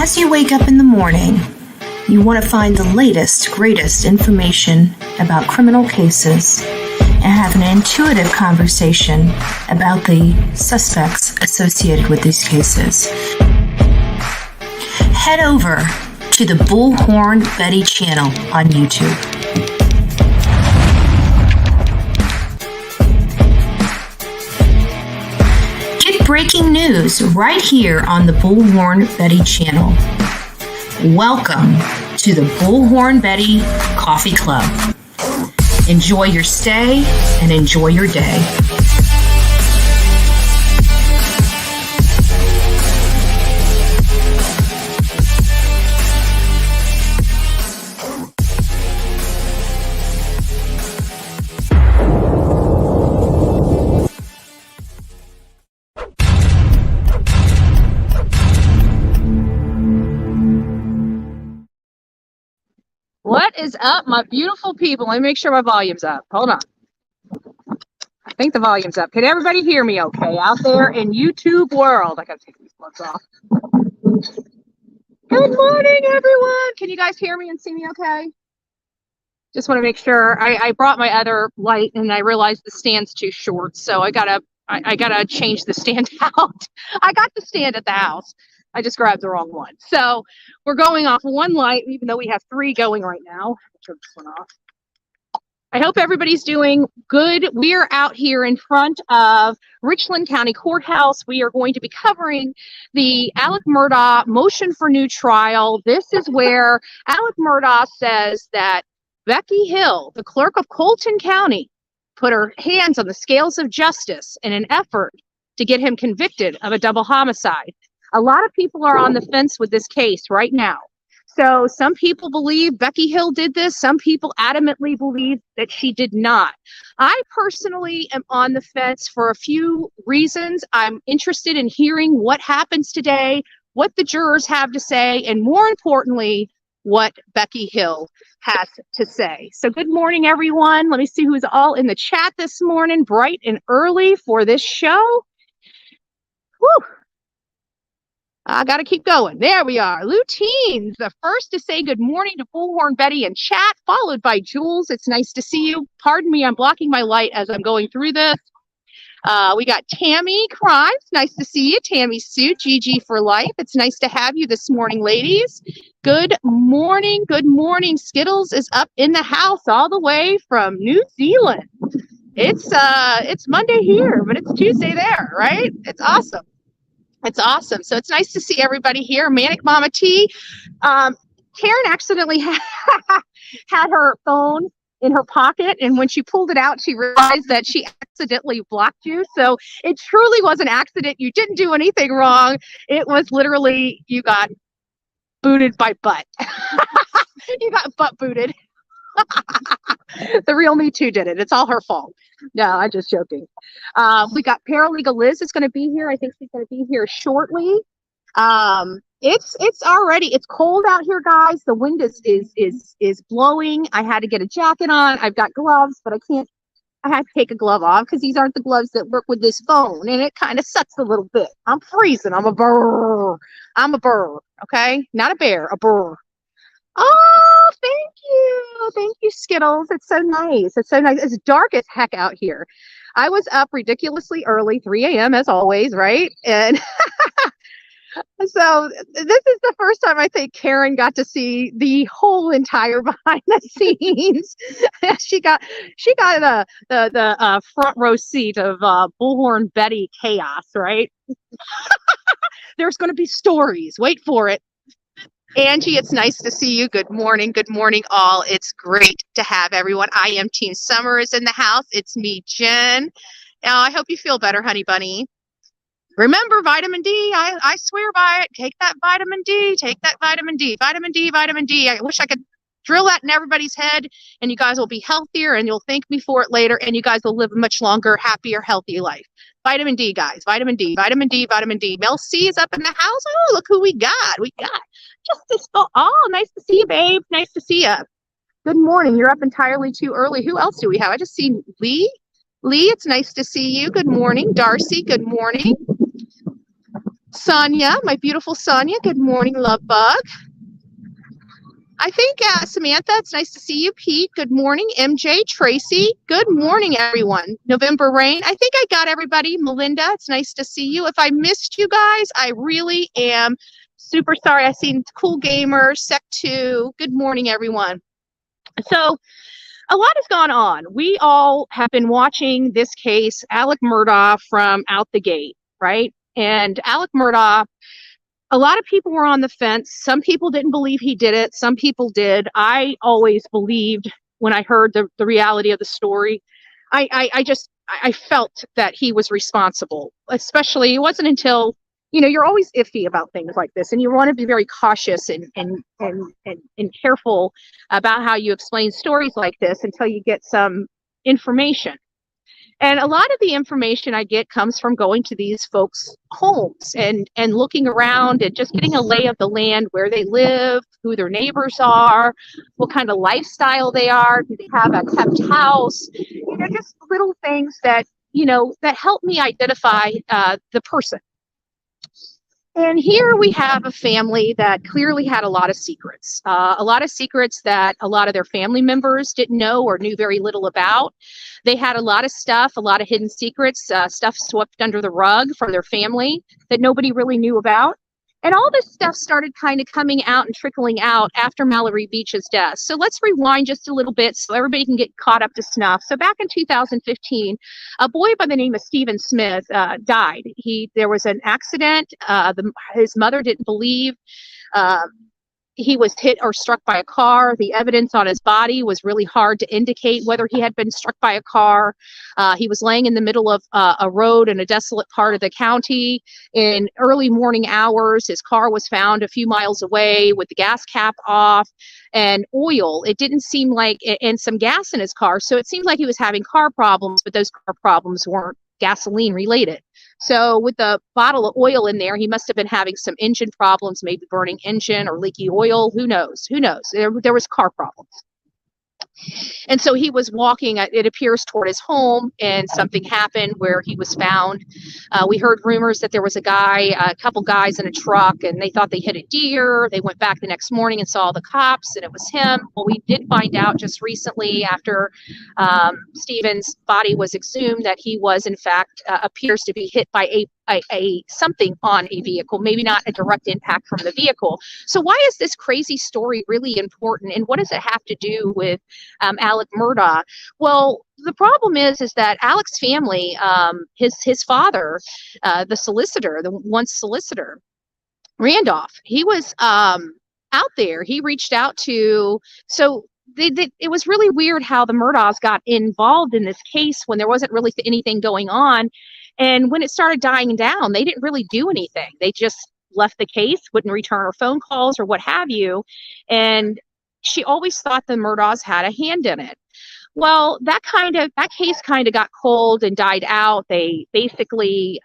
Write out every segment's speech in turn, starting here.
As you wake up in the morning, you want to find the latest, greatest information about criminal cases and have an intuitive conversation about the suspects associated with these cases. Head over to the Bullhorn Betty channel on YouTube. Get breaking news right here on the Bullhorn Betty channel. Welcome to the Bullhorn Betty Coffee Club. Enjoy your stay and enjoy your day. What is up, my beautiful people? Let me make sure my volume's up. Hold on. I think the volume's up. Can everybody hear me okay out there in YouTube world? I gotta take these plugs off. Good morning, everyone. Can you guys hear me and see me okay? Just want to make sure. I brought my other light and I realized the stand's too short, so I gotta change the stand out. I got the stand at the house. I just grabbed the wrong one. So we're going off one light, even though we have three going right now. Turn this one off. I hope everybody's doing good. We are out here in front of Richland County Courthouse. We are going to be covering the Alec Murdaugh motion for new trial. This is where Alec Murdaugh says that Becky Hill, the clerk of Colton County, put her hands on the scales of justice in an effort to get him convicted of a double homicide. A lot of people are on the fence with this case right now. So some people believe Becky Hill did this. Some people adamantly believe that she did not. I personally am on the fence for a few reasons. I'm interested in hearing what happens today, what the jurors have to say, and more importantly, what Becky Hill has to say. So good morning, everyone. Let me see who's all in the chat this morning, bright and early for this show. Whew. I got to keep going. There we are. Luteens, the first to say good morning to Bullhorn Betty in chat, followed by Jules. It's nice to see you. Pardon me, I'm blocking my light as I'm going through this. We got Tammy Crimes. Nice to see you. Tammy Sue, GG for life. It's nice to have you this morning, ladies. Good morning. Good morning. Skittles is up in the house all the way from New Zealand. It's Monday here, but it's Tuesday there, right? It's awesome. It's awesome. So it's nice to see everybody here. Manic Mama T. Karen accidentally had her phone in her pocket, and when she pulled it out, she realized that she accidentally blocked you. So it truly was an accident. You didn't do anything wrong. It was literally you got booted by butt. You got butt booted. The real Me Too did it. It's all her fault. No, I'm just joking. We got Paralegal Liz is going to be here. I think she's going to be here shortly. It's cold out here, guys. The wind is blowing. I had to get a jacket on. I've got gloves, but I had to take a glove off because these aren't the gloves that work with this phone, and it kind of sucks a little bit. I'm freezing. I'm a burr. Okay, not a bear, a burr. Oh, thank you. Thank you, Skittles. It's so nice. It's so nice. It's dark as heck out here. I was up ridiculously early, 3 a.m. as always, right? And so this is the first time I think Karen got to see the whole entire behind the scenes. She got the front row seat of Bullhorn Betty chaos, right? There's going to be stories. Wait for it. Angie, it's nice to see you. Good morning. Good morning, all. It's great to have everyone. I am Team Summer is in the house. It's me, Jen. I hope you feel better, honey bunny. Remember, vitamin D. I swear by it. Take that vitamin D. Take that vitamin D. Vitamin D, vitamin D. I wish I could drill that in everybody's head, and you guys will be healthier, and you'll thank me for it later, and you guys will live a much longer, happier, healthy life. Vitamin D, guys. Vitamin D, vitamin D, vitamin D. Mel C is up in the house. Oh, look who we got. We got Justice. Oh, nice to see you, babe. Nice to see you. Good morning. You're up entirely too early. Who else do we have? I just seen Lee. Lee, it's nice to see you. Good morning. Darcy, good morning. Sonia, my beautiful Sonia. Good morning, love bug. I think Samantha, it's nice to see you. Pete, good morning. MJ, Tracy, good morning, everyone. November Rain, I think I got everybody. Melinda, it's nice to see you. If I missed you guys, I really am super sorry. I seen Cool Gamer, Sec2. Good morning, everyone. So a lot has gone on. We all have been watching this case, Alec Murdaugh, from out the gate, right? And Alec Murdaugh, a lot of people were on the fence. Some people didn't believe he did it. Some people did. I always believed when I heard the reality of the story. I felt that he was responsible. Especially, it wasn't until, you're always iffy about things like this, and you want to be very cautious and careful about how you explain stories like this until you get some information. And a lot of the information I get comes from going to these folks' homes and looking around and just getting a lay of the land, where they live, who their neighbors are, what kind of lifestyle they are, do they have a kept house, just little things that, that help me identify the person. And here we have a family that clearly had a lot of secrets that a lot of their family members didn't know or knew very little about. They had a lot of stuff, a lot of hidden secrets, stuff swept under the rug from their family that nobody really knew about. And all this stuff started kind of coming out and trickling out after Mallory Beach's death. So let's rewind just a little bit so everybody can get caught up to snuff. So back in 2015, a boy by the name of Stephen Smith died. There was an accident. His mother didn't believe he was hit or struck by a car. The evidence on his body was really hard to indicate whether he had been struck by a car. He was laying in the middle of a road in a desolate part of the county. In early morning hours, his car was found a few miles away with the gas cap off and oil. It didn't seem like, and some gas in his car. So it seemed like he was having car problems, but those car problems weren't gasoline related. So with the bottle of oil in there, he must have been having some engine problems, maybe burning engine or leaky oil. Who knows? There was car problems. And so he was walking, it appears, toward his home, and something happened where he was found. We heard rumors that there was a couple guys in a truck, and they thought they hit a deer. They went back the next morning and saw the cops, and it was him. Well, we did find out just recently, after Stephen's body was exhumed, that he was, in fact, appears to be hit by a something on a vehicle, maybe not a direct impact from the vehicle. So why is this crazy story really important, and what does it have to do with Alec Murdaugh? Well, the problem is that Alec's family, his father, the solicitor, the once solicitor, Randolph, he was out there. He reached out to, so it was really weird how the Murdaughs got involved in this case when there wasn't really anything going on. And when it started dying down, they didn't really do anything. They just left the case, wouldn't return her phone calls or what have you. And she always thought the Murdaughs had a hand in it. Well, that case kind of got cold and died out. They basically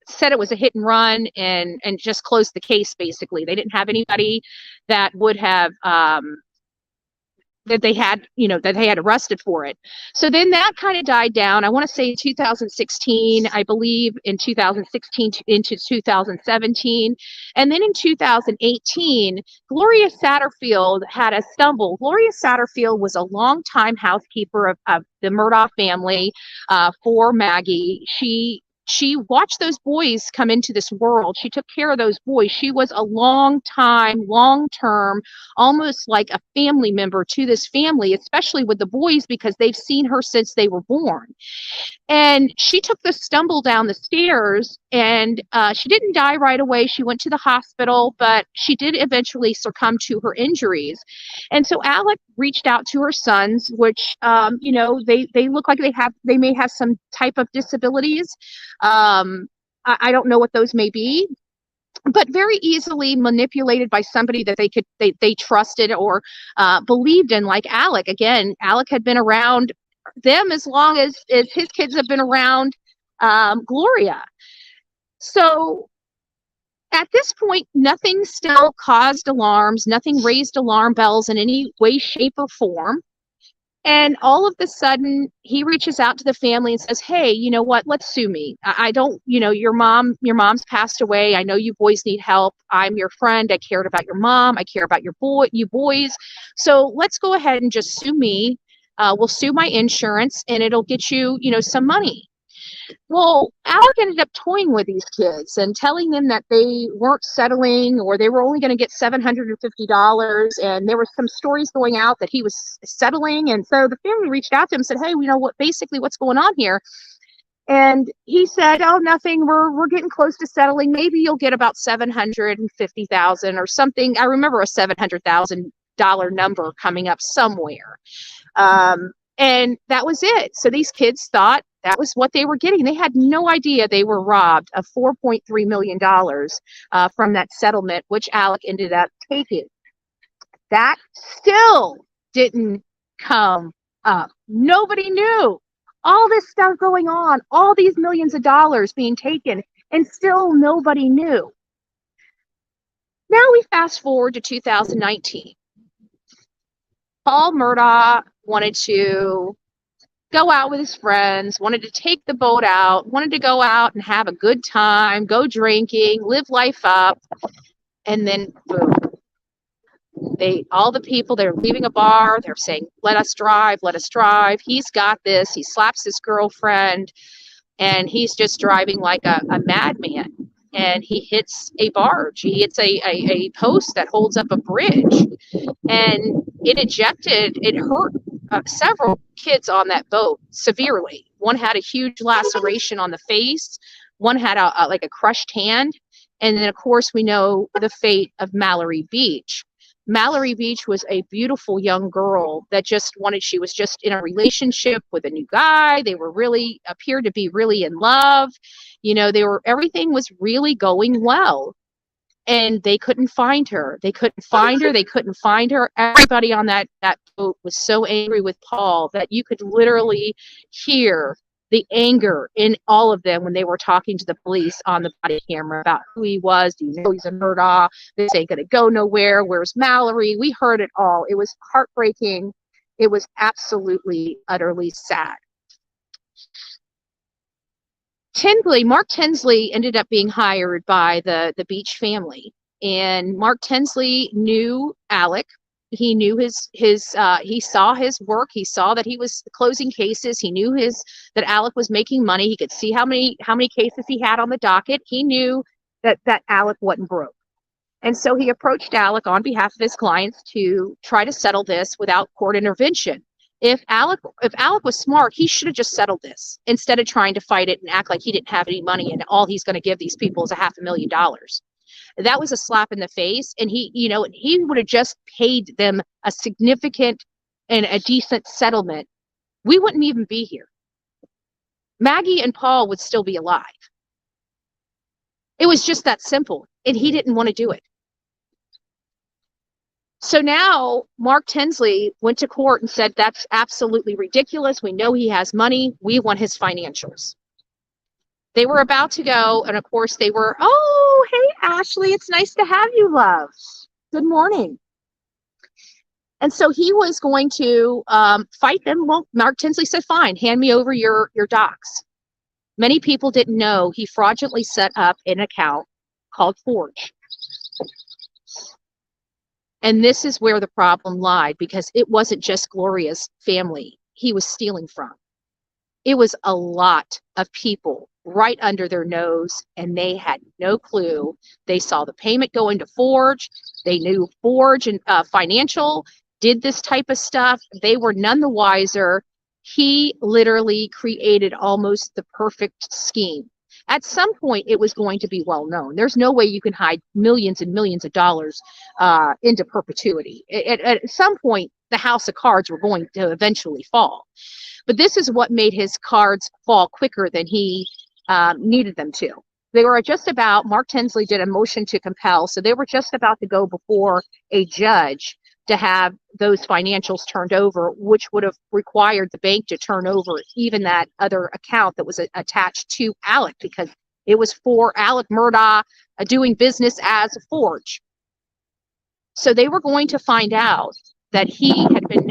said it was a hit and run and just closed the case. Basically, they didn't have anybody that would have that they had arrested for it. So then that kind of died down. I want to say 2016, I believe in 2016 into 2017. And then in 2018, Gloria Satterfield had a stumble. Gloria Satterfield was a longtime housekeeper of the Murdaugh family for Maggie. She watched those boys come into this world. She took care of those boys. She was a long-term, almost like a family member to this family, especially with the boys, because they've seen her since they were born. And she took the stumble down the stairs, and she didn't die right away. She went to the hospital, but she did eventually succumb to her injuries. And so Alec reached out to her sons, which, they look like they may have some type of disabilities. I don't know what those may be, but very easily manipulated by somebody that they trusted or believed in, like Alec. Again, Alec had been around them as long as his kids have been around Gloria. So at this point, nothing still caused alarms, nothing raised alarm bells in any way, shape, or form. And all of a sudden, he reaches out to the family and says, "Hey, you know what? Let's sue me. I don't, your mom's passed away. I know you boys need help. I'm your friend. I cared about your mom. I care about you boys. So let's go ahead and just sue me. We'll sue my insurance, and it'll get you, some money." Well, Alec ended up toying with these kids and telling them that they weren't settling, or they were only going to get $750. And there were some stories going out that he was settling. And so the family reached out to him and said, "Hey, what's going on here?" And he said, "Oh, nothing. We're getting close to settling. Maybe you'll get about 750,000 or something." I remember a $700,000 number coming up somewhere. And that was it. So these kids thought that was what they were getting. They had no idea they were robbed of $4.3 million from that settlement, which Alec ended up taking. That still didn't come up. Nobody knew. All this stuff going on, all these millions of dollars being taken, and still nobody knew. Now we fast forward to 2019. Paul Murdaugh wanted to go out with his friends, wanted to take the boat out, wanted to go out and have a good time, go drinking, live life up. And then boom, all the people, they're leaving a bar, they're saying, let us drive. He's got this. He slaps his girlfriend, and he's just driving like a madman. And he hits a barge. He hits a post that holds up a bridge. And it hurt several kids on that boat severely. One had a huge laceration on the face. One had a crushed hand. And then, of course, we know the fate of Mallory Beach. Mallory Beach was a beautiful young girl that she was just in a relationship with a new guy. They were appeared to be really in love. Everything was really going well. And they couldn't find her. They couldn't find her. Everybody on that boat was so angry with Paul that you could literally hear the anger in all of them when they were talking to the police on the body camera about who he was. Do you know he's a Murdaugh? This ain't going to go nowhere. Where's Mallory? We heard it all. It was heartbreaking. It was absolutely, utterly sad. Mark Tinsley ended up being hired by the Beach family, and Mark Tinsley knew Alec. He knew he saw his work. He saw that he was closing cases. He knew that Alec was making money. He could see how many cases he had on the docket. He knew that Alec wasn't broke. And so he approached Alec on behalf of his clients to try to settle this without court intervention. If Alec was smart, he should have just settled this instead of trying to fight it and act like he didn't have any money and all he's going to give these people is $500,000. That was a slap in the face, and he would have just paid them a significant and a decent settlement. We wouldn't even be here. Maggie and Paul would still be alive. It was just that simple, and he didn't want to do it. So now Mark Tinsley went to court and said, that's absolutely ridiculous. We know he has money. We want his financials. They were about to go, and of course they were, "Oh, hey, Ashley, it's nice to have you, love. Good morning." And so he was going to fight them. Well, Mark Tinsley said, "Fine, hand me over your docs." Many people didn't know he fraudulently set up an account called Forge. And this is where the problem lied, because it wasn't just Gloria's family he was stealing from. It was a lot of people right under their nose, and they had no clue. They saw the payment go into Forge. They knew Forge and Financial did this type of stuff. They were none the wiser. He literally created almost the perfect scheme. At some point, it was going to be well known. There's no way you can hide millions and millions of dollars into perpetuity. At some point, the house of cards were going to eventually fall. But this is what made his cards fall quicker than he needed them to. They were just about, Mark Tinsley did a motion to compel, so they were just about to go before a judge to have those financials turned over, which would have required the bank to turn over even that other account that was attached to Alec, because it was for Alec Murdaugh doing business as a Forge. So they were going to find out that he had been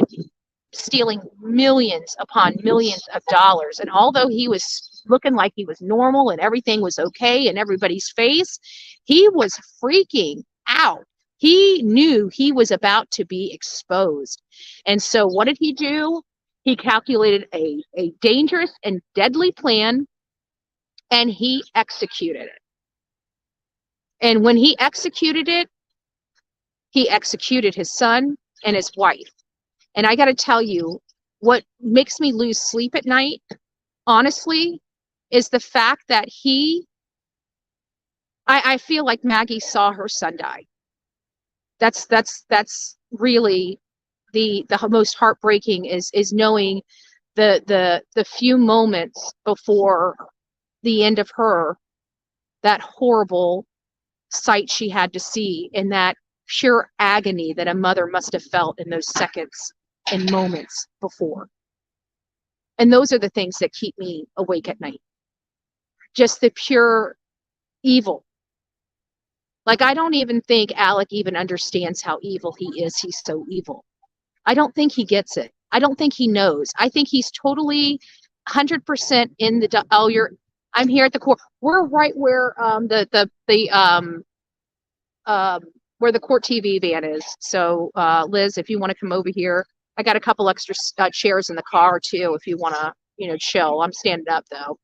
stealing millions upon millions of dollars. And although he was looking like he was normal and everything was okay in everybody's face, he was freaking out. He knew he was about to be exposed. And so what did he do? He calculated a dangerous and deadly plan, and he executed it. And when he executed it, he executed his son and his wife. And I got to tell you, what makes me lose sleep at night, honestly, is the fact that I feel like Maggie saw her son die. That's really the most heartbreaking is knowing the few moments before the end of her, that horrible sight she had to see, and that pure agony that a mother must have felt in those seconds and moments before. And those are the things that keep me awake at night. Just the pure evil. Like, I don't even think Alec even understands how evil he is. He's so evil. I don't think he gets it. I don't think he knows. I think he's totally 100% in the, I'm here at the court. We're right where where the court TV van is. So Liz, if you want to come over here, I got a couple extra chairs in the car too, if you want to, chill. I'm standing up though.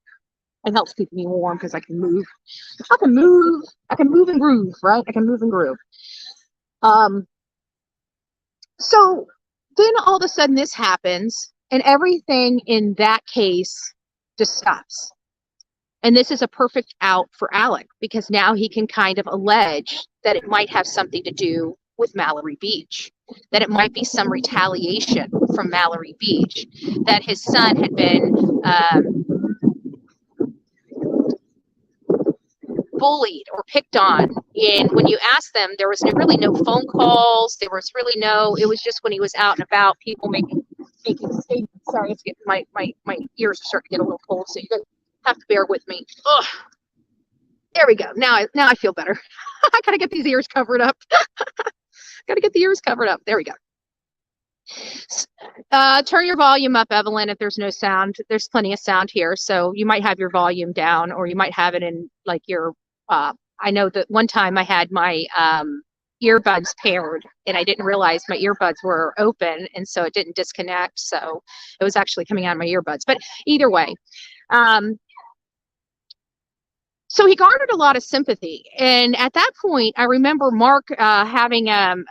It helps keep me warm because I can move. I can move and groove, right? I can move and groove. So then all of a sudden this happens, and everything in that case just stops. And this is a perfect out for Alec, because now he can kind of allege that it might have something to do with Mallory Beach, that it might be some retaliation from Mallory Beach, that his son had been bullied or picked on. And when you ask them, there was really no phone calls. There was really it was just when he was out and about, people making statements. Sorry, it's getting my ears are starting to get a little cold, so you guys have to bear with me. Ugh. There we go. Now I feel better. I gotta get these ears covered up. Gotta get the ears covered up. There we go. Turn your volume up, Evelyn, if there's no sound. There's plenty of sound here, so you might have your volume down, or you might have it in like your I know that one time I had my earbuds paired, and I didn't realize my earbuds were open, and so it didn't disconnect, so it was actually coming out of my earbuds. But either way, so he garnered a lot of sympathy. And at that point, I remember Mark having an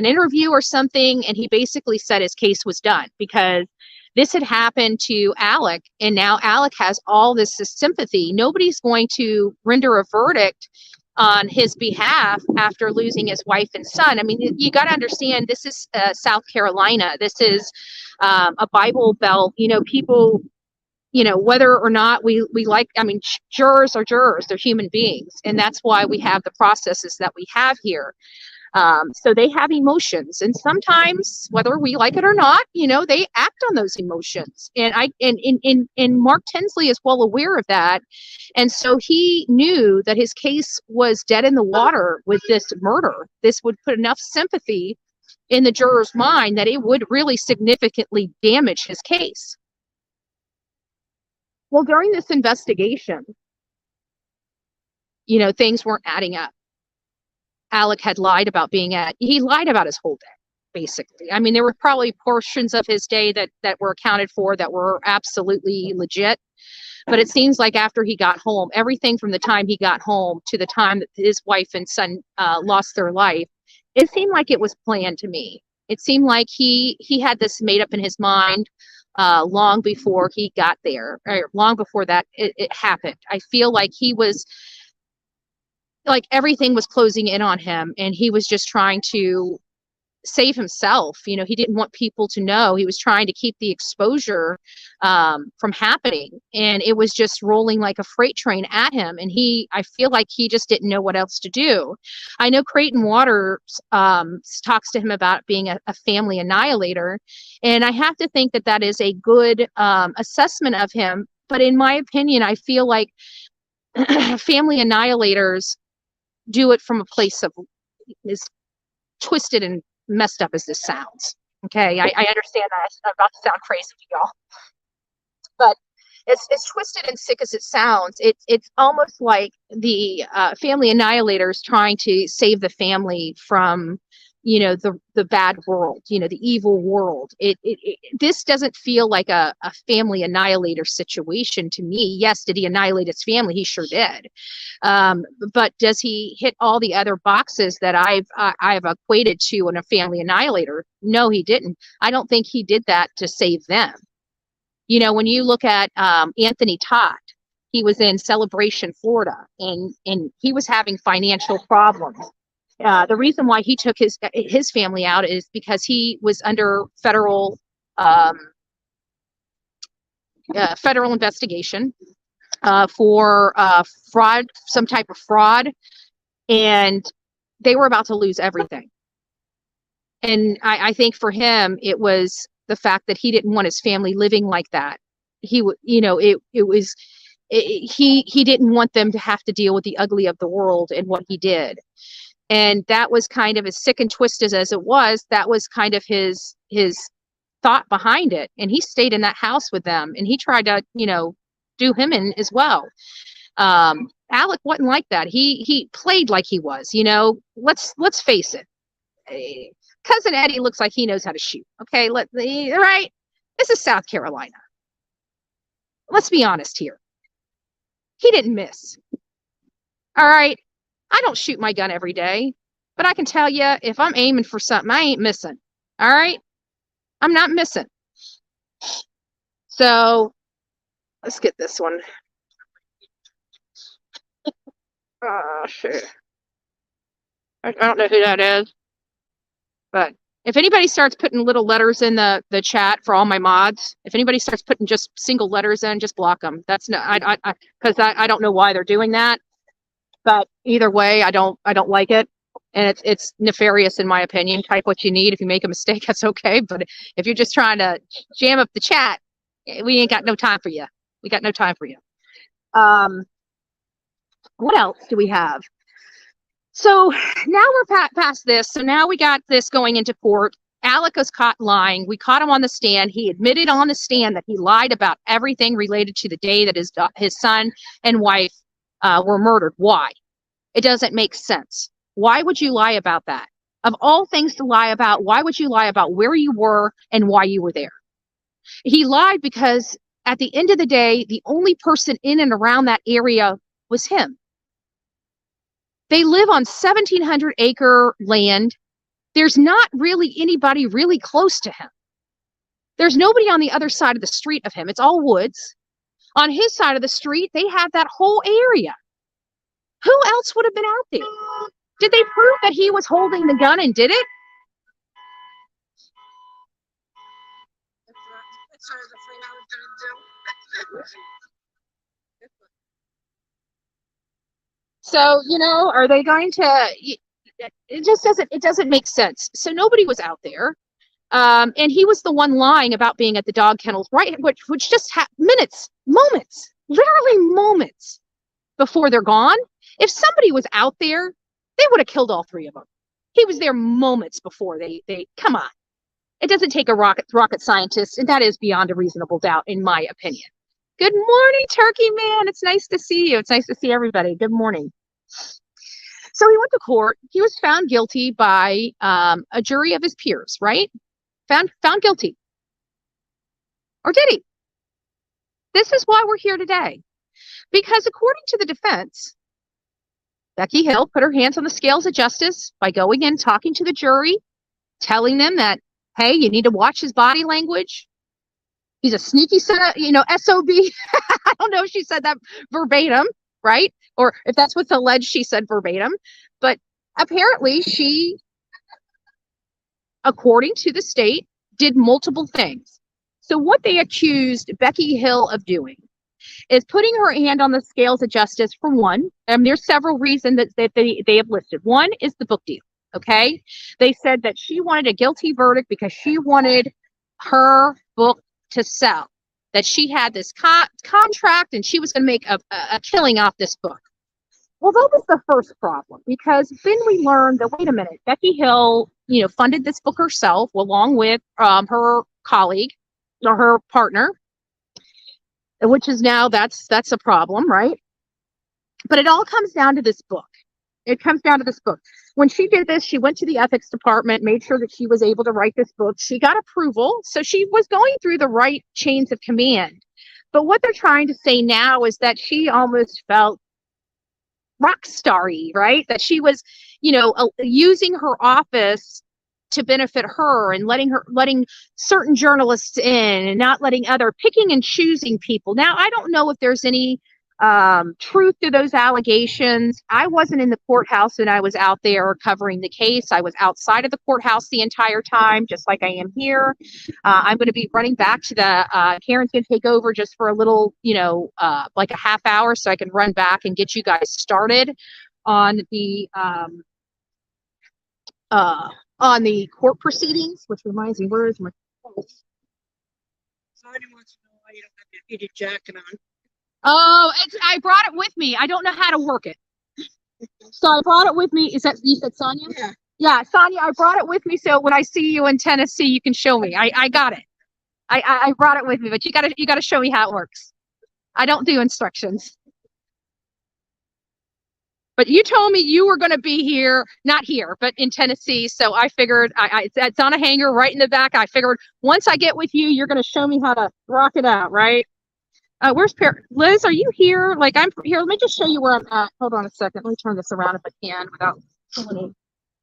interview or something, and he basically said his case was done because this had happened to Alec, and now Alec has all this sympathy. Nobody's going to render a verdict on his behalf after losing his wife and son. I mean, you got to understand, this is South Carolina. This is a Bible Belt. People, whether or not we like, jurors are jurors, they're human beings. And that's why we have the processes that we have here. So they have emotions, and sometimes, whether we like it or not, they act on those emotions. And Mark Tinsley is well aware of that. And so he knew that his case was dead in the water with this murder. This would put enough sympathy in the juror's mind that it would really significantly damage his case. Well, during this investigation, things weren't adding up. Alec had lied about he lied about his whole day, basically. I mean, there were probably portions of his day that were accounted for that were absolutely legit. But it seems like after he got home, everything from the time he got home to the time that his wife and son lost their life, it seemed like it was planned to me. It seemed like he had this made up in his mind long before he got there, or long before that it happened. I feel like he was, like, everything was closing in on him, and he was just trying to save himself. He didn't want people to know. He was trying to keep the exposure from happening, and it was just rolling like a freight train at him. And I feel like he just didn't know what else to do. I know Creighton Waters talks to him about being a family annihilator, and I have to think that is a good assessment of him. But in my opinion, I feel like family annihilators do it from a place of, as twisted and messed up as this sounds, Okay, I understand that. I'm about to sound crazy to y'all, but as twisted and sick as it sounds, it's almost like the family annihilators trying to save the family from, the bad world, the evil world. This doesn't feel like a family annihilator situation to me. Yes, did he annihilate his family? He sure did. But does he hit all the other boxes that I've equated to in a family annihilator? No, he didn't. I don't think he did that to save them. When you look at Anthony Todd, he was in Celebration, Florida, and he was having financial problems. The reason why he took his family out is because he was under federal investigation for fraud, some type of fraud, and they were about to lose everything. And I think for him, it was the fact that he didn't want his family living like that. He would, he didn't want them to have to deal with the ugly of the world and what he did. And that was kind of, as sick and twisted as it was, that was kind of his thought behind it. And he stayed in that house with them, and he tried to, do him in as well. Alec wasn't like that. He played like he was, let's face it. Cousin Eddie looks like he knows how to shoot. Okay, right? This is South Carolina. Let's be honest here. He didn't miss. All right. I don't shoot my gun every day, but I can tell you, if I'm aiming for something, I ain't missing. All right. I'm not missing. So let's get this one. Oh, shit. I don't know who that is, but if anybody starts putting little letters in the chat for all my mods, if anybody starts putting just single letters in, just block them. That's no, because I don't know why they're doing that. But either way, I don't like it, and it's nefarious in my opinion. Type what you need. If you make a mistake, that's okay. But if you're just trying to jam up the chat, we ain't got no time for you. We got no time for you. What else do we have? So now we're past this. So now we got this going into court. Alec was caught lying. We caught him on the stand. He admitted on the stand that he lied about everything related to the day that his son and wife were murdered. Why? It doesn't make sense. Why would you lie about that? Of all things to lie about, why would you lie about where you were and why you were there? He lied because at the end of the day, the only person in and around that area was him. They live on 1,700 acre land. There's not really anybody really close to him. There's nobody on the other side of the street of him. It's all woods. On his side of the street, they have that whole area. Who else would have been out there? Did they prove that he was holding the gun and did it? So, are they going to, it doesn't make sense. So nobody was out there. And he was the one lying about being at the dog kennels, right? Which just moments, literally moments before they're gone. If somebody was out there, they would have killed all three of them. He was there moments before they come on. It doesn't take a rocket scientist, and that is beyond a reasonable doubt, in my opinion. Good morning, Turkey Man. It's nice to see you. It's nice to see everybody. Good morning. So he went to court. He was found guilty by a jury of his peers, right? Found guilty. Or did he? This is why we're here today. Because according to the defense, Becky Hill put her hands on the scales of justice by going in, talking to the jury, telling them that, hey, you need to watch his body language. He's a sneaky SOB. I don't know if she said that verbatim, right? Or if that's what's alleged, she said verbatim. But apparently she, according to the state, did multiple things. So what they accused Becky Hill of doing is putting her hand on the scales of justice for one. And there's several reasons that they have listed. One is the book deal. Okay. They said that she wanted a guilty verdict because she wanted her book to sell, that she had this contract and she was going to make a killing off this book. Well, that was the first problem, because then we learned that, wait a minute, Becky Hill, funded this book herself along with her colleague or her partner, which is now that's a problem, right? But it all comes down to this book. It comes down to this book. When she did this, she went to the ethics department, made sure that she was able to write this book. She got approval, so she was going through the right chains of command. But what they're trying to say now is that she almost felt rock starry, right? That she was, using her office to benefit her and letting certain journalists in and not letting picking and choosing people. Now, I don't know if there's any truth to those allegations. I wasn't in the courthouse when I was out there covering the case. I was outside of the courthouse the entire time, just like I am here. I'm going to be running back to Karen's going to take over just for a little, like a half hour, so I can run back and get you guys started on the court proceedings, which reminds me, where is my pulse? Somebody wants to know why you don't have your heated jacket on. Oh, I brought it with me. I don't know how to work it. So I brought it with me. Is that, you said Sonia? Yeah. Yeah, Sonia, I brought it with me so when I see you in Tennessee, you can show me. I got it. I brought it with me, but you gotta show me how it works. I don't do instructions. But you told me you were going to be here, not here, but in Tennessee. So I figured it's on a hanger right in the back. I figured once I get with you, you're going to show me how to rock it out, right? Where's Liz? Are you here? Like, I'm here. Let me just show you where I'm at. Hold on a second. Let me turn this around if I can without.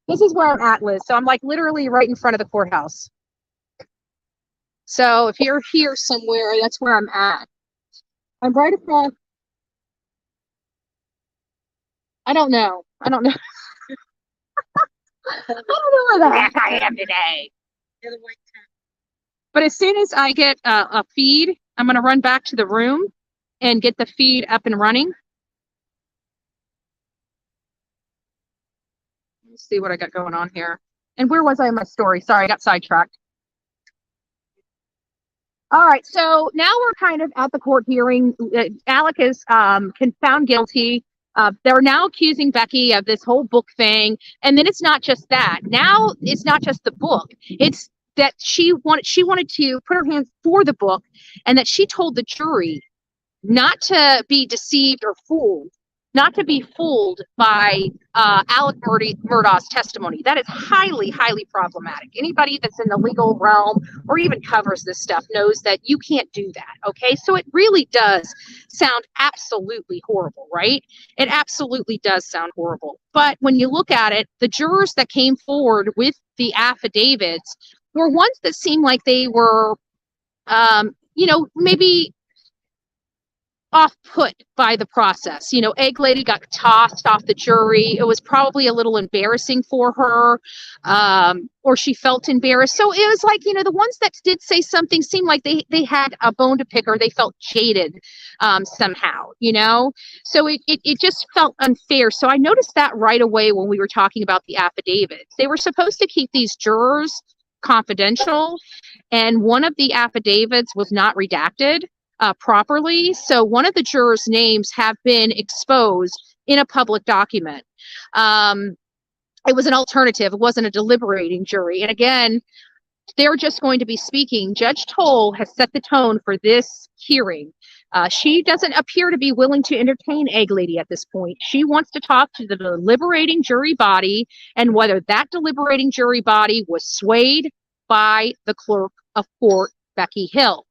This is where I'm at, Liz. So I'm like literally right in front of the courthouse. So if you're here somewhere, that's where I'm at. I'm right across. I don't know. I don't know. I don't know where the heck I am today. But as soon as I get a feed, I'm going to run back to the room and get the feed up and running. Let's see what I got going on here. And where was I in my story? Sorry, I got sidetracked. All right, so now we're kind of at the court hearing. Alec is found guilty. They're now accusing Becky of this whole book thing. And then it's not just that. Now it's not just the book. It's that she wanted to put her hands for the book, and that she told the jury not to be deceived or fooled, not to be fooled by Alec Murdaugh's testimony. That is highly, highly problematic. Anybody that's in the legal realm or even covers this stuff knows that you can't do that, okay? So it really does sound absolutely horrible, right? It absolutely does sound horrible. But when you look at it, the jurors that came forward with the affidavits were ones that seemed like they were, maybe off-put by the process. Egg Lady got tossed off the jury. It was probably a little embarrassing for her, or she felt embarrassed. So it was like, the ones that did say something seemed like they had a bone to pick, or they felt jaded somehow, So it just felt unfair. So I noticed that right away when we were talking about the affidavits. They were supposed to keep these jurors confidential, and one of the affidavits was not redacted properly. So one of the jurors' names have been exposed in a public document. It was an alternative. It wasn't a deliberating jury. And again, they're just going to be speaking. Judge Toal has set the tone for this hearing. She doesn't appear to be willing to entertain Egg Lady at this point. She wants to talk to the deliberating jury body, and whether that deliberating jury body was swayed by the Clerk of Court, Becky Hill.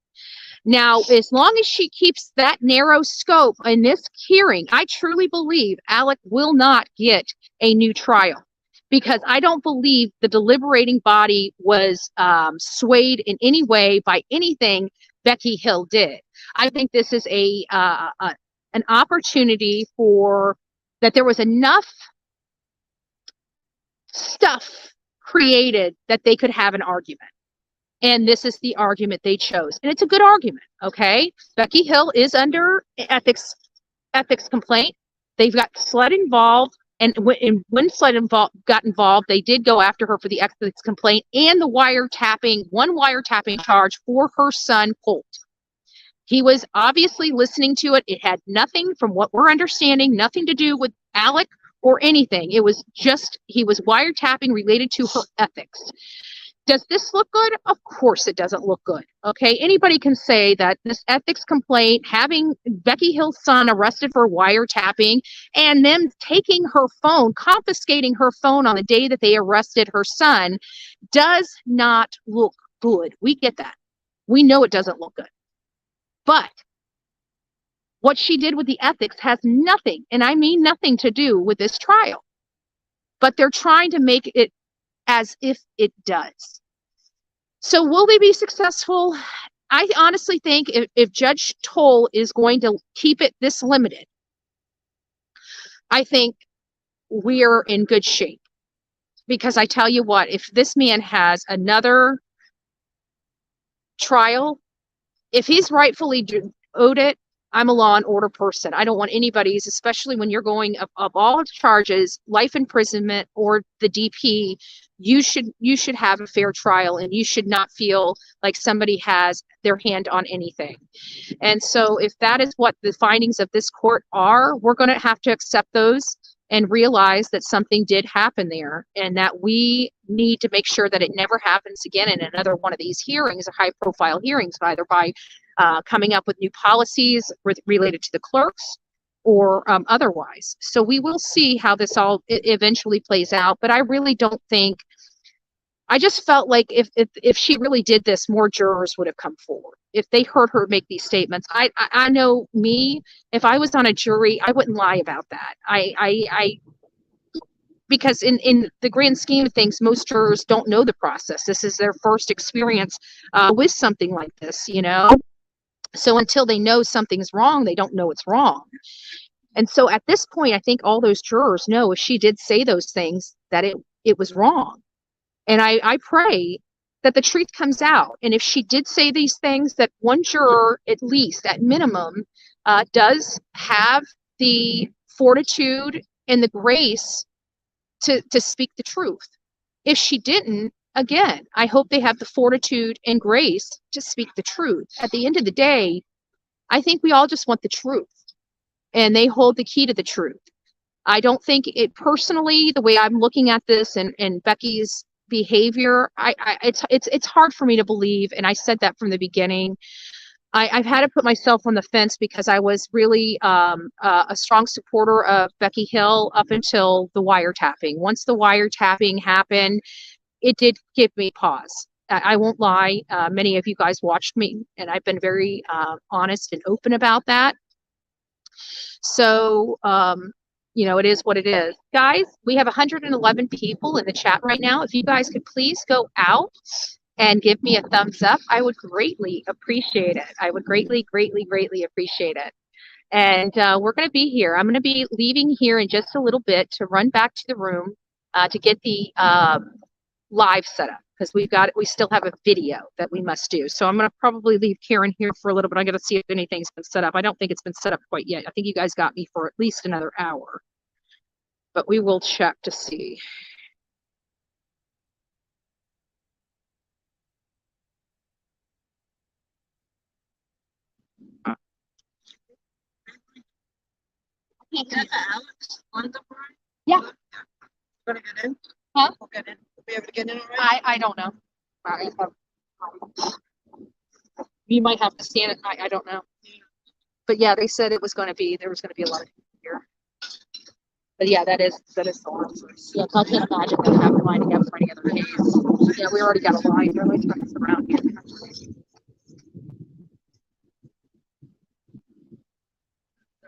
Now, as long as she keeps that narrow scope in this hearing, I truly believe Alec will not get a new trial, because I don't believe the deliberating body was swayed in any way by anything Becky Hill did. I think this is an opportunity for that there was enough stuff created that they could have an argument. And this is the argument they chose. And it's a good argument, okay? Becky Hill is under ethics complaint. They've got SLED involved. And when SLED got involved, they did go after her for the ethics complaint and the one wiretapping charge for her son, Colt. He was obviously listening to it. It had nothing, from what we're understanding, nothing to do with Alec or anything. It was just, he was wiretapping related to her ethics. Does this look good? Of course it doesn't look good. Okay, anybody can say that this ethics complaint, having Becky Hill's son arrested for wiretapping, and them taking her phone, confiscating her phone on the day that they arrested her son, does not look good. We get that. We know it doesn't look good. But what she did with the ethics has nothing, and I mean nothing, to do with this trial. But they're trying to make it as if it does. So will they be successful? I honestly think if Judge Toal is going to keep it this limited, I think we're in good shape. Because I tell you what, if this man has another trial, if he's rightfully owed it, I'm a law and order person. I don't want anybody's, especially when you're going of all charges, life imprisonment or the DP, you should have a fair trial, and you should not feel like somebody has their hand on anything. And so if that is what the findings of this court are, we're going to have to accept those and realize that something did happen there, and that we need to make sure that it never happens again in another one of these hearings, or high profile hearings, either by coming up with new policies related to the clerks or otherwise. So we will see how this all eventually plays out. But I really don't think, I just felt like if she really did this, more jurors would have come forward. If they heard her make these statements, I know me, if I was on a jury, I wouldn't lie about that. Because in the grand scheme of things, most jurors don't know the process. This is their first experience with something like this, you know? So until they know something's wrong, they don't know it's wrong. And so at this point, I think all those jurors know if she did say those things, that it was wrong. And I pray that the truth comes out. And if she did say these things, that one juror, at least, at minimum, does have the fortitude and the grace to speak the truth. If she didn't, again, I hope they have the fortitude and grace to speak the truth. At the end of the day, I think we all just want the truth, and they hold the key to the truth. I don't think it personally, the way I'm looking at this and Becky's behavior, it's hard for me to believe, and I said that from the beginning. I've had to put myself on the fence because I was really a strong supporter of Becky Hill up until the wiretapping. Once the wiretapping happened, it did give me pause. I won't lie. Many of you guys watched me, and I've been very honest and open about that. So, you know, it is what it is. Guys, we have 111 people in the chat right now. If you guys could please go out and give me a thumbs up, I would greatly appreciate it. I would greatly, greatly, greatly appreciate it. And we're going to be here. I'm going to be leaving here in just a little bit to run back to the room to get the live set up, because we still have a video that we must do. So I'm going to probably leave Karen here for a little bit. I'm going to see if anything's been set up. I don't think it's been set up quite yet. I think you guys got me for at least another hour, but we will check to see. Alex on the board? Yeah. Gonna get in? Huh? We'll get in. We'll be able to get in already? I don't know. You might have to stand it. I don't know. But yeah, they said there was going to be a lot of people here. But yeah, that is the line. Yeah, I can't imagine them having lining up for any other case. Yeah, we already got a line. They're like turning us around here.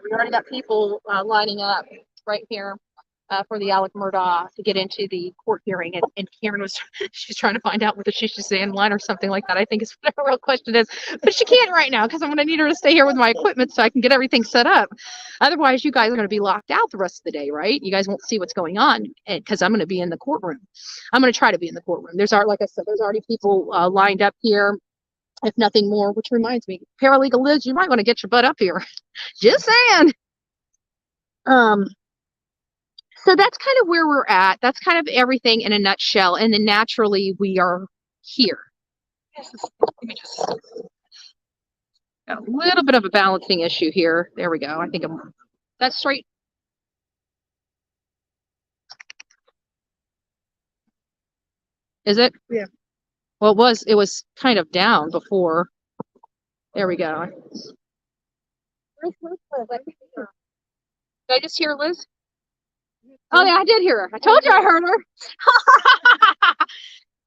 We already got people lining up right here for the Alec Murdaugh to get into the court hearing. And Karen she's trying to find out whether she should stay in line or something like that, I think is what her real question is. But she can't right now because I'm going to need her to stay here with my equipment so I can get everything set up. Otherwise, you guys are going to be locked out the rest of the day, right? You guys won't see what's going on because I'm going to be in the courtroom. I'm going to try to be in the courtroom. Like I said, there's already people lined up here, if nothing more, which reminds me, Paralegal Liz, you might want to get your butt up here. Just saying. So that's kind of where we're at. That's kind of everything in a nutshell. And then naturally we are here. Got a little bit of a balancing issue here. There we go. I think that's straight. Is it? Yeah. Well, it was kind of down before. There we go. Where's Liz? Did I just hear Liz? Oh yeah, I did hear her. I told you I heard her.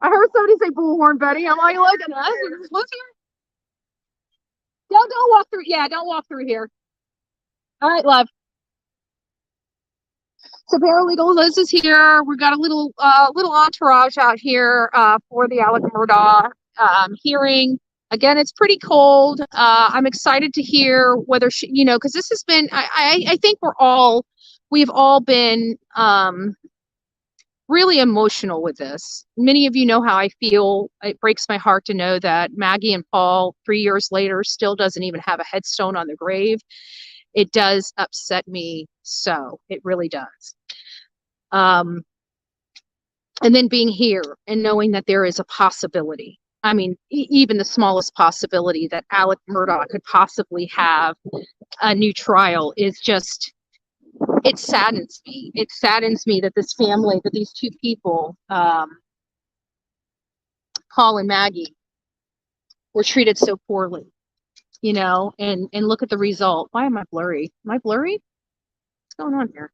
I heard somebody say Bullhorn Betty. I'm like, look at us. Is Liz here? Don't walk through. Yeah, don't walk through here. All right, love. So paralegal Liz is here. We've got a little entourage out here for the Alec Murdaugh hearing. Again, it's pretty cold. I'm excited to hear whether she, because this has been. I think we've all been really emotional with this. Many of you know how I feel. It breaks my heart to know that Maggie and Paul, 3 years later, still doesn't even have a headstone on the grave. It does upset me so. It really does. And then being here and knowing that there is a possibility. I mean, even the smallest possibility that Alec Murdaugh could possibly have a new trial is just, it saddens me. It saddens me that this family, that these two people, Paul and Maggie, were treated so poorly, and look at the result. Why am I blurry? Am I blurry? What's going on here?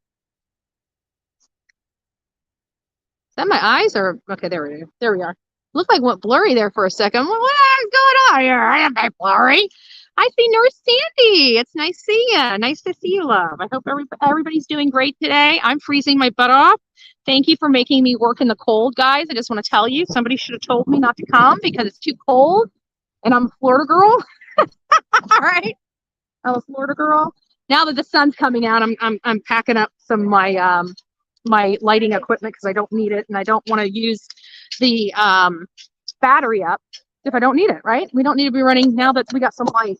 Is that my eyes or okay? There we are. Looked like went blurry there for a second. What is going on here? I am not blurry. I see Nurse Sandy. It's nice to see you. Nice to see you, love. I hope everybody's doing great today. I'm freezing my butt off. Thank you for making me work in the cold, guys. I just want to tell you, somebody should have told me not to come because it's too cold, and I'm a Florida girl. All right, I'm a Florida girl. Now that the sun's coming out, I'm packing up some of my lighting equipment because I don't need it, and I don't want to use the battery up if I don't need it, right? We don't need to be running now that we got some light.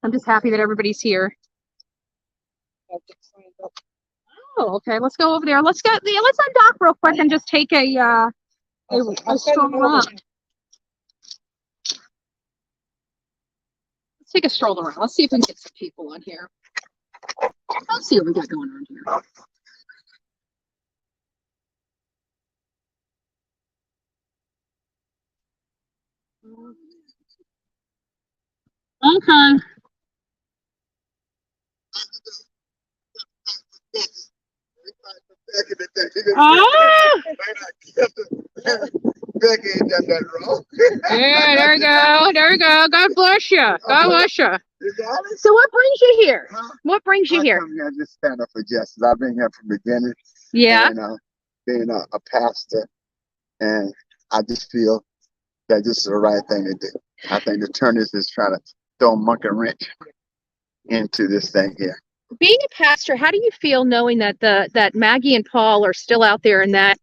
I'm just happy that everybody's here. Oh, okay. Let's go over there. Let's undock real quick and just take a stroll around. Let's take a stroll around. Let's see if we can get some people on here. Let's see what we got going on here. Okay. Oh! Becky ain't done that wrong. Yeah, there we go. There we go. God bless you. God bless you. So what brings you here? What brings you here? I come here just stand up for justice. I've been here from the beginning. Yeah. And being a pastor, and I just feel that this is the right thing to do. I think the attorneys is trying to throw a monkey wrench into this thing here. Being a pastor, how do you feel knowing that that Maggie and Paul are still out there in that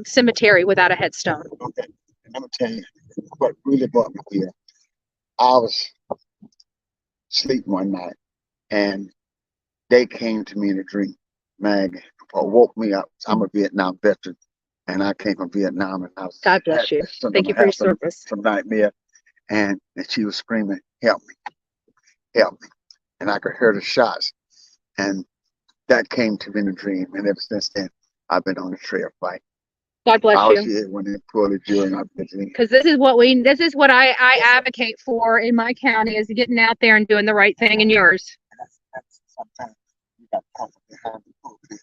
cemetery without a headstone? Okay, and I'm gonna tell you what really brought me here. I was asleep one night, and they came to me in a dream. Maggie and Paul woke me up. I'm a Vietnam veteran, and I came from Vietnam, and I was. God bless you. Thank you for your service. Some nightmare, and she was screaming, "Help me, help me!" And I could hear the shots. And that came to me in a dream, and ever since then, I've been on the trail fight. God bless you. I was here when they pulled the juror, and I've been because this is what I advocate for in my county is getting out there and doing the right thing in yours. Sometimes you got to come from behind the pulpit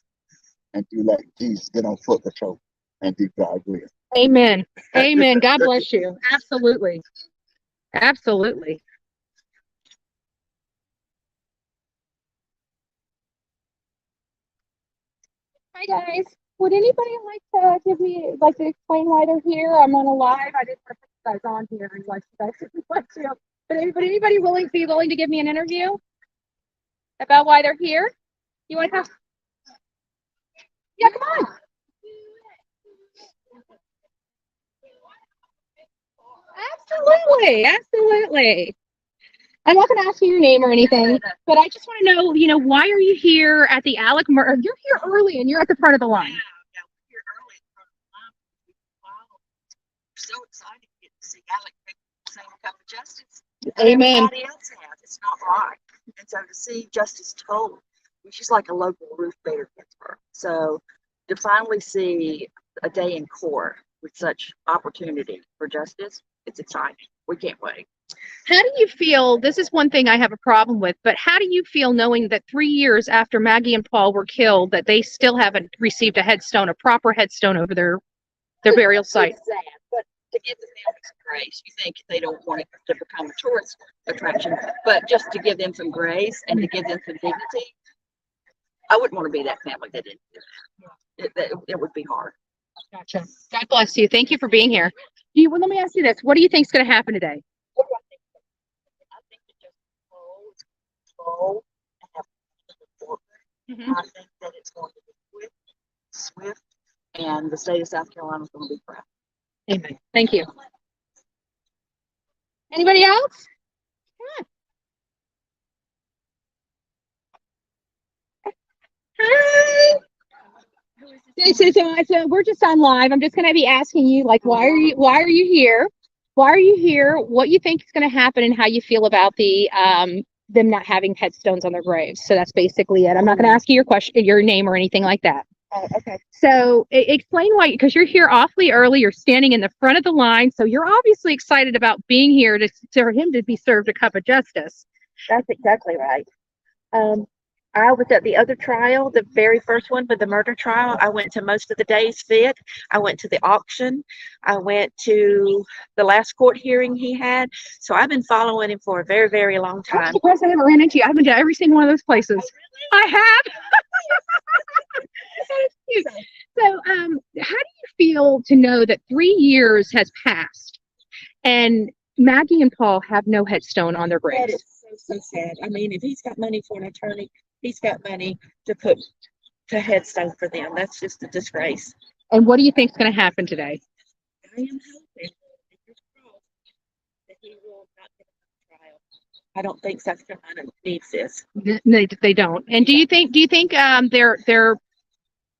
and do like Jesus, get on foot patrol and do God's will. Amen. Amen. God bless you. Absolutely. Absolutely. Hi guys. Would anybody like to explain why they're here? I'm on a live. I didn't want to put you guys on here and let you guys but anybody willing to give me an interview about why they're here? You want to come? Yeah, come on. Absolutely. Absolutely. I'm not going to ask you your name or anything, but I just want to know, why are you here at the Alec Murdaugh? You're here early and you're at the front of the line. Yeah, we're here early in front of the line. Wow. So excited to get to see Alec make the same kind of justice. Amen. Everybody else has. it's not right. And so to see Justice Toal, she's like a local Ruth Bader Ginsburg. So to finally see a day in court with such opportunity for justice, it's exciting. We can't wait. How do you feel? This is one thing I have a problem with, but how do you feel knowing that 3 years after Maggie and Paul were killed, that they still haven't received a headstone, a proper headstone over their burial site? It's sad, but to give the family some grace, you think they don't want it to become a tourist attraction, but just to give them some grace and to give them some dignity, I wouldn't want to be that family that didn't do that. It would be hard. Gotcha. God bless you. Thank you for being here. Well, let me ask you this. What do you think is going to happen today? What do I think? I think that just control and have Mhm. I think that it's going to be swift, and the state of South Carolina is going to be proud. Amen. Thank you. Anybody else? Hi. So we're just on live. I'm just going to be asking you, like, why are you here? Why are you here? What you think is going to happen, and how you feel about the them not having headstones on their graves. So that's basically it. I'm not going to ask you your name or anything like that. Okay. So explain why, because you're here awfully early. You're standing in the front of the line, so you're obviously excited about being here for him to be served a cup of justice. That's exactly right. I was at the other trial, the very first one, but the murder trial. I went to most of the day's fit. I went to the auction. I went to the last court hearing he had. So I've been following him for a very, very long I'm time. surprised I ever ran into you. I've been to every single one of those places. I have. That is cute. So, how do you feel to know that 3 years has passed and Maggie and Paul have no headstone on their That graves? is so sad. I mean, if he's got money for an attorney, he's got money to put to headstone for them. That's just a disgrace. And what do you think is going to happen today? I am hoping, fingers crossed, that he will not get a trial. I don't think South Carolina needs this. They don't. And do you think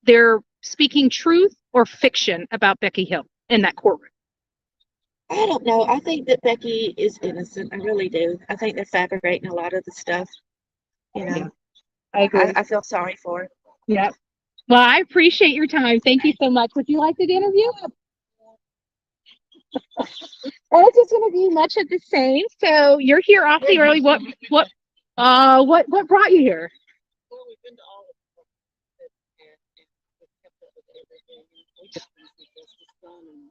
they're speaking truth or fiction about Becky Hill in that courtroom? I don't know. I think that Becky is innocent. I really do. I think they're fabricating a lot of the stuff. You know, I agree. I feel sorry for her. Yeah. Well, I appreciate your time. Thank you so much. Would you like the interview? Well, it's just going to be much of the same. So you're here awfully early. What brought you here? Well, we've been to all of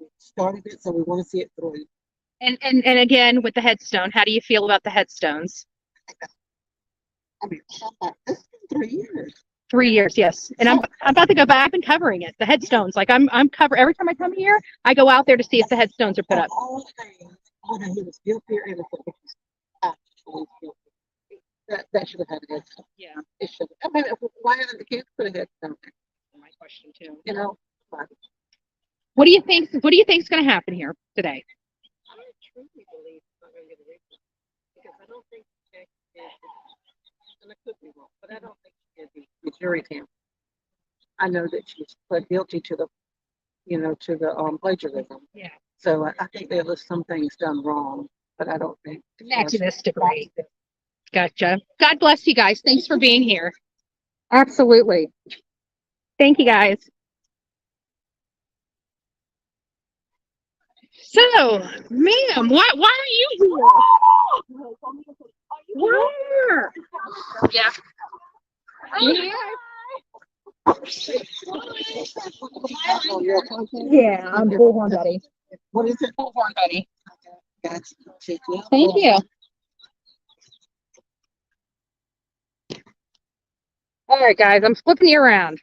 we started it, so we want to see it through. And again, with the headstone, how do you feel about the headstones? I mean, it's been 3 years. 3 years, yes. And I'm about to go back. I've been covering it. The headstones, like I'm cover every time I come here, I go out there to see if the headstones are put up. All things, oh no, he was guilty or innocent. Actually guilty. That should have had a headstone. Yeah, It should have. I mean, why haven't the kids put a headstone there? my question too. You know? What do you think? What do you think is going to happen here today? I truly believe it's not going to get a replay because I don't think and I could be wrong, but I don't think she did the jury tamper. I know that she's pled guilty to the plagiarism. Yeah. So I think there was some things done wrong, but I don't think Not to this degree. Gotcha. God bless you guys. Thanks for being here. Absolutely. Thank you guys. So, ma'am, why are you here? Where? Yeah. Yeah, I'm Bullhorn Betty. What is it? Bullhorn Betty. Gotcha. Thank you. All right, guys, I'm flipping you around.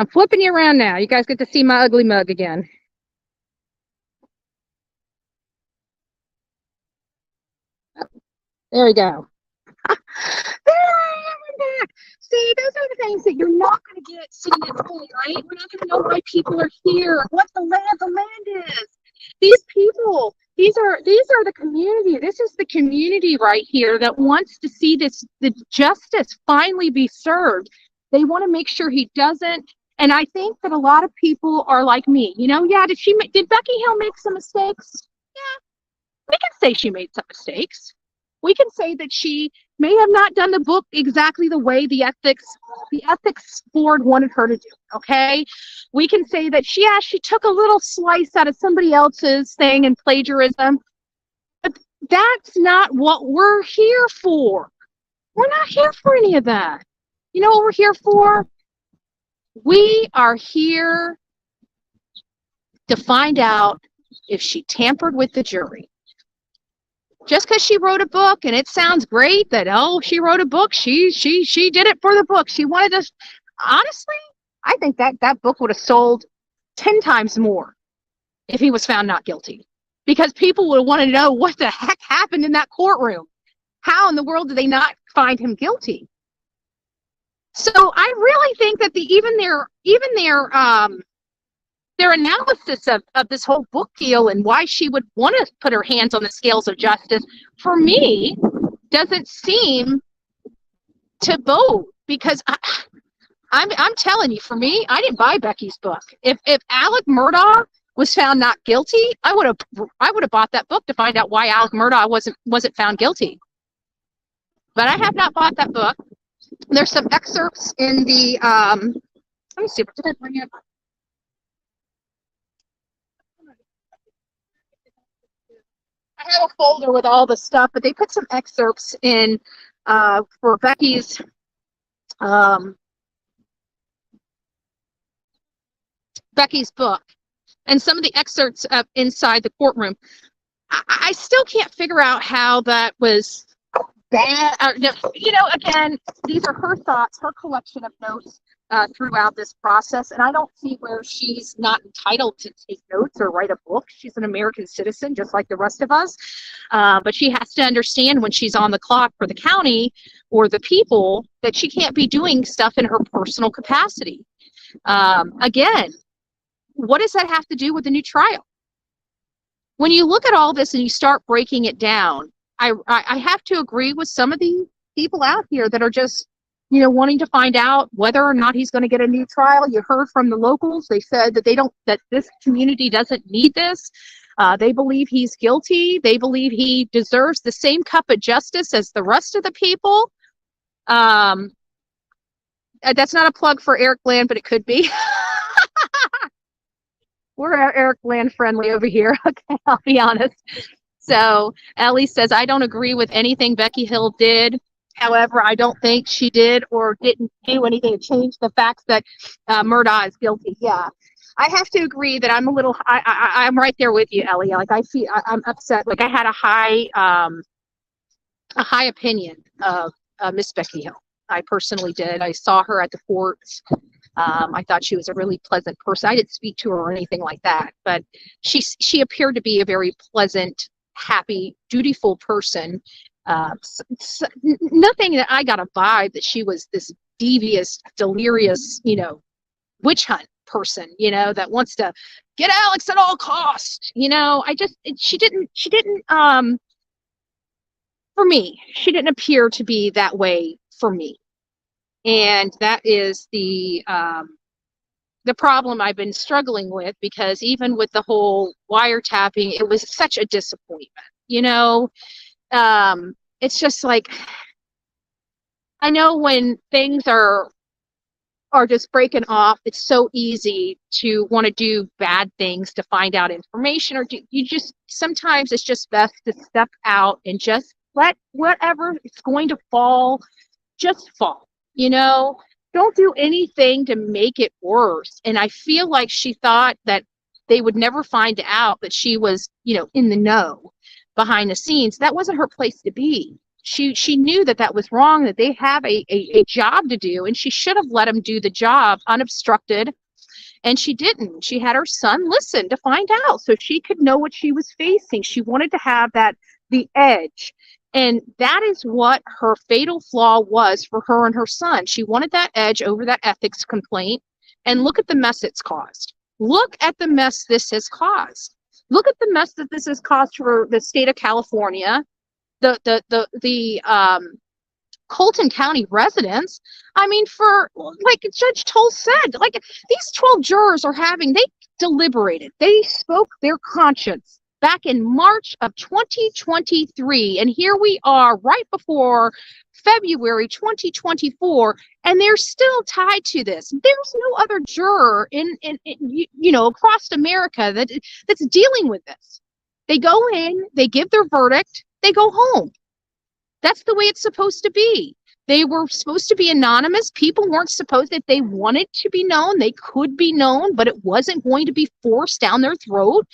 I'm flipping you around now. You guys get to see my ugly mug again. There we go. There I am. I'm back. See, those are the things that you're not going to get sitting at home, right? We're not going to know why people are here, what the land is. These people, these are the community. This is the community right here that wants to see the justice finally be served. They want to make sure he doesn't. And I think that a lot of people are like me. You know, yeah, did Becky Hill make some mistakes? Yeah. We can say she made some mistakes. We can say that she may have not done the book exactly the way the ethics board wanted her to do. Okay, we can say that she took a little slice out of somebody else's thing and plagiarism. But that's not what we're here for. We're not here for any of that. You know what we're here for? We are here to find out if she tampered with the jury. Just because she wrote a book and it sounds great that, oh, she wrote a book, she did it for the book. She wanted us. Honestly, I think that book would have sold 10 times more if he was found not guilty, because people would want to know what the heck happened in that courtroom. How in the world did they not find him guilty? So I really think that even their analysis of this whole book deal and why she would want to put her hands on the scales of justice, for me, doesn't seem to bode, because I'm telling you, for me, I didn't buy Becky's book. If Alec Murdaugh was found not guilty, I would have bought that book to find out why Alec Murdaugh wasn't found guilty. But I have not bought that book. There's some excerpts in the let me see, did I bring it? I have a folder with all the stuff, but they put some excerpts in for Becky's book, and some of the excerpts of inside the courtroom. I still can't figure out how that was bad. You know, again, these are her thoughts, her collection of notes throughout this process, and I don't see where she's not entitled to take notes or write a book. She's an American citizen just like the rest of us, but she has to understand when she's on the clock for the county or the people that she can't be doing stuff in her personal capacity. Again, what does that have to do with the new trial? When you look at all this and you start breaking it down, I have to agree with some of the people out here that are just, you know, wanting to find out whether or not he's going to get a new trial. You heard from the locals. They said that that this community doesn't need this. They believe he's guilty. They believe he deserves the same cup of justice as the rest of the people. That's not a plug for Eric Bland, but it could be. We're Eric Bland friendly over here. Okay, I'll be honest. So Ellie says, I don't agree with anything Becky Hill did. However, I don't think she did or didn't do anything to change the facts that Murdaugh is guilty. Yeah, I have to agree that I'm a little. I'm right there with you, Ellie. Like I'm upset. Like I had a high opinion of Miss Becky Hill. I personally did. I saw her at the courts. I thought she was a really pleasant person. I didn't speak to her or anything like that, but she appeared to be a very pleasant, happy, dutiful person. Nothing that I got a vibe that she was this devious, delirious, you know, witch hunt person, you know, that wants to get Alex at all costs. You know, she didn't for me, she didn't appear to be that way for me. And that is the problem I've been struggling with, because even with the whole wiretapping, it was such a disappointment, you know. It's just like, I know when things are just breaking off, it's so easy to want to do bad things to find out information, or sometimes it's just best to step out and just let whatever is going to fall just fall. You know, don't do anything to make it worse. And I feel like she thought that they would never find out that she was, you know, in the know behind the scenes. That wasn't her place to be. She knew that was wrong, that they have a job to do, and she should have let them do the job unobstructed. And she didn't. She had her son listen to find out so she could know what she was facing. She wanted to have the edge. And that is what her fatal flaw was for her and her son. She wanted that edge over that ethics complaint. And look at the mess it's caused. Look at the mess this has caused. Look at the mess that this has caused for the state of California, the Colton County residents. I mean, for, like Judge Toal said, like, these 12 jurors they deliberated. They spoke their conscience. back in March of 2023. And here we are right before February 2024, and they're still tied to this. There's no other juror in across America that's dealing with this. They go in, they give their verdict, they go home. That's the way it's supposed to be. They were supposed to be anonymous. People weren't supposed, if they wanted to be known, they could be known, but it wasn't going to be forced down their throat.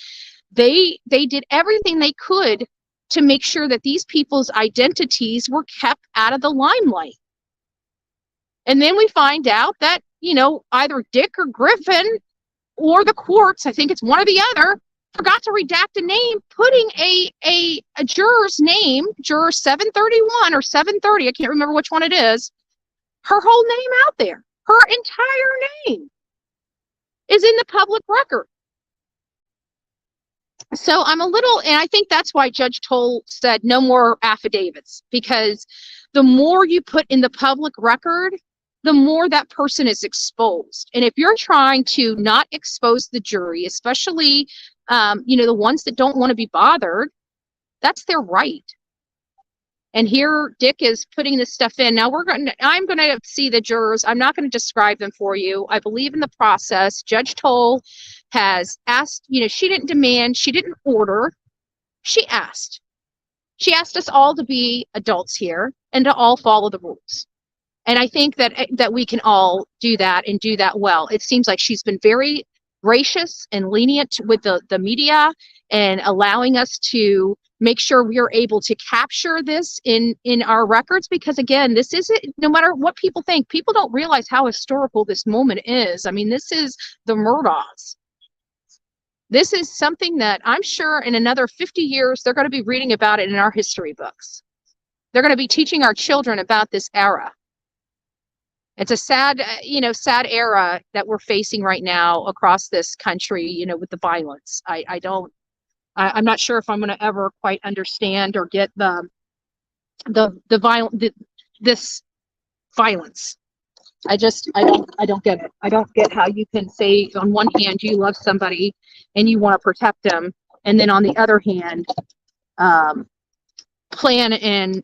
They did everything they could to make sure that these people's identities were kept out of the limelight. And then we find out that, either Dick or Griffin or the courts, I think it's one or the other, forgot to redact a name, putting a juror's name, juror 731 or 730, I can't remember which one it is, her whole name out there. Her entire name is in the public record. So I'm a little, and I think that's why Judge Toal said no more affidavits, because the more you put in the public record, the more that person is exposed. And if you're trying to not expose the jury, especially, the ones that don't want to be bothered, that's their right. And here Dick is putting this stuff in. Now I'm going to see the jurors. I'm not going to describe them for you. I believe in the process. Judge Toal has asked, she didn't demand, she didn't order, she asked. She asked us all to be adults here and to all follow the rules. And I think that we can all do that and do that well. It seems like she's been very gracious and lenient with the media and allowing us to make sure we are able to capture this in our records, because again, this isn't, no matter what people think, people don't realize how historical this moment is. I mean, this is the Murdaughs. This is something that I'm sure in another 50 years, they're going to be reading about it in our history books. They're going to be teaching our children about this era. It's a sad era that we're facing right now across this country, with the violence. I'm not sure if I'm going to ever quite understand or get this violence. I don't get it. I don't get how you can say on one hand you love somebody and you want to protect them, and then on the other hand, plan and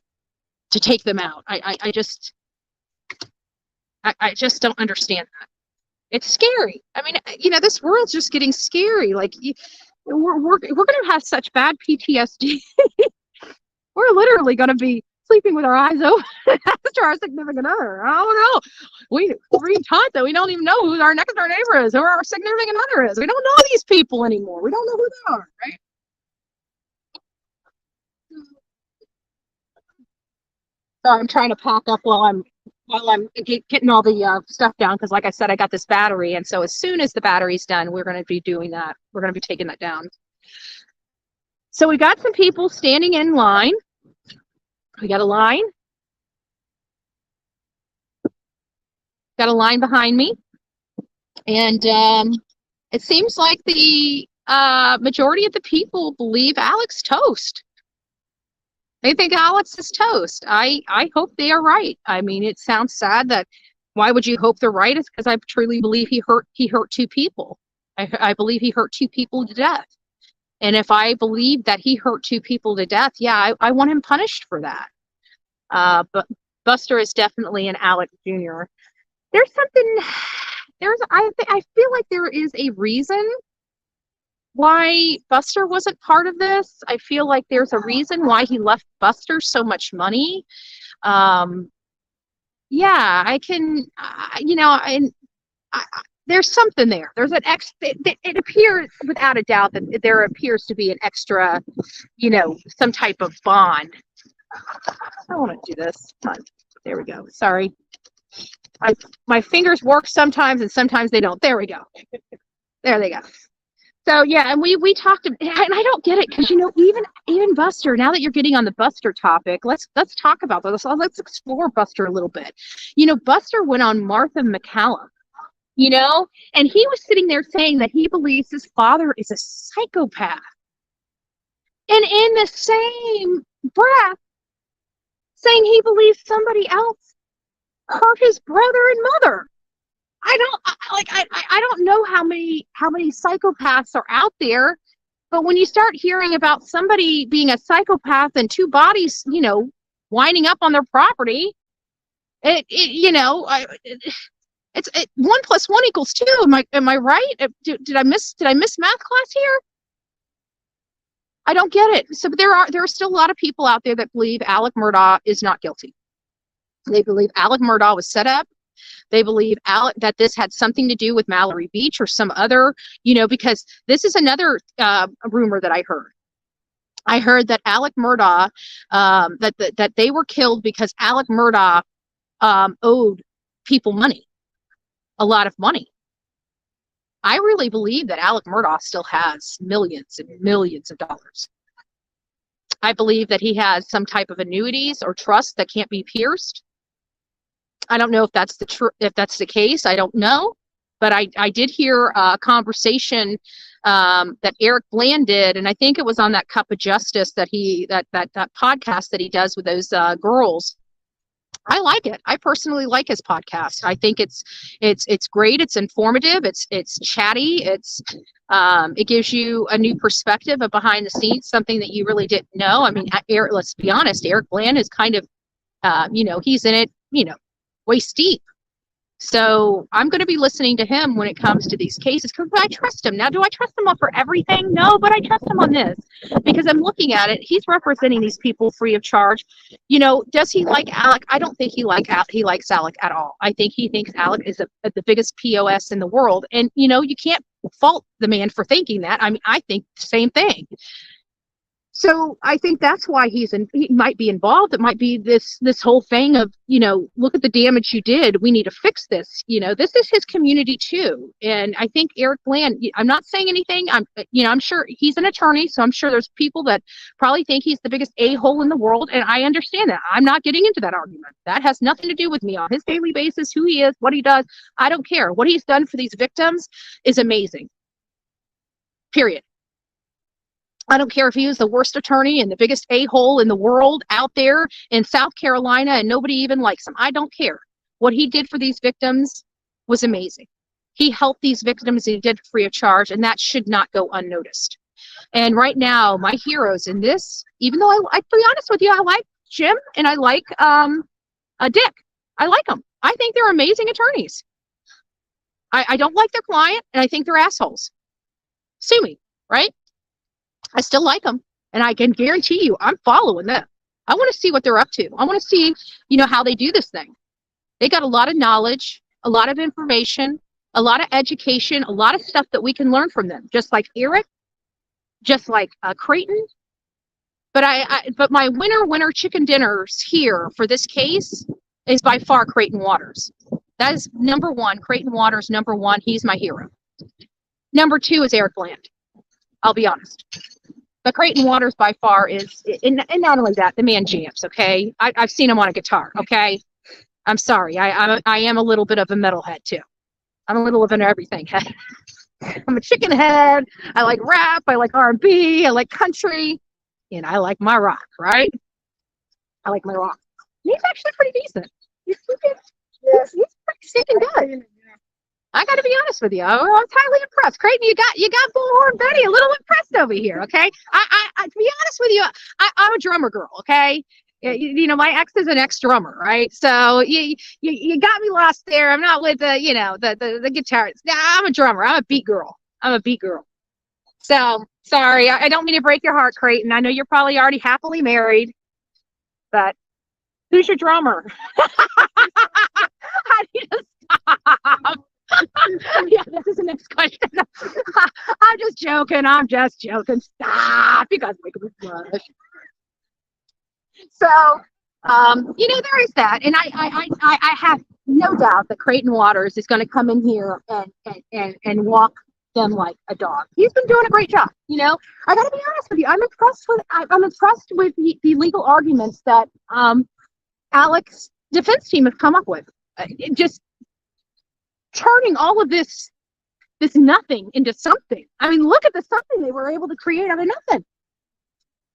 to take them out. I just don't understand that. It's scary. I mean, this world's just getting scary. Like we're going to have such bad PTSD. We're literally going to be sleeping with our eyes open after our significant other. I don't know. We're taught that we don't even know who our next door neighbor is, who our significant other is. We don't know these people anymore. We don't know who they are, right? So I'm trying to pack up while I'm getting all the stuff down, because like I said, I got this battery, and so as soon as the battery's done, we're going to be doing that. We're going to be taking that down. So we got some people standing in line. We got a line. Got a line behind me. And it seems like the majority of the people believe Alex toast. They think Alex is toast. I hope they are right. I mean, it sounds sad that why would you hope they're right? It's because I truly believe he hurt two people. I believe he hurt two people to death. And if I believe that he hurt two people to death, yeah, I want him punished for that. But Buster is definitely an Alex Jr. I feel like there is a reason why Buster wasn't part of this. I feel like there's a reason why he left Buster so much money. There's something there. There's it appears without a doubt that there appears to be an extra, some type of bond. I want to do this. There we go. Sorry. My fingers work sometimes and sometimes they don't. There we go. There they go. So yeah, and we talked, and I don't get it, because even Buster. Now that you're getting on the Buster topic, let's talk about this. Let's explore Buster a little bit. Buster went on Martha McCallum, and he was sitting there saying that he believes his father is a psychopath, and in the same breath saying he believes somebody else hurt his brother and mother. I don't know how many psychopaths are out there But when you start hearing about somebody being a psychopath and two bodies, winding up on their property, it's 1 + 1 = 2. Am I right? Did I miss math class here? I don't get it. So there are still a lot of people out there that believe Alec Murdaugh is not guilty. They believe Alec Murdaugh was set up. They believe that this had something to do with Mallory Beach or some other, because this is another rumor that I heard. I heard that Alec Murdaugh, that they were killed because Alec Murdaugh owed people money, a lot of money. I really believe that Alec Murdaugh still has millions and millions of dollars. I believe that he has some type of annuities or trust that can't be pierced. I don't know if that's the case. I don't know, but I did hear a conversation that Eric Bland did, and I think it was on that Cup of Justice that podcast that he does with those girls. I like it. I personally like his podcast. I think it's great. It's informative. It's chatty. It gives you a new perspective of behind the scenes, something that you really didn't know. I mean, Eric, let's be honest, Eric Bland is kind of, he's in it, waist deep. So I'm going to be listening to him when it comes to these cases because I trust him. Now, do I trust him for everything? No, but I trust him on this because I'm looking at it. He's representing these people free of charge. Does he like Alec? I don't think he likes Alec at all. I think he thinks Alec is the biggest POS in the world. And, you can't fault the man for thinking that. I mean, I think the same thing. So I think that's why he might be involved. It might be this whole thing of, look at the damage you did. We need to fix this. This is his community too. And I think Eric Bland, I'm not saying anything. I'm sure he's an attorney. So I'm sure there's people that probably think he's the biggest a-hole in the world. And I understand that. I'm not getting into that argument. That has nothing to do with me on his daily basis, who he is, what he does. I don't care. What he's done for these victims is amazing. Period. I don't care if he was the worst attorney and the biggest a-hole in the world out there in South Carolina and nobody even likes him. I don't care. What he did for these victims was amazing. He helped these victims and he did free of charge, and that should not go unnoticed. And right now, my heroes in this, even though I to be honest with you, I like Jim and I like Dick. I like them. I think they're amazing attorneys. I don't like their client, and I think they're assholes. Sue me, right? I still like them, and I can guarantee you I'm following them. I want to see what they're up to. I want to see, how they do this thing. They got a lot of knowledge, a lot of information, a lot of education, a lot of stuff that we can learn from them, just like Eric, just like Creighton. But my winner chicken dinners here for this case is by far Creighton Waters. That is number one. Creighton Waters, number one. He's my hero. Number two is Eric Bland. I'll be honest. But Creighton Waters by far is, and not only that, the man jams, okay? I've seen him on a guitar, okay? I'm sorry. I am a little bit of a metalhead, too. I'm a little of an everything head. I'm a chicken head. I like rap. I like R&B. I like country. And I like my rock, right? I like my rock. He's actually pretty decent. He's pretty stinking good. I got to be honest with you. I'm highly impressed. Creighton, you got Bullhorn Betty a little impressed over here, okay? I to be honest with you, I'm a drummer girl, okay? My ex is an ex-drummer, right? So you got me lost there. I'm not with the guitarist. Nah, I'm a drummer. I'm a beat girl. So sorry, I don't mean to break your heart, Creighton. I know you're probably already happily married, but who's your drummer? I need to stop. Yeah, this is the next question. I'm just joking. Stop. You guys make me blush. So, there is that. And I have no doubt that Creighton Waters is going to come in here and walk them like a dog. He's been doing a great job. I got to be honest with you. I'm impressed with the legal arguments that Alec's defense team have come up with. Just turning all of this nothing into something. I mean, look at the something they were able to create out of nothing.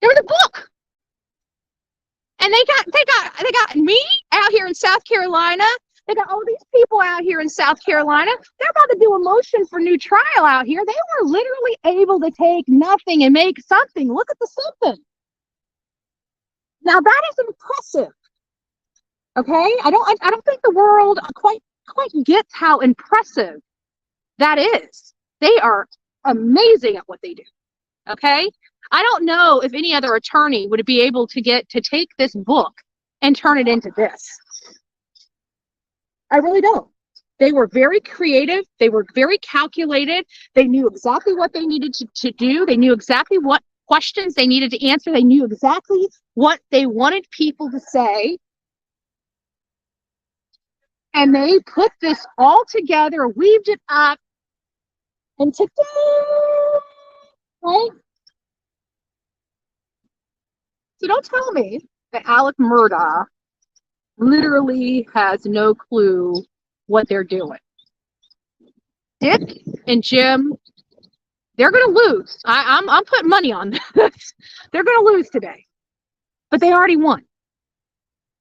They were the book. And they got me out here in South Carolina They got all these people out here in South Carolina. They're about to do a motion for new trial out here. They were literally able to take nothing and make something. Look at the something. Now that is impressive. Okay, I don't think the world quite gets how impressive that is. They are amazing at what they do. Okay, I don't know if any other attorney would be able to take this book and turn it into this. I really don't. They were very creative. They were very calculated. They knew exactly what they needed to do. They knew exactly what questions they needed to answer. They knew exactly what they wanted people to say. And they put this all together, weaved it up, and today, right? So don't tell me that Alec Murdaugh literally has no clue what they're doing. Dick and Jim, they're going to lose. I'm putting money on this. They're going to lose today. But they already won.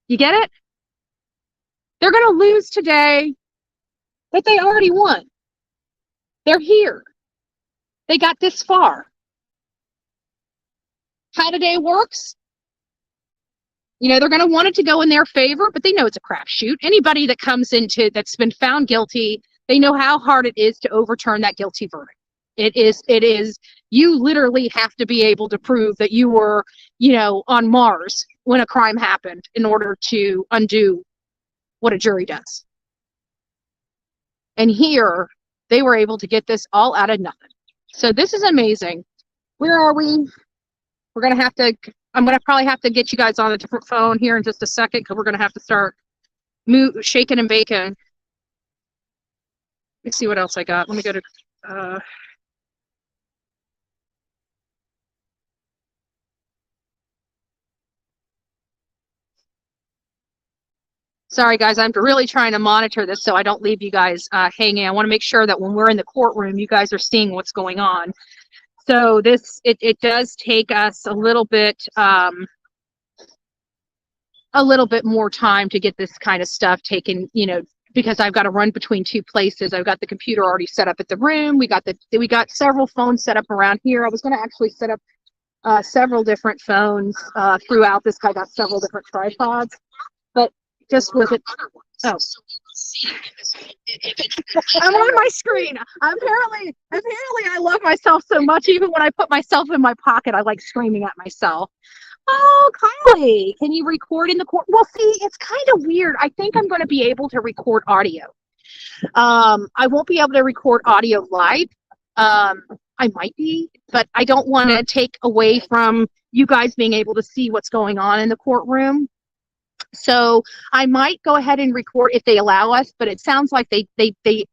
You get it? They're going to lose today, but they already won. They're here. They got this far. How today works? You know, they're going to want it to go in their favor, but they know it's a crapshoot. Anybody that comes into that's been found guilty, they know how hard it is to overturn that guilty verdict. It is, you literally have to be able to prove that you were, on Mars when a crime happened in order to undo what a jury does. And here, they were able to get this all out of nothing. So this is amazing. Where are we? I'm going to probably have to get you guys on a different phone here in just a second because we're going to have to start shaking and baking. Let me see what else I got. Let me go to... Sorry, guys, I'm really trying to monitor this so I don't leave you guys hanging. I want to make sure that when we're in the courtroom, you guys are seeing what's going on. So it does take us a little bit more time to get this kind of stuff taken, because I've got to run between two places. I've got the computer already set up at the room. We got several phones set up around here. I was going to actually set up several different phones throughout this. I got several different tripods, but just with it. Oh, I'm on my screen. Apparently I love myself so much. Even when I put myself in my pocket, I like screaming at myself. Oh, Kylie, can you record in the court? Well, see, it's kind of weird. I think I'm going to be able to record audio. I won't be able to record audio live. I might be, but I don't want to take away from you guys being able to see what's going on in the courtroom. So I might go ahead and record if they allow us, but it sounds like they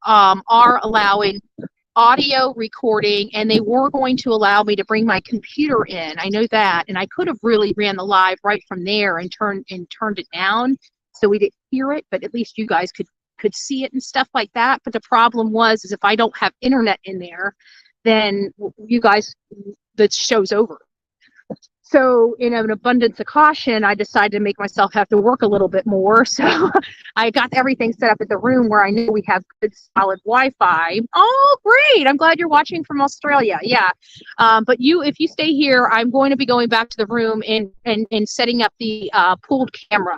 are allowing audio recording, and they were going to allow me to bring my computer in. I know that, and I could have really ran the live right from there and turned it down so we didn't hear it, but at least you guys could see it and stuff like that. But the problem is if I don't have internet in there, then you guys, the show's over. So in an abundance of caution, I decided to make myself have to work a little bit more. So I got everything set up at the room where I know we have good solid Wi-Fi. Oh, great. I'm glad you're watching from Australia. Yeah. But if you stay here, I'm going to be going back to the room and setting up the pooled camera.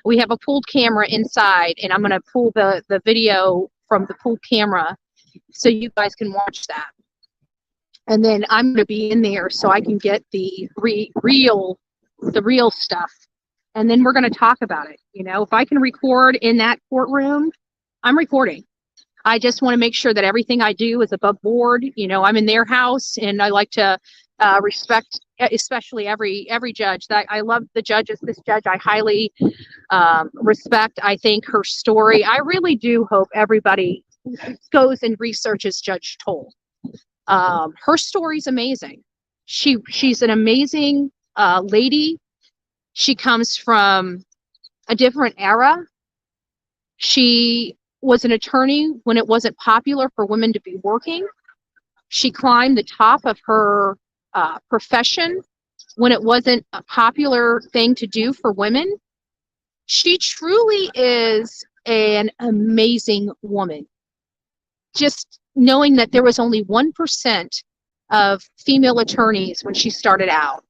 We have a pooled camera inside, and I'm going to pull the video from the pooled camera so you guys can watch that. And then I'm going to be in there so I can get the real stuff. And then we're going to talk about it. If I can record in that courtroom, I'm recording. I just want to make sure that everything I do is above board. I'm in their house, and I like to respect, especially every judge. That I love the judges. This judge I highly respect. I think her story, I really do hope everybody goes and researches Judge Toal. Her story's amazing. She's an amazing lady. She comes from a different era. She was an attorney when it wasn't popular for women to be working. She climbed the top of her profession when it wasn't a popular thing to do for women. She truly is an amazing woman. Just knowing that there was only 1% of female attorneys when she started out,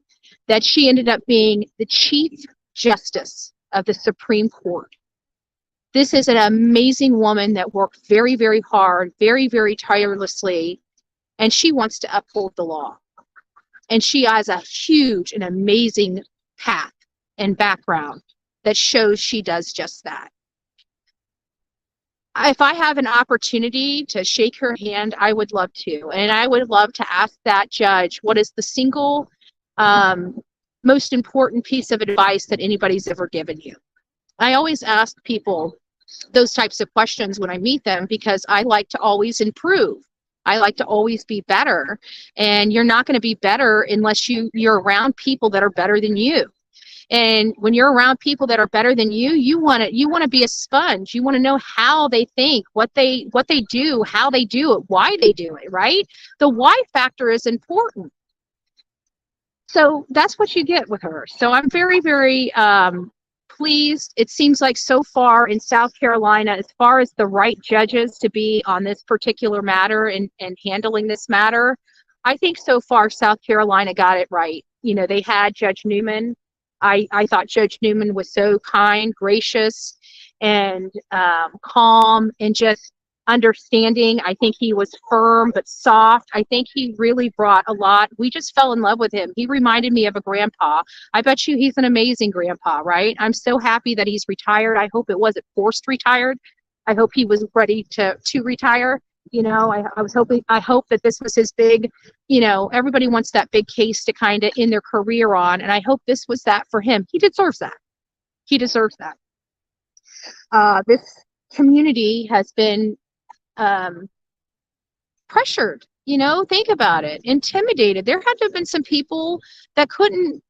that she ended up being the Chief Justice of the Supreme Court. This is an amazing woman that worked very, very hard, very, very tirelessly, and she wants to uphold the law. And she has a huge and amazing path and background that shows she does just that. If I have an opportunity to shake her hand, I would love to. And I would love to ask that judge, what is the single most important piece of advice that anybody's ever given you? I always ask people those types of questions when I meet them, because I like to always improve. I like to always be better. And you're not going to be better unless you're around people that are better than you. And when you're around people that are better than you, you want to be a sponge. You want to know how they think, what they do, how they do it, why they do it, right? The why factor is important. So that's what you get with her. So I'm very, very pleased. It seems like so far in South Carolina, as far as the right judges to be on this particular matter and handling this matter, I think so far South Carolina got it right. You know, they had Judge Newman. I thought Judge Newman was so kind, gracious, and calm, and just understanding. I think he was firm but soft. I think he really brought a lot. We just fell in love with him. He reminded me of a grandpa. I bet you he's an amazing grandpa, right? I'm so happy that he's retired. I hope it wasn't forced retired. I hope he was ready to retire. You know, I hope that this was his big, you know, everybody wants that big case to kind of end their career on. And I hope this was that for him. He deserves that. He deserves that. This community has been pressured, you know, think about it, intimidated. There had to have been some people that couldn't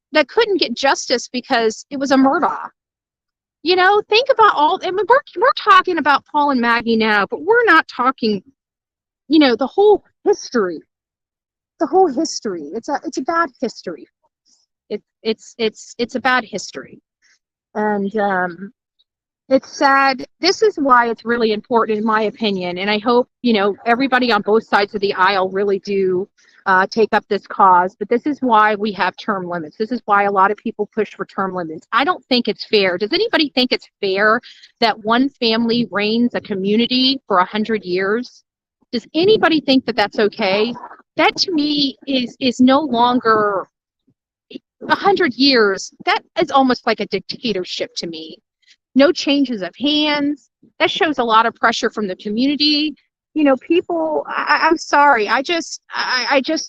get justice because it was a Murdaugh. You know, think about all, I mean, we're talking about Paul and Maggie now, but we're not talking, you know, the whole history. It's a bad history. It's a bad history. And it's sad. This is why it's really important, in my opinion. And I hope, you know, everybody on both sides of the aisle really do take up this cause. But this is why we have term limits. This is why a lot of people push for term limits. I don't think it's fair. Does anybody think it's fair that one family reigns a community for 100 years? Does anybody think that that's okay? That to me is no longer 100 years. That is almost like a dictatorship to me. No changes of hands. That shows a lot of pressure from the community. You know, people, I'm sorry. I just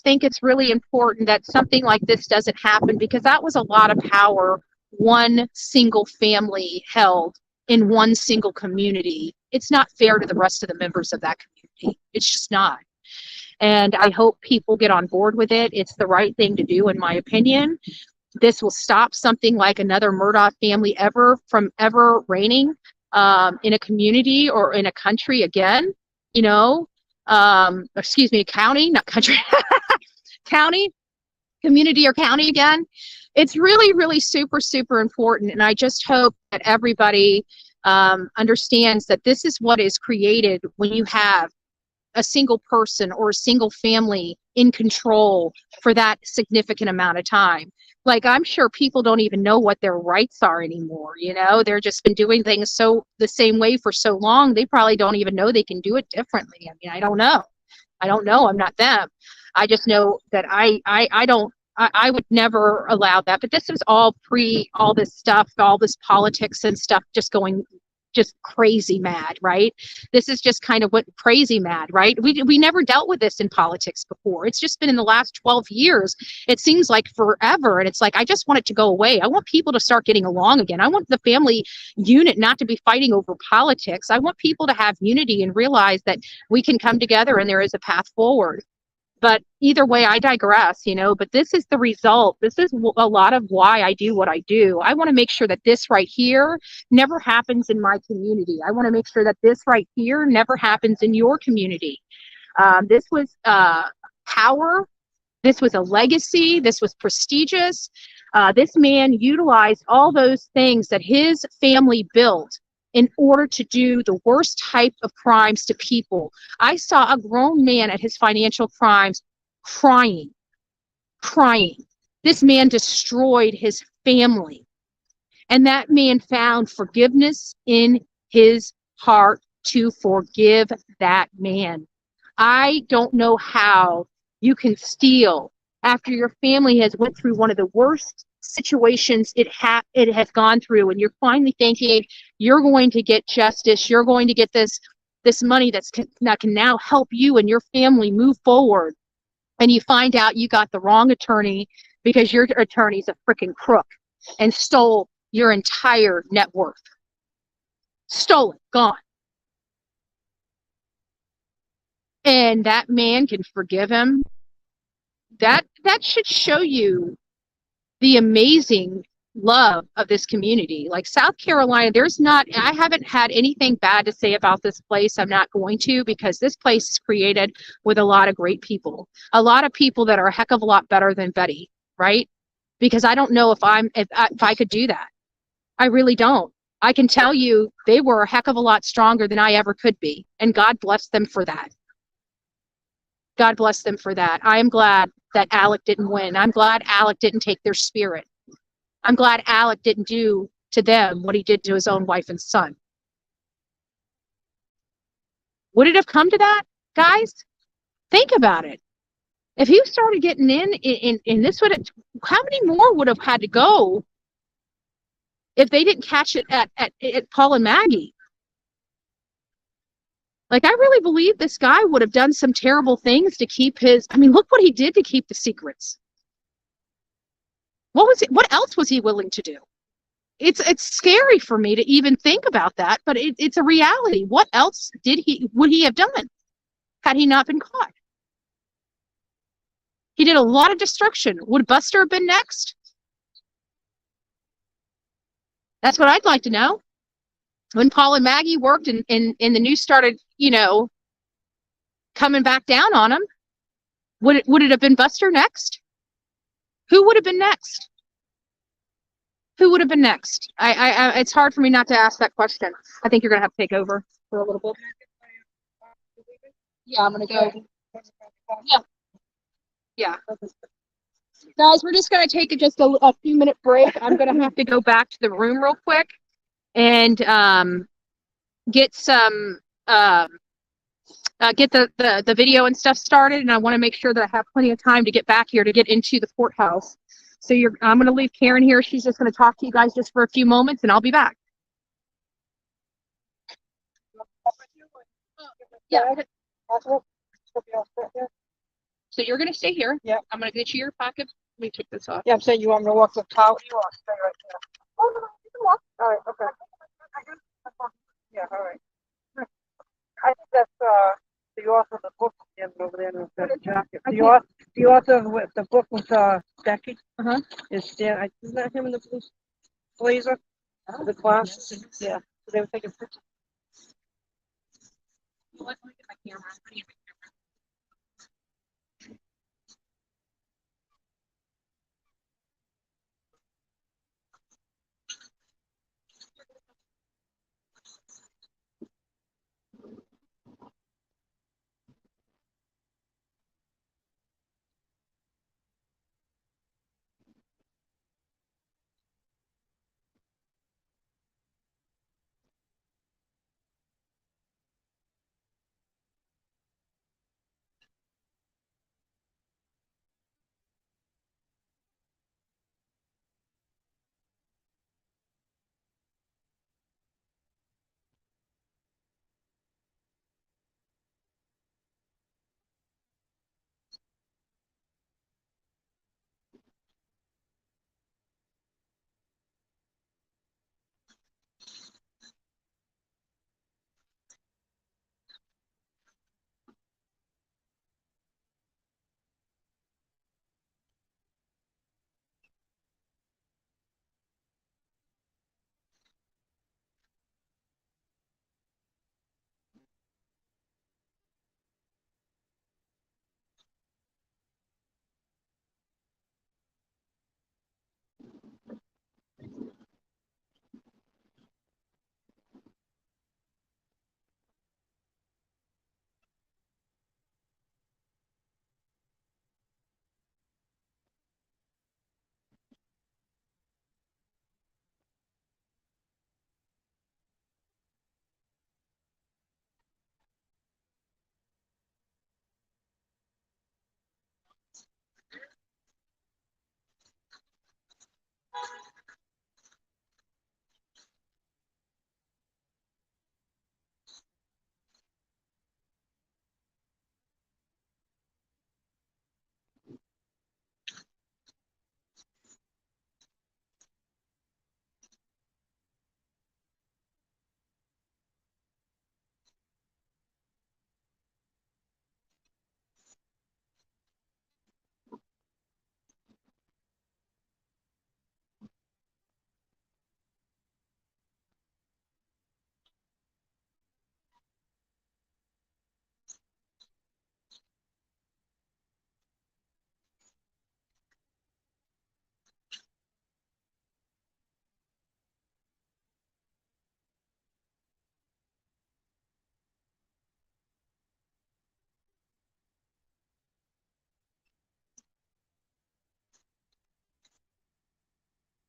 think it's really important that something like this doesn't happen, because that was a lot of power one single family held in one single community. It's not fair to the rest of the members of that community. It's just not. And I hope people get on board with it. It's the right thing to do, in my opinion. This will stop something like another Murdaugh family from ever reigning in a community or in a country again. You know, excuse me, county, not country, county, community or county again. It's really, really super, super important. And I just hope that everybody understands that this is what is created when you have a single person or a single family in control for that significant amount of time. Like, I'm sure people don't even know what their rights are anymore. You know, they're just been doing things the same way for so long, they probably don't even know they can do it differently. I mean, I don't know. I'm not them. I just know that I would never allow that. But this is all all this stuff, all this politics and stuff just going just crazy mad, right? This is just kind of what crazy mad, right? We never dealt with this in politics before. It's just been in the last 12 years. It seems like forever. And it's like, I just want it to go away. I want people to start getting along again. I want the family unit not to be fighting over politics. I want people to have unity and realize that we can come together and there is a path forward. But either way, I digress, you know, but this is the result. This is a lot of why I do what I do. I want to make sure that this right here never happens in my community. I want to make sure that this right here never happens in your community. This was power. This was a legacy. This was prestigious. This man utilized all those things that his family built in order to do the worst type of crimes to people. I saw a grown man at his financial crimes crying. This man destroyed his family. And that man found forgiveness in his heart to forgive that man. I don't know how you can steal after your family has went through one of the worst situations it has gone through, and you're finally thinking you're going to get justice, you're going to get this money that can now help you and your family move forward, and you find out you got the wrong attorney because your attorney's a freaking crook and stole your entire net worth. Stole it, gone. And that man can forgive him. That should show you the amazing love of this community. Like South Carolina, I haven't had anything bad to say about this place. I'm not going to, because this place is created with a lot of great people. A lot of people that are a heck of a lot better than Betty, right? Because I don't know if I could do that. I really don't. I can tell you they were a heck of a lot stronger than I ever could be. And God bless them for that. God bless them for that. I am glad that Alec didn't win. I'm glad Alec didn't take their spirit. I'm glad Alec didn't do to them what he did to his own wife and son. Would it have come to that, guys? Think about it. If he started getting in this how many more would have had to go if they didn't catch it at Paul and Maggie? Like, I really believe this guy would have done some terrible things to keep look what he did to keep the secrets. What else was he willing to do? It's scary for me to even think about that, but it's a reality. What else would he have done had he not been caught? He did a lot of destruction. Would Buster have been next? That's what I'd like to know. When Paul and Maggie worked and the news started, coming back down on him, would it have been Buster next? Who would have been next? Who would have been next? It's hard for me not to ask that question. I think you're gonna have to take over for a little bit. Yeah, I'm gonna go. Yeah. Guys, we're just gonna take just a few minute break. I'm gonna have to go back to the room real quick and get some get the video and stuff started, and I want to make sure that I have plenty of time to get back here to get into the courthouse. So I'm going to leave Karen here. She's just going to talk to you guys just for a few moments, and I'll be back. Yeah. So you're going to stay here. Yeah. I'm going to get you your pocket. Let me take this off. Yeah, I'm saying you want me to walk the Toal? You want to stay right there. Oh, no, you can walk. All right, okay. Yeah, all right. I think that's the author of the book over there in the jacket. The author of the book with Becky. Is there? Isn't that him in the blue blazer? The class. Yeah. So they were taking pictures. Let me get my camera.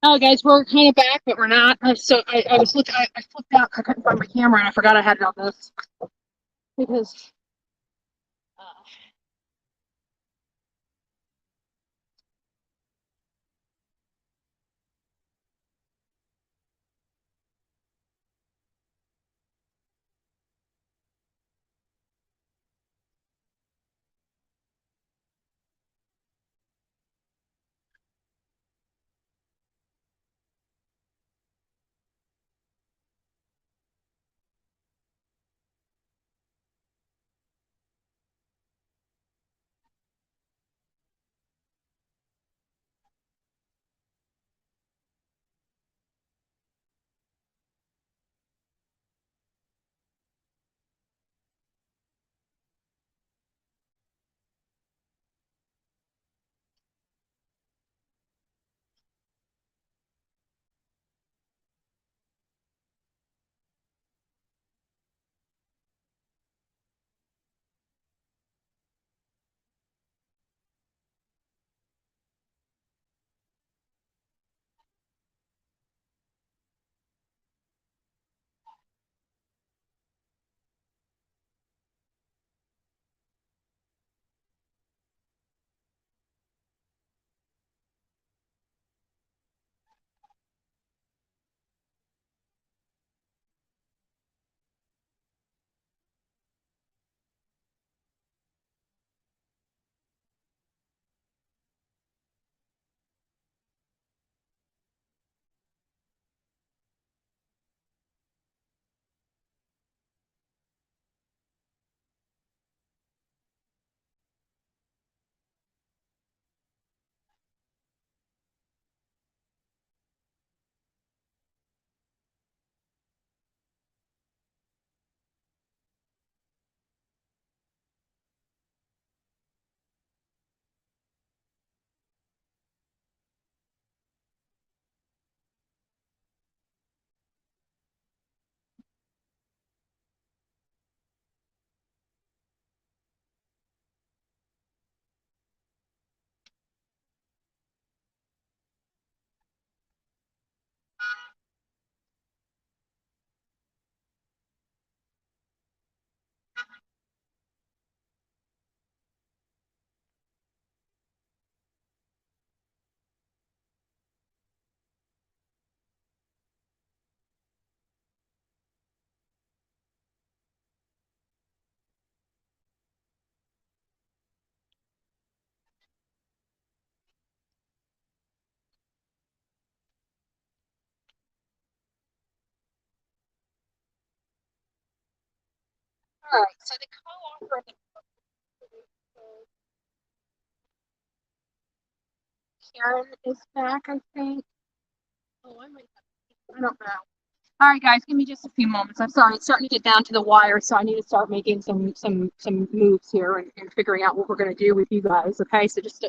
Oh, guys, we're kind of back, but we're not. I was looking. I flipped out. I couldn't find my camera, and I forgot I had it on this because. Uh, all right. So the co-author of the Karen is back, I think. Oh, I might. I don't know. All right, guys, give me just a few moments. I'm sorry, it's starting to get down to the wire, so I need to start making some moves here and figuring out what we're going to do with you guys. Okay, so just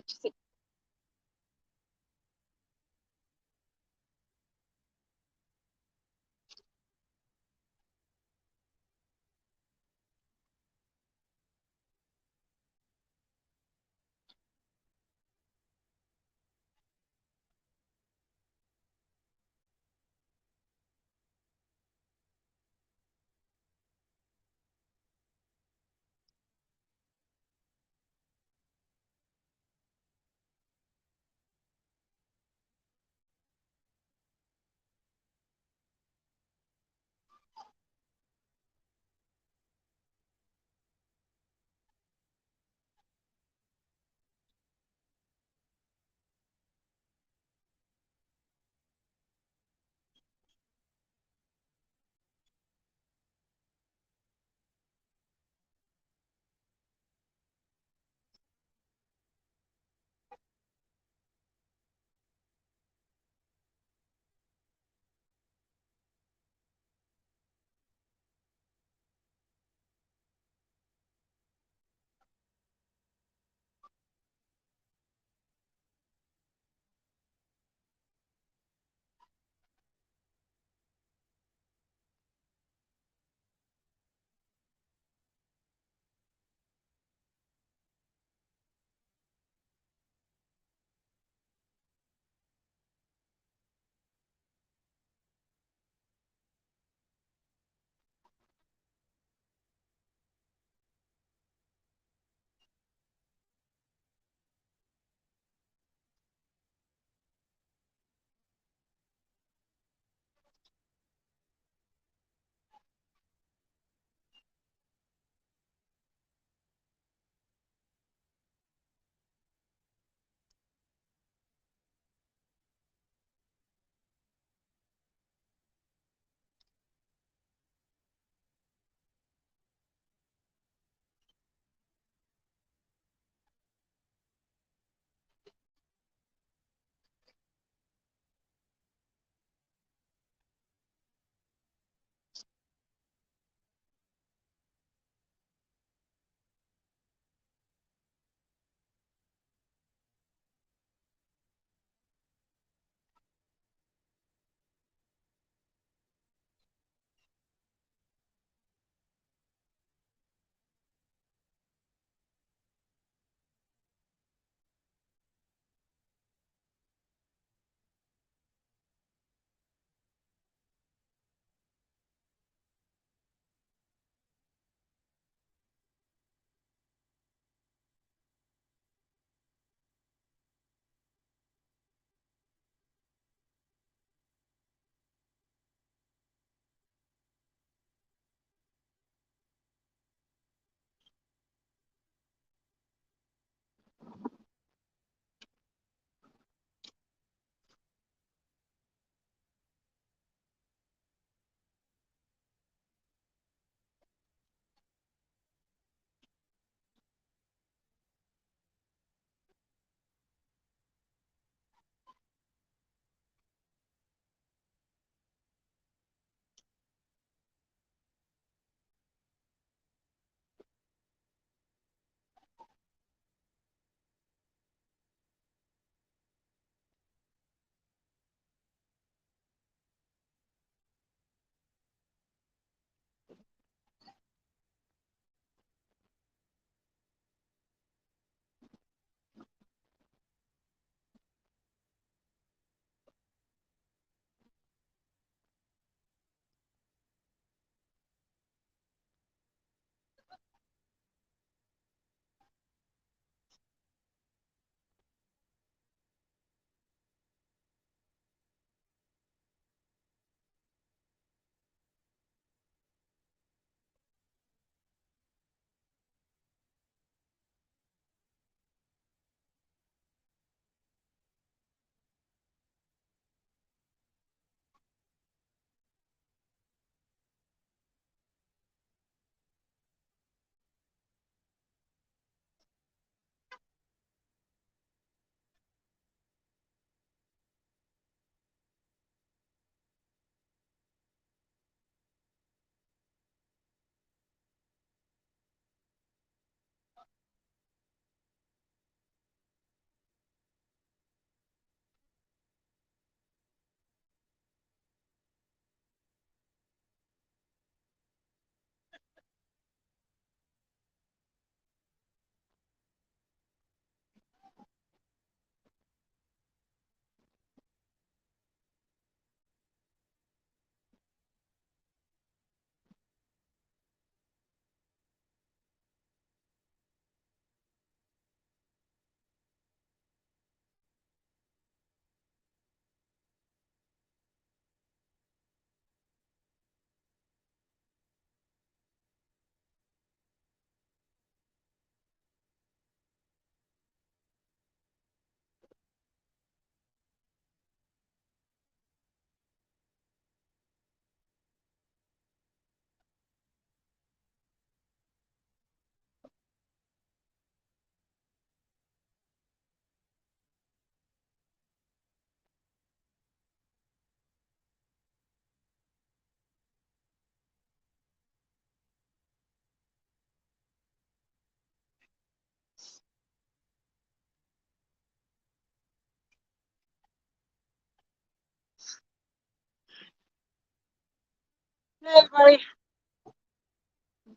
Hey, buddy.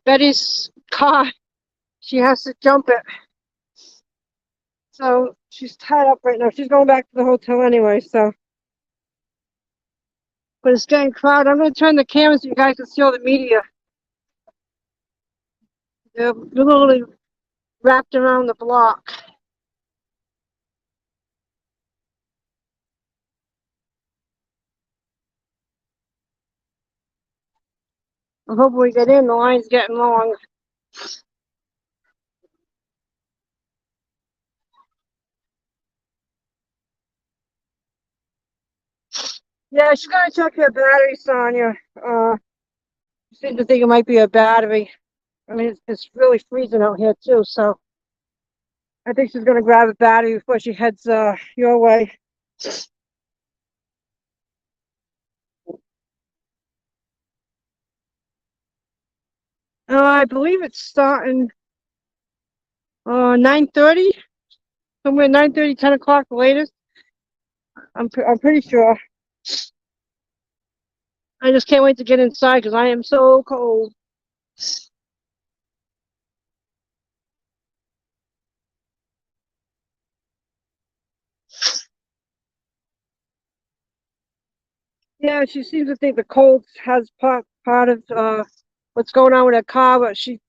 Betty's car. She has to jump it. So she's tied up right now. She's going back to the hotel anyway, so. But it's getting crowded. I'm going to turn the camera so you guys can see all the media. They're literally wrapped around the block. I hope we get in. The line's getting long. Yeah, she's gonna check your battery, Sonia. She seems to think it might be a battery. I mean, it's really freezing out here too, so I think she's gonna grab a battery before she heads your way. I believe it's starting 9:30, somewhere 9:30, 10 o'clock the latest. I'm pretty sure. I just can't wait to get inside because I am so cold. Yeah, she seems to think the cold has part of what's going on with her car, but she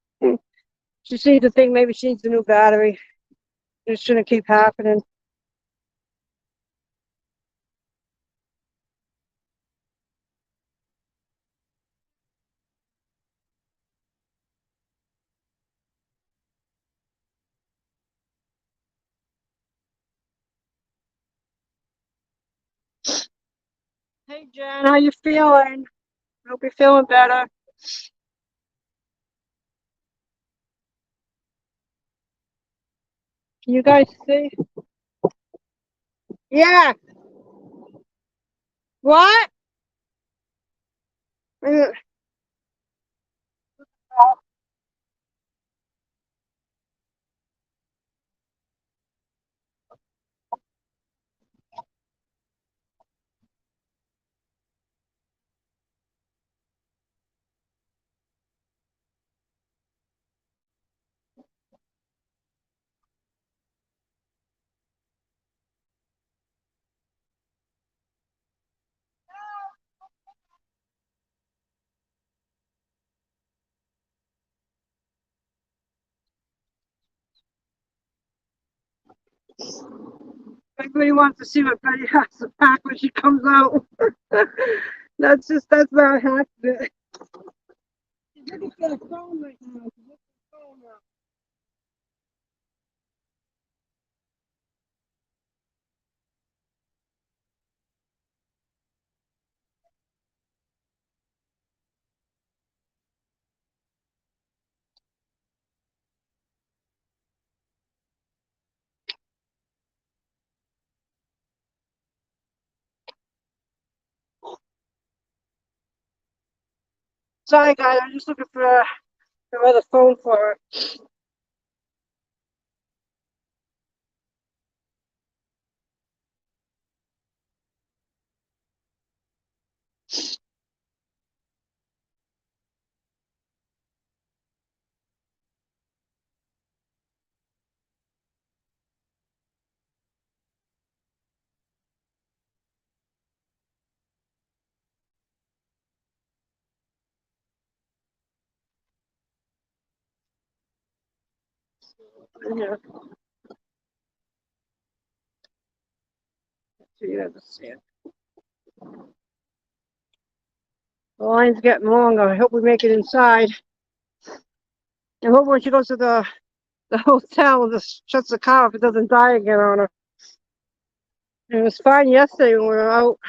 seems to think maybe she needs a new battery. It shouldn't keep happening. Hey Jen, how you feeling? Hope you're feeling better. Can you guys see? Yeah. What? Uh, Everybody wants to see what Betty has to pack when she comes out. That's not happening. She's looking for the phone right now. She's looking for the phone now. Sorry guys, I'm just looking for another phone for her. Yeah. So you have to see it. The line's getting longer. I hope we make it inside. I hope when she goes to the hotel, just shuts the car if it doesn't die again on her. It was fine yesterday when we were out.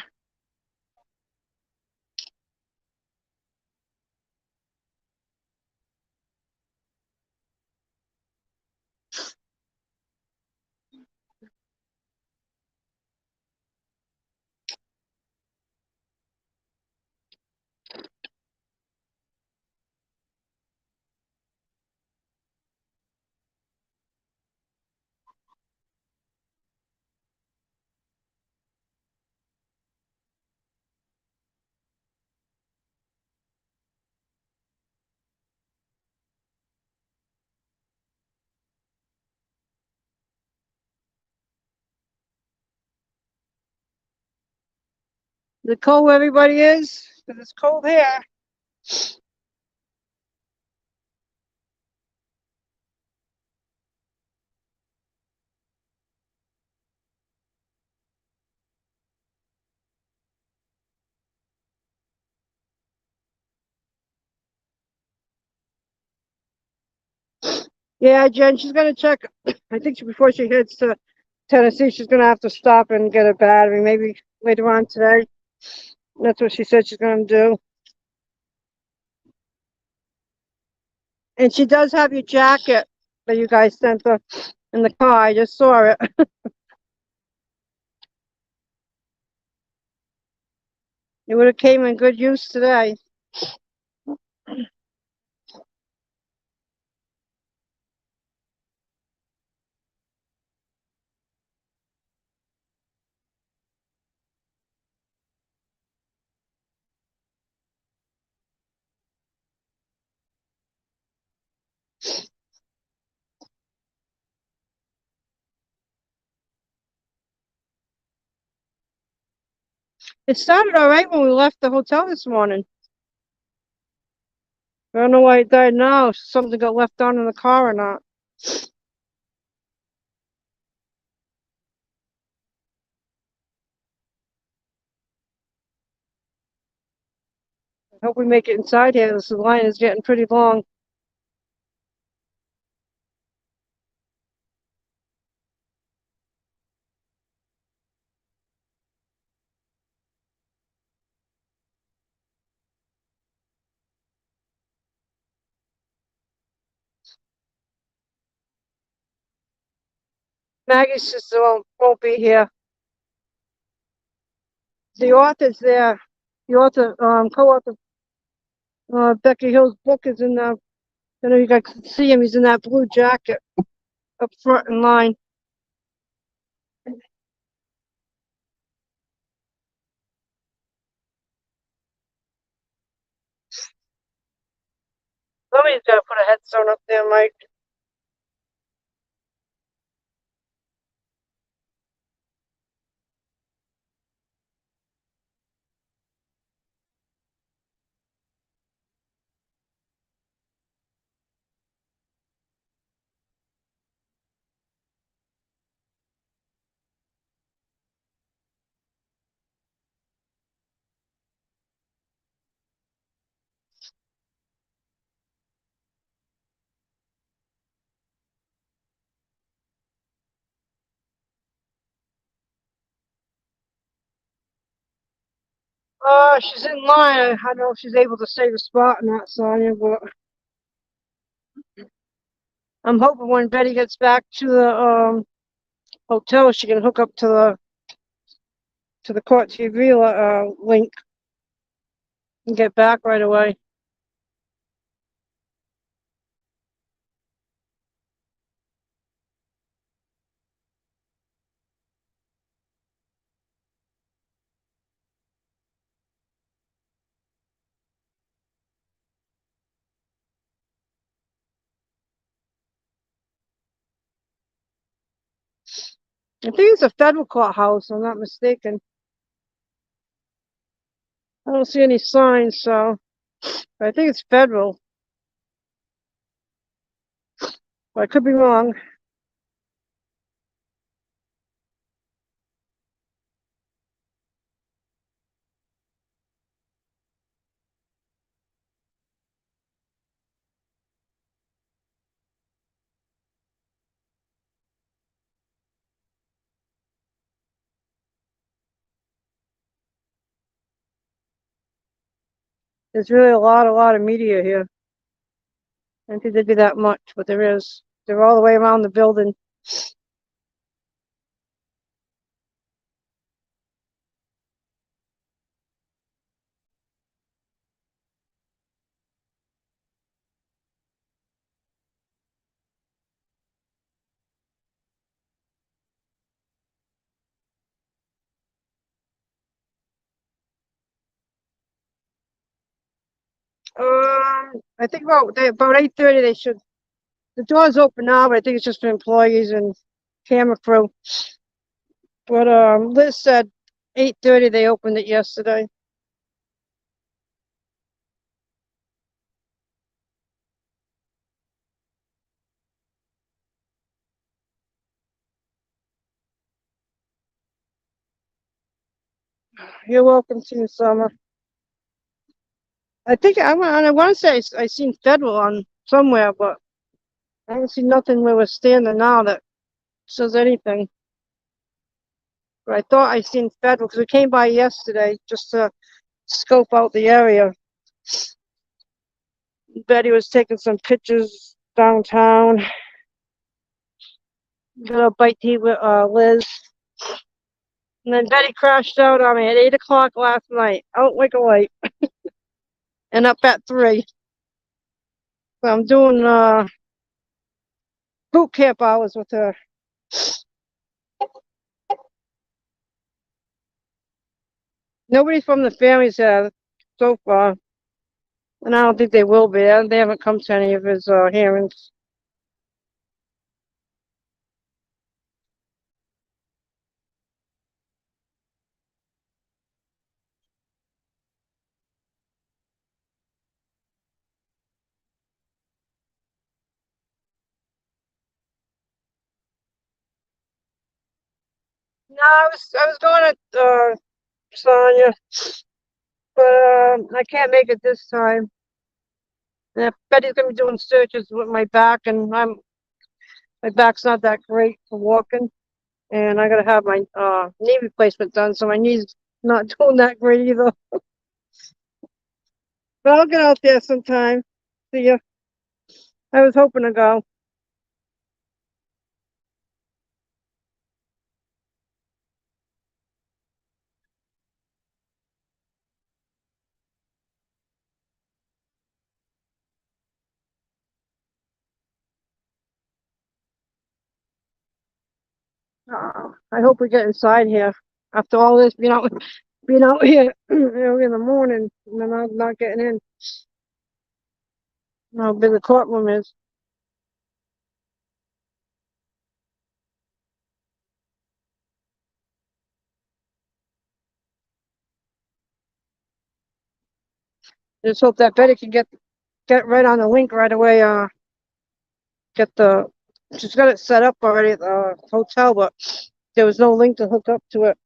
Is it cold where everybody is? Because it's cold here. Yeah, Jen, she's gonna check. I think before she heads to Tennessee, she's gonna have to stop and get a battery, maybe later on today. That's what she said she's gonna do. And she does have your jacket that you guys sent her in the car. I just saw it. It would have came in good use today. It started all right when we left the hotel this morning. I don't know why it died now. If something got left on in the car or not. I hope we make it inside here. This line is getting pretty long. Maggie's sister won't be here. The author's there. The author, co-author, Becky Hill's book is in the. I don't know if you guys can see him. He's in that blue jacket up front in line. Somebody's got to put a headstone up there, Mike. She's in line. I don't know if she's able to save a spot or not, Sonia, but I'm hoping when Betty gets back to the hotel, she can hook up to the court TV link and get back right away. I think it's a federal courthouse, if I'm not mistaken. I don't see any signs, so I think it's federal. But I could be wrong. There's really a lot of media here. I don't think there'd be that much, but there is. They're all the way around the building. I think about 8:30 they should. The doors open now, but I think it's just for employees and camera crew. But Liz said 8:30 they opened it yesterday. You're welcome to Summer. I think I want to say I seen Federal on somewhere, but I haven't seen nothing where we're standing now that says anything. But I thought I seen Federal because we came by yesterday just to scope out the area. Betty was taking some pictures downtown. Got a bite to eat with Liz. And then Betty crashed out on me at 8 o'clock last night, out like a light, and up at 3. So I'm doing boot camp hours with her. Nobody from the family's here so far, and I don't think they will be. They haven't come to any of his hearings. No, I was going to Sonya, but I can't make it this time. Yeah, Betty's gonna be doing searches with my back, and my back's not that great for walking, and I gotta have my knee replacement done, so my knee's not doing that great either. But I'll get out there sometime. See ya. I was hoping to go. I hope we get inside here after all this, being out here early in the morning and then not getting in. How big the courtroom is. Just hope that Betty can get right on the link right away. She's got it set up already at the hotel, but there was no link to hook up to it.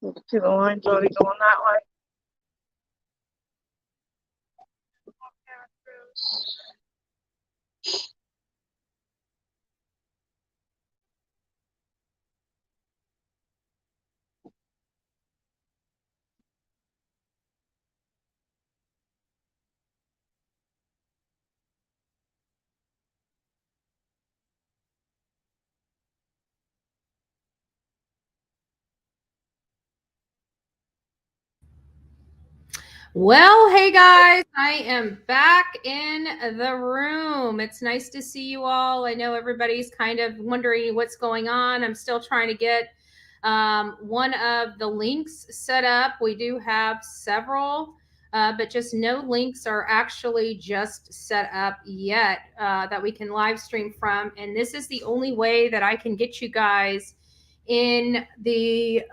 You can see the lines already going that way. Well, hey guys, I am back in the room. It's nice to see you all. I know everybody's kind of wondering what's going on. I'm still trying to get one of the links set up. We do have several, but just no links are actually just set up yet that we can live stream from. And this is the only way that I can get you guys in the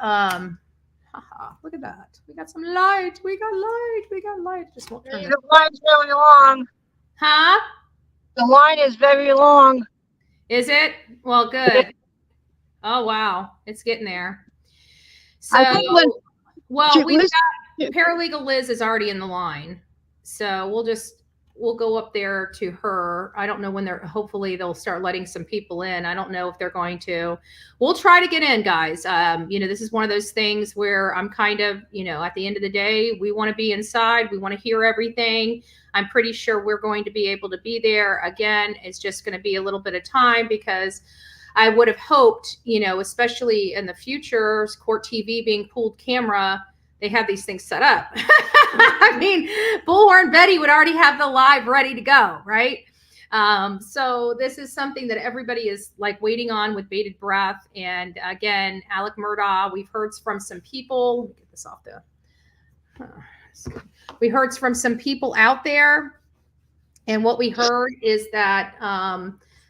look at that. We got some light. We got light. Just won't turn it. The line's very long. Huh? The line is very long. Is it? Well, good. Oh, wow. It's getting there. So, well, we got Paralegal Liz is already in the line. So we'll just we'll go up there to her. I don't know when hopefully they'll start letting some people in. I don't know if they're going to. We'll try to get in, guys. This is one of those things where I'm kind of, at the end of the day, we want to be inside. We want to hear everything. I'm pretty sure we're going to be able to be there. Again, it's just going to be a little bit of time because I would have hoped, especially in the future, court TV being pooled camera, they have these things set up. I mean, Bullhorn Betty would already have the live ready to go, right? So this is something that everybody is like waiting on with bated breath. And again, Alec Murdaugh, we've heard from some people. Let me get this off there. We heard from some people out there. And what we heard is that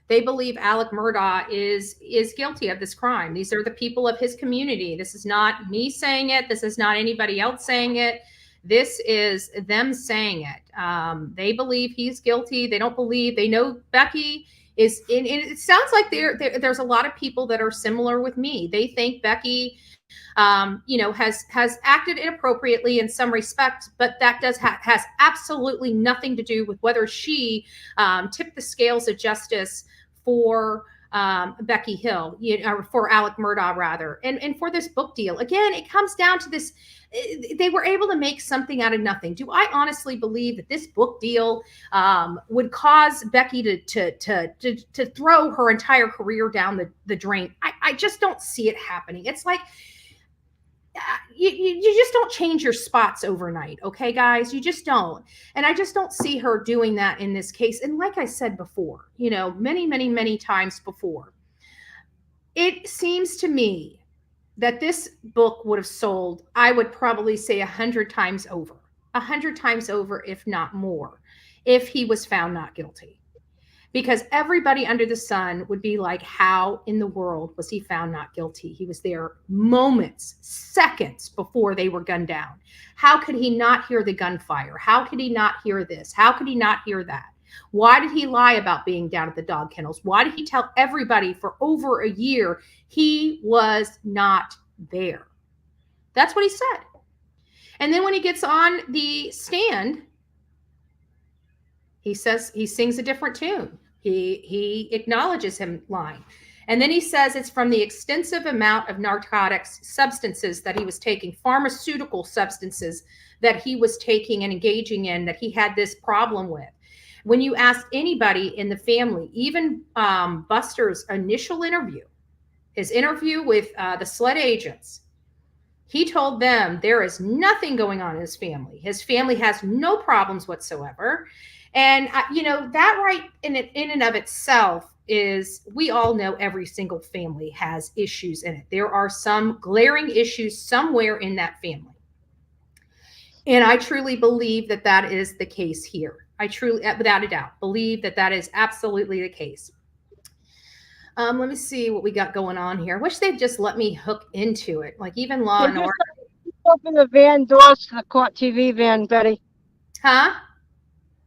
they believe Alec Murdaugh is guilty of this crime. These are the people of his community. This is not me saying it. This is not anybody else saying it. This is them saying it. They believe he's guilty. They don't believe. They know Becky is. And it sounds like there's a lot of people that are similar with me. They think Becky, has acted inappropriately in some respect, but that has absolutely nothing to do with whether she tipped the scales of justice for Becky Hill, or for Alec Murdaugh rather, and for this book deal. Again, it comes down to this. They were able to make something out of nothing. Do I honestly believe that this book deal would cause Becky to throw her entire career down the drain? I just don't see it happening. It's like, you just don't change your spots overnight. Okay, guys, you just don't. And I just don't see her doing that in this case. And like I said before, many, many, many times before, it seems to me that this book would have sold, I would probably say 100 times over, if not more, if he was found not guilty. Because everybody under the sun would be like, how in the world was he found not guilty? He was there moments, seconds before they were gunned down. How could he not hear the gunfire? How could he not hear this? How could he not hear that? Why did he lie about being down at the dog kennels? Why did he tell everybody for over a year he was not there? That's what he said. And then when he gets on the stand, he sings a different tune. He acknowledges him lying. And then he says it's from the extensive amount of narcotics substances that he was taking, pharmaceutical substances that he was taking and engaging in, that he had this problem with. When you ask anybody in the family, even Buster's initial interview, his interview with the SLED agents, he told them there is nothing going on in his family. His family has no problems whatsoever. And, that right in and of itself is, we all know every single family has issues in it. There are some glaring issues somewhere in that family. And I truly believe that that is the case here. I truly, without a doubt, believe that that is absolutely the case. Let me see what we got going on here. I wish they'd just let me hook into it. Like even Law and Order. Open the van doors to the court TV van, Betty. Huh?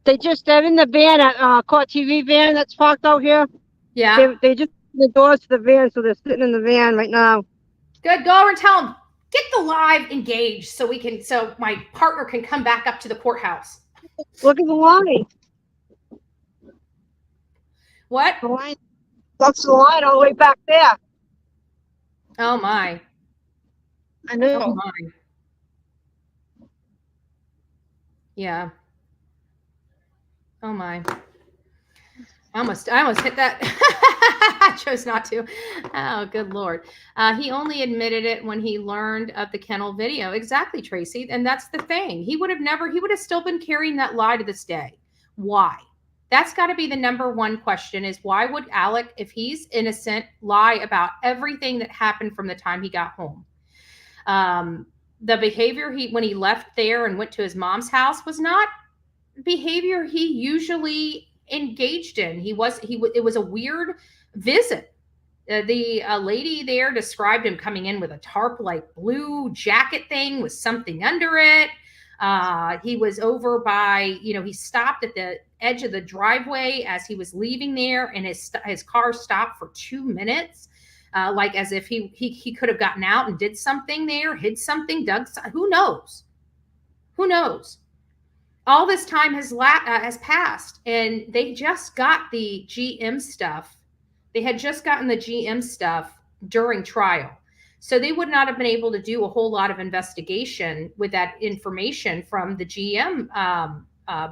They're in the van at court TV van that's parked out here. Yeah. They just opened the doors to the van, so they're sitting in the van right now. Good. Go over and tell them, get the live engaged so my partner can come back up to the courthouse. Look at the line. What? The line. That's the line all the way back there. Oh my. I know. Oh my. Yeah. Oh my. I almost hit that. I chose not to. Oh, good Lord. He only admitted it when he learned of the kennel video. Exactly, Tracy. And that's the thing. He would have still been carrying that lie to this day. Why? That's got to be the number one question, is why would Alec, if he's innocent, lie about everything that happened from the time he got home? The behavior when he left there and went to his mom's house was not behavior he usually engaged in. It was a weird visit. The lady there described him coming in with a tarp like blue jacket thing with something under it. He was over by, he stopped at the edge of the driveway as he was leaving there, and his car stopped for 2 minutes, like as if he could have gotten out and did something there, hid something, dug something. Who knows? all this time has passed, and they just got the GM stuff. They had just gotten the GM stuff during trial. So they would not have been able to do a whole lot of investigation with that information from the GM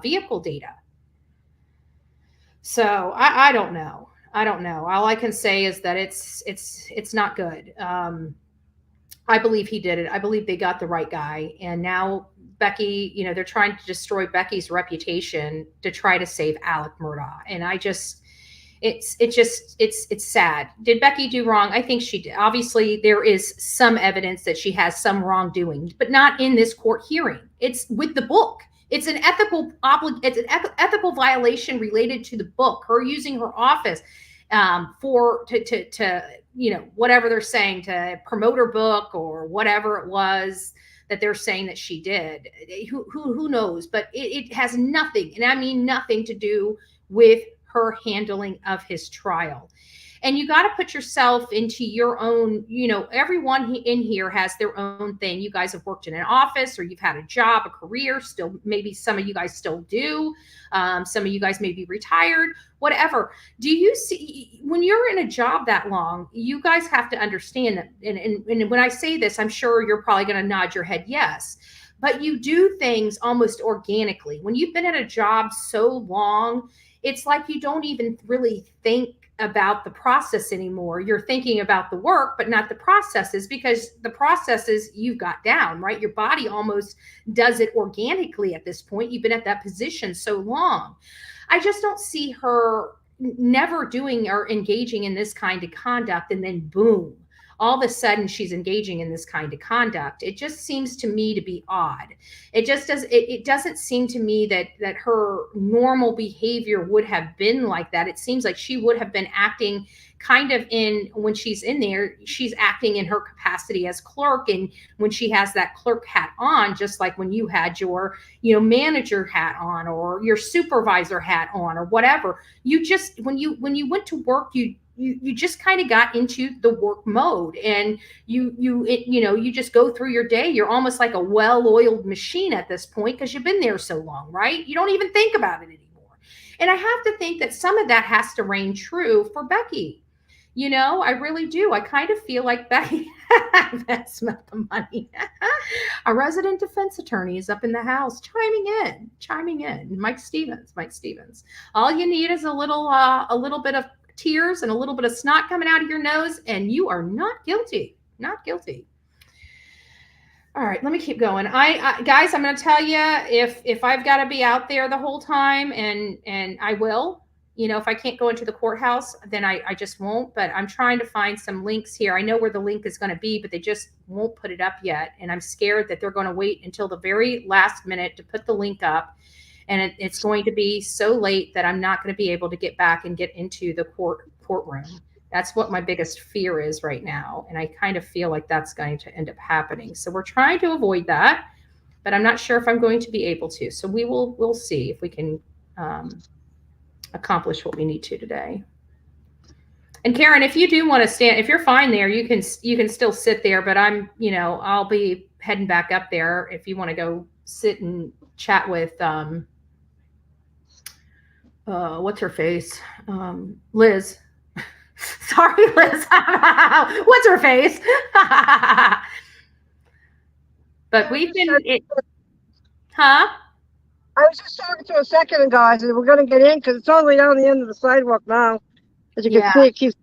vehicle data. So I don't know. I don't know. All I can say is that it's not good. I believe he did it. I believe they got the right guy. And now Becky, you know, they're trying to destroy Becky's reputation to try to save Alec Murdaugh. And I just, it's sad. Did Becky do wrong? I think she did. Obviously, there is some evidence that she has some wrongdoing, but not in this court hearing. It's with the book. It's an ethical ethical violation related to the book. Her using her office to you know, whatever they're saying, to promote her book or whatever it was that they're saying that she did. Who knows? But it has nothing, and I mean nothing, to do with her handling of his trial. And you got to put yourself into your own, you know, everyone in here has their own thing. You guys have worked in an office, or you've had a job, a career, still, maybe some of you guys still do. Some of you guys may be retired, whatever. Do you see, when you're in a job that long, you guys have to understand that, and when I say this, I'm sure you're probably going to nod your head yes, but you do things almost organically. When you've been at a job so long, it's like you don't even really think about the process anymore. You're thinking about the work, but not the processes, because the processes you've got down, right? Your body almost does it organically at this point. You've been at that position so long. I just don't see her never doing or engaging in this kind of conduct, and then boom, all of a sudden she's engaging in this kind of conduct. It just seems to me to be odd. It just does. It doesn't seem to me that her normal behavior would have been like that. It seems like she would have been acting kind of when she's in there, she's acting in her capacity as clerk. And when she has that clerk hat on, just like when you had your, you know, manager hat on, or your supervisor hat on, or whatever, you just, when you went to work, you just kind of got into the work mode, and you just go through your day. You're almost like a well-oiled machine at this point, because you've been there so long, right? You don't even think about it anymore. And I have to think that some of that has to reign true for Becky. You know, I really do. I kind of feel like Becky, that's not the money. A resident defense attorney is up in the house chiming in. Mike Stevens. All you need is a little bit of tears and a little bit of snot coming out of your nose, and you are not guilty. All right, let me keep going. I guys, I'm going to tell you, if I've got to be out there the whole time, and I will, you know, if I can't go into the courthouse, then I just won't. But I'm trying to find some links here. I know where the link is going to be, but they just won't put it up yet. And I'm scared that they're going to wait until the very last minute to put the link up. And it's going to be so late that I'm not going to be able to get back and get into the courtroom. That's what my biggest fear is right now. And I kind of feel like that's going to end up happening. So we're trying to avoid that, but I'm not sure if I'm going to be able to. So we'll see if we can accomplish what we need to today. And Karen, if you do want to stand, if you're fine there, you can still sit there, but I'll be heading back up there if you want to go sit and chat with what's her face? Liz. Sorry, Liz. What's her face? But we've been huh? I was just talking to a second ago. I said we're going to get in because it's all the way down the end of the sidewalk now. As you can see, it keeps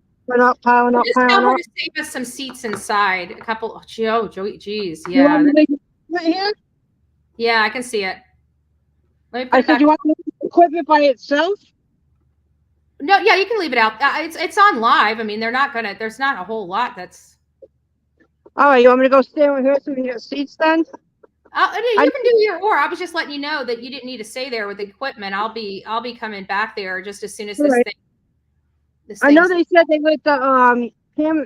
piling up. Just tell her to save us some seats inside. A couple. Oh, geez. Yeah. Right here? Yeah, I can see it. Let me put I it said, back. you want to equipment by itself? No, yeah, you can leave it out. It's on live. I mean, there's not a whole lot that's. All right, you want me to go stand with her so we can get seats then? You can do your or. I was just letting you know that you didn't need to stay there with the equipment. I'll be coming back there just as soon as this thing. I know they said they let the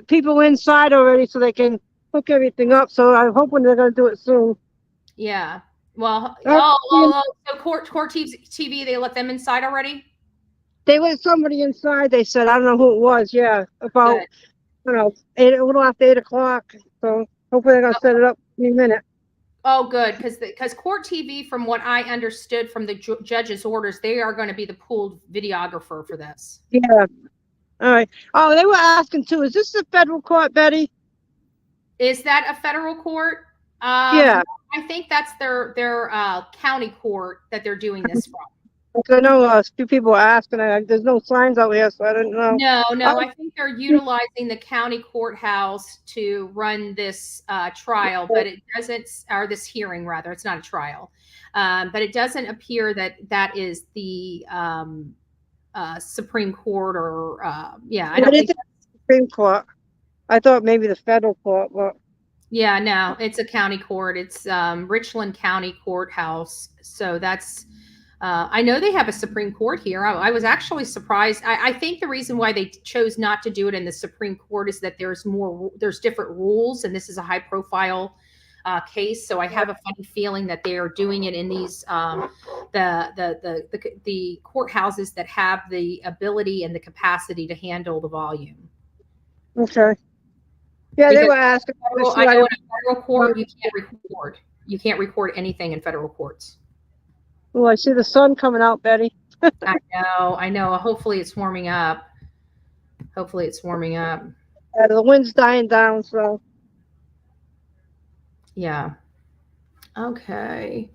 people inside already so they can hook everything up. So I'm hoping they're going to do it soon. Yeah. Well, so court TV, they let them inside already? They let somebody inside, they said. I don't know who it was. Yeah. About, Good. a little after 8 o'clock. So hopefully they're going to set it up in a minute. Oh, good, because Court TV, from what I understood from the judge's orders, they are going to be the pooled videographer for this. Yeah. All right. Oh, they were asking too. Is this the federal court, Betty? Is that a federal court? Yeah. I think that's their county court that they're doing this from. I know a few people were asking. There's no signs out here, so I didn't know. No, I think they're utilizing the county courthouse to run this trial, but it doesn't, or this hearing rather. It's not a trial, but it doesn't appear that that is the Supreme Court or yeah. I don't think it's the Supreme Court. I thought maybe the federal court, but yeah, no, it's a county court. It's Richland County Courthouse. So that's. I know they have a Supreme Court here. I was actually surprised. I think the reason why they chose not to do it in the Supreme Court is that there's different rules, and this is a high profile case. So I have a funny feeling that they are doing it in these the courthouses that have the ability and the capacity to handle the volume. okay. Yeah, Because they were asking. I know in a federal court you can't record. You can't record anything in federal courts. Oh, I see the sun coming out, Betty. I know. Hopefully it's warming up. Yeah, the wind's dying down, so. Yeah. Okay.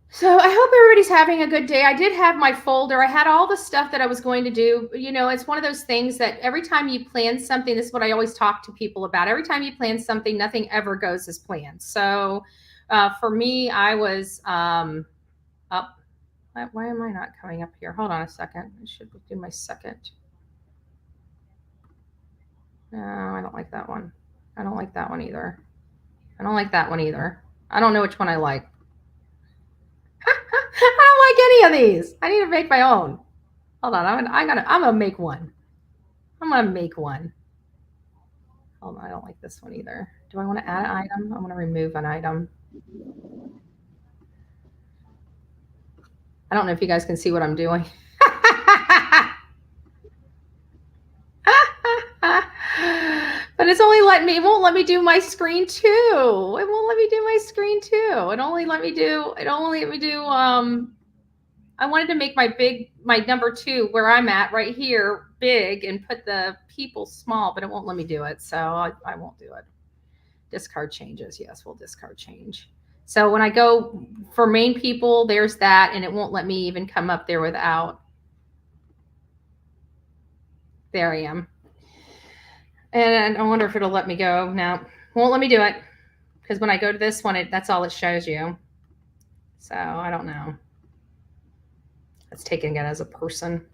So I hope everybody's having a good day. I did have my folder. I had all the stuff that I was going to do. You know, it's one of those things that every time you plan something, this is what I always talk to people about. Every time you plan something, nothing ever goes as planned. So for me, I was up. Why am I not coming up here? Hold on a second. I should do my second. No, I don't like that one. I don't like that one either. I don't like that one either. I don't know which one I like. I don't like any of these. I need to make my own. Hold on. I'm gonna make one. I'm gonna make one. Hold on. I don't like this one either. Do I want to add an item? I want to remove an item. I don't know if you guys can see what I'm doing. But it's only letting me, it won't let me do my screen too. It won't let me do my screen too. It only let me do, I wanted to make my number 2 where I'm at right here big and put the people small, but it won't let me do it. So I won't do it. Discard changes. Yes, we'll discard change. So when I go for main people, there's that, and it won't let me even come up there without. There I am. And I wonder if it'll let me go. No, won't let me do it. Because when I go to this one, that's all it shows you. So I don't know. That's taking it as a person.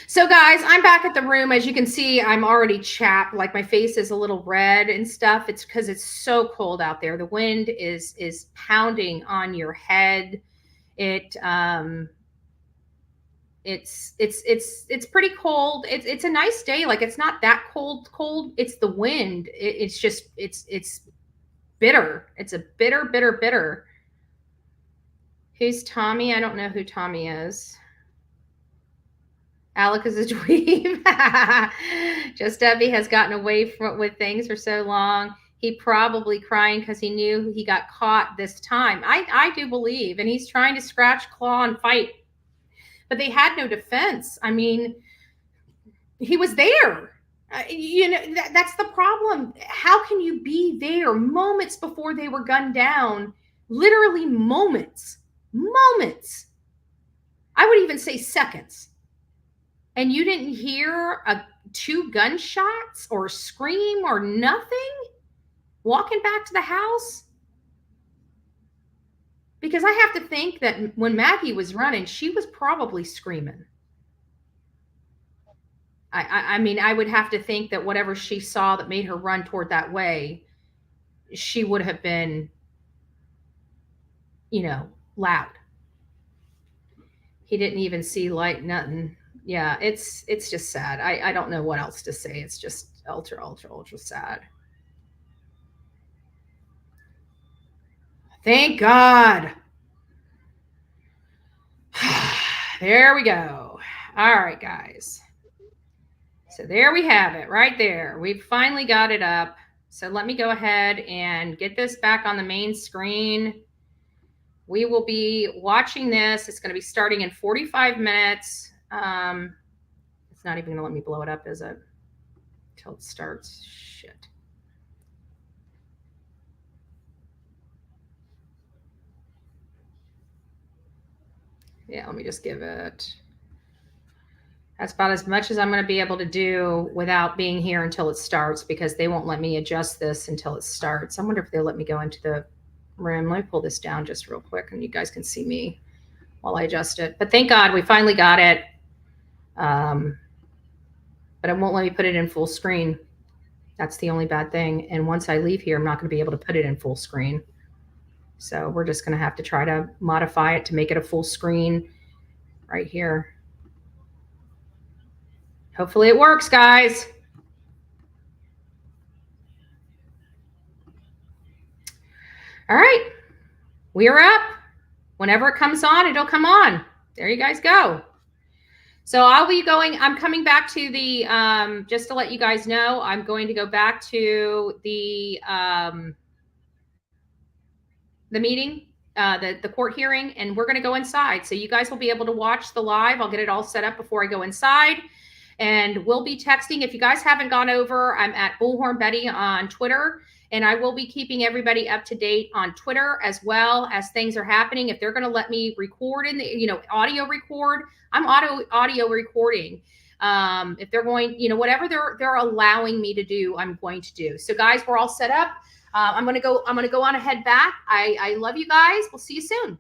So guys, I'm back at the room. As you can see, I'm already chapped. Like my face is a little red and stuff. It's because it's so cold out there. The wind is pounding on your head. It's pretty cold. It's a nice day. Like it's not that cold. It's the wind. It's just bitter. It's a bitter. Who's Tommy? I don't know who Tommy is. Alec is a dweeb. Just Debbie has gotten away with things for so long. He probably crying because he knew he got caught this time. I do believe. And he's trying to scratch, claw, and fight. But they had no defense. I mean, he was there. That's the problem. How can you be there moments before they were gunned down? Literally moments. I would even say seconds. And you didn't hear 2 gunshots or scream or nothing walking back to the house? Because I have to think that when Maggie was running, she was probably screaming. I mean, I would have to think that whatever she saw that made her run toward that way, she would have been, loud. He didn't even see light, nothing. Yeah, it's just sad. I don't know what else to say. It's just ultra sad. Thank God. There we go. All right, guys. So there we have it right there. We've finally got it up. So let me go ahead and get this back on the main screen. We will be watching this. It's going to be starting in 45 minutes. It's not even going to let me blow it up, is it? Until it starts. Shit. Yeah, let me just give it. That's about as much as I'm going to be able to do without being here until it starts, because they won't let me adjust this until it starts. I wonder if they'll let me go into the room. Let me pull this down just real quick and you guys can see me while I adjust it. But thank God we finally got it. But it won't let me put it in full screen. That's the only bad thing. And once I leave here, I'm not going to be able to put it in full screen. So we're just going to have to try to modify it to make it a full screen right here. Hopefully it works, guys. All right. We are up. Whenever it comes on, it'll come on. There you guys go. So I'll be going, I'm coming back to the, just to let you guys know, I'm going to go back to the meeting, the court hearing, and we're going to go inside. So you guys will be able to watch the live. I'll get it all set up before I go inside. And we'll be texting. If you guys haven't gone over, I'm at Bullhorn Betty on Twitter. And I will be keeping everybody up to date on Twitter as well as things are happening. If they're going to let me record in the, audio record, I'm audio recording. If they're going, whatever they're allowing me to do, I'm going to do. So guys, we're all set up. I'm going to go on ahead back. I love you guys. We'll see you soon.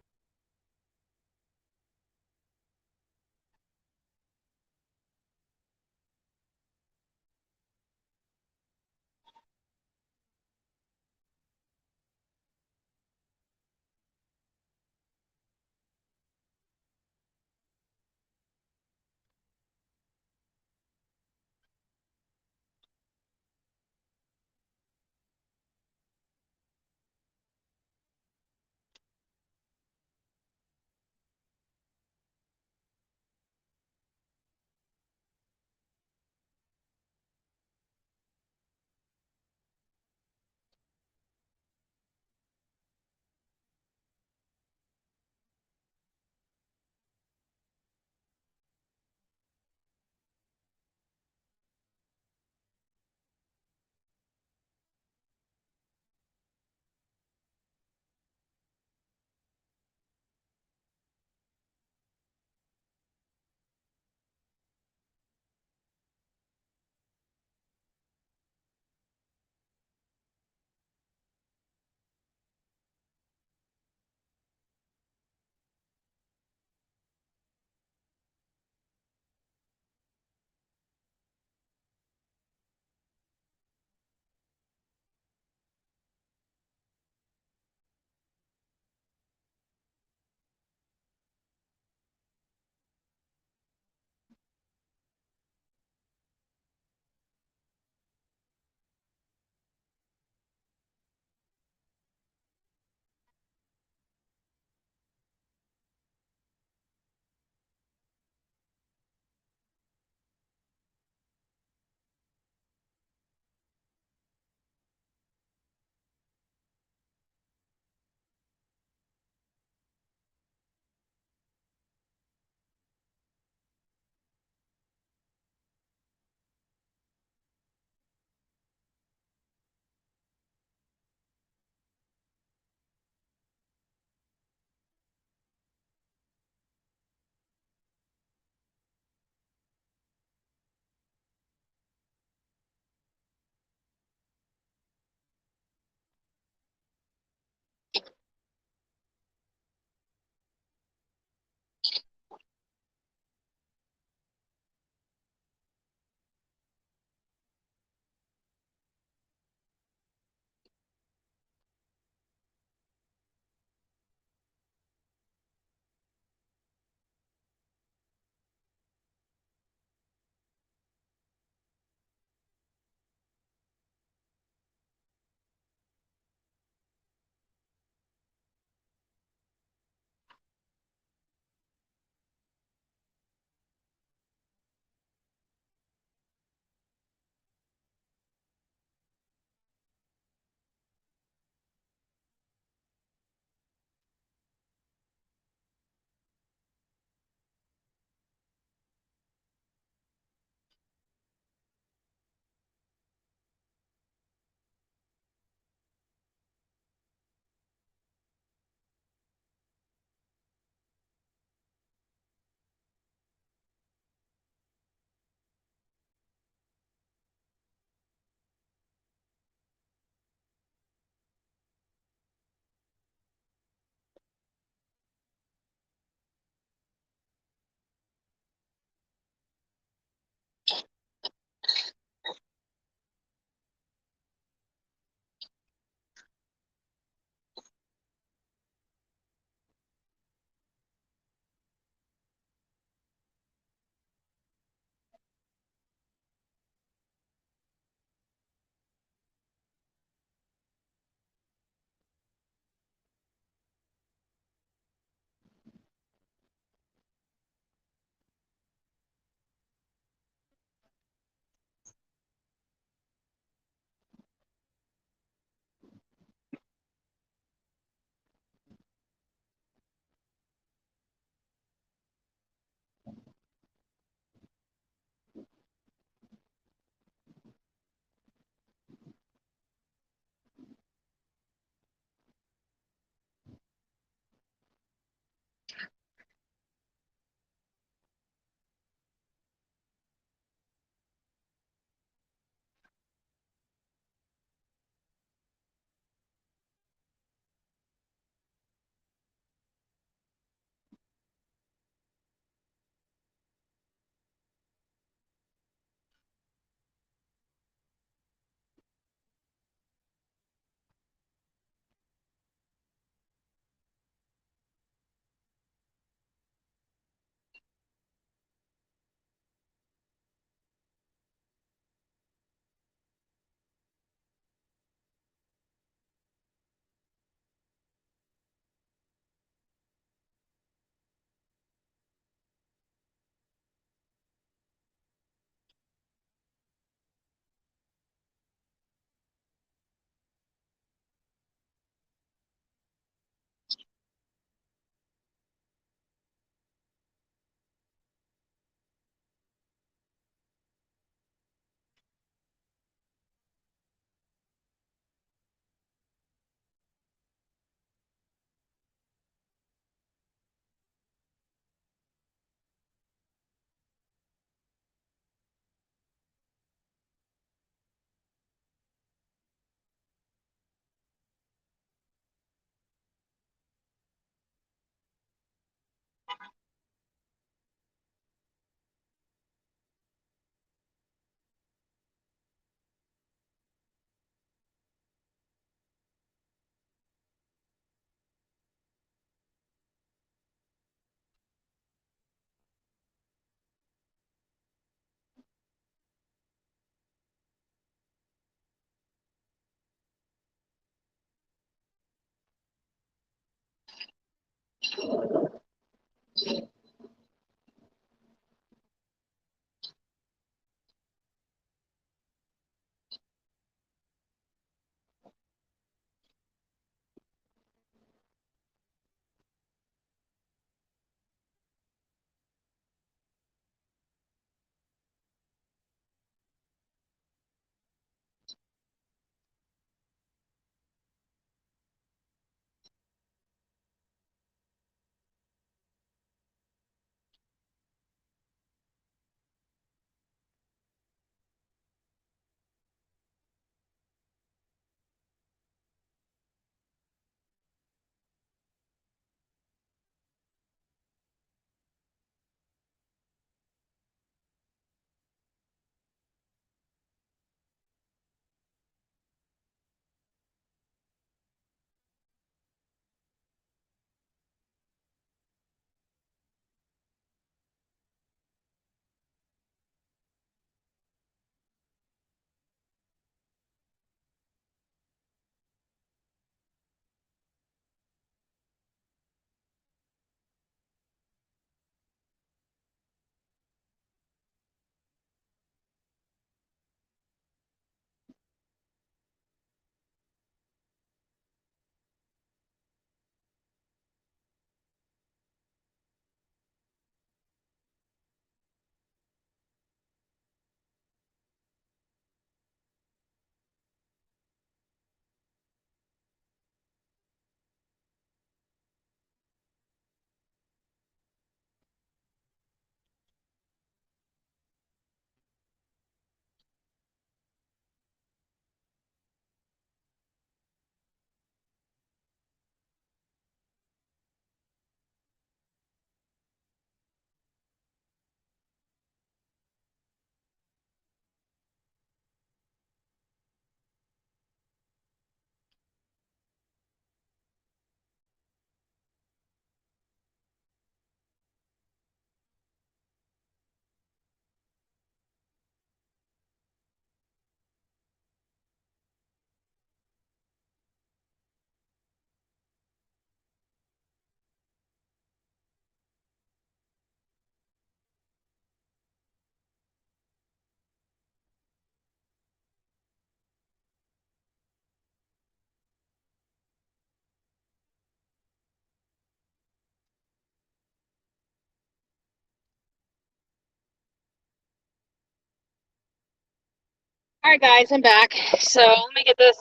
All right, guys, I'm back. So let me get this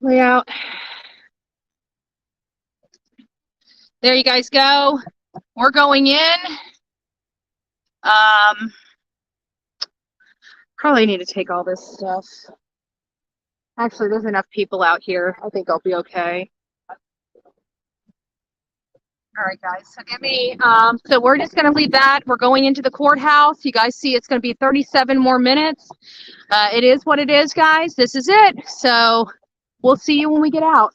layout. There you guys go. We're going in. Probably need to take all this stuff. Actually, there's enough people out here. I think I'll be okay. All right, guys. So give me. So we're just gonna leave that. We're going into the courthouse. You guys see, it's gonna be 37 more minutes. It is what it is, guys. This is it. So we'll see you when we get out.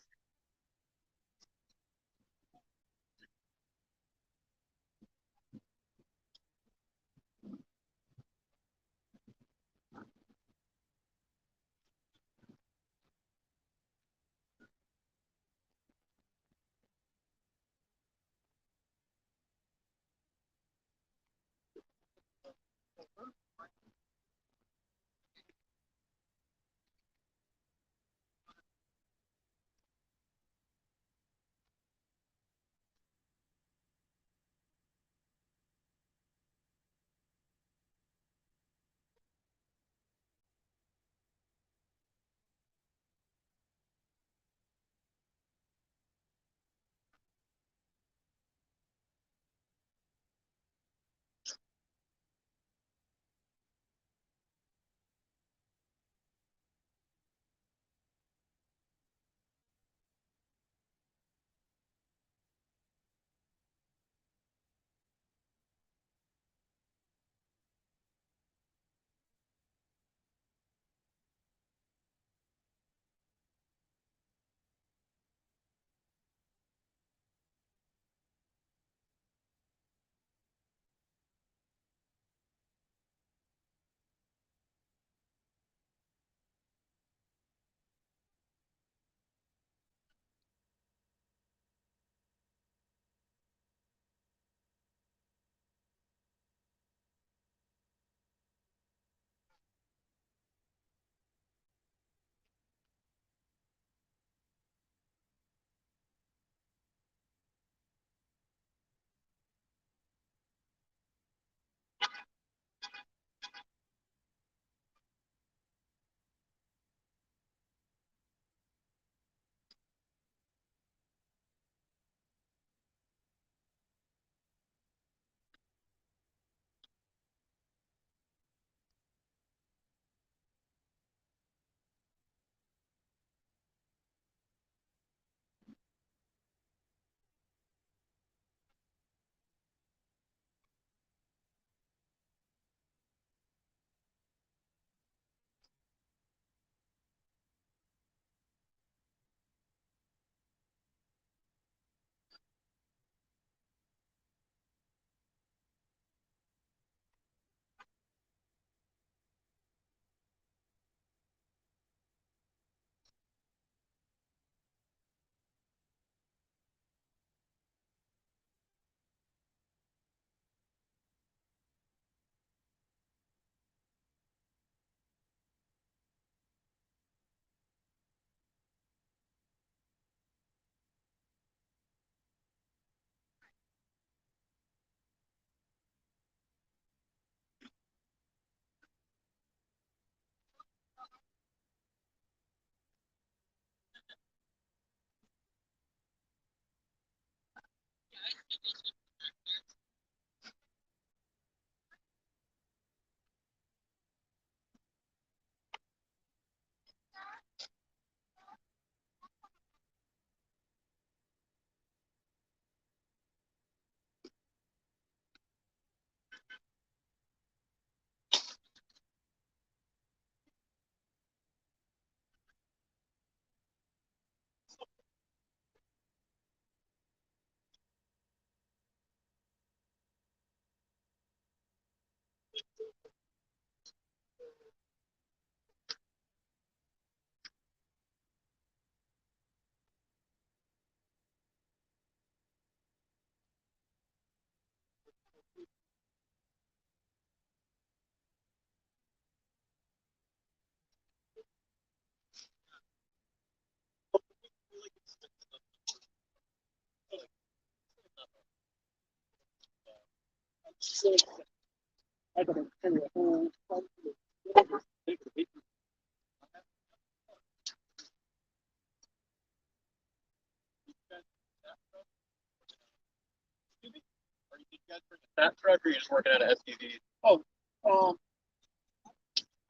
That truck, or are you just working at an SUV? Oh,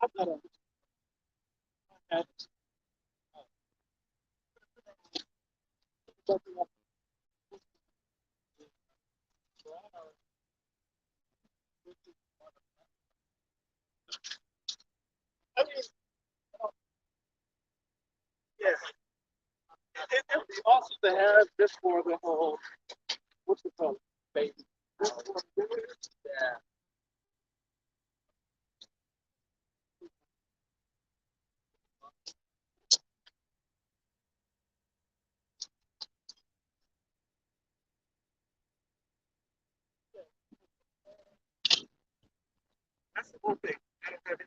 I've got a. I mean, yeah. It would be awesome to have this for the whole, what's it called? Baby. Yeah. That's the whole thing. I don't have it.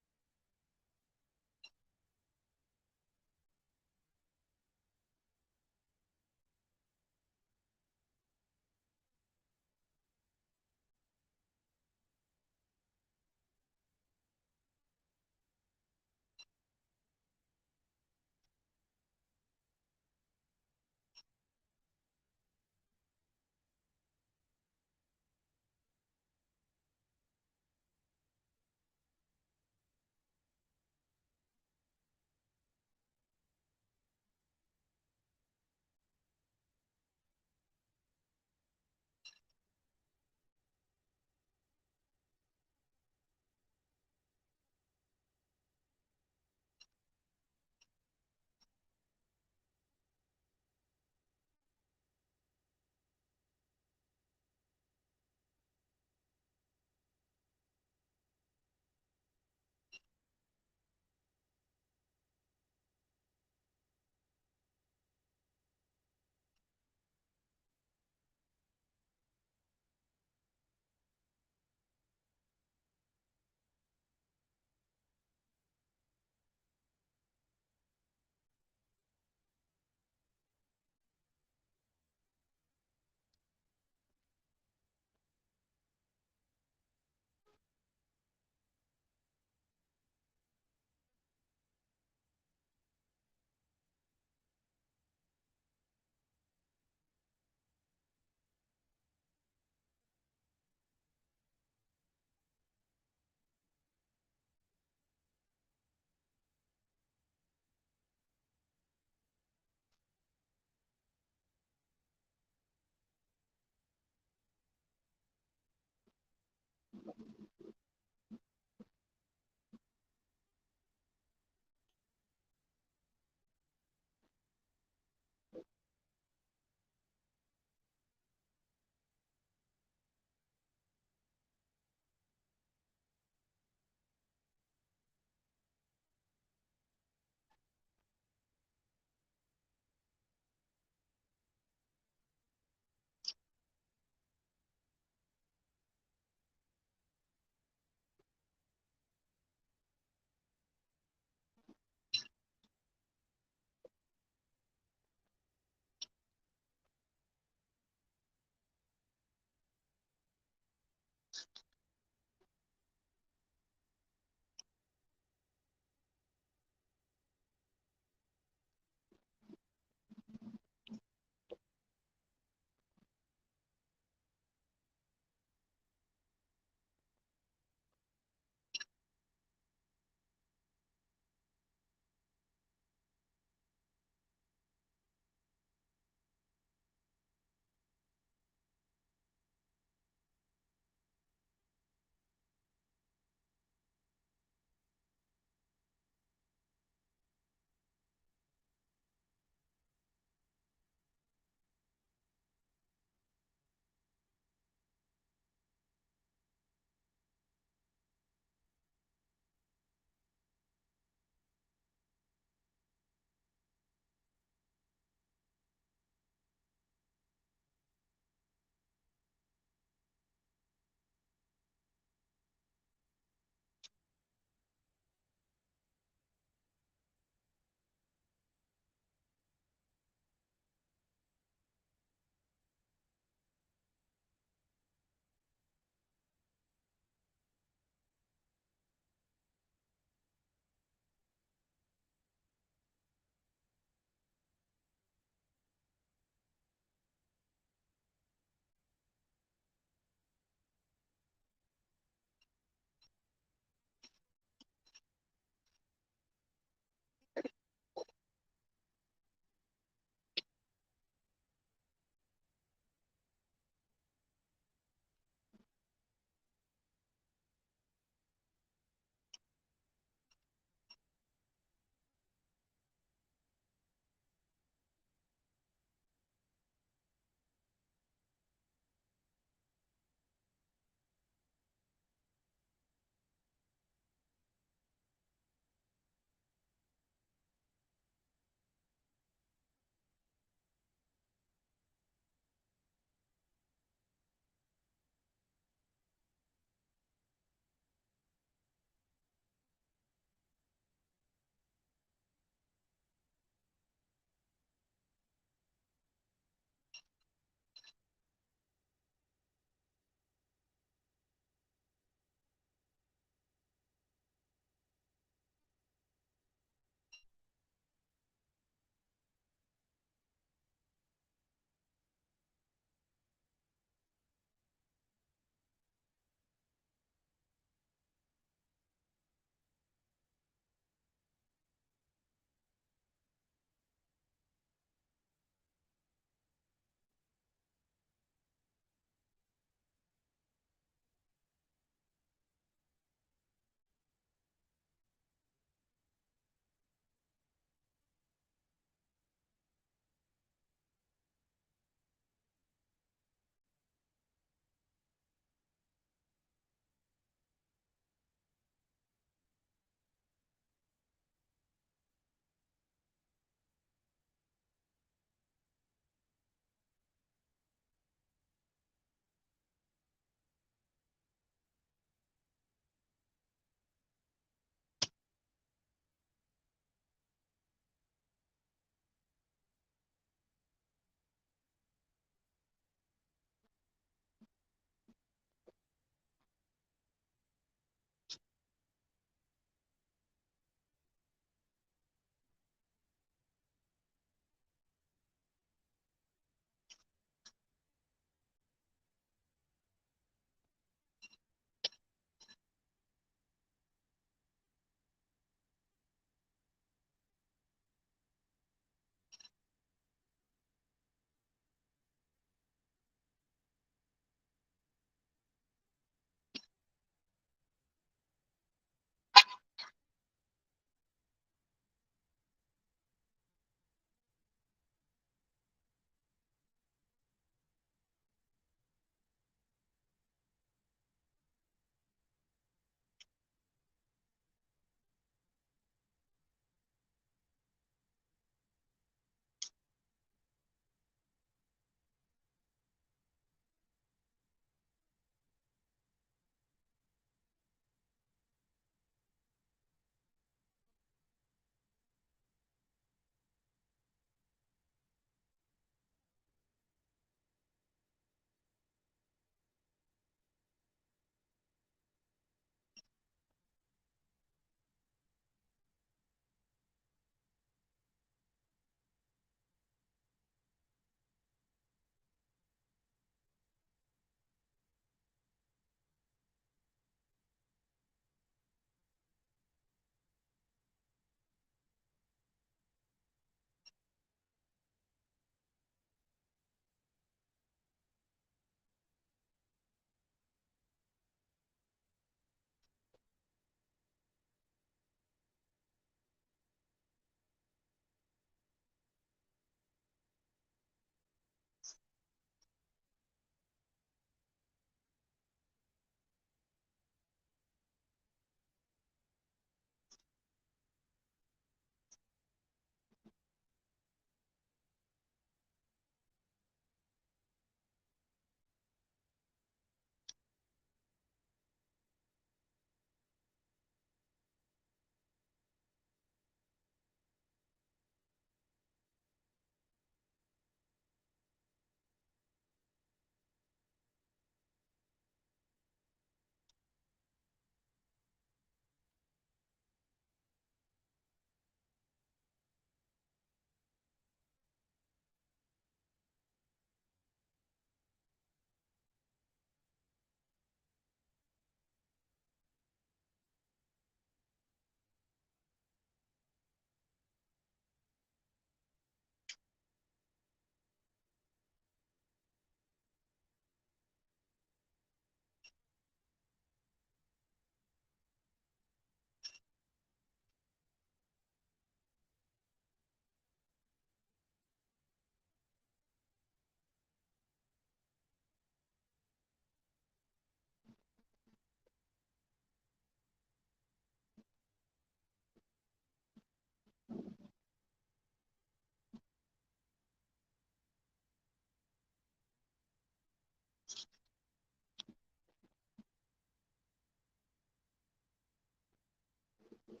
Just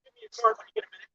give me a card when you get a minute.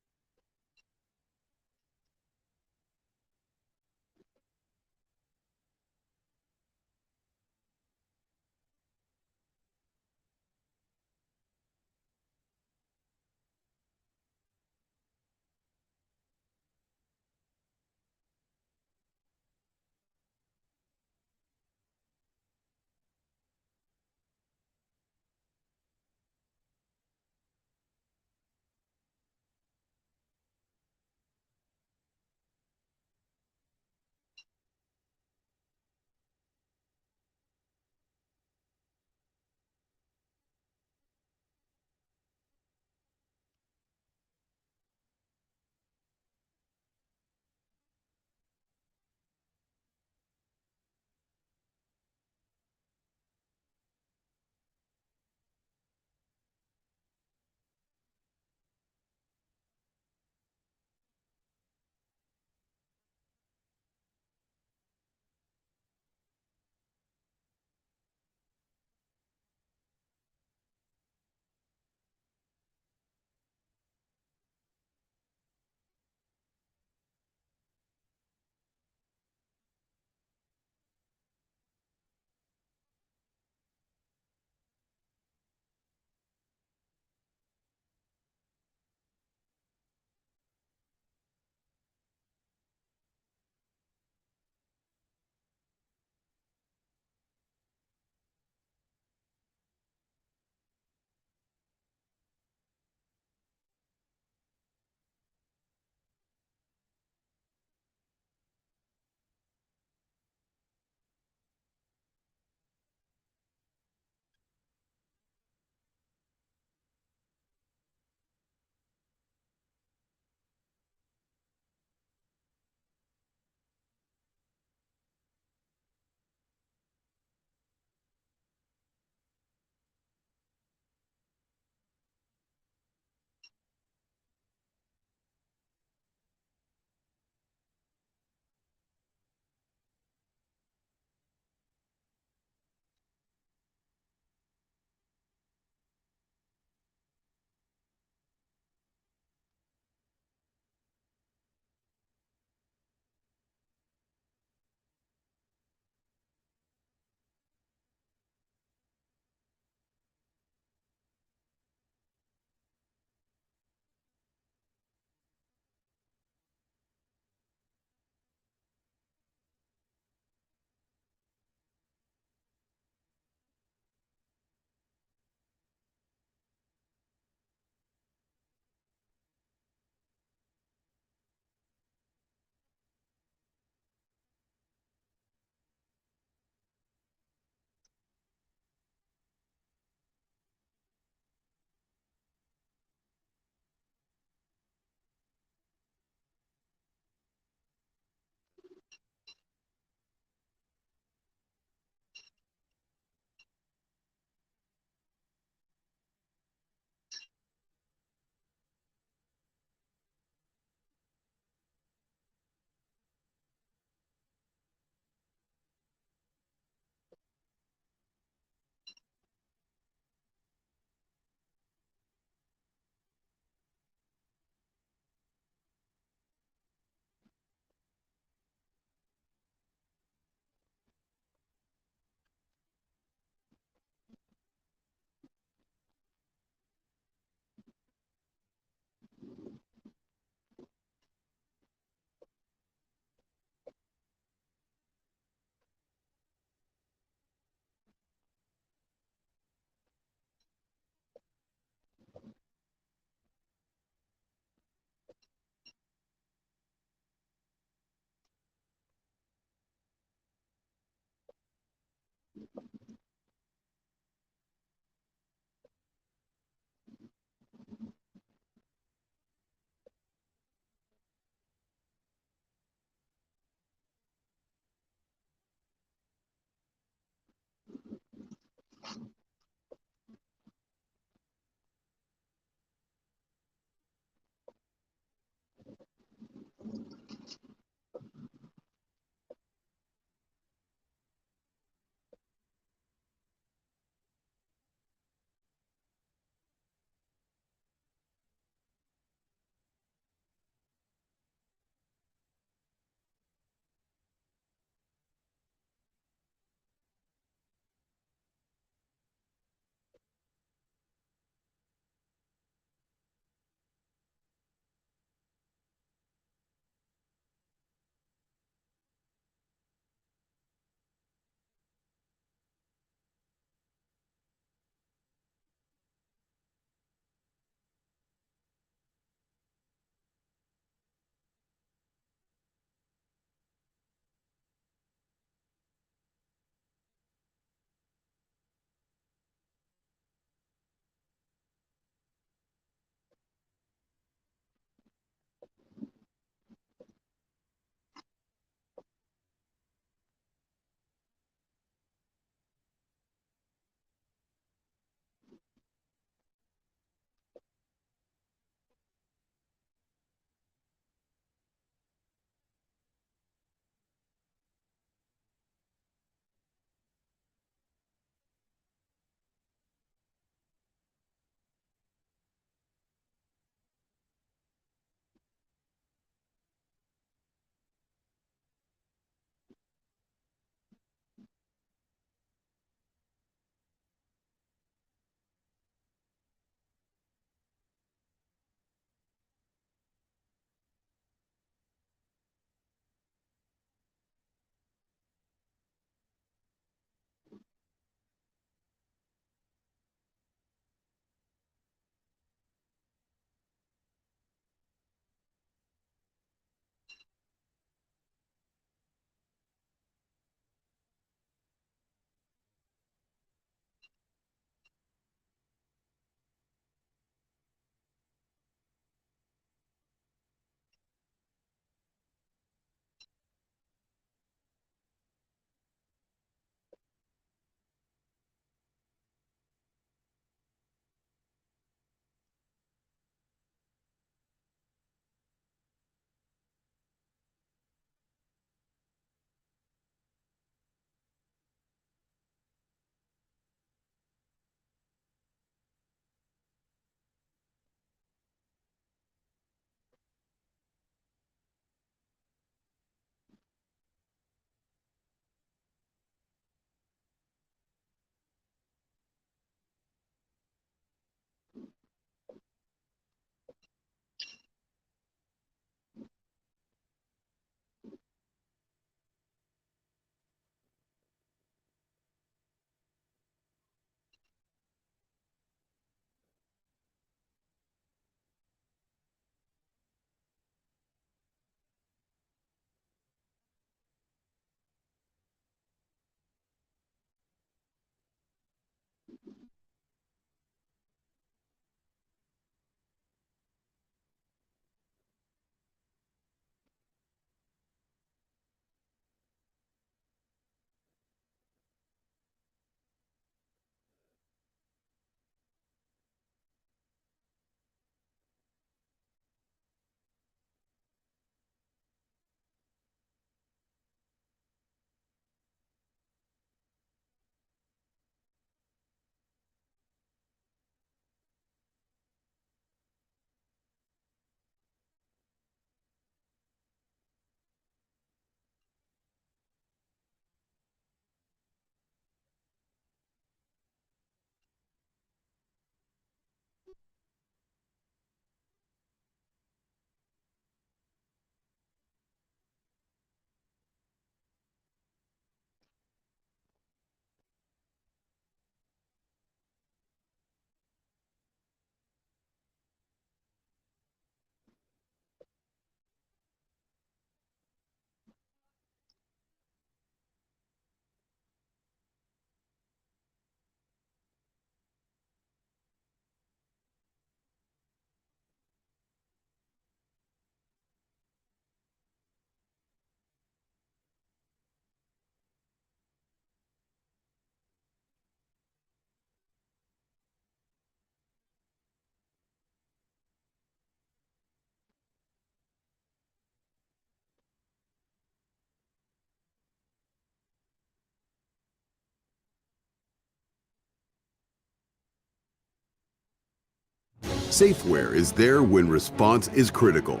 Safeware is there when response is critical.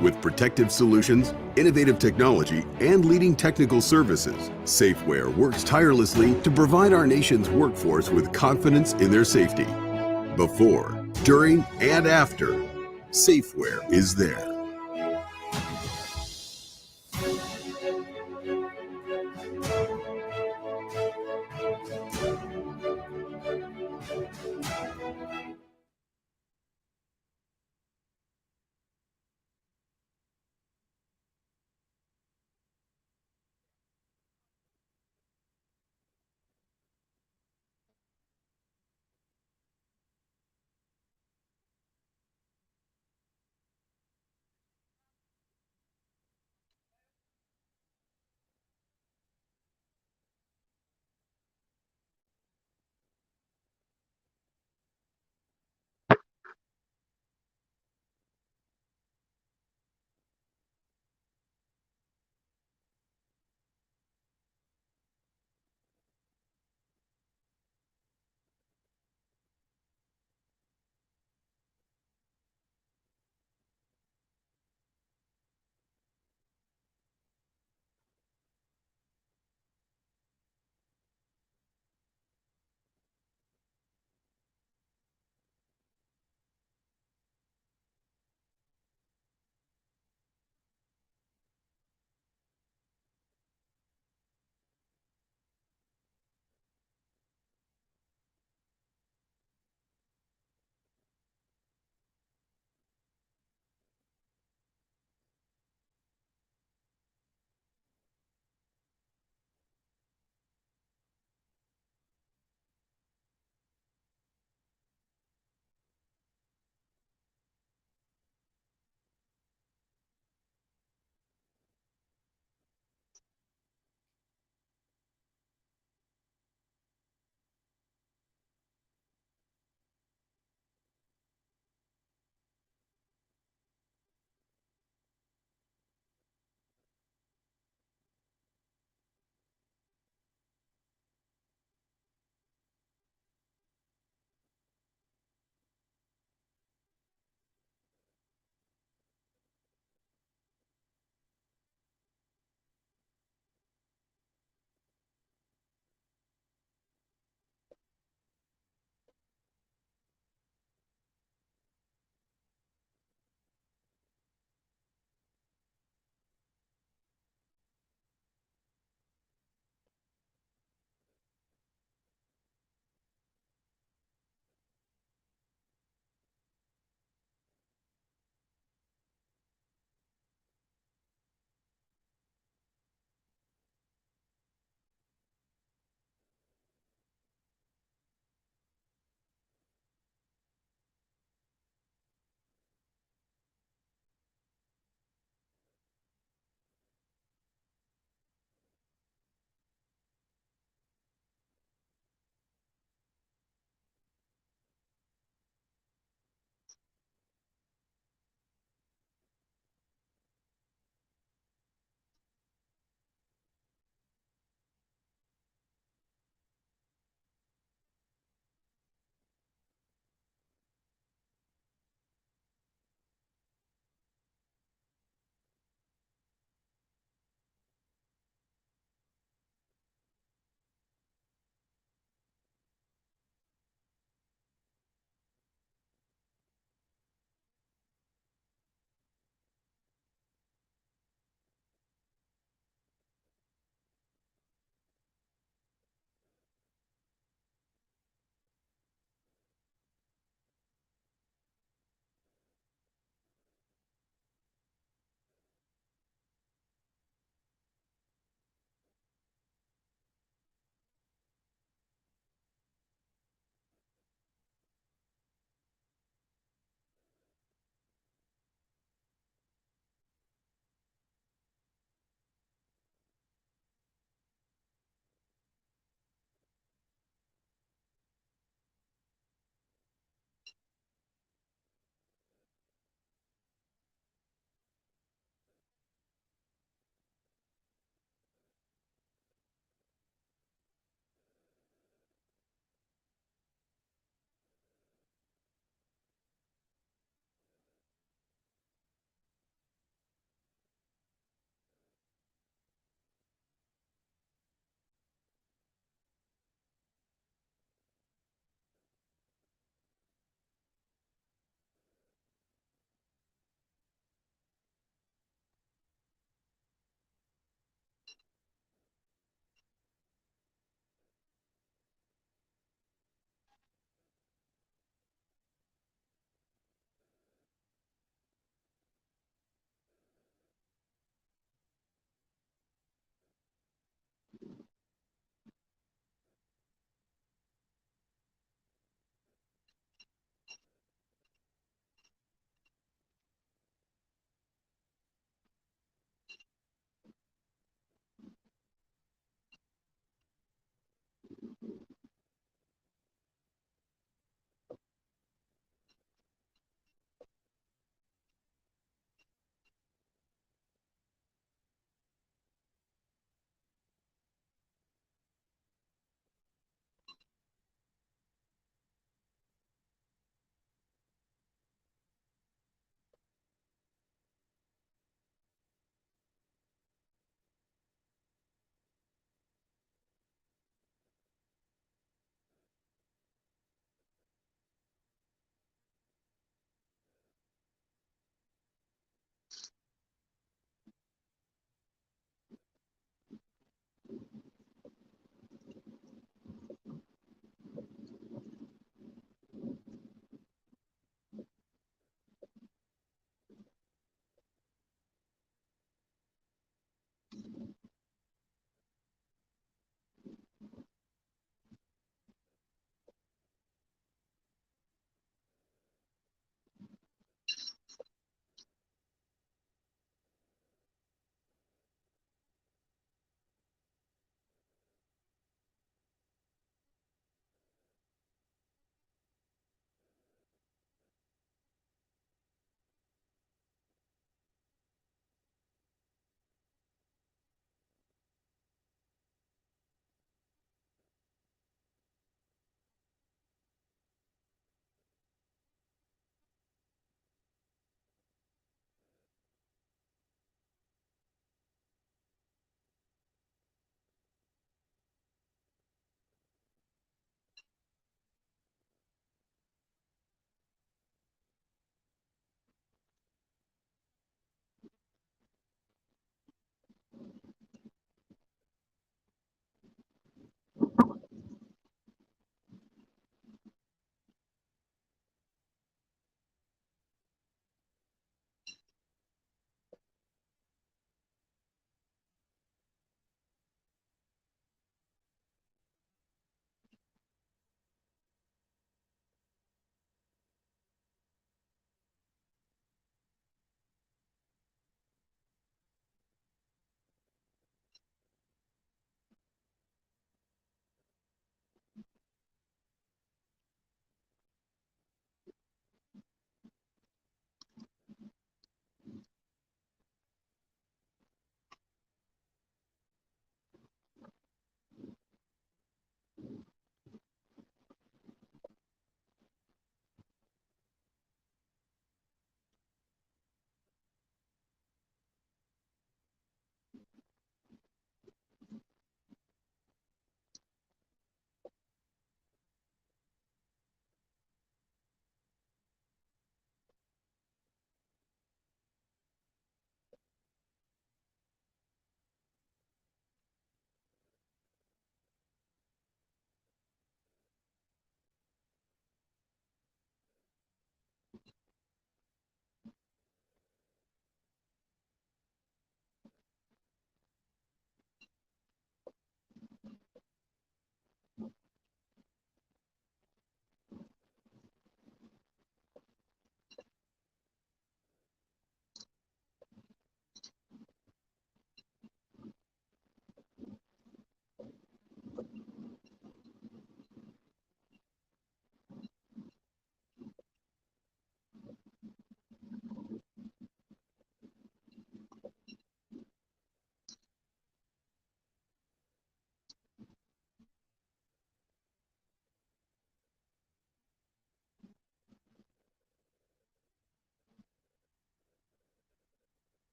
With protective solutions, innovative technology, and leading technical services, Safeware works tirelessly to provide our nation's workforce with confidence in their safety. Before, during, and after, Safeware is there.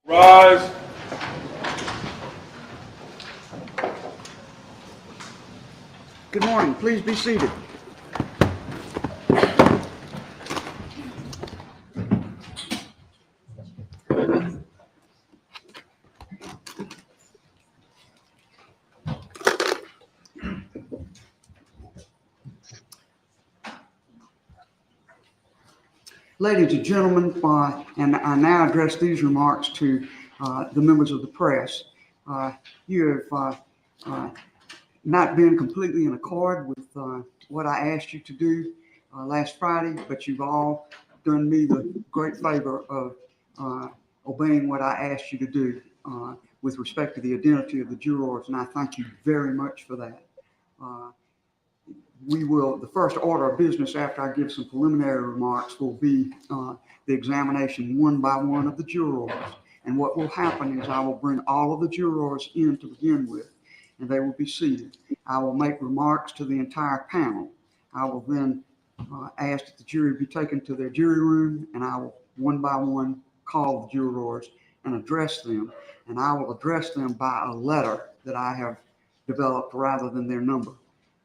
Rise. Good morning. Please be seated. Ladies and gentlemen, and I now address these remarks to the members of the press. You have not been completely in accord with what I asked you to do last Friday, but you've all done me the great favor of obeying what I asked you to do with respect to the identity of the jurors, and I thank you very much for that. The first order of business after I give some preliminary remarks will be the examination one by one of the jurors. And what will happen is I will bring all of the jurors in to begin with, and they will be seated. I will make remarks to the entire panel. I will then ask that the jury be taken to their jury room, and I will one by one call the jurors and address them. And I will address them by a letter that I have developed rather than their number.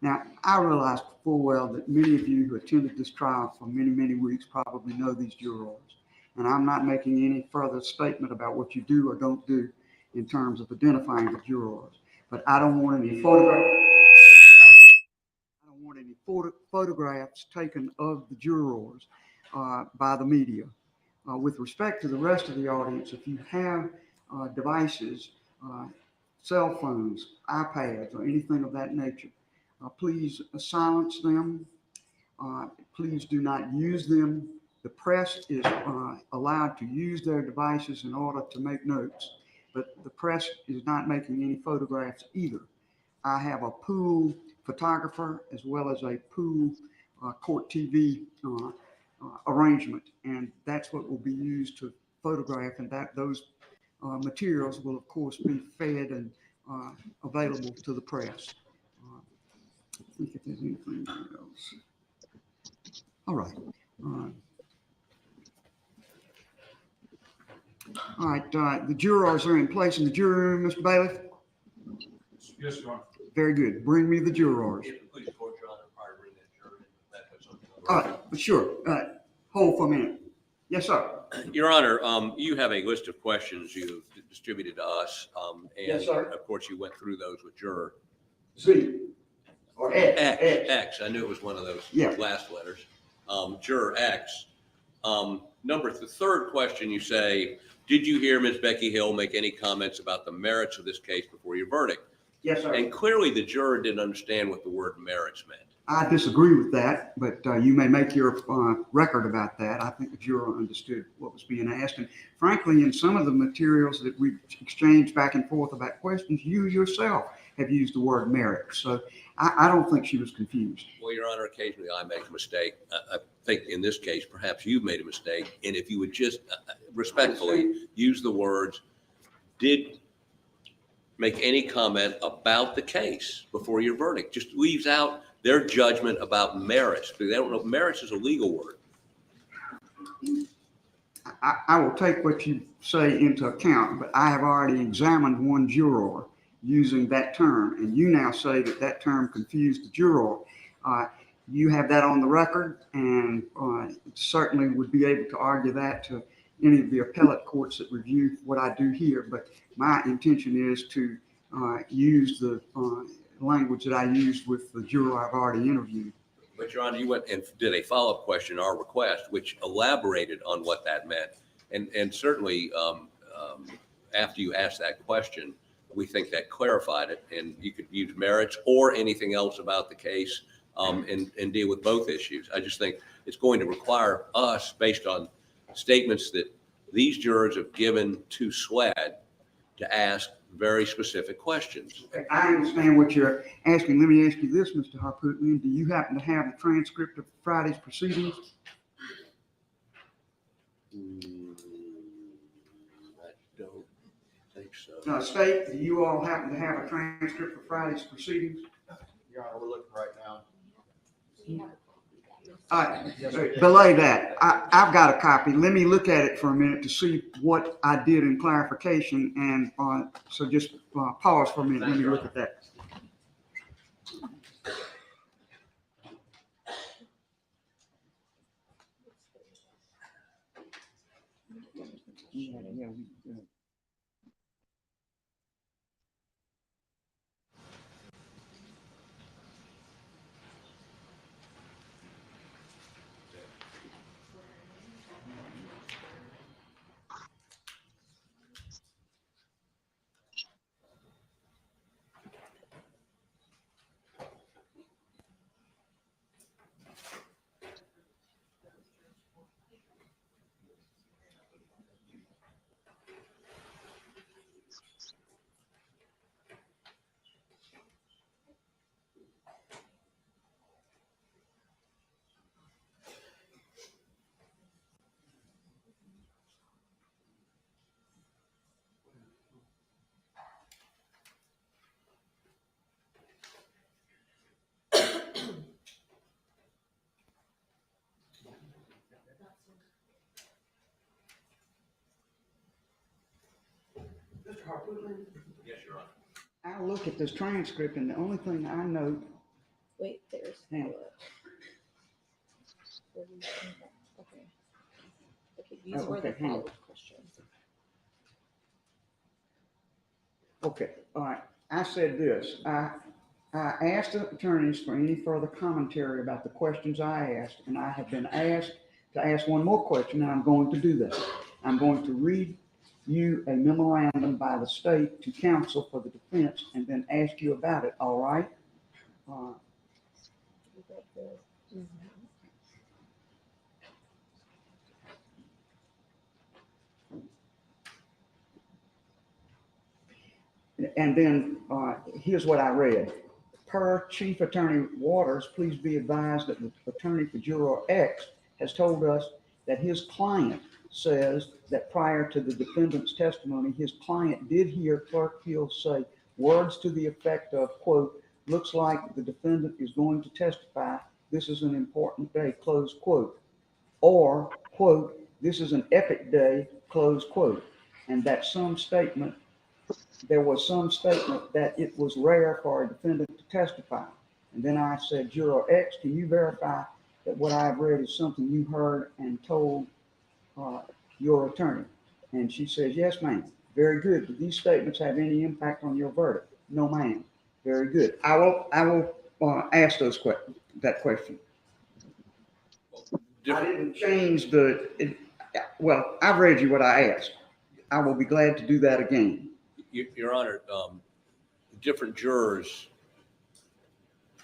Now, I realize full well that many of you who attended this trial for many, many weeks probably know these jurors. And I'm not making any further statement about what you do or don't do in terms of identifying the jurors. But I don't want any photographs taken of the jurors by the media. With respect to the rest of the audience, if you have devices, cell phones, iPads, or anything of that nature, please silence them. Please do not use them. The press is allowed to use their devices in order to make notes, but the press is not making any photographs either. I have a pool photographer as well as a pool court TV arrangement, and that's what will be used to photograph, and that those materials will of course be fed and available to the press. I think if there's anything else. All right. All right. The jurors are in place in the jury room, Mr. Bailiff? Yes, Your Honor. Very good. Bring me the jurors. Please, Court, Your Honor, prior to bringing that jury in, that has something on the All record. right. Sure. Hold for a minute. Yes, sir. Your Honor, you have a list of questions you've distributed to us. And Yes, sir. of course, you went through those with juror Z. Or X. X. I knew it was one of those Yeah. last letters. Juror X. The third question, you say, did you hear Ms. Becky Hill make any comments about the merits of this case before your verdict? Yes, sir. And clearly the juror didn't understand what the word merits meant. I disagree with that, but you may make your record about that. I think the juror understood what was being asked. And frankly, in some of the materials that we exchanged back and forth about questions, you yourself have used the word merit. So I don't think she was confused. Well, Your Honor, occasionally I make a mistake. I think in this case, perhaps you've made a mistake. And if you would just respectfully use the words, did make any comment about the case before your verdict, just leaves out their judgment about merits, because they don't know merits is a legal word. I will take what you say into account, but I have already examined one juror using that term, and you now say that that term confused the juror. You have that on the record, and certainly would be able to argue that to any of the appellate courts that review what I do here. But my intention is to use the language that I used with the juror I've already interviewed. But Your Honor, you went and did a follow-up question, our request, which elaborated on what that meant. And certainly, after you asked that question, we think that clarified it, and you could use merits or anything else about the case and deal with both issues. I just think it's going to require us, based on statements that these jurors have given to SWAD, to ask very specific questions. I understand what you're asking. Let me ask you this, Mr. Harpootlian. Do you happen to have the transcript of Friday's proceedings? I don't think so. No, State, do you all happen to have a transcript of Friday's proceedings? Your Honor, we're looking right now. Belay that. I've got a copy. Let me look at it for a minute to see what I did in clarification. And so just pause for a minute. Let me look at that. Mr. Harpootlian? Yes, Your Honor. I look at this transcript and the only thing I note. Wait, there's. Hang on. Okay. Okay, these were the hang on. follow-up questions. Okay, all right. I said this. I asked the attorneys for any further commentary about the questions I asked, and I have been asked to ask one more question, and I'm going to do that. I'm going to read you a memorandum by the state to counsel for the defense and then ask you about it, all right? And then here's what I read. Per Chief Attorney Waters, please be advised that the attorney for Juror X has told us that his client says that prior to the defendant's testimony, his client did hear Clerk Hill say words to the effect of, quote, looks like the defendant is going to testify. This is an important day, close quote. Or, quote, this is an epic day, close quote. And that there was some statement that it was rare for a defendant to testify. And then I said, Juror X, can you verify that what I've read is something you heard and told your attorney? And she says, yes, ma'am. Very good. Do these statements have any impact on your verdict? No, ma'am. Very good. I will ask that question. I didn't change well, I've read you what I asked. I will be glad to do that again. Your Honor, different jurors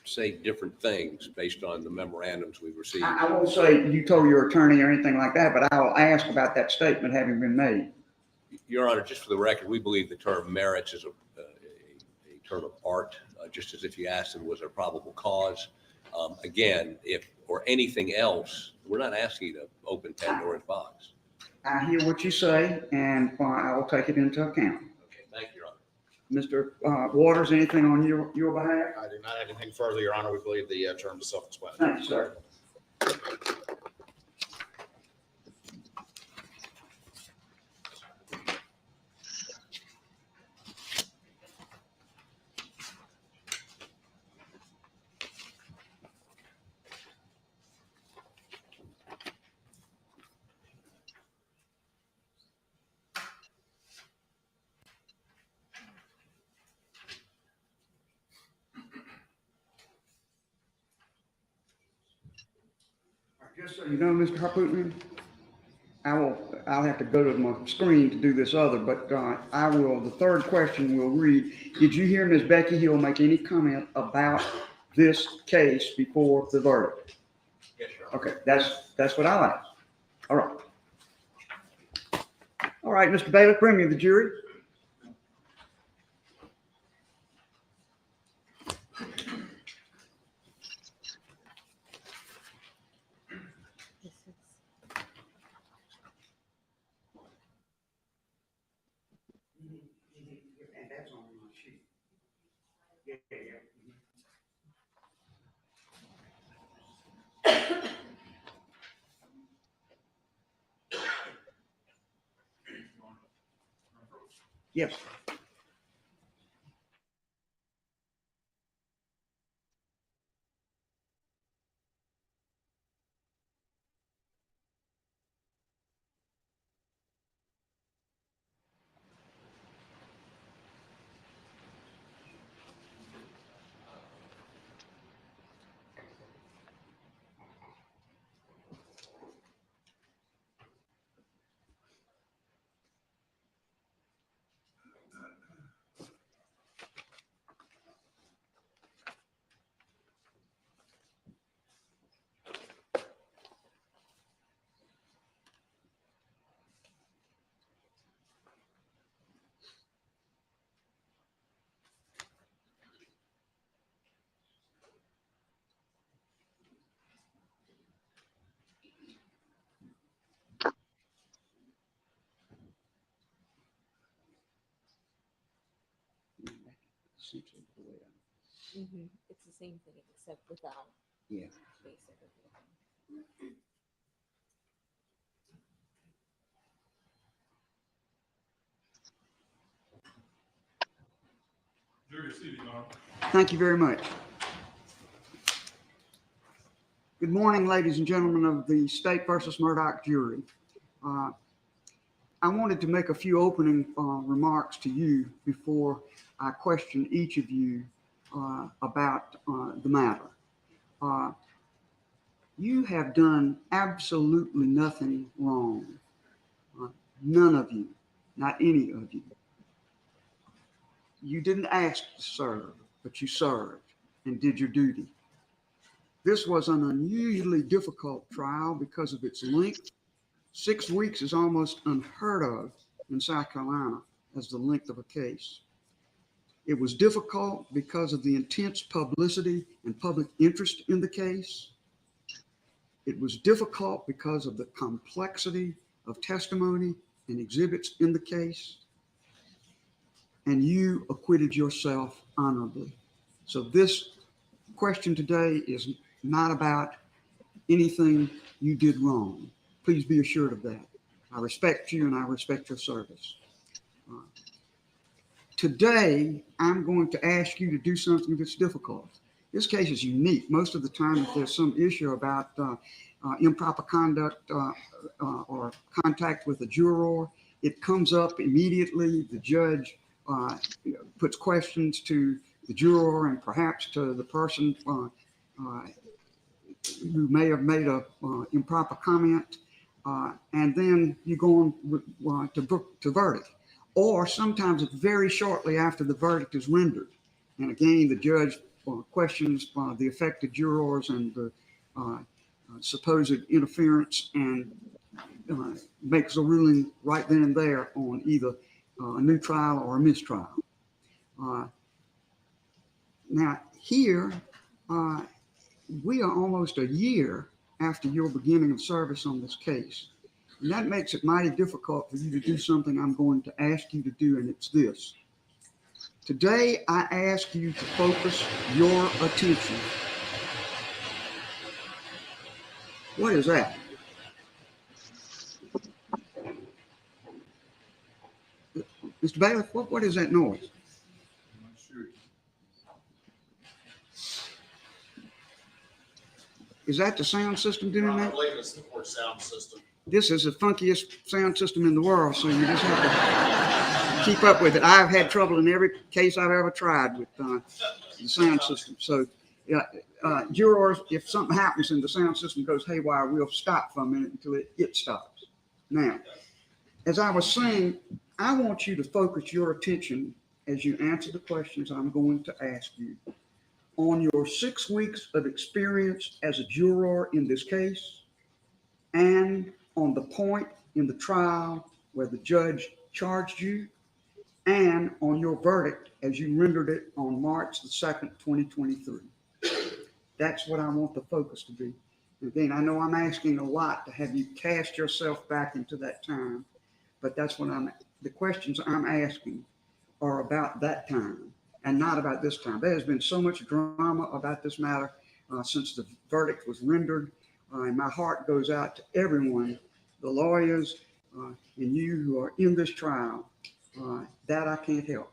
say different things based on the memorandums we've received. I won't say you told your attorney or anything like that, but I will ask about that statement having been made. Your Honor, just for the record, we believe the term merits is a term of art, just as if you asked him, was there probable cause? Again, or anything else, we're not asking you to open Pandora's box. I hear what you say, and I will take it into account. Okay, thank you, Your Honor. Mr. Waters, anything on your behalf? I do not have anything further, Your Honor. We believe the terms are self-explanatory. Thanks, sir. Just so you know, Mr. Harpootman, I'll have to go to my screen to do this other, but the third question will read, did you hear Ms. Becky Hill make any comment about this case before the verdict? Yes, sir. Okay, that's what I'll ask. All right. All right, Mr. Bailiff, bring me the jury. Yes. It's the same thing except without. Yeah. Basic. Jury seated, Your Honor. Thank you very much. Good morning, ladies and gentlemen of the State versus Murdaugh jury. I wanted to make a few opening remarks to you before I question each of you about the matter. You have done absolutely nothing wrong. None of you, not any of you. You didn't ask to serve, but you served and did your duty. This was an unusually difficult trial because of its length. 6 weeks is almost unheard of in South Carolina as the length of a case. It was difficult because of the intense publicity and public interest in the case. It was difficult because of the complexity of testimony and exhibits in the case. And you acquitted yourself honorably. So this question today is not about anything you did wrong. Please be assured of that. I respect you and I respect your service. Today, I'm going to ask you to do something that's difficult. This case is unique. Most of the time, if there's some issue about improper conduct or contact with a juror, it comes up immediately. The judge puts questions to the juror and perhaps to the person who may have made a improper comment, and then you go on to verdict. Or sometimes it's very shortly after the verdict is rendered. And again, the judge questions the affected jurors and the supposed interference and makes a ruling right then and there on either a new trial or a mistrial. Now here, we are almost a year after your beginning of service on this case. And that makes it mighty difficult for you to do something I'm going to ask you to do, and it's this. Today, I ask you to focus your attention. What is that? Mr. Bailiff, what is that noise? Is that the sound system doing that? I believe it's the court sound system. This is the funkiest sound system in the world, so you just have to keep up with it. I've had trouble in every case I've ever tried with the sound system. So Jurors, if something happens and the sound system goes haywire, we'll stop for a minute until it stops. Now, as I was saying, I want you to focus your attention as you answer the questions I'm going to ask you on your 6 weeks of experience as a juror in this case, and on the point in the trial where the judge charged you, and on your verdict as you rendered it on March the 2nd, 2023. That's what I want the focus to be. Again, I know I'm asking a lot to have you cast yourself back into that time, but that's what the questions I'm asking are about that time and not about this time. There has been so much drama about this matter since the verdict was rendered, and my heart goes out to everyone, the lawyers and you who are in this trial. That I can't help.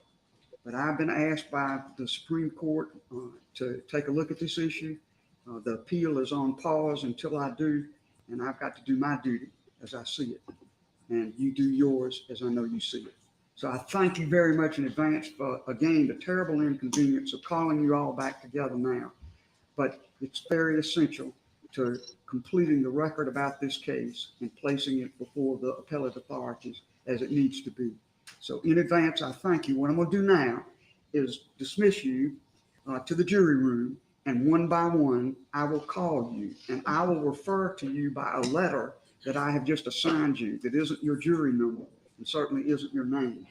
But I've been asked by the Supreme Court to take a look at this issue. The appeal is on pause until I do, and I've got to do my duty as I see it. And you do yours as I know you see it. So I thank you very much in advance for, again, the terrible inconvenience of calling you all back together now. But it's very essential to completing the record about this case and placing it before the appellate authorities as it needs to be. So in advance, I thank you. What I'm going to do now is dismiss you to the jury room, and one by one, I will call you, and I will refer to you by a letter that I have just assigned you that isn't your jury number and certainly isn't your name.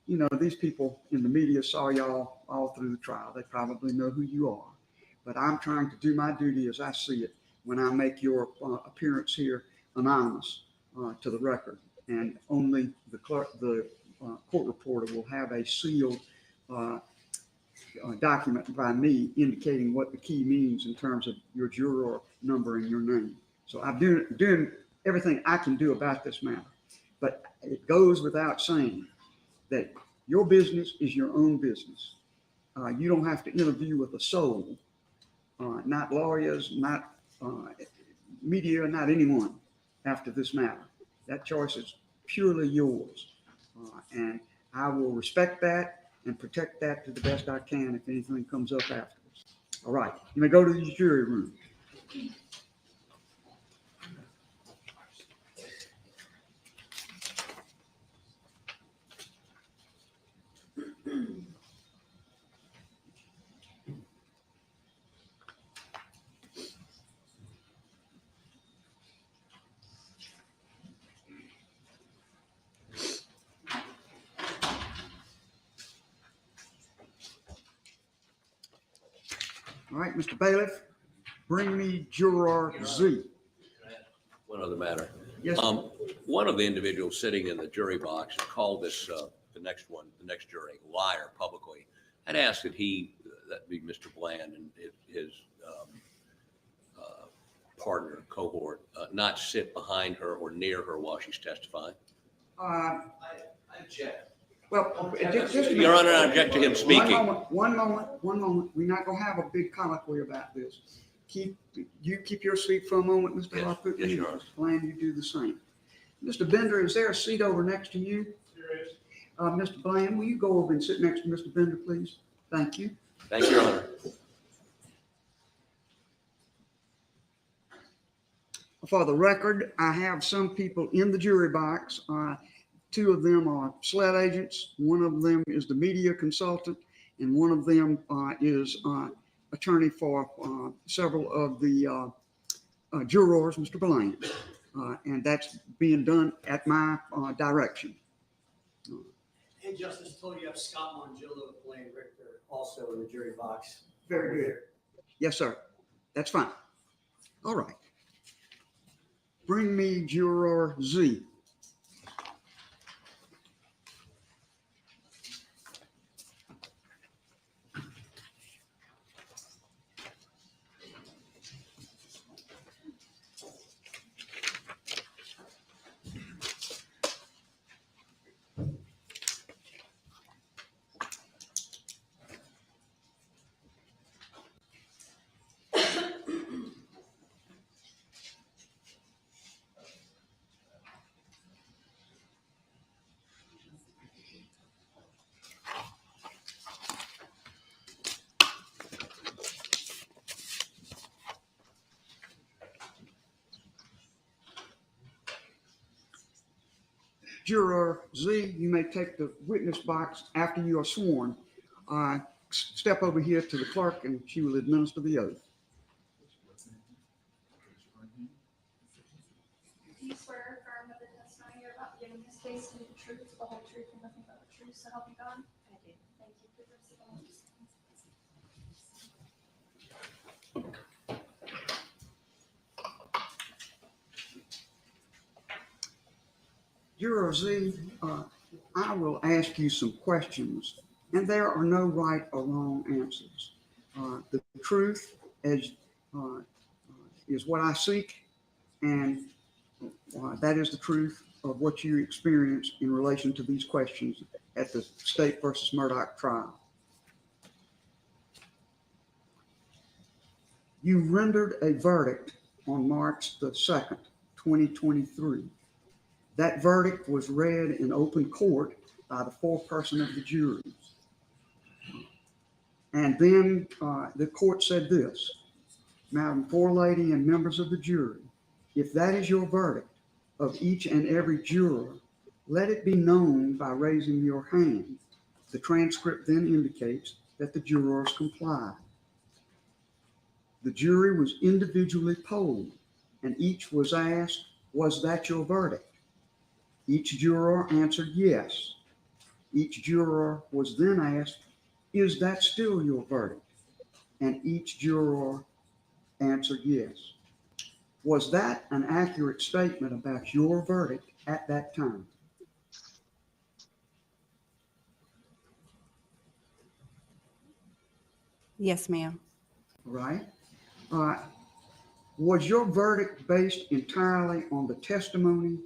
You know, these people in the media saw y'all all through the trial. They probably know who you are. But I'm trying to do my duty as I see it when I make your appearance here anonymous to the record. And only the clerk, the court reporter will have a sealed document by me indicating what the key means in terms of your juror number and your name. So I'm doing everything I can do about this matter. But it goes without saying that your business is your own business. You don't have to interview with a soul, not lawyers, not media, not anyone after this matter. That choice is purely yours. And I will respect that and protect that to the best I can if anything comes up afterwards. All right, you may go to the jury room. All right, Mr. Bailiff, bring me Juror Z. One other matter. Yes. One of the individuals sitting in the jury box called this, the next jury, liar publicly, and asked that that be Mr. Bland and his partner, cohort, not sit behind her or near her while she's testifying. I object. Well, just Your Honor, I object to him speaking. One moment. We're not going to have a big colloquy about this. Keep your seat for a moment, Mr. Yes, Harper. yes, Your Honor. Mr. Bland, you do the same. Mr. Bender, is there a seat over next to you? There is. Mr. Bland, will you go over and sit next to Mr. Bender, please? Thank you. Thank you, Your Honor. For the record, I have some people in the jury box. Two of them are SLED agents. One of them is the media consultant, and one of them is attorney for several of the jurors, Mr. Bland. And that's being done at my direction. And Justice Toal, you have Scott Mongillo, Blaine Richter, also in the jury box. Very good. Yes, sir. That's fine. All right. Bring me Juror Z. Juror Z, you may take the witness box after you are sworn. Step over here to the clerk and she will administer the oath. Do you swear or affirm that the testimony you're about to give in this case will be the truth, the whole truth, and nothing but the truth, so help you God? I do. Thank you. Please receive the oath. Juror Z, I will ask you some questions, and there are no right or wrong answers. The truth is what I seek, and that is the truth of what you experienced in relation to these questions at the State versus Murdaugh trial. You rendered a verdict on March the 2nd, 2023. That verdict was read in open court by the foreperson of the jury. And then the court said this: Madam Forelady and members of the jury, if that is your verdict of each and every juror, let it be known by raising your hand. The transcript then indicates that the jurors complied. The jury was individually polled, and each was asked, was that your verdict? Each juror answered yes. Each juror was then asked, is that still your verdict? And each juror answered yes. Was that an accurate statement about your verdict at that time? Yes, ma'am. Right. Was your verdict based entirely on the testimony,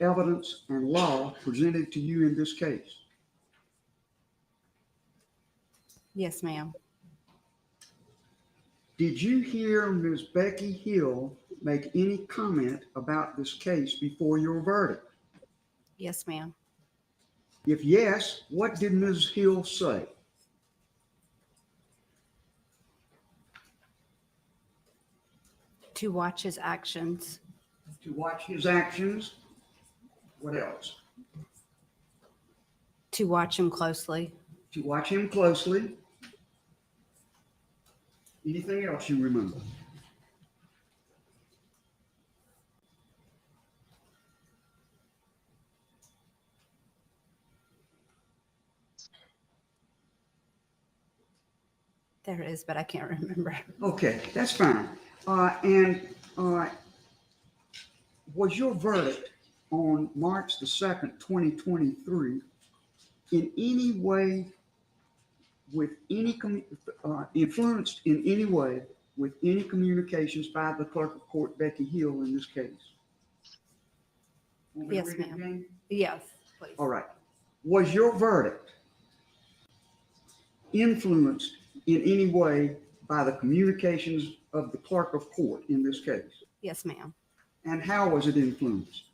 evidence, and law presented to you in this case? Yes, ma'am. Did you hear Ms. Becky Hill make any comment about this case before your verdict? Yes, ma'am. If yes, what did Ms. Hill say? To watch his actions. To watch his actions. What else? To watch him closely. To watch him closely. Anything else you remember? There is, but I can't remember. Okay, that's fine. Was your verdict on March the 2nd, 2023, in any way with any influenced in any way with any communications by the Clerk of Court, Becky Hill, in this case? Yes, ma'am. Yes, please. All right. Was your verdict influenced in any way by the communications of the Clerk of Court in this case? Yes, ma'am. And how was it influenced?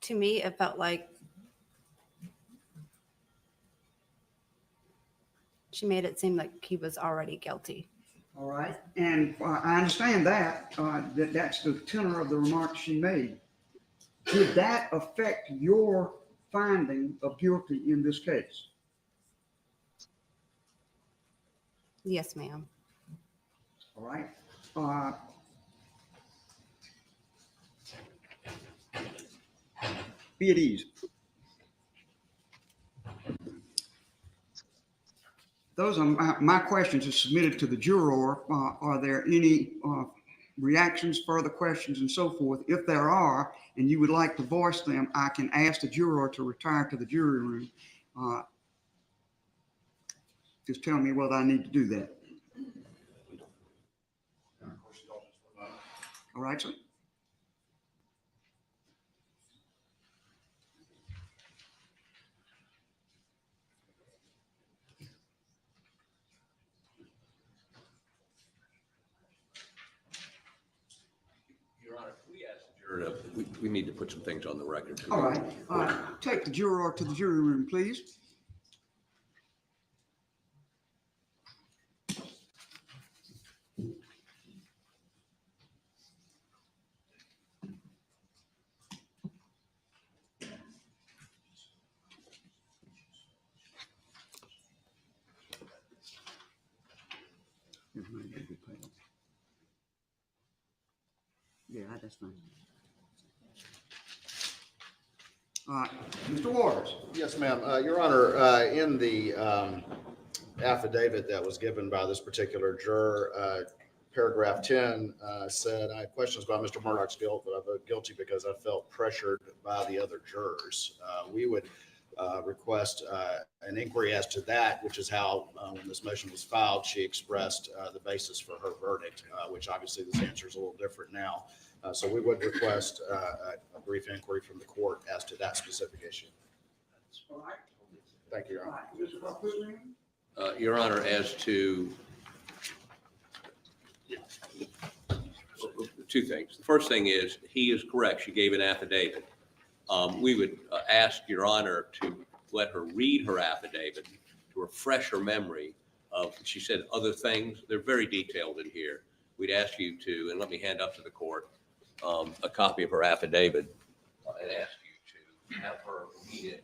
To me, it felt like she made it seem like he was already guilty. All right. And I understand that, that's the tenor of the remarks she made. Did that affect your finding of guilty in this case? Yes, ma'am. All right. Be at ease. Those are my questions are submitted to the juror. Are there any reactions, further questions, and so forth? If there are, and you would like to voice them, I can ask the juror to retire to the jury room. Just tell me whether I need to do that. All right, sir. Your Honor, can we ask the juror we need to put some things on the record. All right. Take the juror to the jury room, please. Yeah, that's fine. Mr. Waters. Yes, ma'am. Your Honor, in the affidavit that was given by this particular juror, paragraph 10 said, I have questions about Mr. Murdaugh's guilt, but I vote guilty because I felt pressured by the other jurors. We would request an inquiry as to that, which is how, when this motion was filed, she expressed the basis for her verdict, which obviously this answer is a little different now. So we would request a brief inquiry from the court as to that specific issue. All right. Thank you, Your Honor. Mr. Harpootlian? Your Honor, as to two things. The first thing is, he is correct. She gave an affidavit. We would ask Your Honor to let her read her affidavit to refresh her memory of, she said other things. They're very detailed in here. We'd ask you to, and let me hand up to the court a copy of her affidavit and ask you to have her read it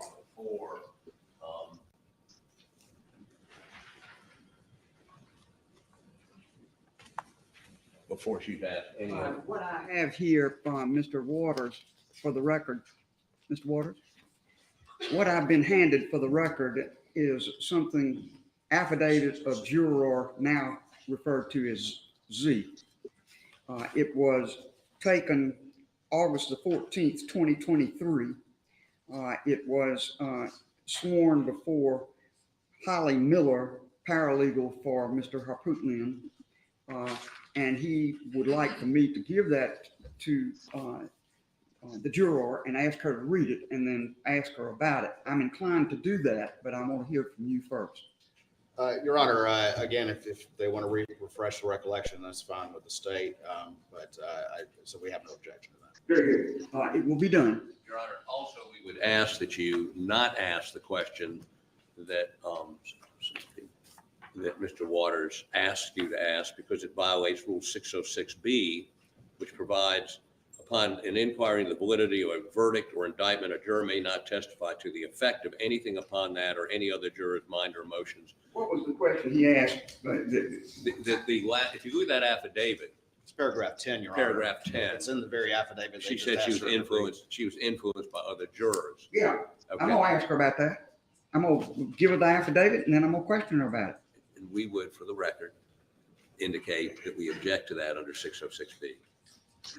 before she's asked any other. What I have here from Mr. Waters, for the record, Mr. Waters, what I've been handed for the record is something, affidavit of juror, now referred to as Z. It was taken August the 14th, 2023. It was sworn before Holly Miller, paralegal for Mr. Harpootlian, and he would like for me to give that to the juror and ask her to read it and then ask her about it. I'm inclined to do that, but I want to hear from you first. Your Honor, again, if they want to refresh the recollection, that's fine with the state, so we have no objection to that. Very good. It will be done. Your Honor, also we would ask that you not ask the question that that Mr. Waters asked you to ask, because it violates Rule 606B, which provides, upon an inquiry into the validity of a verdict or indictment, a juror may not testify to the effect of anything upon that or any other juror's mind or emotions. What was the question he asked? If you look at that affidavit, it's paragraph 10, Your Honor. Paragraph 10. It's in the very affidavit. She said she was influenced. She was influenced by other jurors. Yeah, Okay. I'm gonna ask her about that. I'm gonna give her the affidavit and then I'm gonna question her about it. And we would, for the record, indicate that we object to that under 606B.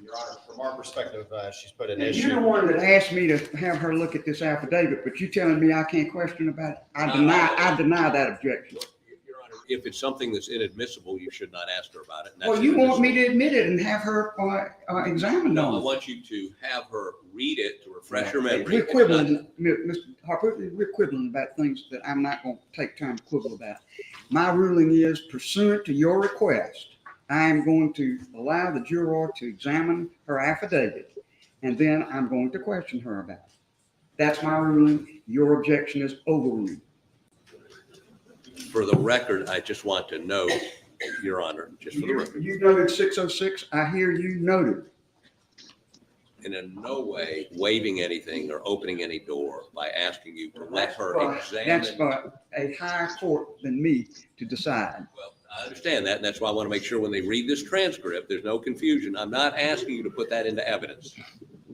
Your Honor, from our perspective, she's put an And issue. you're the one that asked me to have her look at this affidavit, but you telling me I can't question about it? I deny that objection. Your Honor, if it's something that's inadmissible, you should not ask her about it. And that's Well, you want me inadmissible. to admit it and have her examined No, I on it. want you to have her read it to refresh her memory. We're quibbling, Mr. Harper, we're quibbling about things that I'm not going to take time to quibble about. My ruling is pursuant to your request, I am going to allow the juror to examine her affidavit, and then I'm going to question her about it. That's my ruling. Your objection is overruled. For the record, I just want to note, Your Honor, just for the record, You noted 606. I hear you noted. in no way waiving anything or opening any door by asking you to let her That's examine. for a higher court than me to decide. Well, I understand that, and that's why I want to make sure when they read this transcript, there's no confusion. I'm not asking you to put that into evidence.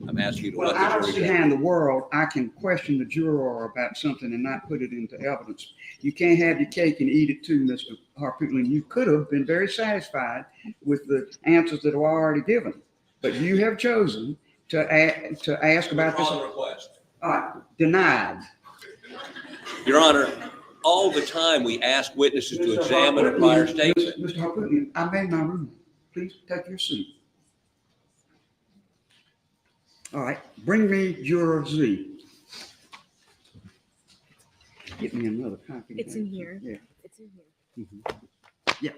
I'm asking you to Well, let I the don't jury see judge. how in the world I can question the juror about something and not put it into evidence. You can't have your cake and eat it too, Mr. Harpootlian. You could have been very satisfied with the answers that were already given, but you have chosen to ask about this. Withdraw the request. Denied. Your Honor, all the time we ask witnesses to examine a prior statement. Mr. Harpootlian, I made my ruling. Please take your seat. All right, bring me juror Z. Get me another copy. It's in here. Yeah. It's in here. Yeah.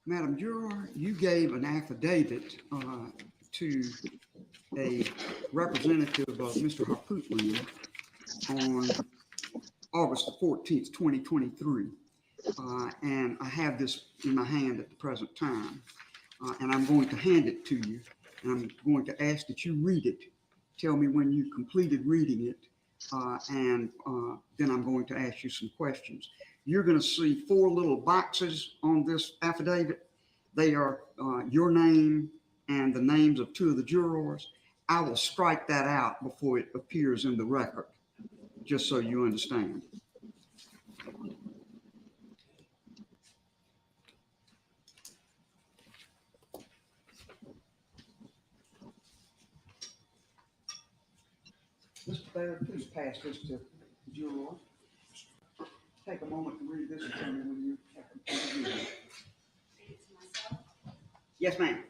Madam Juror, you gave an affidavit to a representative of Mr. Harpootlian on August the 14th, 2023. And I have this in my hand at the present time. And I'm going to hand it to you. And I'm going to ask that you read it. Tell me when you completed reading it. And then I'm going to ask you some questions. You're going to see 4 little boxes on this affidavit. They are your name and the names of 2 of the jurors. I will strike that out before it appears in the record, just so you understand. Mr. Baird, please pass this to the juror. Take a moment to read this for me when you have it. Yes, ma'am.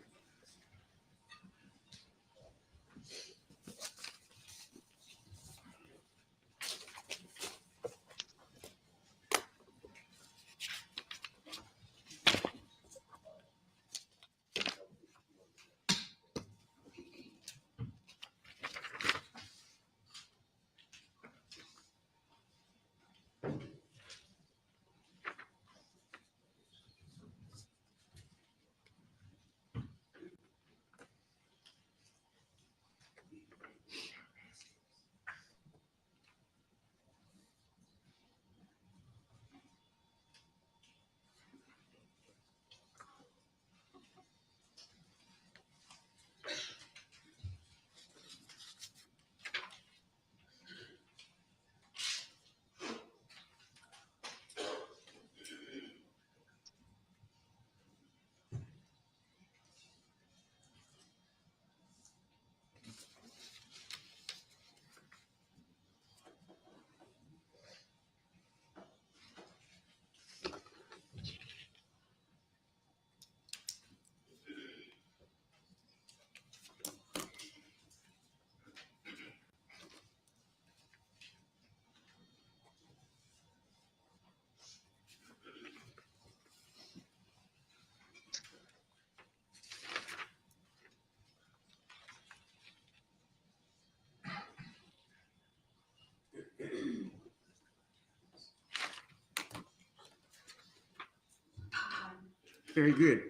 Very good.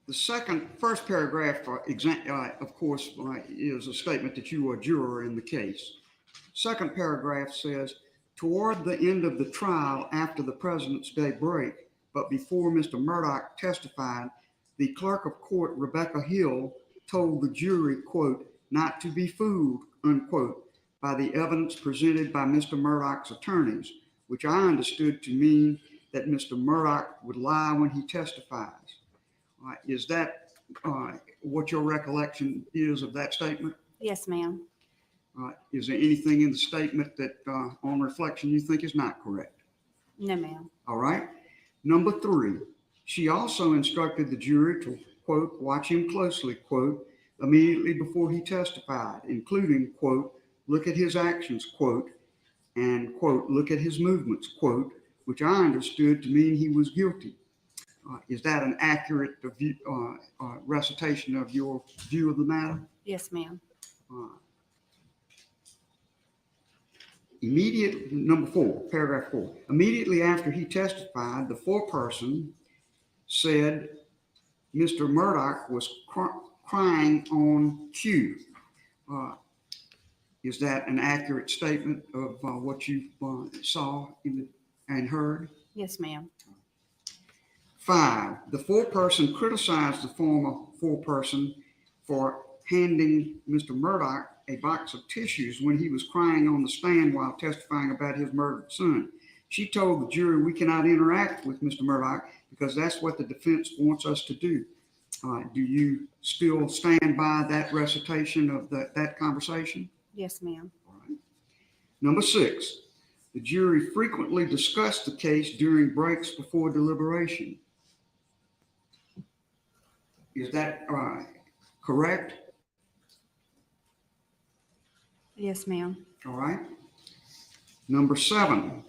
The first paragraph, of course, is a statement that you are a juror in the case. Second paragraph says, toward the end of the trial after the President's Day break, but before Mr. Murdaugh testified, the Clerk of Court, Becky Hill, told the jury, quote, not to be fooled, unquote, by the evidence presented by Mr. Murdaugh's attorneys, which I understood to mean that Mr. Murdaugh would lie when he testifies. Is that what your recollection is of that statement? Yes, ma'am. Is there anything in the statement that on reflection you think is not correct? No, ma'am. All right. Number 3, she also instructed the jury to, quote, watch him closely, quote, immediately before he testified, including, quote, look at his actions, quote, and, quote, look at his movements, quote, which I understood to mean he was guilty. Is that an accurate recitation of your view of the matter? Yes, ma'am. Number 4, paragraph 4. Immediately after he testified, the foreperson said Mr. Murdaugh was crying on cue. Is that an accurate statement of what you saw and heard? Yes, ma'am. 5, the foreperson criticized the former foreperson for handing Mr. Murdaugh a box of tissues when he was crying on the stand while testifying about his murdered son. She told the jury, we cannot interact with Mr. Murdaugh because that's what the defense wants us to do. Do you still stand by that recitation of that conversation? Yes, ma'am. All right. Number 6, the jury frequently discussed the case during breaks before deliberation. Is that correct? Yes, ma'am. All right. Number 7,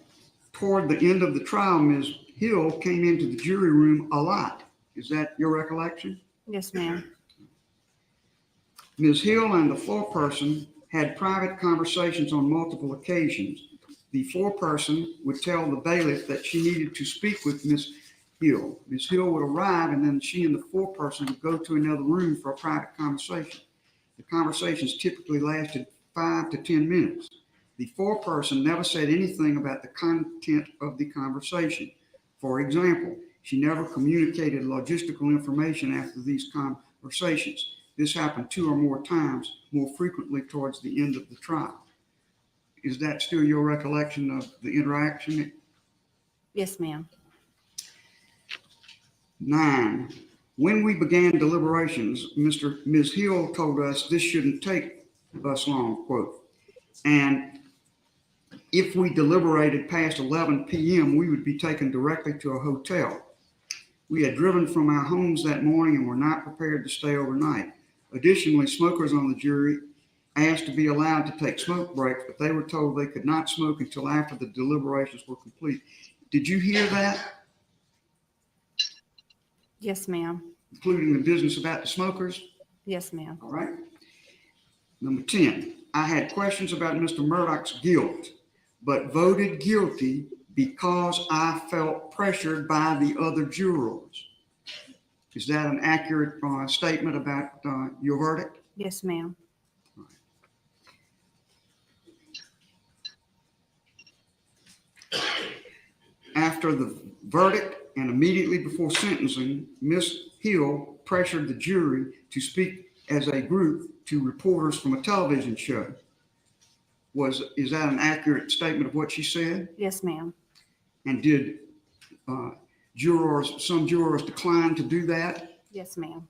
toward the end of the trial, Ms. Hill came into the jury room a lot. Is that your recollection? Yes, ma'am. Ms. Hill and the foreperson had private conversations on multiple occasions. The foreperson would tell the bailiff that she needed to speak with Ms. Hill. Ms. Hill would arrive, and then she and the foreperson would go to another room for a private conversation. The conversations typically lasted 5 to 10 minutes. The foreperson never said anything about the content of the conversation. For example, she never communicated logistical information after these conversations. This happened 2 or more times, more frequently towards the end of the trial. Is that still your recollection of the interaction? Yes, ma'am. 9, when we began deliberations, Ms. Hill told us this shouldn't take us long, quote, and if we deliberated past 11 p.m., we would be taken directly to a hotel. We had driven from our homes that morning and were not prepared to stay overnight. Additionally, smokers on the jury asked to be allowed to take smoke breaks, but they were told they could not smoke until after the deliberations were complete. Did you hear that? Yes, ma'am. Including the business about the smokers? Yes, ma'am. All right. Number 10, I had questions about Mr. Murdaugh's guilt, but voted guilty because I felt pressured by the other jurors. Is that an accurate statement about your verdict? Yes, ma'am. After the verdict and immediately before sentencing, Ms. Hill pressured the jury to speak as a group to reporters from a television show. Is that an accurate statement of what she said? Yes, ma'am. And did some jurors decline to do that? Yes, ma'am.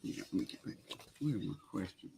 Yeah, let me get back. Where are my questions?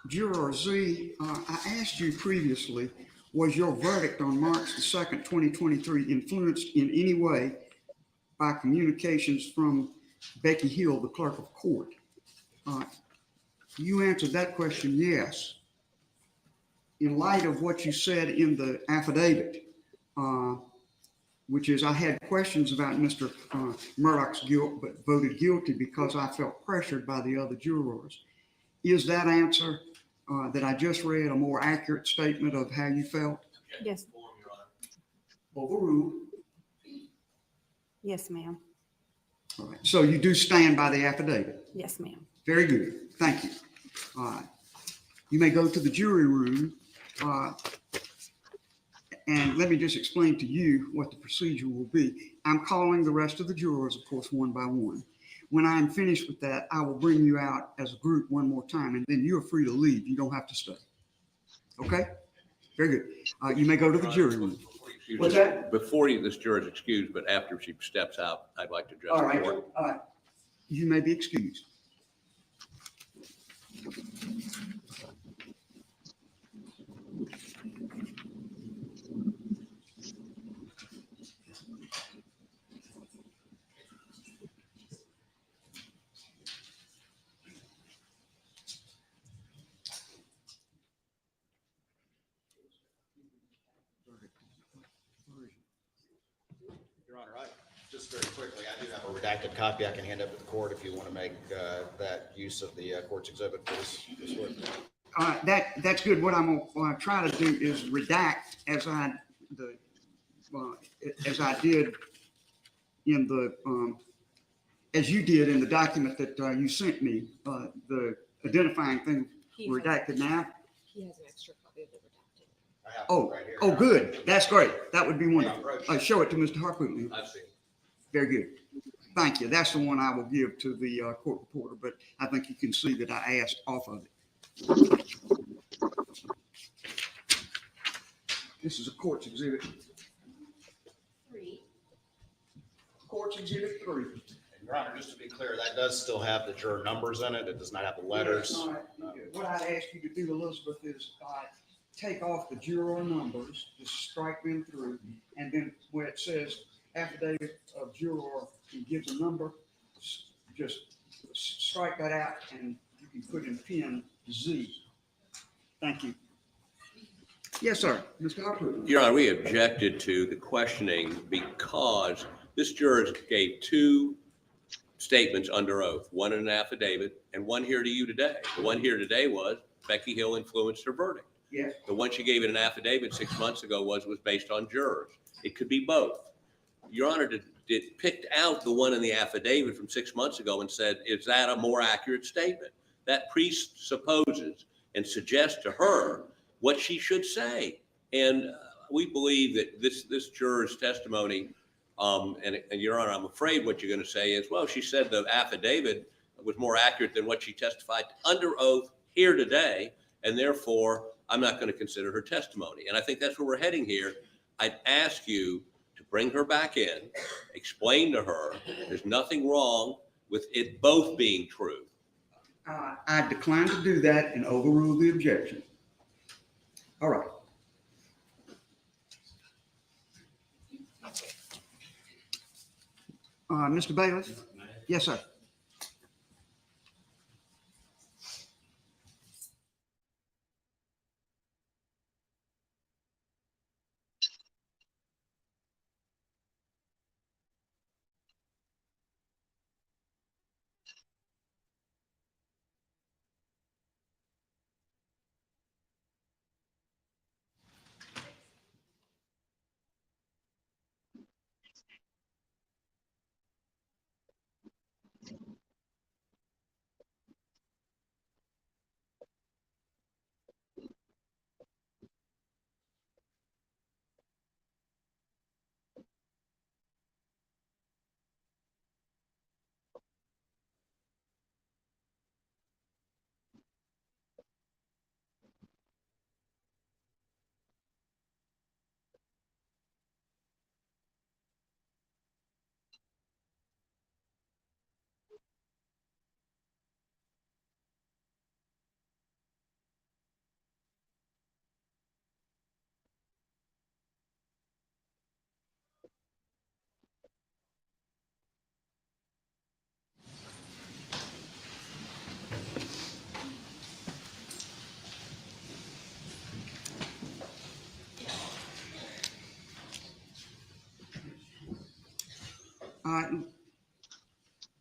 Juror Z, I asked you previously, was your verdict on March the 2nd, 2023 influenced in any way by communications from Becky Hill, the Clerk of Court? You answered that question, yes. In light of what you said in the affidavit, which is I had questions about Mr. Murdaugh's guilt, but voted guilty because I felt pressured by the other jurors. Is that answer that I just read a more accurate statement of how you felt? Yes. Overruled. Yes, ma'am. All right. So you do stand by the affidavit? Yes, ma'am. Very good. Thank you. All right. You may go to the jury room. And let me just explain to you what the procedure will be. I'm calling the rest of the jurors, of course, one by one. When I'm finished with that, I will bring you out as a group one more time, and then you're free to leave. You don't have to stay. Okay? Very good. You may go to the jury room. What's that? Before this juror is excused, but after she steps out, I'd like to address All the right. court. All right. You may be excused. Your Honor, just very quickly, I do have a redacted copy I can hand up to the court if you want to make that use of the court's exhibit for this work. That's good. What I'm going to try to do is redact as I as I did in the, as you did in the document that you sent me, the identifying thing redacted now. He has an extra copy of the redacted. Oh, oh, good. That's great. That would be wonderful. Show it to Mr. Harpoon. I've seen it. Very good. Thank you. That's the one I will give to the court reporter, but I think you can see that I asked off of it. This is a court's exhibit. 3. Court's exhibit 3. And Your Honor, just to be clear, that does still have the juror numbers in it. It does not have the letters. What I'd ask you to do, Elizabeth, is take off the juror numbers, just strike them through, and then where it says affidavit of juror and gives a number, just strike that out and you can put in pen Z. Thank you. Yes, sir. Mr. Harper. Your Honor, we objected to the questioning because this juror gave 2 statements under oath, one in an affidavit and one here to you today. The one here today was Becky Hill influenced her verdict. Yes. The one she gave in an affidavit 6 months ago was based on jurors. It could be both. Your Honor picked out the one in the affidavit from 6 months ago and said, is that a more accurate statement? That presupposes and suggests to her what she should say. And we believe that this juror's testimony, and Your Honor, I'm afraid what you're going to say is, well, she said the affidavit was more accurate than what she testified under oath here today, and therefore I'm not going to consider her testimony. And I think that's where we're heading here. I'd ask you to bring her back in, explain to her there's nothing wrong with it both being true. I decline to do that and overrule the objection. All right. Mr. Bailiff? Yes, sir.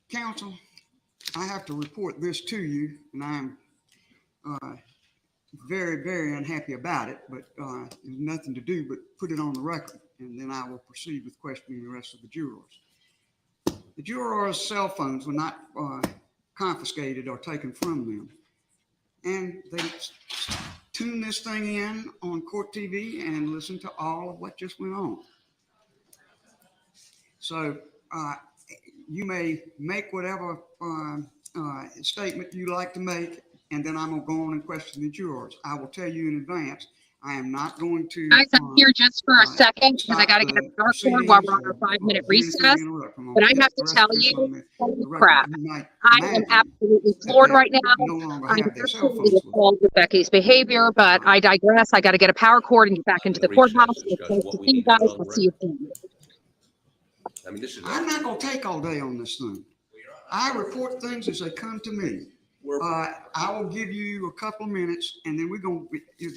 Counsel, I have to report this to you, and I'm very, very unhappy about it, but there's nothing to do but put it on the record, and then I will proceed with questioning the rest of the jurors. The jurors' cell phones were not confiscated or taken from them, and they tuned this thing in on court TV and listened to all of what just went on. So you may make whatever statement you like to make, and then I'm going to go on and question the jurors. I will tell you in advance, I am not going to. Guys, I'm here just for a second because I got to get a power cord while we're on our 5-minute recess. But I have to tell you, crap, I am absolutely floored right now. I'm absolutely appalled with Becky's behavior, but I digress. I got to get a power cord and get back into the courthouse. It's nice to see you guys. I'll see you soon. I mean, this is. I'm not going to take all day on this thing. I report things as they come to me. I will give you a couple of minutes, and then we're going to.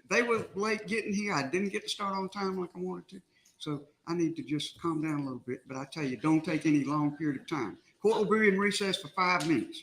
They were late getting here. I didn't get to start on time like I wanted to, so I need to just calm down a little bit. But I tell you, don't take any long period of time. Court will be in recess for 5 minutes.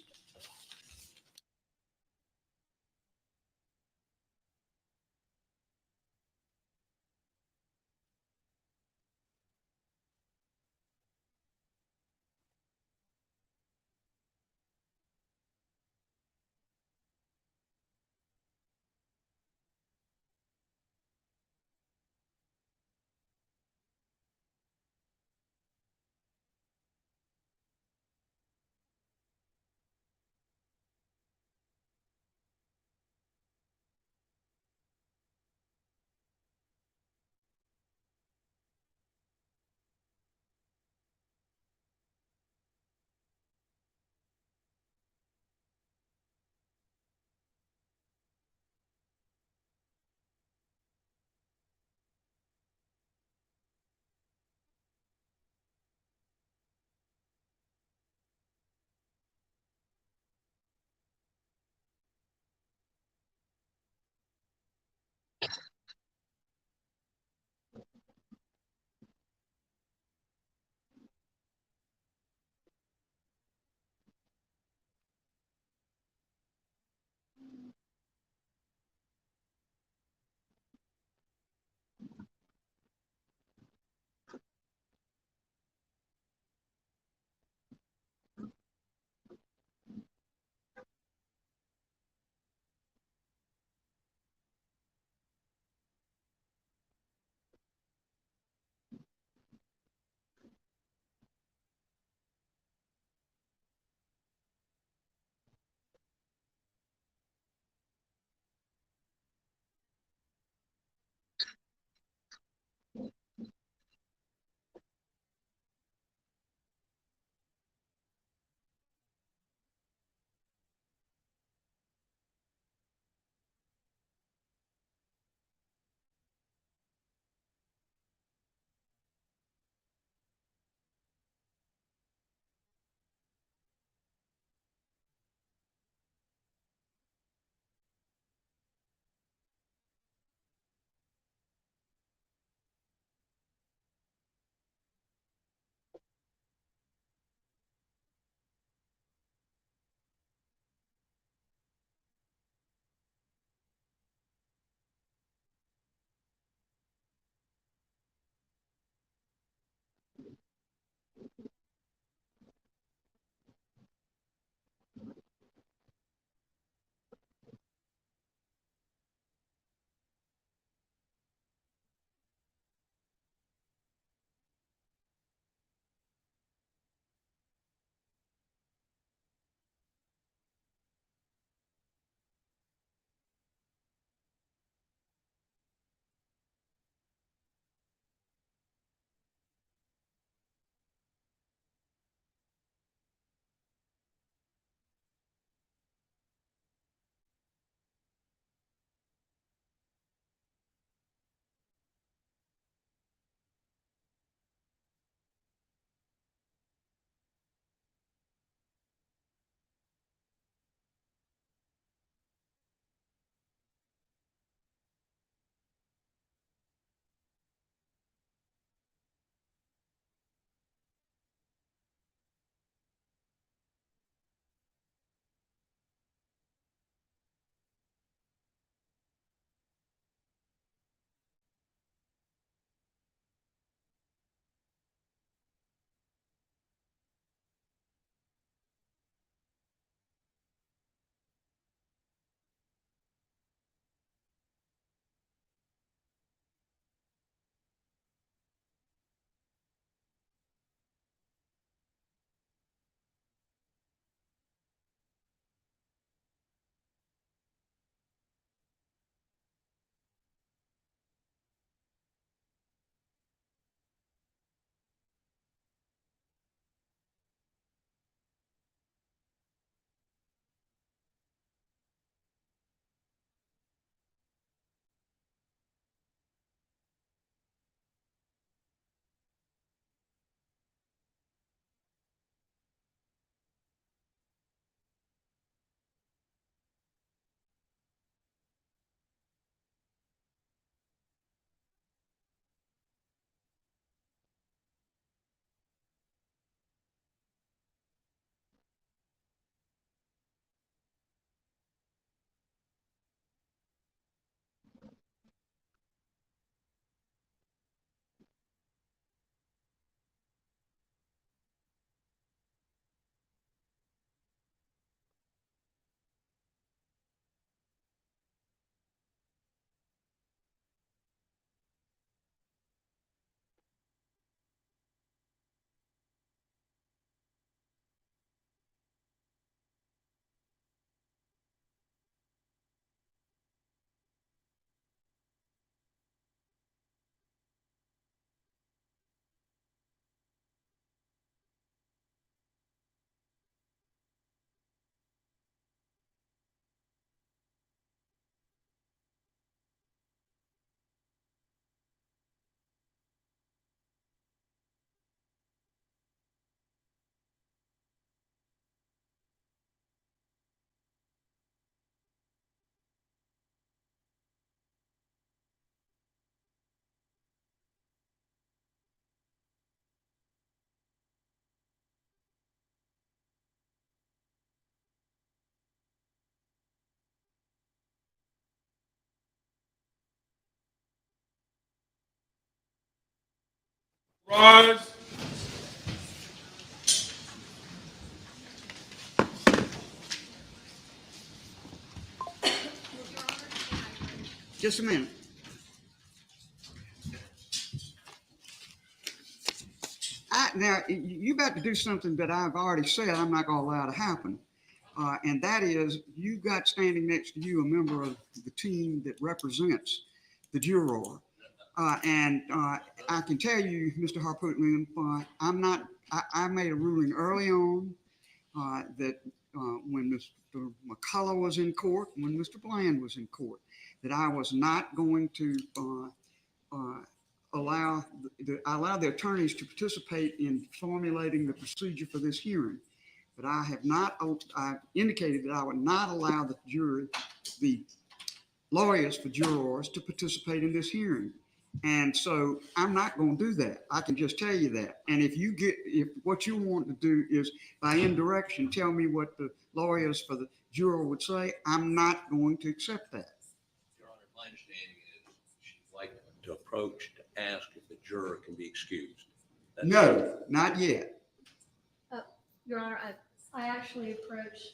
Rise. Just a minute. Now, you about to do something that I've already said I'm not going to allow to happen. And that is, you've got standing next to you a member of the team that represents the juror. I can tell you, Mr. Harpootlian, I made a ruling early on that when Mr. McCullough was in court, when Mr. Bland was in court, that I was not going to allow the attorneys to participate in formulating the procedure for this hearing. But I have not, I indicated that I would not allow the lawyers for jurors to participate in this hearing. And so I'm not going to do that. I can just tell you that. And if what you want to do is by indirection, tell me what the lawyers for the juror would say, I'm not going to accept that. Your Honor, my understanding is she'd like to approach to ask if the juror can be excused. No, not yet. Your Honor, I actually approached,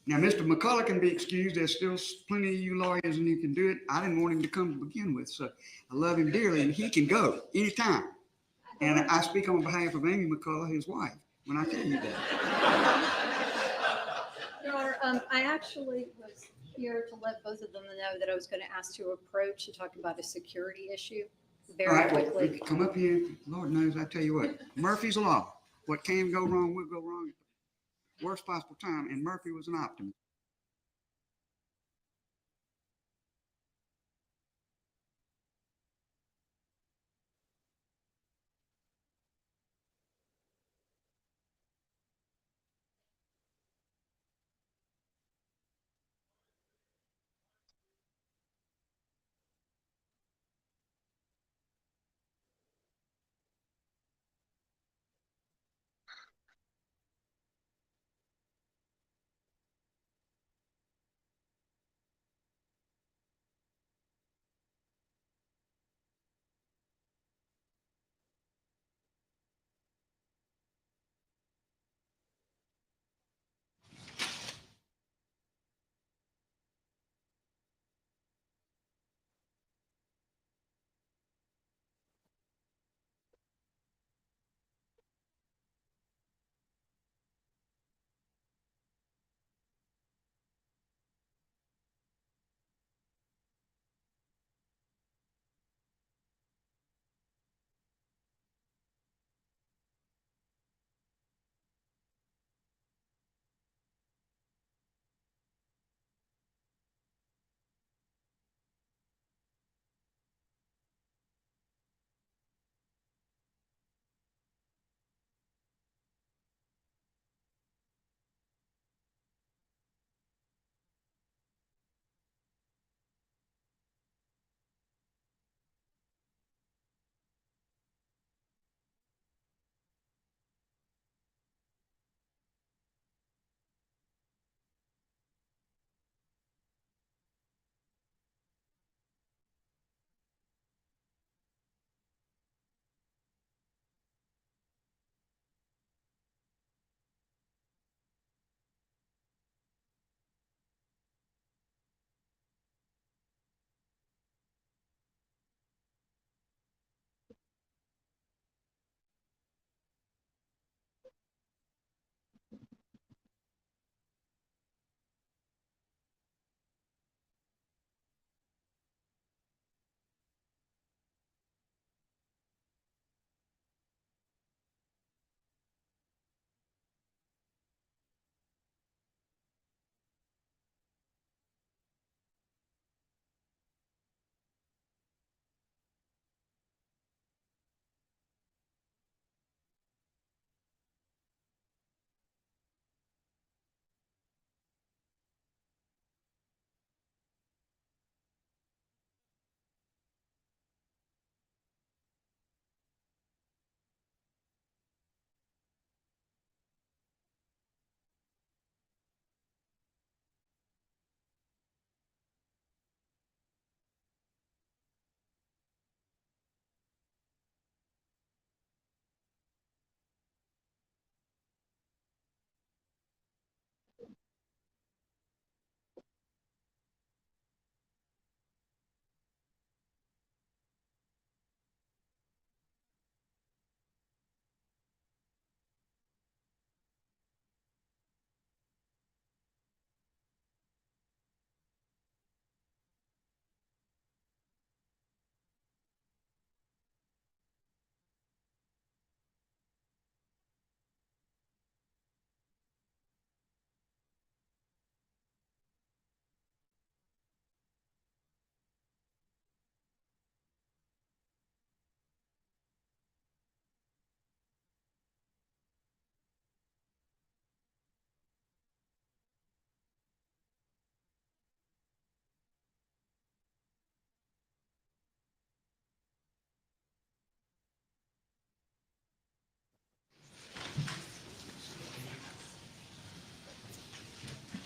Now, Mr. McCullough can be excused. There's still plenty of you lawyers and you can do it. I didn't want him to come to begin with, so I love him dearly and he can go anytime. And I speak on behalf of Amy McCullough, his wife, when I tell you that. Your Honor, I actually was here to let both of them know that I was going to ask to approach to talk about a security issue All very right, well, quickly. come up here. Lord knows, I tell you what, Murphy's Law. What can go wrong will go wrong at the worst possible time, and Murphy was an optimist.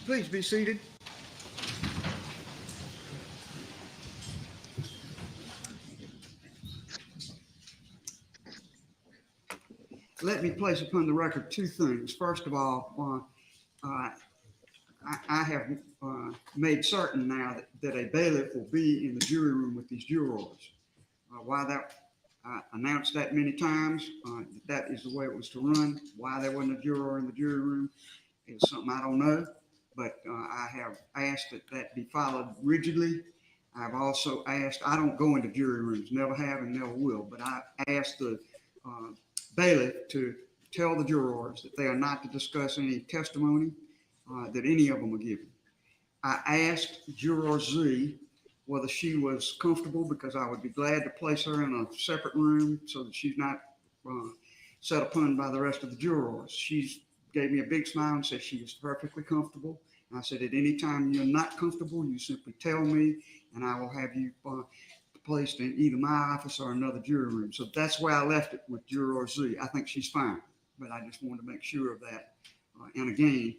Please be seated. Let me place upon the record two things. First of all, I have made certain now that a bailiff will be in the jury room with these jurors. Why that, I announced that many times, that is the way it was to run. Why there wasn't a juror in the jury room is something I don't know, but I have asked that that be followed rigidly. I've also asked, I don't go into jury rooms, never have and never will, but I asked the bailiff to tell the jurors that they are not to discuss any testimony that any of them are giving. I asked Juror Z whether she was comfortable, because I would be glad to place her in a separate room so that she's not set upon by the rest of the jurors. She gave me a big smile and said she was perfectly comfortable. And I said, at any time you're not comfortable, you simply tell me and I will have you placed in either my office or another jury room. So that's where I left it with Juror Z. I think she's fine, but I just wanted to make sure of that. And again,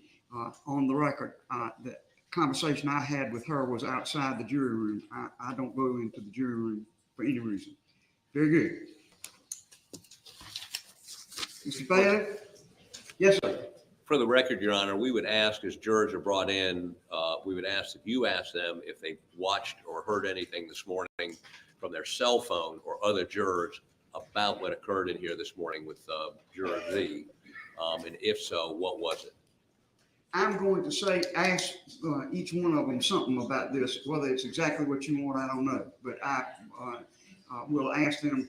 on the record, the conversation I had with her was outside the jury room. I don't go into the jury room for any reason. Very good. Mr. Bailey? Yes, sir. For the record, Your Honor, we would ask, as jurors are brought in, we would ask that you ask them if they watched or heard anything this morning from their cell phone or other jurors about what occurred in here this morning with Juror Z. And if so, what was it? I'm going to say, ask each one of them something about this. Whether it's exactly what you want, I don't know. But I will ask them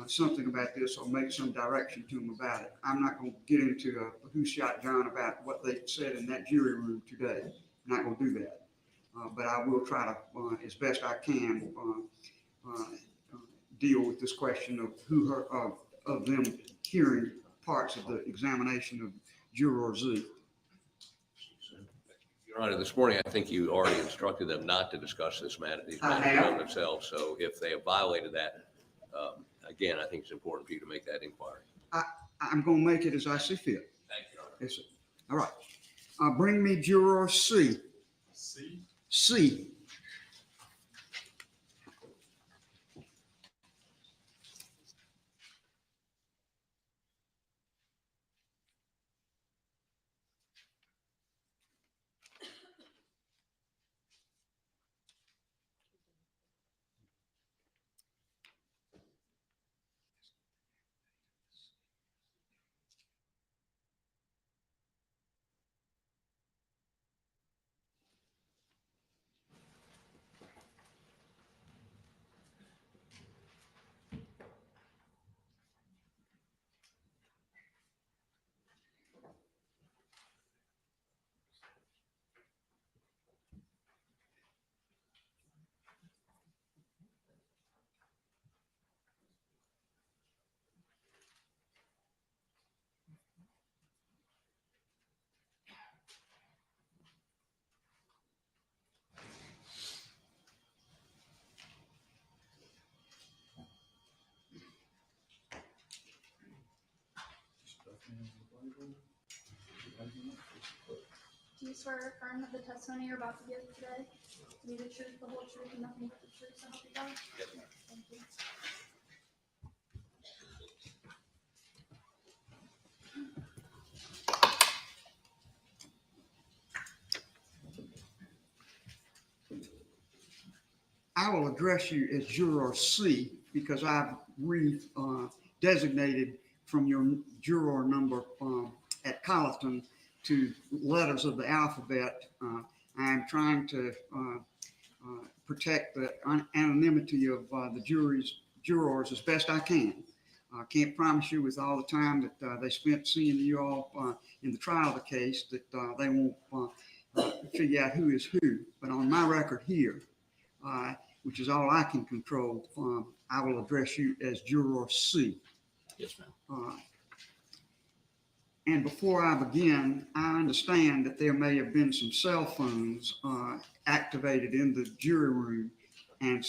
something about this or make some direction to them about it. I'm not going to get into who shot John about what they said in that jury room today. I'm not going to do that. But I will try to, as best I can, deal with this question of of them hearing parts of the examination of Juror Z. Your Honor, this morning, I think you already instructed them not to discuss these matters among themselves. So if they have violated that, again, I think it's important for you to make that inquiry. I'm going to make it as I see fit. Thank you, Your Honor. Yes, sir. All right. Bring me Juror C. C. Do you swear or affirm that the testimony you're about to give today to be the truth, the whole truth, and nothing but the truth, so help you God? Yes, ma'am. Thank you. I will address you as Juror C because I've designated from your juror number at Colleton to letters of the alphabet. I am trying to protect the anonymity of the jurors as best I can. I can't promise you with all the time that they spent seeing you all in the trial of the case that they won't figure out who is who. But on my record here, which is all I can control, I will address you as Juror C. Yes, ma'am. And before I begin, I understand that there may have been some cell phones activated in the jury room and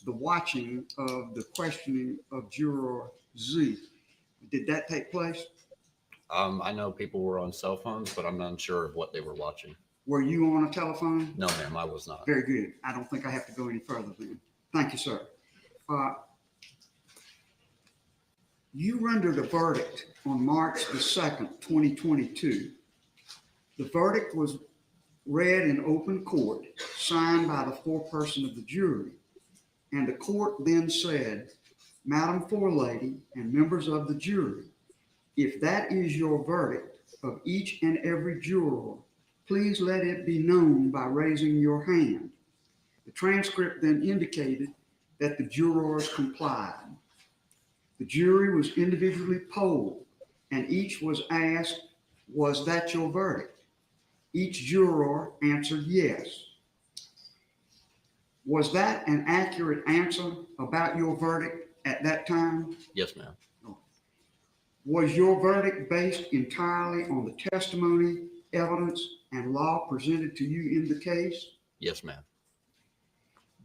the watching of the questioning of Juror Z. Did that take place? I know people were on cell phones, but I'm not sure of what they were watching. Were you on a telephone? No, ma'am, I was not. Very good. I don't think I have to go any further then. Thank you, sir. You rendered a verdict on March the 2nd, 2022. The verdict was read in open court, signed by the foreperson of the jury, and the court then said, Madam Forelady and members of the jury, if that is your verdict of each and every juror, please let it be known by raising your hand. The transcript then indicated that the jurors complied. The jury was individually polled, and each was asked, was that your verdict? Each juror answered yes. Was that an accurate answer about your verdict at that time? Yes, ma'am. Was your verdict based entirely on the testimony, evidence, and law presented to you in the case? Yes, ma'am.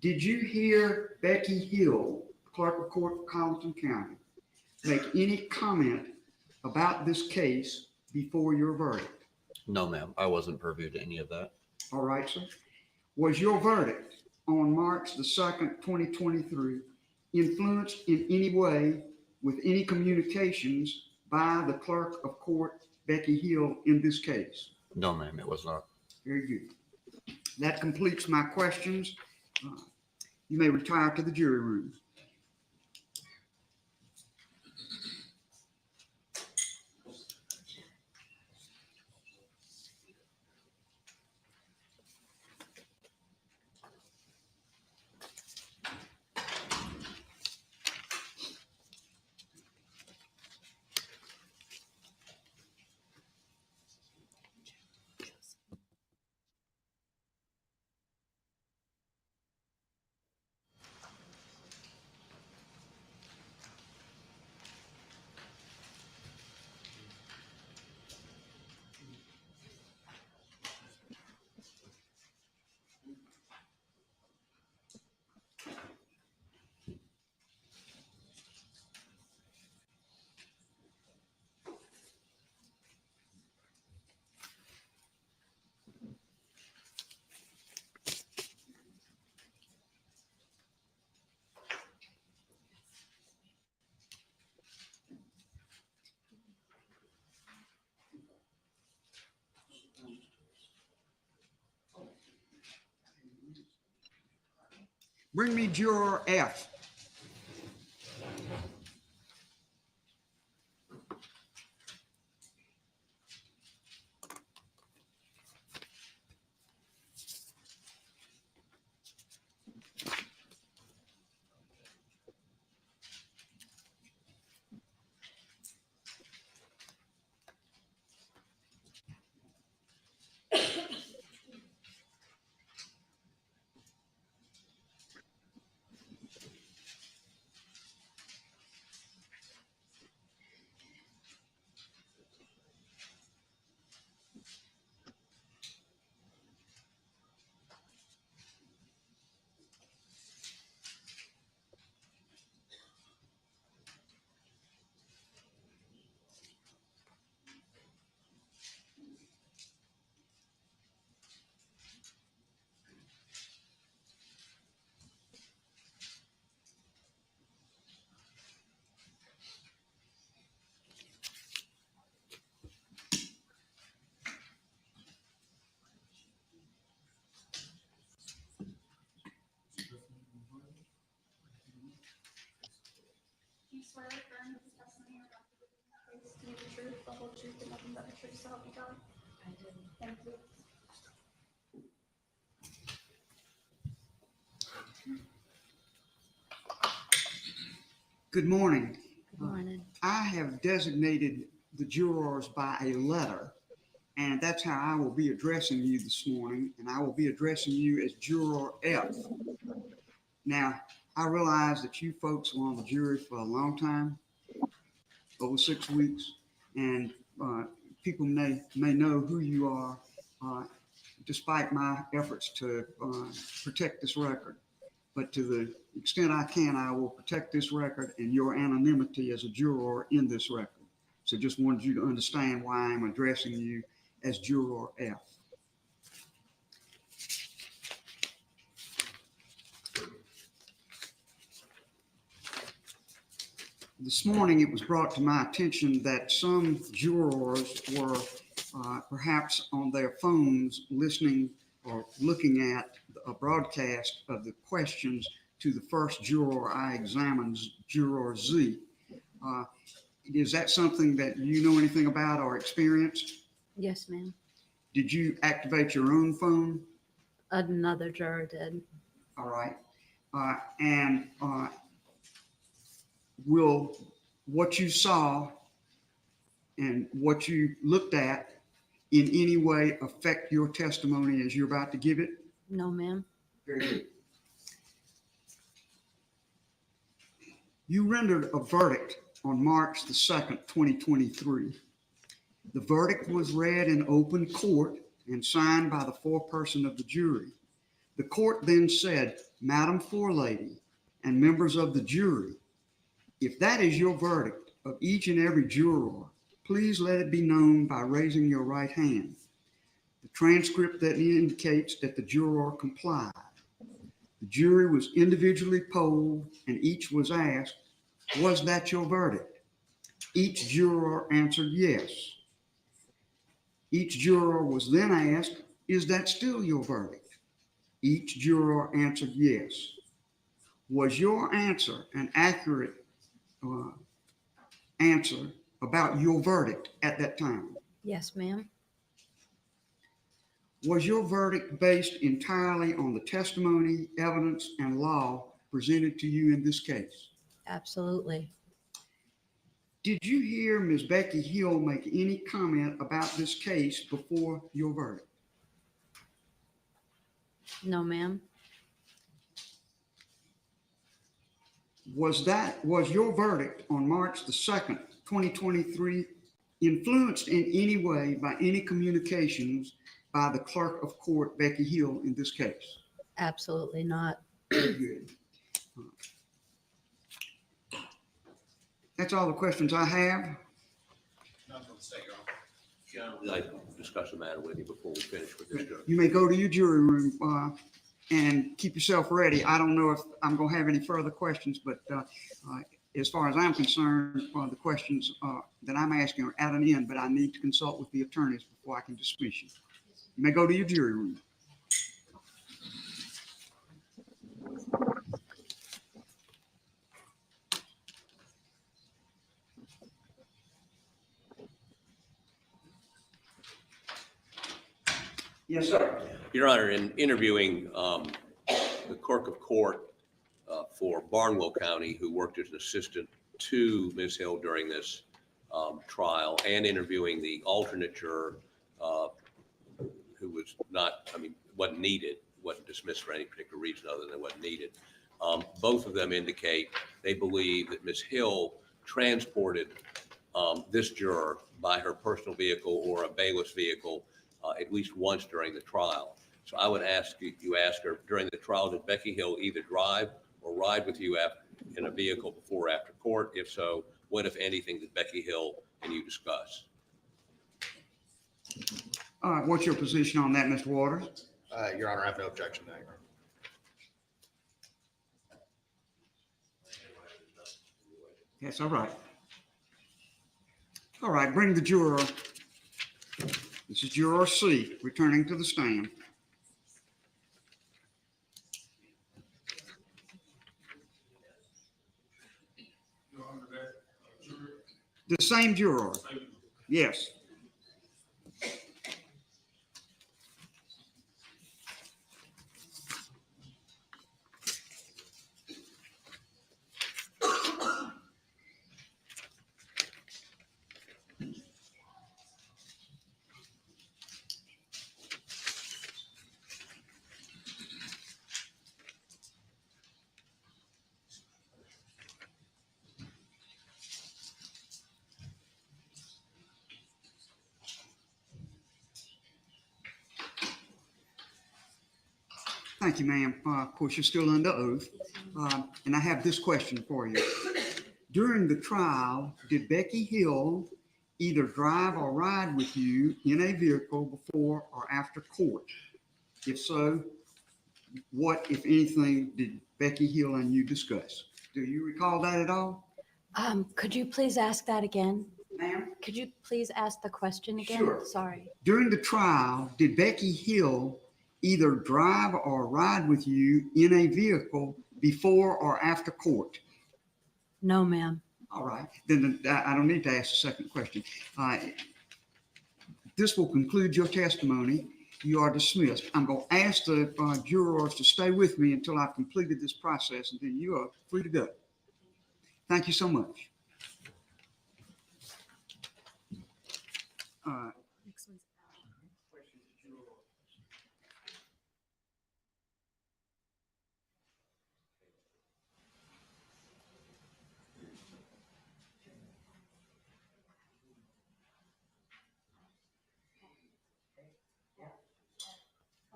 Did you hear Becky Hill, Clerk of Court of Colleton County, make any comment about this case before your verdict? No, ma'am. I wasn't privy to any of that. All right, sir. Was your verdict on March the 2nd, 2023 influenced in any way with any communications by the Clerk of Court, Becky Hill, in this case? No, ma'am, it was not. Very good. That completes my questions. You may retire to the jury room. Bring me juror F. Do you swear or affirm that the testimony you're about to give in this case to be the truth, the whole truth, and nothing but the truth, so help you God? I do. Thank you. Good morning. Good morning. I have designated the jurors by a letter, and that's how I will be addressing you this morning, and I will be addressing you as Juror F. Now, I realize that you folks were on the jury for a long time, over 6 weeks, and people may know who you are, despite my efforts to protect this record. But to the extent I can, I will protect this record and your anonymity as a juror in this record. So just wanted you to understand why I'm addressing you as Juror F. This morning, it was brought to my attention that some jurors were perhaps on their phones listening or looking at a broadcast of the questions to the first juror I examined, Juror Z. Is that something that you know anything about or experienced? Yes, ma'am. Did you activate your own phone? Another juror did. All right. And will what you saw and what you looked at in any way affect your testimony as you're about to give it? No, ma'am. Very good. You rendered a verdict on March the 2nd, 2023. The verdict was read in open court and signed by the foreperson of the jury. The court then said, Madam Forelady and members of the jury, if that is your verdict of each and every juror, please let it be known by raising your right hand. The transcript that indicates that the juror complied. The jury was individually polled and each was asked, was that your verdict? Each juror answered yes. Each juror was then asked, is that still your verdict? Each juror answered yes. Was your answer an accurate answer about your verdict at that time? Yes, ma'am. Was your verdict based entirely on the testimony, evidence, and law presented to you in this case? Absolutely. Did you hear Ms. Becky Hill make any comment about this case before your verdict? No, ma'am. Was your verdict on March the 2nd, 2023 influenced in any way by any communications by the Clerk of Court, Becky Hill, in this case? Absolutely not. Very good. That's all the questions I have. I'd like to discuss the matter with you before we finish with this. You may go to your jury room and keep yourself ready. I don't know if I'm going to have any further questions, but as far as I'm concerned, the questions that I'm asking are at an end, but I need to consult with the attorneys before I can dismiss you. You may go to your jury room. Yes, sir. Your Honor, in interviewing the Clerk of Court for Barnwell County, who worked as an assistant to Ms. Hill during this trial, and interviewing the alternate juror who was not, wasn't needed, wasn't dismissed for any particular reason other than wasn't needed. Both of them indicate they believe that Ms. Hill transported this juror by her personal vehicle or a bailiff's vehicle at least once during the trial. So I would ask you ask her, during the trial, did Becky Hill either drive or ride with you in a vehicle before or after court? If so, what, if anything, did Becky Hill and you discuss? All right, what's your position on that, Mr. Waters? Your Honor, I have no objection to that, Your Honor. Yes, all right. All right, bring the juror. This is Juror C, returning to the stand. The same juror. Yes. Thank you, ma'am. Of course, you're still under oath. And I have this question for you. During the trial, did Becky Hill either drive or ride with you in a vehicle before or after court? If so, what, if anything, did Becky Hill and you discuss? Do you recall that at all? Could you please ask that again? Ma'am? Could you please ask the question again? Sure. Sorry. During the trial, did Becky Hill either drive or ride with you in a vehicle before or after court? No, ma'am. All right, then I don't need to ask the second question. This will conclude your testimony. You are dismissed. I'm going to ask the jurors to stay with me until I've completed this process, and then you are free to go. Thank you so much.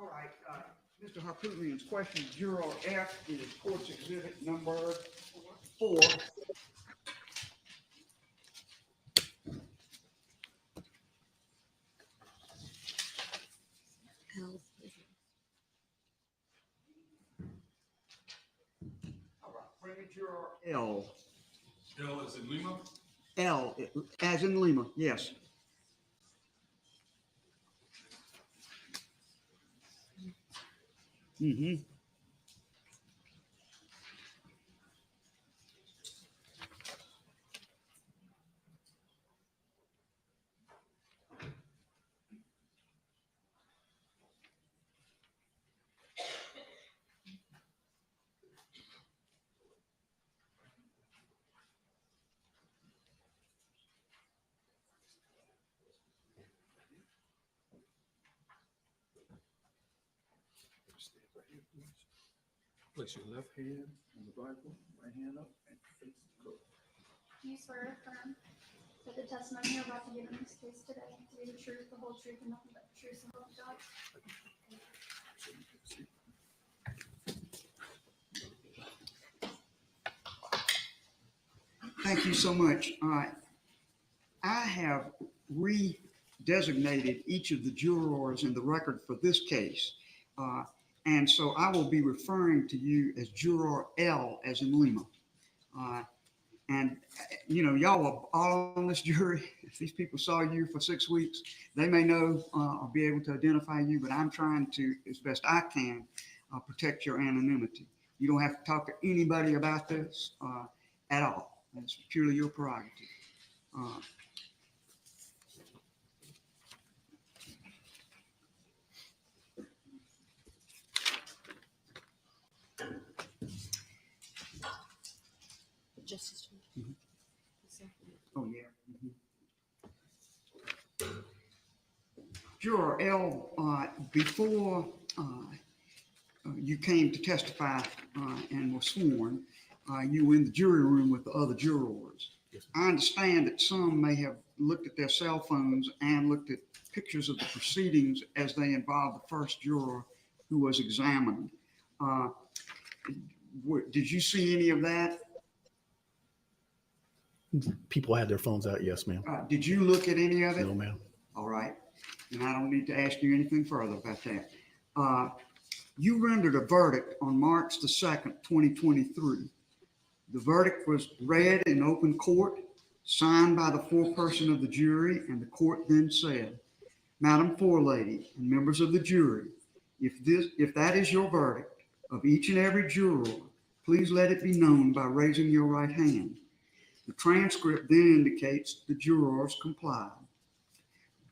All right, Mr. Harpootlian's question, Juror F is court's exhibit number 4. All right, bring me Juror L. L as in Lima? L, as in Lima, yes. Mm-hmm. Place your left hand on the Bible, right hand up, and face the court. Do you swear or affirm that the testimony you're about to give in this case today to be the truth, the whole truth, and nothing but the truth, so help you God? Thank you so much. I have redesignated each of the jurors in the record for this case. And so I will be referring to you as Juror L as in Lima. You know, y'all are all on this jury. If these people saw you for 6 weeks, they may know or be able to identify you, but I'm trying to, as best I can, protect your anonymity. You don't have to talk to anybody about this at all. It's purely your prerogative. Justice. Mm-hmm. Oh, yeah. Mm-hmm. Juror L, before you came to testify and were sworn, you were in the jury room with the other jurors. Yes, I understand that some may have looked at their cell phones and looked at pictures of the proceedings as they involved the first juror who was examined. Did you see any of that? People had their phones out, yes, ma'am. Did you look at any of it? No, ma'am. All right. And I don't need to ask you anything further about that. You rendered a verdict on March the 2nd, 2023. The verdict was read in open court, signed by the foreperson of the jury, and the court then said, Madam Forelady and members of the jury, if that is your verdict of each and every juror, please let it be known by raising your right hand. The transcript then indicates the jurors complied.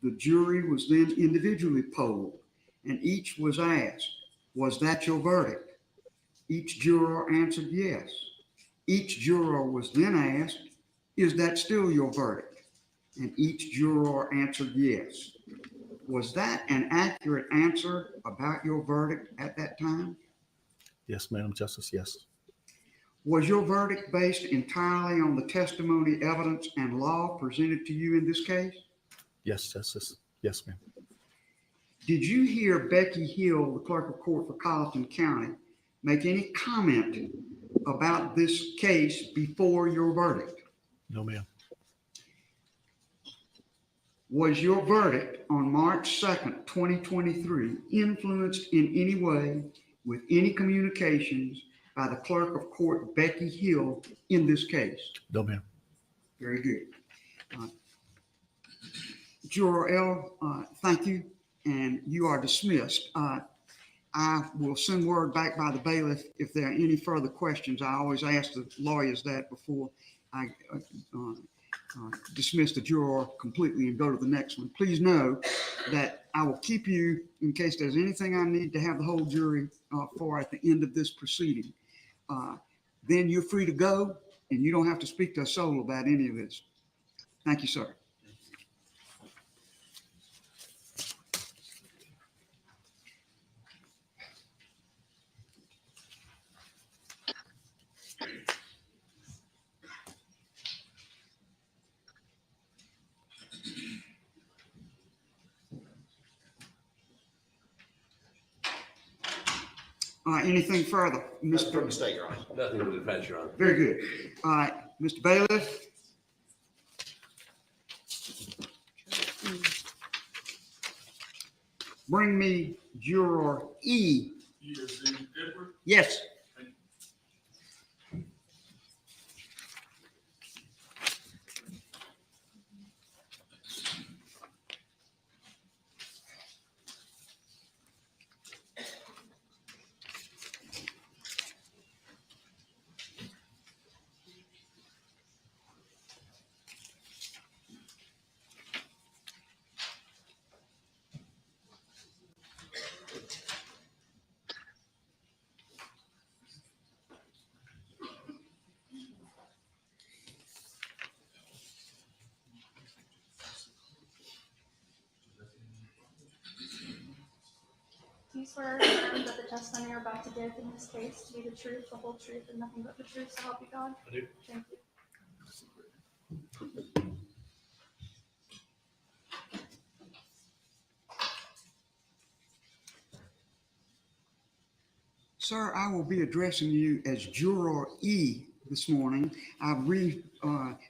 The jury was then individually polled, and each was asked, was that your verdict? Each juror answered yes. Each juror was then asked, is that still your verdict? And each juror answered yes. Was that an accurate answer about your verdict at that time? Yes, Madam Justice, yes. Was your verdict based entirely on the testimony, evidence, and law presented to you in this case? Yes, Justice. Yes, ma'am. Did you hear Becky Hill, the Clerk of Court for Colleton County, make any comment about this case before your verdict? No, ma'am. Was your verdict on March 2nd, 2023 influenced in any way with any communications by the Clerk of Court, Becky Hill, in this case? No, ma'am. Very good. Juror L, thank you, and you are dismissed. I will send word back by the bailiff if there are any further questions. I always ask the lawyers that before I dismiss the juror completely and go to the next one. Please know that I will keep you in case there's anything I need to have the whole jury for at the end of this proceeding. Then you're free to go, and you don't have to speak to a soul about any of this. Thank you, sir. Anything further? Mr. From the state, Your Honor. Nothing to defense, Your Honor. Very good. All right, Mr. Bailiff. Bring me Juror E. Yes. Do you swear or affirm that the testimony you're about to give in this case to be the truth, the whole truth, and nothing but the truth, so help you God? I do. Thank you. Sir, I will be addressing you as Juror E this morning. I've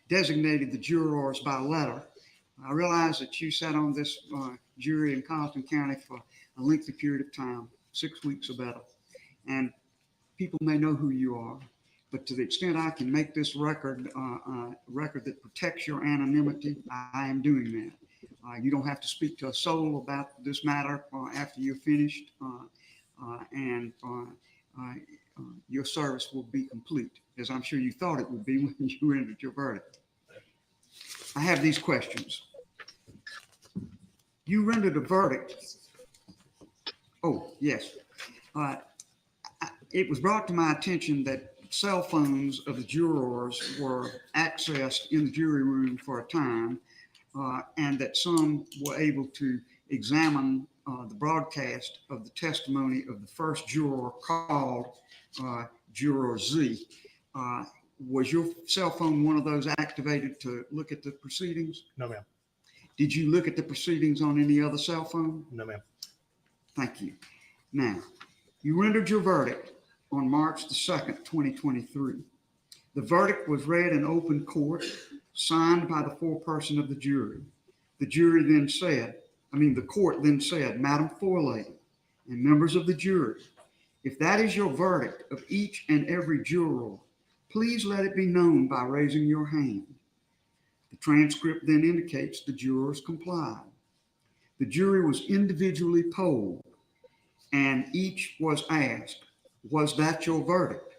designated the jurors by letter. I realize that you sat on this jury in Carlton County for a lengthy period of time, 6 weeks or better, and people may know who you are, but to the extent I can make this record that protects your anonymity, I am doing that. You don't have to speak to a soul about this matter after you're finished, and your service will be complete, as I'm sure you thought it would be when you rendered your verdict. I have these questions. You rendered a verdict. Oh, yes. It was brought to my attention that cell phones of the jurors were accessed in the jury room for a time, and that some were able to examine the broadcast of the testimony of the first juror called Juror Z. Was your cell phone one of those activated to look at the proceedings? No, ma'am. Did you look at the proceedings on any other cell phone? No, ma'am. Thank you. Now, you rendered your verdict on March the 2nd, 2023. The verdict was read in open court, signed by the foreperson of the jury. The court then said, Madam Forelady and members of the jury, if that is your verdict of each and every juror, please let it be known by raising your hand. The transcript then indicates the jurors complied. The jury was individually polled, and each was asked, was that your verdict?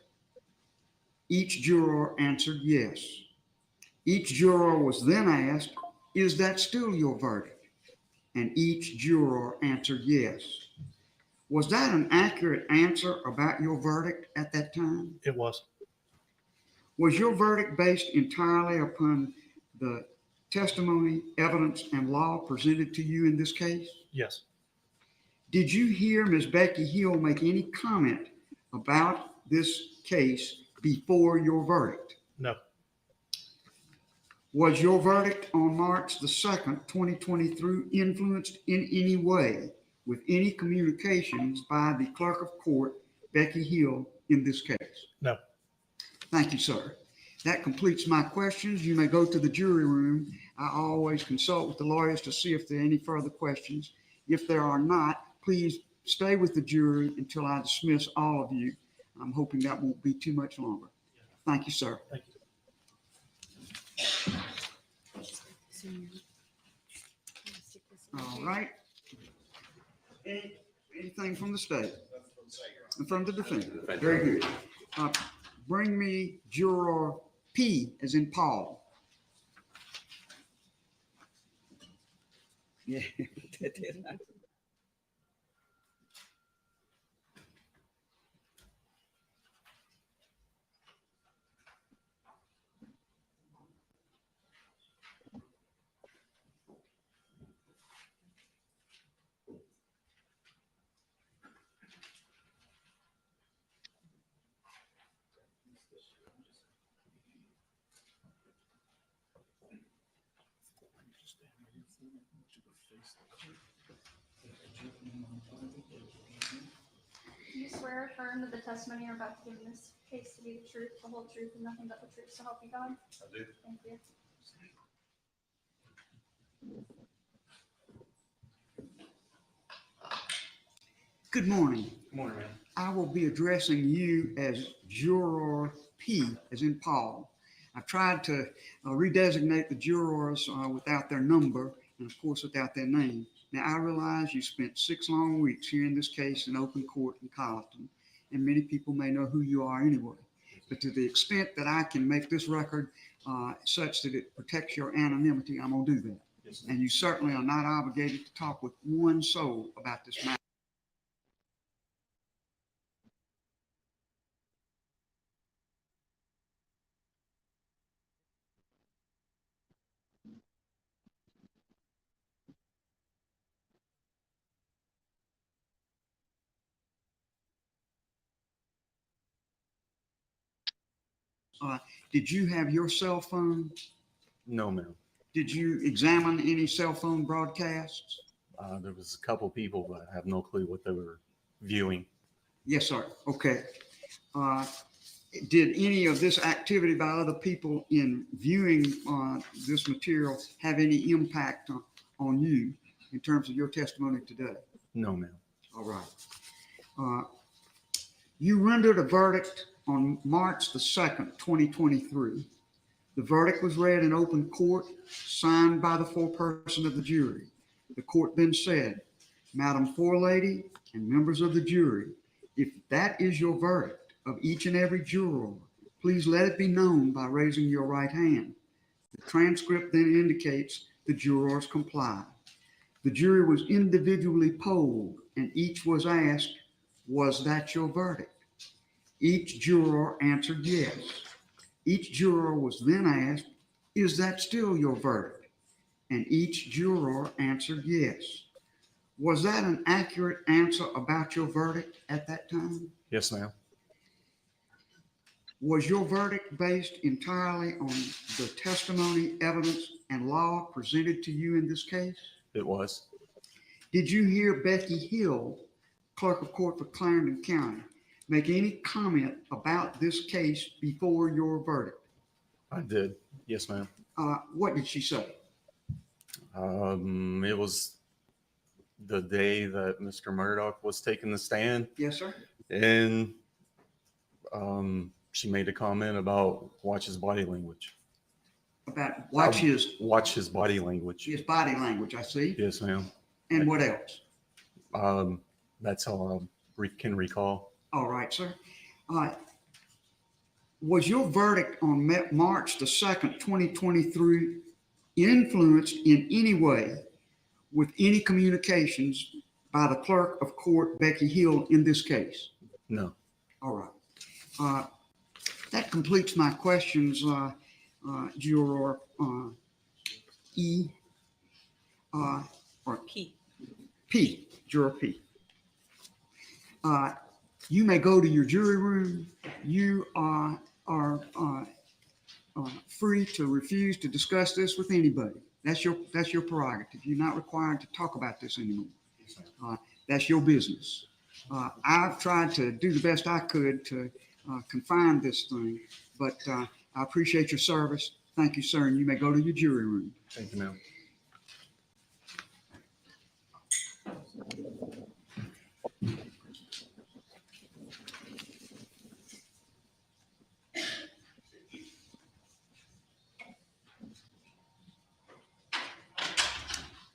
Each juror answered yes. Each juror was then asked, is that still your verdict? And each juror answered yes. Was that an accurate answer about your verdict at that time? It was. Was your verdict based entirely upon the testimony, evidence, and law presented to you in this case? Yes. Did you hear Ms. Becky Hill make any comment about this case before your verdict? No. Was your verdict on March the 2nd, 2023 influenced in any way with any communications by the Clerk of Court, Becky Hill, in this case? No. Thank you, sir. That completes my questions. You may go to the jury room. I always consult with the lawyers to see if there are any further questions. If there are not, please stay with the jury until I dismiss all of you. I'm hoping that won't be too much longer. Thank you, sir. Thank you. right? Anything from the state? And from the defendant? Very good. Bring me juror P as in Paul. Yeah. Do you swear or affirm that the testimony you're about to give in this case to be the truth, the whole truth, and nothing but the truth, so help you God? I do. Thank you. Good morning. Good morning, ma'am. I will be addressing you as juror P as in Paul. I've tried to redesignate the jurors without their number and of course without their name. Now I realize you spent 6 long weeks hearing this case in open court in Colleton, and many people may know who you are anyway. But to the extent that I can make this record such that it protects your anonymity, I'm gonna do that. Yes, And you certainly are not obligated to talk with one soul about this matter. Did you have your cell phone? No, ma'am. Did you examine any cell phone broadcasts? There was a couple people, but I have no clue what they were viewing. Yes, sir. Okay. Did any of this activity by other people in viewing this material have any impact on you in terms of your testimony today? No, ma'am. All right. You rendered a verdict on March the 2nd, 2023. The verdict was read in open court, signed by the foreperson of the jury. The court then said, Madam Forelady and members of the jury, if that is your verdict of each and every juror, please let it be known by raising your right hand. The transcript then indicates the jurors complied. The jury was individually polled and each was asked, was that your verdict? Each juror answered yes. Each juror was then asked, is that still your verdict? And each juror answered yes. Was that an accurate answer about your verdict at that time? Yes, ma'am. Was your verdict based entirely on the testimony, evidence, and law presented to you in this case? It was. Did you hear Becky Hill, Clerk of Court for Clarendon County, make any comment about this case before your verdict? I did. Yes, ma'am. What did she say? It was the day that Mr. Murdaugh was taking the stand. Yes, sir. And she made a comment about watch his body language. About watch his body language. His body language, I see. Yes, ma'am. And what else? That's all I can recall. All right, sir. Was your verdict on March the 2nd, 2023 influenced in any way with any communications by the Clerk of Court, Becky Hill, in this case? No. All right. That completes my questions, Juror E. Or P. Juror P. You may go to your jury room. You are free to refuse to discuss this with anybody. That's your prerogative. You're not required to talk about this anymore. That's your business. I've tried to do the best I could to confine this thing, but I appreciate your service. Thank you, sir, and you may go to your jury room. Thank you, ma'am.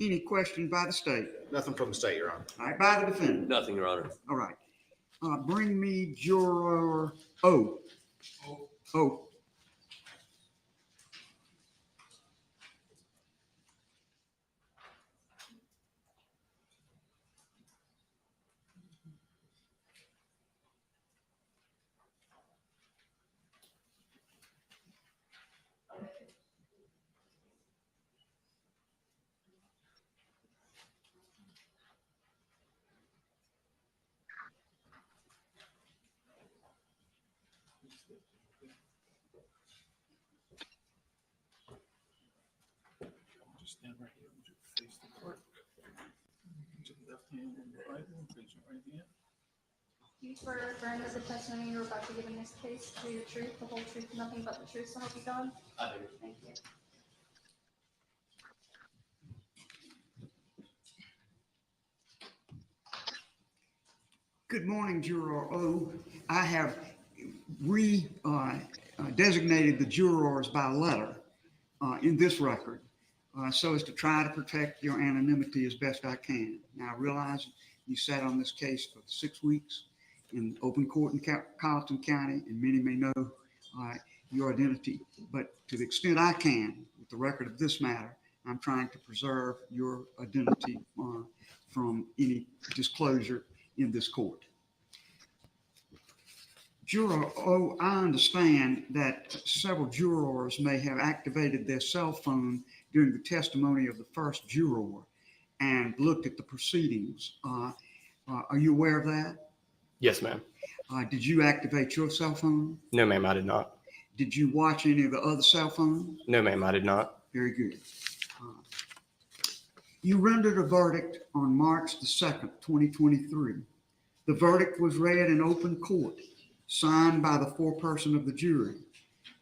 Any questions by the state? Nothing from the state, Your Honor. All right, by the defendant? Nothing, Your Honor. All right. Bring me juror O. O. Just stand right here. Would you face the clerk? Put your left hand on the Bible and raise your right hand. You swear or affirm as the testimony you're about to give in this case to tell you the truth, the whole truth, and nothing but the truth, so help you God? I do. Thank you. Good morning, Juror O. I have designated the jurors by letter in this record so as to try to protect your anonymity as best I can. Now, I realize you sat on this case for 6 weeks in open court in Carlton County, and many may know your identity, but to the extent I can, with the record of this matter, I'm trying to preserve your identity from any disclosure in this court. Juror O, I understand that several jurors may have activated their cell phone during the testimony of the first juror and looked at the proceedings. Are you aware of that? Yes, ma'am. Did you activate your cell phone? No, ma'am, I did not. Did you watch any of the other cell phones? No, ma'am, I did not. Very good. You rendered a verdict on March the 2nd, 2023. The verdict was read in open court, signed by the foreperson of the jury.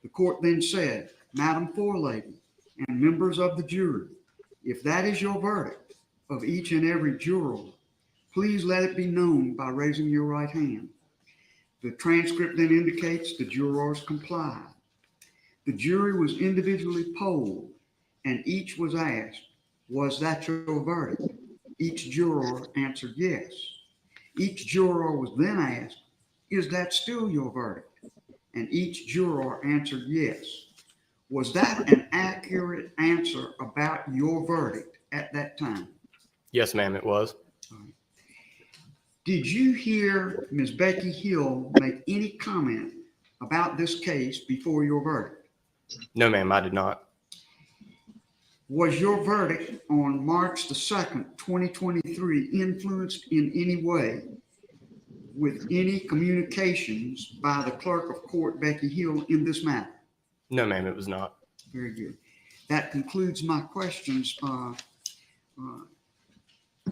The court then said, Madam Forelady and members of the jury, if that is your verdict of each and every juror, please let it be known by raising your right hand. The transcript then indicates the jurors complied. The jury was individually polled and each was asked, was that your verdict? Each juror answered yes. Each juror was then asked, is that still your verdict? And each juror answered yes. Was that an accurate answer about your verdict at that time? Yes, ma'am, it was. Did you hear Ms. Becky Hill make any comment about this case before your verdict? No, ma'am, I did not. Was your verdict on March the 2nd, 2023 influenced in any way with any communications by the Clerk of Court, Becky Hill, in this matter? No, ma'am, it was not. Very good. That concludes my questions.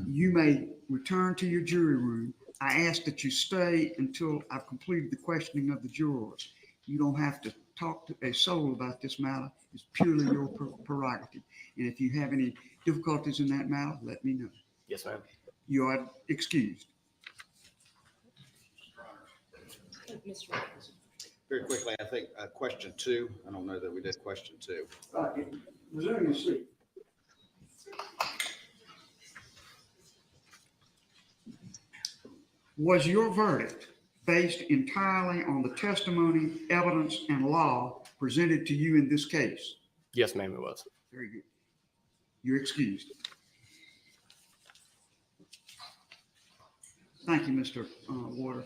You may return to your jury room. I ask that you stay until I've completed the questioning of the jurors. You don't have to talk to a soul about this matter. It's purely your prerogative. And if you have any difficulties in that matter, let me know. Yes, ma'am. You are excused. Very quickly, I think question 2. I don't know that we did question 2. Resume your seat. Was your verdict based entirely on the testimony, evidence, and law presented to you in this case? Yes, ma'am, it was. Very good. You're excused. Thank you, Mr. Water.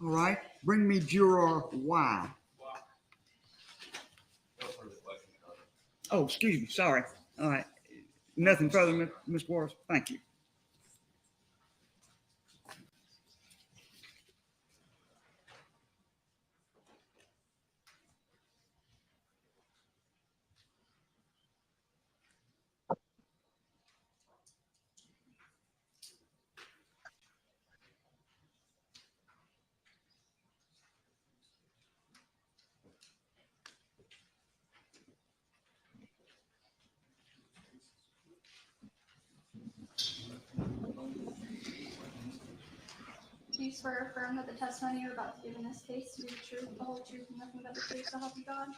All right, bring me juror Y. Oh, excuse me, sorry. All right, nothing further, Ms. Waters. Thank you. you swear or affirm that the testimony you're about to give in this case to be the truth, the whole truth, and nothing but the truth, so help you God?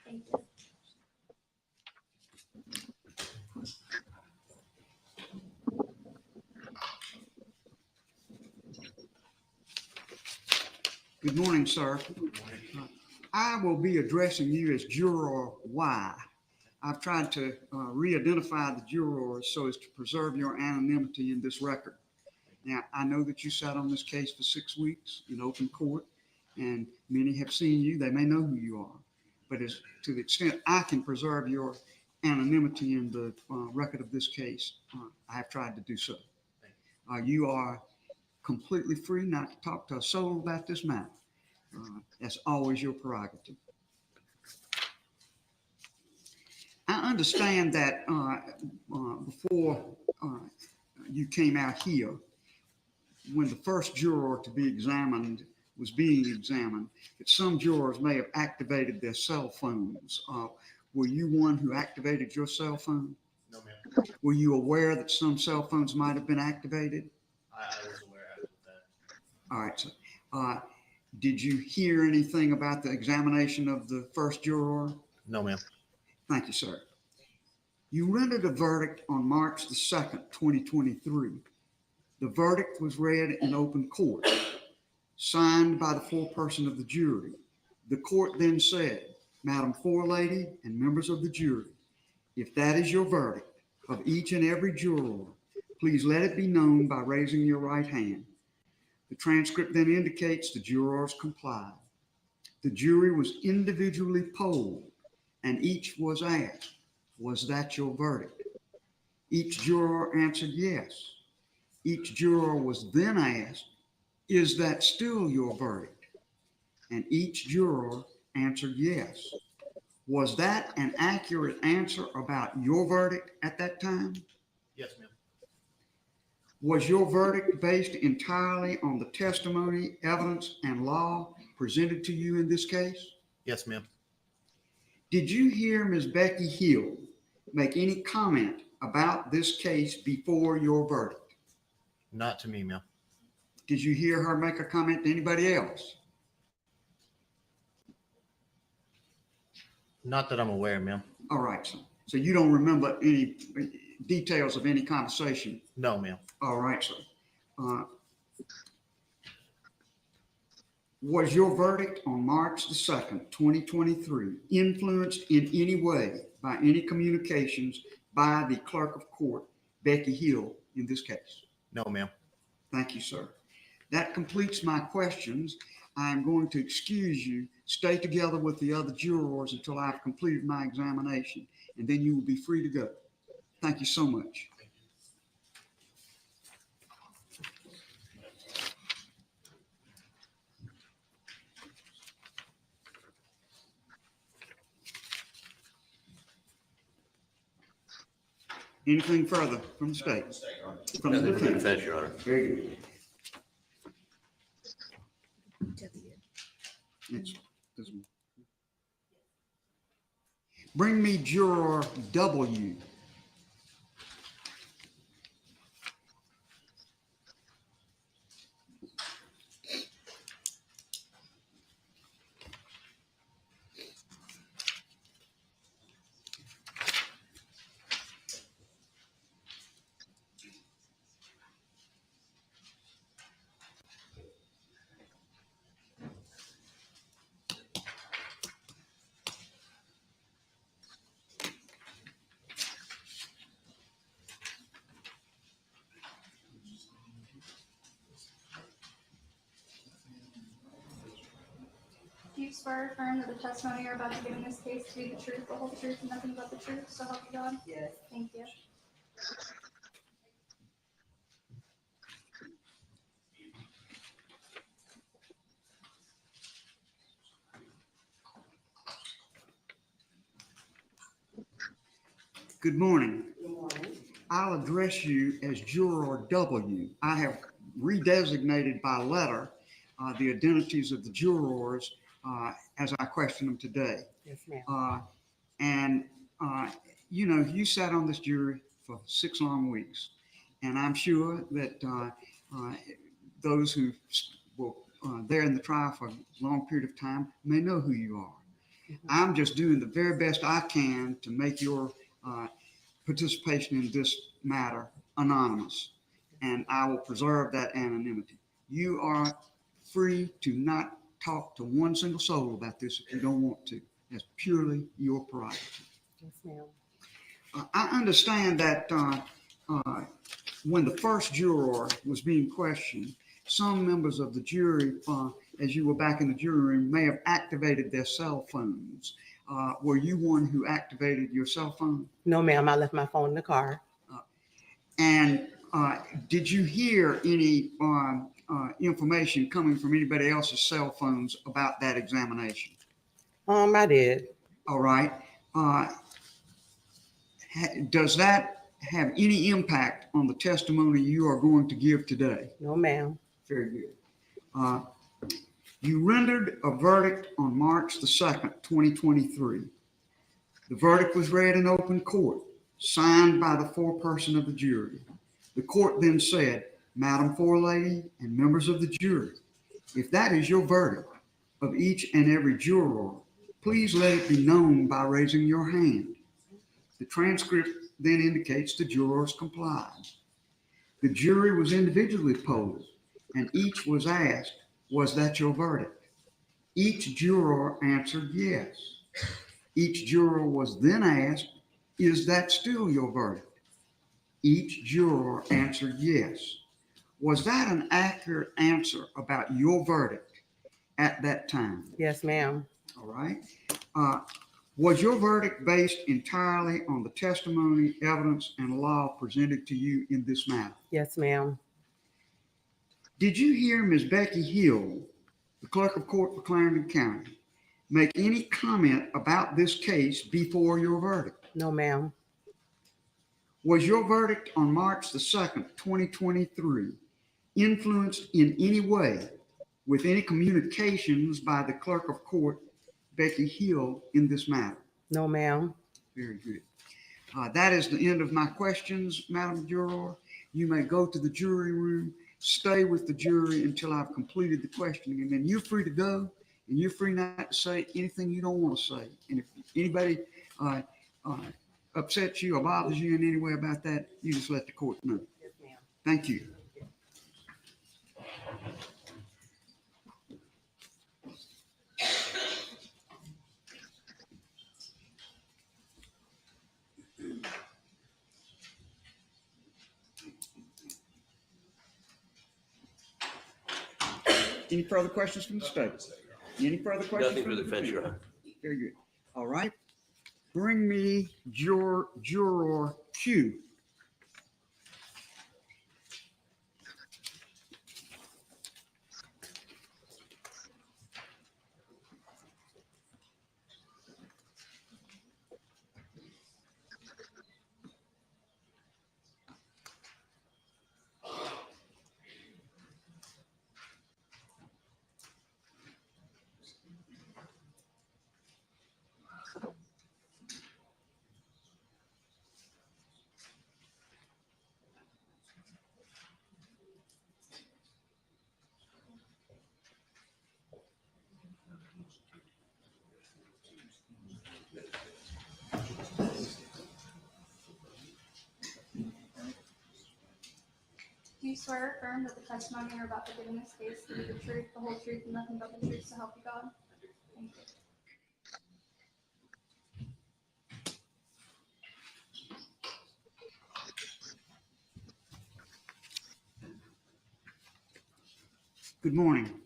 Thank you. Good morning, sir. I will be addressing you as Juror Y. I've tried to re-identify the jurors so as to preserve your anonymity in this record. Now, I know that you sat on this case for 6 weeks in open court, and many have seen you. They may know who you are. But as to the extent I can preserve your anonymity in the record of this case, I have tried to do so. You are completely free not to talk to a soul about this matter. That's always your prerogative. I understand that before you came out here, when the first juror to be examined was being examined, that some jurors may have activated their cell phones. Were you one who activated your cell phone? No, ma'am. Were you aware that some cell phones might have been activated? I was aware of that. All right. So, did you hear anything about the examination of the first juror? No, ma'am. Thank you, sir. You rendered a verdict on March the 2nd, 2023. The verdict was read in open court, signed by the foreperson of the jury. The court then said, Madam Forelady and members of the jury, if that is your verdict of each and every juror, please let it be known by raising your right hand. The transcript then indicates the jurors complied. The jury was individually polled, and each was asked, was that your verdict? Each juror answered yes. Each juror was then asked, is that still your verdict? And each juror answered yes. Was that an accurate answer about your verdict at that time? Yes, ma'am. Was your verdict based entirely on the testimony, evidence, and law presented to you in this case? Yes, ma'am. Did you hear Ms. Becky Hill make any comment about this case before your verdict? Not to me, ma'am. Did you hear her make a comment to anybody else? Not that I'm aware, ma'am. All right, so you don't remember any details of any conversation? No, ma'am. All right, sir. Was your verdict on March the 2nd, 2023 influenced in any way by any communications by the Clerk of Court, Becky Hill, in this case? No, ma'am. Thank you, sir. That completes my questions. I'm going to excuse you. Stay together with the other jurors until I've completed my examination, and then you will be free to go. Thank you so much. Anything further from the state? From the defense, Your Honor. Very good. It's this one. Bring me Juror W. Do you swear or affirm that the testimony you're about to give in this case to be the truth, the whole truth, and nothing but the truth, so help you God? Yes. Thank you. Good morning. I'll address you as Juror W. I have redesignated by letter the identities of the jurors as I question them today. Yes, ma'am. You know, you sat on this jury for 6 long weeks, and I'm sure that those who were there in the trial for a long period of time may know who you are. I'm just doing the very best I can to make your participation in this matter anonymous, and I will preserve that anonymity. You are free to not talk to one single soul about this if you don't want to. That's purely your prerogative. Yes, ma'am. I understand that when the first juror was being questioned, some members of the jury, as you were back in the jury room, may have activated their cell phones. Were you one who activated your cell phone? No, ma'am. I left my phone in the car. And did you hear any information coming from anybody else's cell phones about that examination? I did. All right. Does that have any impact on the testimony you are going to give today? No, ma'am. Very good. You rendered a verdict on March the 2nd, 2023. The verdict was read in open court, signed by the foreperson of the jury. The court then said, Madam Forelady and members of the jury, if that is your verdict of each and every juror, please let it be known by raising your hand. The transcript then indicates the jurors complied. The jury was individually polled, and each was asked, was that your verdict? Each juror answered yes. Each juror was then asked, is that still your verdict? Each juror answered yes. Was that an accurate answer about your verdict at that time? Yes, ma'am. All right. Was your verdict based entirely on the testimony, evidence, and law presented to you in this matter? Yes, ma'am. Did you hear Ms. Becky Hill, the Clerk of Court for Clarendon County, make any comment about this case before your verdict? No, ma'am. Was your verdict on March the 2nd, 2023, influenced in any way with any communications by the Clerk of Court, Becky Hill, in this matter? No, ma'am. Very good. That is the end of my questions, Madam Juror. You may go to the jury room, stay with the jury until I've completed the questioning, and then you're free to go, and you're free not to say anything you don't want to say. And if anybody upsets you or bothers you in any way about that, you just let the court know. Yes, ma'am. Thank you. Any further questions from the state? Any further questions? Nothing for the defense, Your Honor. Very good. All right. Bring me juror Q. Do you swear or affirm that the testimony you're about to give in this case will be the truth, the whole truth, and nothing but the truth, so help you God? Thank you. Good morning.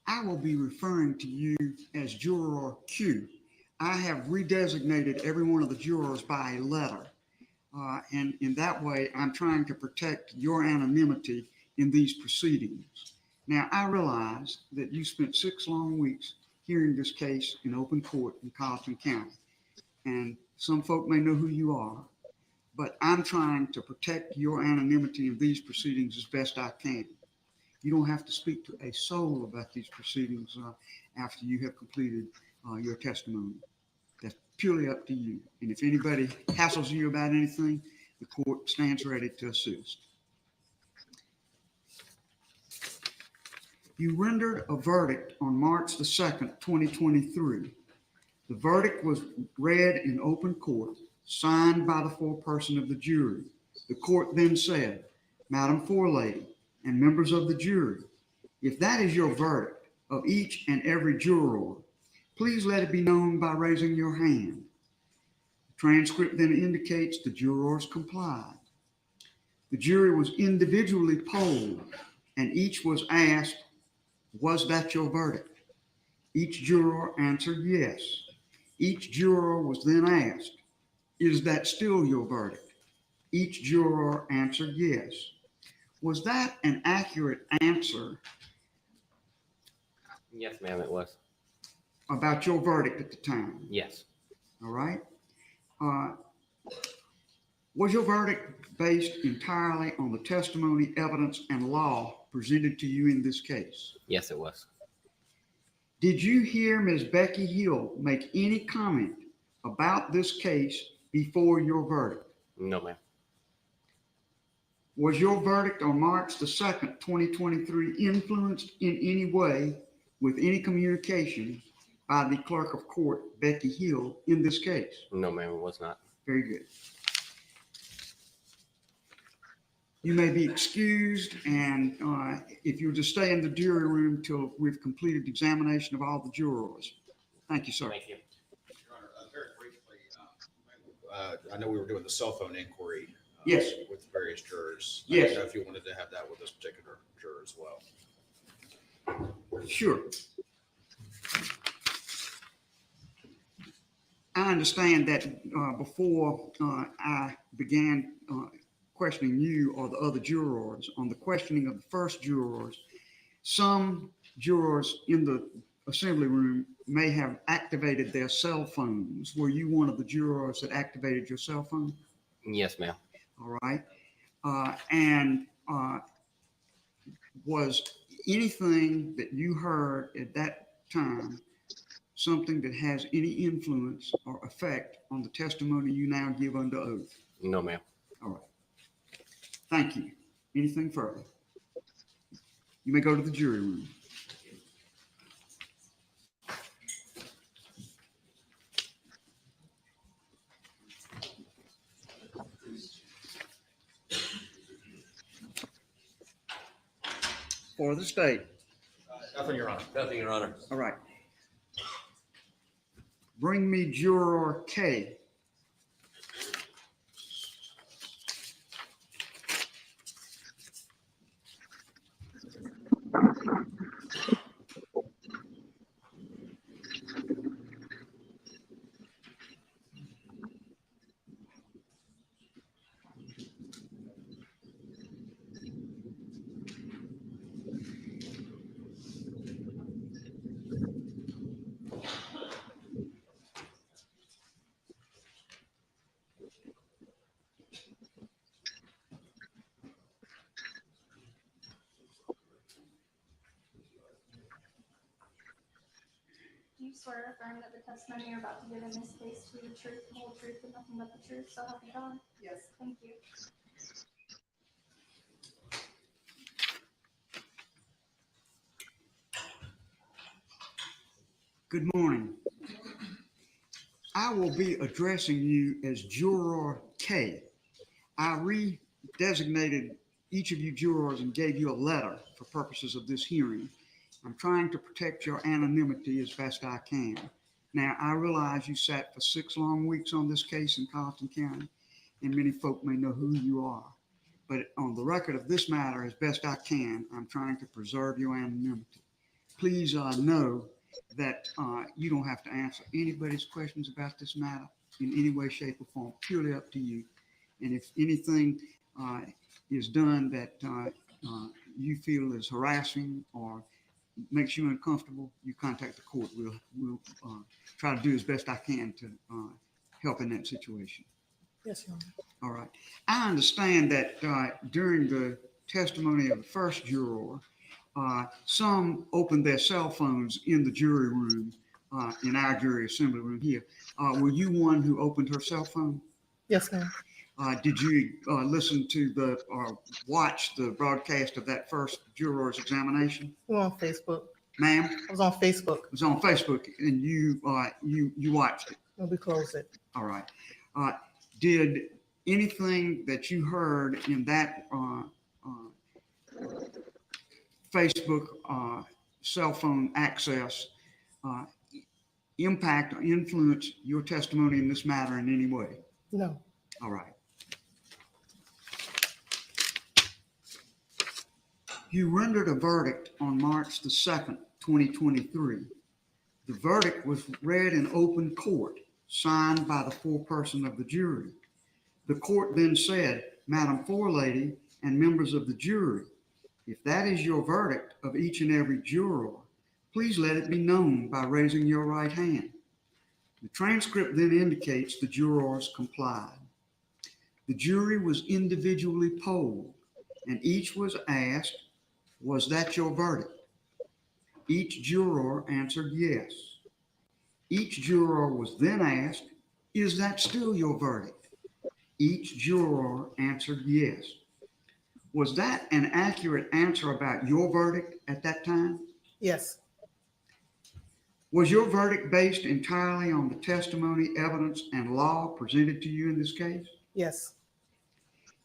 I will be referring to you as Juror Q. I have redesignated every one of the jurors by a letter. And in that way, I'm trying to protect your anonymity in these proceedings. Now, I realize that you spent 6 long weeks hearing this case in open court in Colleton County. And some folk may know who you are, but I'm trying to protect your anonymity in these proceedings as best I can. You don't have to speak to a soul about these proceedings after you have completed your testimony. That's purely up to you. And if anybody hassles you about anything, the court stands ready to assist. You rendered a verdict on March the 2nd, 2023. The verdict was read in open court, signed by the foreperson of the jury. The court then said, Madam Forelady and members of the jury, if that is your verdict of each and every juror, please let it be known by raising your hand. The transcript then indicates the jurors complied. The jury was individually polled, and each was asked, was that your verdict? Each juror answered yes. Each juror was then asked, is that still your verdict? Each juror answered yes. Was that an accurate answer Yes, ma'am, it was. about your verdict at the time? Yes. All right. Was your verdict based entirely on the testimony, evidence, and law presented to you in this case? Yes, it was. Did you hear Ms. Becky Hill make any comment about this case before your verdict? No, ma'am. Was your verdict on March the 2nd, 2023 influenced in any way with any communication by the Clerk of Court, Becky Hill, in this case? No, ma'am, it was not. Very good. You may be excused, and if you'll just stay in the jury room till we've completed examination of all the jurors. Thank you, sir. Thank you. Your Honor, very briefly, I know we were doing the cell phone inquiry. Yes. With various jurors. Yes. I don't know if you wanted to have that with this particular juror as well. Sure. I understand that before I began questioning you or the other jurors on the questioning of the first jurors, some jurors in the assembly room may have activated their cell phones. Were you one of the jurors that activated your cell phone? Yes, ma'am. All right. And was anything that you heard at that time something that has any influence or effect on the testimony you now give under oath? No, ma'am. All right. Thank you. Anything further? You may go to the jury room. For the state. Nothing, Your Honor. Nothing, Your Honor. All right. Bring me Juror K. Do you swear or affirm that the testimony you're about to give in this case to be the truth, the whole truth, and nothing but the truth, so help you God? Yes. Thank you. Good morning. I will be addressing you as Juror K. I redesignated each of you jurors and gave you a letter for purposes of this hearing. I'm trying to protect your anonymity as best I can. Now, I realize you sat for 6 long weeks on this case in Carlton County, and many folk may know who you are. But on the record of this matter, as best I can, I'm trying to preserve your anonymity. Please know that you don't have to answer anybody's questions about this matter in any way, shape, or form, purely up to you. And if anything is done that you feel is harassing or makes you uncomfortable, you contact the court. We'll try to do as best I can to help in that situation. Yes, Your Honor. All right. I understand that during the testimony of the first juror, some opened their cell phones in the jury room, in our jury assembly room here. Were you one who opened her cell phone? Yes, ma'am. Did you listen to the or watch the broadcast of that first juror's examination? We're on Facebook. Ma'am? I was on Facebook. It was on Facebook, and you watched it. Well, we closed it. All right. Did anything that you heard in that Facebook cell phone access impact or influence your testimony in this matter in any way? No. All right. You rendered a verdict on March the 2nd, 2023. The verdict was read in open court, signed by the foreperson of the jury. The court then said, Madam Forelady and members of the jury, if that is your verdict of each and every juror, please let it be known by raising your right hand. The transcript then indicates the jurors complied. The jury was individually polled, and each was asked, was that your verdict? Each juror answered yes. Each juror was then asked, is that still your verdict? Each juror answered yes. Was that an accurate answer about your verdict at that time? Yes. Was your verdict based entirely on the testimony, evidence, and law presented to you in this case? Yes.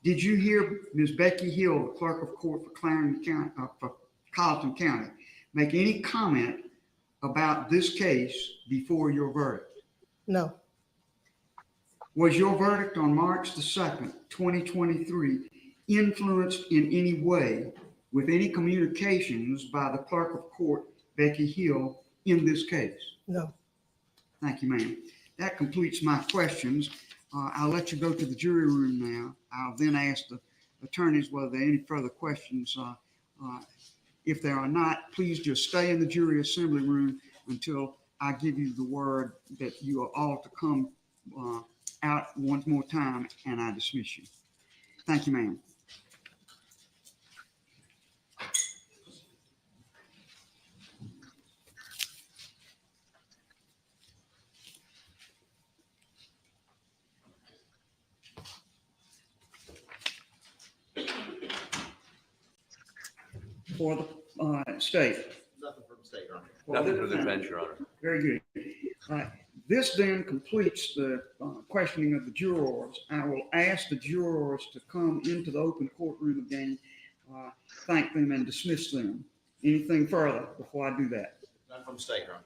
Did you hear Ms. Becky Hill, the Clerk of Court for Colleton County, make any comment about this case before your verdict? No. Was your verdict on March the 2nd, 2023, influenced in any way with any communications by the Clerk of Court, Becky Hill, in this case? No. Thank you, ma'am. That completes my questions. I'll let you go to the jury room now. I'll then ask the attorneys whether there are any further questions. If there are not, please just stay in the jury assembly room until I give you the word that you are all to come out one more time and I dismiss you. Thank you, ma'am. For the state. Nothing from the state, Your Honor. Nothing for the defense, Your Honor. Very good. This then completes the questioning of the jurors. I will ask the jurors to come into the open courtroom again, thank them and dismiss them. Anything further before I do that? None from the state, Your Honor.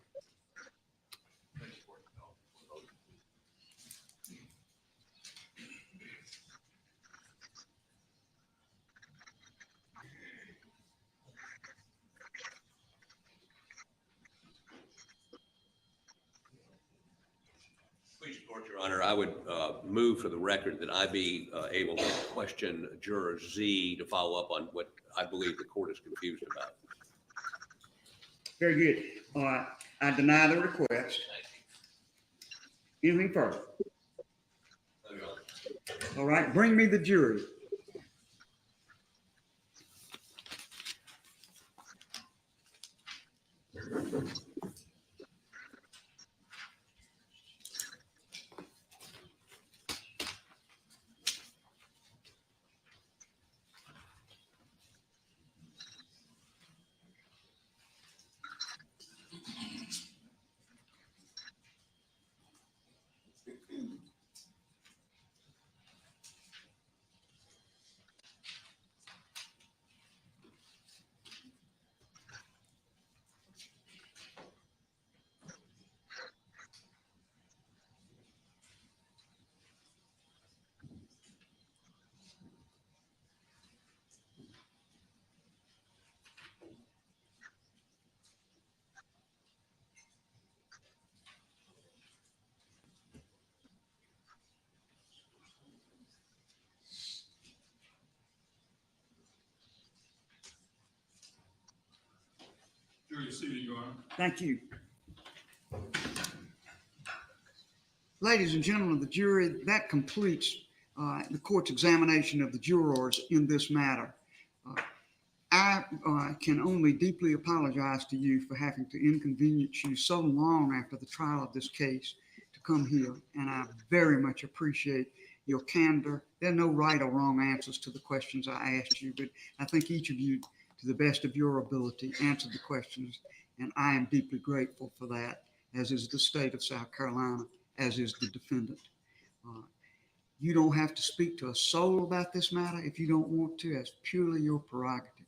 Please support, Your Honor. I would move for the record that I be able to question Juror Z to follow up on what I believe the court is confused about. Very good. I deny the request. Anything further? All right, bring me the jury. Jury is seated, Your Honor. Thank you. Ladies and gentlemen of the jury, that completes the court's examination of the jurors in this matter. I can only deeply apologize to you for having to inconvenience you so long after the trial of this case to come here, and I very much appreciate your candor. There are no right or wrong answers to the questions I asked you, but I think each of you, to the best of your ability, answered the questions, and I am deeply grateful for that, as is the state of South Carolina, as is the defendant. You don't have to speak to a soul about this matter if you don't want to. That's purely your prerogative.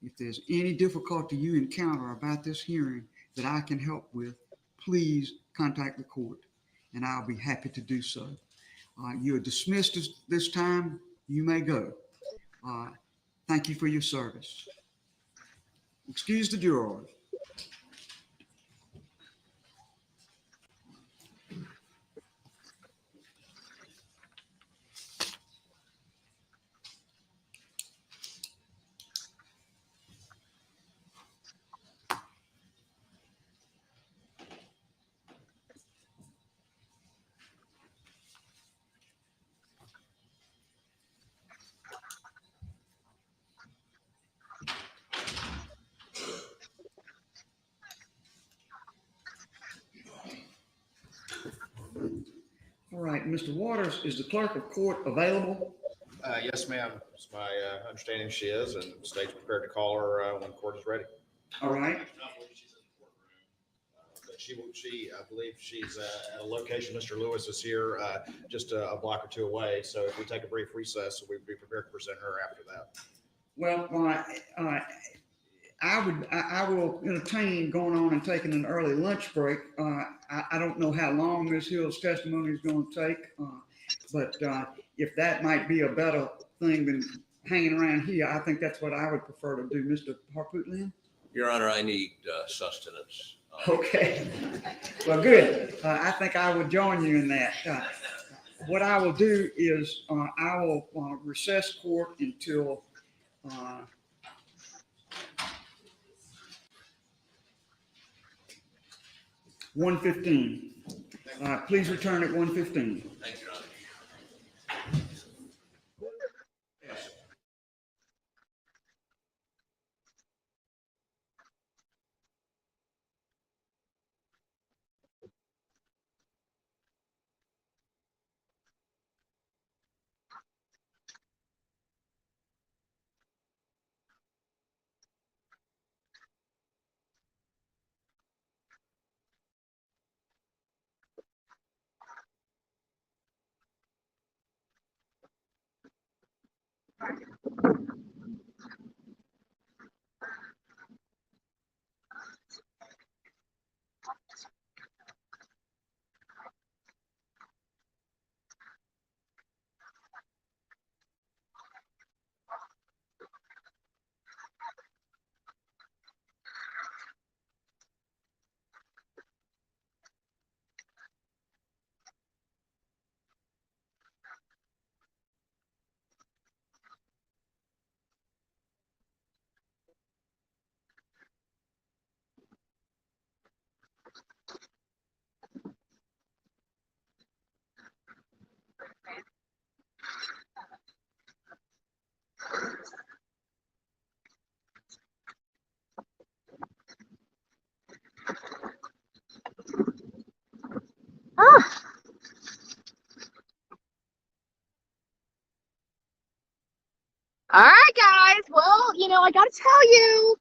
If there's any difficulty you encounter about this hearing that I can help with, please contact the court, and I'll be happy to do so. You are dismissed this time. You may go. Thank you for your service. Excuse the jurors. All right, Mr. Waters, is the clerk of court available? Yes, ma'am. It's my understanding she is, and the state's prepared to call her when court is ready. All right. I believe she's at a location. Mr. Lewis is here just a block or two away. So if we take a brief recess, we'd be prepared to present her after that. Well, I will entertain going on and taking an early lunch break. I don't know how long Ms. Hill's testimony is going to take, but if that might be a better thing than hanging around here, I think that's what I would prefer to do. Mr. Harpootlian? Your Honor, I need sustenance. Okay. Well, good. I think I will join you in that. What I will do is I will recess court until 1:15. Please return at 1:15. Thank you, Your Honor. All right, guys. Well, I got to tell you,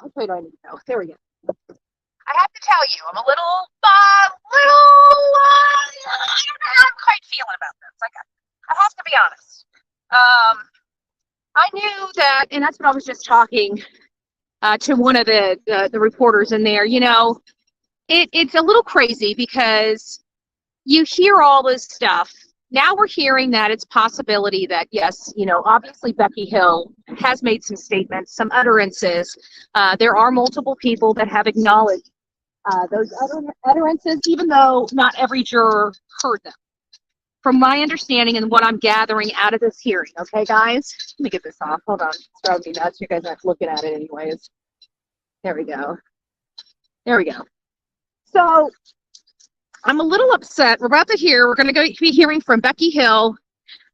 which way do I need to go? There we go. I have to tell you, I'm a little, I don't know how I'm quite feeling about this. I have to be honest. I knew that, and that's what I was just talking to one of the reporters in there. It's a little crazy because you hear all this stuff. Now we're hearing that it's possibility that, yes, obviously Becky Hill has made some statements, some utterances. There are multiple people that have acknowledged those utterances, even though not every juror heard them. From my understanding and what I'm gathering out of this hearing, okay, guys? Let me get this off. Hold on. It's driving me nuts. You guys aren't looking at it anyways. There we go. There we go. So I'm a little upset. We're going to be hearing from Becky Hill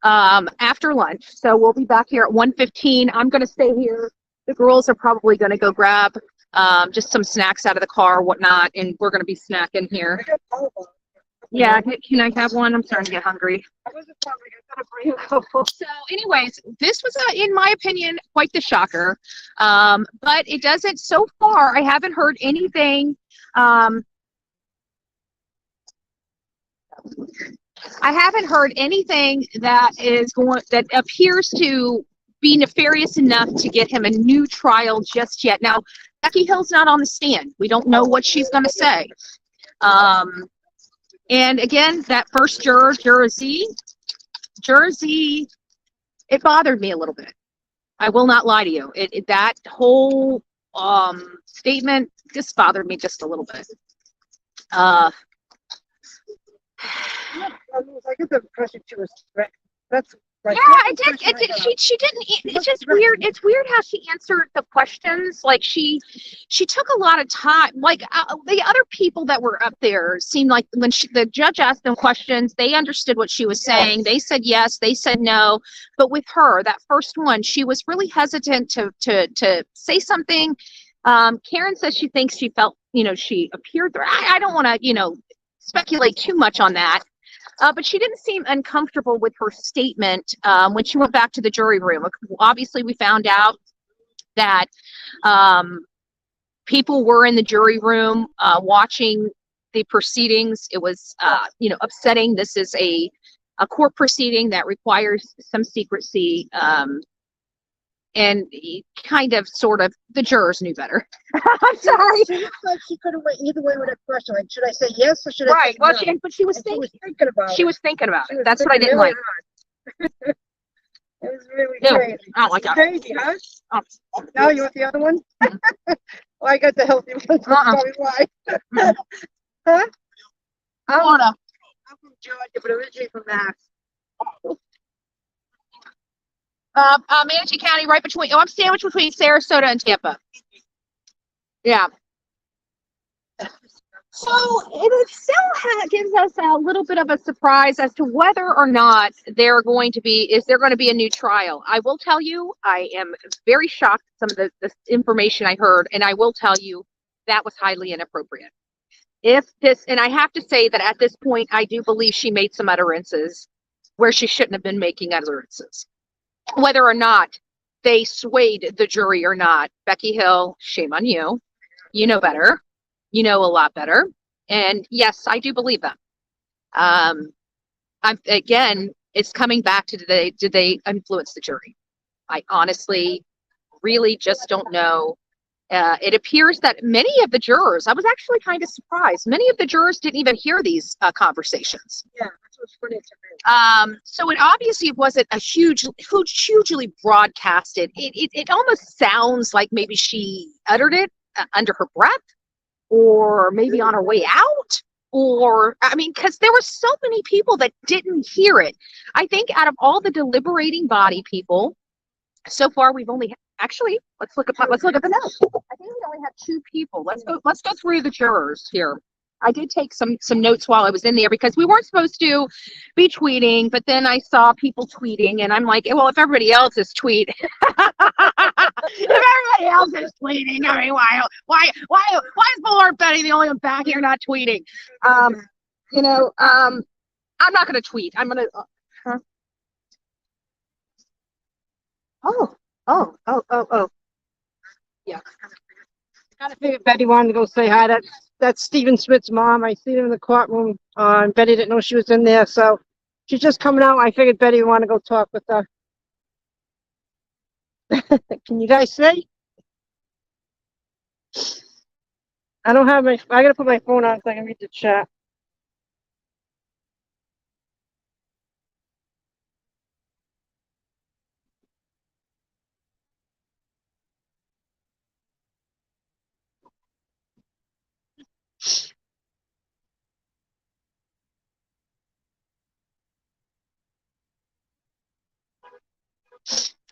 after lunch. So we'll be back here at 1:15. I'm going to stay here. The girls are probably going to go grab just some snacks out of the car or whatnot, and we're going to be snacking here. Yeah, can I have one? I'm starting to get hungry. So anyways, this was, in my opinion, quite the shocker. But it doesn't, so far, I haven't heard anything. I haven't heard anything that appears to be nefarious enough to get him a new trial just yet. Now, Becky Hill's not on the stand. We don't know what she's going to say. And again, that first juror, Juror Z, it bothered me a little bit. I will not lie to you. That whole statement just bothered me just a little bit. I get the impression she was that's right. Yeah, I did. She didn't. It's just weird. It's weird how she answered the questions. Like she took a lot of time. Like the other people that were up there seemed like when the judge asked them questions, they understood what she was saying. They said yes. They said no. But with her, that first one, she was really hesitant to say something. Karen says she thinks she felt, she appeared there. I don't want to, speculate too much on that. But she didn't seem uncomfortable with her statement when she went back to the jury room. Obviously, we found out that people were in the jury room watching the proceedings. It was, upsetting. This is a court proceeding that requires some secrecy. And kind of, sort of, the jurors knew better. I'm sorry. She looks like she could have went either way with that question. Like, should I say yes or should I say no? Well, but she was thinking about it. She was thinking about it. That's what I didn't really like. It was really No, crazy. I don't like that. Crazy, huh? Now you want the other one? Well, I got the healthy one. That's probably why. Huh? Florida. I'm from Georgia, but originally from Mass. Manatee County, right between. I'm sandwiched between Sarasota and Tampa. Yeah. So it still gives us a little bit of a surprise as to whether or not is there going to be a new trial. I will tell you, I am very shocked at some of the information I heard, and I will tell you that was highly inappropriate. And I have to say that at this point, I do believe she made some utterances where she shouldn't have been making utterances. Whether or not they swayed the jury or not, Becky Hill, shame on you. You know better. You know a lot better. And yes, I do believe them. Again, it's coming back to did they influence the jury? I honestly really just don't know. It appears that many of the jurors, I was actually kind of surprised, many of the jurors didn't even hear these conversations. Yeah, that's what's funny to me. So it obviously wasn't a hugely broadcasted. It almost sounds like maybe she uttered it under her breath, or maybe on her way out, because there were so many people that didn't hear it. I think out of all the deliberating body people, so far we've only actually let's look at the notes. I think we only have 2 people. Let's go through the jurors here. I did take some notes while I was in there because we weren't supposed to be tweeting, but then I saw people tweeting, and I'm like, well, if everybody else is tweeting, I mean, why is Bullhorn Betty the only one back here not tweeting? I'm not going to tweet. I'm going to. Oh. Yeah. I kind of figured Betty wanted to go say hi. That's Stephen Smith's mom. I seen him in the courtroom. And Betty didn't know she was in there, so she's just coming out. I figured Betty would want to go talk with her. Can you guys see? I gotta put my phone on so I can read the chat.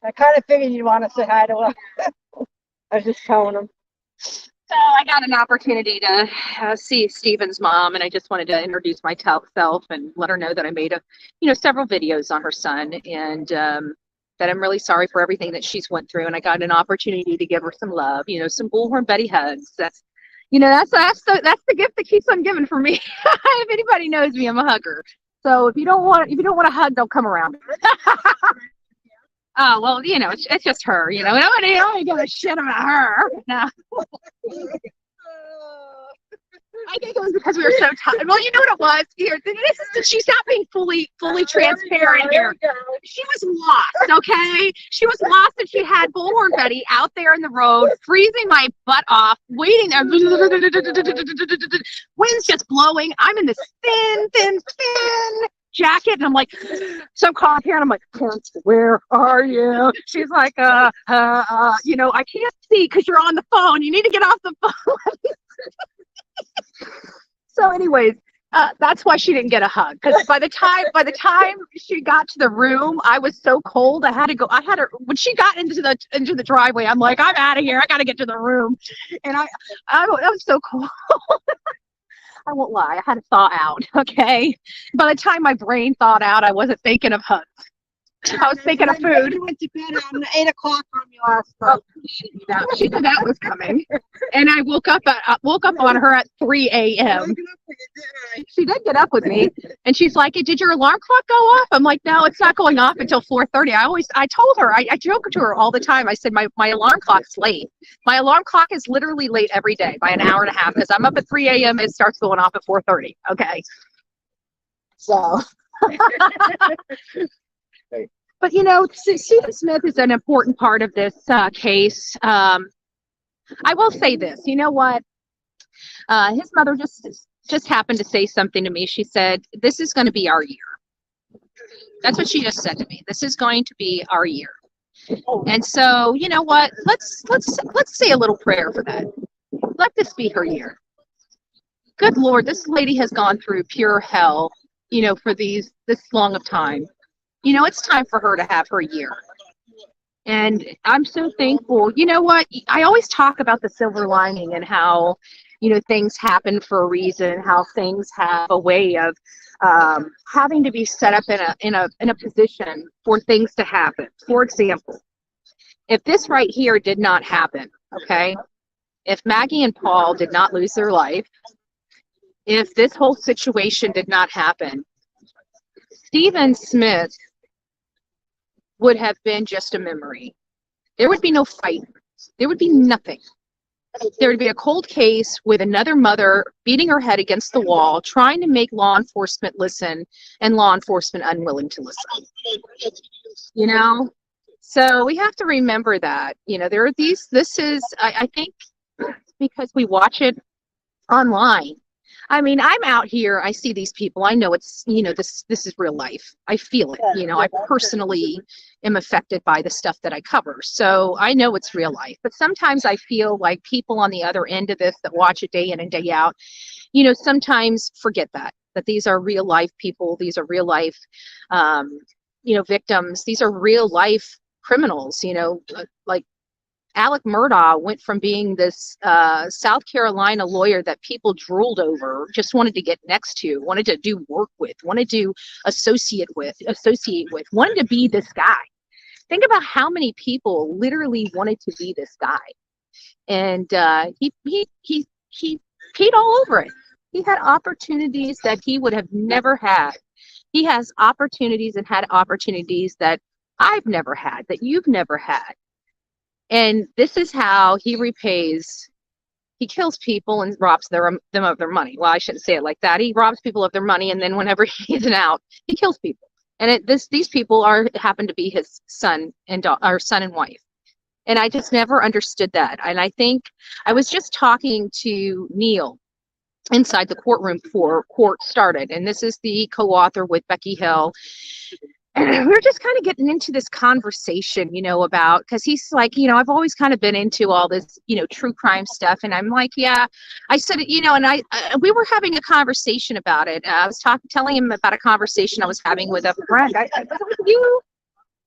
I kind of figured you'd want to say hi to her. I was just telling him. So I got an opportunity to see Stephen's mom, and I just wanted to introduce myself and let her know that I made several videos on her son, and that I'm really sorry for everything that she's went through. And I got an opportunity to give her some love, some Bullhorn Betty hugs. That's, You know, that's the gift that keeps on giving for me. If anybody knows me, I'm a hugger. So if you don't want a hug, don't come around. Oh, well, you know, it's just her, you know. Nobody give a shit about her. No. I think it was because we were so tired. Well, you know what it was? Here, she's not being fully transparent here. She was lost, okay? She was lost, and she had Bullhorn Betty out there in the road, freezing my butt off, waiting there. Wind's just blowing. I'm in this thin jacket, and I'm like, so calm here, and I'm like, Prince, where are you? She's like, you know, I can't see because you're on the phone. You need to get off the phone. So anyways, that's why she didn't get a hug, because by the time she got to the room, I was so cold. I had her when she got into the driveway. I'm like, I'm out of here. I got to get to the room, and I was so cold. I won't lie. I had to thaw out. Okay. By the time my brain thawed out, I wasn't thinking of hugs. I was thinking of food. You went to bed on 8 o'clock on me last night. She knew that was coming, and I woke up on her at 3 a.m. She did get up with me, and she's like, "Did your alarm clock go off?" I'm like, "No, it's not going off until 4:30." I told her, I joke to her all the time. I said, my alarm clock's late. My alarm clock is literally late every day by an hour and a half, because I'm up at 3 a.m. It starts going off at 4:30. Okay, so. But, you know, Stephen Smith is an important part of this case. I will say this. You know what? His mother just happened to say something to me. She said, "This is going to be our year." That's what she just said to me. This is going to be our year. And so, you know what? Let's say a little prayer for that. Let this be her year. Good Lord, this lady has gone through pure hell, you know, for this long of time. You know, it's time for her to have her year. And I'm so thankful. You know what? I always talk about the silver lining and how, you know, things happen for a reason, how things have a way of having to be set up in a position for things to happen. For example, if this right here did not happen, okay, if Maggie and Paul did not lose their life, if this whole situation did not happen, Stephen Smith would have been just a memory. There would be no fight. There would be nothing. There would be a cold case with another mother beating her head against the wall, trying to make law enforcement listen, and law enforcement unwilling to listen. You know? So we have to remember that. You know, there are I think because we watch it online. I mean, I'm out here, I see these people, I know it's, you know, this is real life. I feel it, you know, I personally am affected by the stuff that I cover. So I know it's real life, but sometimes I feel like people on the other end of this that watch it day in and day out, you know, sometimes forget that these are real life people. These are real life, you know, victims. These are real life criminals, you know, like Alec Murdaugh went from being this South Carolina lawyer that people drooled over, just wanted to get next to, wanted to do work with, wanted to associate with, wanted to be this guy. Think about how many people literally wanted to be this guy. And he peed all over it. He had opportunities that he would have never had. He has opportunities and had opportunities that I've never had, that you've never had. And this is how he repays. He kills people and robs them of their money. Well, I shouldn't say it like that. He robs people of their money, and then whenever he's out, he kills people. And these people happen to be his son and wife. And I just never understood that. And I think I was just talking to Neil inside the courtroom before court started, and this is the co-author with Becky Hill. And we were just kind of getting into this conversation, you know, about, because he's like, you know, I've always kind of been into all this, you know, true crime stuff. And I'm like, yeah, I said, you know, and we were having a conversation about it. I was telling him about a conversation I was having with a friend. Was it with you?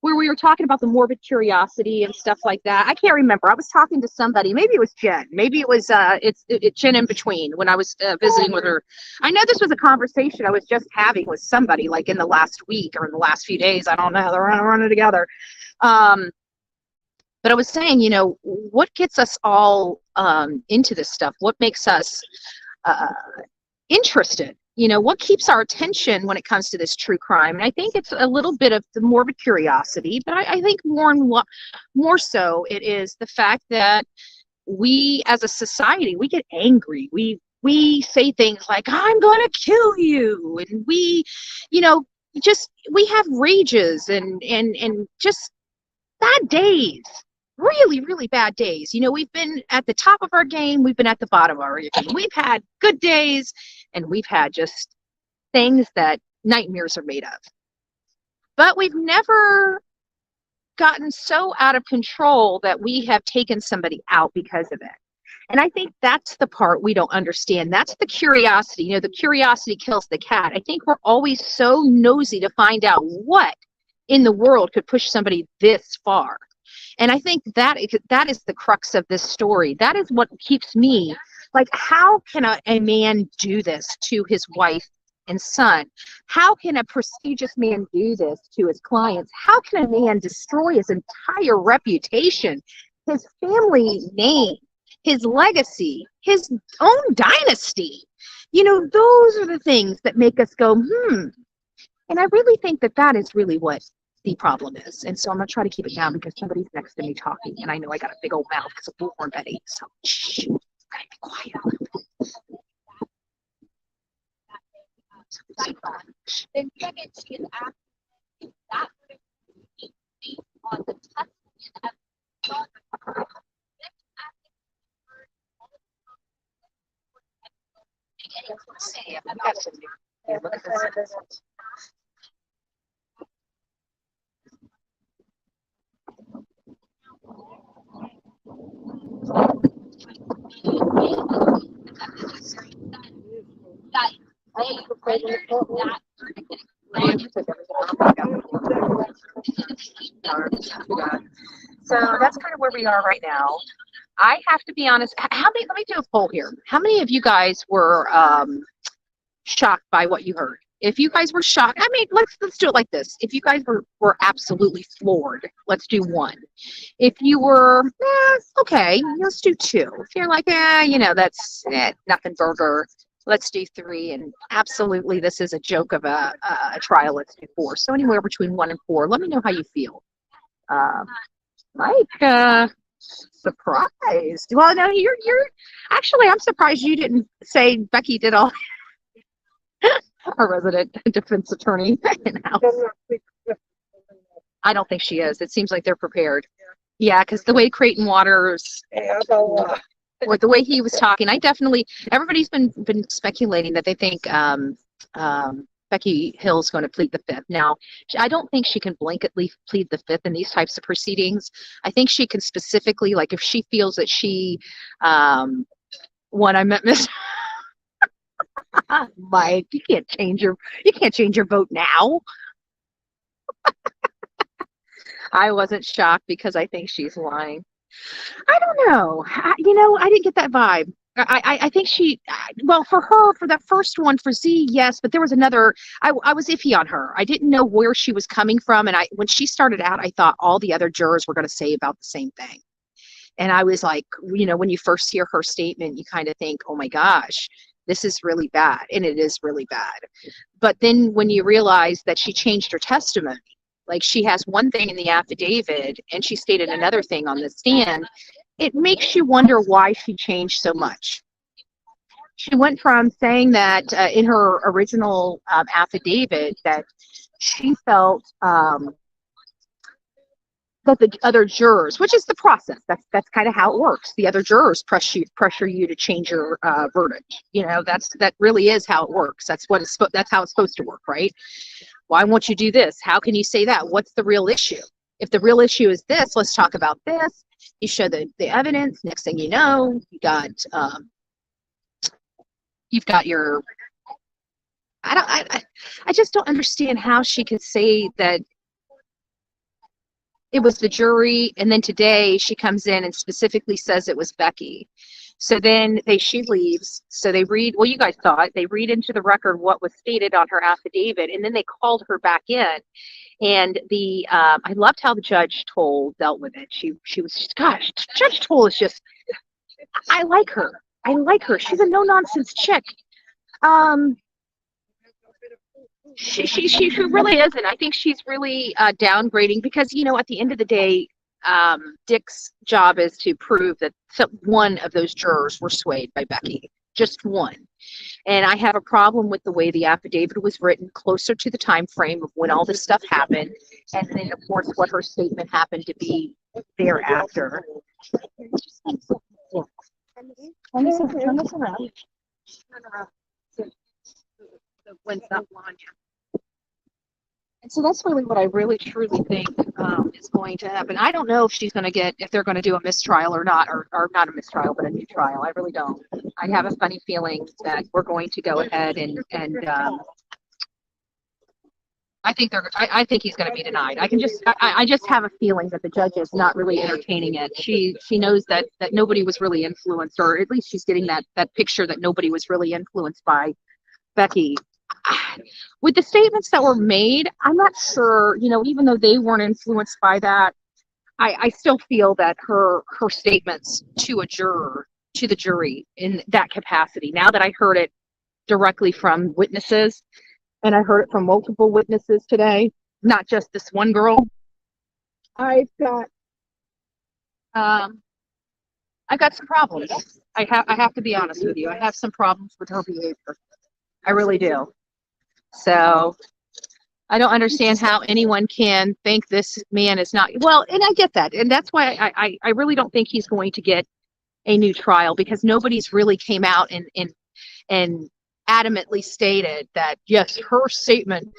Where we were talking about the morbid curiosity and stuff like that. I can't remember. I was talking to somebody. Maybe it was Jen. Maybe it was it's Jen in between when I was visiting with her. I know this was a conversation I was just having with somebody like in the last week or in the last few days. I don't know. They're running together. But I was saying, what gets us all into this stuff? What makes us interested? What keeps our attention when it comes to this true crime? And I think it's a little bit of the morbid curiosity, but I think more so it is the fact that we as a society, we get angry. We say things like, I'm going to kill you. And we have rages and just bad days, really, really bad days. We've been at the top of our game. We've been at the bottom of our game. We've had good days and we've had just things that nightmares are made of. But we've never gotten so out of control that we have taken somebody out because of it. And I think that's the part we don't understand. That's the curiosity. The curiosity kills the cat. I think we're always so nosy to find out what in the world could push somebody this far. And I think that is the crux of this story. That is what keeps me, like, how can a man do this to his wife and son? How can a prestigious man do this to his clients? How can a man destroy his entire reputation, his family name, his legacy, his own dynasty? Those are the things that make us go, And I really think that is really what the problem is. And so I'm going to try to keep it down because somebody's next to me talking. And I know I got a big old mouth because of Bullhorn Betty. So, shh, gotta be quiet a little bit. Then second, she is asking if that would have been based on the testimony of Look at this. So that's kind of where we are right now. I have to be honest. Let me do a poll here. How many of you guys were shocked by what you heard? If you guys were shocked, let's do it like this. If you guys were absolutely floored, let's do 1. If you were, okay, let's do 2. If you're like, that's nothing burger, let's do 3. And absolutely, this is a joke of a trial, let's do 4. So anywhere between 1 and 4. Let me know how you feel. Surprised. Well, no, you're actually, I'm surprised you didn't say Becky did all. Our resident defense attorney in-house. I don't think she is. It seems like they're prepared. Yeah, because the way Creighton Waters, or the way he was talking, everybody's been speculating that they think Becky Hill's going to plead the 5th. Now, I don't think she can blanketly plead the 5th in these types of proceedings. I think she can specifically, like, if she feels that she, when I met Miss Mike, you can't change your vote now. I wasn't shocked because I think she's lying. I don't know. I didn't get that vibe. I think for that first one, for Z, yes, but there was another, I was iffy on her. I didn't know where she was coming from. And when she started out, I thought all the other jurors were going to say about the same thing. And I was like, when you first hear her statement, you kind of think, oh my gosh, this is really bad. And it is really bad. But then when you realize that she changed her testimony, like she has one thing in the affidavit and she stated another thing on the stand, it makes you wonder why she changed so much. She went from saying that in her original affidavit that she felt that the other jurors, which is the process, that's kind of how it works. The other jurors pressure you to change your verdict. That really is how it works. That's how it's supposed to work, right? Why won't you do this? How can you say that? What's the real issue? If the real issue is this, let's talk about this. You show the evidence. Next thing you know, you've got your. I just don't understand how she could say that it was the jury, and then today she comes in and specifically says it was Becky. So then she leaves. So they read, well, you guys saw it. They read into the record what was stated on her affidavit, and then they called her back in. And I loved how the Judge Toal dealt with it. She was, gosh, Judge Toal is just, I like her. I like her. She's a no nonsense chick. She really isn't. I think she's really downgrading because, you know, at the end of the day, Dick's job is to prove that one of those jurors were swayed by Becky, just one. And I have a problem with the way the affidavit was written closer to the time frame of when all this stuff happened, and then of course what her statement happened to be thereafter. Turn this around. Turn around. The wind's not blowing you. And so that's really what I really truly think is going to happen. I don't know if she's going to get, if they're going to do a mistrial or not, or not a mistrial, but a new trial. I really don't. I have a funny feeling that we're going to go ahead and I think he's going to be denied. I just have a feeling that the judge is not really entertaining it. She knows that nobody was really influenced, or at least she's getting that picture that nobody was really influenced by Becky. With the statements that were made, I'm not sure, you know, even though they weren't influenced by that, I still feel that her statements to a juror, to the jury in that capacity, now that I heard it directly from witnesses, and I heard it from multiple witnesses today, not just this one girl, I've got some problems. I have to be honest with you. I have some problems with her behavior. I really do. So I don't understand how anyone can think this man is not, well, and I get that. And that's why I really don't think he's going to get a new trial, because nobody's really came out and adamantly stated that, yes, her statement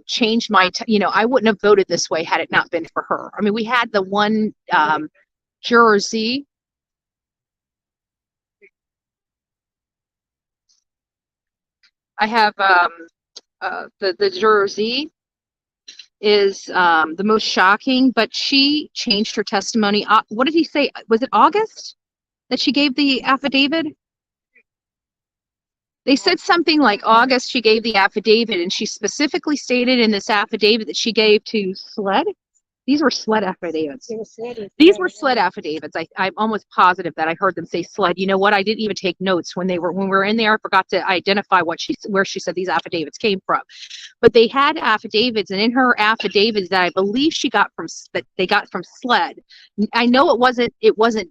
changed my, I wouldn't have voted this way had it not been for her. I mean, we had the one Juror Z. I have the Juror Z is the most shocking, but she changed her testimony. What did he say? Was it August that she gave the affidavit? They said something like August she gave the affidavit, and she specifically stated in this affidavit that she gave to SLED. These were SLED affidavits. These were SLED affidavits. I'm almost positive that I heard them say SLED. You know what? I didn't even take notes when we were in there. I forgot to identify where she said these affidavits came from. But they had affidavits, and in her affidavits that I believe they got from SLED. I know it wasn't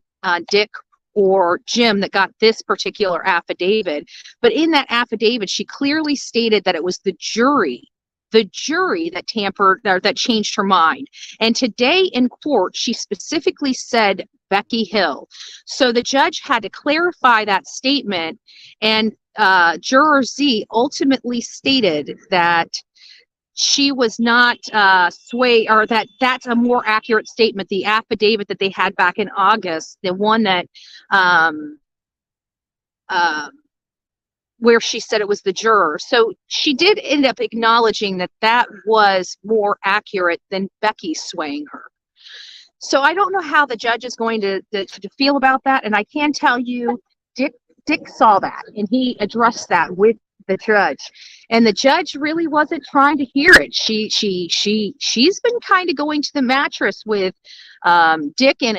Dick or Jim that got this particular affidavit, but in that affidavit she clearly stated that it was the jury that tampered, or that changed her mind. And today in court she specifically said Becky Hill. So the judge had to clarify that statement, and Juror Z ultimately stated that she was not swayed, or that's a more accurate statement. The affidavit that they had back in August, the one that where she said it was the juror. So she did end up acknowledging that was more accurate than Becky swaying her. So I don't know how the judge is going to feel about that. And I can tell you, Dick saw that, and he addressed that with the judge, and the judge really wasn't trying to hear it. She's been kind of going to the mattress with Dick in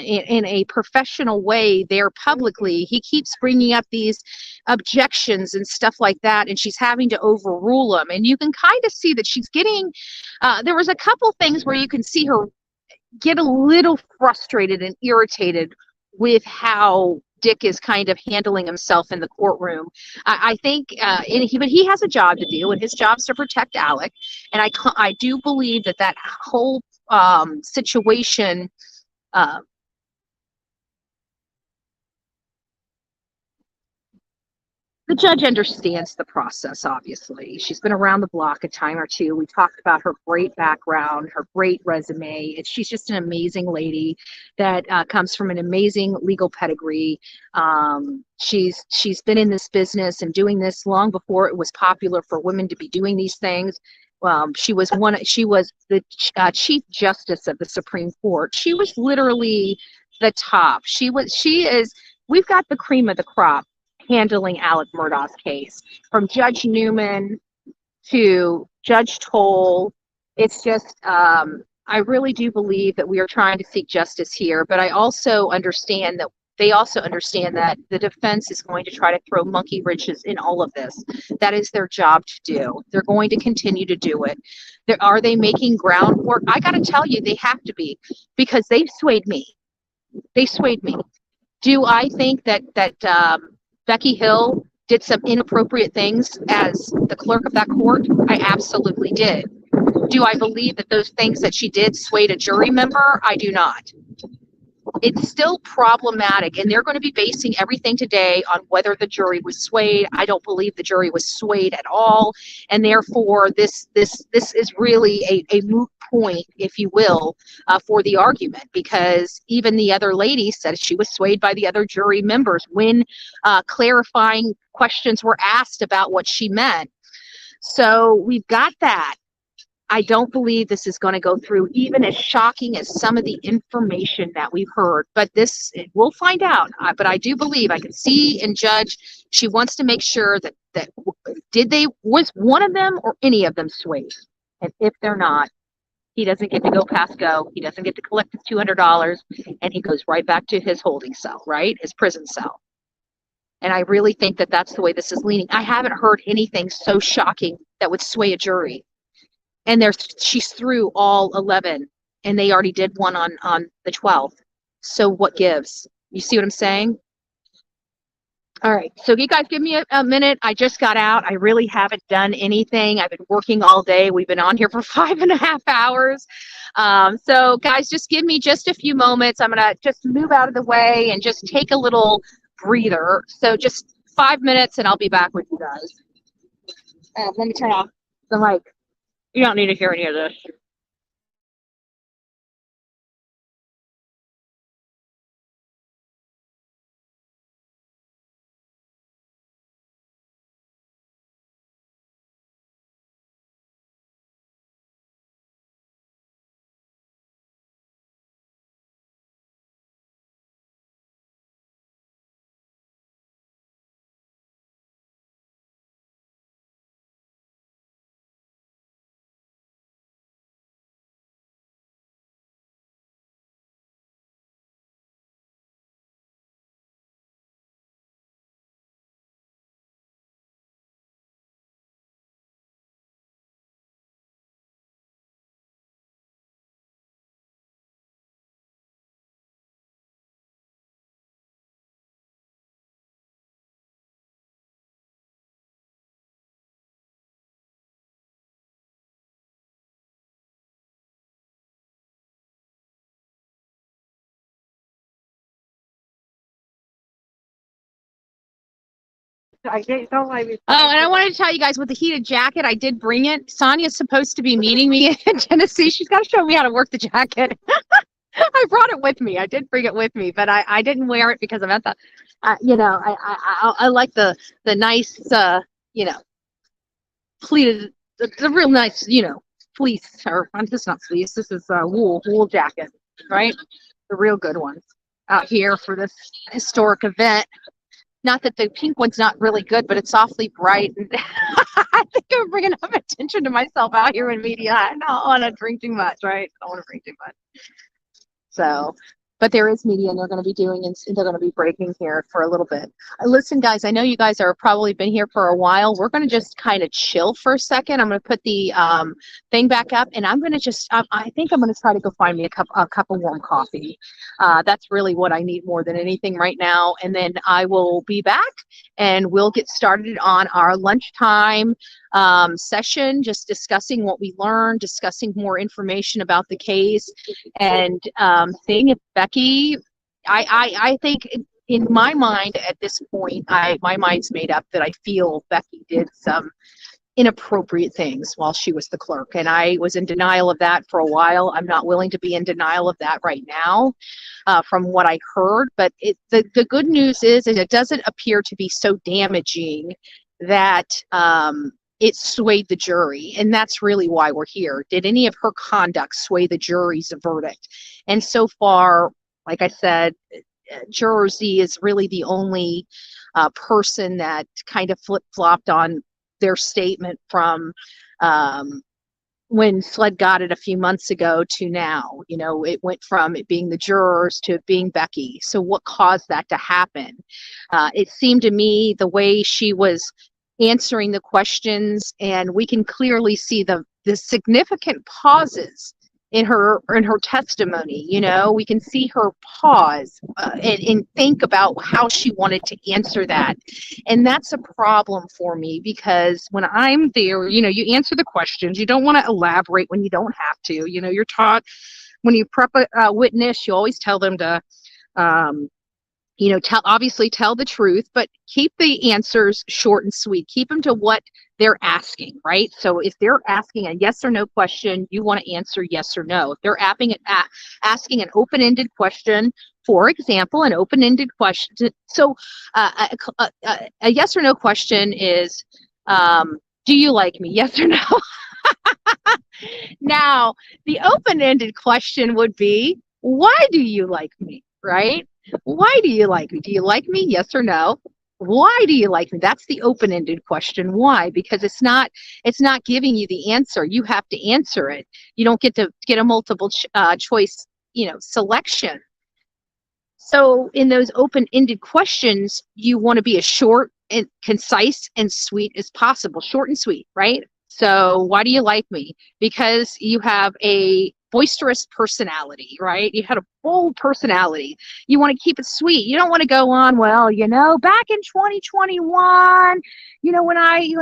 a professional way there publicly. He keeps bringing up these objections and stuff like that, and she's having to overrule them. And you can kind of see that she's getting, there was a couple things where you can see her get a little frustrated and irritated with how Dick is kind of handling himself in the courtroom. I think, but he has a job to do, and his job is to protect Alec. And I do believe that whole situation, the judge understands the process, obviously. She's been around the block a time or two. We talked about her great background, her great resume. She's just an amazing lady that comes from an amazing legal pedigree. She's been in this business and doing this long before it was popular for women to be doing these things. She was the Chief Justice of the Supreme Court. She was literally the top. We've got the cream of the crop handling Alec Murdaugh's case, from Judge Newman to Judge Toal It's just, I really do believe that we are trying to seek justice here, but I also understand that they also understand that the defense is going to try to throw monkey wrenches in all of this. That is their job to do. They're going to continue to do it. Are they making groundwork? I got to tell you, they have to be, because they've swayed me. They swayed me. Do I think that Becky Hill did some inappropriate things as the clerk of that court? I absolutely did. Do I believe that those things that she did swayed a jury member? I do not. It's still problematic, and they're going to be basing everything today on whether the jury was swayed. I don't believe the jury was swayed at all, and therefore this is really a moot point, if you will, for the argument, because even the other lady said she was swayed by the other jury members when clarifying questions were asked about what she meant. So we've got that. I don't believe this is going to go through, even as shocking as some of the information that we've heard. But we'll find out. But I do believe, I can see and judge, she wants to make sure that was one of them or any of them swayed. And if they're not, he doesn't get to go past go. He doesn't get to collect his $200, and he goes right back to his holding cell, right? His prison cell. And I really think that that's the way this is leaning. I haven't heard anything so shocking that would sway a jury. And she's through all 11, and they already did one on the 12th. So what gives? You see what I'm saying? All right. So you guys give me a minute. I just got out. I really haven't done anything. I've been working all day. We've been on here for 5.5 hours. So guys, just give me just a few moments. I'm going to just move out of the way and just take a little breather. So just 5 minutes, and I'll be back with you guys. Let me turn off the mic. You don't need to hear any of this. Don't let me. Oh, and I wanted to tell you guys with the heated jacket, I did bring it. Sonia's supposed to be meeting me in Tennessee. She's got to show me how to work the jacket. I brought it with me. I did bring it with me, but I didn't wear it because I'm at the, I like the nice, pleated, the real nice, fleece, or this is not fleece. This is wool jacket, right? The real good ones out here for this historic event. Not that the pink one's not really good, but it's awfully bright. And I think I'm bringing enough attention to myself out here in media. I don't want to drink too much, right? I don't want to drink too much. So, but there is media, and they're going to be doing, and they're going to be breaking here for a little bit. Listen, guys, I know you guys are probably been here for a while. We're going to just kind of chill for a second. I'm going to put the thing back up, and I'm going to just, I think I'm going to try to go find me a cup of warm coffee. That's really what I need more than anything right now. And then I will be back, and we'll get started on our lunchtime session, just discussing what we learned, discussing more information about the case, and seeing if Becky, I think in my mind at this point, my mind's made up that I feel Becky did some inappropriate things while she was the clerk, and I was in denial of that for a while. I'm not willing to be in denial of that right now from what I heard, but the good news is it doesn't appear to be so damaging that it swayed the jury, and that's really why we're here. Did any of her conduct sway the jury's verdict? And so far, like I said, Juror Z is really the only person that kind of flip-flopped on their statement from when Sled got it a few months ago to now. You know, it went from it being the jurors to it being Becky. So what caused that to happen? It seemed to me the way she was answering the questions, and we can clearly see the significant pauses in her testimony. You know, we can see her pause and think about how she wanted to answer that. And that's a problem for me, because when I'm there, you know, you answer the questions. You don't want to elaborate when you don't have to. You know, you're taught when you prep a witness, you always tell them to you know, obviously tell the truth, but keep the answers short and sweet. Keep them to what they're asking, right? So if they're asking a yes or no question, you want to answer yes or no. If they're asking an open-ended question, for example, an open-ended question. So a yes or no question is, do you like me? Yes or no? Now, the open-ended question would be, why do you like me, right? Why do you like me? Do you like me? Yes or no? Why do you like me? That's the open-ended question. Why? Because it's not giving you the answer. You have to answer it. You don't get to get a multiple choice, you know, selection. So in those open-ended questions, you want to be as short and concise and sweet as possible. Short and sweet, right? So why do you like me? Because you have a boisterous personality, right? You had a bold personality. You want to keep it sweet. You don't want to go on, well, you know, back in 2021, you know, when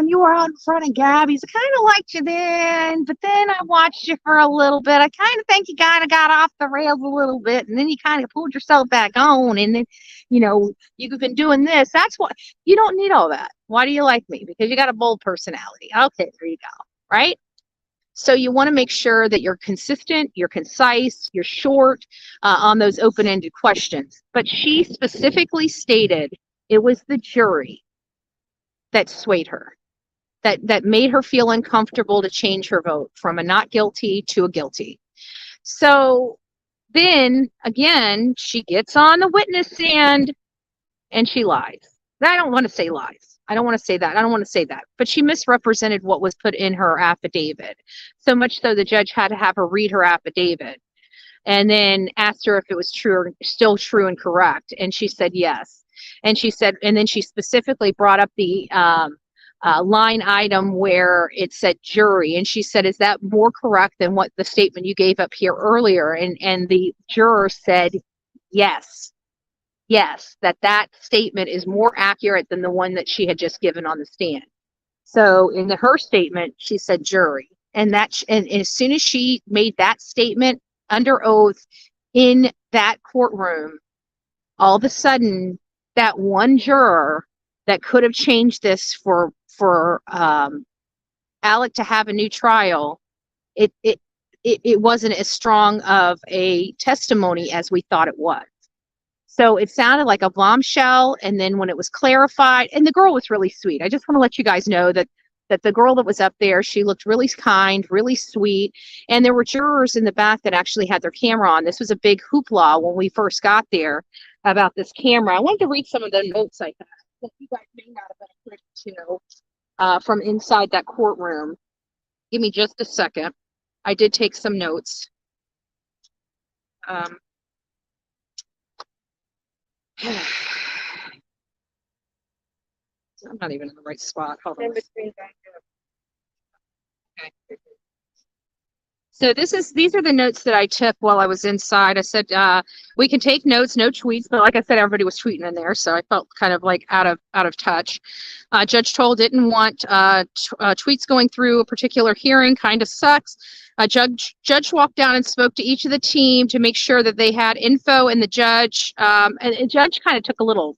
you were out in front of Gabby's, I kind of liked you then, but then I watched you for a little bit. I kind of think you kind of got off the rails a little bit, and then you kind of pulled yourself back on, and then, you know, you've been doing this. That's what, you don't need all that. Why do you like me? Because you got a bold personality. Okay, there you go, right? So you want to make sure that you're consistent, you're concise, you're short on those open-ended questions. But she specifically stated it was the jury that swayed her, that made her feel uncomfortable to change her vote from a not guilty to a guilty. So then, again, she gets on the witness stand and she lies. I don't want to say lies. I don't want to say that. But she misrepresented what was put in her affidavit. So much so the judge had to have her read her affidavit and then asked her if it was true or still true and correct. And she said yes. And she said, and then she specifically brought up the line item where it said jury. And she said, is that more correct than what the statement you gave up here earlier? And the juror said, yes. Yes, that statement is more accurate than the one that she had just given on the stand. So in her statement, she said jury. And as soon as she made that statement under oath in that courtroom, all of a sudden, that one juror that could have changed this for Alec to have a new trial, it wasn't as strong of a testimony as we thought it was. So it sounded like a bombshell, and then when it was clarified, and the girl was really sweet. I just want to let you guys know that the girl that was up there, she looked really kind, really sweet, and there were jurors in the back that actually had their camera on. This was a big hoopla when we first got there about this camera. I wanted to read some of the notes I had that you guys may not have been privy to from inside that courtroom. Give me just a second. I did take some notes. I'm not even in the right spot. Hold on. Okay. So these are the notes that I took while I was inside. I said we can take notes, no tweets, but like I said, everybody was tweeting in there, so I felt kind of like out of touch. Judge Toal didn't want tweets going through a particular hearing. Kind of sucks. Judge walked down and spoke to each of the team to make sure that they had info, and the judge and judge kind of took a little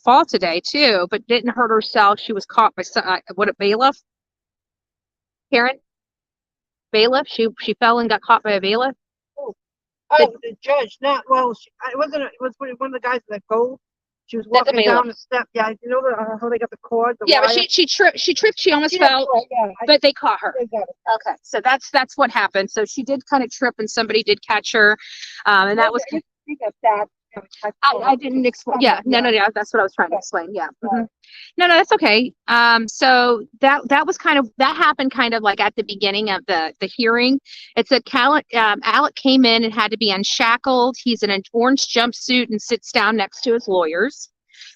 fall today too, but didn't hurt herself. She was caught by a bailiff? Karen? Bailiff? She fell and got caught by a bailiff? Oh, the judge, not, well, it was one of the guys in the gold. She was walking down the step. Yeah, you know how they got the cord? Yeah, but she tripped. She almost fell, but they caught her. Okay, so that's what happened. So she did kind of trip, and somebody did catch her, and that was. I think of that I didn't explain. Yeah, no, that's what I was trying to explain. Yeah. Mhm. No, that's okay. So that was kind of, that happened kind of like at the beginning of the hearing. It said Alec came in and had to be unshackled. He's in an orange jumpsuit and sits down next to his lawyers.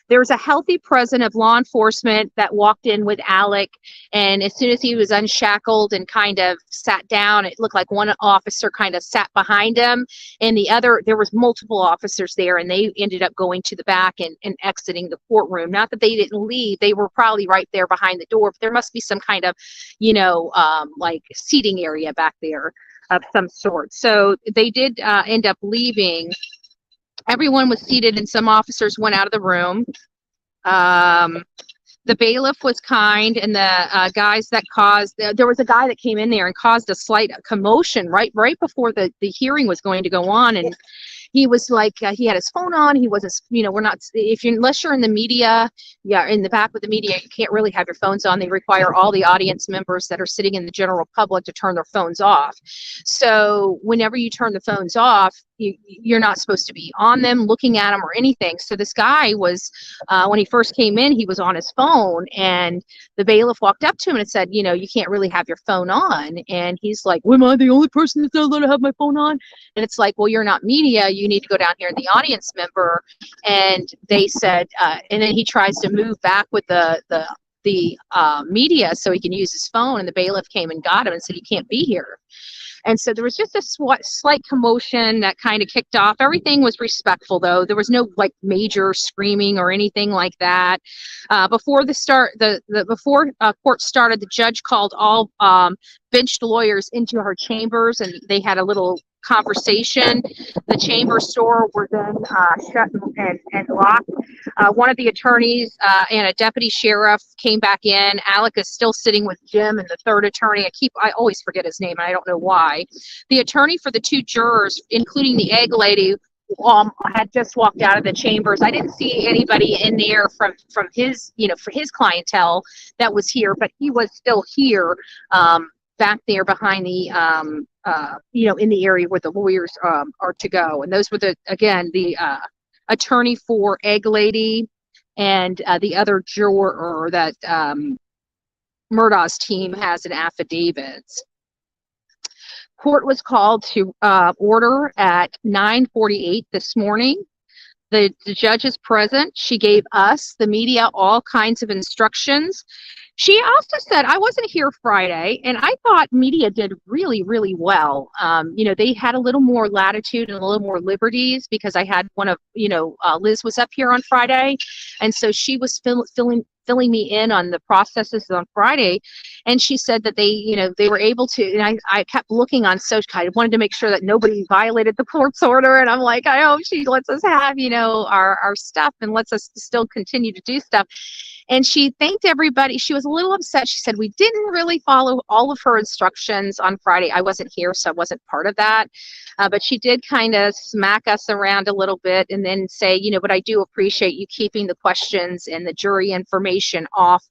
There was a healthy presence of law enforcement that walked in with Alec, and as soon as he was unshackled and kind of sat down, it looked like one officer kind of sat behind him, and there was multiple officers there, and they ended up going to the back and exiting the courtroom. Not that they didn't leave, they were probably right there behind the door, but there must be some kind of, like seating area back there of some sort. So they did end up leaving. Everyone was seated and some officers went out of the room. The bailiff was kind, and the guys that there was a guy that came in there and caused a slight commotion right before the hearing was going to go on. And he was like, he had his phone on. He wasn't, we're not, unless you're in the media, in the back with the media, you can't really have your phones on. They require all the audience members that are sitting in the general public to turn their phones off. So whenever you turn the phones off, you're not supposed to be on them, looking at them or anything. So this guy was, when he first came in, he was on his phone, and the bailiff walked up to him and said, you can't really have your phone on. And he's like, well, am I the only person that's not allowed to have my phone on? And it's like, well, you're not media. You need to go down here and the audience member. And they said, and then he tries to move back with the media so he can use his phone. And the bailiff came and got him and said, you can't be here. And so there was just a slight commotion that kind of kicked off. Everything was respectful, though. There was no like major screaming or anything like that. Before court started, the judge called all benched lawyers into her chambers, and they had a little conversation. The chambers door were then shut and locked. One of the attorneys and a deputy sheriff came back in. Alec is still sitting with Jim and the third attorney. I always forget his name, and I don't know why. The attorney for the two jurors, including the egg lady, had just walked out of the chambers. I didn't see anybody in there from his, for his clientele that was here, but he was still here back there behind the, in the area where the lawyers are to go. And those were the attorney for egg lady and the other juror that Murdaugh's team has in affidavits. Court was called to order at 9:48 this morning. The judge is present. She gave us, the media, all kinds of instructions. She also said, I wasn't here Friday, and I thought media did really, really well. They had a little more latitude and a little more liberties because I had one of, Liz was up here on Friday, and so she was filling me in on the processes on Friday, and she said that they were able to, and I kept looking on social, I wanted to make sure that nobody violated the court's order, and I'm like, I hope she lets us have, our stuff and lets us still continue to do stuff. And she thanked everybody. She was a little upset. She said, we didn't really follow all of her instructions on Friday. I wasn't here, so I wasn't part of that. But she did kind of smack us around a little bit and then say, but I do appreciate you keeping the questions and the jury information off.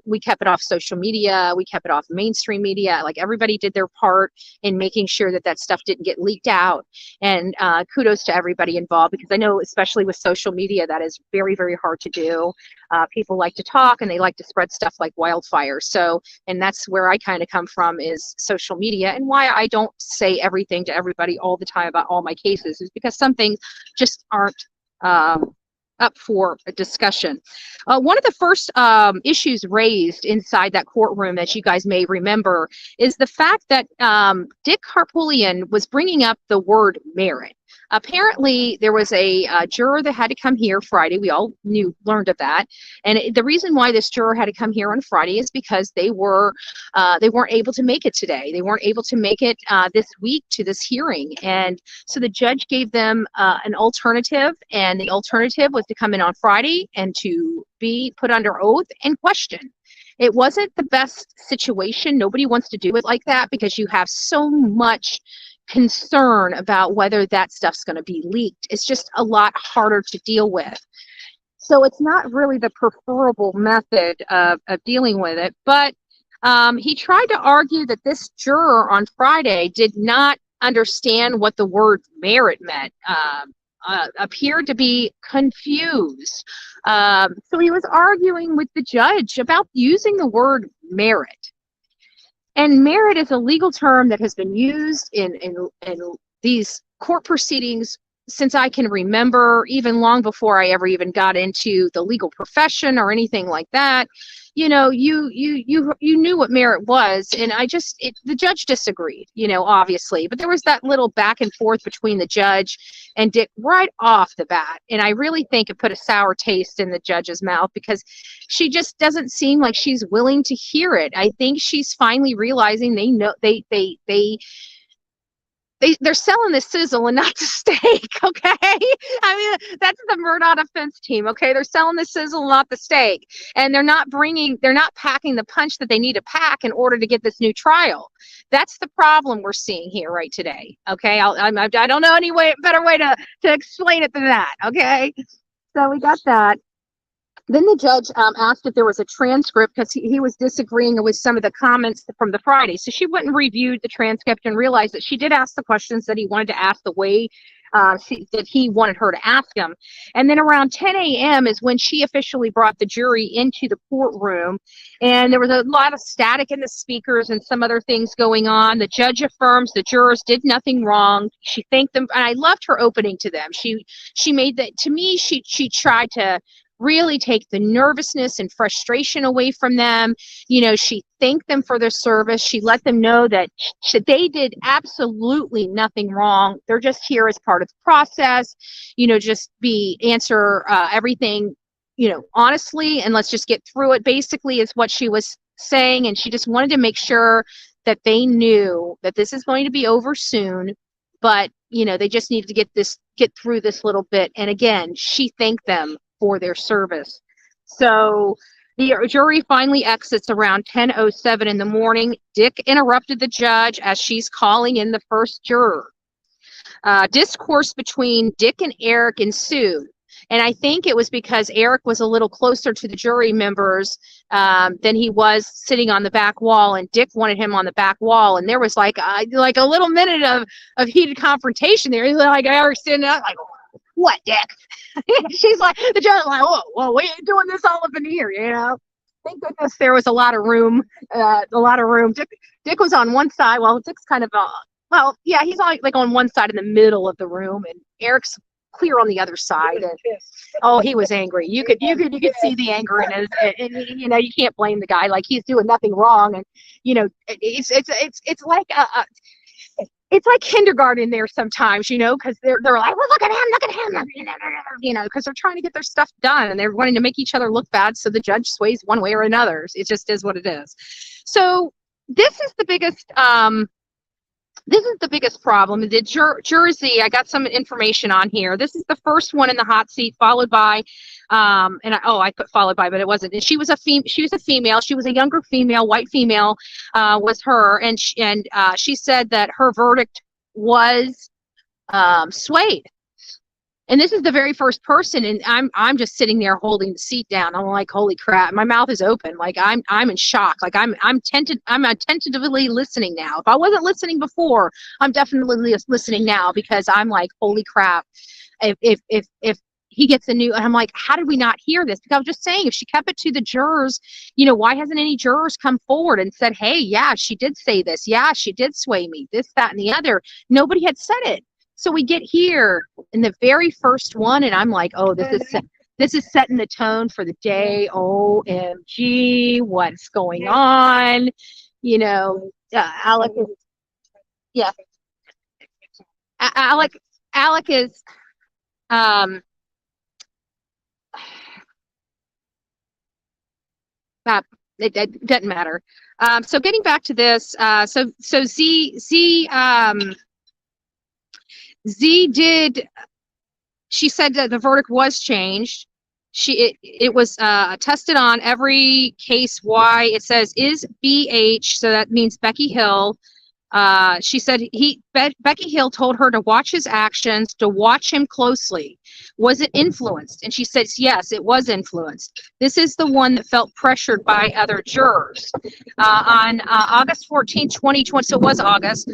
We kept it off social media. We kept it off mainstream media. Like, everybody did their part in making sure that stuff didn't get leaked out. And kudos to everybody involved, because I know, especially with social media, that is very, very hard to do. People like to talk and they like to spread stuff like wildfire. So, and that's where I kind of come from, is social media, and why I don't say everything to everybody all the time about all my cases is because some things just aren't up for a discussion. One of the first issues raised inside that courtroom, that you guys may remember, is the fact that Dick Harpoolian was bringing up the word merit. Apparently, there was a juror that had to come here Friday. We all learned of that. And the reason why this juror had to come here on Friday is because they weren't able to make it today. They weren't able to make it this week to this hearing. And so the judge gave them an alternative, and the alternative was to come in on Friday and to be put under oath and questioned. It wasn't the best situation. Nobody wants to do it like that because you have so much concern about whether that stuff's going to be leaked. It's just a lot harder to deal with. So it's not really the preferable method of dealing with it. But he tried to argue that this juror on Friday did not understand what the word merit meant. appeared to be confused. So he was arguing with the judge about using the word merit. And merit is a legal term that has been used in these court proceedings since I can remember, even long before I ever even got into the legal profession or anything like that. You know, you knew what merit was, and the judge disagreed, you know, obviously, but there was that little back and forth between the judge and Dick right off the bat, and I really think it put a sour taste in the judge's mouth because she just doesn't seem like she's willing to hear it. I think she's finally realizing they're selling the sizzle and not the steak, okay? I mean, that's the Murdaugh defense team, okay? They're selling the sizzle, not the steak. And they're not packing the punch that they need to pack in order to get this new trial. That's the problem we're seeing here right today, okay? I don't know any better way to explain it than that, okay? So we got that. Then the judge asked if there was a transcript because he was disagreeing with some of the comments from the Friday. So she went and reviewed the transcript and realized that she did ask the questions that he wanted to ask the way that he wanted her to ask them. And then around 10 a.m. is when she officially brought the jury into the courtroom. And there was a lot of static in the speakers and some other things going on. The judge affirms the jurors did nothing wrong. She thanked them. And I loved her opening to them. She made that, to me, she tried to really take the nervousness and frustration away from them. You know, she thanked them for their service. She let them know that they did absolutely nothing wrong. They're just here as part of the process, you know, answer everything, you know, honestly, and let's just get through it, basically, is what she was saying. And she just wanted to make sure that they knew that this is going to be over soon, but, you know, they just needed to get through this little bit. And again, she thanked them for their service. So the jury finally exits around 10:07 in the morning. Dick interrupted the judge as she's calling in the first juror. Discourse between Dick and Eric ensued. And I think it was because Eric was a little closer to the jury members than he was sitting on the back wall, and Dick wanted him on the back wall. And there was like a little minute of heated confrontation there. He's like, Eric sitting up like, what, Dick? She's like, the judge is like, oh, well, we ain't doing this all up in here, you know. Thank goodness there was a lot of room. Dick was on one side. Well, Dick's kind of he's on one side in the middle of the room, and Eric's clear on the other side. And he was angry. You could see the anger in his, and you know, you can't blame the guy. Like, he's doing nothing wrong, and you know, it's like it's like kindergarten there sometimes, you know, because they're like, well, look at him, you know, because they're trying to get their stuff done and they're wanting to make each other look bad. So the judge sways one way or another. It just is what it is. So this is the biggest problem. The Jersey, I got some information on here. This is the first one in the hot seat, followed by, I put followed by, but it wasn't. And she was a female. She was a younger female, white female, was her, and she said that her verdict was swayed. And this is the very first person, and I'm just sitting there holding the seat down. I'm like, holy crap! My mouth is open, like I'm in shock. Like I'm tentatively listening now. If I wasn't listening before, I'm definitely listening now because I'm like, holy crap! If he gets a new, and I'm like, how did we not hear this? Because I was just saying, if she kept it to the jurors, you know, why hasn't any jurors come forward and said, hey, yeah, she did say this. Yeah, she did sway me. This, that, and the other. Nobody had said it. So we get here in the very first one, and I'm like, oh, this is setting the tone for the day. OMG, what's going on? You know, Alec is, yeah. Alec is, it doesn't matter. So getting back to this, so Z did, she said that the verdict was changed. It was tested on every case. Why it says is BH, so that means Becky Hill, She said Becky Hill told her to watch his actions, to watch him closely. Was it influenced? And she says, yes, it was influenced. This is the one that felt pressured by other jurors. On August 14, 2020, so it was August,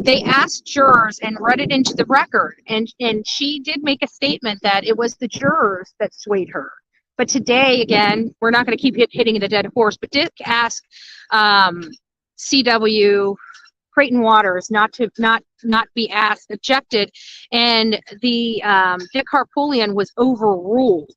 they asked jurors and read it into the record. And she did make a statement that it was the jurors that swayed her. But today, again, we're not going to keep hitting the dead horse, but Dick asked CW Creighton Waters not be asked, objected, and the Dick Harpoolian was overruled.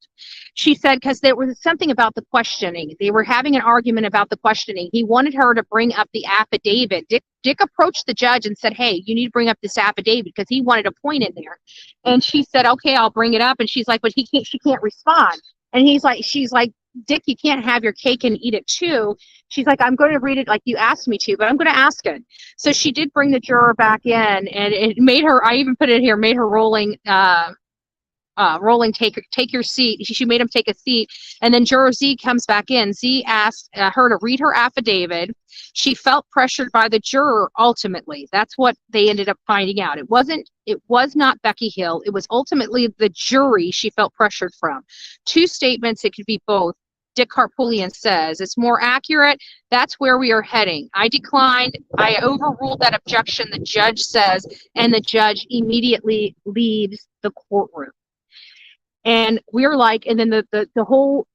She said because there was something about the questioning. They were having an argument about the questioning. He wanted her to bring up the affidavit. Dick approached the judge and said, hey, you need to bring up this affidavit because he wanted a point in there. And she said, okay, I'll bring it up. And she's like, but she can't respond. And she's like, Dick, you can't have your cake and eat it too. She's like, I'm going to read it like you asked me to, but I'm going to ask it. So she did bring the juror back in, and it made her, I even put it here, made her rolling, take your seat. She made him take a seat. And then juror Z comes back in. Z asked her to read her affidavit. She felt pressured by the juror ultimately. That's what they ended up finding out. It was not Becky Hill. It was ultimately the jury she felt pressured from. Two statements, it could be both. Dick Harpoolian says it's more accurate. That's where we are heading. I declined. I overruled that objection, the judge says, and the judge immediately leaves the courtroom. And we're like, and then the whole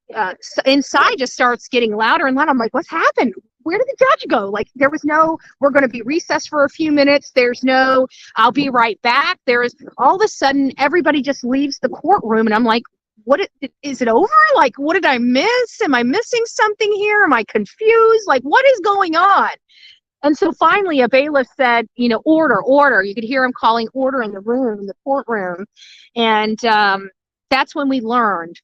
inside just starts getting louder and louder. I'm like, what's happened? Where did the judge go? Like, there was no, we're going to be recessed for a few minutes. There's no, I'll be right back. There is, all of a sudden, everybody just leaves the courtroom. And I'm like, is it over? Like, what did I miss? Am I missing something here? Am I confused? Like, what is going on? And so finally a bailiff said, order. You could hear him calling order in the room, in the courtroom. And that's when we learned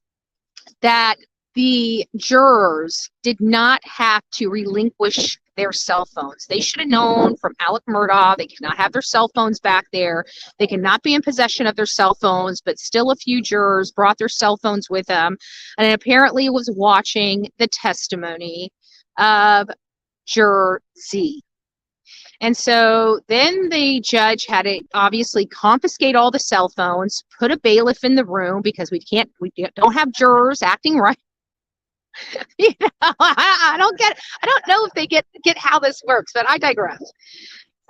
that the jurors did not have to relinquish their cell phones. They should have known from Alec Murdaugh they cannot have their cell phones back there. They cannot be in possession of their cell phones, but still a few jurors brought their cell phones with them and apparently was watching the testimony of Juror Z. And so then the judge had to obviously confiscate all the cell phones, put a bailiff in the room because we don't have jurors acting right. I don't know if they get how this works, but I digress.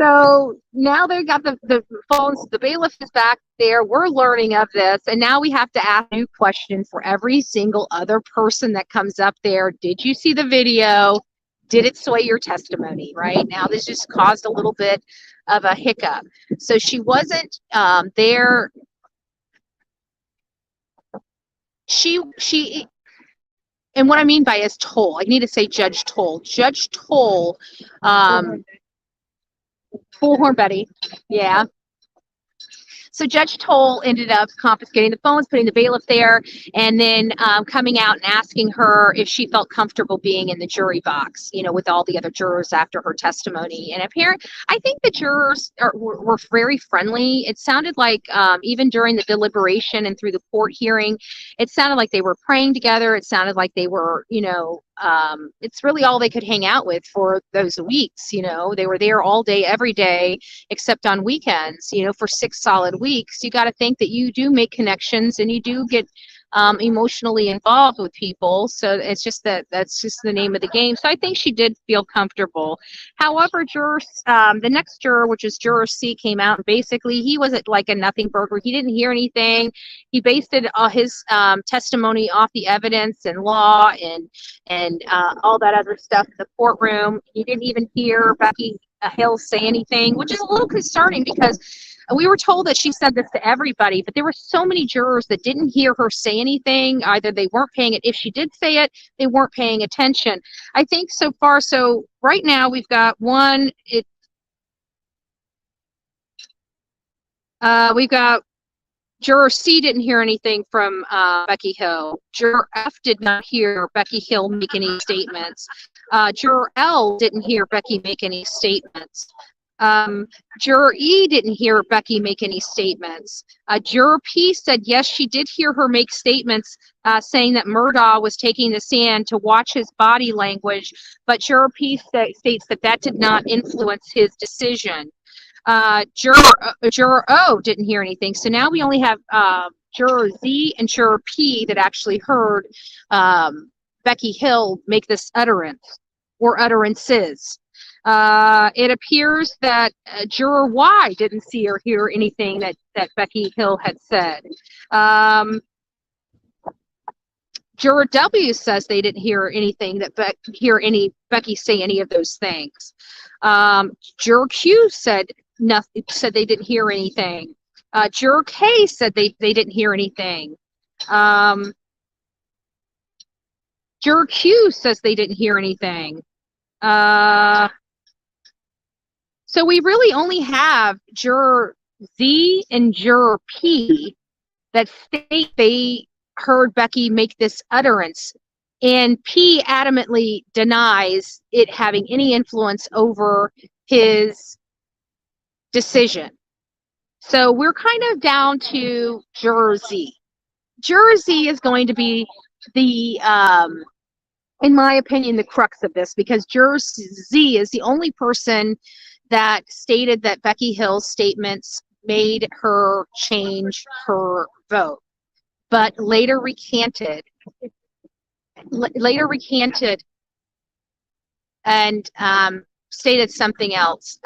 So now they got the phones, the bailiff is back there, we're learning of this, and now we have to ask new questions for every single other person that comes up there. Did you see the video? Did it sway your testimony? Right now, this just caused a little bit of a hiccup. So she wasn't there. She, and what I mean by is Toal. I need to say Judge Toal. Judge Toal, Bullhorn Betty, yeah. So Judge Toal ended up confiscating the phones, putting the bailiff there, and then coming out and asking her if she felt comfortable being in the jury box, with all the other jurors after her testimony. And I think the jurors were very friendly. It sounded like even during the deliberation and through the court hearing, it sounded like they were praying together. It sounded like they were, it's really all they could hang out with for those weeks. They were there all day, every day, except on weekends, for 6 solid weeks. You got to think that you do make connections and you do get emotionally involved with people. So it's just that's just the name of the game. So I think she did feel comfortable. However, the next juror, which is Juror C, came out and basically he was like a nothing burger. He didn't hear anything. He based his testimony off the evidence and law and all that other stuff in the courtroom. He didn't even hear Becky Hill say anything, which is a little concerning because we were told that she said this to everybody, but there were so many jurors that didn't hear her say anything. Either they weren't paying it. If she did say it, they weren't paying attention. I think so far, so right now we've got we've got Juror C didn't hear anything from Becky Hill. Juror F did not hear Becky Hill make any statements. Juror L didn't hear Becky make any statements. Juror E didn't hear Becky make any statements. Juror P said, yes, she did hear her make statements saying that Murdaugh was taking the stand to watch his body language, but Juror P states that that did not influence his decision. Juror O didn't hear anything. So now we only have Juror Z and Juror P that actually heard Becky Hill make this utterance or utterances. It appears that Juror Y didn't see or hear anything that Becky Hill had said. Juror W says they didn't hear anything Becky say any of those things. Juror Q said they didn't hear anything. Juror K said they didn't hear anything. Juror Q says they didn't hear anything. So we really only have Juror Z and Juror P that state they heard Becky make this utterance, and P adamantly denies it having any influence over his decision. So we're kind of down to Juror Z. Juror Z is going to be the, in my opinion, the crux of this, because Juror Z is the only person that stated that Becky Hill's statements made her change her vote, but later recanted and stated something else.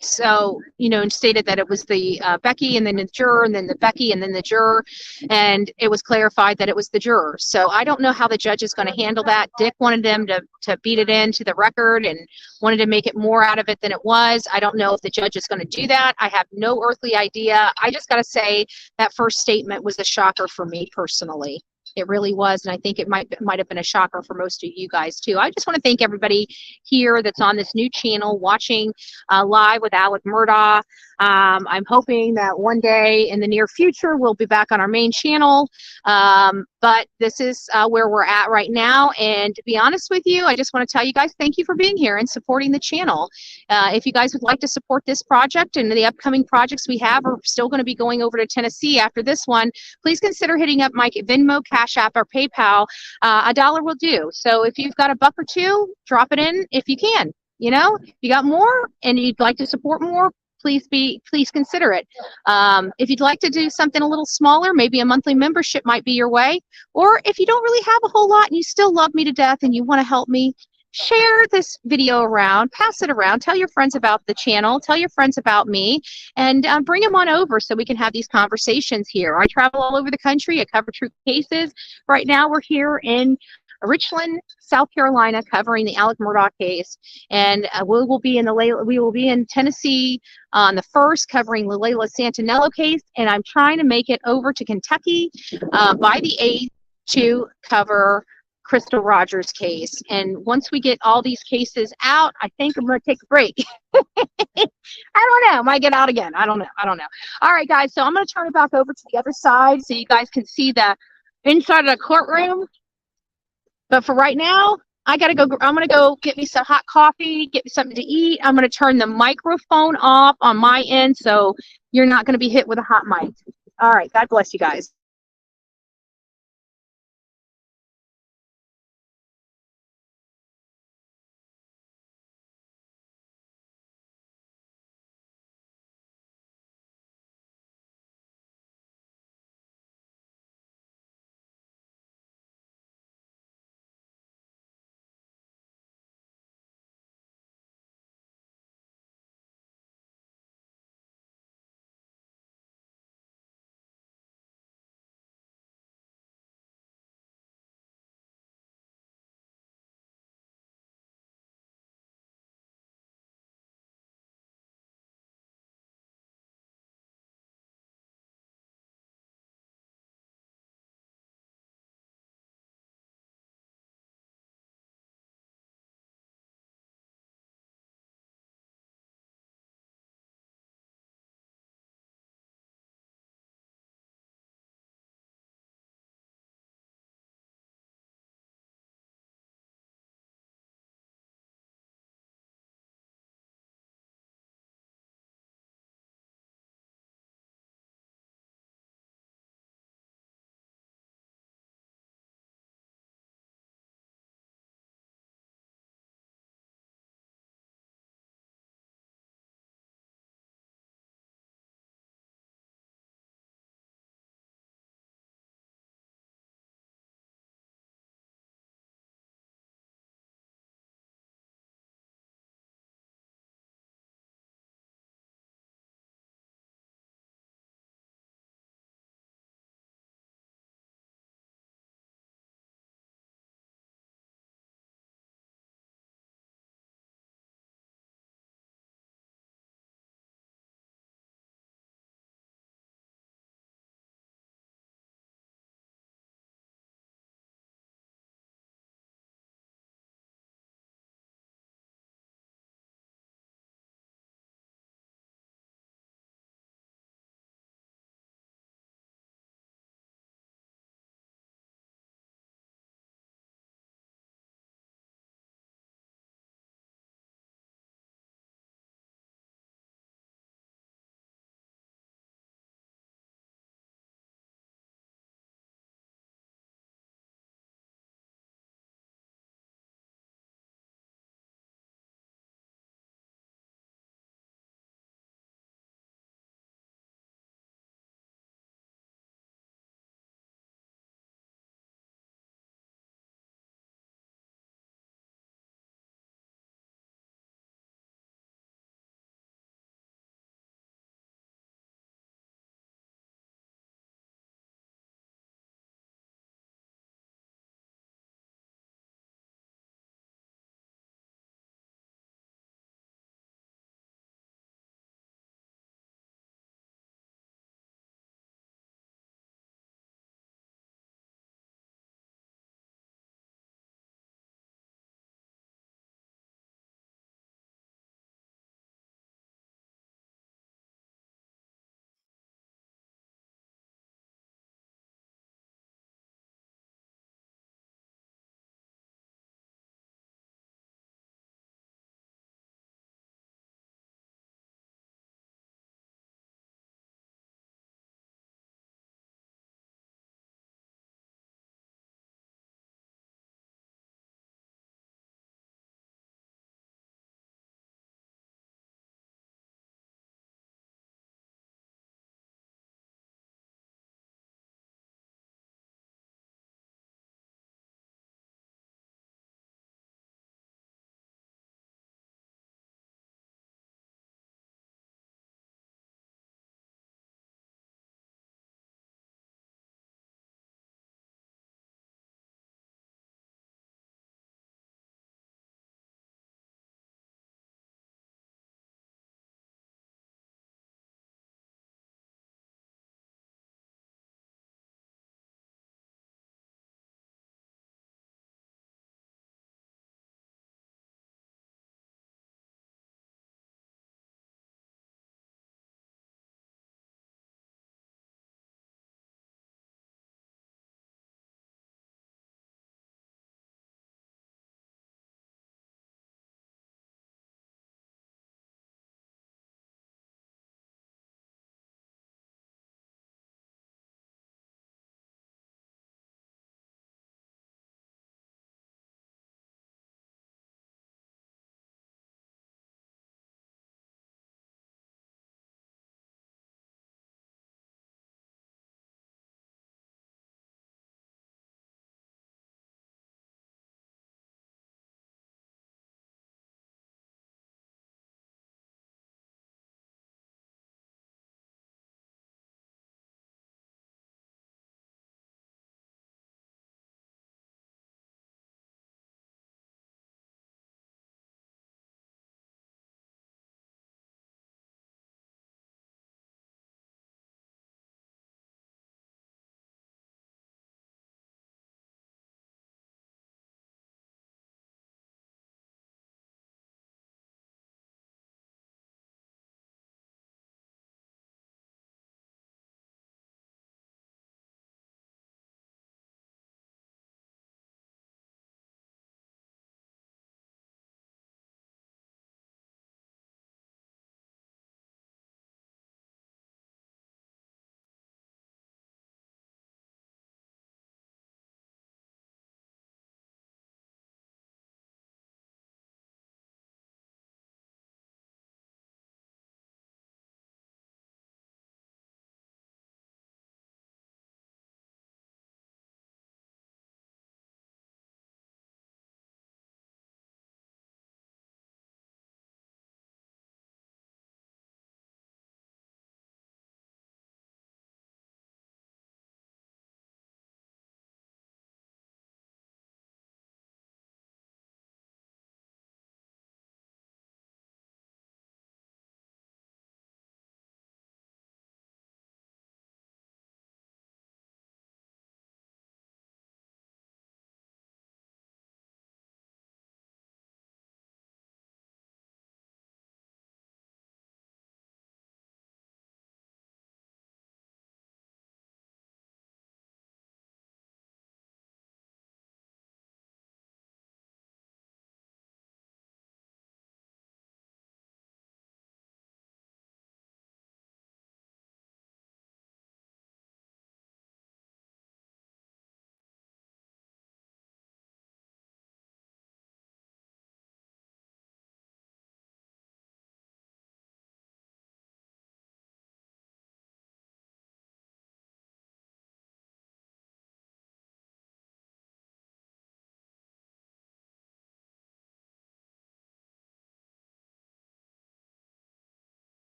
So, and stated that it was the Becky and then the juror and then the Becky and then the juror, and it was clarified that it was the juror. So I don't know how the judge is going to handle that. Dick wanted them to beat it into the record and wanted to make it more out of it than it was. I don't know if the judge is going to do that. I have no earthly idea. I just got to say that first statement was a shocker for me personally. It really was, and I think it might have been a shocker for most of you guys too. I just want to thank everybody here that's on this new channel watching live with Alec Murdaugh. I'm hoping that one day in the near future we'll be back on our main channel, but this is where we're at right now. And to be honest with you, I just want to tell you guys thank you for being here and supporting the channel. If you guys would like to support this project and the upcoming projects we have, we're still going to be going over to Tennessee after this one. Please consider hitting up my Venmo, Cash App, or PayPal. $1 will do. So if you've got $1 or $2, drop it in if you can. If you got more and you'd like to support more, please consider it. If you'd like to do something a little smaller, maybe a monthly membership might be your way. Or if you don't really have a whole lot and you still love me to death and you want to help me, share this video around, pass it around, tell your friends about the channel, tell your friends about me, and bring them on over so we can have these conversations here. I travel all over the country. I cover true cases. Right now we're here in Richland, South Carolina, covering the Alec Murdaugh case, and we will be in Tennessee on the 1st, covering the Layla Santinello case, and I'm trying to make it over to Kentucky by the 8th to cover Crystal Rogers case. And once we get all these cases out, I think I'm going to take a break. I don't know. Might get out again. I don't know. All right, guys. So I'm going to turn it back over to the other side so you guys can see the inside of the courtroom. But for right now, I'm going to go get me some hot coffee, get me something to eat. I'm going to turn the microphone off on my end so you're not going to be hit with a hot mic. All right. God bless you guys.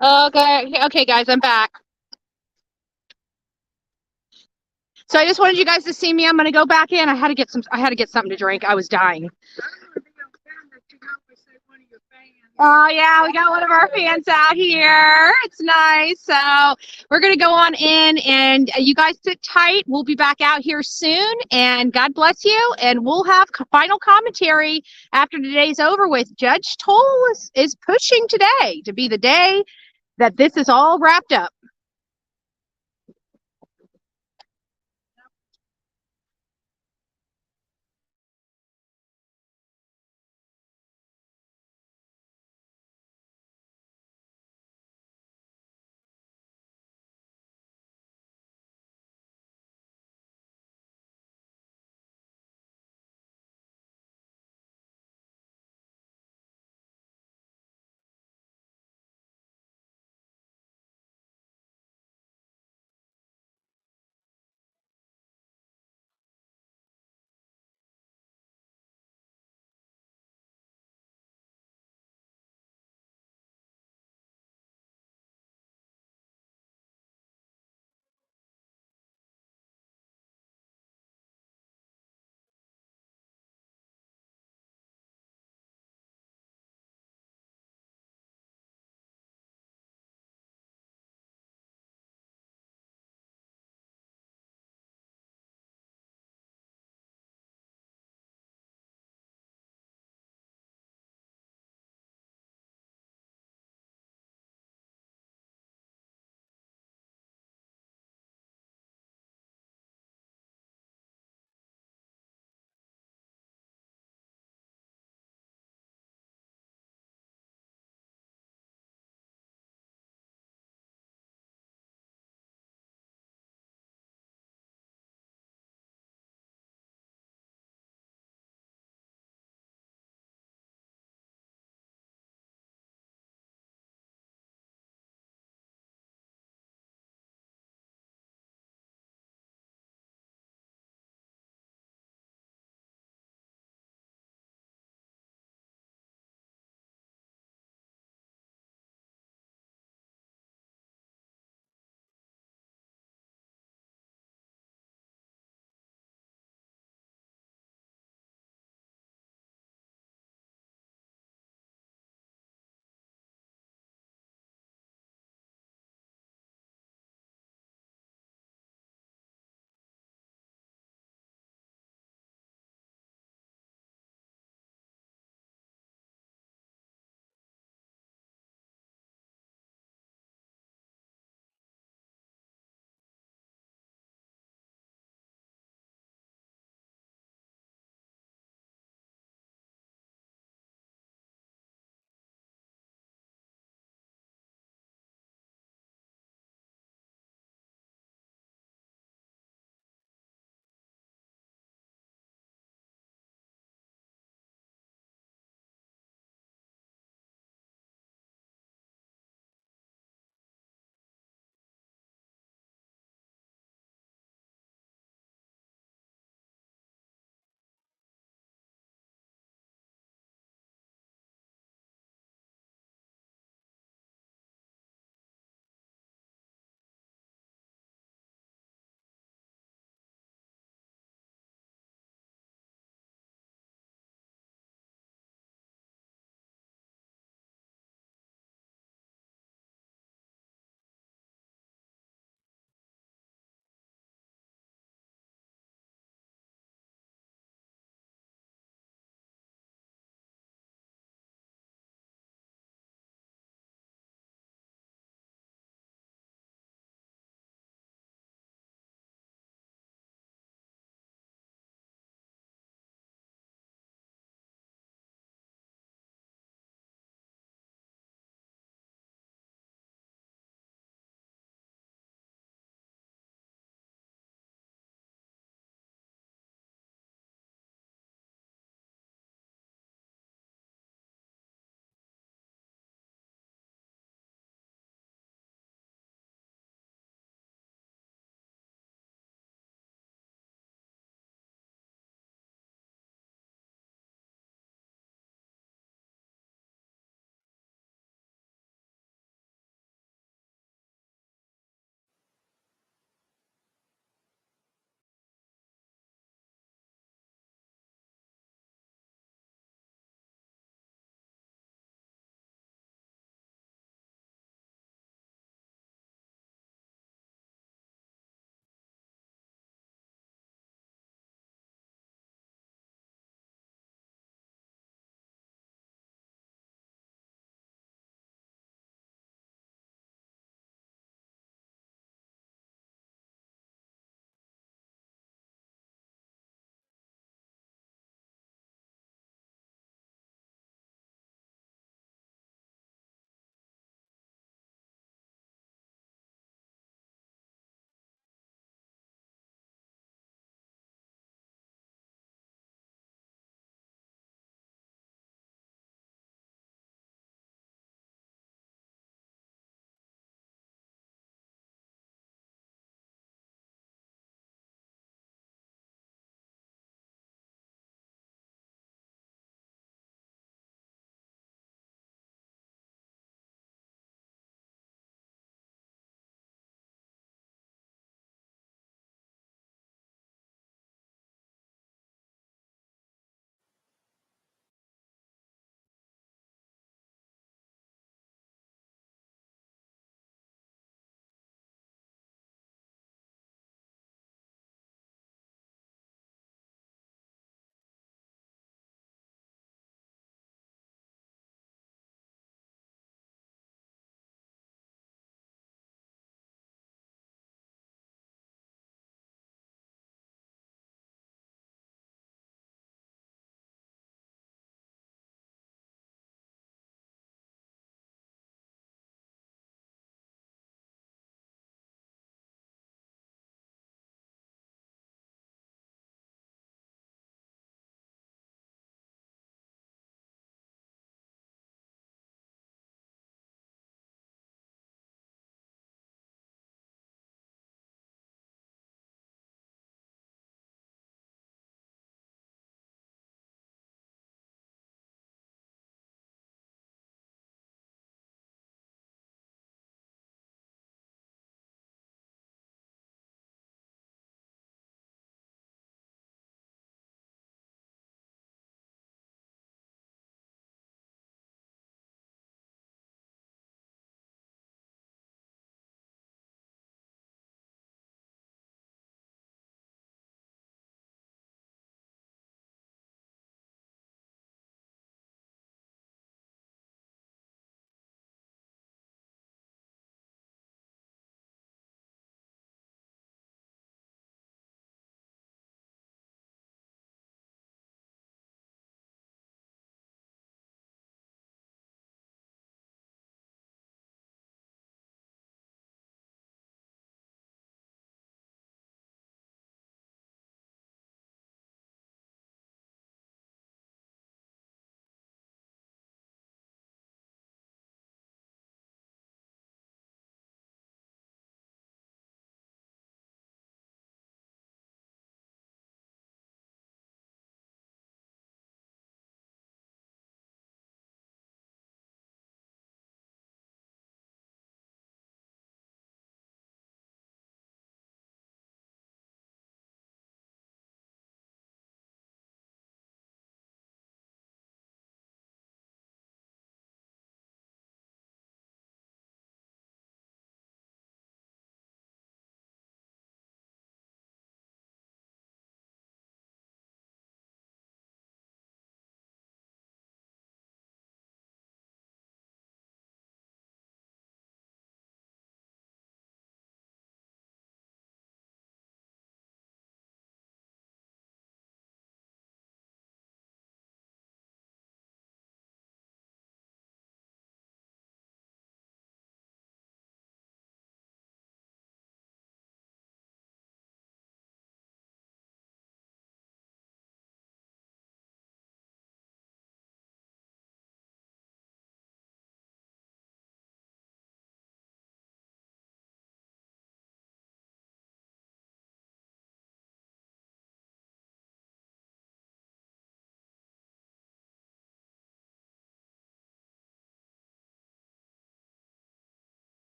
Okay, guys, I'm back. So I just wanted you guys to see me. I'm gonna go back in. I had to get something to drink. I was dying. Oh yeah, we got one of our fans out here. It's nice. So we're gonna go on in, and you guys sit tight. We'll be back out here soon, and God bless you. And we'll have final commentary after today's over with. Judge Toal is pushing today to be the day that this is all wrapped up.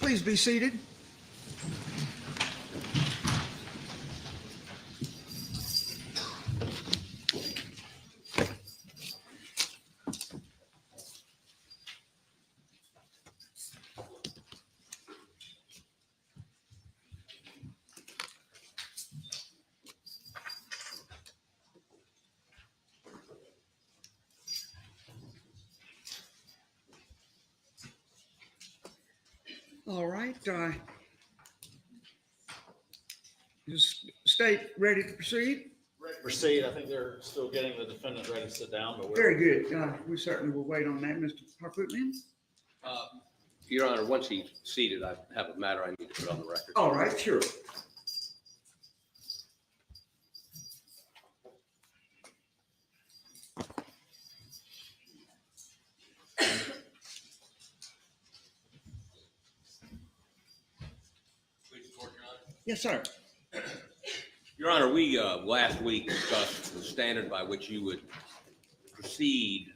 Please be seated. All right. Is state ready to proceed? Ready to proceed. I think they're still getting the defendant ready to sit down, but we're. Very good. We certainly will wait on that, Mr. Harpootlian. Your Honor, once he's seated, I have a matter I need to put on the record. All right, sure. Yes, sir. Your Honor, we last week discussed the standard by which you would proceed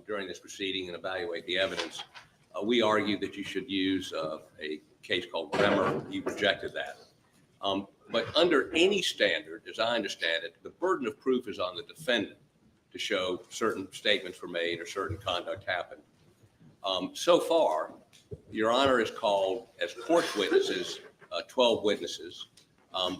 during this proceeding and evaluate the evidence. We argued that you should use a case called Bremer. You rejected that. But under any standard, as I understand it, the burden of proof is on the defendant to show certain statements were made or certain conduct happened. So far, Your Honor has called as court witnesses 12 witnesses.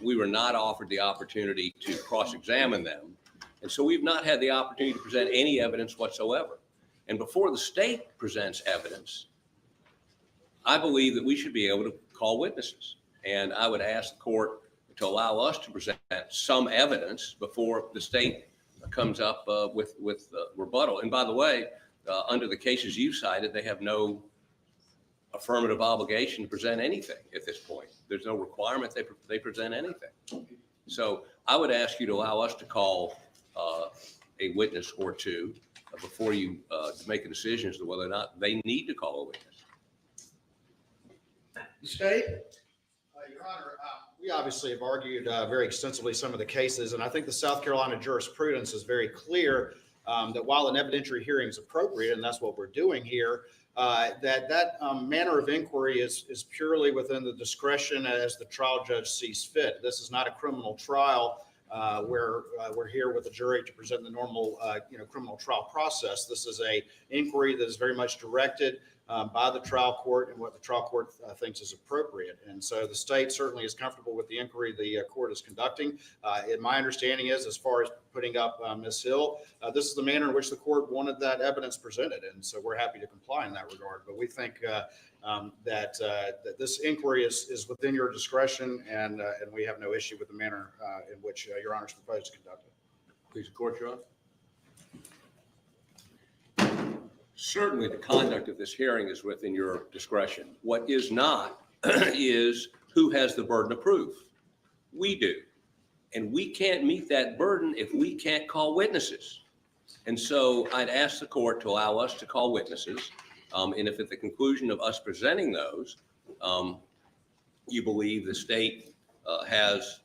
We were not offered the opportunity to cross-examine them. And so we've not had the opportunity to present any evidence whatsoever. And before the state presents evidence, I believe that we should be able to call witnesses. And I would ask the court to allow us to present some evidence before the state comes up with rebuttal. And by the way, under the cases you cited, they have no affirmative obligation to present anything at this point. There's no requirement they present anything. So I would ask you to allow us to call a witness or two before you make a decision as to whether or not they need to call a witness. The state? Your Honor, we obviously have argued very extensively some of the cases, and I think the South Carolina jurisprudence is very clear that while an evidentiary hearing is appropriate, and that's what we're doing here, that manner of inquiry is purely within the discretion as the trial judge sees fit. This is not a criminal trial where we're here with a jury to present the normal criminal trial process. This is a inquiry that is very much directed by the trial court and what the trial court thinks is appropriate. And so the state certainly is comfortable with the inquiry the court is conducting. And my understanding is, as far as putting up Ms. Hill, this is the manner in which the court wanted that evidence presented. And so we're happy to comply in that regard. But we think that this inquiry is within your discretion, and we have no issue with the manner in which Your Honor's proposed to conduct it. Please, the court, Your Honor. Certainly, the conduct of this hearing is within your discretion. What is not is who has the burden of proof. We do. And we can't meet that burden if we can't call witnesses. And so I'd ask the court to allow us to call witnesses. And if at the conclusion of us presenting those, you believe the state is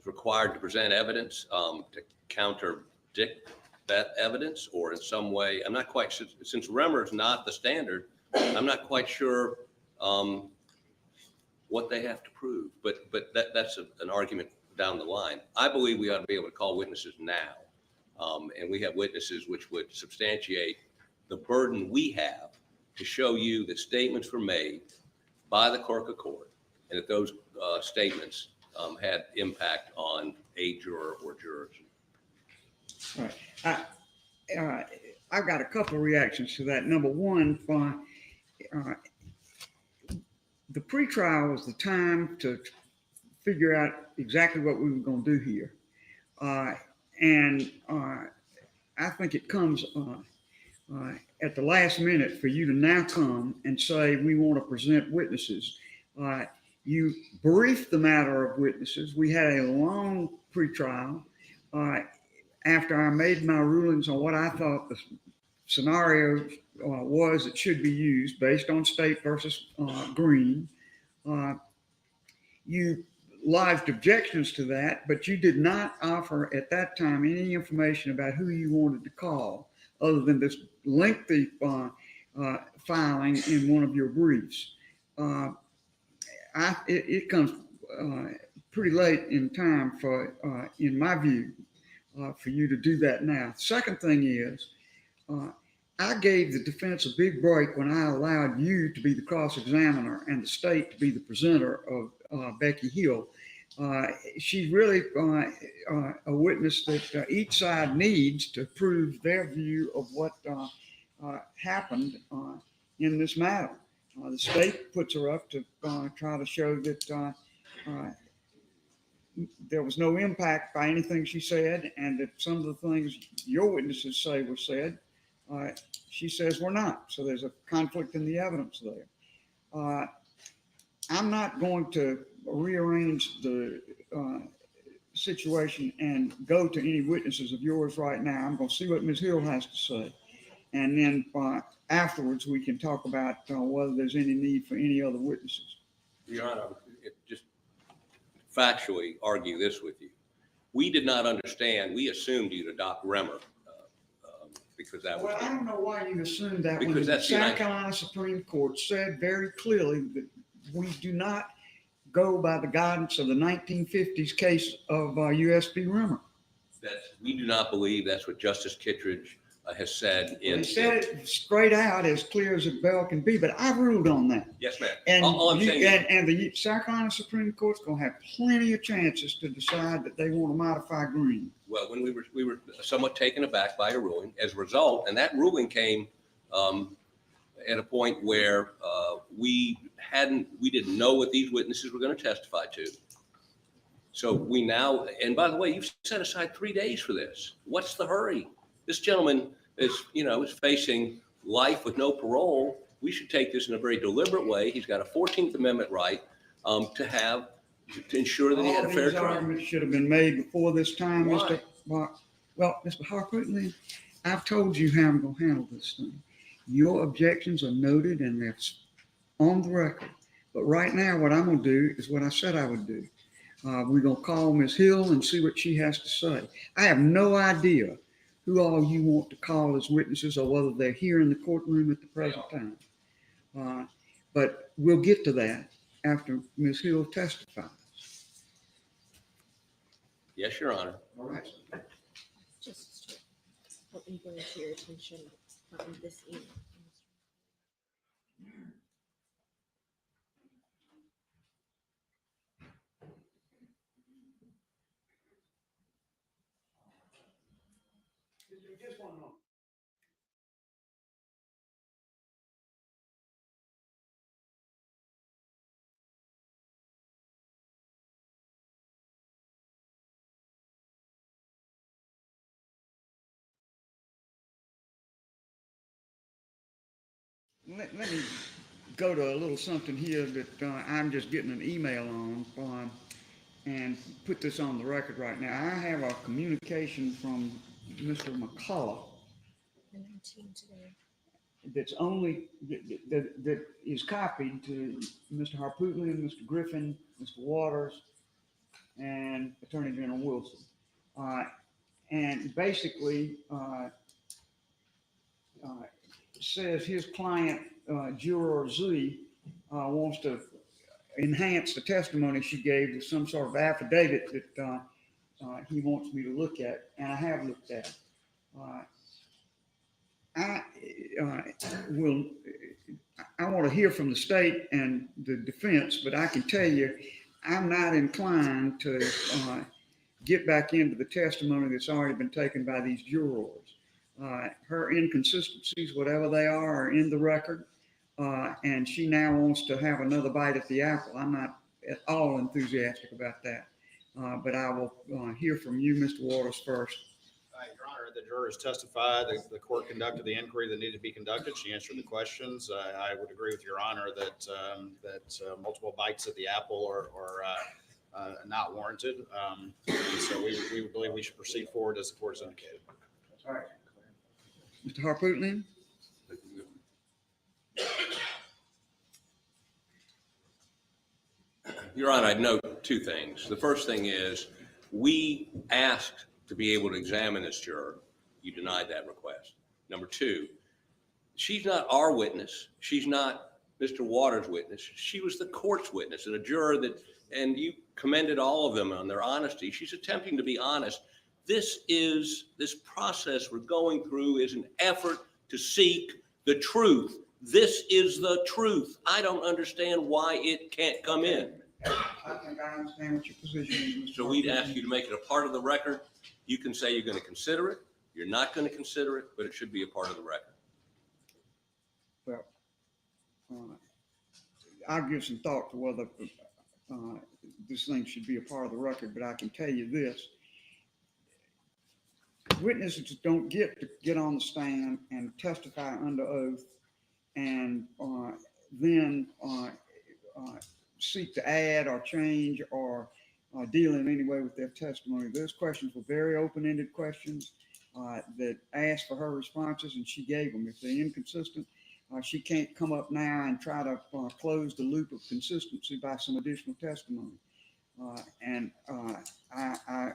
required to present evidence to contradict that evidence, or in some way, I'm not quite sure, since Remmer is not the standard, I'm not quite sure what they have to prove, but that's an argument down the line. I believe we ought to be able to call witnesses now, and we have witnesses which would substantiate the burden we have to show you that statements were made by the Clerk of Court, and that those statements had impact on a juror or jurors. All right. I've got a couple of reactions to that. Number one, the pretrial was the time to figure out exactly what we were going to do here. And I think it comes at the last minute for you to now come and say, we want to present witnesses. You briefed the matter of witnesses. We had a long pretrial. After I made my rulings on what I thought the scenario was that should be used based on State versus Green, you lodged objections to that, but you did not offer at that time any information about who you wanted to call, other than this lengthy filing in one of your briefs. It comes pretty late in time for, in my view, for you to do that now. Second thing is, I gave the defense a big break when I allowed you to be the cross-examiner and the state to be the presenter of Becky Hill. She's really a witness that each side needs to prove their view of what happened in this matter. The state puts her up to try to show that there was no impact by anything she said, and that some of the things your witnesses say were said, she says were not. So there's a conflict in the evidence there. I'm not going to rearrange the situation and go to any witnesses of yours right now. I'm going to see what Ms. Hill has to say. And then afterwards, we can talk about whether there's any need for any other witnesses. Your Honor, just factually argue this with you. We did not understand. We assumed you'd adopt Remmer because that was. Well, I don't know why you assumed that. Because when the that's South Carolina Supreme Court said very clearly that we do not go by the guidance of the 1950s case of USB Remmer. We do not believe that's what Justice Kittredge has said. He said it straight out, as clear as a bell can be, but I've ruled on that. Yes, ma'am. And, all I'm saying is, and the South Carolina Supreme Court's going to have plenty of chances to decide that they want to modify Green. well, when we were somewhat taken aback by a ruling as a result, and that ruling came at a point where we didn't know what these witnesses were going to testify to. So we now, and by the way, you've set aside 3 days for this. What's the hurry? This gentleman is facing life with no parole. We should take this in a very deliberate way. He's got a 14th Amendment right to ensure that he had a fair trial. All these arguments should have been made before this time, Why? Mr. Mark. Well, Mr. Harcourt, I've told you how I'm going to handle this thing. Your objections are noted and that's on the record. But right now, what I'm going to do is what I said I would do. We're going to call Ms. Hill and see what she has to say. I have no idea who all you want to call as witnesses or whether they're here in the courtroom at the present time. But we'll get to that after Ms. Hill testifies. Yes, Your Honor. All right. Just let me bring to your attention this email. Just one moment. Let me go to a little something here that I'm just getting an email on and put this on the record right now. I have a communication from Mr. McCullough that's only that is copied to Mr. Harpootlian, Mr. Griffin, Mr. Waters, and Attorney General Wilson. And basically says his client, Juror Z, wants to enhance the testimony she gave with some sort of affidavit that he wants me to look at, and I have looked at. I want to hear from the state and the defense, but I can tell you, I'm not inclined to get back into the testimony that's already been taken by these jurors. Her inconsistencies, whatever they are in the record, and she now wants to have another bite at the apple. I'm not at all enthusiastic about that, but I will hear from you, Mr. Waters, first. Your Honor, the jurors testified. The court conducted the inquiry that needed to be conducted. She answered the questions. I would agree with Your Honor that multiple bites at the apple are not warranted. So we believe we should proceed forward as the court has indicated. All right. Mr. Harpootlian? Your Honor, I'd note two things. The first thing is we asked to be able to examine this juror. You denied that request. Number two, she's not our witness. She's not Mr. Waters' witness. She was the court's witness and a juror that, and you commended all of them on their honesty. She's attempting to be honest. This process we're going through is an effort to seek the truth. This is the truth. I don't understand why it can't come in. I think I understand what your position is, Mr. So we'd ask you to make it a part of the record. You can say you're going to consider it. You're not going to consider it, but it should be a part of the record. Well, I'll give some thought to whether this thing should be a part of the record, but I can tell you this. Witnesses don't get on the stand and testify under oath and then seek to add or change or deal in any way with their testimony. Those questions were very open-ended questions that asked for her responses, and she gave them. If they're inconsistent, she can't come up now and try to close the loop of consistency by some additional testimony. I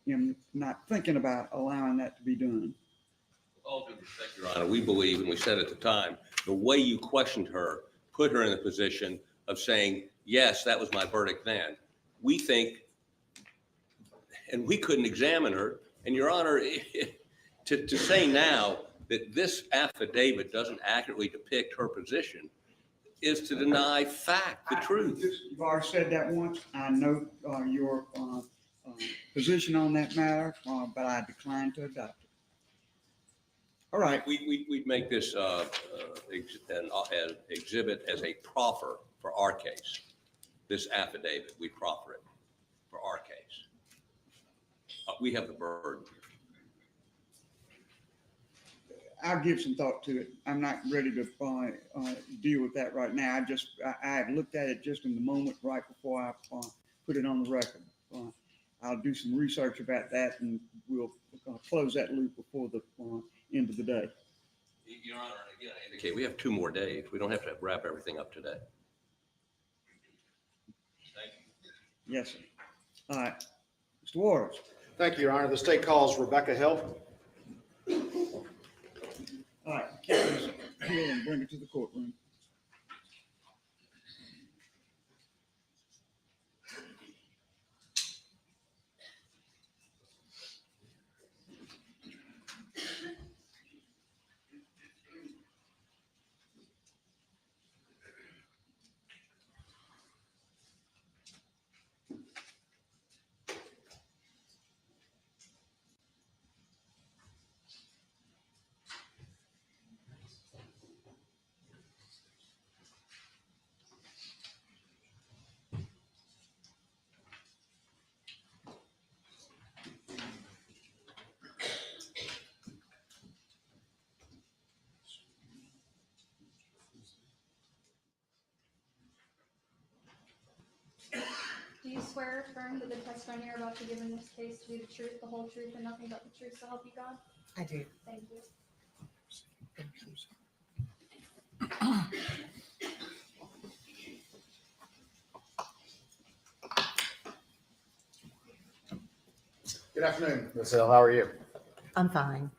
am not thinking about allowing that to be done. With all due respect, Your Honor, we believe, and we said at the time, the way you questioned her put her in the position of saying, yes, that was my verdict then. We think, and we couldn't examine her, and Your Honor, to say now that this affidavit doesn't accurately depict her position is to deny fact, the truth. You've already said that once. I know your position on that matter, but I decline to adopt it. All right. We'd make this an exhibit as a proffer for our case. This affidavit, we proffer it for our case. We have the burden. I'll give some thought to it. I'm not ready to deal with that right now. I looked at it just in the moment right before I put it on the record. I'll do some research about that, and we'll close that loop before the end of the day. Your Honor, again, I indicate we have 2 more days. We don't have to wrap everything up today. Thank you. Yes, sir. All right. Mr. Waters. Thank you, Your Honor. The state calls Rebecca Hill. All right. Carry this Hill and bring it to the courtroom. Do you swear or affirm that the testimony you're about to give in this case to be the truth, the whole truth, and nothing but the truth, so help you God? I do. Thank you. Good afternoon, Ms. Hill. How are you? I'm fine.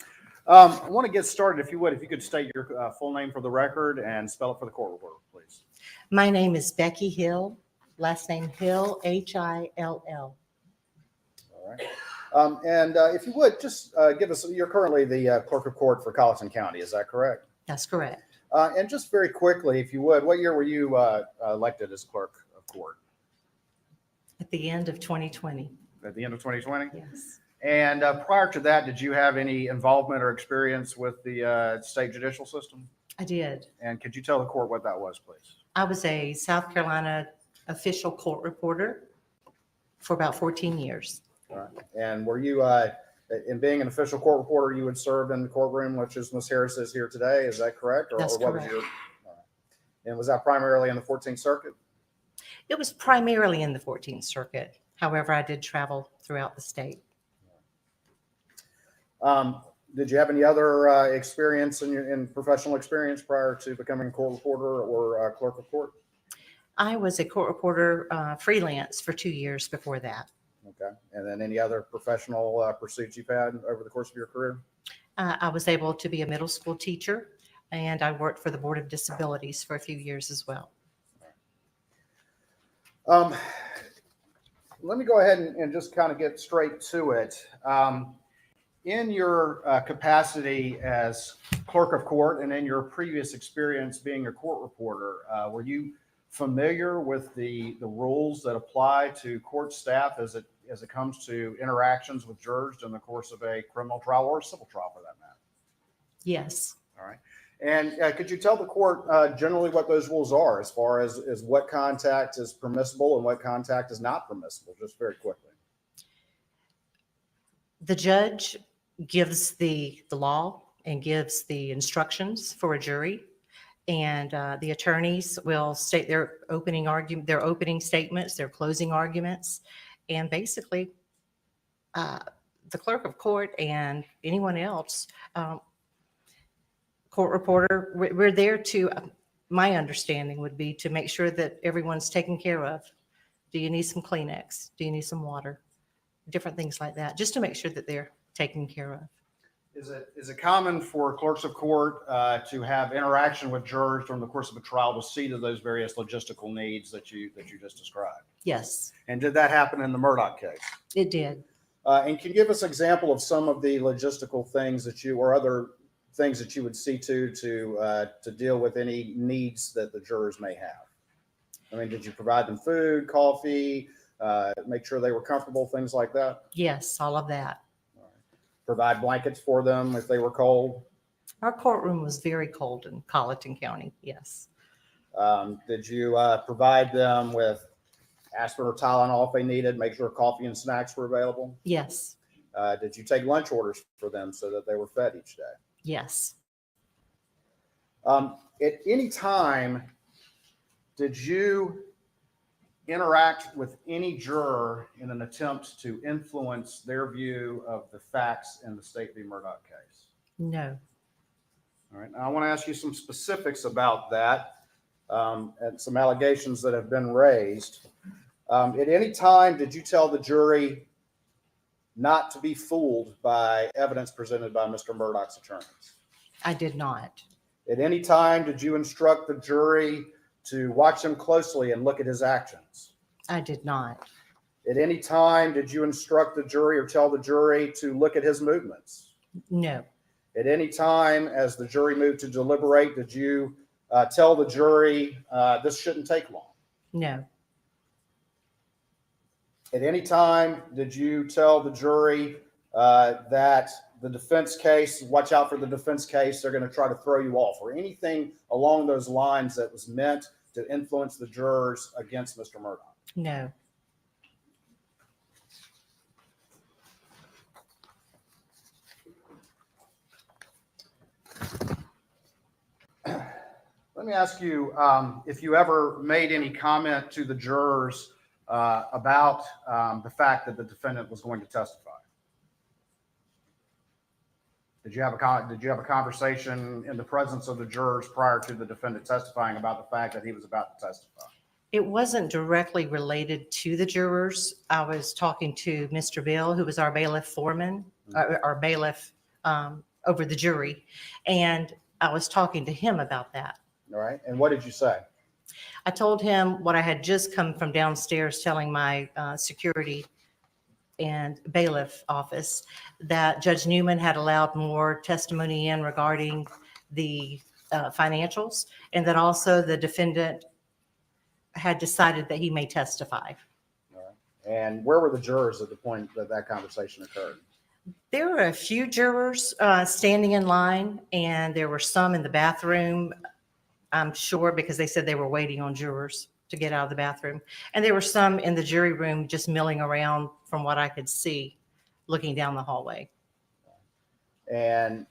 I want to get started, if you would, if you could state your full name for the record and spell it for the court reporter, please. My name is Becky Hill. Last name Hill, Hill. All right. And if you would, just give us, you're currently the Clerk of Court for Colleton County, is that correct? That's correct. And just very quickly, if you would, what year were you elected as Clerk of Court? At the end of 2020. At the end of 2020? Yes. And prior to that, did you have any involvement or experience with the state judicial system? I did. And could you tell the court what that was, please? I was a South Carolina official court reporter for about 14 years. All right. And were you, in being an official court reporter, you would serve in the courtroom, which is Ms. Harris is here today, is that correct? That's what correct. Was your, and was that primarily in the 14th Circuit? It was primarily in the 14th Circuit. However, I did travel throughout the state. Did you have any other experience in professional experience prior to becoming a court reporter or Clerk of Court? I was a court reporter freelance for 2 years before that. Okay. And then any other professional pursuits you've had over the course of your career? I was able to be a middle school teacher, and I worked for the Board of Disabilities for a few years as well. Let me go ahead and just kind of get straight to it. In your capacity as clerk of court and in your previous experience being a court reporter, were you familiar with the rules that apply to court staff as it comes to interactions with jurors in the course of a criminal trial or a civil trial for that matter? Yes. All right. And could you tell the court generally what those rules are as far as what contact is permissible and what contact is not permissible, just very quickly? The judge gives the law and gives the instructions for a jury, and the attorneys will state their opening statements, their closing arguments, and basically the clerk of court and anyone else, court reporter, we're there to, my understanding would be to make sure that everyone's taken care of. Do you need some Kleenex? Do you need some water? Different things like that, just to make sure that they're taken care of. Is it common for clerks of court to have interaction with jurors during the course of a trial to see to those various logistical needs that you just described? Yes. And did that happen in the Murdaugh case? It did. And can you give us an example of some of the logistical things that you or other things that you would see to deal with any needs that the jurors may have? I mean, did you provide them food, coffee, make sure they were comfortable, things like that? Yes, all of that. Provide blankets for them if they were cold? Our courtroom was very cold in Colleton County, yes. Did you provide them with aspirin or Tylenol if they needed, make sure coffee and snacks were available? Yes. Did you take lunch orders for them so that they were fed each day? Yes. At any time, did you interact with any juror in an attempt to influence their view of the facts in the State v. Murdaugh case? No. All right. Now I want to ask you some specifics about that and some allegations that have been raised. At any time, did you tell the jury not to be fooled by evidence presented by Mr. Murdaugh's attorneys? I did not. At any time, did you instruct the jury to watch him closely and look at his actions? I did not. At any time, did you instruct the jury or tell the jury to look at his movements? No. At any time, as the jury moved to deliberate, did you tell the jury this shouldn't take long? No. At any time, did you tell the jury that the defense case, watch out for the defense case, they're going to try to throw you off, or anything along those lines that was meant to influence the jurors against Mr. Murdaugh? No. Let me ask you if you ever made any comment to the jurors about the fact that the defendant was going to testify. Did you have a conversation in the presence of the jurors prior to the defendant testifying about the fact that he was about to testify? It wasn't directly related to the jurors. I was talking to Mr. Bill, who was our bailiff foreman, our bailiff over the jury, and I was talking to him about that. All right. And what did you say? I told him what I had just come from downstairs telling my security and bailiff office, that Judge Newman had allowed more testimony in regarding the financials, and that also the defendant had decided that he may testify. All right. And where were the jurors at the point that that conversation occurred? There were a few jurors standing in line, and there were some in the bathroom, I'm sure, because they said they were waiting on jurors to get out of the bathroom. And there were some in the jury room just milling around from what I could see, looking down the hallway. And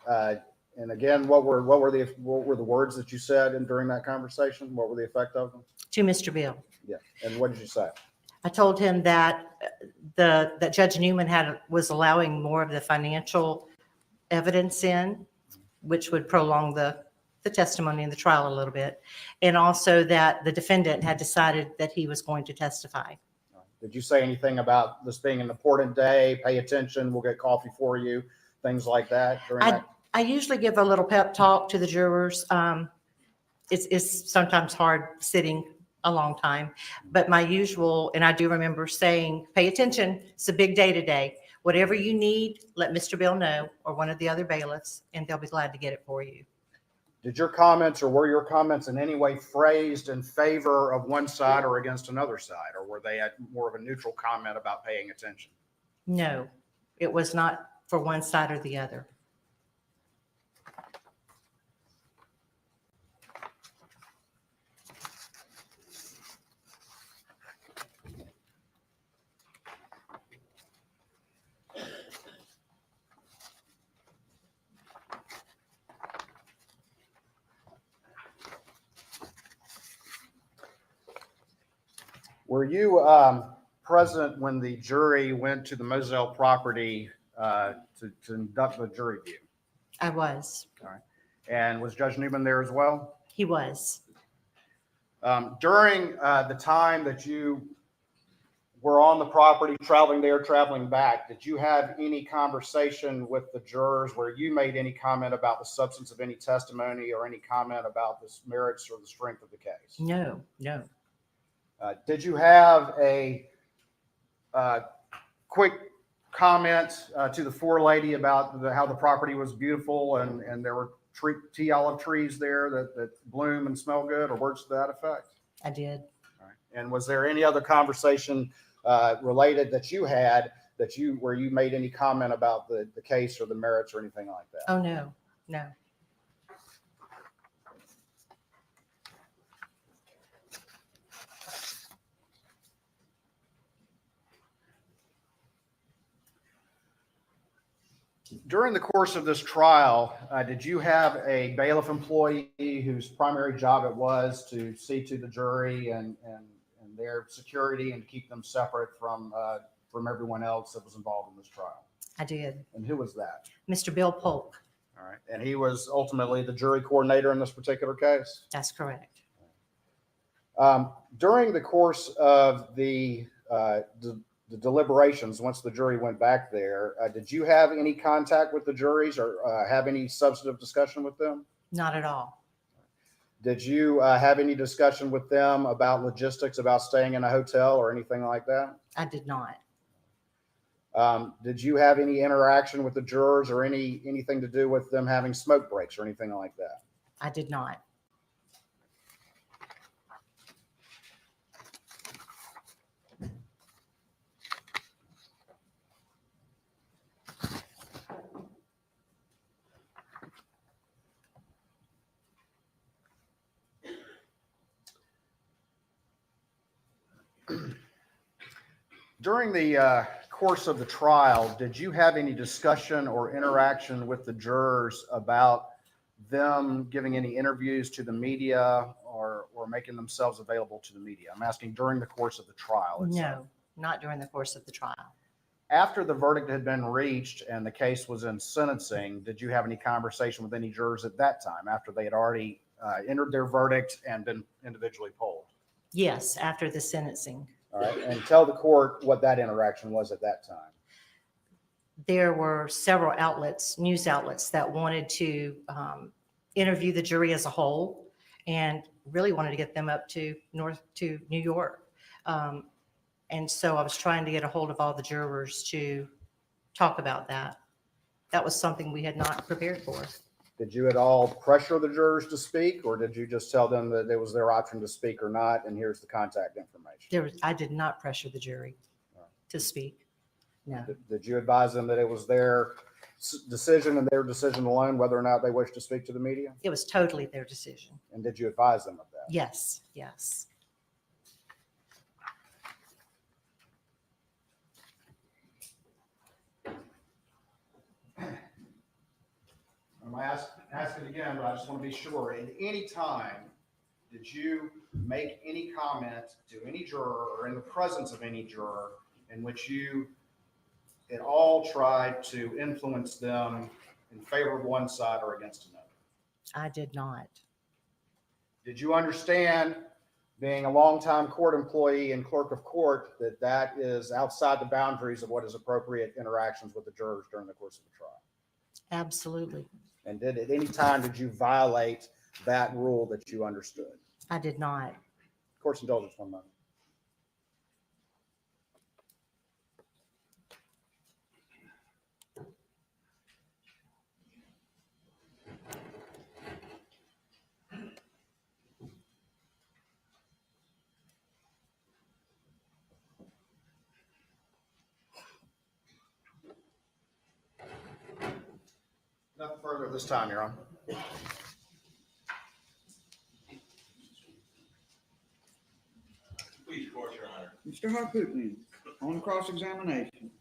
again, what were the words that you said during that conversation? What were the effect of them? To Mr. Bill. Yeah. And what did you say? I told him that that Judge Newman was allowing more of the financial evidence in, which would prolong the testimony in the trial a little bit, and also that the defendant had decided that he was going to testify. Did you say anything about this being an important day? Pay attention. We'll get coffee for you. Things like that. I usually give a little pep talk to the jurors. It's sometimes hard sitting a long time, but my usual, and I do remember saying, pay attention, it's a big day today. Whatever you need, let Mr. Bill know or one of the other bailiffs, and they'll be glad to get it for you. Did your comments or were your comments in any way phrased in favor of one side or against another side? Or were they more of a neutral comment about paying attention? No, it was not for one side or the other. Were you present when the jury went to the Moselle property to conduct the jury view? I was. All right. And was Judge Newman there as well? He was. During the time that you were on the property, traveling there, traveling back, did you have any conversation with the jurors where you made any comment about the substance of any testimony or any comment about the merits or the strength of the case? No, no. Did you have a quick comment to the forelady about how the property was beautiful and there were tea olive trees there that bloom and smell good, or words to that effect? I did. All right. And was there any other conversation related that you had where you made any comment about the case or the merits or anything like that? Oh, no, no. During the course of this trial, did you have a bailiff employee whose primary job it was to see to the jury and their security and to keep them separate from everyone else that was involved in this trial? I did. And who was that? Mr. Bill Polk. All right. And he was ultimately the jury coordinator in this particular case? That's correct. During the course of the deliberations, once the jury went back there, did you have any contact with the juries or have any substantive discussion with them? Not at all. Did you have any discussion with them about logistics, about staying in a hotel or anything like that? I did not. Did you have any interaction with the jurors or anything to do with them having smoke breaks or anything like that? I did not. During the course of the trial, did you have any discussion or interaction with the jurors about them giving any interviews to the media or making themselves available to the media? I'm asking during the course of the trial itself. No, not during the course of the trial. After the verdict had been reached and the case was in sentencing, did you have any conversation with any jurors at that time after they had already entered their verdict and been individually polled? Yes, after the sentencing. All right, and tell the court what that interaction was at that time. There were several outlets, news outlets, that wanted to interview the jury as a whole and really wanted to get them up to New York. And so I was trying to get a hold of all the jurors to talk about that. That was something we had not prepared for. Did you at all pressure the jurors to speak, or did you just tell them that it was their option to speak or not, and here's the contact information? I did not pressure the jury to speak. No. Did you advise them that it was their decision and their decision alone whether or not they wished to speak to the media? It was totally their decision. And did you advise them of that? Yes, yes. I'm going to ask it again, but I just want to be sure. At any time, did you make any comment to any juror or in the presence of any juror in which you at all tried to influence them in favor of one side or against another? I did not. Did you understand, being a longtime court employee and clerk of court, that that is outside the boundaries of what is appropriate interactions with the jurors during the course of the trial? Absolutely. And at any time did you violate that rule that you understood? I did not. Court's indulgence, 1 moment. Nothing further this time, Your Honor. Please, Court, Your Honor. Mr. Harpootlian, on cross-examination.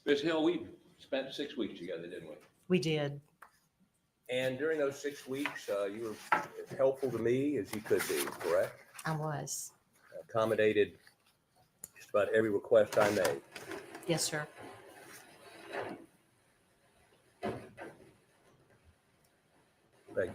Ms. Hill, we spent 6 weeks together, didn't we? We did. And during those 6 weeks, you were as helpful to me as you could be, correct? I was. Accommodated just about every request I made. Yes, sir. Wait.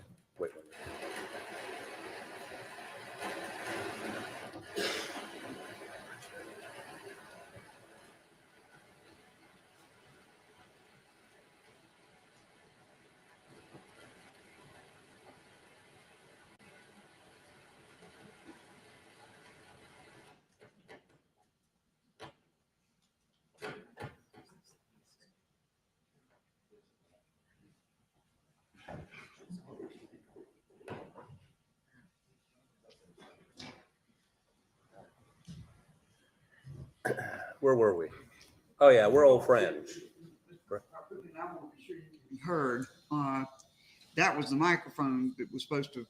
Where were we? Oh, yeah, we're old friends. I want to be sure you can be heard. That was the microphone that was supposed to,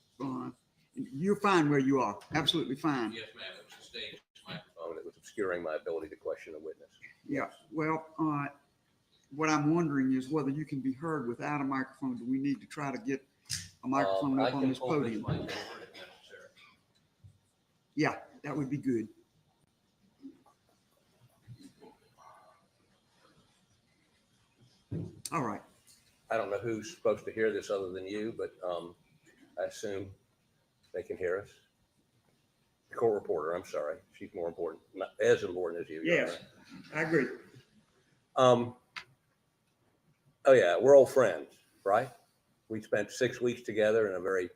you're fine where you are, absolutely fine. Yes, ma'am, it was a stage microphone. It was obscuring my ability to question a witness. Yeah, well, what I'm wondering is whether you can be heard without a microphone. Do we need to try to get a microphone up on this podium? Yeah, that would be good. All right. I don't know who's supposed to hear this other than you, but I assume they can hear us. The court reporter, I'm sorry. She's more important, not as important as you. Yes, I agree. Oh, yeah, we're old friends, right? We spent 6 weeks together in a very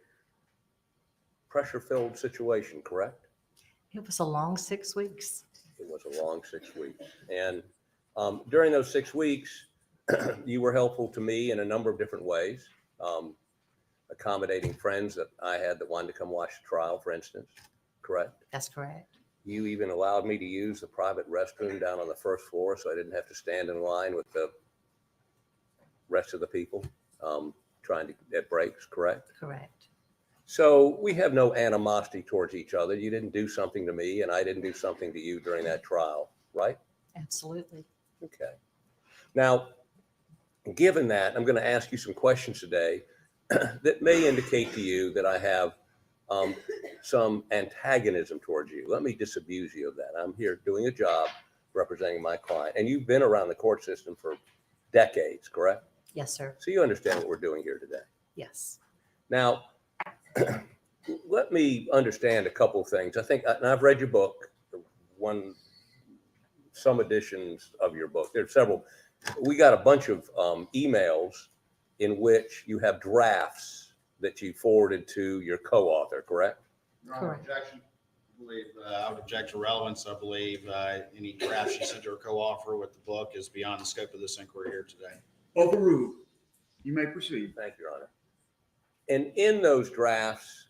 pressure-filled situation, correct? It was a long 6 weeks. It was a long 6 weeks. And during those 6 weeks, you were helpful to me in a number of different ways, accommodating friends that I had that wanted to come watch the trial, for instance, correct? That's correct. You even allowed me to use the private restroom down on the first floor so I didn't have to stand in line with the rest of the people trying to get breaks, correct? Correct. So we have no animosity towards each other. You didn't do something to me and I didn't do something to you during that trial, right? Absolutely. Okay. Now, given that, I'm going to ask you some questions today that may indicate to you that I have some antagonism towards you. Let me disabuse you of that. I'm here doing a job representing my client, and you've been around the court system for decades, correct? Yes, sir. So you understand what we're doing here today. Yes. Now, let me understand a couple of things. I think, and I've read your book, some editions of your book. There's several. We got a bunch of emails in which you have drafts that you forwarded to your co-author, correct? Your Honor, objection. I believe I would object to relevance. I believe any draft she sent to her co-author with the book is beyond the scope of this inquiry here today. Overruled. You may proceed. Thank you, Your Honor. And in those drafts,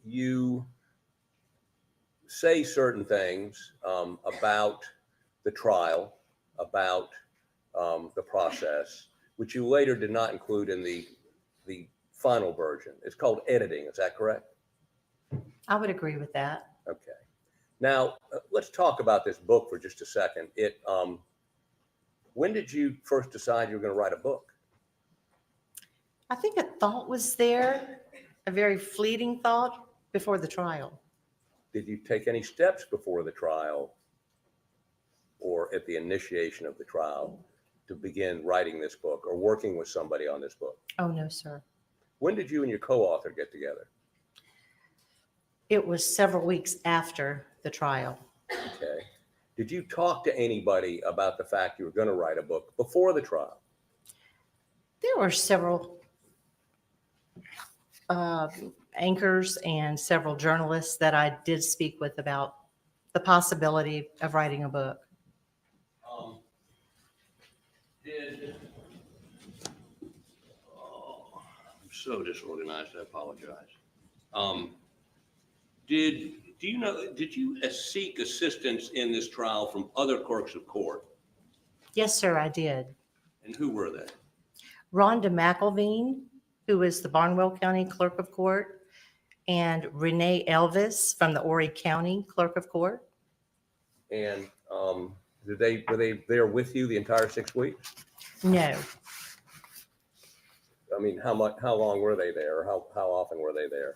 you say certain things about the trial, about the process, which you later did not include in the final version. It's called editing. Is that correct? I would agree with that. Okay. Now, let's talk about this book for just a second. When did you first decide you were going to write a book? I think a thought was there, a very fleeting thought before the trial. Did you take any steps before the trial or at the initiation of the trial to begin writing this book or working with somebody on this book? Oh, no, sir. When did you and your co-author get together? It was several weeks after the trial. Okay. Did you talk to anybody about the fact you were going to write a book before the trial? There were several anchors and several journalists that I did speak with about the possibility of writing a book. I'm so disorganized, I apologize. Did you seek assistance in this trial from other clerks of court? Yes, sir, I did. And who were they? Ronda McElveen, who is the Barnwell County Clerk of Court, and Renee Elvis from the Horry County Clerk of Court. And were they there with you the entire 6 weeks? No, I mean, how long were they there? Or how often were they there?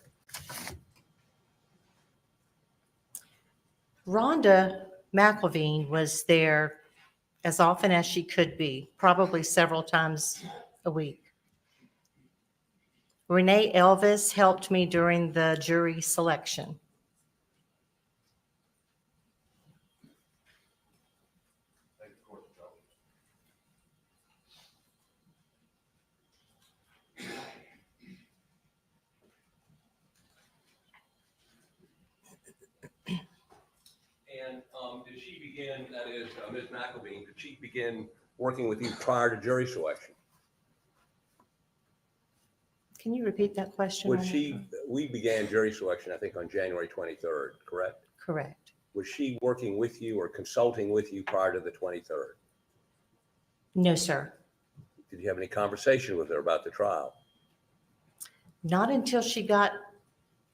Rhonda McElveen was there as often as she could be, probably several times a week. Renee Elvis helped me during the jury selection. And did she begin, that is, Ms. McElveen, did she begin working with you prior to jury selection? Can you repeat that question? We began jury selection, I think, on January 23rd, correct? Correct. Was she working with you or consulting with you prior to the 23rd? No, sir. Did you have any conversation with her about the trial? Not until she got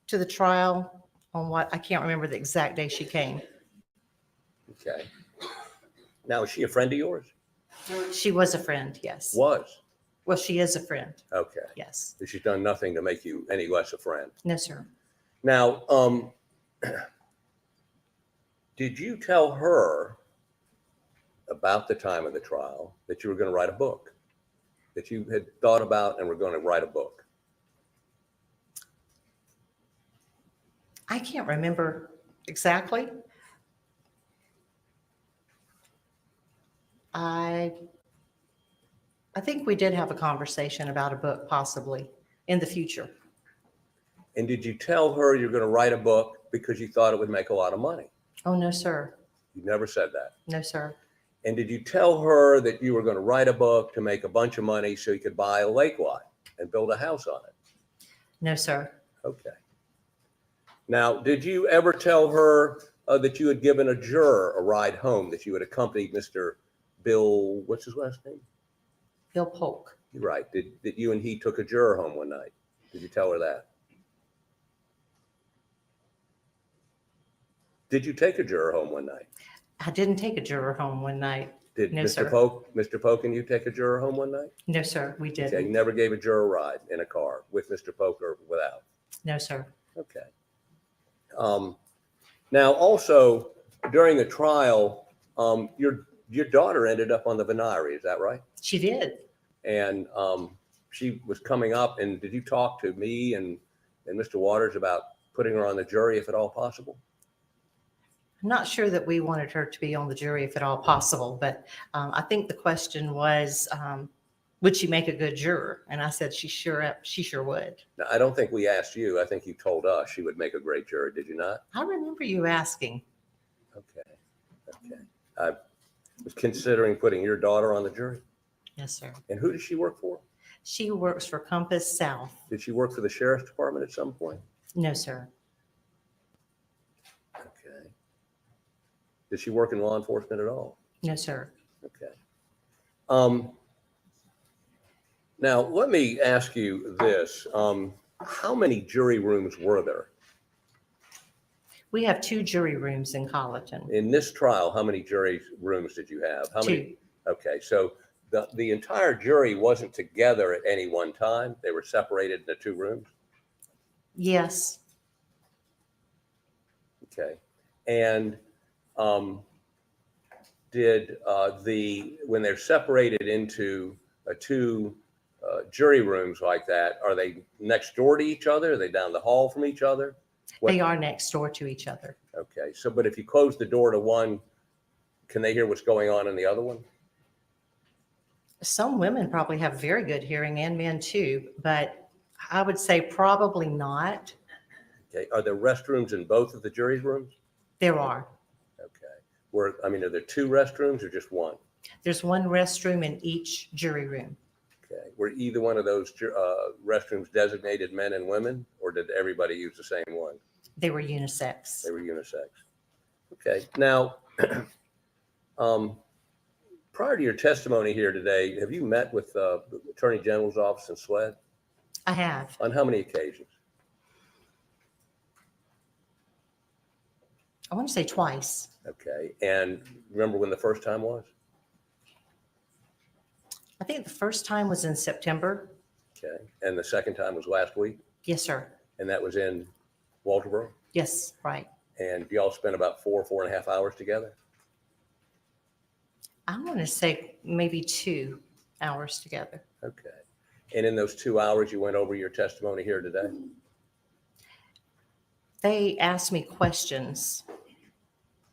to the trial on what, I can't remember the exact day she came. Okay. Now, is she a friend of yours? She was a friend, yes. Was? Well, she is a friend. Okay. Yes. But she's done nothing to make you any less a friend. No, sir. Now, did you tell her about the time of the trial that you were going to write a book? That you had thought about and were going to write a book? I can't remember exactly. I think we did have a conversation about a book possibly in the future. And did you tell her you're going to write a book because you thought it would make a lot of money? Oh, no, sir. You never said that. No, sir. And did you tell her that you were going to write a book to make a bunch of money so you could buy a lake lot and build a house on it? No, sir. Okay. Now, did you ever tell her that you had given a juror a ride home, that you had accompanied Mr. Bill, what's his last name? Bill Polk. You're right. That you and he took a juror home one night? Did you tell her that? Did you take a juror home one night? I didn't take a juror home one night. Did No, Mr. sir. Polk and you take a juror home one night? No, sir, we Okay, you didn't. never gave a juror a ride in a car with Mr. Polk or without? No, sir. Okay. Now, also, during the trial, your daughter ended up on the Venari, is that right? She did. And she was coming up, and did you talk to me and Mr. Waters about putting her on the jury if at all possible? I'm not sure that we wanted her to be on the jury if at all possible, but I think the question was, would she make a good juror? And I said she sure would. Now, I don't think we asked you. I think you told us she would make a great juror. Did you not? I remember you asking. Okay. Okay. I was considering putting your daughter on the jury. Yes, sir. And who does she work for? She works for Compass South. Did she work for the sheriff's department at some point? No, sir. Okay. Did she work in law enforcement at all? No, sir. Okay. Now, let me ask you this. How many jury rooms were there? We have 2 jury rooms in Colleton. In this trial, how many jury rooms did you have? How many? 2. Okay, so the entire jury wasn't together at any one time? They were separated into 2 rooms? Yes. Okay. And when they're separated into 2 jury rooms like that, are they next door to each other? Are they down the hall from each other? They are next door to each other. Okay, so, but if you close the door to one, can they hear what's going on in the other one? Some women probably have very good hearing and men too, but I would say probably not. Okay, are there restrooms in both of the jury's rooms? There are. Okay, I mean, are there two restrooms or just one? There's one restroom in each jury room. Okay, were either one of those restrooms designated men and women, or did everybody use the same one? They were unisex. They were unisex. Okay, now, prior to your testimony here today, have you met with the Attorney General's office in Swed? I have. On how many occasions? I want to say twice. Okay, and remember when the first time was? I think the first time was in September. Okay, and the second time was last week? Yes, sir. And that was in Walterboro? Yes, right. And y'all spent about 4.5 hours together? I want to say maybe 2 hours together. Okay. And in those 2 hours, you went over your testimony here today? They asked me questions.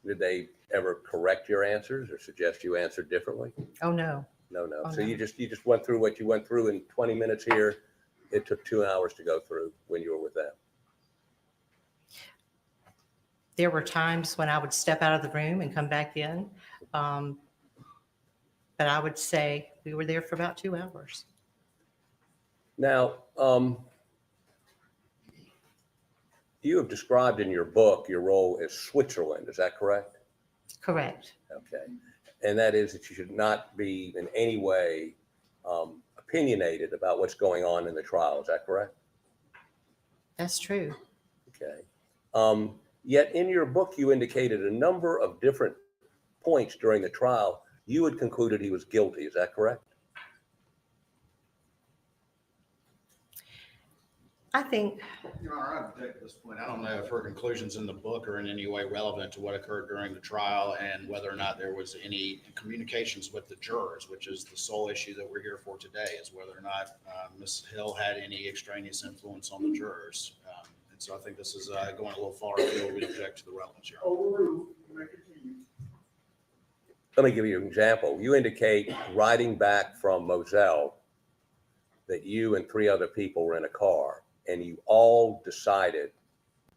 Did they ever correct your answers or suggest you answered differently? Oh, no. No. Oh, So no. you just went through what you went through in 20 minutes here. It took 2 hours to go through when you were with them. There were times when I would step out of the room and come back in. But I would say we were there for about 2 hours. Now, you have described in your book your role as Switzerland. Is that correct? Correct. Okay. And that is that you should not be in any way opinionated about what's going on in the trial. Is that correct? That's true. Okay. Yet in your book, you indicated a number of different points during the trial. You had concluded he was guilty. Is that correct? I think, Your Honor, I object at this point. I don't know if her conclusions in the book are in any way relevant to what occurred during the trial and whether or not there was any communications with the jurors, which is the sole issue that we're here for today, is whether or not Ms. Hill had any extraneous influence on the jurors. And so I think this is going a little far afield. We object to the relevance, Your Honor. Overruled. You may continue. Let me give you an example. You indicate riding back from Moselle that you and 3 other people were in a car and you all decided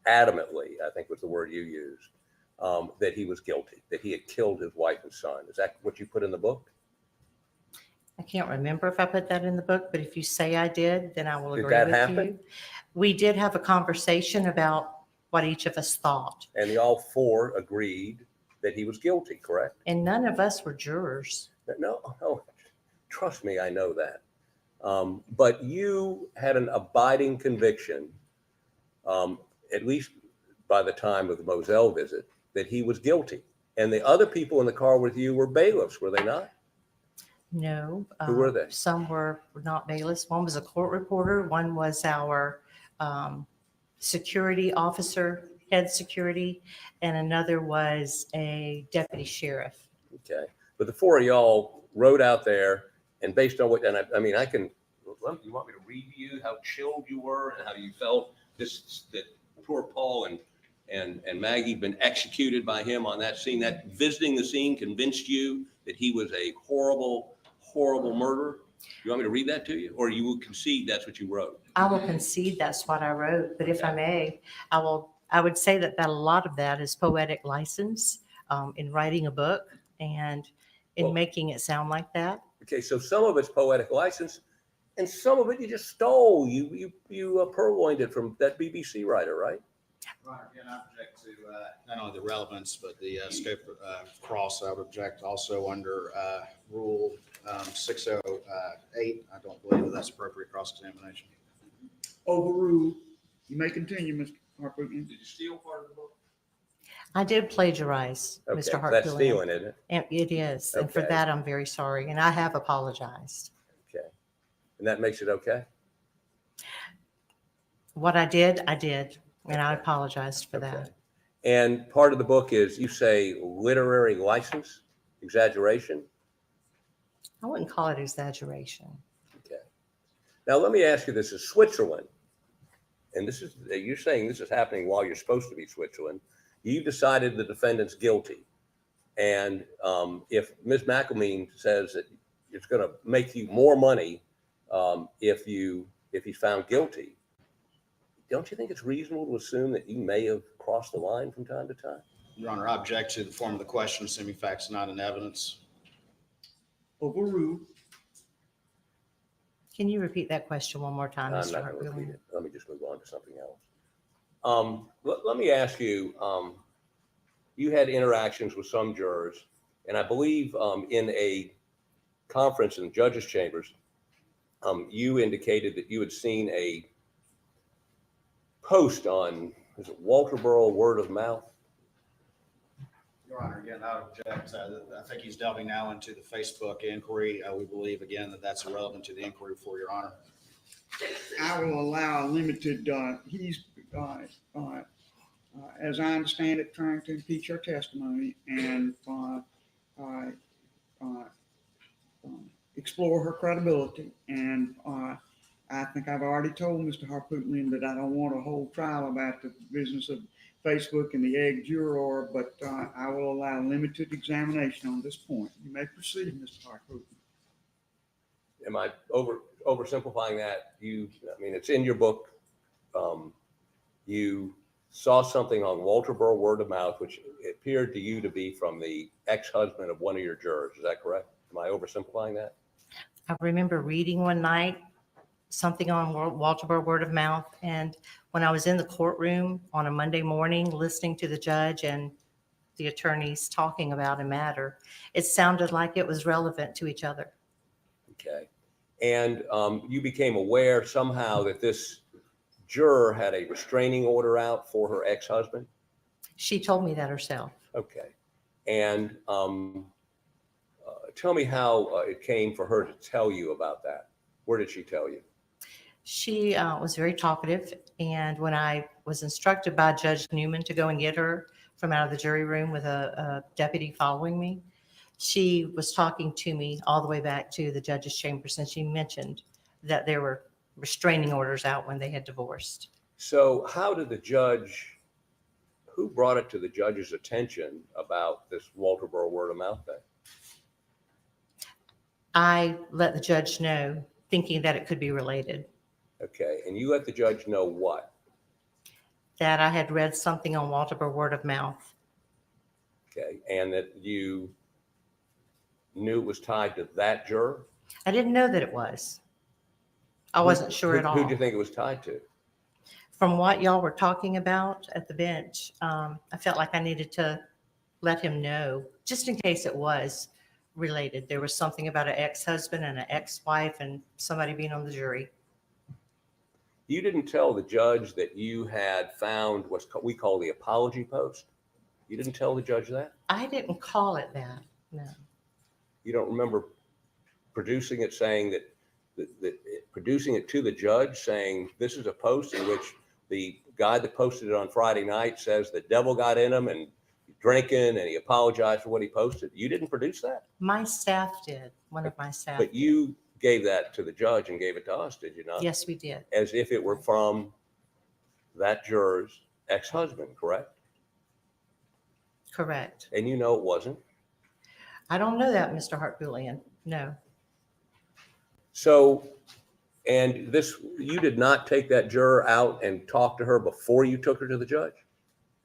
adamantly, I think was the word you used, that he was guilty, that he had killed his wife and son. Is that what you put in the book? I can't remember if I put that in the book, but if you say I did, then I will Did agree that with happen? you. We did have a conversation about what each of us thought, And they all 4 agreed that he was guilty, correct? and none of us were jurors. No, trust me, I know that. But you had an abiding conviction, at least by the time of the Moselle visit, that he was guilty. And the other people in the car with you were bailiffs, were they not? No. Who were they? Some were not bailiffs. One was a court reporter. One was our security officer, head security, and another was a deputy sheriff. Okay. But the 4 of y'all rode out there, and based on what, and I mean, you want me to read to you how chilled you were and how you felt that poor Paul and Maggie been executed by him on that scene, that visiting the scene convinced you that he was a horrible, horrible murderer? You want me to read that to you, or you will concede that's what you wrote? I will concede that's what I wrote, but if I may, I would say that a lot of that is poetic license in writing a book and in making it sound like that. Okay, so some of it's poetic license, and some of it you just stole. You purloined it from that BBC writer, right? Right, again, I object to not only the relevance, but the scope of cross. I would object also under Rule 608. I don't believe that that's appropriate cross-examination. Overruled. You may continue, Mr. Harper. Did you steal part of the book? I did plagiarize, Okay, Mr. so Hartfield. that's stealing, isn't it? And it is, and for Okay. that, I'm very sorry, and I have apologized. Okay. And that makes it okay? What I did, and I apologized for that. And part of the book is, you say, literary license, exaggeration? I wouldn't call it exaggeration. Okay. Now, let me ask you this. Is Switzerland, and this is, you're saying this is happening while you're supposed to be Switzerland, you decided the defendant's guilty. And if Ms. McElmeen says that it's going to make you more money if he's found guilty, don't you think it's reasonable to assume that you may have crossed the line from time to time? Your Honor, I object to the form of the question, assuming facts not in evidence. Overruled. Can you repeat that question one more time, I'm Mr. not going to Hartwell? repeat it. Let me just move on to something else. Let me ask you, you had interactions with some jurors, and I believe in a conference in the judges' chambers, you indicated that you had seen a post on, is it Walterboro Word of Mouth? Your Honor, again, I object. I think he's delving now into the Facebook inquiry. We believe, again, that that's irrelevant to the inquiry before Your Honor. I will allow a limited, as I understand it, trying to impeach her testimony and explore her credibility. And I think I've already told Mr. Harpootlian that I don't want a whole trial about the business of Facebook and the egg juror, but I will allow limited examination on this point. You may proceed, Mr. Harpootlian. Am I oversimplifying that? I mean, it's in your book. You saw something on Walterboro Word of Mouth, which appeared to you to be from the ex-husband of one of your jurors. Is that correct? Am I oversimplifying that? I remember reading one night something on Walterboro Word of Mouth, and when I was in the courtroom on a Monday morning listening to the judge and the attorneys talking about a matter, it sounded like it was relevant to each other. Okay. And you became aware somehow that this juror had a restraining order out for her ex-husband? She told me that herself. Okay. And tell me how it came for her to tell you about that. Where did she tell you? She was very talkative, and when I was instructed by Judge Newman to go and get her from out of the jury room with a deputy following me, she was talking to me all the way back to the judge's chambers, and she mentioned that there were restraining orders out when they had divorced. So how did the judge, who brought it to the judge's attention about this Walterboro Word of Mouth thing? I let the judge know, thinking that it could be related, Okay. And you let the judge know what? that I had read something on Walterboro Word of Mouth. Okay. And that you knew it was tied to that juror? I didn't know that it was. I wasn't sure at all. Who do you think it was tied to? From what y'all were talking about at the bench, I felt like I needed to let him know, just in case it was related. There was something about an ex-husband and an ex-wife and somebody being on the jury. You didn't tell the judge that you had found what we call the apology post? You didn't tell the judge that? I didn't call it that, no. You don't remember producing it, saying producing it to the judge, saying this is a post in which the guy that posted it on Friday night says the devil got in him and drinking and he apologized for what he posted? You didn't produce that? My staff did, one of my staff. But you gave that to the judge and gave it to us, did you not? Yes, we did. As if it were from that juror's ex-husband, correct? Correct. And you know it wasn't? I don't know that, Mr. Hartwellian, no. So, and this, you did not take that juror out and talk to her before you took her to the judge?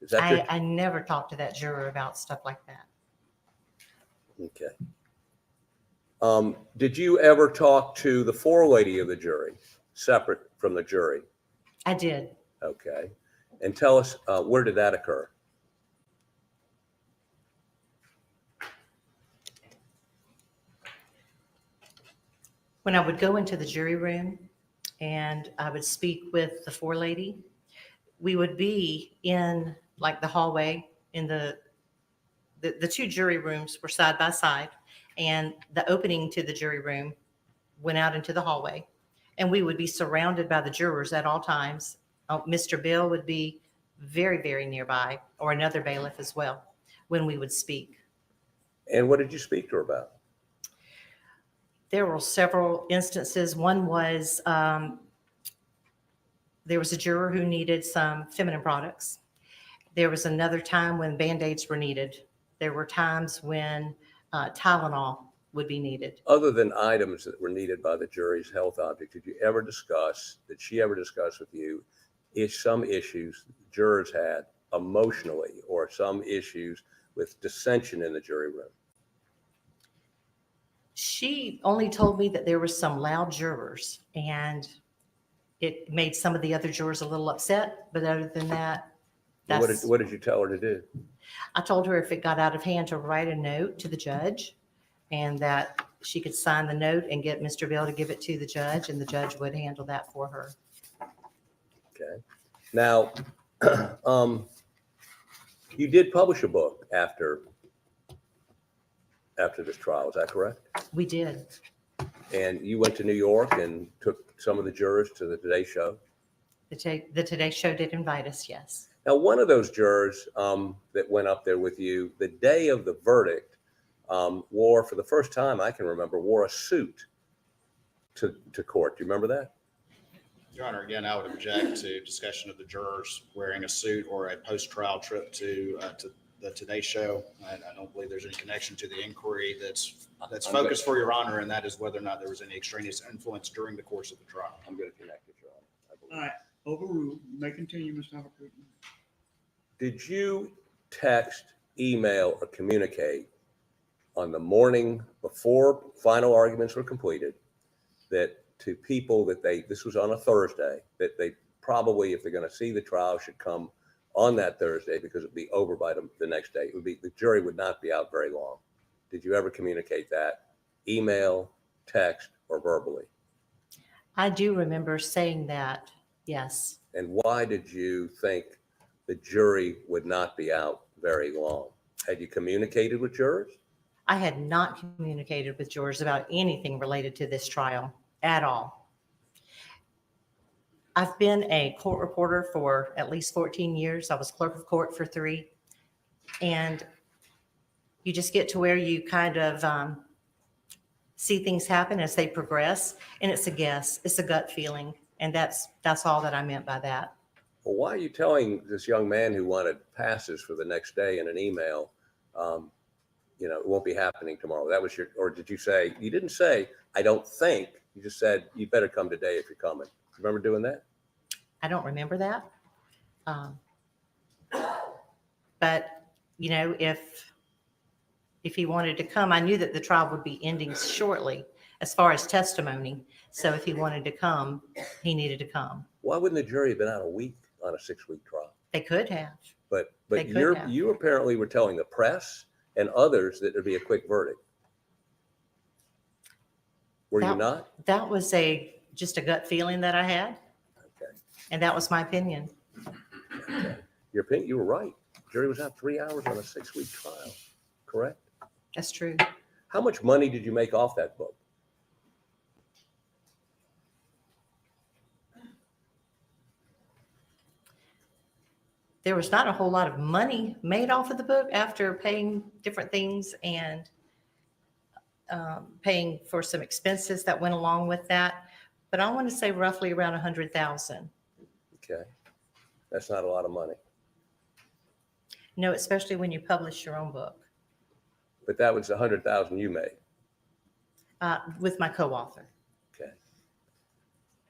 Is that I never talked to that juror about stuff like that. Okay. Did you ever talk to the forelady of the jury, separate from the jury? I did. Okay. And tell us, where did that occur? When I would go into the jury room and I would speak with the forelady, we would be in like the hallway in the two jury rooms were side by side, and the opening to the jury room went out into the hallway, and we would be surrounded by the jurors at all times. Mr. Bill would be very, very nearby, or another bailiff as well, when we would speak. And what did you speak to her about? There were several instances. One was There was a juror who needed some feminine products. There was another time when Band-Aids were needed. There were times when Tylenol would be needed. Other than items that were needed by the jury's health object, did she ever discuss with you some issues jurors had emotionally or some issues with dissension in the jury room? She only told me that there were some loud jurors and it made some of the other jurors a little upset. But other than that, What did you tell her to do? I told her if it got out of hand to write a note to the judge and that she could sign the note and get Mr. Bill to give it to the judge and the judge would handle that for her. Okay. Now, you did publish a book after this trial, is that correct? We did. And you went to New York and took some of the jurors to the Today Show? The Today Show did invite us, yes. Now, one of those jurors that went up there with you, the day of the verdict, wore, for the first time I can remember, wore a suit to court. Do you remember that? Your Honor, again, I would object to discussion of the jurors wearing a suit or a post-trial trip to the Today Show. I don't believe there's any connection to the inquiry that's focused for Your Honor, and that is whether or not there was any extraneous influence during the course of the trial. I'm going to connect it, Your Honor. All right, overruled. You may continue, Mr. Albuquerque. Did you text, email, or communicate on the morning before final arguments were completed that to people that this was on a Thursday, that they probably, if they're going to see the trial, should come on that Thursday because it'd be over by the next day? The jury would not be out very long. Did you ever communicate that? Email, text, or verbally? I do remember saying that, yes. And why did you think the jury would not be out very long? Had you communicated with jurors? I had not communicated with jurors about anything related to this trial at all. I've been a court reporter for at least 14 years. I was clerk of court for 3. And you just get to where you kind of see things happen as they progress. And it's a guess, it's a gut feeling. And that's all that I meant by that. Well, why are you telling this young man who wanted passes for the next day in an email, it won't be happening tomorrow? That was or did you say, you didn't say, I don't think, you just said, you better come today if you're coming. Remember doing that? I don't remember that. But, if he wanted to come, I knew that the trial would be ending shortly as far as testimony. So if he wanted to come, he needed to come. Why wouldn't the jury have been out a week on a 6-week trial? They could have. But They could have. you apparently were telling the press and others that there'd be a quick verdict. Were you not? That was just a gut feeling that I had. Okay. And that was my opinion. Okay. Your opinion, you were right. Jury was out 3 hours on a 6-week trial, correct? That's true. How much money did you make off that book? There was not a whole lot of money made off of the book after paying different things and paying for some expenses that went along with that. But I want to say roughly around $100,000. Okay. That's not a lot of money. No, especially when you publish your own book. But that was $100,000 you made. With my co-author. Okay.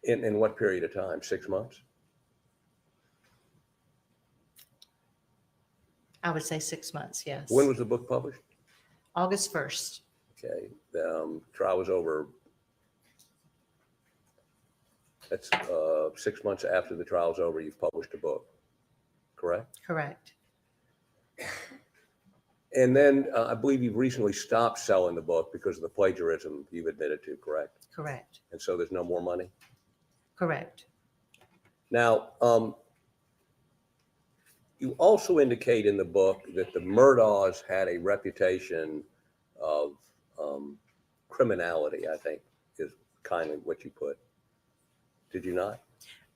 In what period of time? 6 months? I would say 6 months, yes. When was the book published? August 1st. Okay. The trial was over. That's 6 months after the trial's over, you've published a book, correct? Correct. And then I believe you've recently stopped selling the book because of the plagiarism you've admitted to, correct? Correct. And so there's no more money? Correct. Now, you also indicate in the book that the Murdaughs had a reputation of criminality, I think is kindly what you put. Did you not?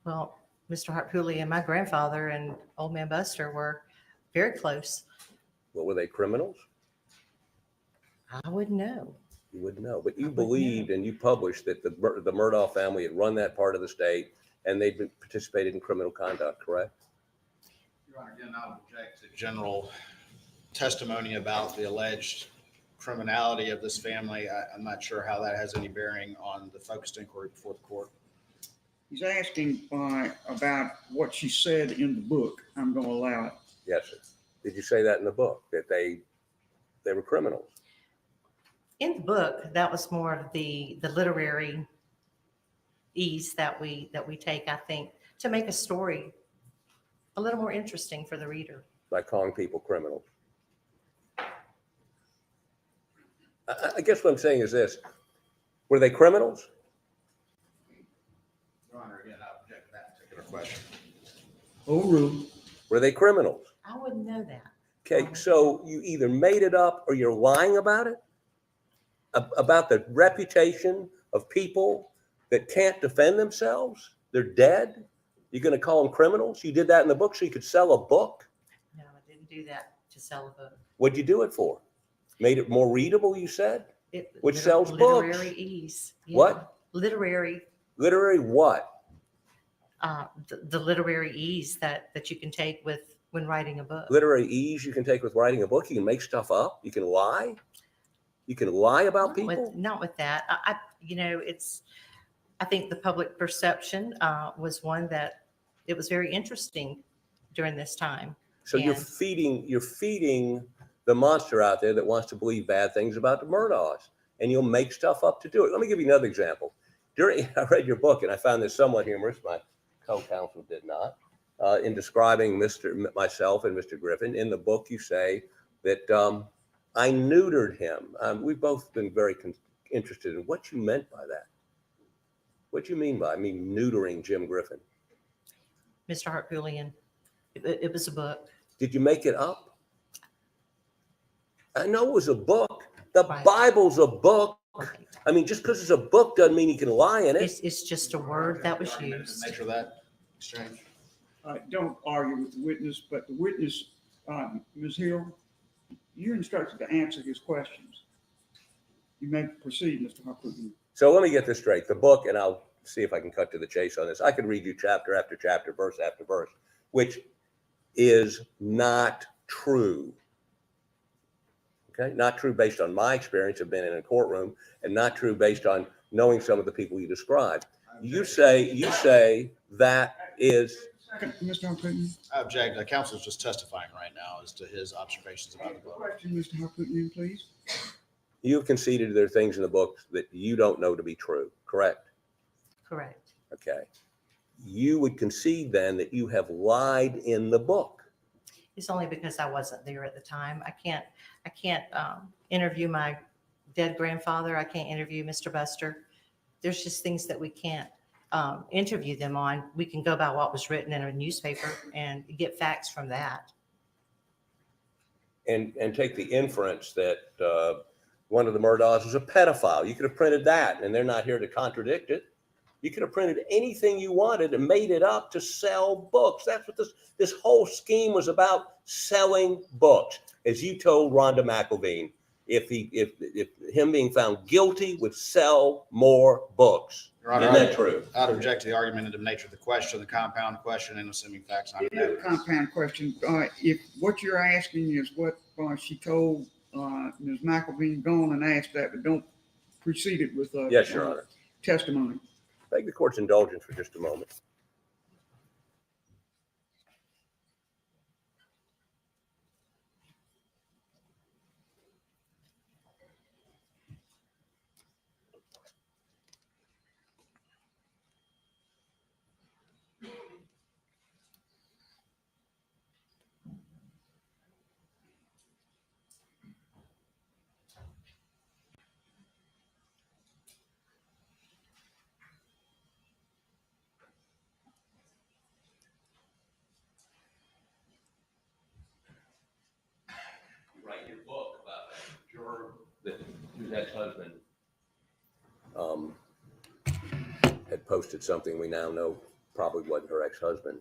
Well, Mr. Hartpooley and my grandfather and Old Man Buster were very close. Well, were they criminals? I wouldn't know. You wouldn't know, but you believed and you published that the Murdaugh family had run that part of the state and they'd been participated in criminal conduct, correct? Your Honor, again, I would object to general testimony about the alleged criminality of this family. I'm not sure how that has any bearing on the focused inquiry before the court. He's asking about what she said in the book. I'm going to allow it. Yes, sir. Did you say that in the book, that they were criminals? In the book, that was more of the literary ease that we take, I think, to make a story a little more interesting for the reader. By calling people criminals. I guess what I'm saying is this. Were they criminals? Your Honor, again, I object to that particular question. Overruled. Were they criminals? I wouldn't know that. Okay, so you either made it up or you're lying about it? About the reputation of people that can't defend themselves? They're dead? You're going to call them criminals? You did that in the book so you could sell a book? No, I didn't do that to sell a book. What'd you do it for? Made it more readable, you said? Which sells books? Literary ease. Yeah. What? Literary. Literary what? The literary ease that you can take with when writing a book. Literary ease you can take with writing a book. You can make stuff up. You can lie. You can lie about people. Not with that. I think the public perception was one that it was very interesting during this time. So you're feeding the monster out there that wants to believe bad things about the Murdaughs, and you'll make stuff up to do it. Let me give you another example. I read your book and I found this somewhat humorous. My co-counsel did not. In describing myself and Mr. Griffin, in the book you say that I neutered him. We've both been very interested in what you meant by that. What do you mean by neutering Jim Griffin? Mr. Hartpoolian, it was a book. Did you make it up? I know it was a book. The Bible's a book. I mean, just because it's a book doesn't mean you can lie in it. It's just a word that was used. Nature of that exchange. Don't argue with the witness, but the witness, Ms. Hill, you're instructed to answer his questions. You may proceed, Mr. Hartpoolian. So let me get this straight. The book, and I'll see if I can cut to the chase on this. I could read you chapter after chapter, verse after verse, which is not true. Okay, not true based on my experience of being in a courtroom, and not true based on knowing some of the people you described. You say that is. Mr. Hartpoolian. I object. Counsel's just testifying right now as to his observations about the book. Question, Mr. Hartpoolian, please. You have conceded there are things in the book that you don't know to be true, correct? Correct. Okay. You would concede then that you have lied in the book. It's only because I wasn't there at the time. I can't interview my dead grandfather. I can't interview Mr. Buster. There's just things that we can't interview them on. We can go by what was written in a newspaper and get facts from that. And take the inference that one of the Murdaughs was a pedophile. You could have printed that, and they're not here to contradict it. You could have printed anything you wanted and made it up to sell books. That's what this whole scheme was about, selling books. As you told Ronda McElveen, if him being found guilty would sell more books. Your Honor, Isn't that true? I'd object to the argument into the nature of the question, the compound question, and assuming facts not It is a compound question. If what you're asking is what she told Ms. McElveen, go on and ask that, but don't precede it with Yes, Your Honor. testimony. Beg the court's indulgence for just a moment. Write your book about that juror whose ex-husband had posted something we now know probably wasn't her ex-husband.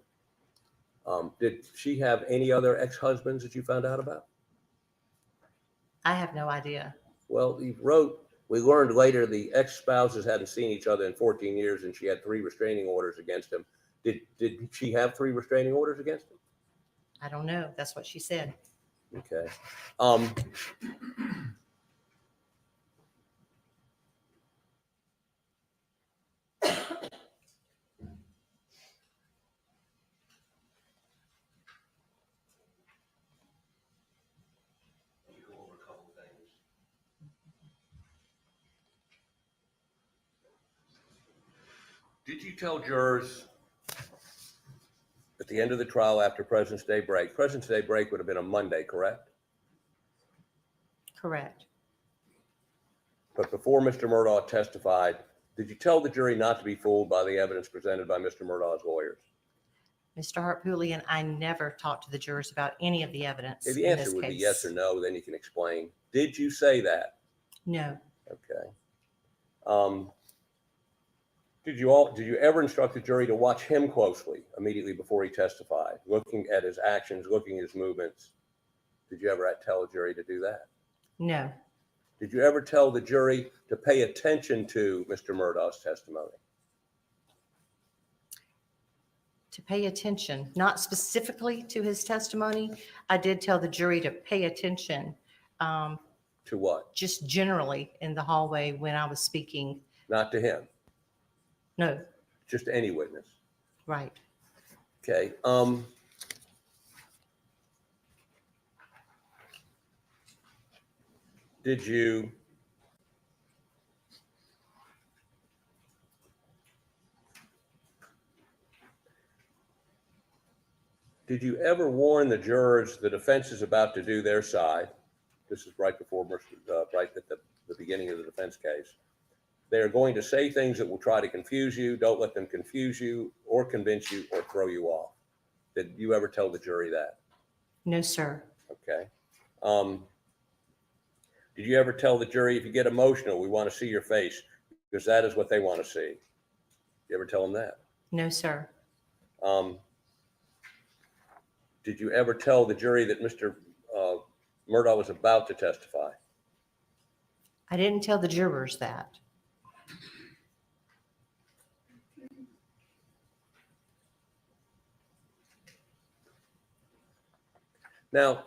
Did she have any other ex-husbands that you found out about? I have no idea. Well, you wrote We learned later the ex-spouses hadn't seen each other in 14 years and she had 3 restraining orders against him. Did she have 3 restraining orders against him? I don't know. That's what she said. Okay. Did you tell jurors at the end of the trial after President's Day break? President's Day break would have been a Monday, correct? Correct. But before Mr. Murdaugh testified, did you tell the jury not to be fooled by the evidence presented by Mr. Murdaugh's lawyers? Mr. Harpootlian, I never talked to the jurors about any of the evidence If the in answer this would be case. yes or no, then you can explain. Did you say that? No. Okay. Did you ever instruct the jury to watch him closely immediately before he testified, looking at his actions, looking at his movements? Did you ever tell a jury to do that? No. Did you ever tell the jury to pay attention to Mr. Murdaugh's testimony? To pay attention, not specifically to his testimony. I did tell the jury to pay attention. To what? Just generally in the hallway when I was speaking. Not to him? No. Just any witness? Right. Okay. Did you ever warn the jurors the defense is about to do their side? This is right before, right at the beginning of the defense case. They're going to say things that will try to confuse you. Don't let them confuse you or convince you or throw you off. Did you ever tell the jury that? No, sir. Okay. Did you ever tell the jury, if you get emotional, we want to see your face because that is what they want to see? You ever tell them that? No, sir. Did you ever tell the jury that Mr. Murdaugh was about to testify? I didn't tell the jurors that. Now,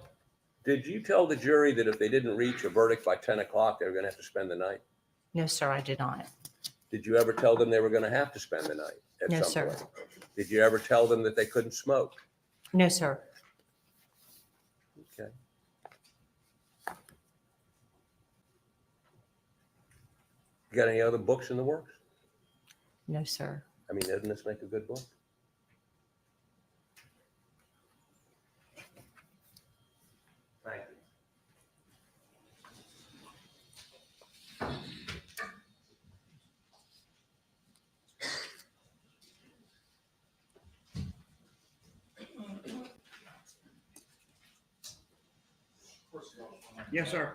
did you tell the jury that if they didn't reach a verdict by 10 o'clock, they were going to have to spend the night? No, sir, I did not. Did you ever tell them they were going to have to spend the night at No, some sir. point? Did you ever tell them that they couldn't smoke? No, sir. Okay. You got any other books in the works? No, sir. I mean, doesn't this make a good book? Thank you. Yes, sir.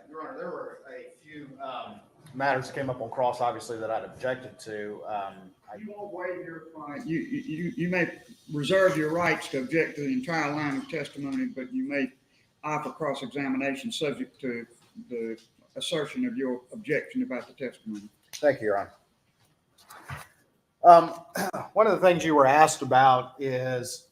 Your Honor, there were a few matters that came up on cross, obviously, that I'd objected to. You won't waive your right. You may reserve your rights to object to the entire line of testimony, but you may offer cross-examination subject to the assertion of your objection about the testimony. Thank you, Your Honor. One of the things you were asked about is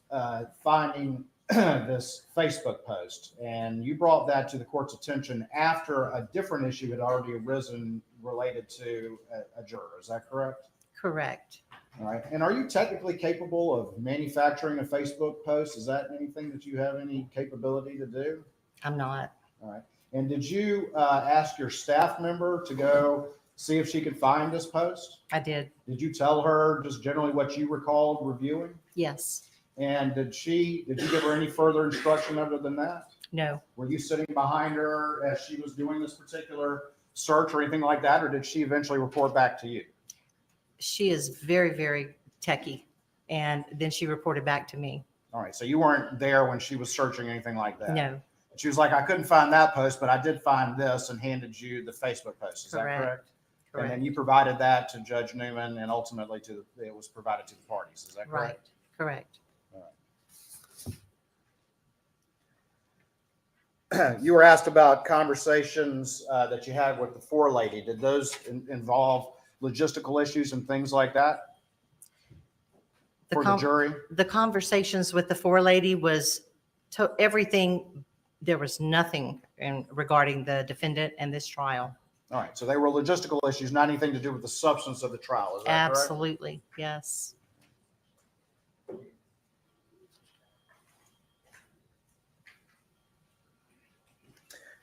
finding this Facebook post, and you brought that to the court's attention after a different issue had already arisen related to a juror. Is that correct? Correct. All right. And are you technically capable of manufacturing a Facebook post? Is that anything that you have any capability to do? I'm not. All right. And did you ask your staff member to go see if she could find this post? I did. Did you tell her just generally what you recalled reviewing? Yes. And did you give her any further instruction other than that? No. Were you sitting behind her as she was doing this particular search or anything like that, or did she eventually report back to you? She is very, very techie. And then she reported back to me. All right, so you weren't there when she was searching anything like that? No. She was like, I couldn't find that post, but I did find this, and handed you the Facebook post. Is that Correct. correct? And then Correct. you provided that to Judge Newman, and ultimately it was provided to the parties. Is that correct? Right. Correct. You were asked about conversations that you had with the forelady. Did those involve logistical issues and things like that for the jury? The conversations with the forelady was everything. There was nothing regarding the defendant and this trial. All right, so they were logistical issues, not anything to do with the substance of the trial. Is that correct? Absolutely, yes.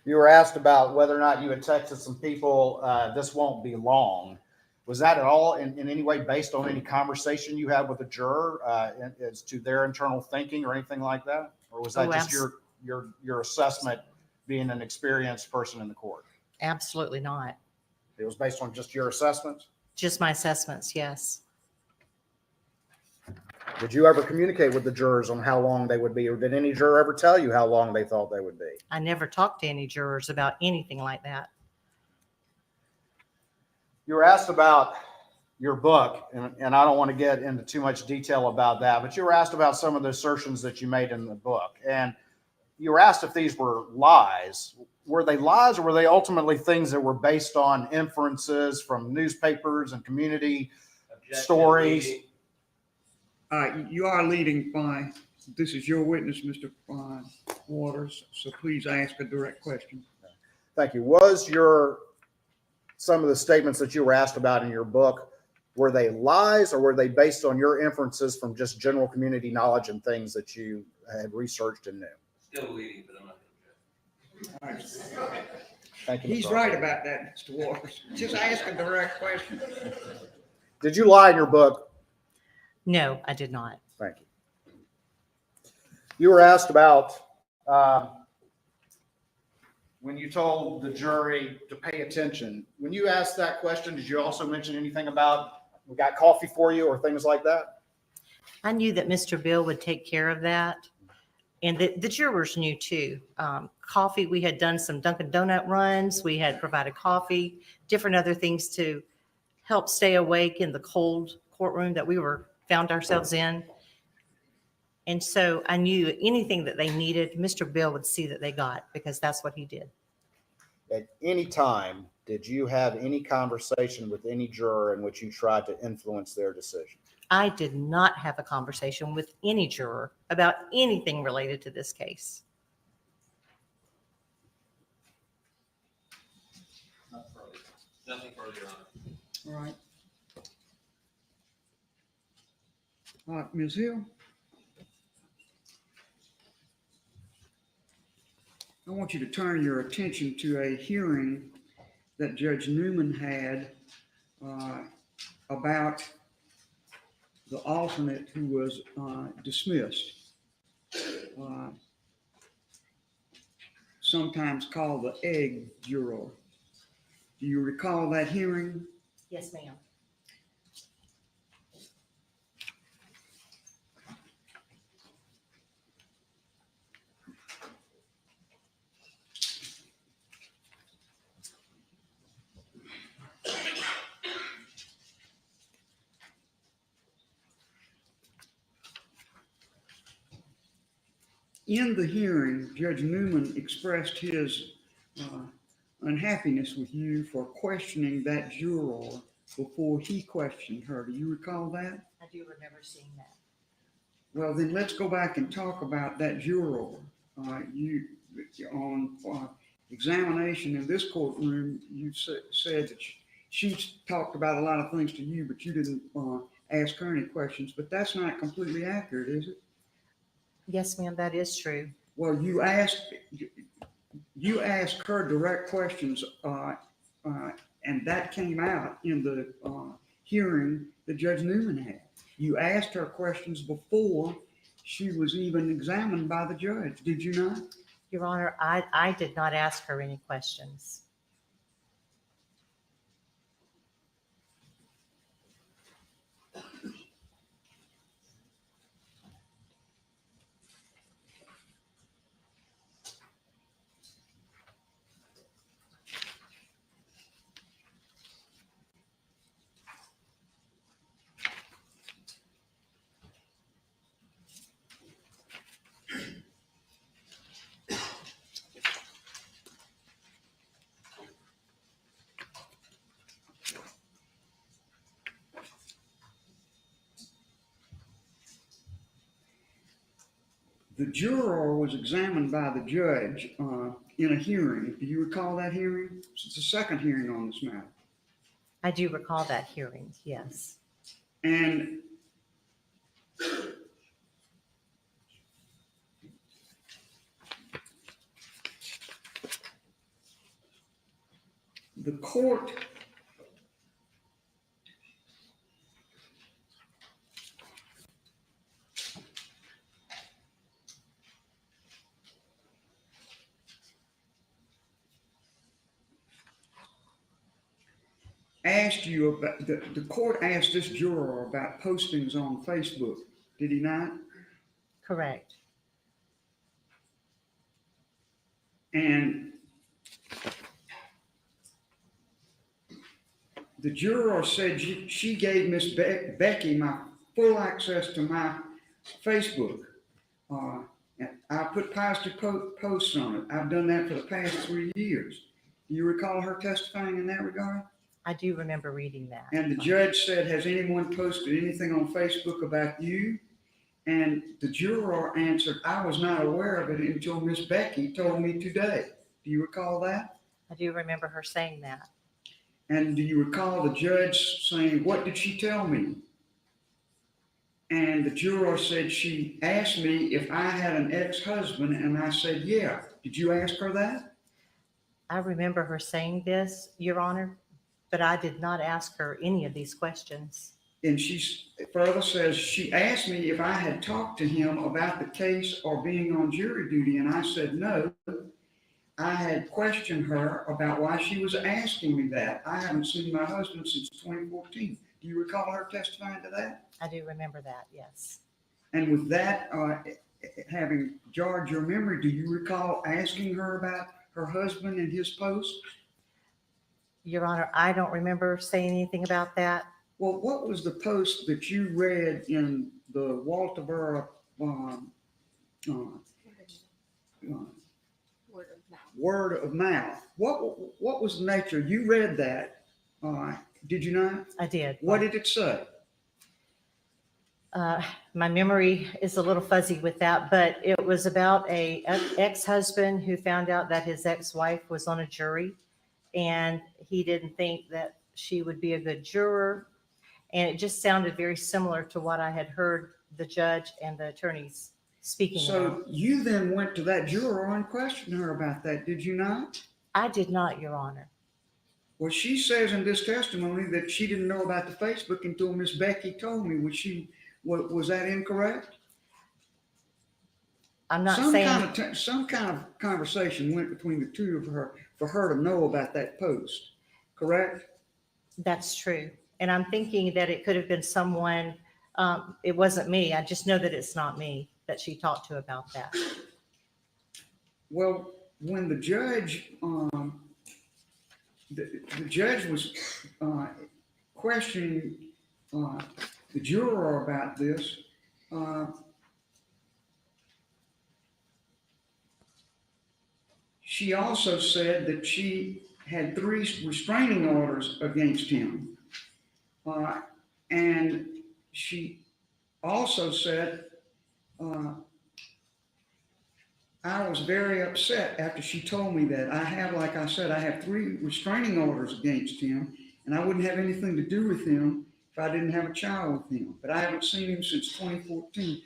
You were asked about whether or not you had texted some people, this won't be long. Was that at all in any way based on any conversation you had with a juror as to their internal thinking or anything like that? Or was that just your assessment being an experienced person in the court? Absolutely not. It was based on just your assessments? Just my assessments, yes. Did you ever communicate with the jurors on how long they would be, or did any juror ever tell you how long they thought they would be? I never talked to any jurors about anything like that. You were asked about your book, and I don't want to get into too much detail about that, but you were asked about some of the assertions that you made in the book. And you were asked if these were lies. Were they lies, or were they ultimately things that were based on inferences from newspapers and community stories? You are leading by, this is your witness, Mr. Waters, so please ask a direct question. Thank you. Was some of the statements that you were asked about in your book, were they lies, or were they based on your inferences from just general community knowledge and things that you had researched and knew? Still leading, but I'm not going to judge. All right. Thank you. He's right about that, Mr. Waters. Just ask a direct question. Did you lie in your book? No, I did not. Thank you. You were asked about when you told the jury to pay attention. When you asked that question, did you also mention anything about we got coffee for you or things like that? I knew that Mr. Bill would take care of that. And the jurors knew too. Coffee, we had done some Dunkin' Donut runs. We had provided coffee, different other things to help stay awake in the cold courtroom that we found ourselves in. And so I knew anything that they needed, Mr. Bill would see that they got, because that's what he did. At any time, did you have any conversation with any juror in which you tried to influence their decision? I did not have a conversation with any juror about anything related to this case. Nothing further, Your Honor. All right. Ms. Hill? I want you to turn your attention to a hearing that Judge Newman had about the alternate who was dismissed, sometimes called the egg juror. Do you recall that hearing? Yes, ma'am. In the hearing, Judge Newman expressed his unhappiness with you for questioning that juror before he questioned her. Do you recall that? I do remember seeing that. Well, then let's go back and talk about that juror. You on examination in this courtroom, you said that she talked about a lot of things to you, but you didn't ask her any questions. But that's not completely accurate, is it? Yes, ma'am, that is true. Well, you asked her direct questions, and that came out in the hearing that Judge Newman had. You asked her questions before she was even examined by the judge, did you not? Your Honor, I did not ask her any questions. The juror was examined by the judge in a hearing. Do you recall that hearing? It's the second hearing on this matter. I do recall that hearing, yes. And the court asked you about, the court asked this juror about postings on Facebook, did he not? Correct. And the juror said she gave Miss Becky my full access to my Facebook. And I put positive posts on it. I've done that for the past 3 years. Do you recall her testifying in that regard? I do remember reading that. And the judge said, has anyone posted anything on Facebook about you? And the juror answered, I was not aware of it until Miss Becky told me today. Do you recall that? I do remember her saying that. And do you recall the judge saying, what did she tell me? And the juror said, she asked me if I had an ex-husband, and I said, yeah. Did you ask her that? I remember her saying this, Your Honor, but I did not ask her any of these questions. And she further says, she asked me if I had talked to him about the case or being on jury duty, and I said no. I had questioned her about why she was asking me that. I haven't seen my husband since 2014. Do you recall her testifying to that? I do remember that, yes. And with that, having jarred your memory, do you recall asking her about her husband and his post? Your Honor, I don't remember saying anything about that. Well, what was the post that you read in the Walterboro Word of Mouth? What was the nature? You read that, did you not? I did. What did it say? My memory is a little fuzzy with that, but it was about a ex-husband who found out that his ex-wife was on a jury, and he didn't think that she would be a good juror. And it just sounded very similar to what I had heard the judge and the attorneys speaking So about. you then went to that juror and questioned her about that, did you not? I did not, Your Honor. Well, she says in this testimony that she didn't know about the Facebook until Miss Becky told me. Was that incorrect? I'm not saying some kind of conversation went between the two of her for her to know about that post, correct? that's true. And I'm thinking that it could have been someone, it wasn't me. I just know that it's not me that she talked to about that. Well, when the judge, the judge was questioning the juror about this, she also said that she had 3 restraining orders against him. And she also said, I was very upset after she told me that. Like I said, I have 3 restraining orders against him, and I wouldn't have anything to do with him if I didn't have a child with him. But I haven't seen him since 2014.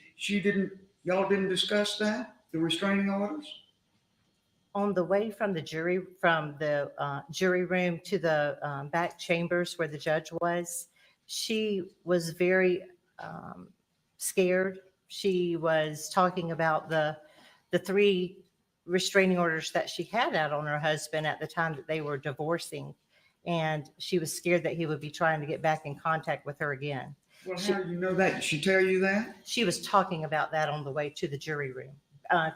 Y'all didn't discuss that, the restraining orders? On the way from the jury room to the back chambers where the judge was, she was very scared. She was talking about the 3 restraining orders that she had out on her husband at the time that they were divorcing. And she was scared that he would be trying to get back in contact with her again. Well, how do you know that? Did she tell you that? She was talking about that on the way to the jury room,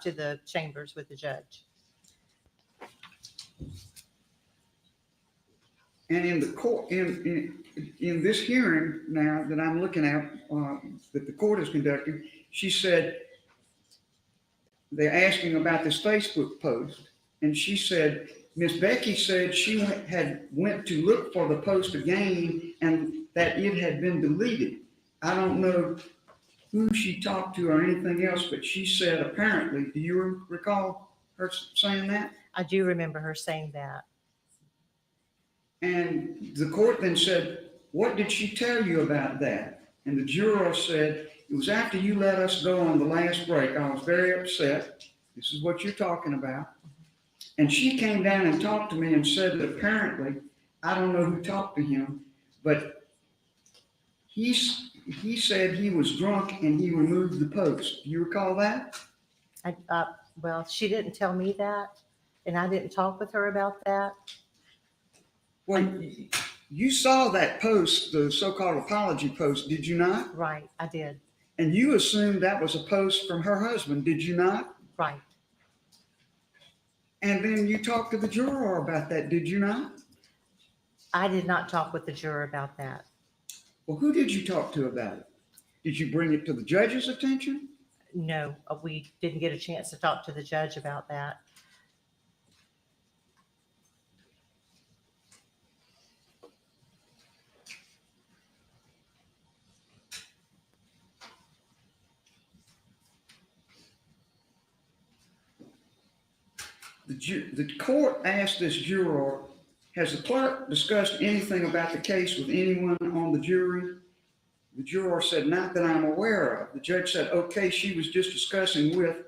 to the chambers with the judge. And in the court, in this hearing now that I'm looking at, that the court is conducting, she said, they're asking about this Facebook post, and she said, Miss Becky said she went to look for the post again and that it had been deleted. I don't know who she talked to or anything else, but she said apparently, do you recall her saying that? I do remember her saying that. And the court then said, what did she tell you about that? And the juror said, it was after you let us go on the last break. I was very upset. This is what you're talking about. And she came down and talked to me and said that apparently, I don't know who talked to him, but he said he was drunk and he removed the post. Do you recall that? Well, she didn't tell me that, and I didn't talk with her about that. Well, you saw that post, the so-called apology post, did you not? Right, I did. And you assumed that was a post from her husband, did you not? Right. And then you talked to the juror about that, did you not? I did not talk with the juror about that. Well, who did you talk to about it? Did you bring it to the judge's attention? No, we didn't get a chance to talk to the judge about that. The court asked this juror, has the clerk discussed anything about the case with anyone on the jury? The juror said, not that I'm aware of. The judge said, okay, she was just discussing with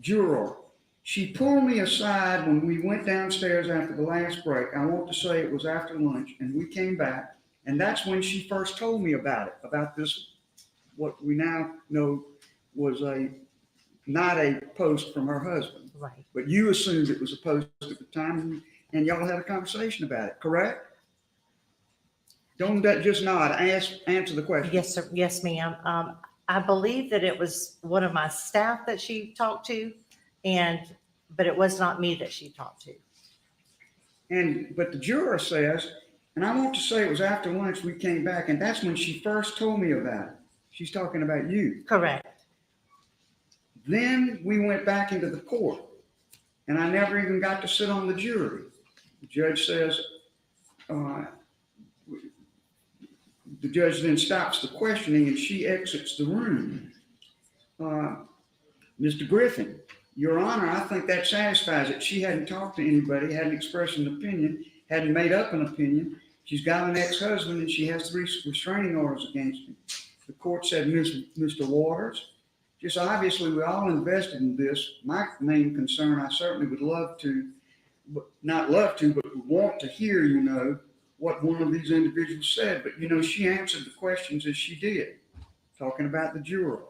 juror. She pulled me aside when we went downstairs after the last break. I want to say it was after lunch, and we came back, and that's when she first told me about it, about this, what we now know was not a post from her husband. Right. But you assumed it was a post at the time, and y'all had a conversation about it, correct? Don't that just nod, answer the question. Yes, sir. Yes, ma'am. I believe that it was one of my staff that she talked to, but it was not me that she talked to. But the juror says, and I want to say it was after lunch we came back, and that's when she first told me about it. She's talking about you. Correct. Then we went back into the court, and I never even got to sit on the jury. The judge says, the judge then stops the questioning and she exits the room. Mr. Griffin, Your Honor, I think that satisfies it. She hadn't talked to anybody, hadn't expressed an opinion, hadn't made up an opinion. She's got an ex-husband and she has 3 restraining orders against him. The court said, Mr. Waters, just obviously we're all invested in this. My main concern, I certainly would love to, but not love to, but want to hear, what one of these individuals said. But, she answered the questions as she did, talking about the juror.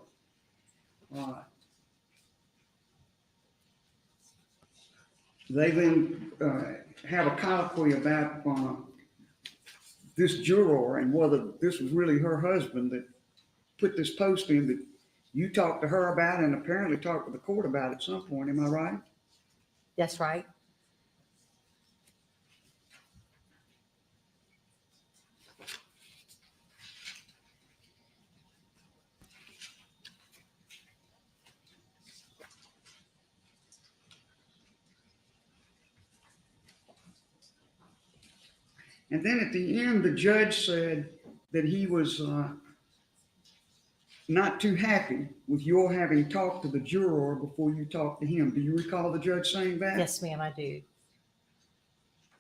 They then have a colloquy about this juror and whether this was really her husband that put this post in that you talked to her about and apparently talked to the court about at some point. Am I right? That's right. And then at the end, the judge said that he was not too happy with your having talked to the juror before you talked to him. Do you recall the judge saying that? Yes, ma'am, I do.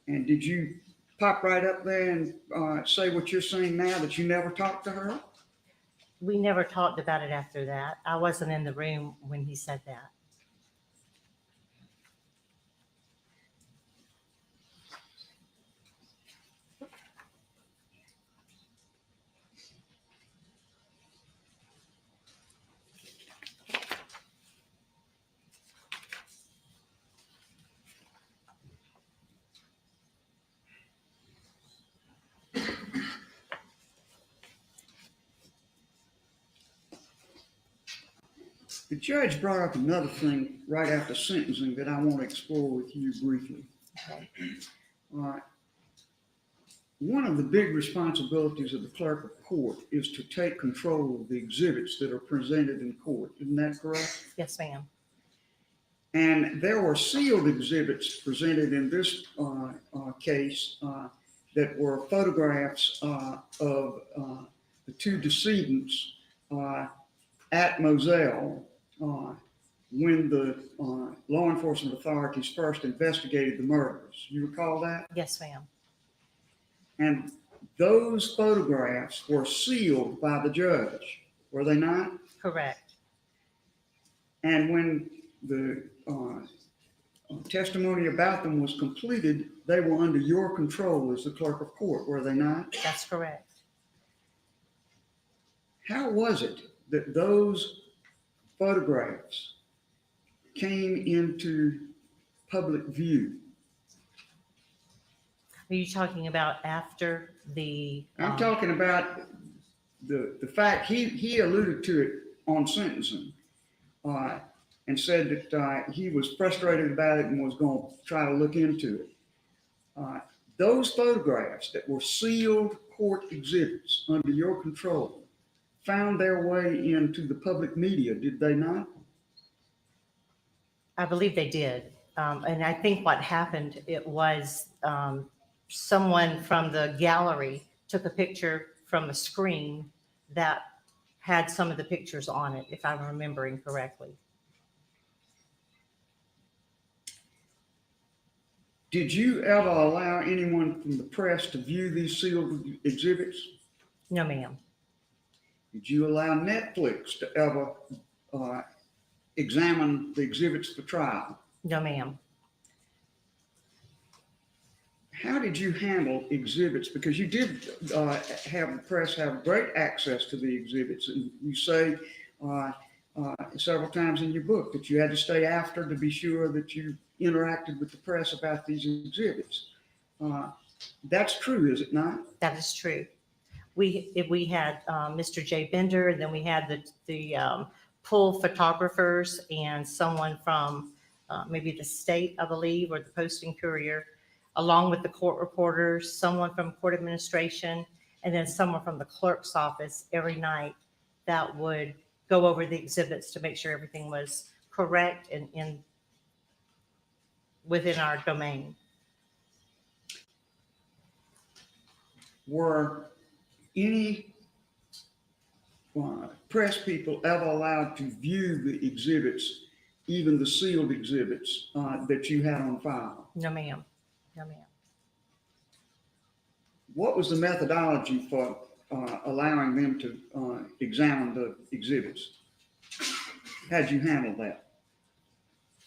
And did you pop right up there and say what you're saying now, that you never talked to her? We never talked about it after that. I wasn't in the room when he said that. The judge brought up another thing right after sentencing that I want to explore with you briefly. Okay. One of the big responsibilities of the clerk of court is to take control of the exhibits that are presented in court. Isn't that correct? Yes, ma'am. And there were sealed exhibits presented in this case that were photographs of the 2 decedents at Moselle when the law enforcement authorities first investigated the murders. You recall that? Yes, ma'am. And those photographs were sealed by the judge, were they not? Correct. And when the testimony about them was completed, they were under your control as the clerk of court, were they not? That's correct. How was it that those photographs came into public view? Are you talking about after the? I'm talking about the fact he alluded to it on sentencing and said that he was frustrated about it and was going to try to look into it. Those photographs that were sealed court exhibits under your control found their way into the public media, did they not? I believe they did. And I think what happened, it was someone from the gallery took a picture from a screen that had some of the pictures on it, if I'm remembering correctly. Did you ever allow anyone from the press to view these sealed exhibits? No, ma'am. Did you allow Netflix to ever examine the exhibits for trial? No, ma'am. How did you handle exhibits? Because you did have the press have great access to the exhibits. And you say several times in your book that you had to stay after to be sure that you interacted with the press about these exhibits. That's true, is it not? That is true. We had Mr. J. Bender, and then we had the pool photographers and someone from maybe the state, I believe, or the Posting Courier, along with the court reporters, someone from court administration, and then someone from the clerk's office every night that would go over the exhibits to make sure everything was correct and within our domain. Were any press people ever allowed to view the exhibits, even the sealed exhibits that you had on file? No, ma'am. No, ma'am. What was the methodology for allowing them to examine the exhibits? How'd you handle that?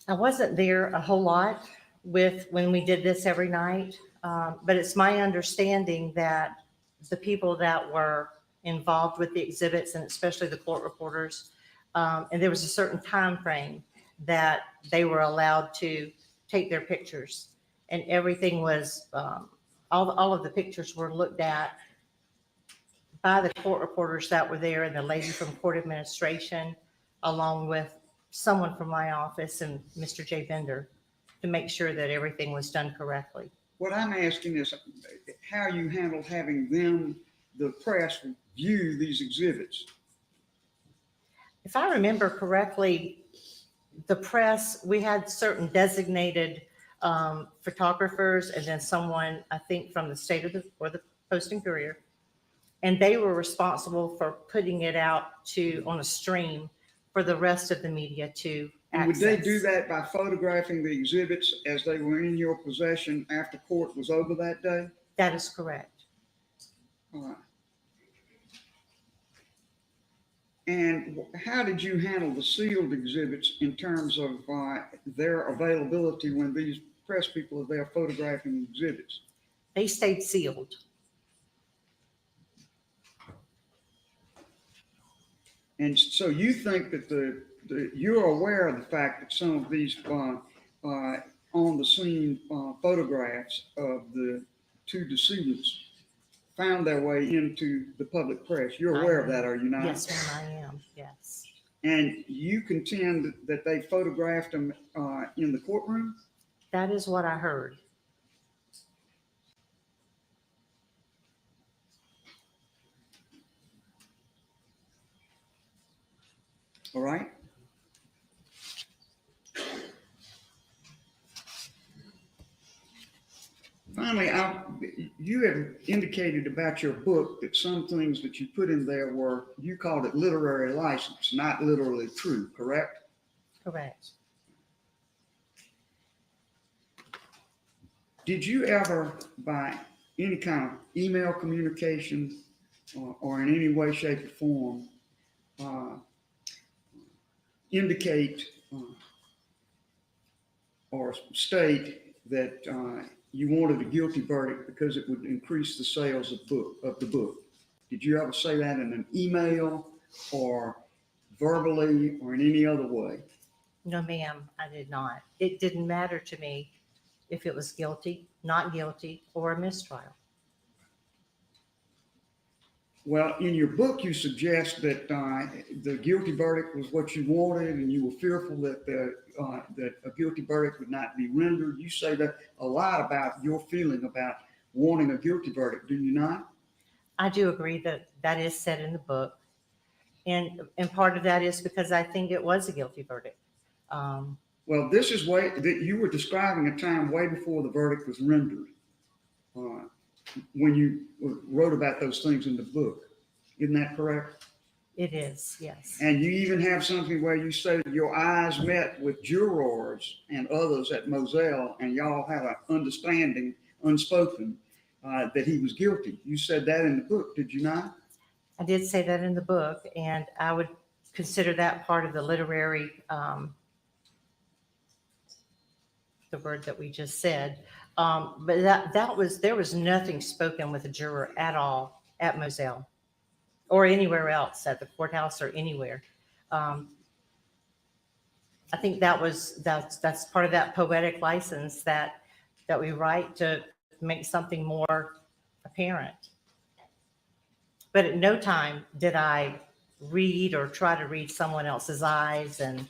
I wasn't there a whole lot when we did this every night, but it's my understanding that the people that were involved with the exhibits, and especially the court reporters, and there was a certain time frame that they were allowed to take their pictures, and everything was all of the pictures were looked at by the court reporters that were there and the lady from court administration, along with someone from my office and Mr. J. Bender, to make sure that everything was done correctly. What I'm asking is how you handled having them, the press, view these exhibits. If I remember correctly, the press, we had certain designated photographers and then someone, I think, from the state or the Posting Courier, and they were responsible for putting it out on a stream for the rest of the media to And would access. they do that by photographing the exhibits as they were in your possession after court was over that day? That is correct. All right. And how did you handle the sealed exhibits in terms of their availability when these press people are there photographing exhibits? They stayed sealed. And so you think that you're aware of the fact that some of these on the scene photographs of the two decedents found their way into the public press. You're aware of that, are you not? Yes, ma'am, I am. Yes. And you contend that they photographed them in the courtroom? That is what I heard. All right. If Finally, you had indicated about your book that some things that you put in there were, you called it literary license, not literally true, correct? Correct. Did you ever, by any kind of email communication or in any way, shape, or form, indicate or state that you wanted a guilty verdict because it would increase the sales of the book? Did you ever say that in an email or verbally or in any other way? No, ma'am, I did not. It didn't matter to me if it was guilty, not guilty, or a mistrial. Well, in your book, you suggest that the guilty verdict was what you wanted, and you were fearful that that a guilty verdict would not be rendered. You say that a lot about your feeling about wanting a guilty verdict, do you not? I do agree that that is said in the book, and part of that is because I think it was a guilty verdict. Well, this is that you were describing a time way before the verdict was rendered. When you wrote about those things in the book. Isn't that correct? It is, yes. And you even have something where you say that your eyes met with jurors and others at Moselle, and y'all had an understanding, unspoken, that he was guilty. You said that in the book, did you not? I did say that in the book, and I would consider that part of the literary, the word that we just said. But there was nothing spoken with a juror at all at Moselle or anywhere else at the courthouse or anywhere. I think that's part of that poetic license that we write to make something more apparent. But at no time did I read or try to read someone else's eyes, and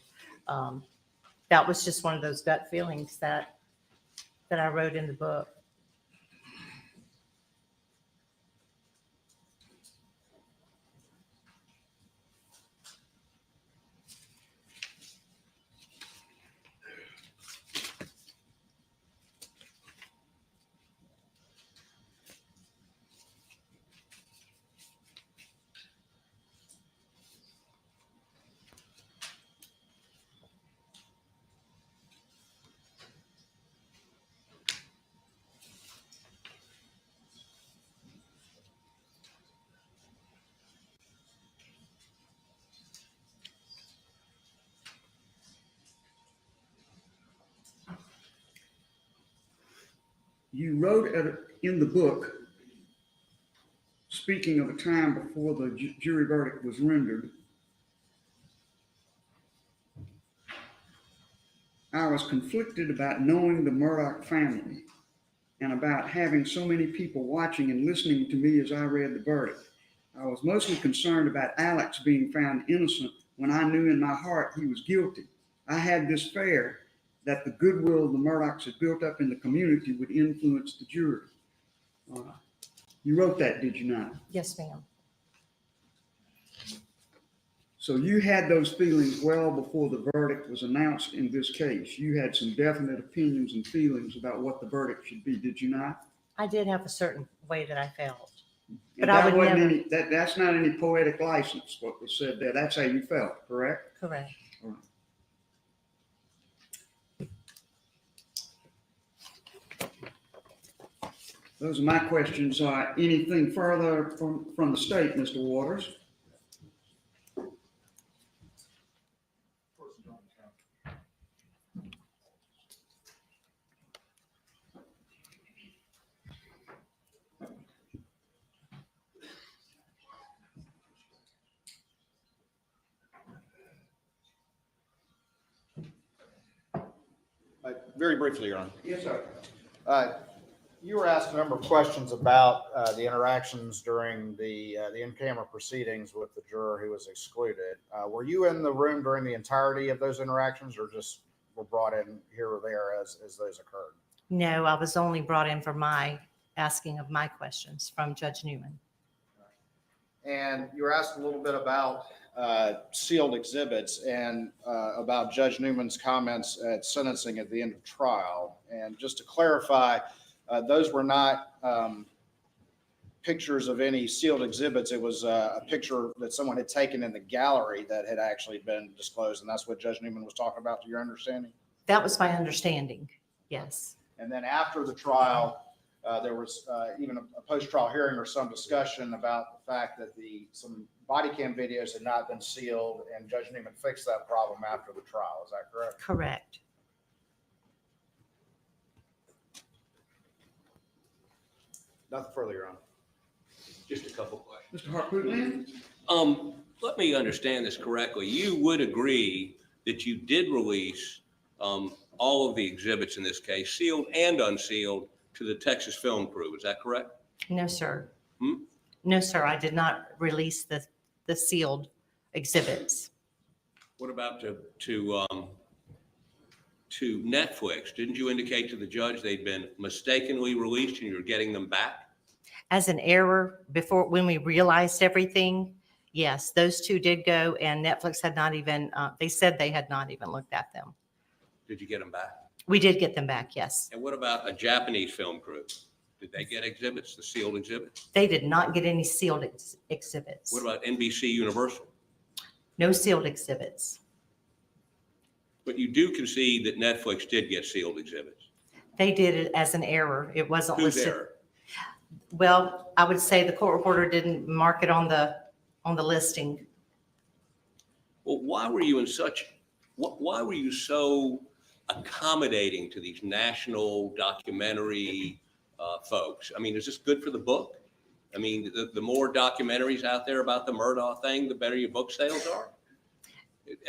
that was just one of those gut feelings that I wrote in the book. You wrote in the book, speaking of a time before the jury verdict was rendered, I was conflicted about knowing the Murdaugh family and about having so many people watching and listening to me as I read the verdict. I was mostly concerned about Alex being found innocent when I knew in my heart he was guilty. I had this fear that the goodwill the Murdaughs had built up in the community would influence the jury. You wrote that, did you not? Yes, ma'am. So you had those feelings well before the verdict was announced in this case. You had some definite opinions and feelings about what the verdict should be, did you not? I did have a certain way that I felt. But I would never... That's not any poetic license, what was said there. That's how you felt, correct? Correct. All right. Those are my questions. Anything further from the state, Mr. Waters? Very briefly, Your Honor. Yes, sir. You were asked a number of questions about the interactions during the in-camera proceedings with the juror who was excluded. Were you in the room during the entirety of those interactions, or just were brought in here or there as those occurred? No, I was only brought in for my asking of my questions from Judge Newman. And you were asked a little bit about sealed exhibits and about Judge Newman's comments at sentencing at the end of trial. And just to clarify, Those were not pictures of any sealed exhibits. It was a picture that someone had taken in the gallery that had actually been disclosed. And that's what Judge Newman was talking about, to your understanding? That was my understanding, yes. And then after the trial, there was even a post-trial hearing or some discussion about the fact that some body cam videos had not been sealed, and Judge Newman fixed that problem after the trial. Is that correct? Correct. Nothing further, Your Honor. Just a couple questions. Mr. Harpootlian? Let me understand this correctly. You would agree that you did release all of the exhibits in this case, sealed and unsealed, to the Texas film crew. Is that correct? No, sir. Hmm? No, sir, I did not release the sealed exhibits. What about to Netflix? Didn't you indicate to the judge they'd been mistakenly released and you're getting them back? As an error, before, when we realized everything, yes, those two did go, and Netflix had not even, they said they had not even looked at them. Did you get them back? We did get them back, yes. And what about a Japanese film crew? Did they get exhibits, the sealed exhibits? They did not get any sealed exhibits. What about NBC Universal? No sealed exhibits. But you do concede that Netflix did get sealed exhibits. They did it as an error. It wasn't Whose listed. error? Well, I would say the court reporter didn't mark it on the listing. Well, why were you so accommodating to these national documentary folks? I mean, is this good for the book? I mean, the more documentaries out there about the Murdaugh thing, the better your book sales are.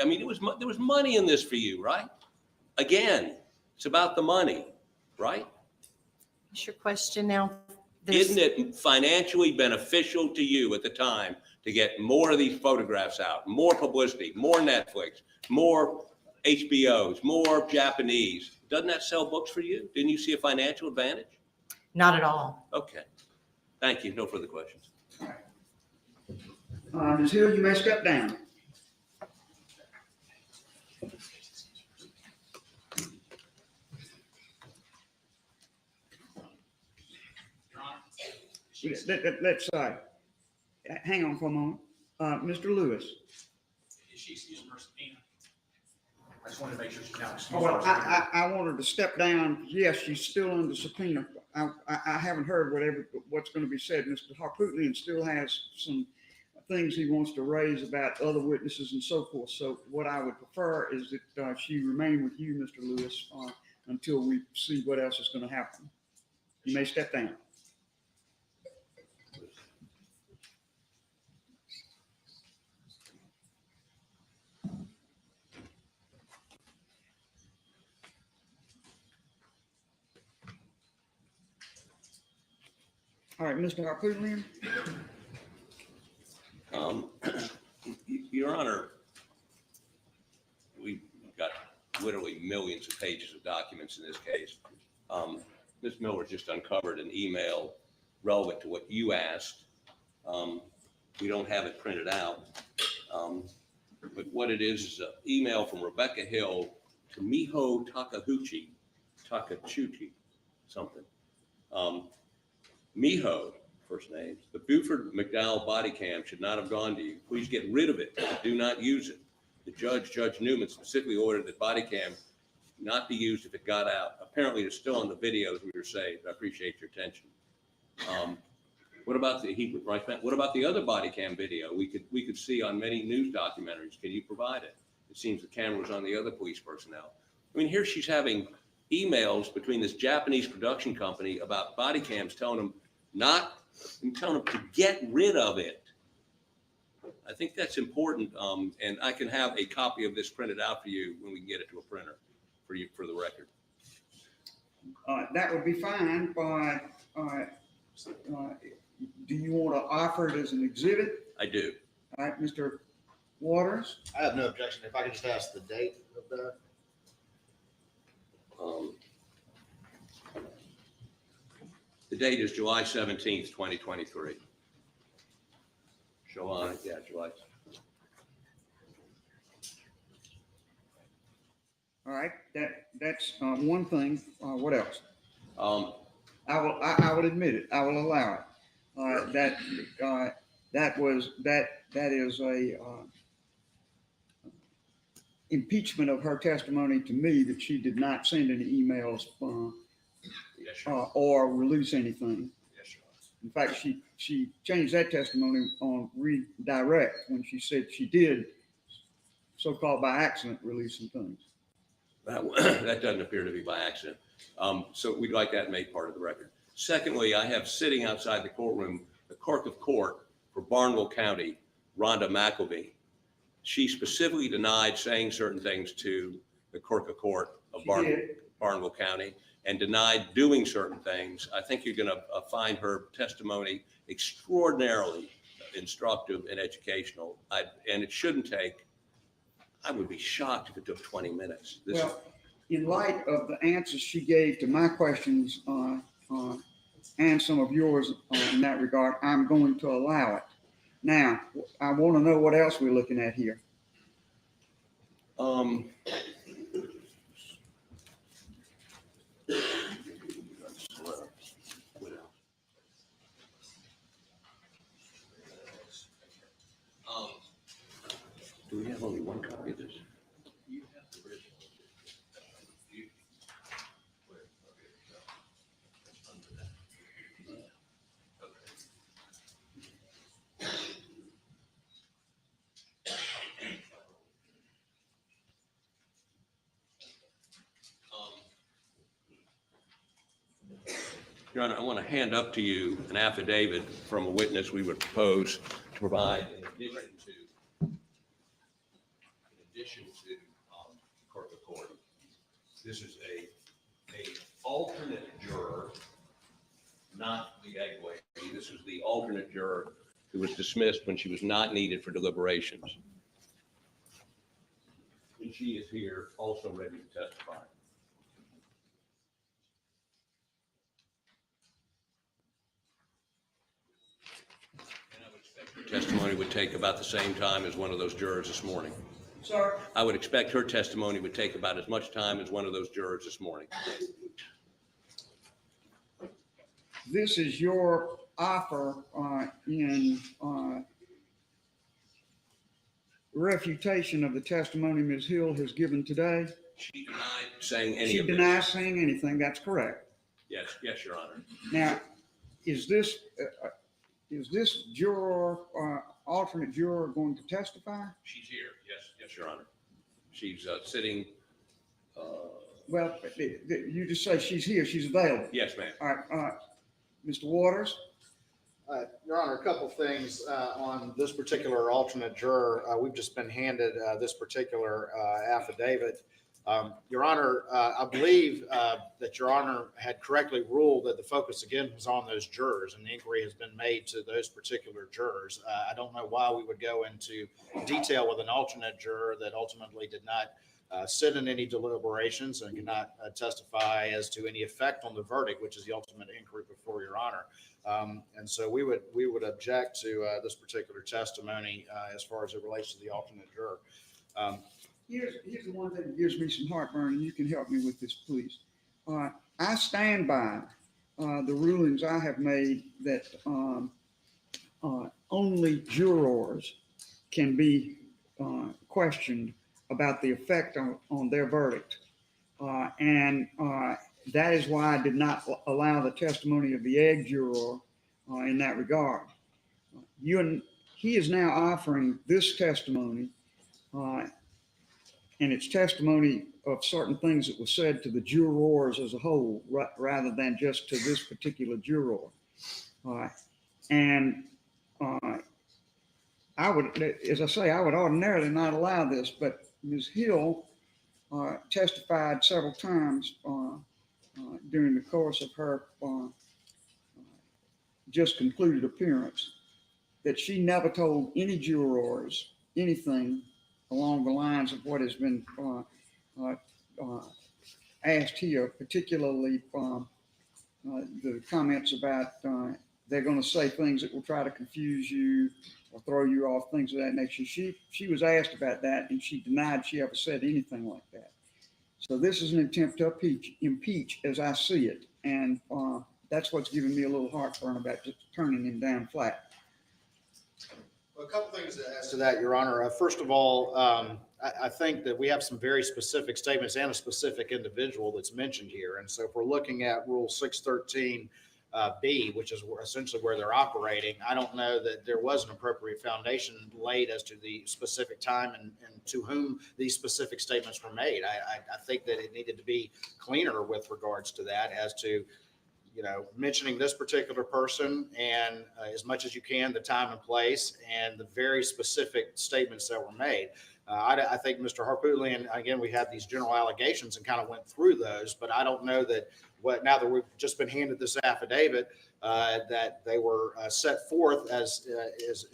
I mean, there was money in this for you, right? Again, it's about the money, right? What's your question now? Isn't it financially beneficial to you at the time to get more of these photographs out, more publicity, more Netflix, more HBOs, more Japanese? Doesn't that sell books for you? Didn't you see a financial advantage? Not at all. Okay. Thank you. No further questions. Ms. Hill, you may step down. Let's hang on for a moment. Mr. Lewis. She's using her subpoena. I just wanted to make sure she's now Oh, excused. well, I want her to step down. Yes, she's still under subpoena. I haven't heard what's going to be said. Mr. Harpootlian still has some things he wants to raise about other witnesses and so forth. So what I would prefer is that she remain with you, Mr. Lewis, until we see what else is going to happen. You may step down. All right, Mr. Harpootlian. Your Honor, we've got literally millions of pages of documents in this case. Ms. Miller just uncovered an email relevant to what you asked. We don't have it printed out. But what it is an email from Rebecca Hill to Miho Takachuchi, something. Miho, first name, the Buford McDowell body cam should not have gone to you. Please get rid of it. Do not use it. The Judge Newman specifically ordered that body cam not be used if it got out. Apparently it's still on the videos we were saved. I appreciate your attention. What about the other body cam video we could see on many news documentaries? Can you provide it? It seems the camera was on the other police personnel. I mean, here she's having emails between this Japanese production company about body cams telling them to get rid of it. I think that's important, and I can have a copy of this printed out for you when we can get it to a printer for you for the record. That would be fine, but do you want to offer it as an exhibit? I do. All right, Mr. Waters? I have no objection. If I could just ask the date of that. The date is July 17th, 2023. July. All right, that's one thing. What else? I will admit it. I will allow it. That is a impeachment of her testimony to me that she did not send any emails or release anything. In fact, she changed that testimony on redirect when she said she did, so-called by accident, release some things. That doesn't appear to be by accident. So we'd like that made part of the record. Secondly, I have sitting outside the courtroom the Clerk of Court for Barnwell County, Ronda McElvey. She specifically denied saying certain things to the Clerk of Court of Barnwell County and denied doing certain things. I think you're going to find her testimony extraordinarily instructive and educational. And it shouldn't take, I would be shocked if it took 20 minutes. In light of the answers she gave to my questions and some of yours in that regard, I'm going to allow it. Now, I want to know what else we're looking at here. Do we have only one copy of this? You have the original. Your Honor, I want to hand up to you an affidavit from a witness we would propose to provide in addition to Clerk of Court. This is a alternate juror, not the egg lady. This is the alternate juror who was dismissed when she was not needed for deliberations. And she is here also ready to testify. Testimony would take about the same time as one of those jurors this morning. Sir? I would expect her testimony would take about as much time as one of those jurors this morning. This is your offer in refutation of the testimony Ms. Hill has given today? She denied saying any She of this. denies saying anything. That's correct. Yes, Your Honor. Now, is this juror, alternate juror, going to testify? She's here. Yes, Your Honor. She's sitting. Well, you just say she's here. She's available. Yes, ma'am. All right. Mr. Waters? Your Honor, a couple things on this particular alternate juror. We've just been handed this particular affidavit. Your Honor, I believe that Your Honor had correctly ruled that the focus again was on those jurors, and the inquiry has been made to those particular jurors. I don't know why we would go into detail with an alternate juror that ultimately did not sit in any deliberations and cannot testify as to any effect on the verdict, which is the ultimate inquiry before Your Honor. And so we would object to this particular testimony as far as it relates to the alternate juror. Here's the one thing that gives me some heartburn, and you can help me with this, please. I stand by the rulings I have made that only jurors can be questioned about the effect on their verdict. And that is why I did not allow the testimony of the egg juror in that regard. He is now offering this testimony, and it's testimony of certain things that were said to the jurors as a whole, rather than just to this particular juror. And I would, as I say, I would ordinarily not allow this, but Ms. Hill testified several times during the course of her just concluded appearance that she never told any jurors anything along the lines of what has been asked here, particularly the comments about they're going to say things that will try to confuse you or throw you off, things of that nature. She was asked about that, and she denied she ever said anything like that. So this is an attempt to impeach as I see it. And that's what's giving me a little heartburn about just turning him down flat. Well, a couple things as to that, Your Honor. First of all, I think that we have some very specific statements and a specific individual that's mentioned here. And so if we're looking at Rule 613 B, which is essentially where they're operating, I don't know that there was an appropriate foundation laid as to the specific time and to whom these specific statements were made. I think that it needed to be cleaner with regards to that as to, you know, mentioning this particular person and as much as you can, the time and place and the very specific statements that were made. I think Mr. Harpootlian, again, we had these general allegations and kind of went through those, but I don't know that now that we've just been handed this affidavit, that they were set forth as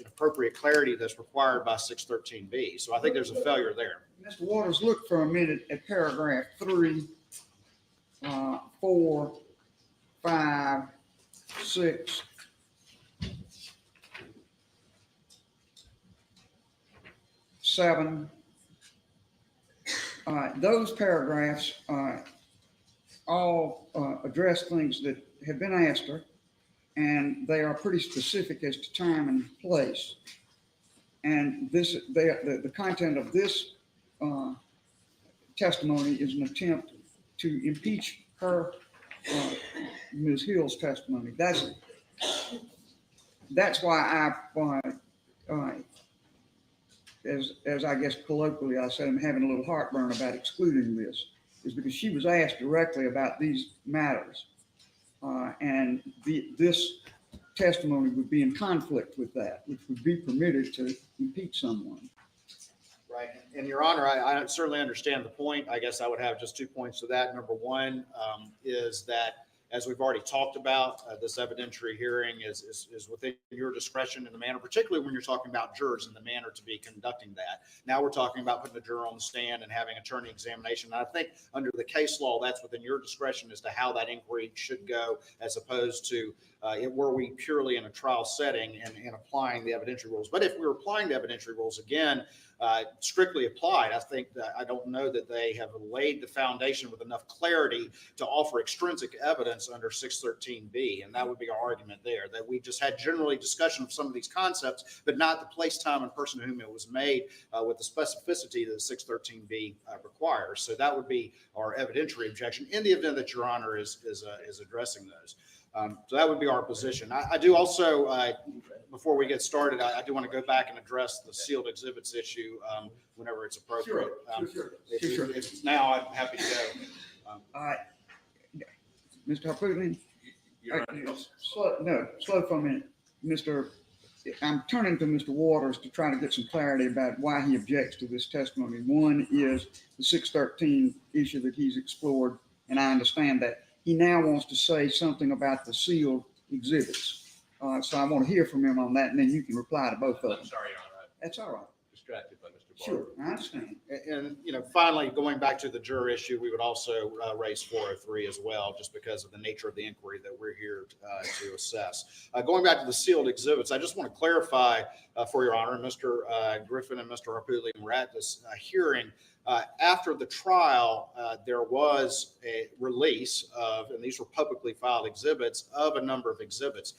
appropriate clarity that's required by 613B. So I think there's a failure there. Mr. Waters, look for a minute at paragraph 3, 4, 5, 6, 7. Those paragraphs all address things that have been asked her, and they are pretty specific as to time and place. And the content of this testimony is an attempt to impeach her, Ms. Hill's testimony. That's why as I guess colloquially I said, I'm having a little heartburn about excluding this, is because she was asked directly about these matters. And this testimony would be in conflict with that, which would be permitted to impeach someone. Right. And Your Honor, I certainly understand the point. I guess I would have just 2 points to that. Number one is that, as we've already talked about, this evidentiary hearing is within your discretion in the manner, particularly when you're talking about jurors and the manner to be conducting that. Now we're talking about putting a juror on the stand and having attorney examination. And I think under the case law, that's within your discretion as to how that inquiry should go, as opposed to were we purely in a trial setting and applying the evidentiary rules. But if we're applying the evidentiary rules, again, strictly applied, I think that I don't know that they have laid the foundation with enough clarity to offer extrinsic evidence under 613B. And that would be our argument there, that we just had generally discussion of some of these concepts, but not the place, time, and person to whom it was made with the specificity that 613B requires. So that would be our evidentiary objection in the event that Your Honor is addressing those. So that would be our position. I do also, before we get started, I do want to go back and address the sealed exhibits issue whenever it's appropriate. Sure. If now, I'm happy to go. Mr. Harpootlian, slow for a minute. I'm turning to Mr. Waters to try to get some clarity about why he objects to this testimony. One is the 613 issue that he's explored, and I understand that. He now wants to say something about the sealed exhibits. So I want to hear from him on that, and then you can reply to both of them. I'm sorry, Your Honor. That's all right. Distracted by Mr. Barber. Sure, I understand. And, finally, going back to the juror issue, we would also raise 403 as well, just because of the nature of the inquiry that we're here to assess. Going back to the sealed exhibits, I just want to clarify for Your Honor, Mr. Griffin and Mr. Harpootlian were at this hearing. After the trial, there was a release of, and these were publicly filed exhibits, of a number of exhibits.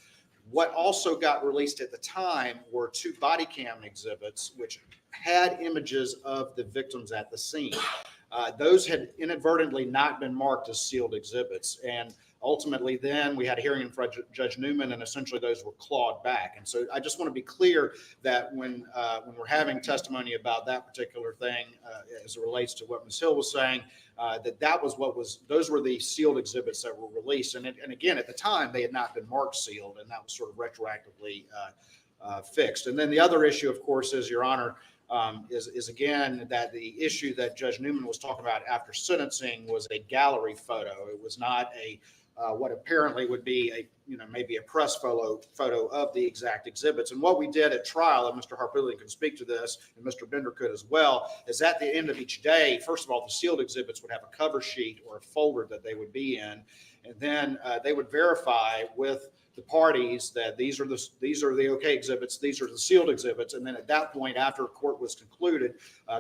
What also got released at the time were 2 body cam exhibits, which had images of the victims at the scene. Those had inadvertently not been marked as sealed exhibits. And ultimately, then we had a hearing in front of Judge Newman, and essentially those were clawed back. And so I just want to be clear that when we're having testimony about that particular thing, as it relates to what Ms. Hill was saying, those were the sealed exhibits that were released. And again, at the time, they had not been marked sealed, and that was sort of retroactively fixed. And then the other issue, of course, is, Your Honor, is again that the issue that Judge Newman was talking about after sentencing was a gallery photo. It was not what apparently would be maybe a press photo of the exact exhibits. And what we did at trial, and Mr. Harpootlian can speak to this, and Mr. Bender could as well, is at the end of each day, first of all, the sealed exhibits would have a cover sheet or a folder that they would be in. And then they would verify with the parties that these are the okay exhibits, these are the sealed exhibits. And then at that point, after court was concluded,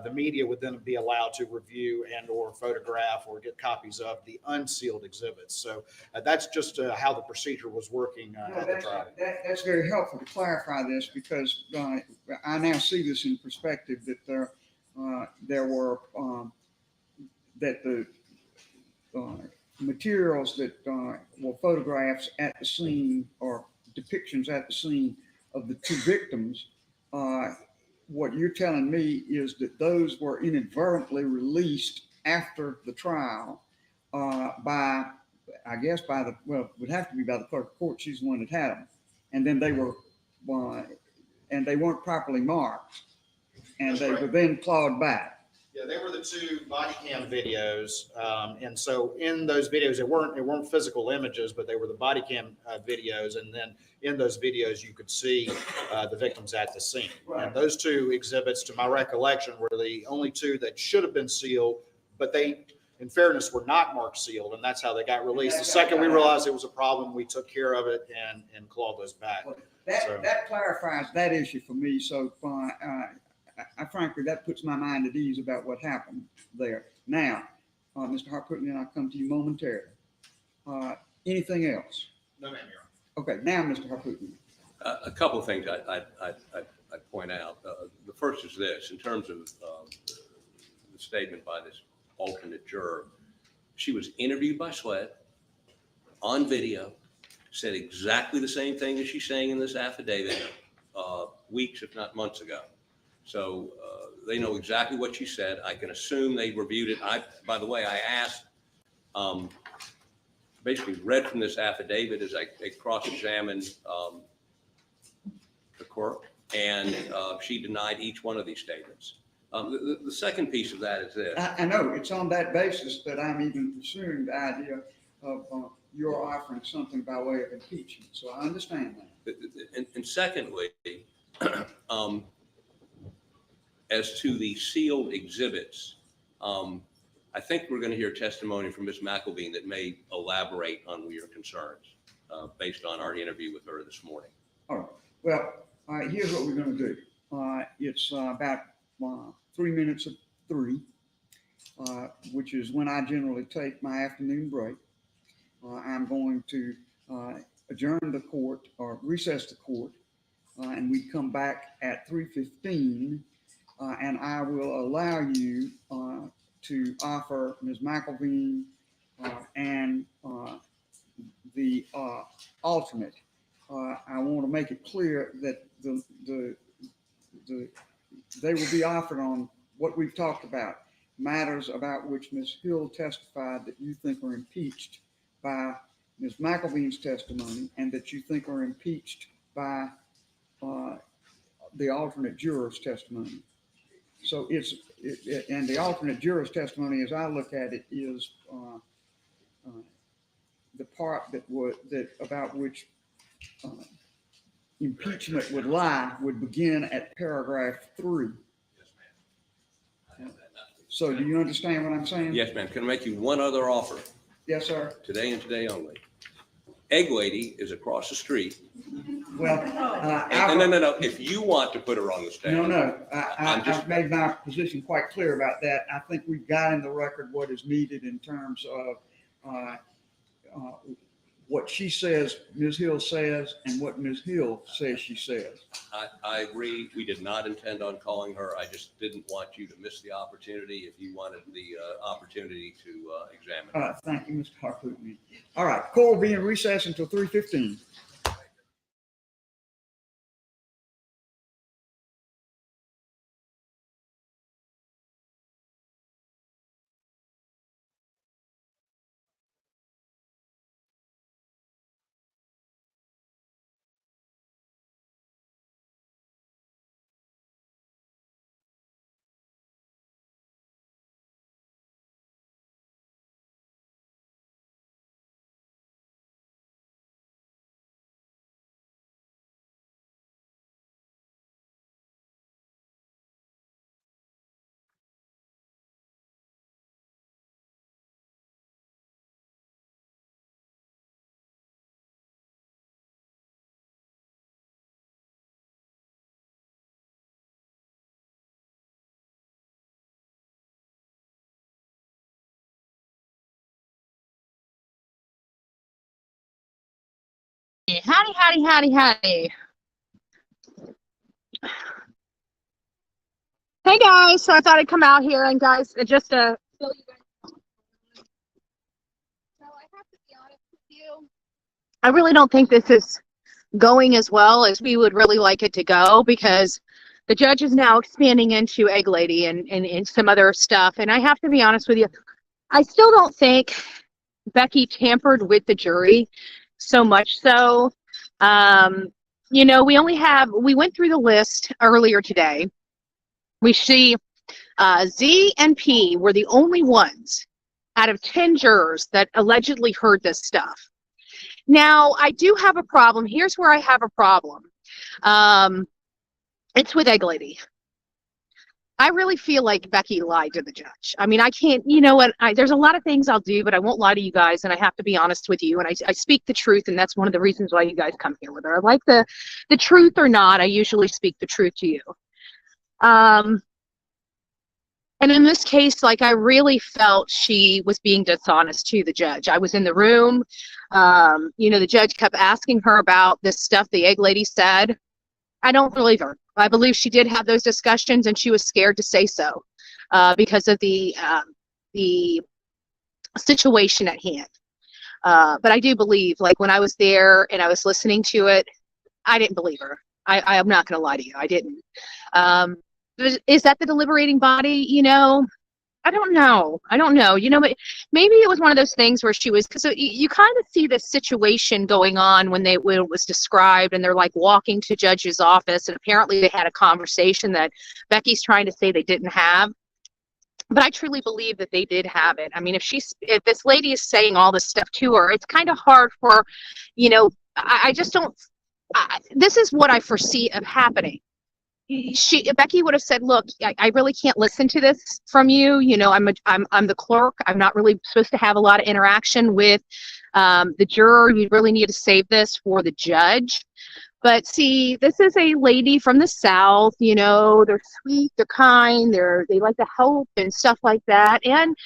the media would then be allowed to review and or photograph or get copies of the unsealed exhibits. So that's just how the procedure was working at the trial. That's very helpful to clarify this, because I now see this in perspective, that there were that the materials that were photographs at the scene or depictions at the scene of the two victims. What you're telling me is that those were inadvertently released after the trial by, I guess, it would have to be by the clerk of court. She's the one that had them, and then they were, and they weren't properly marked, and they were then clawed back. Yeah, they were the two body cam videos, and so in those videos, it weren't physical images, but they were the body cam videos, and then in those videos, you could see the victims at the scene. Right. And those two exhibits, to my recollection, were the only two that should have been sealed, but they, in fairness, were not marked sealed, and that's how they got released. The second we realized it was a problem, we took care of it and clawed those back. Well, that clarifies that issue for me. So I frankly, that puts my mind at ease about what happened there. Now, Mr. Harputney, and I'll come to you momentarily. Anything else? No, ma'am, Your Honor. Okay, now, Mr. Harputney. A couple of things I'd point out. The first is this: in terms of the statement by this alternate juror, she was interviewed by SLED on video, said exactly the same thing as she's saying in this affidavit weeks, if not months ago. So they know exactly what she said. I can assume they reviewed it. By the way, I asked, basically read from this affidavit as I cross-examined the court, and she denied each one of these statements. The second piece of that is this. I know it's on that basis that I'm even pursuing the idea of you're offering something by way of impeachment. So I understand that. And secondly, as to the sealed exhibits, I think we're going to hear testimony from Ms. McElveen that may elaborate on your concerns based on our interview with her this morning. All right. Well, here's what we're going to do. It's about 3 minutes of 3, which is when I generally take my afternoon break. I'm going to adjourn the court or recess the court, and we come back at 3:15. And I will allow you to offer Ms. McElveen and the alternate. I want to make it clear that they will be offered on what we've talked about, matters about which Ms. Hill testified that you think are impeached by Ms. McElveen's testimony, and that you think are impeached by the alternate juror's testimony. So and the alternate juror's testimony, as I look at it, is the part about which impeachment would lie would begin at paragraph 3. So do you understand what I'm saying? Yes, ma'am. Can I make you one other offer? Yes, sir. Today and today only. Egg Lady is across the street. Well, no. If you want to put her on the stand. No. I've made my position quite clear about that. I think we've got in the record what is needed in terms of what she says, Ms. Hill says, and what Ms. Hill says she says. I agree. We did not intend on calling her. I just didn't want you to miss the opportunity if you wanted the opportunity to examine her. Thank you, Mr. Harputney. All right, court will be in recess until 3:15. Howdy, howdy, howdy, howdy. Hey guys, so I thought I'd come out here and guys, just to fill you guys in. So I have to be honest with you. I really don't think this is going as well as we would really like it to go because the judge is now expanding into Egg Lady and some other stuff. And I have to be honest with you, I still don't think Becky tampered with the jury so much so. You know, we went through the list earlier today. We see Z and P were the only ones out of 10 jurors that allegedly heard this stuff. Now, I do have a problem. Here's where I have a problem. It's with Egg Lady. I really feel like Becky lied to the judge. I mean, I can't, you know what, there's a lot of things I'll do, but I won't lie to you guys, and I have to be honest with you, and I speak the truth, and that's one of the reasons why you guys come here. Whether I like the truth or not, I usually speak the truth to you. And in this case, like, I really felt she was being dishonest to the judge. I was in the room. You know, the judge kept asking her about this stuff the Egg Lady said. I don't believe her. I believe she did have those discussions and she was scared to say so because of the situation at hand. But I do believe, like, when I was there and I was listening to it, I didn't believe her. I am not going to lie to you. I didn't. Is that the deliberating body? You know, I don't know. You know, but maybe it was one of those things where she was, because you kind of see this situation going on when it was described, and they're like walking to judge's office, and apparently they had a conversation that Becky's trying to say they didn't have. But I truly believe that they did have it. I mean, if this lady is saying all this stuff to her, it's kind of hard for, you know, I just don't. This is what I foresee of happening. Becky would have said, look, I really can't listen to this from you. You know, I'm the clerk. I'm not really supposed to have a lot of interaction with the juror. You really need to save this for the judge. But see, this is a lady from the South. You know, they're sweet, they're kind, they like to help and stuff like that. And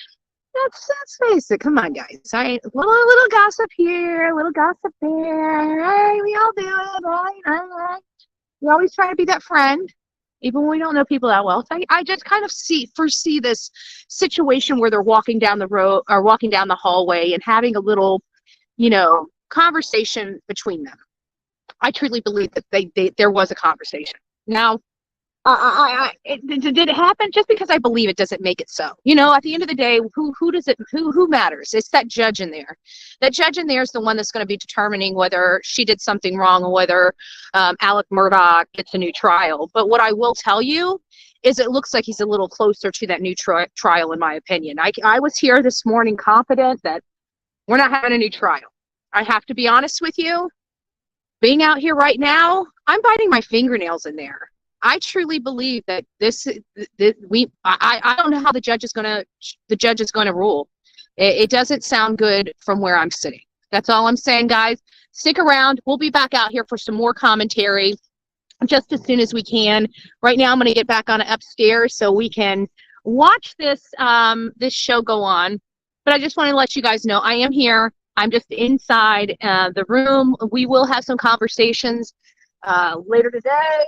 let's face it. Come on, guys. Little gossip here, little gossip there. Right, we all do it. Right. We always try to be that friend, even when we don't know people that well. So I just kind of foresee this situation where they're walking down the road or walking down the hallway and having a little, you know, conversation between them. I truly believe that there was a conversation. Now, did it happen? Just because I believe it doesn't make it so. You know, at the end of the day, who matters? It's that judge in there. That judge in there is the one that's going to be determining whether she did something wrong or whether Alec Murdaugh gets a new trial. But what I will tell you is it looks like he's a little closer to that new trial, in my opinion. I was here this morning confident that we're not having a new trial. I have to be honest with you. Being out here right now, I'm biting my fingernails in there. I truly believe that I don't know how the judge is going to rule. It doesn't sound good from where I'm sitting. That's all I'm saying, guys. Stick around. We'll be back out here for some more commentary just as soon as we can. Right now, I'm going to get back on upstairs so we can watch this show go on. But I just want to let you guys know I am here. I'm just inside the room. We will have some conversations later today.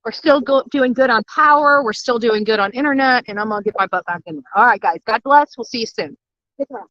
We're still doing good on power. We're still doing good on internet, and I'm going to get my butt back in there. All right, guys. God bless. We'll see you soon. Stick around.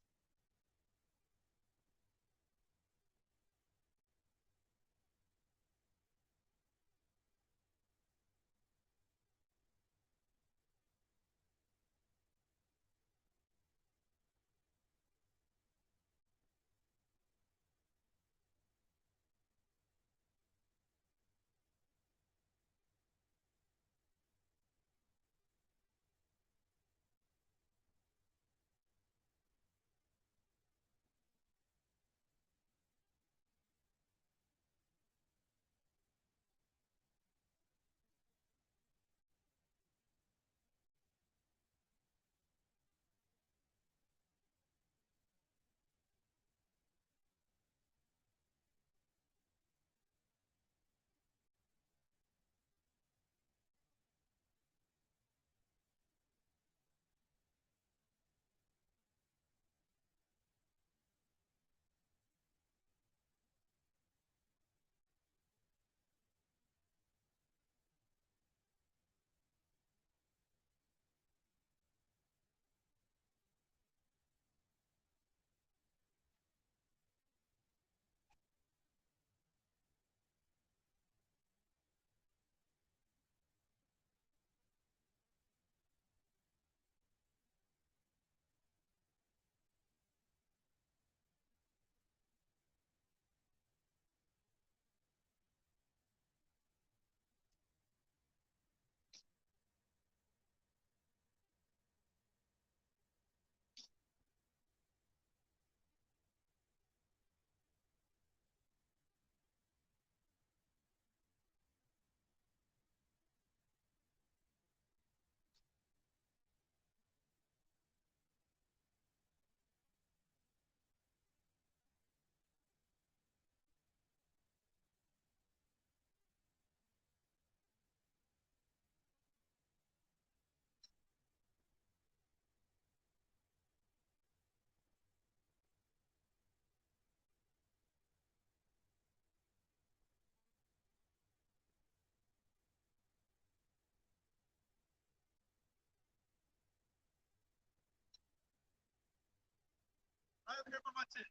I am here for my 10.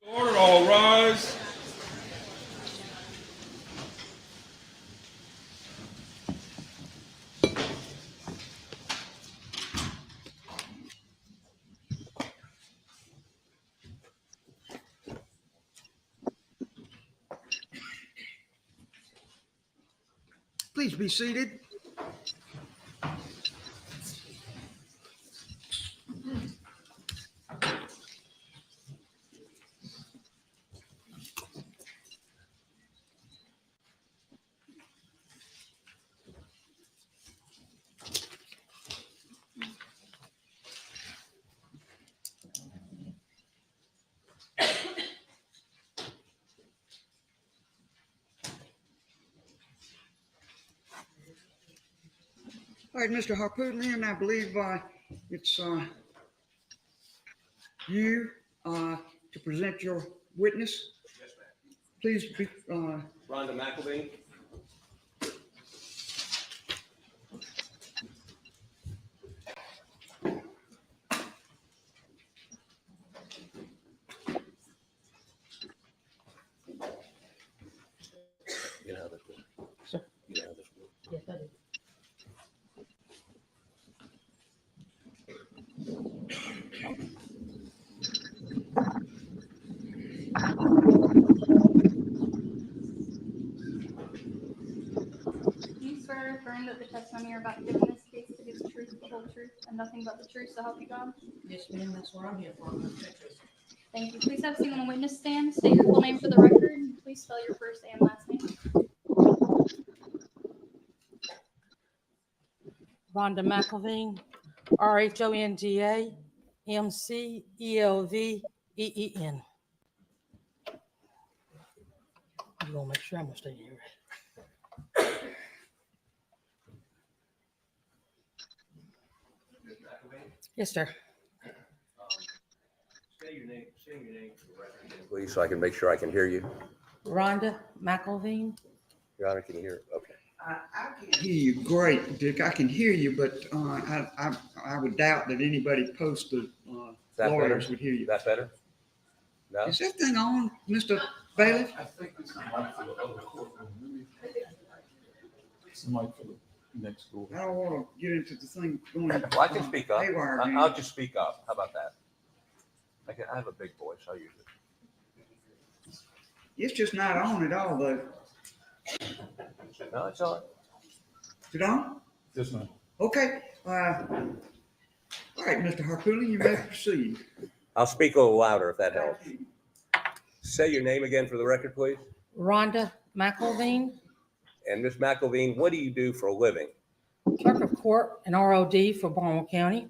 Order, all rise. Please be seated. All right, Mr. Harpootlian, I believe it's you to present your witness. Yes, ma'am. Please be, Ronda McElveen. You know how this works? Sure. You know how this works? Yes, I do. Do you swear or affirm that the testimony you're about to give in this case to be the truth, the whole truth, and nothing but the truth, so help you God? Yes, ma'am, that's what I'm here for. Thank you. Please have a seat on the witness stand. State your full name for the record. And please spell your first and last name. Rhonda McElveen, RHONDA MCELVEEN. I'm gonna make sure I'm gonna stay here. Yes, sir. Say your name for the record again, please, so I can make sure I can hear you. Rhonda McElveen. Your Honor, can you hear? Okay. I can hear you great, Dick. I can hear you, but I would doubt that anybody post the lawyers would hear you. Is that better? No? Is that thing on, Mr. Bailiff? I think it's the mic for the other courtroom. It's the mic for the next door. I don't want to get into the thing going. Well, I can speak up. haywire again. I'll just speak up. How about that? I have a big voice. I'll use it. It's just not on at all, though. No, it's on. Is it on? Yes, ma'am. Okay. All right, Mr. Harpootlian, you may proceed. I'll speak a little louder if that helps. Say your name again for the record, please. Rhonda McElveen, And Ms. McElveen, what do you do for a living? Clerk of Court and ROD for Barnwell County.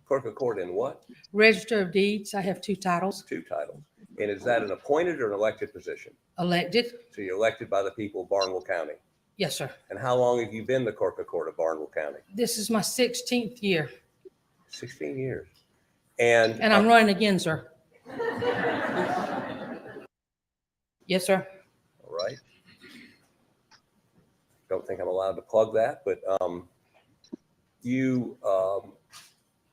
Clerk of Court in what? Register of Deeds, I have 2 titles. 2 titles. And is that an appointed or an elected position? Elected. So you're elected by the people of Barnwell County. Yes, sir. And how long have you been the Clerk of Court of Barnwell County? This is my 16th year. 16 years. And I'm running again, sir. Yes, sir. All right. Don't think I'm allowed to plug that, but you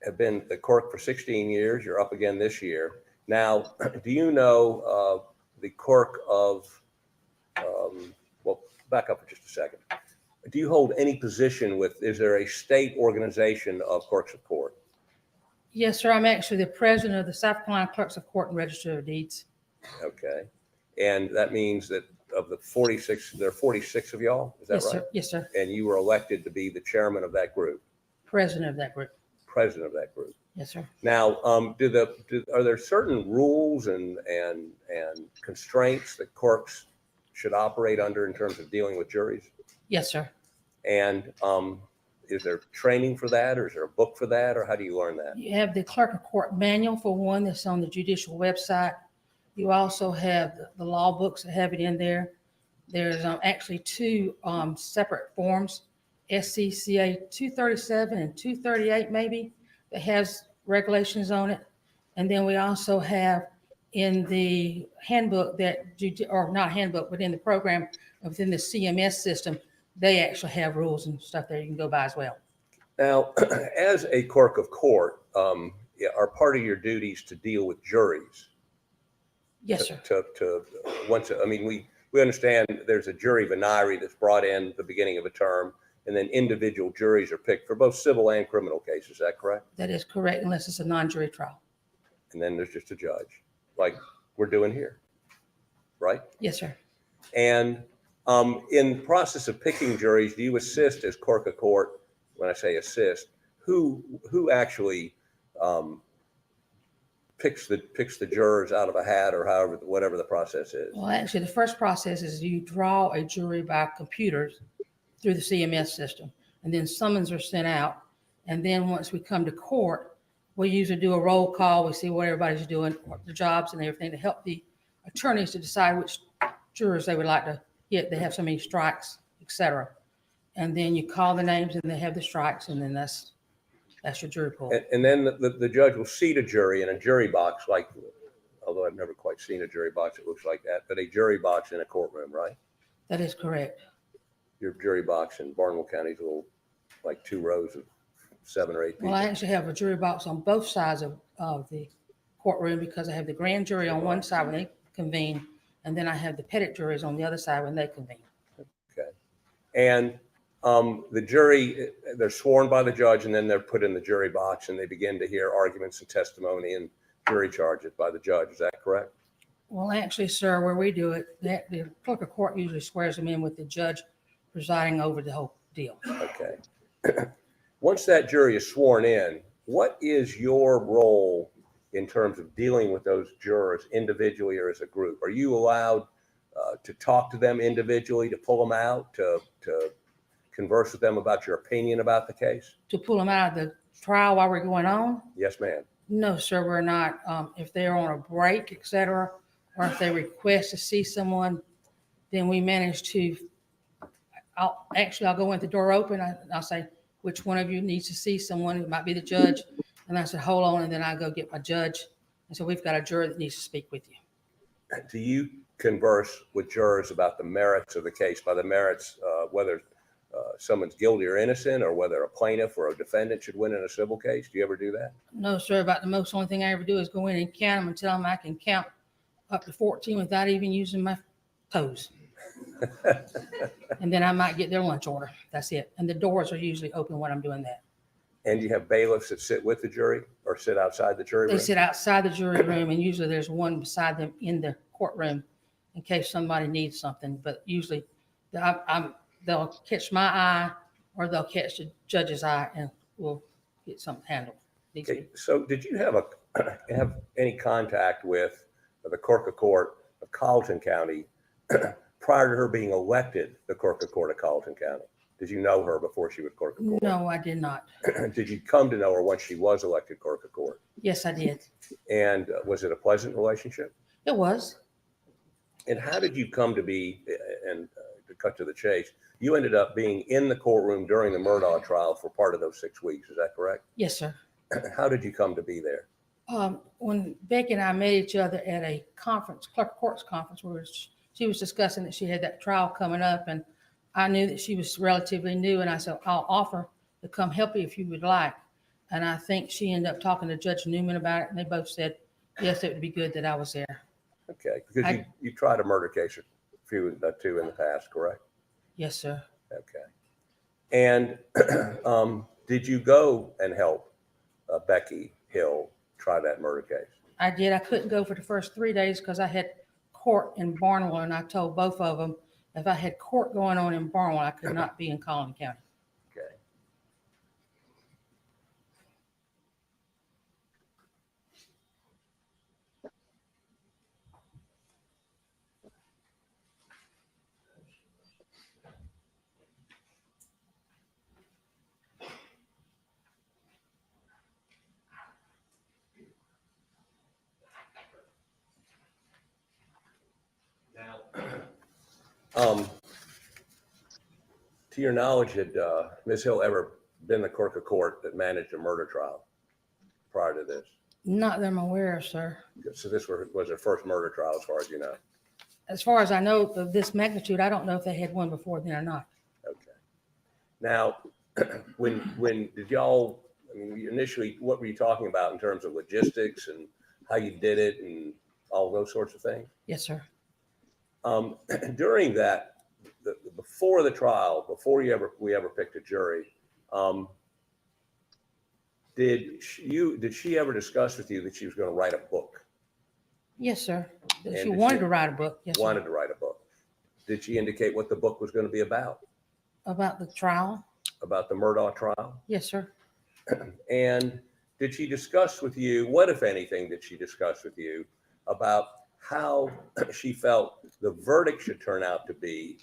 have been the clerk for 16 years. You're up again this year. Now, do you know the clerk of, well, back up for just a second. Do you hold any position with, is there a state organization of clerks of court? Yes, sir. I'm actually the president of the South Carolina Clerks of Court and Register of Deeds. Okay. And that means that of the 46, there are 46 of y'all, is that Yes, right? sir. Yes, sir. And you were elected to be the chairman of that group, President of that group. president of that group. Yes, sir. Now, are there certain rules and constraints that clerks should operate under in terms of dealing with juries? Yes, sir. And is there training for that, or is there a book for that, or how do you learn that? You have the Clerk of Court manual for one that's on the judicial website. You also have the law books that have it in there. There's actually 2 separate forms, SCCA 237 and 238 maybe, that has regulations on it. And then we also have in the handbook that, or not handbook, but in the program within the CMS system, they actually have rules and stuff there you can go by as well. Now, as a clerk of court, are part of your duties to deal with juries? Yes, sir. To once, I mean, we understand there's a jury venire that's brought in at the beginning of a term, and then individual juries are picked for both civil and criminal cases. Is that correct? That is correct, unless it's a non-jury trial. And then there's just a judge, like we're doing here, right? Yes, sir. And in the process of picking juries, do you assist as clerk of court? When I say assist, who actually picks the jurors out of a hat, or however, whatever the process is? Well, actually, the first process is you draw a jury by computers through the CMS system, and then summons are sent out. And then once we come to court, we usually do a roll call. We see what everybody's doing, what their jobs and everything, to help the attorneys to decide which jurors they would like to get. They have so many strikes, etc. And then you call the names, and they have the strikes, and then that's your jury pool. And then the judge will seat a jury in a jury box, like, although I've never quite seen a jury box that looks like that, but a jury box in a courtroom, right? That is correct. Your jury box in Barnwell County is a little, like 2 rows of 7 or 8 people. Well, I actually have a jury box on both sides of the courtroom, because I have the grand jury on one side when they convene, and then I have the petit juries on the other side when they convene. Okay. And the jury, they're sworn by the judge, and then they're put in the jury box, and they begin to hear arguments and testimony and jury charges by the judge. Is that correct? Well, actually, sir, where we do it, the clerk of court usually swears them in with the judge presiding over the whole deal. Okay. Once that jury is sworn in, what is your role in terms of dealing with those jurors individually or as a group? Are you allowed to talk to them individually, to pull them out, to converse with them about your opinion about the case? To pull them out of the trial while we're going on? Yes, ma'am. No, sir, we're not. If they're on a break, etc., or if they request to see someone, then we manage to, I'll go in the door open. I'll say, which one of you needs to see someone? It might be the judge. And I said, hold on. And then I go get my judge. And so we've got a juror that needs to speak with you. Do you converse with jurors about the merits of the case? By the merits, whether someone's guilty or innocent, or whether a plaintiff or a defendant should win in a civil case? Do you ever do that? No, sir. About the most, only thing I ever do is go in and count them and tell them I can count up to 14 without even using my toes. And then I might get their lunch order. That's it. And the doors are usually open when I'm doing that. And you have bailiffs that sit with the jury or sit outside the jury room? They sit outside the jury room, and usually there's one beside them in the courtroom in case somebody needs something. But usually they'll catch my eye, or they'll catch the judge's eye, and we'll get something handled. Okay. So did you have any contact with the clerk of court of Colleton County prior to her being elected the clerk of court of Colleton County? Did you know her before she was clerk of court? No, I did not. Did you come to know her once she was elected clerk of court? Yes, I did. And was it a pleasant relationship? It was. And how did you come to be, and to cut to the chase, you ended up being in the courtroom during the Murdaugh trial for part of those 6 weeks. Is that correct? Yes, sir. How did you come to be there? When Becky and I met each other at a conference, clerk of court's conference, where she was discussing that she had that trial coming up, and I knew that she was relatively new, and I said, I'll offer to come help you if you would like. And I think she ended up talking to Judge Newman about it, and they both said, yes, it would be good that I was there. Okay, because you tried a murder case, two in the past, correct? Yes, sir. Okay. And did you go and help Becky Hill try that murder case? I did. I couldn't go for the first 3 days because I had court in Barnwell, and I told both of them if I had court going on in Barnwell, I could not be in Colleton County. Okay. To your knowledge, had Ms. Hill ever been the clerk of court that managed a murder trial prior to this? Not that I'm aware of, sir. So this was her first murder trial, as far as you know? As far as I know of this magnitude, I don't know if they had one before then or not. Okay. Now, when did y'all, I mean, initially, what were you talking about in terms of logistics and how you did it and all those sorts of things? Yes, sir. During that, before the trial, before we ever picked a jury, did she ever discuss with you that she was going to write a book? Yes, sir. And She did wanted to write a book. Yes, sir. wanted to write a book. Did she indicate what the book was going to be about? About the trial? About the Murdaugh trial? Yes, sir. And did she discuss with you, what, if anything, did she discuss with you about how she felt the verdict should turn out to be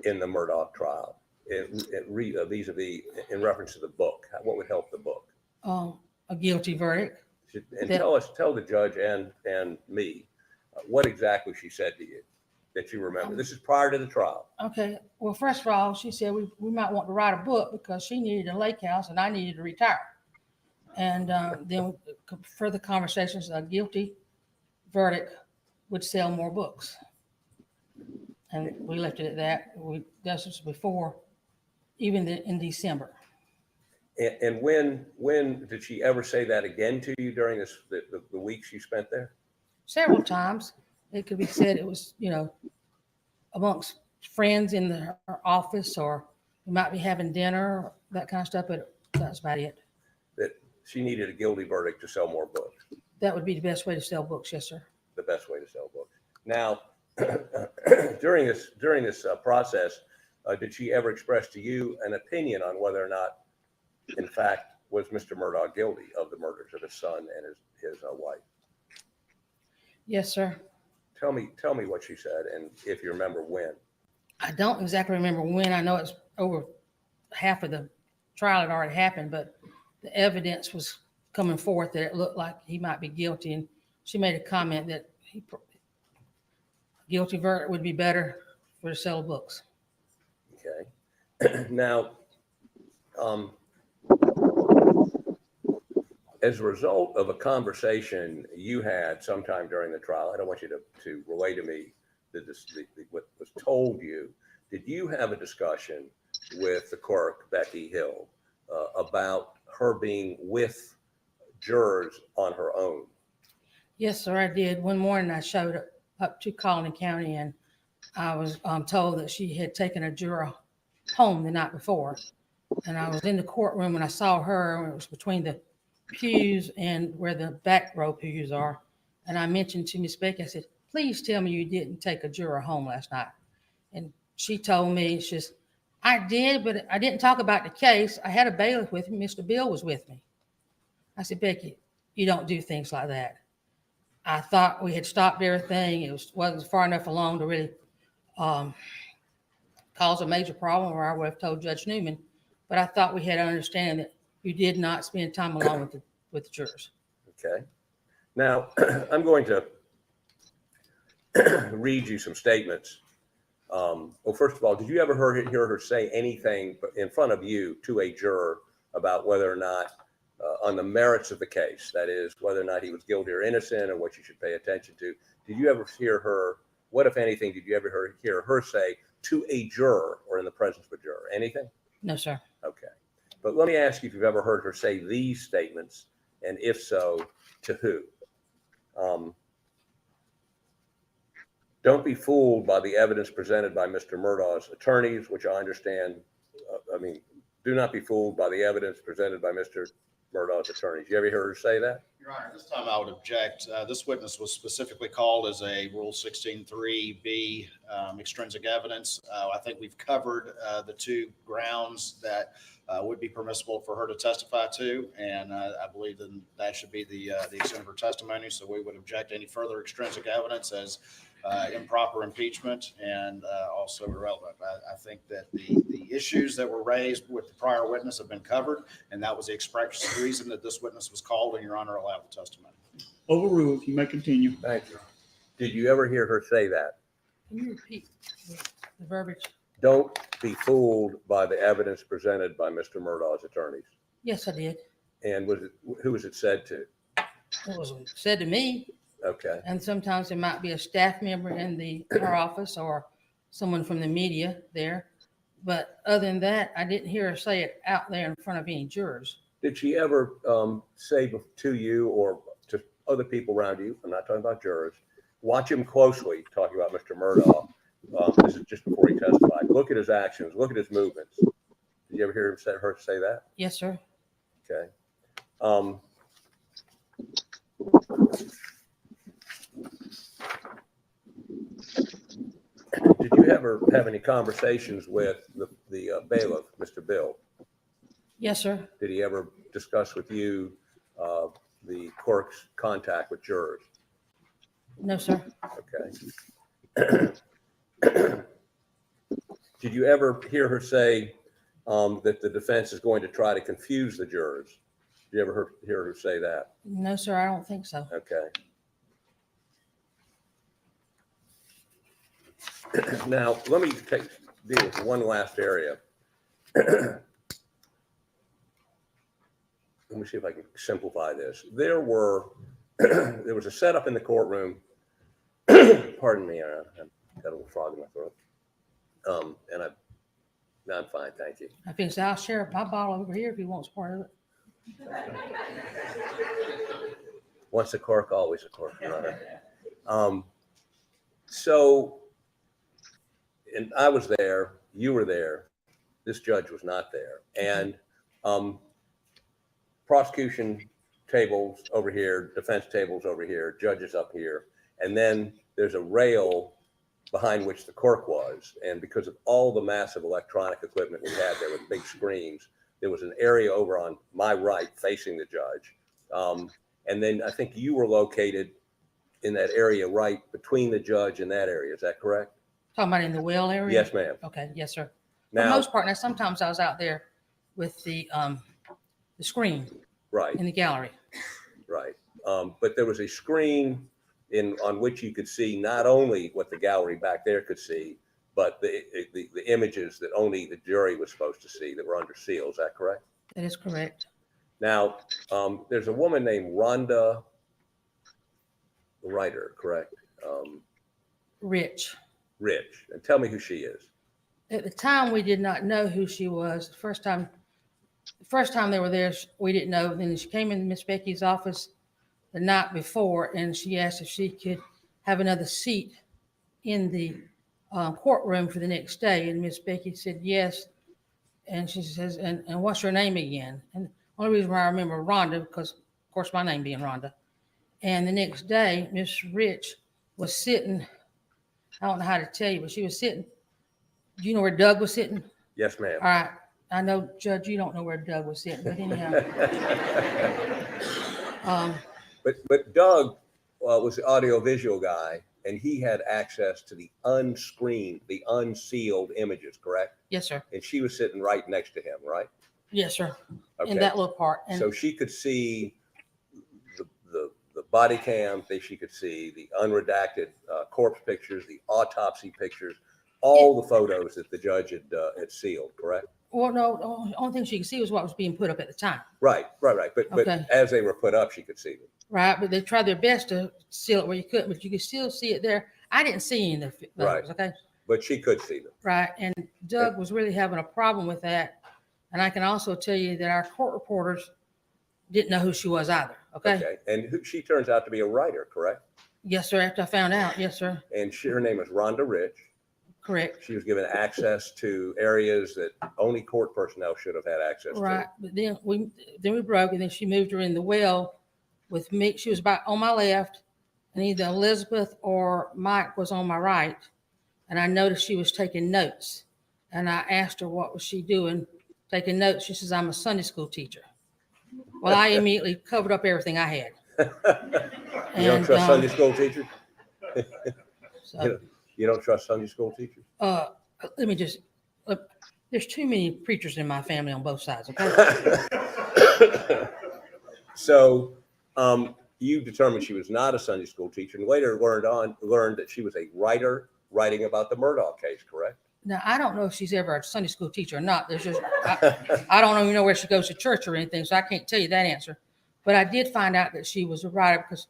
in the Murdaugh trial, vis-a-vis in reference to the book? What would help the book? A guilty verdict. And tell the judge and me what exactly she said to you that you remember. This is prior to the trial. Okay. Well, first of all, she said we might want to write a book because she needed a lake house and I needed to retire. And then further conversations, a guilty verdict would sell more books. And we left it at that. This was before, even in December. And when did she ever say that again to you during the weeks you spent there? Several times. It could be said it was, amongst friends in her office, or we might be having dinner, that kind of stuff, but that's about it. That she needed a guilty verdict to sell more books. That would be the best way to sell books, yes, sir. The best way to sell books. Now, during this process, did she ever express to you an opinion on whether or not, in fact, was Mr. Murdaugh guilty of the murders of his son and his wife? Yes, sir. Tell me what she said, and if you remember when. I don't exactly remember when. I know it's over half of the trial had already happened, but the evidence was coming forth that it looked like he might be guilty, and she made a comment that guilty verdict would be better for the sale of books. Okay. Now, as a result of a conversation you had sometime during the trial, I don't want you to relay to me what was told you. Did you have a discussion with the clerk, Becky Hill, about her being with jurors on her own? Yes, sir, I did. One morning I showed up to Colony County, and I was told that she had taken a juror home the night before. And I was in the courtroom and I saw her, and it was between the pews and where the back row pews are. And I mentioned to Miss Becky, I said, please tell me you didn't take a juror home last night. And she told me, she says, I did, but I didn't talk about the case. I had a bailiff with me. Mr. Bill was with me. I said, Becky, you don't do things like that. I thought we had stopped everything. It wasn't far enough along to really cause a major problem, or I would have told Judge Newman. But I thought we had an understanding that you did not spend time alone with the jurors. Okay. Now, I'm going to read you some statements. Well, first of all, did you ever hear her say anything in front of you to a juror about whether or not, on the merits of the case, that is, whether or not he was guilty or innocent, or what you should pay attention to? Did you ever hear her, what, if anything, did you ever hear her say to a juror or in the presence of a juror? Anything? No, sir. Okay. But let me ask you if you've ever heard her say these statements, and if so, to who? Don't be fooled by the evidence presented by Mr. Murdaugh's attorneys, which I understand. Do not be fooled by the evidence presented by Mr. Murdaugh's attorneys. You ever heard her say that? Your Honor, this time I would object. This witness was specifically called as a Rule 16.3B extrinsic evidence. I think we've covered the two grounds that would be permissible for her to testify to, and I believe that should be the extent of her testimony. So we would object any further extrinsic evidence as improper impeachment and also irrelevant. I think that the issues that were raised with the prior witness have been covered, and that was the express reason that this witness was called, and Your Honor allowed the testimony. Overruled. You may continue. Thank you. Did you ever hear her say that? Can you repeat the verbiage? Don't be fooled by the evidence presented by Mr. Murdaugh's attorneys. Yes, I did. And who was it said to? It was said to me. Okay. And sometimes there might be a staff member in her office or someone from the media there. But other than that, I didn't hear her say it out there in front of any jurors. Did she ever say to you or to other people around you, I'm not talking about jurors, watch him closely, talking about Mr. Murdaugh. This is just before he testified. Look at his actions, look at his movements. Did you ever hear her say that? Yes, sir. Okay. Did you ever have any conversations with the bailiff, Mr. Bill? Yes, sir. Did he ever discuss with you the clerk's contact with jurors? No, sir. Okay. Did you ever hear her say that the defense is going to try to confuse the jurors? Did you ever hear her say that? No, sir, I don't think so. Okay. Now, let me deal with one last area. Let me see if I can simplify this. There was a setup in the courtroom. Pardon me, I've got a little frog in my throat. I'm fine, thank you. I think I'll share my bottle over here if he wants part of it. Once a clerk, always a clerk. So, and I was there, you were there, this judge was not there. And prosecution tables over here, defense tables over here, judges up here. And then there's a rail behind which the clerk was. And because of all the massive electronic equipment we had there with big screens, there was an area over on my right facing the judge. And then I think you were located in that area right between the judge and that area. Is that correct? Talking about in the well area? Yes, ma'am. Okay, yes, sir. For Now, the most part, now sometimes I was out there with the screen right in the gallery. Right. But there was a screen on which you could see not only what the gallery back there could see, but the images that only the jury was supposed to see that were under seal. Is that correct? That is correct. Now, there's a woman named Ronda, the writer, correct? Rich. Rich. And tell me who she is. At the time, we did not know who she was. The first time they were there, we didn't know. Then she came in Miss Becky's office the night before, and she asked if she could have another seat in the courtroom for the next day. And Miss Becky said yes. And she says, and what's your name again? And the only reason why I remember Ronda, because of course my name being Ronda. And the next day, Miss Rich was sitting, I don't know how to tell you, but she was sitting. Do you know where Doug was sitting? Yes, ma'am. All right. I know, Judge, you don't know where Doug was sitting, but anyhow. But Doug was the audiovisual guy, and he had access to the unscreened, the unsealed images, correct? Yes, sir. And she was sitting right next to him, right? Yes, sir. Okay. In that little part. And so she could see the body cam, she could see the unredacted corpse pictures, the autopsy pictures, all the photos that the judge had sealed, correct? well, no, the only thing she could see was what was being put up at the time. Right. But Okay. as they were put up, she could see them. Right, but they tried their best to seal it where you couldn't, but you could still see it there. I didn't see any of the photos, Right. okay? But she could see them. Right, and Doug was really having a problem with that. And I can also tell you that our court reporters didn't know who she was either, okay? And she turns out to be a writer, correct? Yes, sir, after I found out, yes, sir, And her name is Ronda Rich. correct. She was given access to areas that only court personnel should have had access Right, but then we broke, and then she moved her in the well with me. She was about on my left, and either Elizabeth or Mike was on my right. And I noticed she was taking notes. And I asked her what was she doing, taking notes. She says, I'm a Sunday school teacher. Well, I immediately covered up everything I had. You don't trust Sunday school teachers? So, You don't trust Sunday school teachers? let me just, there's too many preachers in my family on both sides, okay? So you determined she was not a Sunday school teacher, and later learned that she was a writer writing about the Murdaugh case, correct? Now, I don't know if she's ever a Sunday school teacher or not. There's just, I don't even know where she goes to church or anything, so I can't tell you that answer. But I did find out that she was a writer because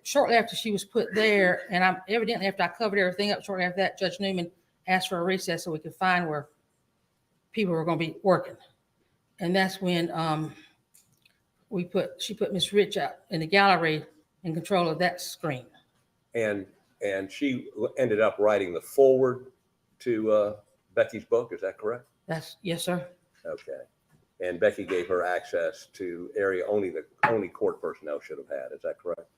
shortly after she was put there, and evidently after I covered everything up, shortly after that, Judge Newman asked for a recess so we could find where people were going to be working. And that's when she put Miss Rich out in the gallery in control of that screen. And she ended up writing the foreword to Becky's book. Is that correct? Yes, sir. Okay. And Becky gave her access to area only court personnel should have had. Is that correct?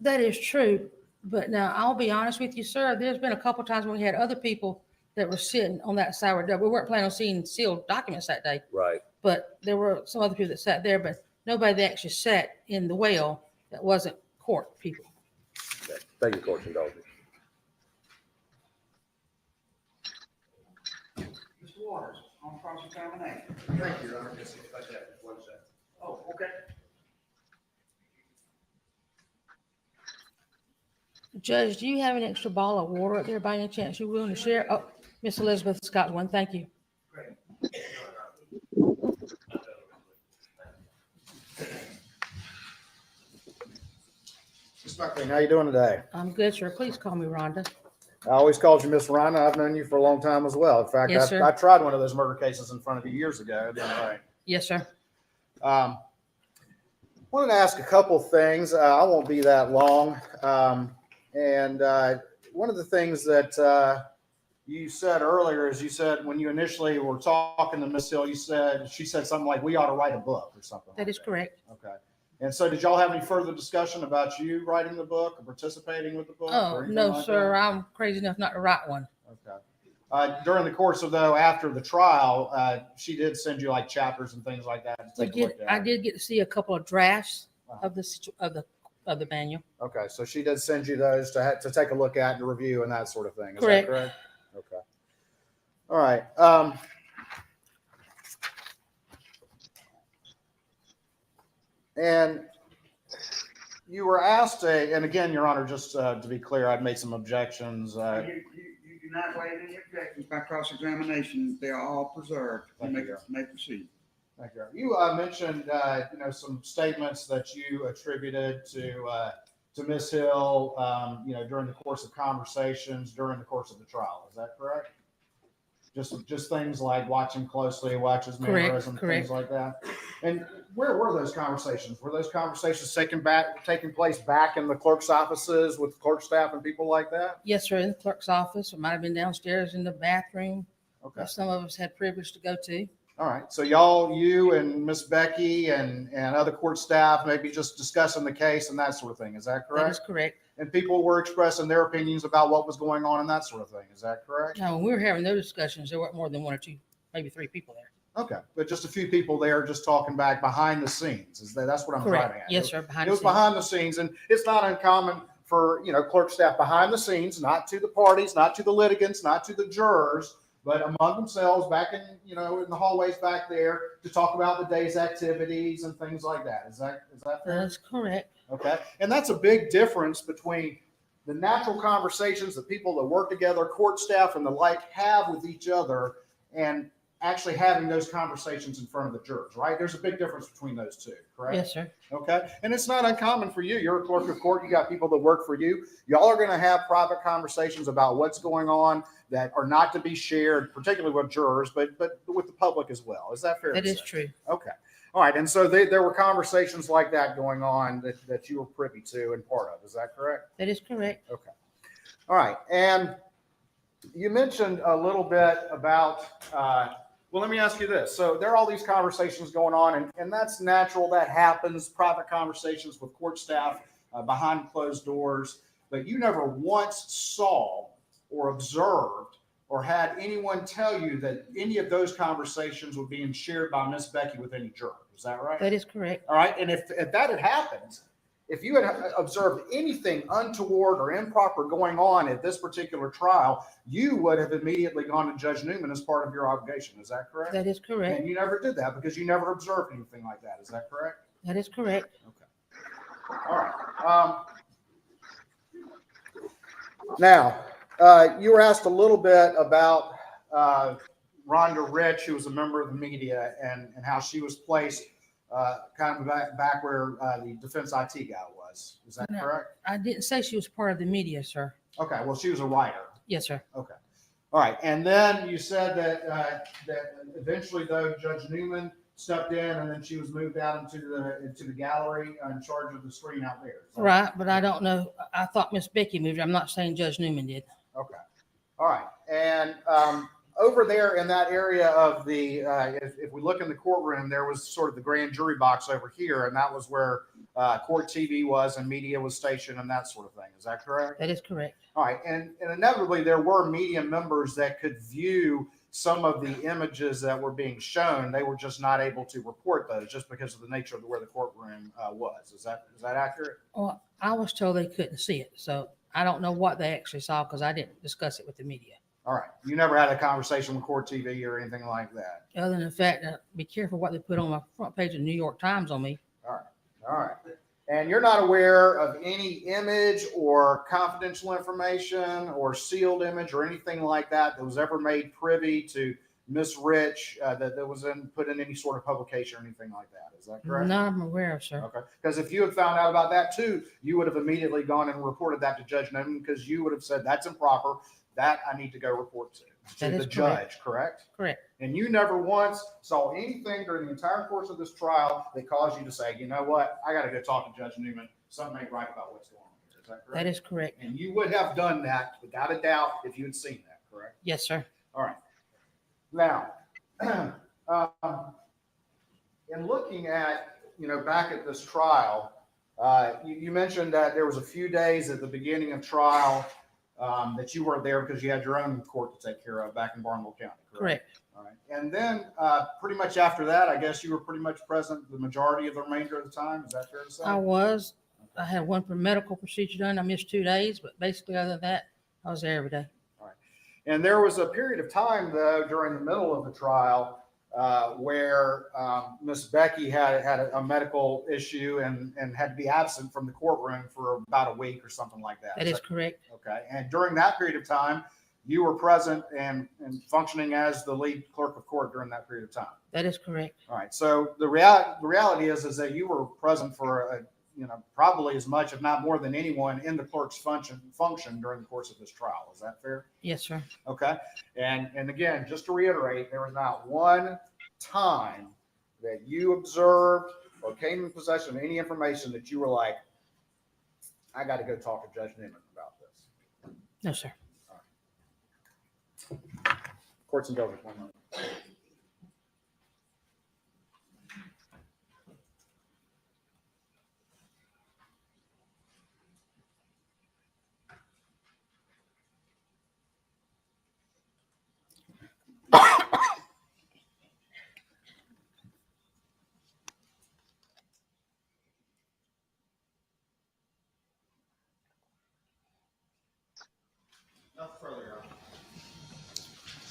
That is true. But now I'll be honest with you, sir. There's been a couple times when we had other people that were sitting on that side of the door. We weren't planning on seeing sealed documents that day. Right. But there were some other people that sat there, but nobody that actually sat in the well that wasn't court people. Okay. Thank you, court's indulgence. Mr. Waters, on cross-examination. Thank you, Your Honor. Just like that. One second. Oh, okay. Judge, do you have an extra bottle of water up there by any chance you're willing to share? Oh, Miss Elizabeth Scott's one. Thank you. Ms. McLean, how you doing today? I'm good, sir. Please call me Ronda. I always called you Miss Ronda. I've known you for a long time as well. In fact, Yes, sir. I tried one of those murder cases in front of you years ago. It didn't right. Yes, sir. Wanted to ask a couple things. I won't be that long. One of the things that you said earlier is you said when you initially were talking to Miss Hill, she said something like, we ought to write a book or something. That is correct. Okay. And so did y'all have any further discussion about you writing the book or participating with the book? Oh, no, sir. I'm crazy enough not to write one. Okay. During the course of after the trial, she did send you like chapters and things like that to take a look at. I did get to see a couple of drafts of the manual. Okay, so she did send you those to take a look at and to review and that sort of thing. Is Correct. that correct? Okay. All right. And you were asked and again, Your Honor, just to be clear, I've made some objections. You do not waive any objections by cross-examination. They are all preserved. You may proceed. Thank you. You mentioned, some statements that you attributed to Miss Hill, during the course of conversations during the course of the trial. Is that correct? Just things like watching closely, watches mannerism, things like that. And where were those conversations? Were those conversations taking place back in the clerk's offices with clerk staff and people like that? Yes, sir. In the clerk's office. It might have been downstairs in the bathroom. Okay. Some of us had privilege to go to. All right. So you and Miss Becky and other court staff maybe just discussing the case and that sort of thing. Is that correct? That is correct. And people were expressing their opinions about what was going on and that sort of thing. Is that correct? No, when we were having those discussions, there weren't more than one or two, maybe three people there. Okay. But just a few people there just talking back behind the scenes. That's what I'm Correct. driving at. Yes, sir. It was behind the scenes, and it's not uncommon for clerk staff behind the scenes, not to the parties, not to the litigants, not to the jurors, but among themselves back in in the hallways back there to talk about the day's activities and things like that. Is that fair? That's correct. Okay. And that's a big difference between the natural conversations that people that work together, court staff and the like, have with each other and actually having those conversations in front of the jurors, right? There's a big difference between those two, correct? Yes, sir. Okay. And it's not uncommon for you. You're a clerk of court. You got people that work for you. Y'all are going to have private conversations about what's going on that are not to be shared, particularly with jurors, but with the public as well. Is that fair? That is true. Okay. All right. And so there were conversations like that going on that you were privy to and part of. Is that correct? That is correct. Okay. All right. And you mentioned a little bit about, well, let me ask you this. So there are all these conversations going on, and that's natural. That happens, private conversations with court staff behind closed doors. But you never once saw or observed or had anyone tell you that any of those conversations were being shared by Miss Becky with any juror. Is that right? That is correct. All right. And if that had happened, if you had observed anything untoward or improper going on at this particular trial, you would have immediately gone to Judge Newman as part of your obligation. Is that correct? That is correct. And you never did that because you never observed anything like that. Is that correct? That is correct. Okay. All right. Now, you were asked a little bit about Ronda Rich, who was a member of the media, and how she was placed kind of back where the defense IT guy was. Is that correct? I didn't say she was part of the media, sir. Okay. Well, she was a writer. Yes, sir. Okay. All right. And then you said that eventually, though, Judge Newman stepped in and then she was moved out into the gallery in charge of the screen out there. Is that- Right, but I don't know. I thought Miss Becky moved. I'm not saying Judge Newman did. Okay. All right. And over there in that area of the, if we look in the courtroom, there was sort of the grand jury box over here, and that was where court TV was and media was stationed and that sort of thing. Is that correct? That is correct. All right. And inevitably, there were media members that could view some of the images that were being shown. They were just not able to report those just because of the nature of where the courtroom was. Is that accurate? Well, I was told they couldn't see it, so I don't know what they actually saw because I didn't discuss it with the media. All right. You never had a conversation with court TV or anything like that? Other than the fact that be careful what they put on my front page of the New York Times on me. All right. All right. And you're not aware of any image or confidential information or sealed image or anything like that was ever made privy to Miss Rich that was put in any sort of publication or anything like that. Is that correct? None I'm aware of, sir. Okay. Because if you had found out about that too, you would have immediately gone and reported that to Judge Newman because you would have said, that's improper. That I need to go report to the judge, correct? Correct. And you never once saw anything during the entire course of this trial that caused you to say, you know what, I got to go talk to Judge Newman. Something ain't right about what's going on here. Is that correct? That is correct. And you would have done that without a doubt if you had seen that, correct? Yes, sir. All right. Now, in looking at, back at this trial, you mentioned that there was a few days at the beginning of trial that you weren't there because you had your own court to take care of back in Barnwell County, correct? All right. And then pretty much after that, I guess you were pretty much present the majority of the remainder of the time. Is that fair to say? I was. I had one medical procedure done. I missed 2 days, but basically other than that, I was there every day. And there was a period of time, though, during the middle of the trial where Miss Becky had a medical issue and had to be absent from the courtroom for about a week or something like that. That is correct. Okay. And during that period of time, you were present and functioning as the lead clerk of court during that period of time. That is correct. All right. So the reality is that you were present for probably as much, if not more than anyone in the clerk's function during the course of this trial. Is that fair? Yes, sir. Okay. And again, just to reiterate, there was not one time that you observed or came in possession of any information that you were like, I got to go talk to Judge Newman about this. No, sir. Court's indulgence, 1 moment.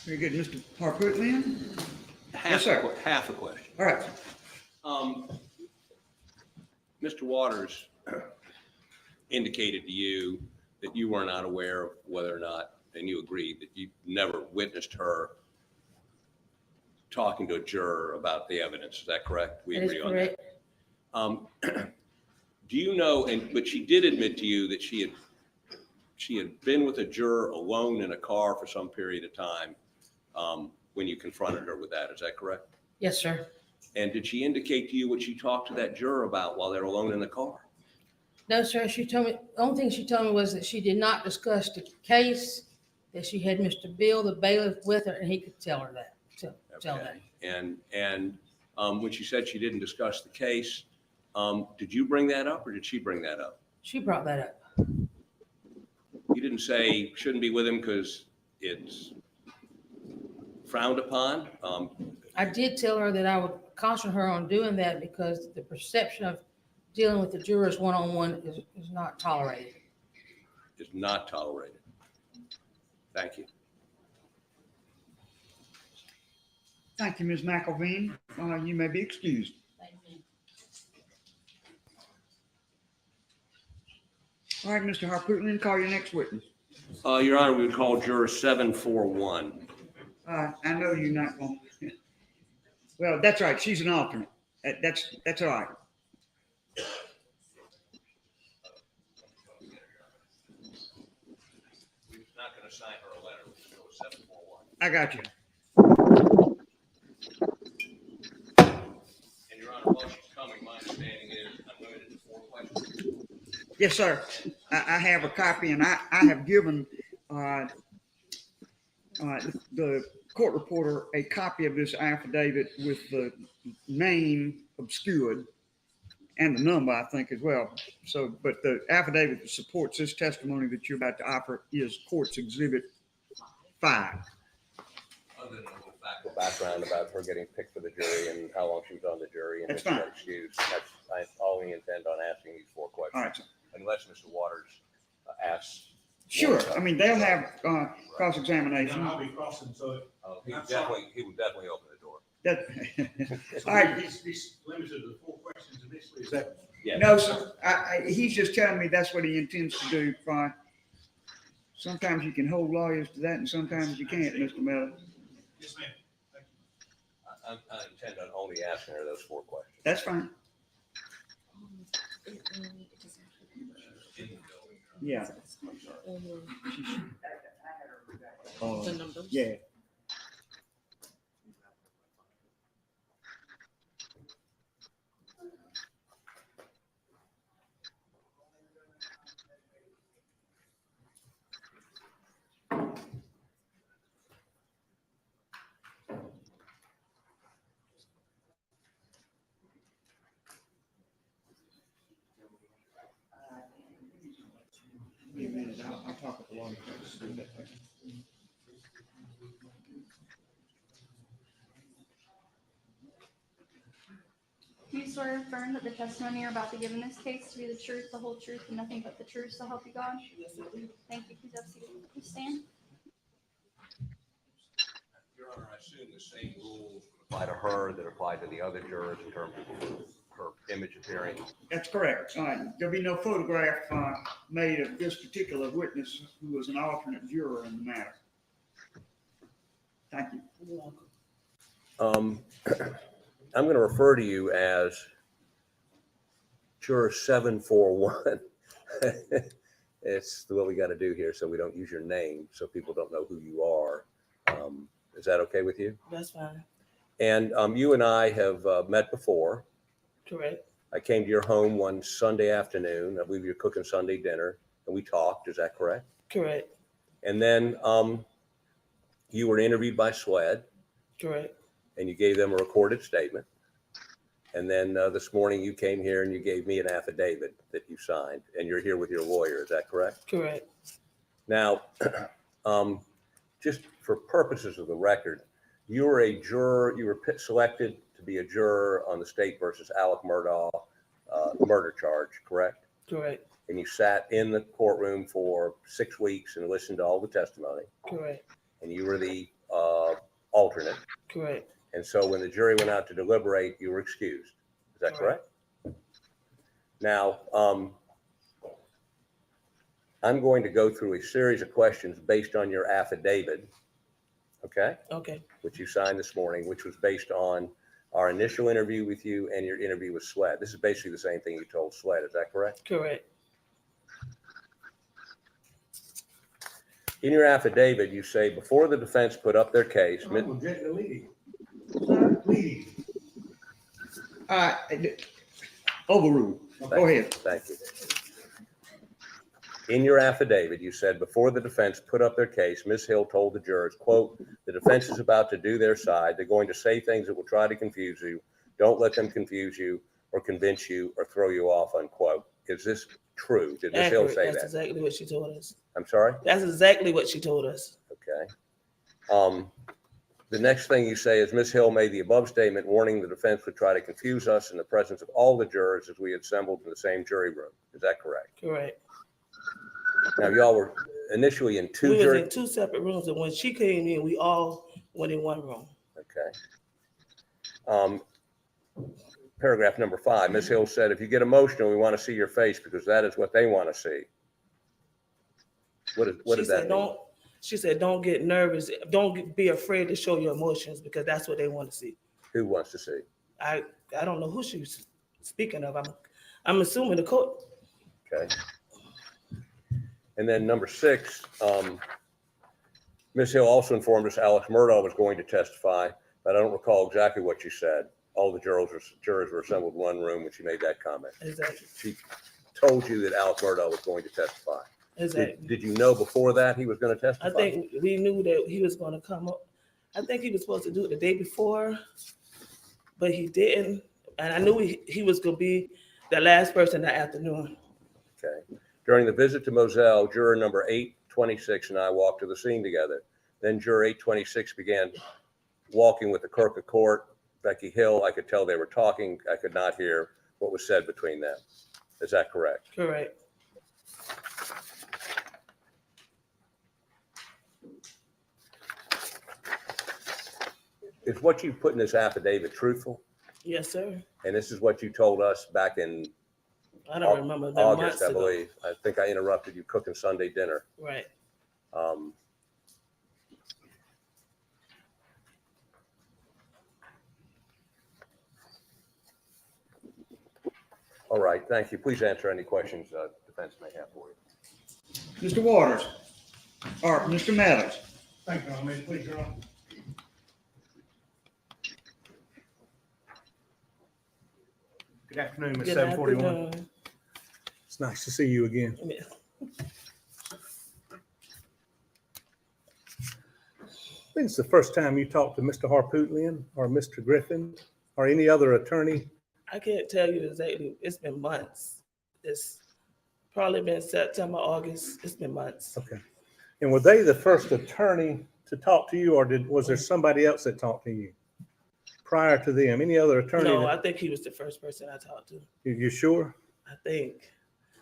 Very good. Mr. Harpootlian? Half a question. All right. Mr. Waters indicated to you that you were not aware of whether or not, and you agreed that you never witnessed her talking to a juror about the evidence. Is that correct? We agree on that. Do you know, but she did admit to you that she had been with a juror alone in a car for some period of time when you confronted her with that. Is that correct? Yes, sir. And did she indicate to you what she talked to that juror about while they're alone in the car? No, sir. She told me, the only thing she told me was that she did not discuss the case, that she had Mr. Bill, the bailiff, with her, and he could tell her that. Tell that. And when she said she didn't discuss the case, did you bring that up or did she bring that up? She brought that up. You didn't say shouldn't be with him because it's frowned upon? I did tell her that I would caution her on doing that because the perception of dealing with the jurors one-on-one is not tolerated. Is not tolerated. Thank you. Thank you, Ms. McElveen. You may be excused. Thank you. All right, Mr. Harpootlian, call your next witness. Your Honor, we would call juror 741. I know you're not going to. Well, that's right. She's an alternate. That's all right. We're not going to sign her a letter. We'll go with 741. I got you. Yes, sir. I have a copy, and I have given the court reporter a copy of this affidavit with the name obscured and the number, I think, as well. So, but the affidavit that supports this testimony that you're about to offer is Court's Exhibit 5. Other than a little factual background about her getting picked for the jury and how long she was on the jury and That's then she fine. got excused. That's all we intend on asking these 4 questions. All right, sir. Unless Mr. Waters asks. Sure. I mean, they'll have cross-examination. I'll be crossing, so. He will definitely open the door. So All right. He's limited to the 4 questions initially, is that? Yeah. No, sir. He's just telling me that's what he intends to do. Sometimes you can hold lawyers to that, and sometimes you can't, Mr. Miller. Yes, ma'am. I intend on only asking her those 4 questions. That's fine. Yeah. The numbers. Yeah. I'll talk with the lawyer. Do you swear or affirm that the testimony you're about to give in this case to be the truth, the whole truth, and nothing but the truth, so help you God? Yes, I do. Thank you. Please have a seat. Please stand. Your Honor, I assume the same rules apply to her that apply to the other jurors in terms of her image appearing. That's correct. There'll be no photograph made of this particular witness who was an alternate juror in the matter. Thank you. You're welcome. I'm going to refer to you as Juror 741. It's what we got to do here, so we don't use your name, so people don't know who you are. Is that okay with you? That's fine. And you and I have met before. Correct. I came to your home one Sunday afternoon. I believe you're cooking Sunday dinner, and we talked. Is that correct? Correct. And then you were interviewed by SWED. Correct. And you gave them a recorded statement. And then this morning you came here and you gave me an affidavit that you signed, and you're here with your lawyer. Is that correct? Correct. Now, just for purposes of the record, you were a juror. You were selected to be a juror on the State versus Alec Murdaugh murder charge, correct? Correct. And you sat in the courtroom for 6 weeks and listened to all the testimony. Correct. And you were the alternate. Correct. And so when the jury went out to deliberate, you were excused. Is that correct? Now, I'm going to go through a series of questions based on your affidavit, okay? Okay. Which you signed this morning, which was based on our initial interview with you and your interview with SWED. This is basically the same thing you told SWED. Is that correct? Correct. In your affidavit, you say before the defense put up their case. Overruled. Go ahead. Thank you. In your affidavit, you said before the defense put up their case, Ms. Hill told the jurors, quote, the defense is about to do their side. They're going to say things that will try to confuse you. Don't let them confuse you or convince you or throw you off, unquote. Is this true? Did Ms. Hill Accurate. say That's that? exactly what she told us. I'm sorry? That's exactly what she told us. Okay. The next thing you say is Ms. Hill made the above statement warning the defense would try to confuse us in the presence of all the jurors as we assembled in the same jury room. Is that correct? Correct. Now, y'all were initially in two We was jury. in 2 separate rooms, and when she came in, we all went in 1 room. Okay. Paragraph number 5, Ms. Hill said, if you get emotional, we want to see your face because that is what they want to see. What does that mean? She said, don't get nervous. Don't be afraid to show your emotions because that's what they want to see. Who wants to see? I don't know who she's speaking of. I'm assuming the court. Okay. And then number 6, Ms. Hill also informed us Alex Murdaugh was going to testify, but I don't recall exactly what she said. All the jurors were assembled in 1 room when she made that comment. Exactly. She told you that Alex Murdaugh was going to testify. Exactly. Did you know before that he was going to testify? I think we knew that he was gonna come up. I think he was supposed to do it the day before, but he didn't. And I knew he was gonna be the last person that afternoon. Okay. During the visit to Moselle, juror number 826 and I walked to the scene together. Then juror 826 began walking with the Clerk of Court, Becky Hill. I could tell they were talking. I could not hear what was said between them. Is that correct? Correct. Is what you put in this affidavit truthful? Yes, sir. And this is what you told us back in I don't remember that August, months I ago. believe. I think I interrupted you cooking Sunday dinner. Right. All right, thank you. Please answer any questions defense may have for you. Mr. Waters, or Mr. Meadows. Thank you, May please, Your Honor. Good afternoon, Ms. Good 741. afternoon. It's nice to see you again. Yeah. I think it's the first time you talked to Mr. Harpootlian or Mr. Griffin or any other attorney. I can't tell you exactly. It's been months. It's probably been September, August. It's been months. Okay. And were they the first attorney to talk to you, or was there somebody else that talked to you prior to them? Any other attorney? No, I think he was the first person I talked to. You sure? I think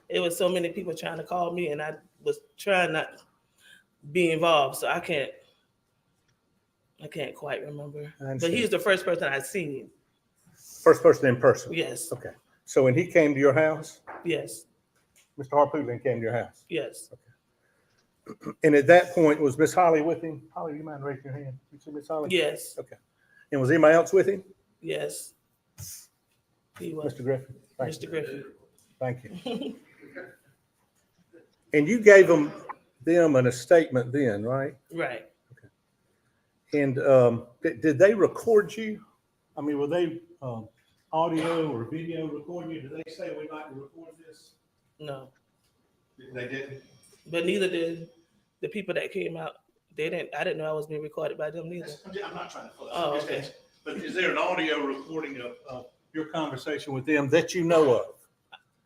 it was so many people trying to call me, and I was trying not to be involved, so I can't quite remember. But he was the first person I seen. First person in person? Yes. Okay. So when he came to your house? Yes. Mr. Harpootlian came to your house? Yes. Okay. And at that point, was Miss Holly with him? Holly, do you mind raising your hand? You see Miss Holly? Yes. Okay. And was anybody else with him? Yes. He was. Mr. Griffin? Mr. Griffin. Thank you. And you gave them a statement then, right? Right. And did they record you? I mean, were they audio or video recording you? Did they say we'd like to record this? No. They didn't? But neither did the people that came out. They didn't. I didn't know I was being recorded by them neither. I'm not trying to. Oh, okay. But is there an audio recording of your conversation with them that you know of?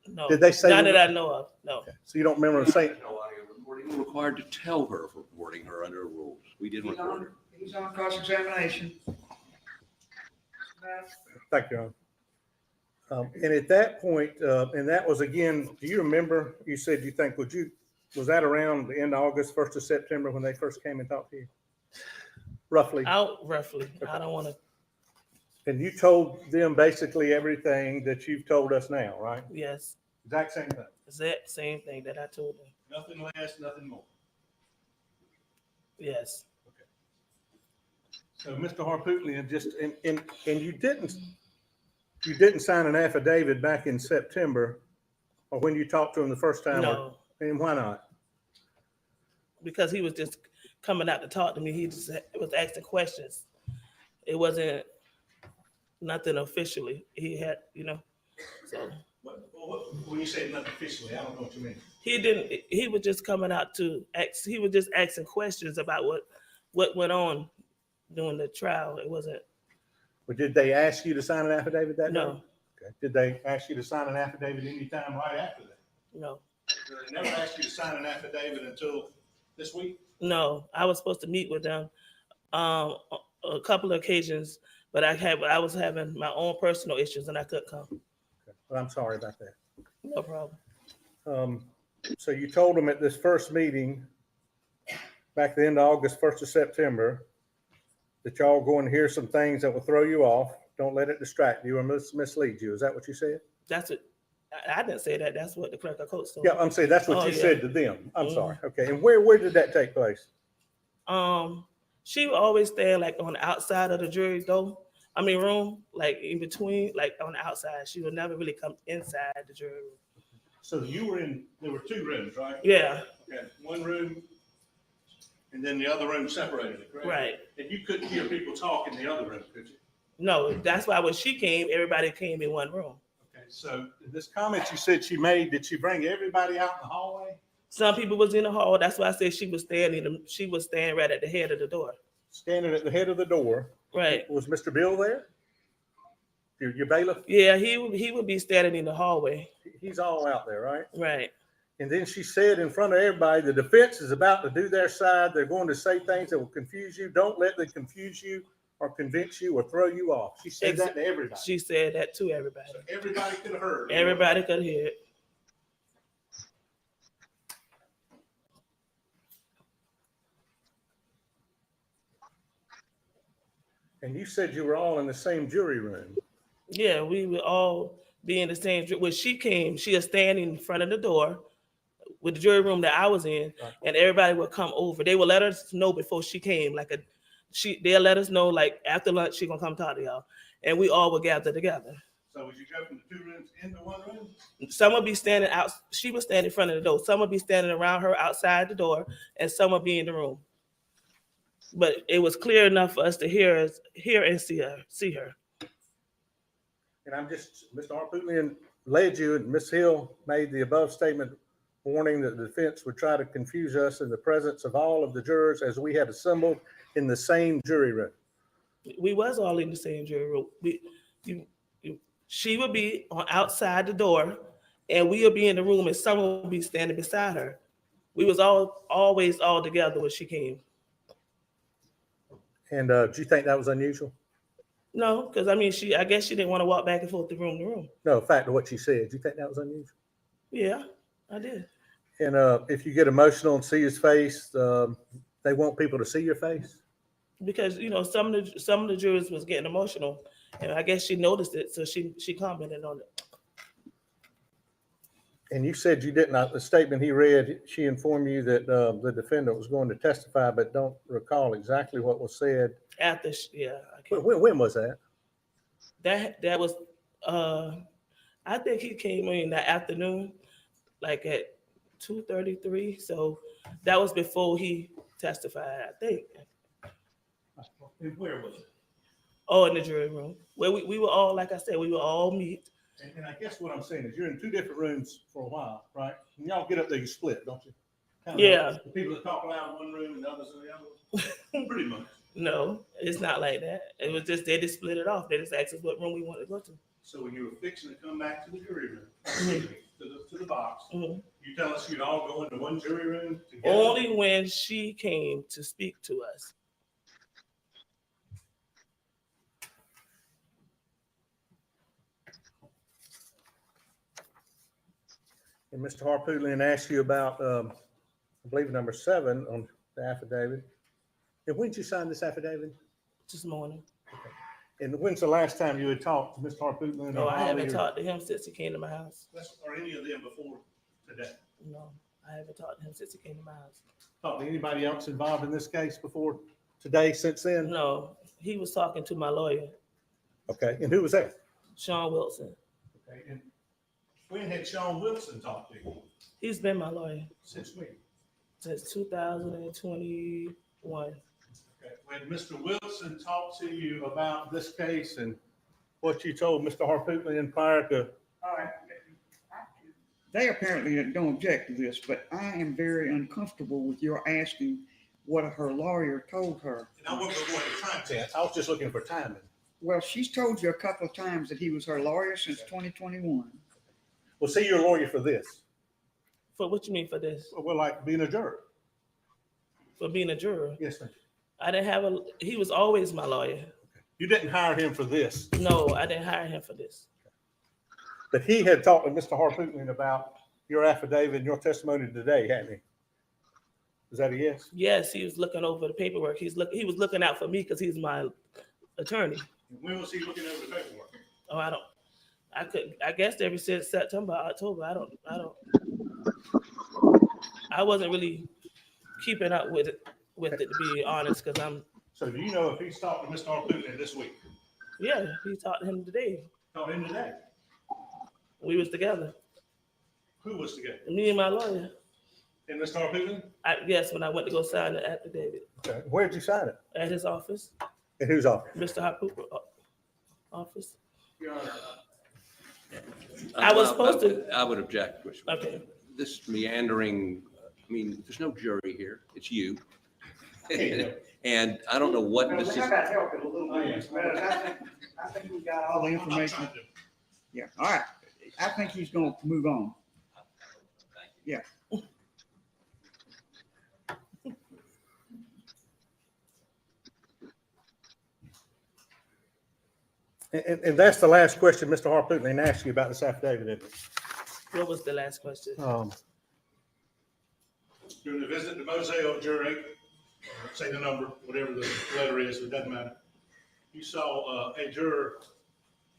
No. Did they say? None that I know of. No. Okay. So you don't remember them saying? No audio recording. We're required to tell her if recording her under rules. We did record her. He's on cross-examination. Thank you. And at that point, and that was again, do you remember, you said you think, was that around the end of August, 1st of September when they first came and talked to you? Roughly? Roughly. Okay. I don't want to. And you told them basically everything that you've told us now, right? Yes. Exact same thing. Exact same thing that I told them. Nothing less, nothing more. Yes. So Mr. Harpootlian, just, and you didn't sign an affidavit back in September or when you talked to him the first time? No. And why not? Because he was just coming out to talk to me. He just was asking questions. It wasn't nothing officially. He had, so. When you say nothing officially, I don't know what you mean. He was just coming out to ask, he was just asking questions about what went on during the trial. It wasn't. But did they ask you to sign an affidavit that day? No. Okay. Did they ask you to sign an affidavit anytime right after that? No. They never asked you to sign an affidavit until this week? No, I was supposed to meet with them a couple of occasions, but I was having my own personal issues and I couldn't come. Okay. Well, I'm sorry about that. No problem. So you told them at this first meeting back at the end of August, 1st of September, that y'all going to hear some things that will throw you off. Don't let it distract you or mislead you. Is that what you said? That's it. I didn't say that. That's what the Clerk of Court said. Yeah, I'm saying that's what you yeah. said to them. I'm sorry. Okay. And where did that take place? She would always stand like on the outside of the jury room, like in between, like on the outside. She would never really come inside the jury room. So there were two rooms, right? Yeah. Okay. One room and then the other room separated it, correct? Right. And you couldn't hear people talk in the other room, could you? No, that's why when she came, everybody came in one room. Okay. so this comment you said she made, did she bring everybody out in the hallway? Some people was in the hall. That's why I said she was standing right at the head of the door. Standing at the head of the door. Right. Was Mr. Bill there? Your bailiff? Yeah, he would be standing in the hallway. He's all out there, right? Right. And then she said in front of everybody, the defense is about to do their side. They're going to say things that will confuse you. Don't let them confuse you or convince you or throw you off. She said that to everybody. She said that to everybody. So everybody could have heard. Everybody could hear it. And you said you were all in the same jury room. Yeah, we would all be in the same. When she came, she was standing in front of the door with the jury room that I was in, and everybody would come over. They would let us know before she came, they'll let us know like after lunch she gonna come talk to y'all, and we all would gather together. So would you go from the two rooms into one room? Some would be standing out. She was standing in front of the door. Some would be standing around her outside the door, and some would be in the room. But it was clear enough for us to hear and see her. And I'm just, Mr. Harpootlian led you, and Ms. Hill made the above statement warning that the defense would try to confuse us in the presence of all of the jurors as we had assembled in the same jury room. We was all in the same jury room. She would be on outside the door, and we would be in the room, and someone would be standing beside her. We was always all together when she came. And do you think that was unusual? No, because I guess she didn't want to walk back and forth to room. No, fact of what she said. Do you think that was unusual? Yeah, I did. And if you get emotional and see his face, they want people to see your face? Because some of the jurors was getting emotional, and I guess she noticed it, so she commented on it. And you said you didn't. The statement he read, she informed you that the defendant was going to testify, but don't recall exactly what was said. After, When was that? That was, I think he came in that afternoon, like at 2:33. So that was before he testified, I think. And where was it? Oh, in the jury room, where we were all, like I said, we were all meet. And I guess what I'm saying is you're in two different rooms for a while, right? When y'all get up there, you split, don't you? Yeah. The people that talk loud in one room and the others in the other. Pretty much. No, it's not like that. It was just, they just split it off. They just asked us what room we wanted to go to. So when you were fixing to come back to the jury room, to the box, you tell us you'd all go into one jury room together? Only when she came to speak to us. And Mr. Harpootlian asked you about, I believe, number 7 on the affidavit. And when did you sign this affidavit? This morning. Okay. And when's the last time you had talked to Mr. Harpootlian? No, I haven't talked to him since he came to my house. Or any of them before today? No, I haven't talked to him since he came to my house. Talked to anybody else involved in this case before today, since then? No, he was talking to my lawyer. Okay, and who was that? Sean Wilson. Okay, and when had Sean Wilson talked to you? He's been my lawyer. Since when? Since 2021. Okay. When Mr. Wilson talked to you about this case and what you told Mr. Harpootlian prior to. All right. They apparently don't object to this, but I am very uncomfortable with your asking what her lawyer told her. And I wasn't going to time test. I was just looking for timing. Well, she's told you a couple of times that he was her lawyer since 2021. Well, see, you're a lawyer for this. For what you mean for this? Well, like being a juror. For being a juror? Yes, ma'am. I didn't have he was always my lawyer. You didn't hire him for this. No, I didn't hire him for this. But he had talked to Mr. Harpootlian about your affidavit and your testimony today, hadn't he? Is that a yes? Yes, he was looking over the paperwork. He was looking out for me because he's my attorney. When was he looking over the paperwork? Oh, I guess ever since September, October. I wasn't really keeping up with it, to be honest, because I'm. So do you know if he's talked to Mr. Harpootlian this week? Yeah, he talked to him today. Talked to him today? We was together. Who was together? Me and my lawyer. And Mr. Harpootlian? Yes, when I went to go sign the affidavit. Okay. Where did you sign it? At his office. In whose office? Mr. Harpootlian's office. Your Honor, I was supposed to. I would object. Okay. This meandering, I mean, there's no jury here. It's you. And I don't know what this is. I got help in a little bit. I think we got all the information. Yeah, all right. I think he's gonna move on. Yeah. And that's the last question Mr. Harpootlian asked you about this affidavit, isn't it? What was the last question? During the visit to Moselle jury, say the number, whatever the letter is, it doesn't matter. You saw a juror,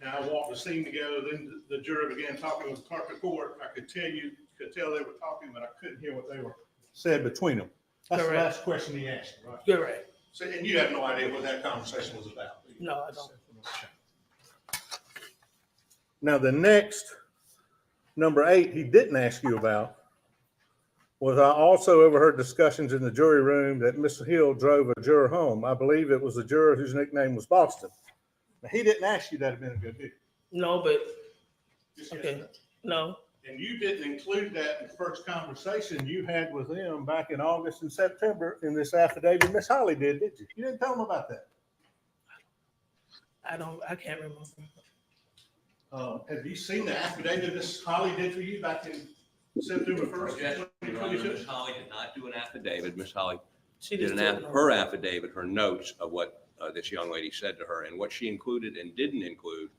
and I walked the scene together, then the juror began talking with the clerk of court. I could tell they were talking, but I couldn't hear what they were said between them. That's Correct. the last question he asked, right? Correct. So, and you have no idea what that conversation was about? No, I don't. Now, the next, number 8, he didn't ask you about was I also overheard discussions in the jury room that Miss Hill drove a juror home. I believe it was a juror whose nickname was Boston. Now, he didn't ask you that a minute ago, did he? No, but, Just okay, yes, no. and you didn't include that in the first conversation you had with him back in August and September in this affidavit. Miss Holly did you? You didn't tell him about that. I can't remember. Have you seen the affidavit Miss Holly did for you back in September 1st? Your Honor, Miss Holly did not do an affidavit. Miss Holly She did just her affidavit, her notes of what this young lady said to her, and what she included and didn't include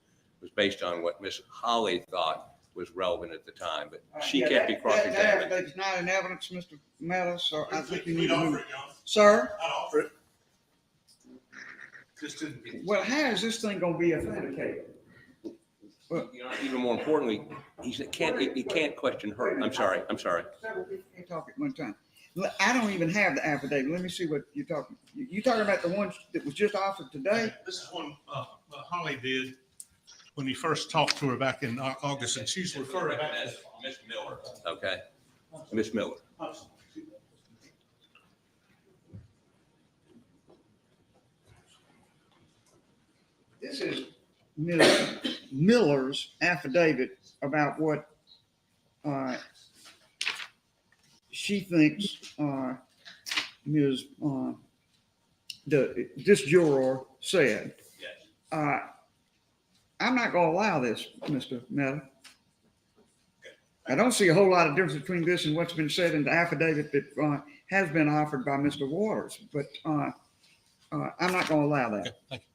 was based on what Miss Holly thought was relevant at the time, but she can't be cross-examined. That affidavit's not in evidence, Mr. Meadows, so I think you need to We'd move. offer it, Your Honor. Sir? I'd offer it. Just to. Well, how is this thing gonna be authenticated? You know, even more importantly, he can't question her. I'm sorry. Several people can't talk at one time. I don't even have the affidavit. Let me see what you're talking. You talking about the one that was just offered today? This is one Holly did when he first talked to her back in August, and she's referring back to Miss Miller. Okay, Miss Miller. This is Ms. Miller's affidavit about what she thinks this juror said. Yes. I'm not going to allow this, Mr. Meadows. I don't see a whole lot of difference between this and what's been said in the affidavit that has been offered by Mr. Waters, but I'm not going to allow that. Okay, thank you.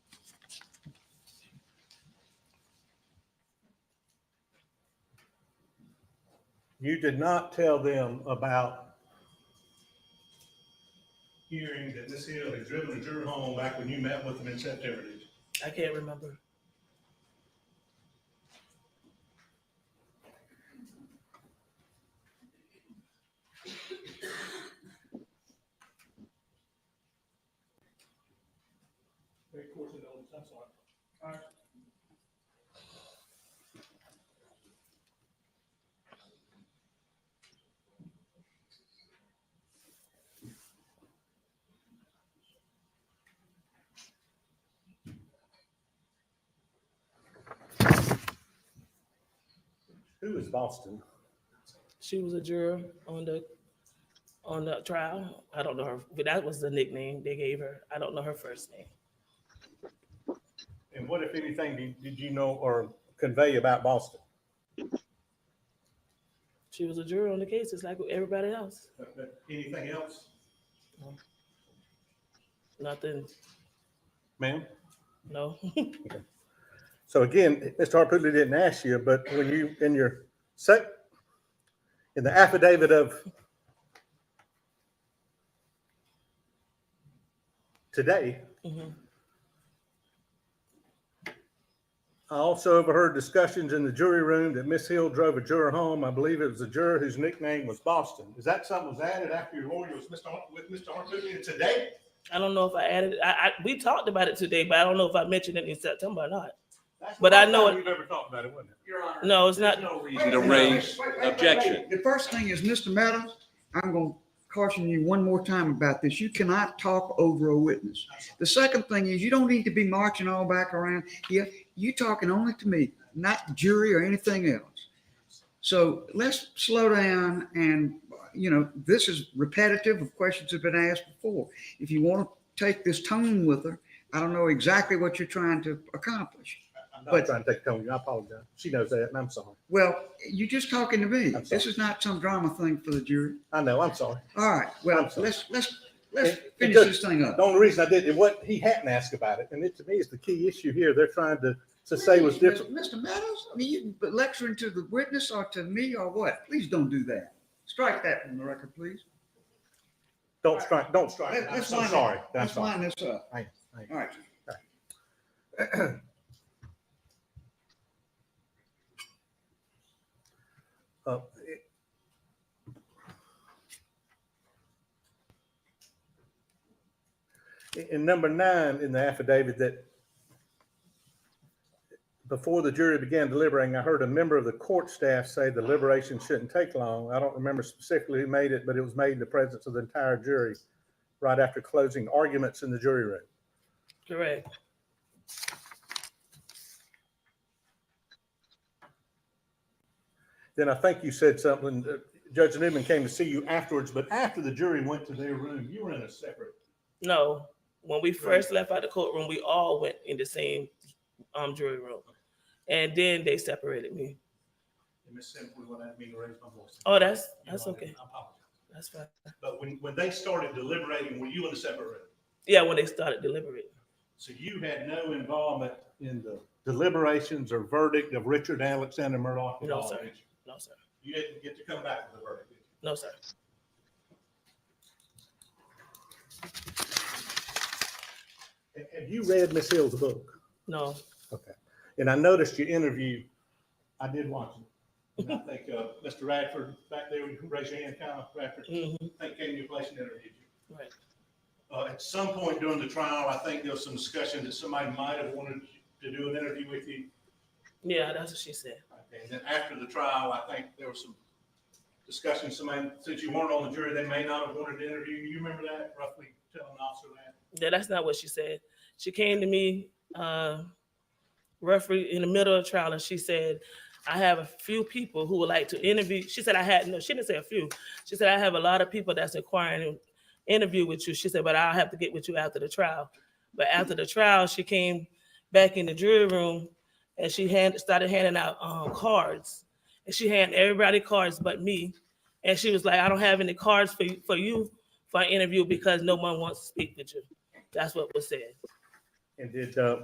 You did not tell them about Hearing that Miss Hill had driven a juror home back when you met with them in September, did you? I can't remember. Very course of those, I'm sorry. All right. who is Boston? She was a juror on the trial. I don't know her, but that was the nickname they gave her. I don't know her first name. And what, if anything, did you know or convey about Boston? She was a juror on the case, just like everybody else. Anything else? No. Nothing. Ma'am? No. Okay. So again, Mr. Harpootlian didn't ask you, but when you, in the affidavit of today, Mhm. I also overheard discussions in the jury room that Miss Hill drove a juror home. I believe it was a juror whose nickname was Boston. Is that something was added after your lawyer was with Mr. Harpootlian today? I don't know if I added. We talked about it today, but I don't know if I mentioned it in September or not. But I know it. You've ever talked about it, wasn't it? Your Honor. No, it's not. No reason to raise objection. The first thing is, Mr. Meadows, I'm going to caution you one more time about this. You cannot talk over a witness. The second thing is, you don't need to be marching all back around here. You talking only to me. not jury or anything else. So let's slow down and, this is repetitive of questions that have been asked before. If you want to take this tone with her, I don't know exactly what you're trying to accomplish. I'm not trying to take Tony. I apologize. She knows that, and I'm sorry. Well, you're just talking to me. I'm sorry. This is not some drama thing for the jury. I know. I'm sorry. All right. Well, I'm sorry. let's It finish does- this thing up. The only reason I did it, what he hadn't asked about it, and it to me is the key issue here. They're trying to say was different. Mr. Meadows, I mean, you lecturing to the witness or to me or what? Please don't do that. Strike that from the record, please. Don't strike. I'm Let's so line sorry. it- I'm Let's sorry. line this up. Hang on. All right. Uh, in number 9 in the affidavit, that before the jury began deliberating, I heard a member of the court staff say the deliberation shouldn't take long. I don't remember specifically who made it, but it was made in the presence of the entire jury right after closing arguments in the jury room. Correct. Then I think you said something, Judge Newman came to see you afterwards, but after the jury went to their room, you were in a separate. No, when we first left out the courtroom, we all went in the same jury room, and then they separated me. Miss Simply, when I didn't mean to raise my voice. Oh, that's You know, okay. I apologize. That's fine. But when they started deliberating, were you in a separate room? Yeah, when they started deliberating. So you had no involvement in the deliberations or verdict of Richard Alexander Murdaugh? at No, all, sir. did you? No, sir. You didn't get to come back to the verdict, did you? No, sir. Have you read Miss Hill's book? No. Okay. And I noticed your interview. I did watch it. And I think Mr. Radford back there, you can raise your hand, Kyle Radford, I think came to your place and interviewed you. Right. At some point during the trial, I think there was some discussion that somebody might have wanted to do an interview with you. Yeah, that's what she said. Okay. And then after the trial, I think there was some discussion. Somebody, since you weren't on the jury, they may not have wanted to interview you. You remember that, roughly telling an officer that? Yeah, that's not what she said. She came to me roughly in the middle of the trial, and she said, I have a few people who would like to interview. She said, she didn't say a few. She said, I have a lot of people that's inquiring to interview with you. She said, but I'll have to get with you after the trial. But after the trial, she came back in the jury room, and she started handing out cards. And she handed everybody cards but me. And she was like, I don't have any cards for you for an interview because no one wants to speak with you. That's what was said. And did, I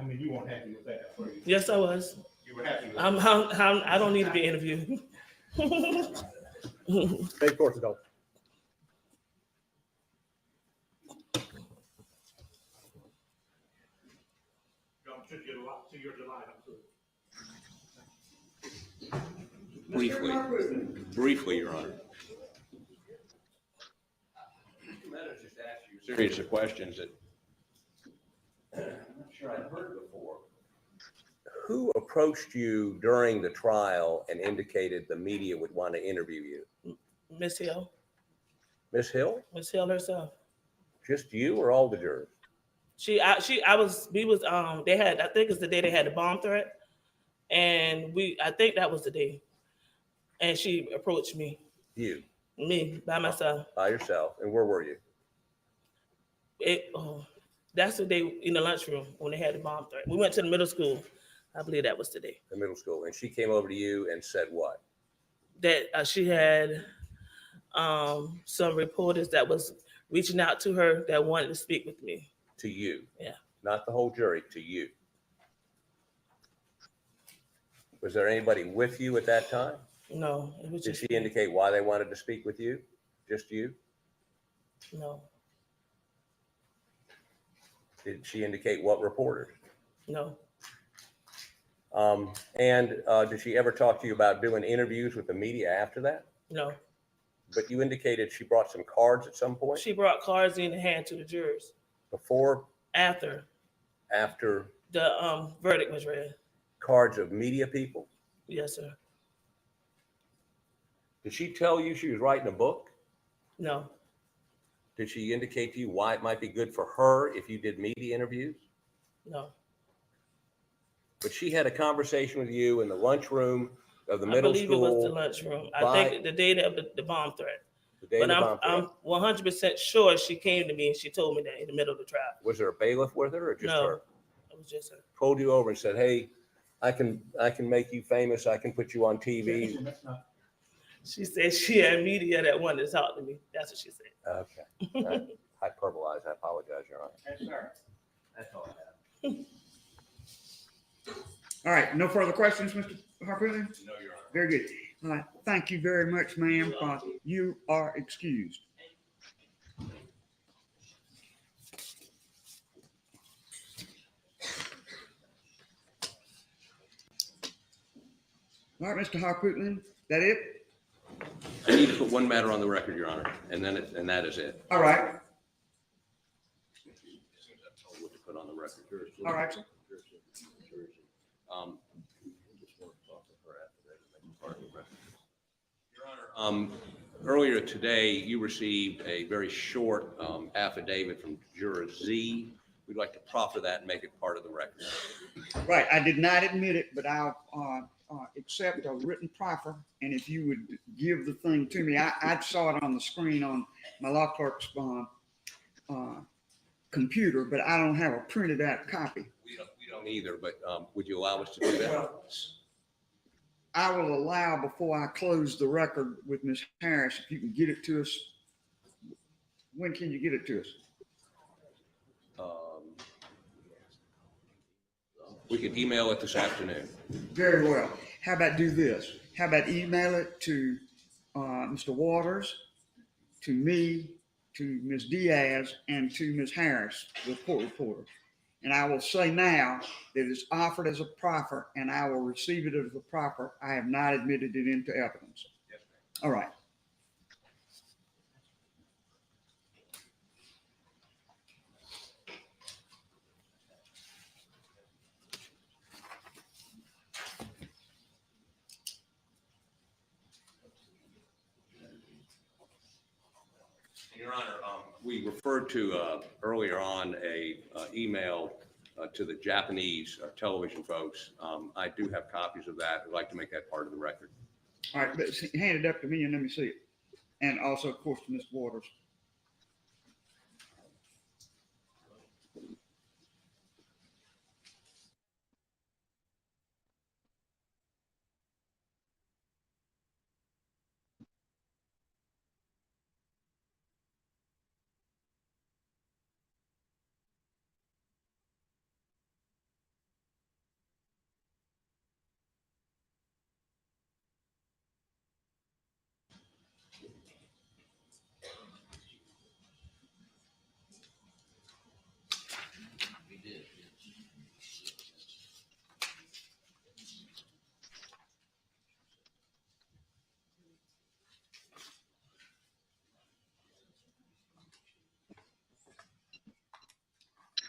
mean, you weren't happy with that, were you? Yes, I was. You were happy with that? I don't need to be interviewed. Take court to go. Briefly, Your Honor. Meadows just asked you a series of questions that I'm not sure I've heard before. Who approached you during the trial and indicated the media would want to interview you? Miss Hill. Miss Hill? Miss Hill herself. Just you or all the jurors? They had, I think it's the day they had the bomb threat. And I think that was the day. And she approached me. You? Me, by myself. By yourself. And where were you? That's the day in the lunchroom when they had the bomb threat. We went to the middle school. I believe that was the day. The middle school. And she came over to you and said what? That she had some reporters that was reaching out to her that wanted to speak with me. To you? Yeah. Not the whole jury, to you. Was there anybody with you at that time? No. It was Did just she indicate why they wanted to speak with you? Just you? No. Did she indicate what reporters? No. Did she ever talk to you about doing interviews with the media after that? No. But you indicated she brought some cards at some point? She brought cards in to hand to the jurors. Before? After. After? The verdict was read. Cards of media people? Yes, sir. Did she tell you she was writing a book? No. Did she indicate to you why it might be good for her if you did media interviews? No. but she had a conversation with you in the lunchroom of the I middle believe it was the school. lunchroom. I by- think the day of the bomb threat. The day of But the bomb threat. I'm 100% sure she came to me and she told me that in the middle of the trial. Was there a bailiff with her or just No, her? it was just her. Pulled you over and said, hey, I can make you famous. I can put you on TV. She said she had media that wanted to talk to me. That's what she said. Okay. I hyperbolize. I apologize, Your Honor. Yes, sir. That's all I have. All right, no further questions, Mr. Harper? No, Your Honor. Very good. Thank you very much, ma'am. You are excused. All right, Mr. Harpootlian, that it? I need to put one matter on the record, Your Honor, and that is it. All right, What to put on the record. all right, sir. Your Honor, earlier today, you received a very short affidavit from Juror Z. We'd like to proffer that and make it part of the record. Right, I did not admit it, but I'll accept a written proffer, and if you would give the thing to me, I saw it on the screen on my law clerk's computer, but I don't have a printed out copy. We don't either, but would you allow us to do that? Well, I will allow before I close the record with Ms. Harris, if you can get it to us. When can you get it to us? We could email it this afternoon. Very well. How about do this? How about email it to Mr. Waters, to me, to Ms. Diaz, and to Ms. Harris, the court reporter. And I will say now that it's offered as a proffer, and I will receive it as a proffer. I have not admitted it into evidence. Yes, All right. Your Honor, we referred to earlier on a email to the Japanese television folks. I do have copies of that. I'd like to make that part of the record. All right, but hand it up to me and let me see it. And also, of course, to Ms. Waters.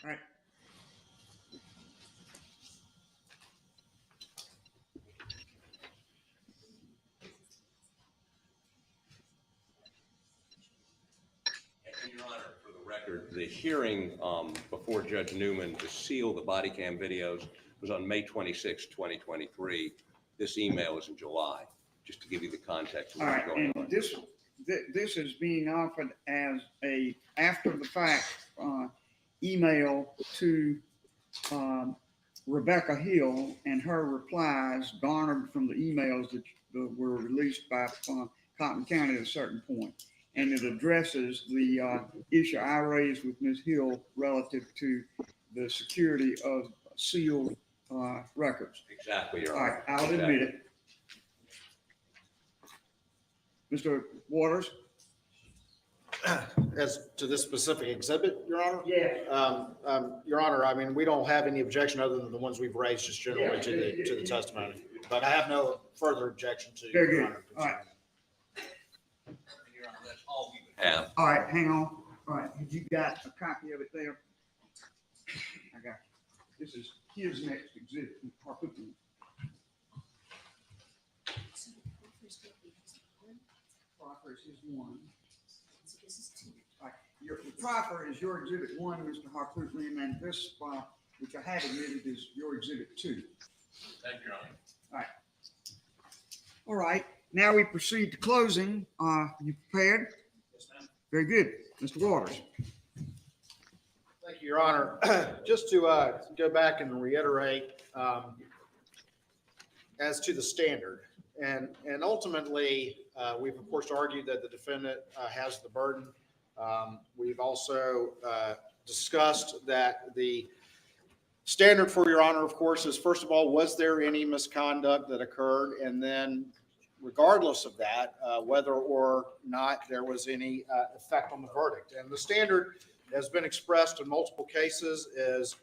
All right. Your Honor, for the record, the hearing before Judge Newman to seal the body cam videos was on May 26, 2023. This email is in July, just to give you the context of All what's right, going and on. this is being offered as a after the fact email to Rebecca Hill, and her replies garnered from the emails that were released by Cotton County at a certain point. And it addresses the issue I raised with Ms. Hill relative to the security of sealed records. Exactly, Your All Honor. right, I'll admit it. Mr. Waters? As to this specific exhibit, Your Honor? Yeah. Your Honor, I mean, we don't have any objection other than the ones we've raised just generally to the testimony. But I have no further objection to Very Your good. Honor. All right. Your Honor, that's all we would have. All right, hang on. All right, have you got a copy of it there? I got you. This is his next exhibit. Proffer is his one. All right, the proffer is your exhibit one, Mr. Harpootlian, and this which I have admitted is your Exhibit 2. Thank you, Your Honor. All right. All right, now we proceed to closing. You prepared? Yes, ma'am. Very good. Mr. Waters. Thank you, Your Honor. Just to go back and reiterate as to the standard, and ultimately, we've of course argued that the defendant has the burden. We've also discussed that the standard for Your Honor, of course, is first of all, was there any misconduct that occurred? And then regardless of that, whether or not there was any effect on the verdict. And the standard has been expressed in multiple cases is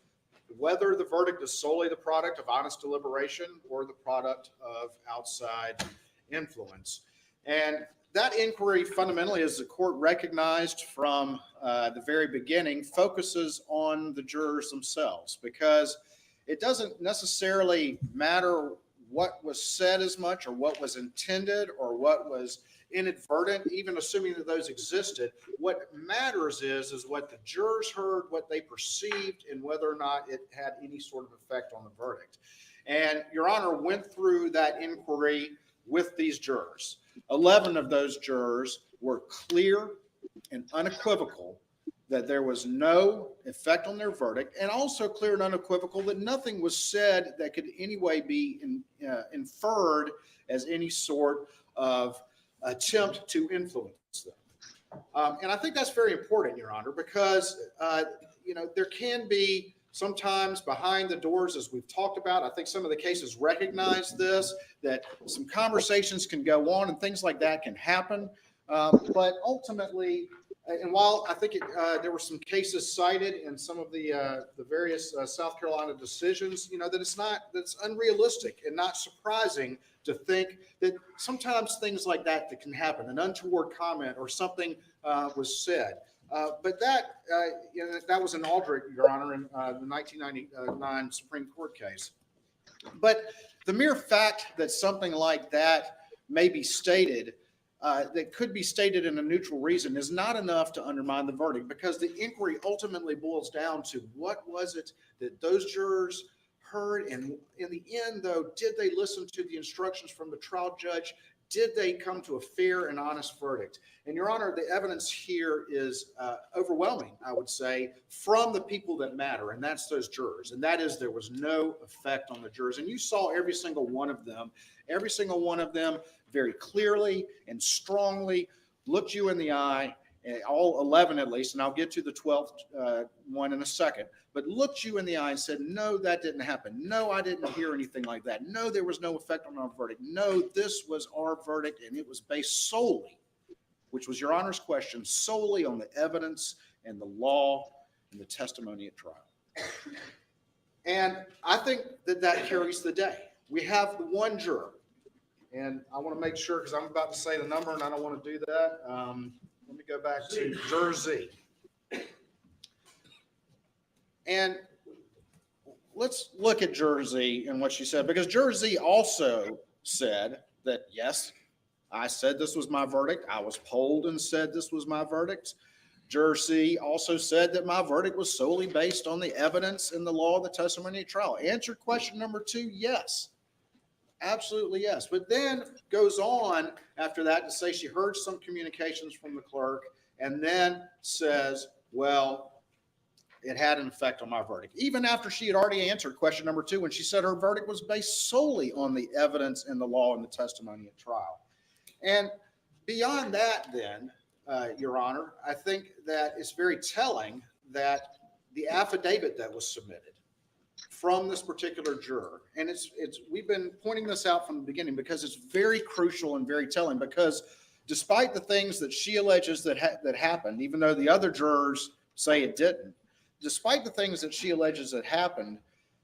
whether the verdict is solely the product of honest deliberation or the product of outside influence. And that inquiry fundamentally, as the court recognized from the very beginning, focuses on the jurors themselves, because it doesn't necessarily matter what was said as much or what was intended or what was inadvertent, even assuming that those existed. What matters is what the jurors heard, what they perceived, and whether or not it had any sort of effect on the verdict. And Your Honor went through that inquiry with these jurors. 11 of those jurors were clear and unequivocal that there was no effect on their verdict, and also clear and unequivocal that nothing was said that could in any way be inferred as any sort of attempt to influence them. And I think that's very important, Your Honor, because there can be sometimes behind the doors, as we've talked about, I think some of the cases recognize this, that some conversations can go on and things like that can happen. But ultimately, and while I think there were some cases cited in some of the various South Carolina decisions, that's unrealistic and not surprising to think that sometimes things like that can happen, an untoward comment or something was said. But that was an Aldrich, Your Honor, in the 1999 Supreme Court case. But the mere fact that something like that may be stated, that could be stated in a neutral reason, is not enough to undermine the verdict, because the inquiry ultimately boils down to what was it that those jurors heard, and in the end, though, did they listen to the instructions from the trial judge? Did they come to a fair and honest verdict? And Your Honor, the evidence here is overwhelming, I would say, from the people that matter, and that's those jurors. And that is, there was no effect on the jurors. And you saw every single one of them very clearly and strongly looked you in the eye, all 11 at least, and I'll get to the 12th one in a second, but looked you in the eye and said, no, that didn't happen. No, I didn't hear anything like that. No, there was no effect on our verdict. No, this was our verdict, and it was based solely, which was Your Honor's question, solely on the evidence and the law and the testimony at trial. And I think that carries the day. We have the one juror, and I want to make sure, because I'm about to say the number and I don't want to do that. Let me go back to Juror Z. And let's look at Juror Z and what she said, because Juror Z also said that, yes, I said this was my verdict. I was polled and said this was my verdict. Juror C also said that my verdict was solely based on the evidence and the law of the testimony at trial. Answered question number 2, yes. Absolutely, yes. But then goes on after that to say she heard some communications from the clerk, and then says, well, it had an effect on my verdict. Even after she had already answered question number 2, when she said her verdict was based solely on the evidence and the law and the testimony at trial. And beyond that, then, Your Honor, I think that it's very telling that the affidavit that was submitted from this particular juror, and we've been pointing this out from the beginning because it's very crucial and very telling, because despite the things that she alleges that happened, even though the other jurors say it didn't, despite the things that she alleges that happened,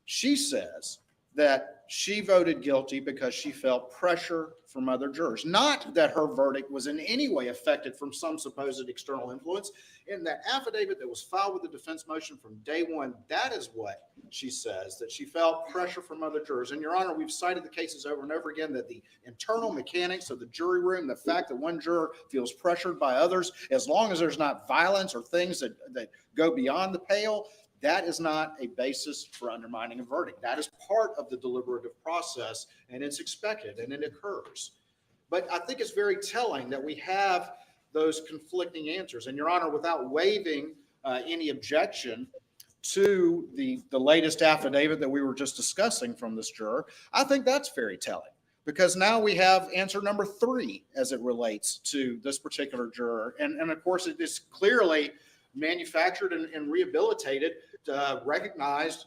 she says that she voted guilty because she felt pressure from other jurors. Not that her verdict was in any way affected from some supposed external influence. In that affidavit that was filed with the defense motion from day one, that is what she says, that she felt pressure from other jurors. And Your Honor, we've cited the cases over and over again that the internal mechanics of the jury room, the fact that one juror feels pressured by others, as long as there's not violence or things that go beyond the pale, that is not a basis for undermining a verdict. That is part of the deliberative process, and it's expected, and it occurs. But I think it's very telling that we have those conflicting answers. And Your Honor, without waiving any objection to the latest affidavit that we were just discussing from this juror, I think that's very telling, because now we have answer number 3 as it relates to this particular juror. And of course, it is clearly manufactured and rehabilitated, recognized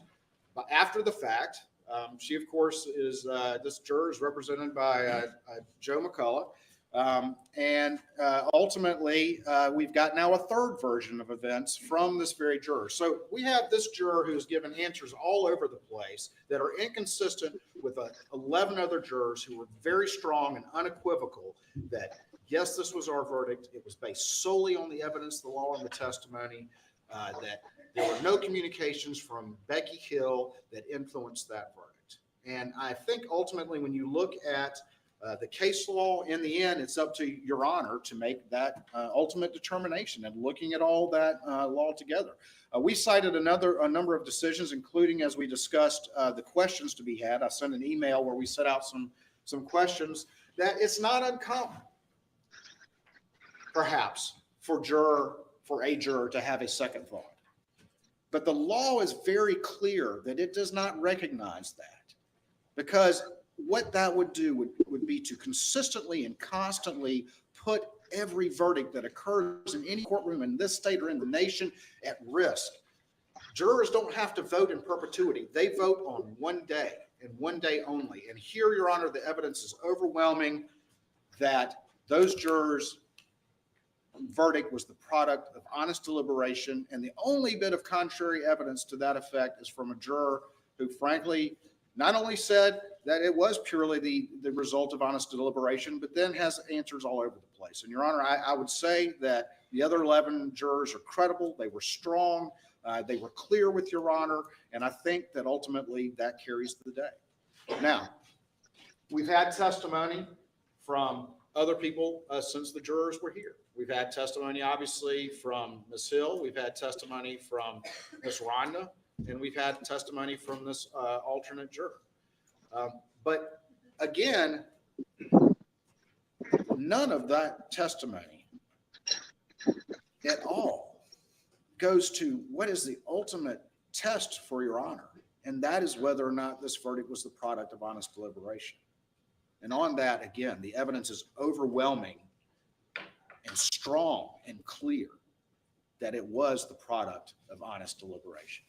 after the fact. She, of course, is this juror is represented by Joe McCullough. And ultimately, we've got now a third version of events from this very juror. So we have this juror who's given answers all over the place that are inconsistent with 11 other jurors who were very strong and unequivocal that, yes, this was our verdict. It was based solely on the evidence, the law, and the testimony, that there were no communications from Becky Hill that influenced that verdict. And I think ultimately, when you look at the case law, in the end, it's up to Your Honor to make that ultimate determination and looking at all that law together. We cited a number of decisions, including, as we discussed, the questions to be had. I sent an email where we set out some questions that it's not uncommon, perhaps, for a juror to have a second thought. But the law is very clear that it does not recognize that, because what that would do would be to consistently and constantly put every verdict that occurs in any courtroom in this state or in the nation at risk. Jurors don't have to vote in perpetuity. They vote on one day and one day only. And here, Your Honor, the evidence is overwhelming that those jurors' verdict was the product of honest deliberation. And the only bit of contrary evidence to that effect is from a juror who, frankly, not only said that it was purely the result of honest deliberation, but then has answers all over the place. And Your Honor, I would say that the other 11 jurors are credible. They were strong. They were clear with Your Honor. And I think that ultimately that carries the day. Now, we've had testimony from other people since the jurors were here. We've had testimony, obviously, from Ms. Hill. We've had testimony from Ms. Ronda. And we've had testimony from this alternate juror. But again, none of that testimony at all goes to what is the ultimate test for Your Honor, and that is whether or not this verdict was the product of honest deliberation. And on that, again, the evidence is overwhelming and strong and clear that it was the product of honest deliberation.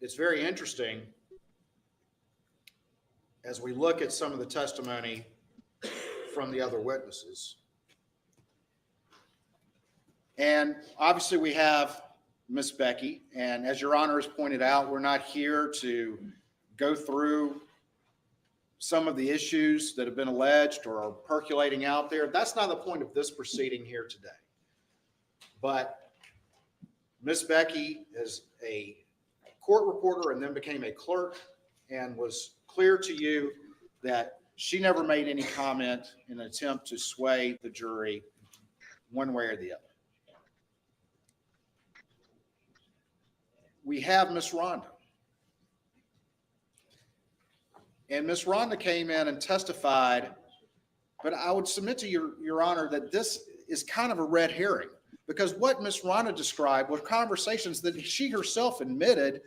It's very interesting as we look at some of the testimony from the other witnesses. And obviously we have Miss Becky, and as Your Honor has pointed out, we're not here to go through some of the issues that have been alleged or are percolating out there. That's not the point of this proceeding here today. But Miss Becky is a court reporter and then became a clerk, and was clear to you that she never made any comment in an attempt to sway the jury one way or the other. We have Miss Ronda. And Miss Ronda came in and testified, but I would submit to Your Honor that this is kind of a red herring, because what Miss Ronda described were conversations that she herself admitted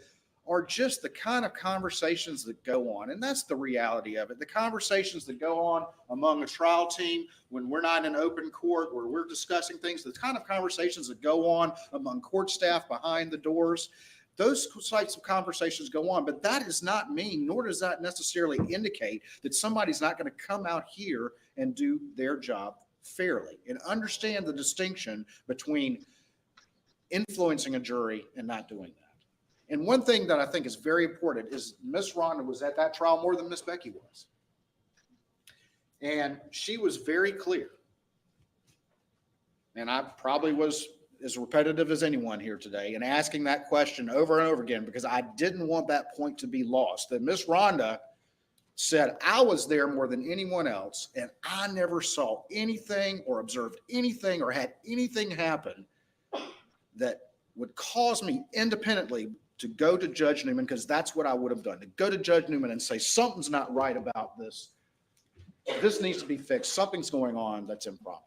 are just the kind of conversations that go on. And that's the reality of it. The conversations that go on among a trial team when we're not in open court, where we're discussing things, the kind of conversations that go on among court staff behind the doors, those types of conversations go on. But that does not mean, nor does that necessarily indicate that somebody's not going to come out here and do their job fairly and understand the distinction between influencing a jury and not doing that. And one thing that I think is very important is Miss Ronda was at that trial more than Miss Becky was. And she was very clear. And I probably was as repetitive as anyone here today in asking that question over and over again, because I didn't want that point to be lost, that Miss Ronda said, I was there more than anyone else, and I never saw anything or observed anything or had anything happen that would cause me independently to go to Judge Newman, because that's what I would have done, to go to Judge Newman and say, something's not right about this. This needs to be fixed. Something's going on that's improper.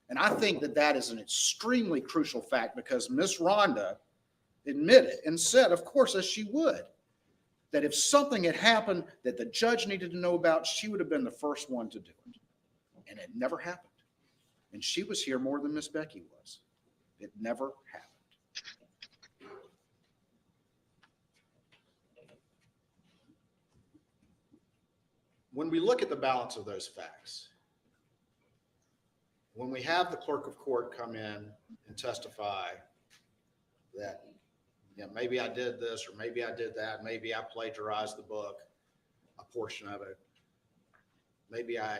And I think that that is an extremely crucial fact, because Miss Ronda admitted and said, of course, as she would, that if something had happened that the judge needed to know about, she would have been the first one to do it. And it never happened. And she was here more than Miss Becky was. It never happened. When we look at the balance of those facts, when we have the clerk of court come in and testify that, you know, maybe I did this or maybe I did that, maybe I plagiarized the book, a portion of it, maybe I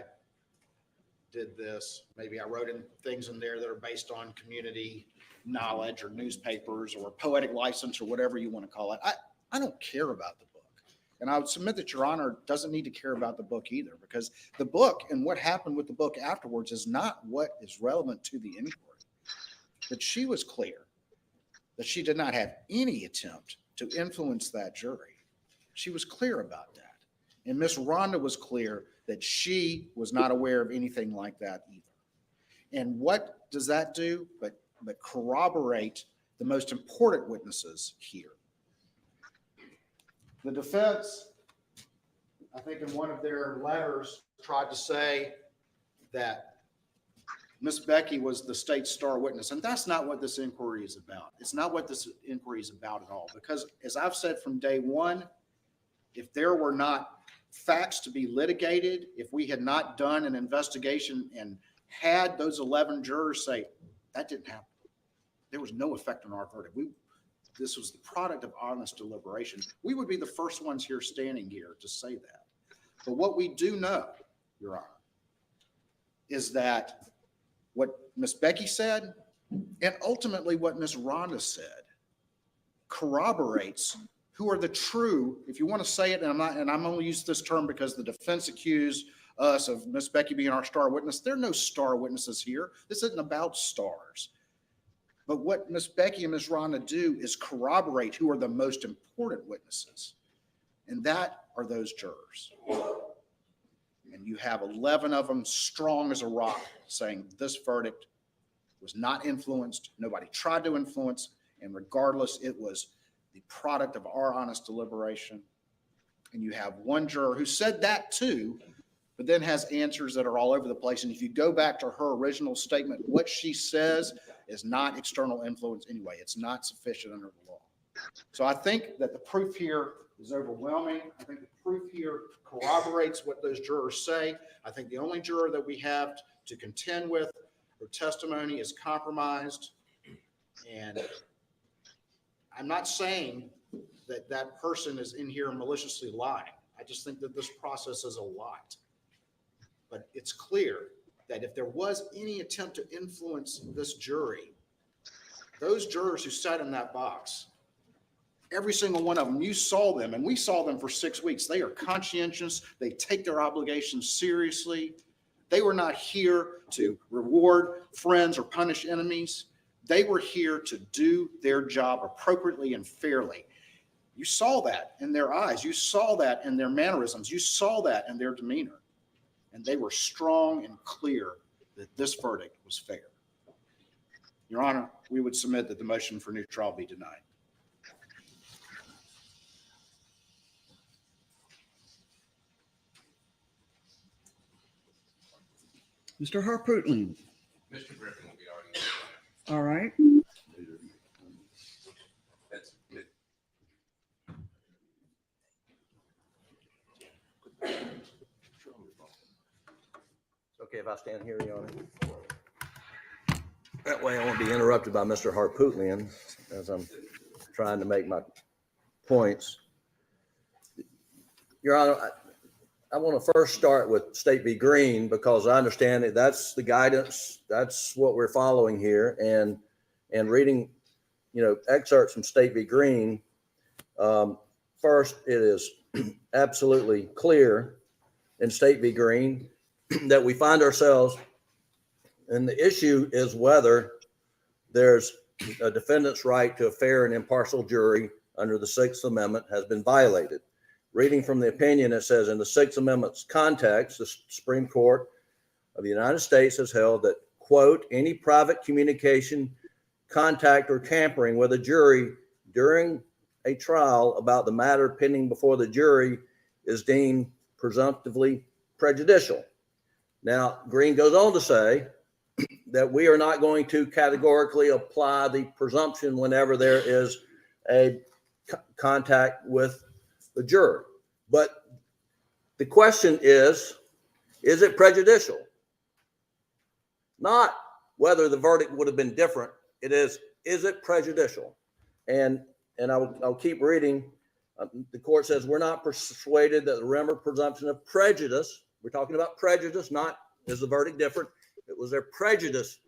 did this, maybe I wrote in things in there that are based on community knowledge or newspapers or poetic license or whatever you want to call it. I don't care about the book. And I would submit that Your Honor doesn't need to care about the book either, because the book and what happened with the book afterwards is not what is relevant to the inquiry. But she was clear that she did not have any attempt to influence that jury. She was clear about that. And Miss Ronda was clear that she was not aware of anything like that either. And what does that do but corroborate the most important witnesses here? The defense, I think in one of their letters, tried to say that Miss Becky was the state's star witness, and that's not what this inquiry is about. It's not what this inquiry is about at all, because as I've said from day one, if there were not facts to be litigated, if we had not done an investigation and had those 11 jurors say, that didn't happen, there was no effect on our verdict. This was the product of honest deliberation, we would be the first ones here standing here to say that. But what we do know, Your Honor, is that what Miss Becky said and ultimately what Miss Ronda said corroborates who are the true, if you want to say it, and I'm only using this term because the defense accused us of Miss Becky being our star witness. There are no star witnesses here. This isn't about stars. But what Miss Becky and Miss Ronda do is corroborate who are the most important witnesses. And that are those jurors. And you have 11 of them strong as a rock saying this verdict was not influenced. Nobody tried to influence. And regardless, it was the product of our honest deliberation. And you have one juror who said that too, but then has answers that are all over the place. And if you go back to her original statement, what she says is not external influence anyway. It's not sufficient under the law. So I think that the proof here is overwhelming. I think the proof here corroborates what those jurors say. I think the only juror that we have to contend with, her testimony is compromised. And I'm not saying that that person is in here maliciously lying. I just think that this process is a lot. But it's clear that if there was any attempt to influence this jury, those jurors who sat in that box, every single one of them, you saw them, and we saw them for 6 weeks. They are conscientious. They take their obligations seriously. They were not here to reward friends or punish enemies. They were here to do their job appropriately and fairly. You saw that in their eyes. You saw that in their mannerisms. You saw that in their demeanor. And they were strong and clear that this verdict was fair. Your Honor, we would submit that the motion for new trial be denied. Mr. Harpootlian. Mr. Griffin will be arguing. All right. That's it. Okay, if I stand here, Your Honor. That way I won't be interrupted by Mr. Harpootlian as I'm trying to make my points. Your Honor, I want to first start with State v. Green because I understand that that's the guidance. That's what we're following here. And reading, excerpts from State v. Green, first, it is absolutely clear in State v. Green that we find ourselves, and the issue is whether there's a defendant's right to a fair and impartial jury under the Sixth Amendment has been violated. Reading from the opinion, it says, in the Sixth Amendment's context, the Supreme Court of the United States has held that, quote, any private communication, contact, or tampering with a jury during a trial about the matter pending before the jury is deemed presumptively prejudicial. Now, Green goes on to say that we are not going to categorically apply the presumption whenever there is a contact with the juror. But the question is it prejudicial? Not whether the verdict would have been different. It is it prejudicial? And I'll keep reading. The court says, we're not persuaded that the Rimmer presumption of prejudice, we're talking about prejudice, not is the verdict different? It was their prejudice.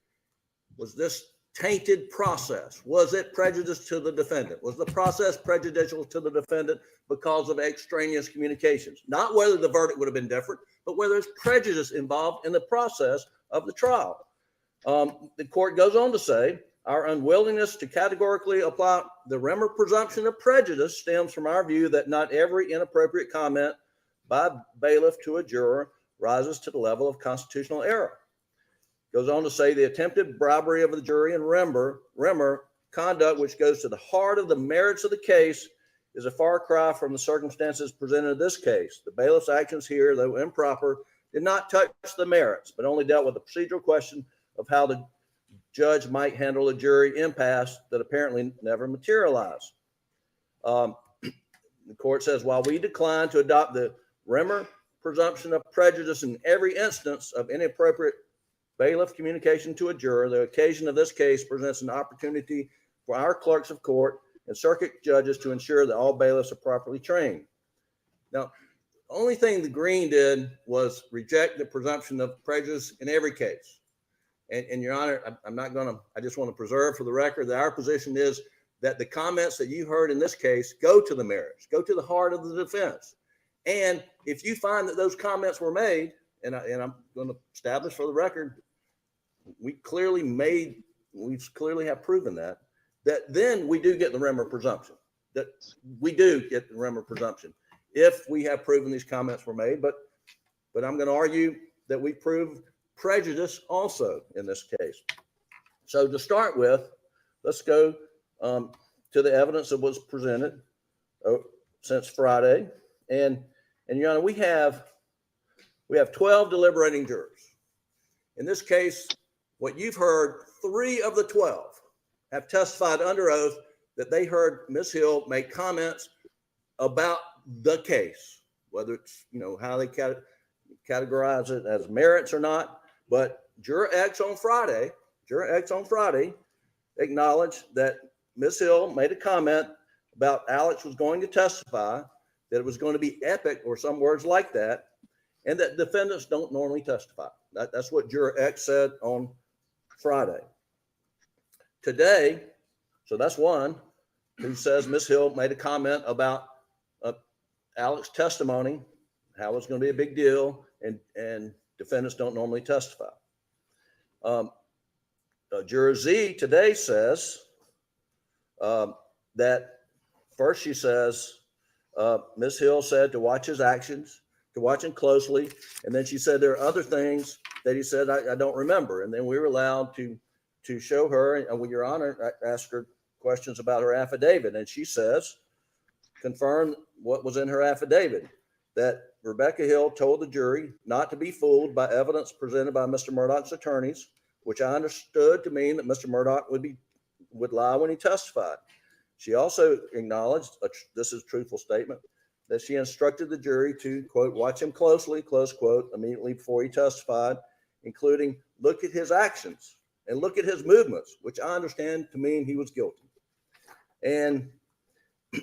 Was this tainted process? Was it prejudice to the defendant? Was the process prejudicial to the defendant because of extraneous communications? Not whether the verdict would have been different, but whether there's prejudice involved in the process of the trial. The court goes on to say, our unwillingness to categorically apply the Rimmer presumption of prejudice stems from our view that not every inappropriate comment by bailiff to a juror rises to the level of constitutional error. Goes on to say the attempted bribery of the jury and Rimmer conduct, which goes to the heart of the merits of the case, is a far cry from the circumstances presented in this case. The bailiff's actions here, though improper, did not touch the merits, but only dealt with the procedural question of how the judge might handle a jury impasse that apparently never materialized. The court says, while we decline to adopt the Rimmer presumption of prejudice in every instance of inappropriate bailiff communication to a juror, the occasion of this case presents an opportunity for our clerks of court and circuit judges to ensure that all bailiffs are properly trained. Now, the only thing the Green did was reject the presumption of prejudice in every case. And Your Honor, I just want to preserve for the record that our position is that the comments that you heard in this case go to the merits, go to the heart of the defense. And if you find that those comments were made, and I'm going to establish for the record, we clearly have proven that then we do get the Rimmer presumption, that we do get the Rimmer presumption if we have proven these comments were made. But I'm going to argue that we prove prejudice also in this case. So to start with, let's go to the evidence that was presented since Friday. And Your Honor, we have 12 deliberating jurors. In this case, what you've heard, 3 of the 12 have testified under oath that they heard Ms. Hill make comments about the case, whether it's, how they categorize it as merits or not. But Juror X on Friday acknowledged that Ms. Hill made a comment about Alex was going to testify, that it was going to be epic or some words like that, and that defendants don't normally testify. That's what Juror X said on Friday. Today, so that's one who says Ms. Hill made a comment about Alex's testimony, how it's going to be a big deal, and defendants don't normally testify. Juror Z today says that first she says Ms. Hill said to watch his actions, to watch him closely, and then she said there are other things that he said I don't remember. And then we were allowed to show her, and with Your Honor, I asked her questions about her affidavit, and she says, confirm what was in her affidavit, that Rebecca Hill told the jury not to be fooled by evidence presented by Mr. Murdaugh's attorneys, which I understood to mean that Mr. Murdaugh would lie when he testified. She also acknowledged, this is a truthful statement, that she instructed the jury to, quote, watch him closely, close quote, immediately before he testified, including look at his actions and look at his movements, which I understand to mean he was guilty. And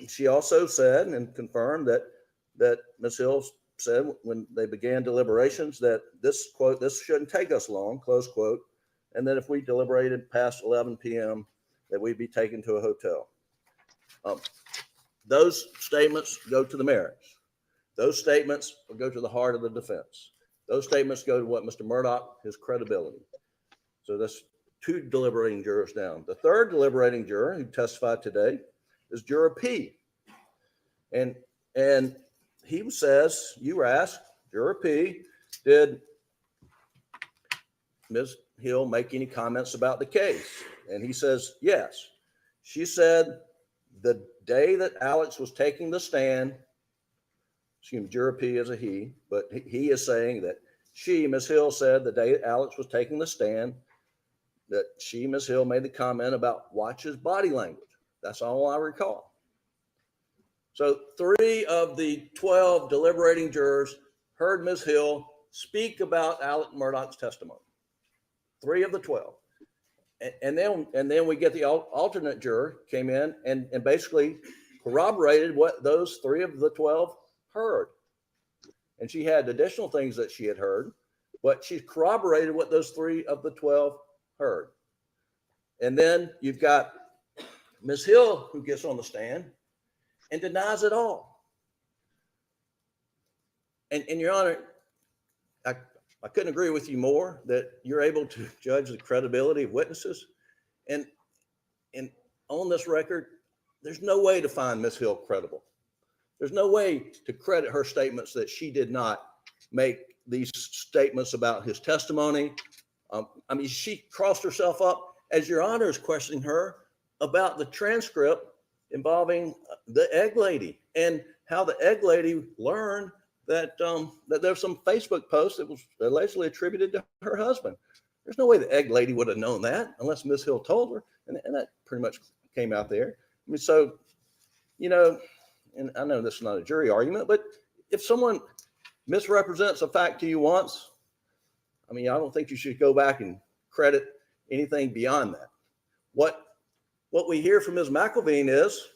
she also said and confirmed that Ms. Hill said when they began deliberations that this, quote, this shouldn't take us long, close quote, and that if we deliberated past 11 p.m., that we'd be taken to a hotel. Those statements go to the merits. Those statements will go to the heart of the defense. Those statements go to what Mr. Murdaugh, his credibility. So that's 2 deliberating jurors down. The third deliberating juror who testified today is Juror P. And he says, you were asked, Juror P, did Ms. Hill make any comments about the case? And he says, yes. She said the day that Alex was taking the stand, excuse me, Juror P is a he, but he is saying that she, Ms. Hill, said the day Alex was taking the stand, that she, Ms. Hill, made the comment about watch his body language. That's all I recall. So 3 of the 12 deliberating jurors heard Ms. Hill speak about Alex Murdaugh's testimony. 3 of the 12. And then we get the alternate juror came in and basically corroborated what those 3 of the 12 heard. And she had additional things that she had heard, but she corroborated what those 3 of the 12 heard. And then you've got Ms. Hill, who gets on the stand and denies it all. And Your Honor, I couldn't agree with you more that you're able to judge the credibility of witnesses. And on this record, there's no way to find Ms. Hill credible. There's no way to credit her statements that she did not make these statements about his testimony. I mean, she crossed herself up as Your Honor is questioning her about the transcript involving the egg lady and how the egg lady learned that there's some Facebook post that was allegedly attributed to her husband. There's no way the egg lady would have known that unless Ms. Hill told her, and that pretty much came out there. I mean, so, you know, and I know this is not a jury argument, but if someone misrepresents a fact to you once, I mean, I don't think you should go back and credit anything beyond that. What we hear from Ms. McElveen is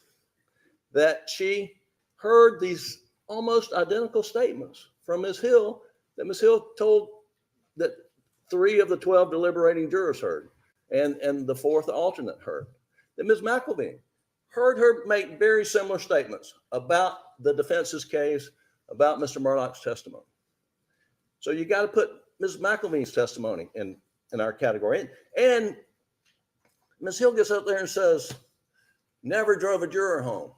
that she heard these almost identical statements from Ms. Hill that Ms. Hill told that 3 of the 12 deliberating jurors heard, and the 4th alternate heard. That Ms. McElveen heard her make very similar statements about the defense's case, about Mr. Murdaugh's testimony. So you got to put Ms. McElveen's testimony in our category. And Ms. Hill gets up there and says, never drove a juror home.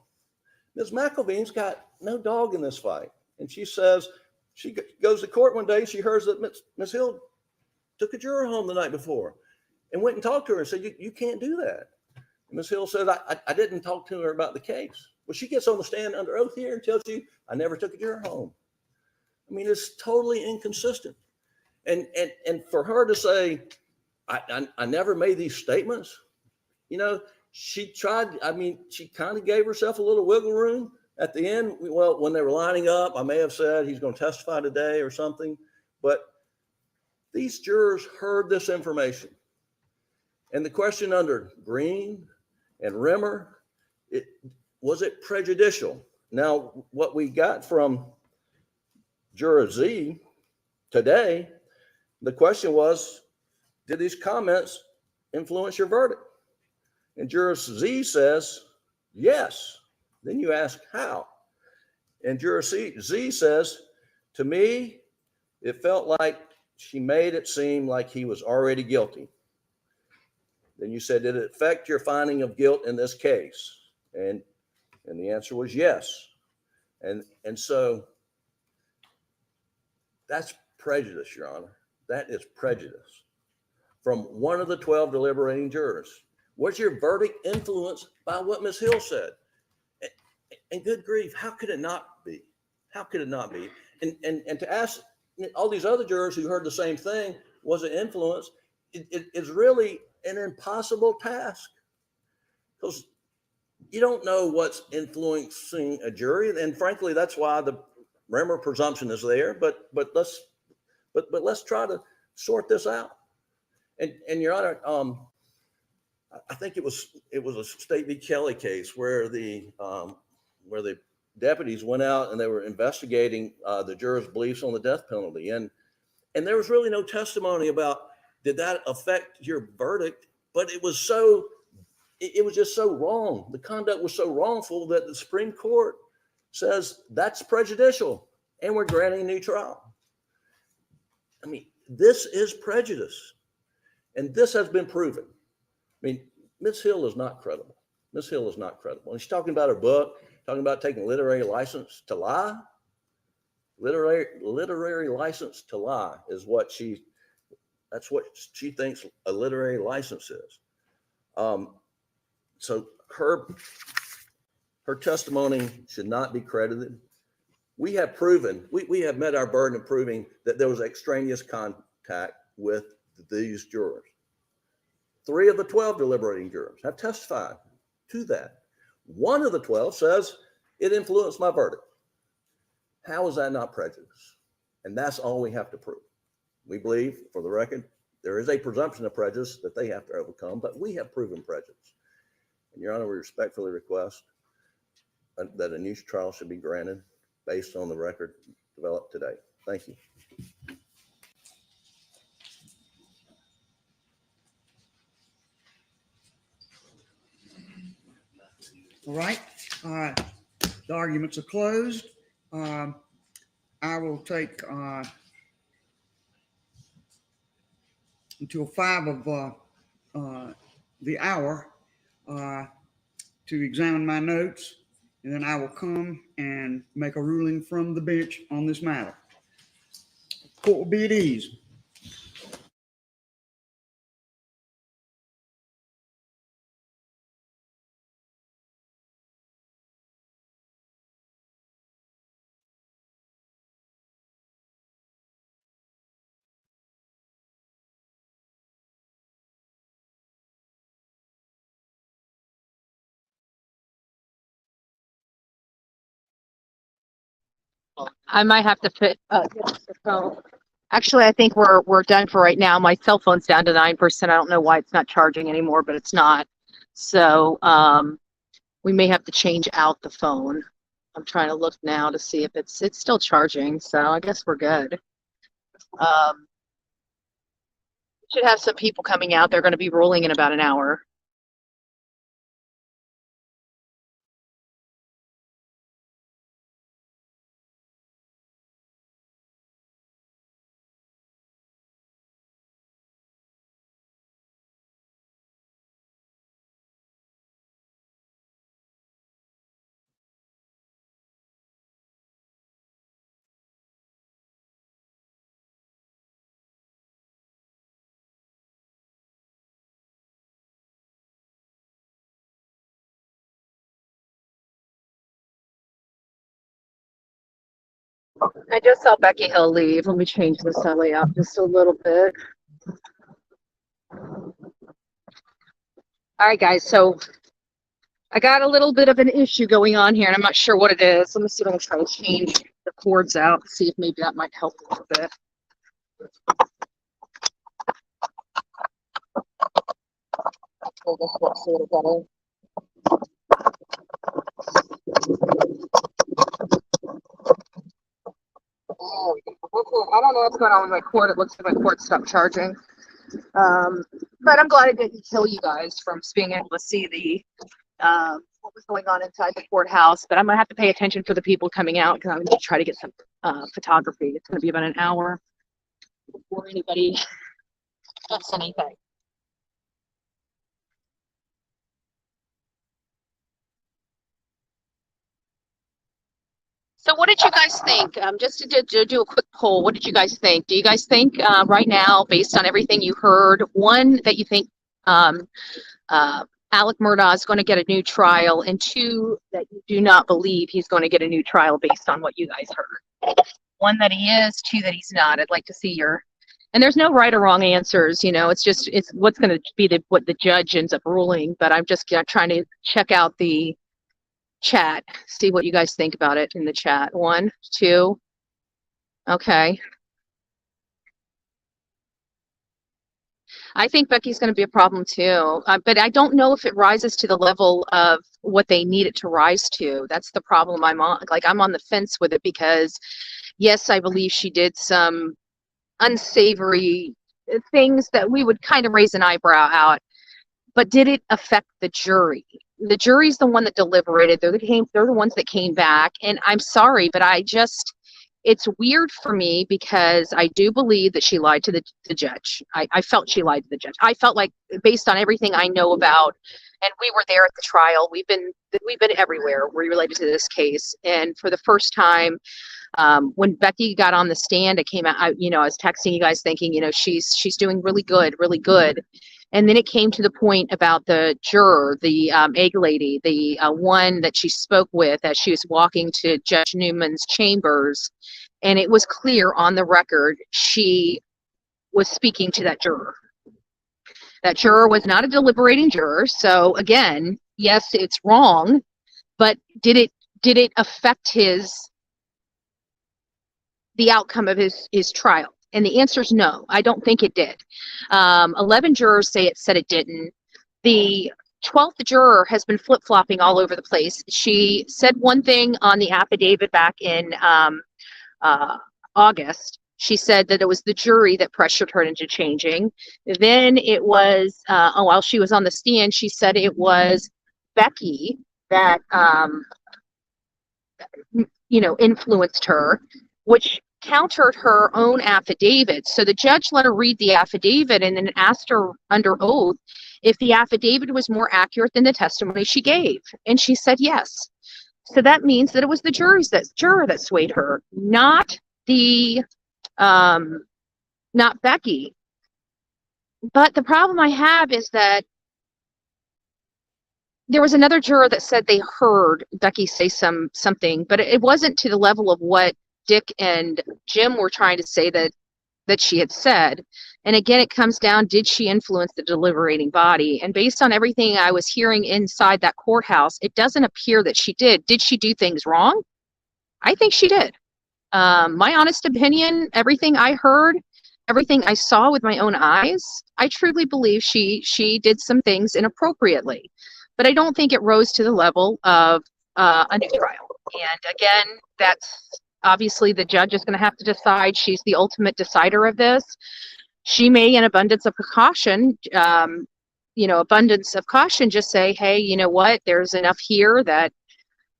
Ms. McElveen's got no dog in this fight. And she says, she goes to court one day, she hears that Ms. Hill took a juror home the night before and went and talked to her and said, you can't do that. And Ms. Hill said, I didn't talk to her about the case. Well, she gets on the stand under oath here and tells you, I never took a juror home. I mean, it's totally inconsistent. And for her to say, I never made these statements, you know, she tried, I mean, she kind of gave herself a little wiggle room at the end. Well, when they were lining up, I may have said he's going to testify today or something, but these jurors heard this information. And the question under Green and Rimmer, was it prejudicial? Now, what we got from Juror Z today, the question was, did these comments influence your verdict? And Juror Z says, yes. Then you ask how? And Juror Z says, to me, it felt like she made it seem like he was already guilty. Then you said, did it affect your finding of guilt in this case? And the answer was yes. And so that's prejudice, Your Honor. That is prejudice from one of the 12 deliberating jurors. Was your verdict influenced by what Ms. Hill said? And good grief, how could it not be? How could it not be? And to ask all these other jurors who heard the same thing, was it influenced? It's really an impossible task because you don't know what's influencing a jury. And frankly, that's why the Rimmer presumption is there. But let's try to sort this out. And Your Honor, I think it was a State v. Kelly case where the deputies went out and they were investigating the jurors' beliefs on the death penalty, and there was really no testimony about did that affect your verdict, but it was just so wrong. The conduct was so wrongful that the Supreme Court says that's prejudicial. and we're granting a new trial. I mean, this is prejudice, and this has been proven. I mean, Ms. Hill is not credible. Ms. Hill is not credible. And she's talking about her book, talking about taking literary license to lie. Literary license to lie is what that's what she thinks a literary license is. So her testimony should not be credited. We have proven, we have met our burden of proving that there was extraneous contact with these jurors. 3 of the 12 deliberating jurors have testified to that. 1 of the 12 says it influenced my verdict. How is that not prejudice? And that's all we have to prove. We believe, for the record, there is a presumption of prejudice that they have to overcome, but we have proven prejudice. And Your Honor, we respectfully request that a new trial should be granted based on the record developed today. Thank you. All right. The arguments are closed. I will take until 5 of the hour to examine my notes, and then I will come and make a ruling from the bench on this matter. Court will be at ease. I might have to fit. Actually, I think we're done for right now. My cell phone's down to 9%. I don't know why it's not charging anymore, but it's not. So we may have to change out the phone. I'm trying to look now to see if it's still charging. So I guess we're good. Should have some people coming out. They're going to be ruling in about an hour. I just saw Becky Hill leave. Let me change this layout just a little bit. All right, guys. So I got a little bit of an issue going on here, and I'm not sure what it is. Let me see if I can try to change the cords out, see if maybe that might help a little bit. Hopefully this works a little better. I don't know what's going on with my cord. It looks like my cord stopped charging. But I'm glad it didn't kill you guys from being able to see the what was going on inside the courthouse. But I'm gonna have to pay attention for the people coming out because I'm gonna try to get some photography. It's gonna be about an hour before anybody does anything. So what did you guys think? Just to do a quick poll, what did you guys think? Do you guys think right now, based on everything you heard, one, that you think Alec Murdaugh is going to get a new trial, and 2, that you do not believe he's going to get a new trial based on what you guys heard? 1, that he is, 2, that he's not. I'd like to see your, and there's no right or wrong answers, you know, it's what's going to be what the judge ends up ruling. But I'm just trying to check out the chat, see what you guys think about it in the chat. 1, 2. Okay. I think Becky's going to be a problem too, but I don't know if it rises to the level of what they need it to rise to. That's the problem I'm on. Like, I'm on the fence with it because, yes, I believe she did some unsavory things that we would kind of raise an eyebrow out. But did it affect the jury? The jury's the one that deliberated. They're the ones that came back. And I'm sorry, but it's weird for me because I do believe that she lied to the judge. I felt she lied to the judge. I felt like, based on everything I know about, and we were there at the trial, we've been everywhere related to this case. And for the first time, when Becky got on the stand, it came out, I was texting you guys thinking, she's doing really good, really good. And then it came to the point about the juror, the egg lady, the one that she spoke with as she was walking to Judge Newman's chambers. And it was clear on the record she was speaking to that juror. That juror was not a deliberating juror. So again, yes, it's wrong, but did it affect the outcome of his trial? And the answer is no. I don't think it did. 11 jurors said it didn't. The 12th juror has been flip-flopping all over the place. She said one thing on the affidavit back in August. She said that it was the jury that pressured her into changing. Then it was, while she was on the stand, she said it was Becky that, influenced her, which countered her own affidavit. So the judge let her read the affidavit and then asked her under oath if the affidavit was more accurate than the testimony she gave. And she said yes. So that means that it was the juror that swayed her, not Becky. But the problem I have is that there was another juror that said they heard Becky say something, but it wasn't to the level of what Dick and Jim were trying to say that she had said. And again, it comes down, did she influence the deliberating body? And based on everything I was hearing inside that courthouse, it doesn't appear that she did. Did she do things wrong? I think she did. My honest opinion, everything I heard, everything I saw with my own eyes, I truly believe she did some things inappropriately. But I don't think it rose to the level of a new trial. And again, that's obviously the judge is going to have to decide. She's the ultimate decider of this. She may, in abundance of caution, just say, hey, you know what, there's enough here that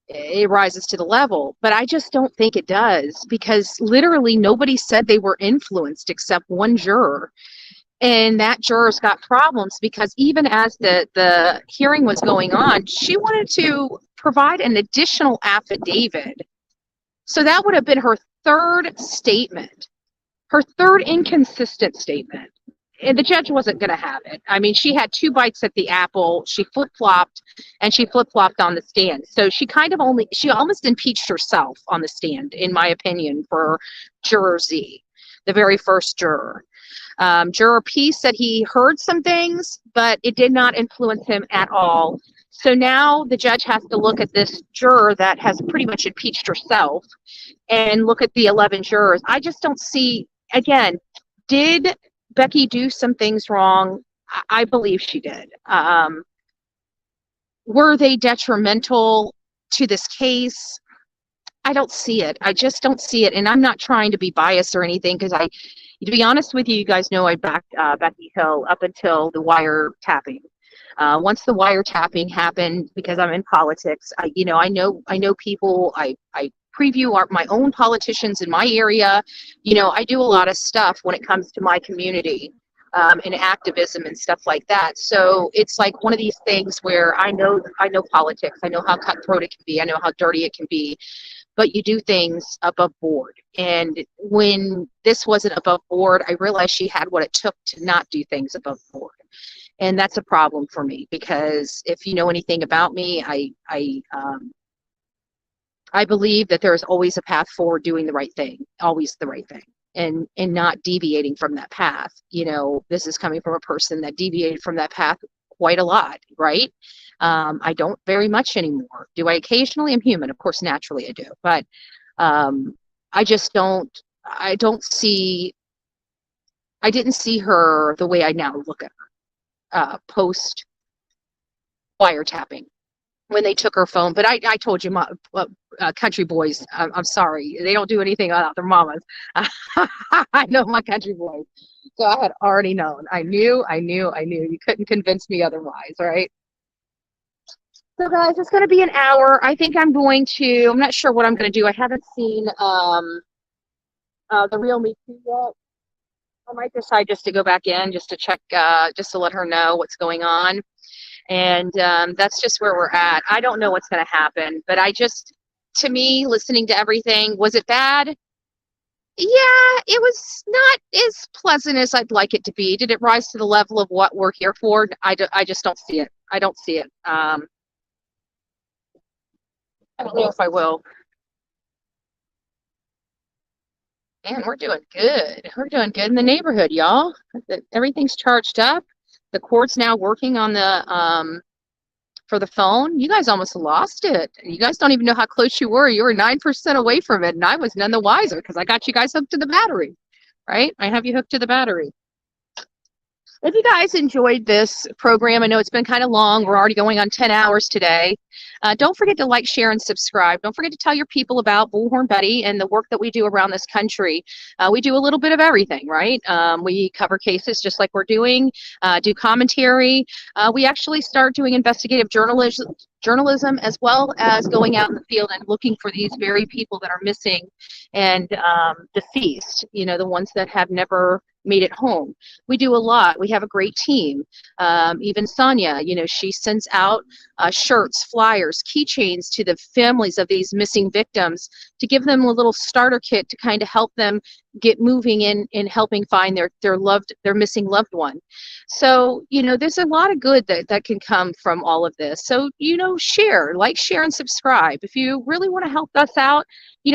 it rises to the level. But I just don't think it does, because literally nobody said they were influenced except one juror. And that juror's got problems because even as the hearing was going on, she wanted to provide an additional affidavit. So that would have been her third statement, her third inconsistent statement. And the judge wasn't going to have it. I mean, she had two bites at the apple. She flip-flopped, and she flip-flopped on the stand. So she almost impeached herself on the stand, in my opinion, for Juror Z, the very first juror. Juror P said he heard some things, but it did not influence him at all. So now the judge has to look at this juror that has pretty much impeached herself and look at the 11 jurors. I just don't see, again, did Becky do some things wrong? I believe she did. Were they detrimental to this case? I don't see it. I just don't see it. And I'm not trying to be biased or anything, because to be honest with you, you guys know I backed Becky Hill up until the wiretapping. Once the wiretapping happened, because I'm in politics, I know people. I preview my own politicians in my area. I do a lot of stuff when it comes to my community and activism and stuff like that. So it's like one of these things where I know politics. I know how cutthroat it can be. I know how dirty it can be. But you do things above board. And when this wasn't above board, I realized she had what it took to not do things above board. And that's a problem for me, because if you know anything about me, I believe that there is always a path forward, doing the right thing, always the right thing, and not deviating from that path. This is coming from a person that deviated from that path quite a lot, right? I don't very much anymore. Do I occasionally? I'm human, of course, naturally I do, but I didn't see her the way I now look at her post wiretapping when they took her phone. But I told you, country boys, I'm sorry, they don't do anything without their mamas. I know my country boys. So I had already known. I knew. You couldn't convince me otherwise, right? So guys, it's going to be an hour. I think I'm not sure what I'm going to do. I haven't seen the real Me Too yet. I might decide just to go back in just to check, just to let her know what's going on. And that's just where we're at. I don't know what's going to happen, but to me, listening to everything, was it bad? Yeah, it was not as pleasant as I'd like it to be. Did it rise to the level of what we're here for? I just don't see it. I don't see it. I don't know if I will. Man, we're doing good. We're doing good in the neighborhood, y'all. Everything's charged up. The court's now working on the for the phone. You guys almost lost it. You guys don't even know how close you were. You were 9% away from it, and I was none the wiser because I got you guys hooked to the battery, right? I have you hooked to the battery. If you guys enjoyed this program, I know it's been kind of long. We're already going on 10 hours today. Don't forget to like, share, and subscribe. Don't forget to tell your people about Bullhorn Betty and the work that we do around this country. We do a little bit of everything, right? We cover cases just like we're doing, do commentary. We actually start doing investigative journalism as well as going out in the field and looking for these very people that are missing and deceased, the ones that have never made it home. We do a lot. We have a great team. Even Sonia, she sends out shirts, flyers, keychains to the families of these missing victims to give them a little starter kit to kind of help them get moving in helping find their missing loved one. So, there's a lot of good that can come from all of this. So, share, and subscribe. If you really want to help us out,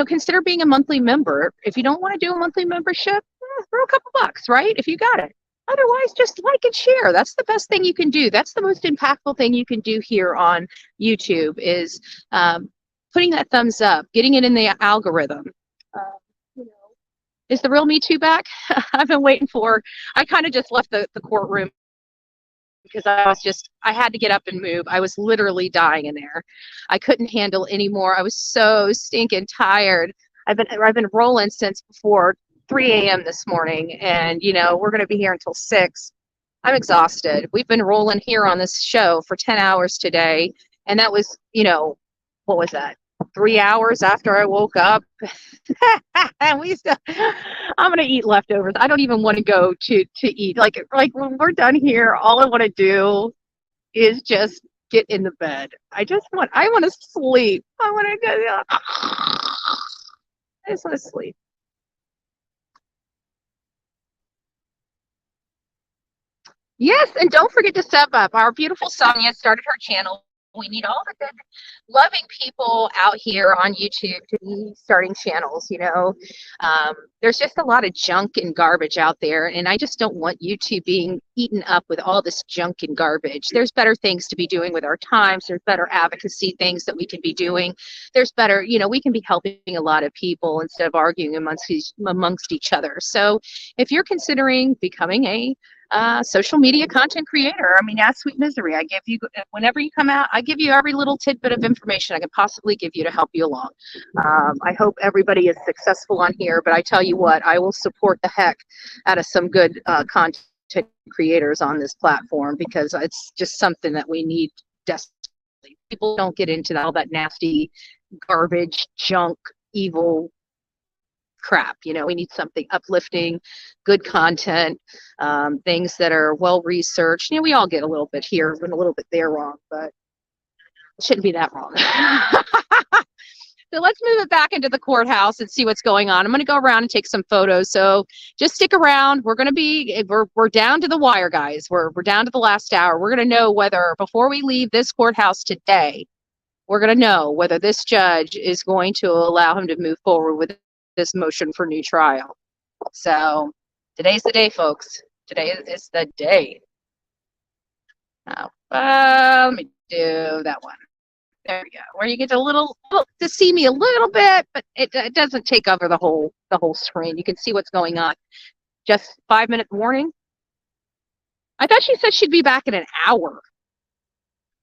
consider being a monthly member. If you don't want to do a monthly membership, throw a couple bucks, right? If you got it. Otherwise, just like and share. That's the best thing you can do. That's the most impactful thing you can do here on YouTube is putting that thumbs up, getting it in the algorithm. Is the real Me Too back? I've been waiting I kind of just left the courtroom because I had to get up and move. I was literally dying in there. I couldn't handle anymore. I was so stinking tired. I've been rolling since before 3 a.m. this morning, and we're going to be here until 6. I'm exhausted. We've been rolling here on this show for 10 hours today, and that was, what was that? 3 hours after I woke up. And I'm going to eat leftovers. I don't even want to go to eat. Like when we're done here, all I want to do is just get in the bed. I want to sleep. I just want to sleep. Yes, and don't forget to sub up. Our beautiful Sonia started her channel. We need all the good, loving people out here on YouTube to be starting channels, There's just a lot of junk and garbage out there, and I just don't want YouTube being eaten up with all this junk and garbage. There's better things to be doing with our times. There's better advocacy things that we can be doing. There's better, we can be helping a lot of people instead of arguing amongst each other. So if you're considering becoming a social media content creator, ask Sweet Misery. I give you, whenever you come out, I give you every little tidbit of information I can possibly give you to help you along. I hope everybody is successful on here, but I tell you what, I will support the heck out of some good content creators on this platform because it's just something that we need desperately. People don't get into all that nasty garbage, junk, evil crap. We need something uplifting, good content, things that are well researched. We all get a little bit here and a little bit there wrong, but it shouldn't be that wrong. So let's move it back into the courthouse and see what's going on. I'm going to go around and take some photos. So just stick around. We're down to the wire, guys. We're down to the last hour. We're going to know whether, before we leave this courthouse today, we're going to know whether this judge is going to allow him to move forward with this motion for new trial. So today's the day, folks. Today is the day. Now, let me do that one. There we go. Where you get to see me a little bit, but it doesn't take over the whole screen. You can see what's going on. Just 5-minute warning. I thought she said she'd be back in an hour.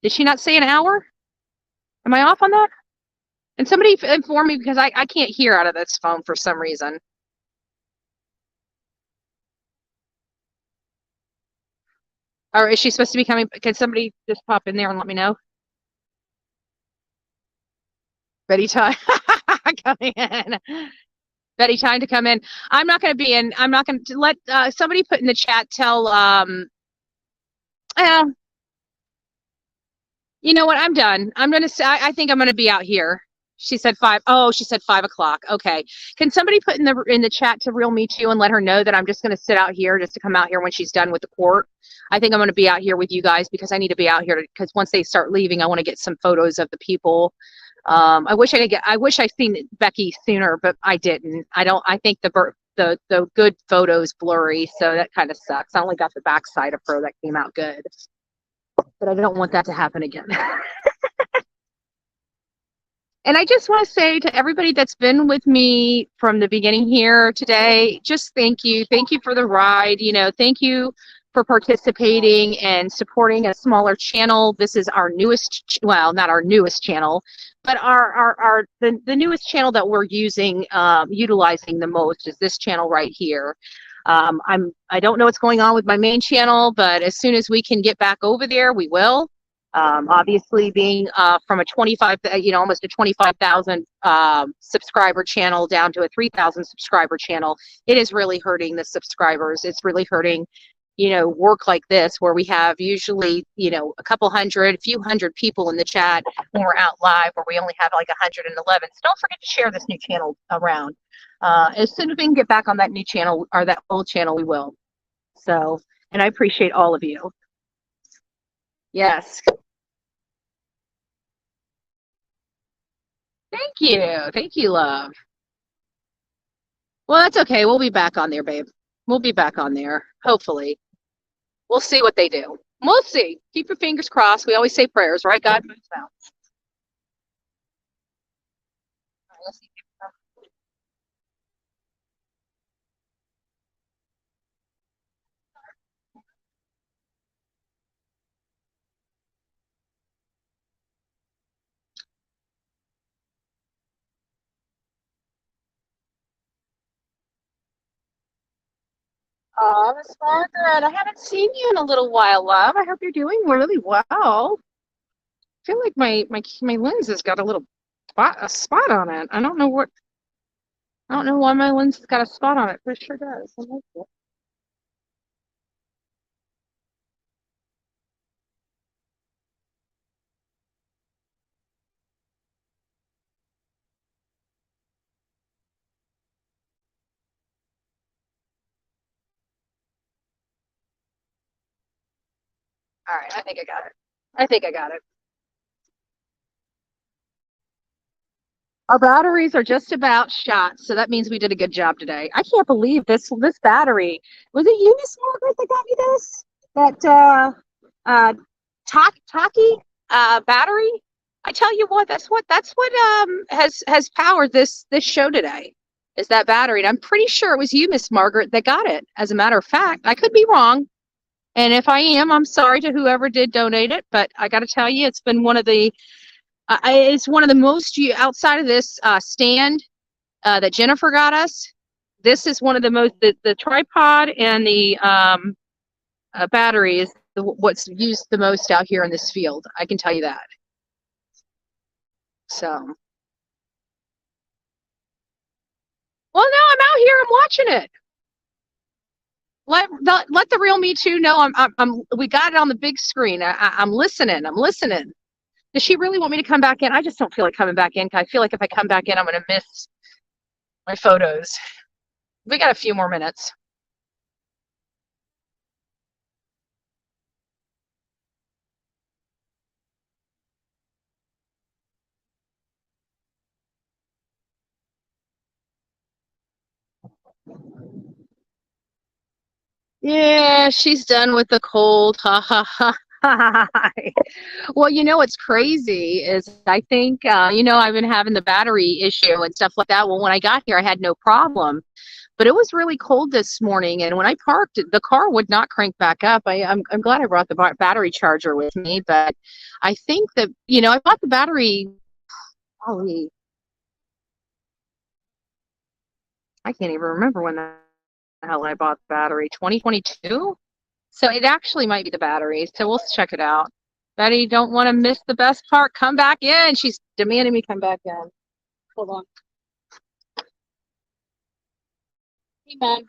Did she not say an hour? Am I off on that? And somebody inform me because I can't hear out of this phone for some reason. Or is she supposed to be coming? Can somebody just pop in there and let me know? Betty time coming in. Betty, time to come in. I'm not going to be in. I'm not going to let somebody put in the chat. Tell you know what? I'm done. I'm going to say. I think I'm going to be out here. She said 5. Oh, she said 5 o'clock. Okay. Can somebody put in the chat to Real Me Too and let her know that I'm just going to sit out here just to come out here when she's done with the court. I think I'm going to be out here with you guys because I need to be out here because once they start leaving, I want to get some photos of the people. I wish I seen Becky sooner, but I didn't. I think the good photos blurry, so that kind of sucks. I only got the backside of her that came out good, but I don't want that to happen again. And I just want to say to everybody that's been with me from the beginning here today, just thank you. Thank you for the ride. You know, thank you for participating and supporting a smaller channel. This is our newest, well, not our newest channel, but the newest channel that we're utilizing the most is this channel right here. I don't know what's going on with my main channel, but as soon as we can get back over there, we will. Obviously being from a 25, almost a 25,000 subscriber channel down to a 3,000 subscriber channel, it is really hurting the subscribers. It's really hurting, work like this where we have usually, a few hundred people in the chat when we're out live, where we only have like 111. So don't forget to share this new channel around. As soon as we can get back on that new channel or that old channel, we will. So, and I appreciate all of you. Yes. Thank you. Thank you, love. Well, that's okay. We'll be back on there, babe. We'll be back on there. Hopefully. We'll see what they do. We'll see. Keep your fingers crossed. We always say prayers, right? God moves mountains. All right, let's see. Oh, Miss Margaret, I haven't seen you in a little while, love. I hope you're doing really well. I feel like my lens has got a little spot on it. I don't know why my lens has got a spot on it, but it sure does. I like it. All right, I think I got it. I think I got it. Our batteries are just about shot, so that means we did a good job today. I can't believe this battery. Was it you, Miss Margaret, that got me this? That Taki battery? I tell you what, that's what has powered this show today. Is that battery? And I'm pretty sure it was you, Miss Margaret, that got it. As a matter of fact, I could be wrong. And if I am, I'm sorry to whoever did donate it, but I got to tell you, it's been one of the most outside of this stand that Jennifer got us. This is one of the most, the tripod and the battery is what's used the most out here in this field. I can tell you that. So, well, no, I'm out here. I'm watching it. Let the Real Me Too know we got it on the big screen. I'm listening. I'm listening. Does she really want me to come back in? I just don't feel like coming back in. I feel like if I come back in, I'm going to miss my photos. We got a few more minutes. Yeah, she's done with the cold. Ha ha ha. Well, what's crazy is I think, I've been having the battery issue and stuff like that. Well, when I got here, I had no problem, but it was really cold this morning. And when I parked, the car would not crank back up. I'm glad I brought the battery charger with me, but I think that, I bought the battery, probably, I can't even remember when the hell I bought the battery, 2022? So it actually might be the battery. So we'll check it out. Betty, don't want to miss the best part. Come back in. She's demanding me come back in. Hold on. Hey, Mom.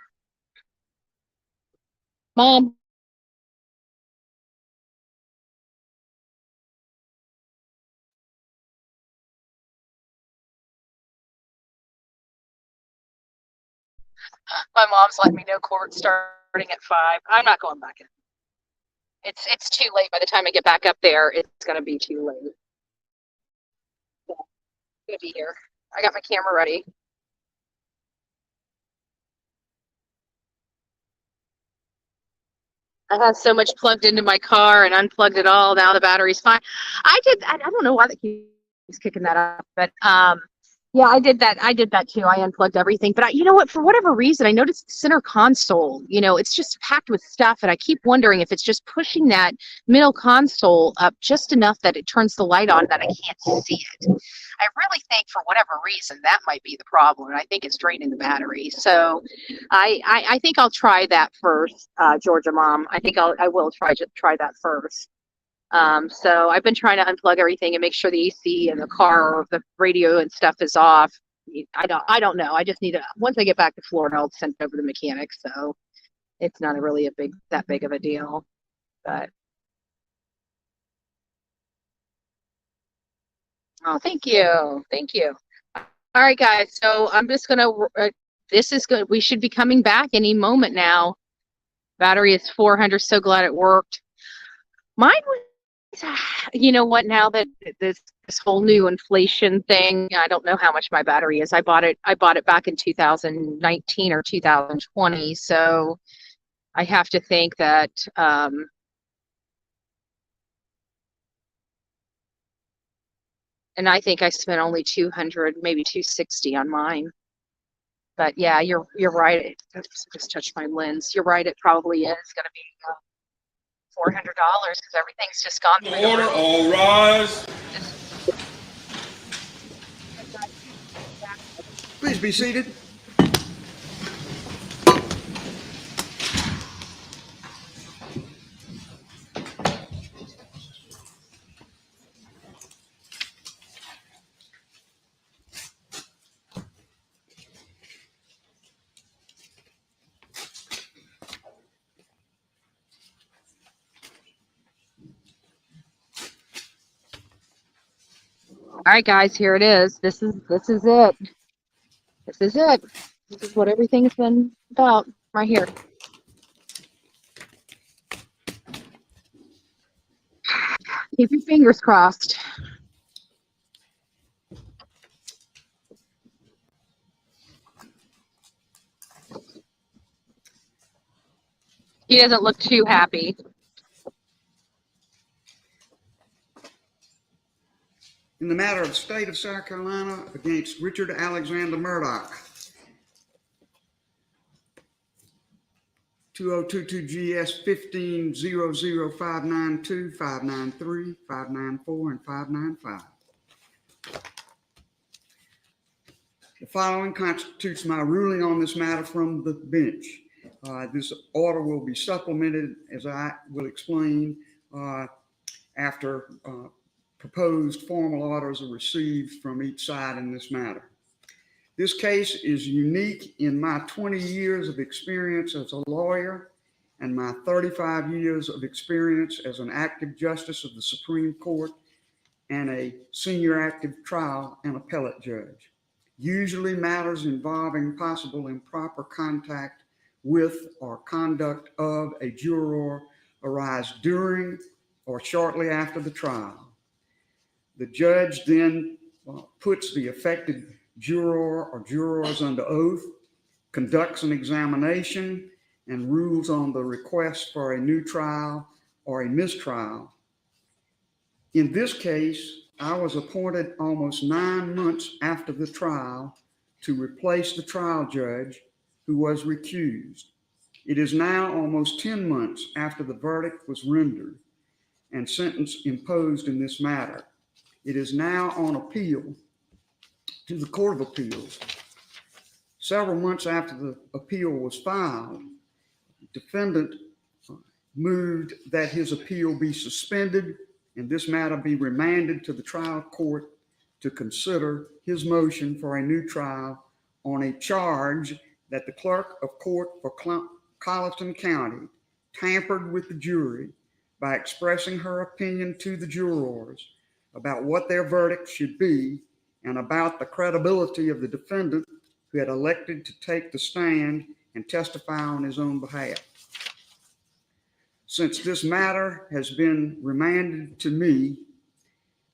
Mom. My mom's letting me know court's starting at 5. I'm not going back in. It's too late. By the time I get back up there, it's gonna be too late. Yeah, I'm gonna be here. I got my camera ready. I have so much plugged into my car and unplugged it all. Now the battery's fine. I don't know why that keeps kicking that up, but yeah, I did that. I did that too. I unplugged everything. But you know what? For whatever reason, I noticed the center console, it's just packed with stuff. And I keep wondering if it's just pushing that middle console up just enough that it turns the light on that I can't see it. I really think for whatever reason, that might be the problem. And I think it's draining the battery. So I think I'll try that first, Georgia Mom. I think I will try that first. So I've been trying to unplug everything and make sure the AC and the car or the radio and stuff is off. I don't know. I just need to, once I get back to Florida, I'll send it over to the mechanic. So it's not really that big of a deal, but. Oh, thank you. Thank you. All right, guys. So I'm just going to, this is good. We should be coming back any moment now. Battery is 400. So glad it worked. Mine was, you know what, now that this whole new inflation thing, I don't know how much my battery is. I bought it back in 2019 or 2020. So I have to think that, and I think I spent only 200, maybe 260 on mine. But yeah, you're right. Just touched my lens. You're right. It probably is going to be $400 because everything's just gone through. Order, all rise. Please be seated. All right, guys, here it is. This is it. This is it. This is what everything's been about right here. Keep your fingers crossed. He doesn't look too happy. In the matter of the state of South Carolina against Richard Alexander Murdaugh. 2022 GS 15-00592, 593, 594, and 595. The following constitutes my ruling on this matter from the bench. This order will be supplemented, as I will explain, after proposed formal orders are received from each side in this matter. This case is unique in my 20 years of experience as a lawyer and my 35 years of experience as an active justice of the Supreme Court and a senior active trial and appellate judge. Usually matters involving possible improper contact with or conduct of a juror arise during or shortly after the trial. The judge then puts the affected juror or jurors under oath, conducts an examination, and rules on the request for a new trial or a mistrial. In this case, I was appointed almost 9 months after the trial to replace the trial judge who was recused. It is now almost 10 months after the verdict was rendered and sentence imposed in this matter. It is now on appeal to the Court of Appeals. Several months after the appeal was filed, the defendant moved that his appeal be suspended and this matter be remanded to the trial court to consider his motion for a new trial on a charge that the Clerk of Court for Colleton County tampered with the jury by expressing her opinion to the jurors about what their verdict should be and about the credibility of the defendant who had elected to take the stand and testify on his own behalf. Since this matter has been remanded to me,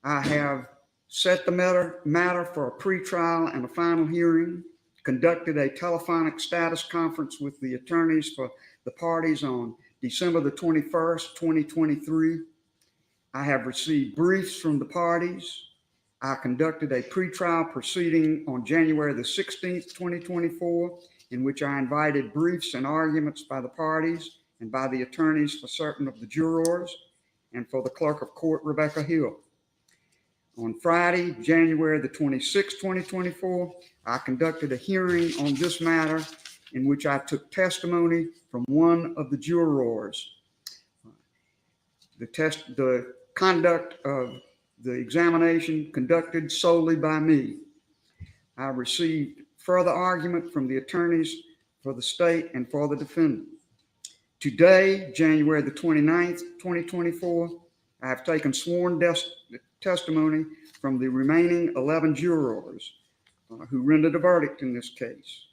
I have set the matter for a pretrial and a final hearing, conducted a telephonic status conference with the attorneys for the parties on December the 21st, 2023. I have received briefs from the parties. I conducted a pretrial proceeding on January the 16th, 2024, in which I invited briefs and arguments by the parties and by the attorneys for certain of the jurors and for the Clerk of Court, Rebecca Hill. On Friday, January the 26th, 2024, I conducted a hearing on this matter in which I took testimony from one of the jurors. The conduct of the examination conducted solely by me. I received further argument from the attorneys for the state and for the defendant. Today, January the 29th, 2024, I have taken sworn testimony from the remaining 11 jurors who rendered a verdict in this case.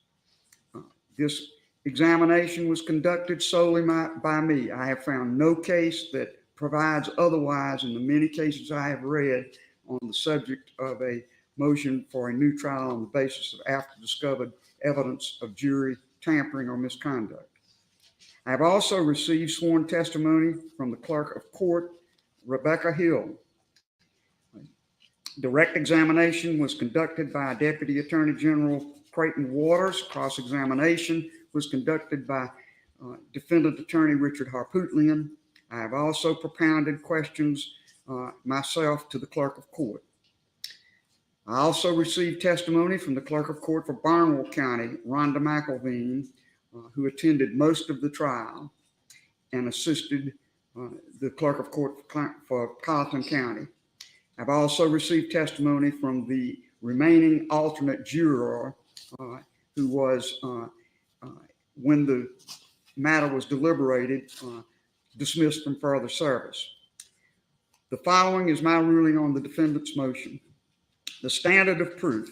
This examination was conducted solely by me. I have found no case that provides otherwise in the many cases I have read on the subject of a motion for a new trial on the basis of after discovered evidence of jury tampering or misconduct. I have also received sworn testimony from the Clerk of Court, Rebecca Hill. Direct examination was conducted by Deputy Attorney General Creighton Waters. Cross-examination was conducted by Defendant Attorney Richard Harpootlian. I have also propounded questions myself to the Clerk of Court. I also received testimony from the Clerk of Court for Barnwell County, Ronda McElveen, who attended most of the trial and assisted the Clerk of Court for Colleton County. I've also received testimony from the remaining alternate juror who was, when the matter was deliberated, dismissed from further service. The following is my ruling on the defendant's motion. The standard of proof.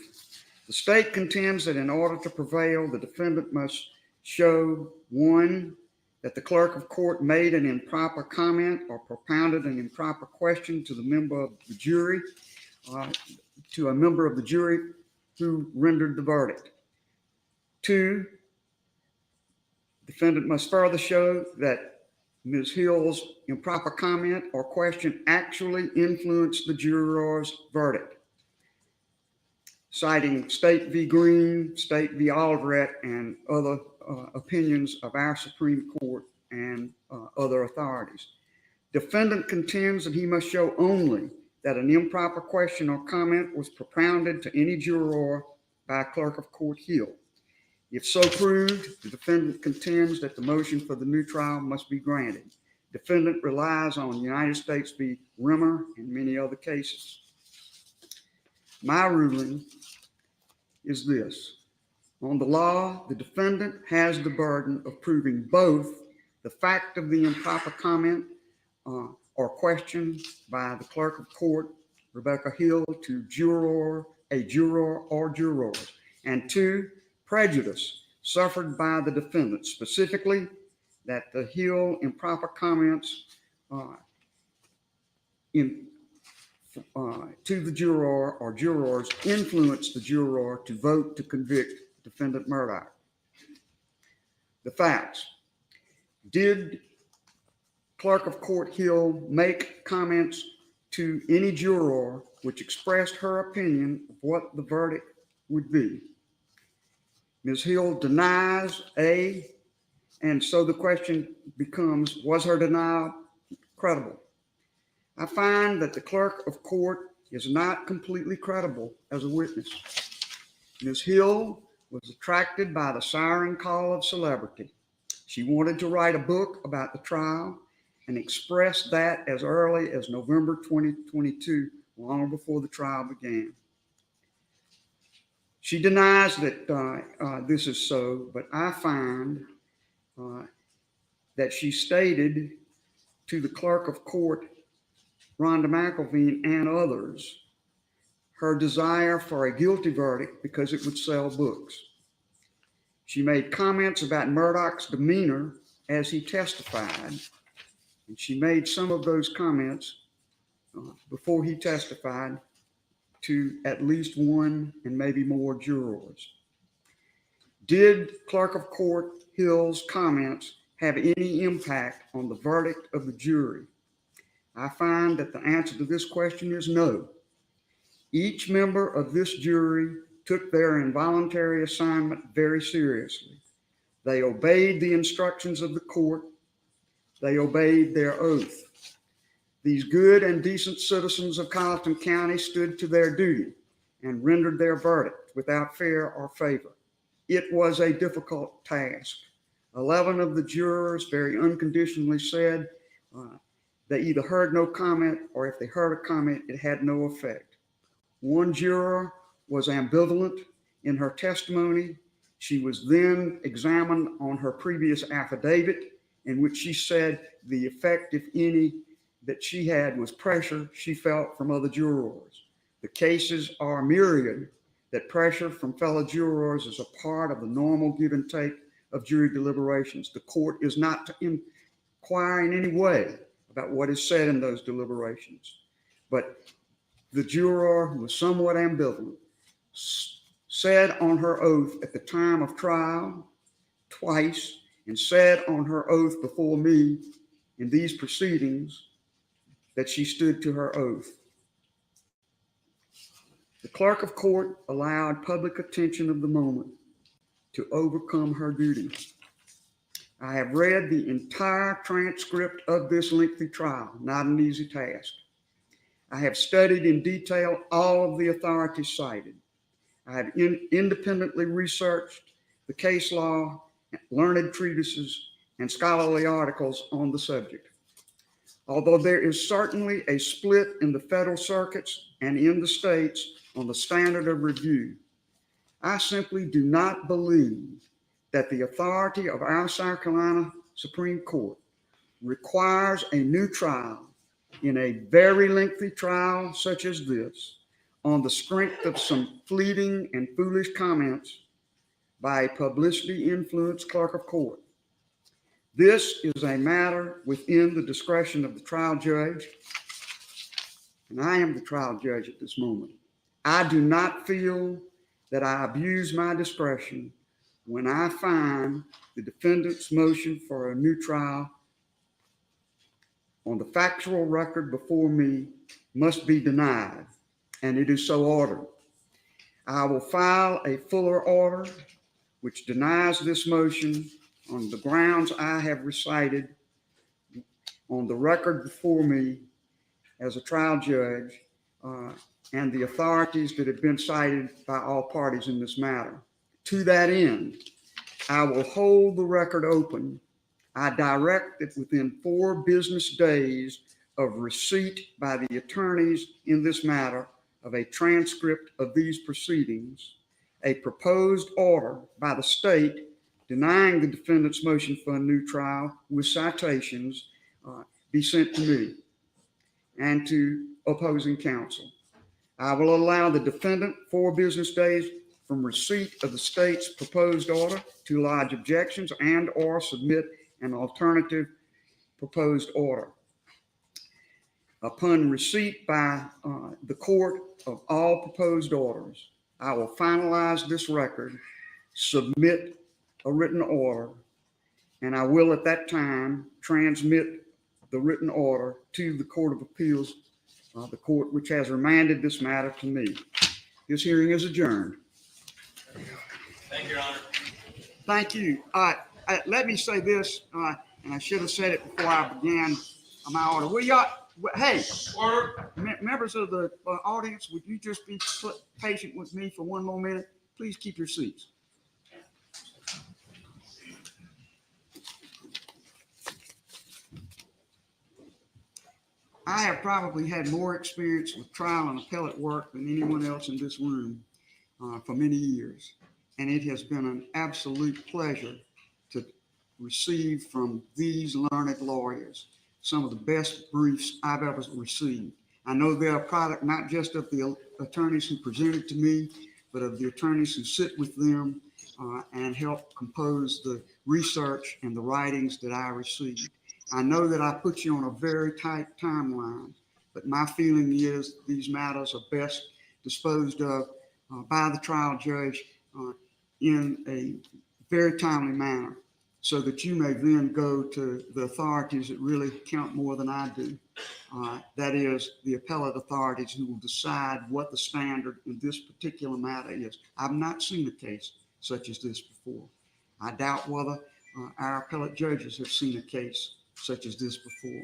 The state contends that in order to prevail, the defendant must show, one, that the Clerk of Court made an improper comment or propounded an improper question to the member of the jury, to a member of the jury who rendered the verdict. Two, defendant must further show that Ms. Hill's improper comment or question actually influenced the juror's verdict, citing State v. Green, State v. Aldrett, and other opinions of our Supreme Court and other authorities. Defendant contends that he must show only that an improper question or comment was propounded to any juror by Clerk of Court Hill. If so proved, the defendant contends that the motion for the new trial must be granted. Defendant relies on United States v. Rimmer and many other cases. My ruling is this. On the law, the defendant has the burden of proving both the fact of the improper comment or question by the Clerk of Court, Rebecca Hill, to a juror or jurors, and two, prejudice suffered by the defendant, specifically that the Hill improper comments to the juror or jurors influenced the juror to vote to convict defendant Murdaugh. The facts. Did Clerk of Court Hill make comments to any juror which expressed her opinion of what the verdict would be? Ms. Hill denies A, and so the question becomes, was her denial credible? I find that the Clerk of Court is not completely credible as a witness. Ms. Hill was attracted by the siren call of celebrity. She wanted to write a book about the trial and expressed that as early as November 2022, long before the trial began. She denies that this is so, but I find that she stated to the Clerk of Court, Ronda McElveen, and others, her desire for a guilty verdict because it would sell books. She made comments about Murdaugh's demeanor as he testified, and she made some of those comments before he testified to at least one and maybe more jurors. Did Clerk of Court Hill's comments have any impact on the verdict of the jury? I find that the answer to this question is no. Each member of this jury took their involuntary assignment very seriously. They obeyed the instructions of the court. They obeyed their oath. These good and decent citizens of Colleton County stood to their duty and rendered their verdict without fear or favor. It was a difficult task. 11 of the jurors very unconditionally said they either heard no comment, or if they heard a comment, it had no effect. One juror was ambivalent in her testimony. She was then examined on her previous affidavit, in which she said the effect, if any, that she had was pressure she felt from other jurors. The cases are myriad that pressure from fellow jurors is a part of the normal give and take of jury deliberations. The court is not to inquire in any way about what is said in those deliberations. But the juror, who was somewhat ambivalent, said on her oath at the time of trial twice, and said on her oath before me in these proceedings that she stood to her oath. The Clerk of Court allowed public attention of the moment to overcome her duty. I have read the entire transcript of this lengthy trial, not an easy task. I have studied in detail all of the authorities cited. I have independently researched the case law, learned treatises, and scholarly articles on the subject. Although there is certainly a split in the federal circuits and in the states on the standard of review, I simply do not believe that the authority of our South Carolina Supreme Court requires a new trial in a very lengthy trial such as this on the strength of some fleeting and foolish comments by a publicity influenced clerk of court. This is a matter within the discretion of the trial judge, and I am the trial judge at this moment. I do not feel that I abuse my discretion when I find the defendant's motion for a new trial on the factual record before me must be denied, and it is so ordered. I will file a fuller order which denies this motion on the grounds I have recited on the record before me as a trial judge and the authorities that have been cited by all parties in this matter. To that end, I will hold the record open. I direct that within 4 business days of receipt by the attorneys in this matter of a transcript of these proceedings, a proposed order by the state denying the defendant's motion for a new trial with citations be sent to me and to opposing counsel. I will allow the defendant 4 business days from receipt of the state's proposed order to lodge objections and or submit an alternative proposed order. Upon receipt by the court of all proposed orders, I will finalize this record, submit a written order, and I will at that time transmit the written order to the Court of Appeals, the court which has remanded this matter to me. This hearing is adjourned. Thank you, Your Honor. Thank you. Let me say this, and I should have said it before I began my order. Hey, members of the audience, would you just be patient with me for one more minute? Please keep your seats. I have probably had more experience with trial and appellate work than anyone else in this room. for many years. And it has been an absolute pleasure to receive from these learned lawyers some of the best briefs I've ever received. I know they're a product not just of the attorneys who presented to me, but of the attorneys who sit with them and help compose the research and the writings that I received. I know that I put you on a very tight timeline, but my feeling is these matters are best disposed of by the trial judge in a very timely manner, so that you may then go to the authorities that really count more than I do. That is the appellate authorities who will decide what the standard in this particular matter is. I've not seen a case such as this before. I doubt whether our appellate judges have seen a case such as this before.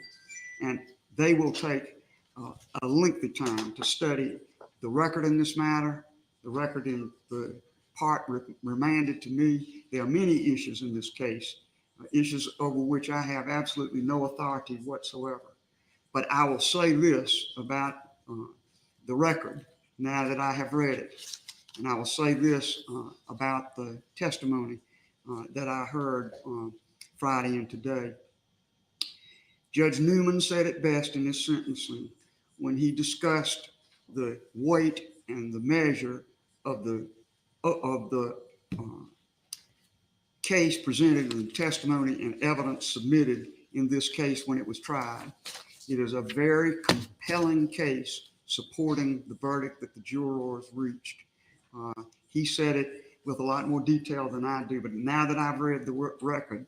And they will take a lengthy time to study the record in this matter, the record in the part remanded to me. There are many issues in this case, issues over which I have absolutely no authority whatsoever. But I will say this about the record now that I have read it. And I will say this about the testimony that I heard Friday and today. Judge Newman said it best in his sentencing when he discussed the weight and the measure of the case presented and testimony and evidence submitted in this case when it was tried. It is a very compelling case supporting the verdict that the jurors reached. He said it with a lot more detail than I do, but now that I've read the record,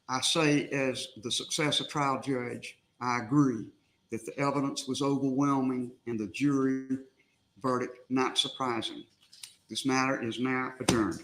I say as the successor trial judge, I agree that the evidence was overwhelming and the jury verdict not surprising. This matter is now adjourned.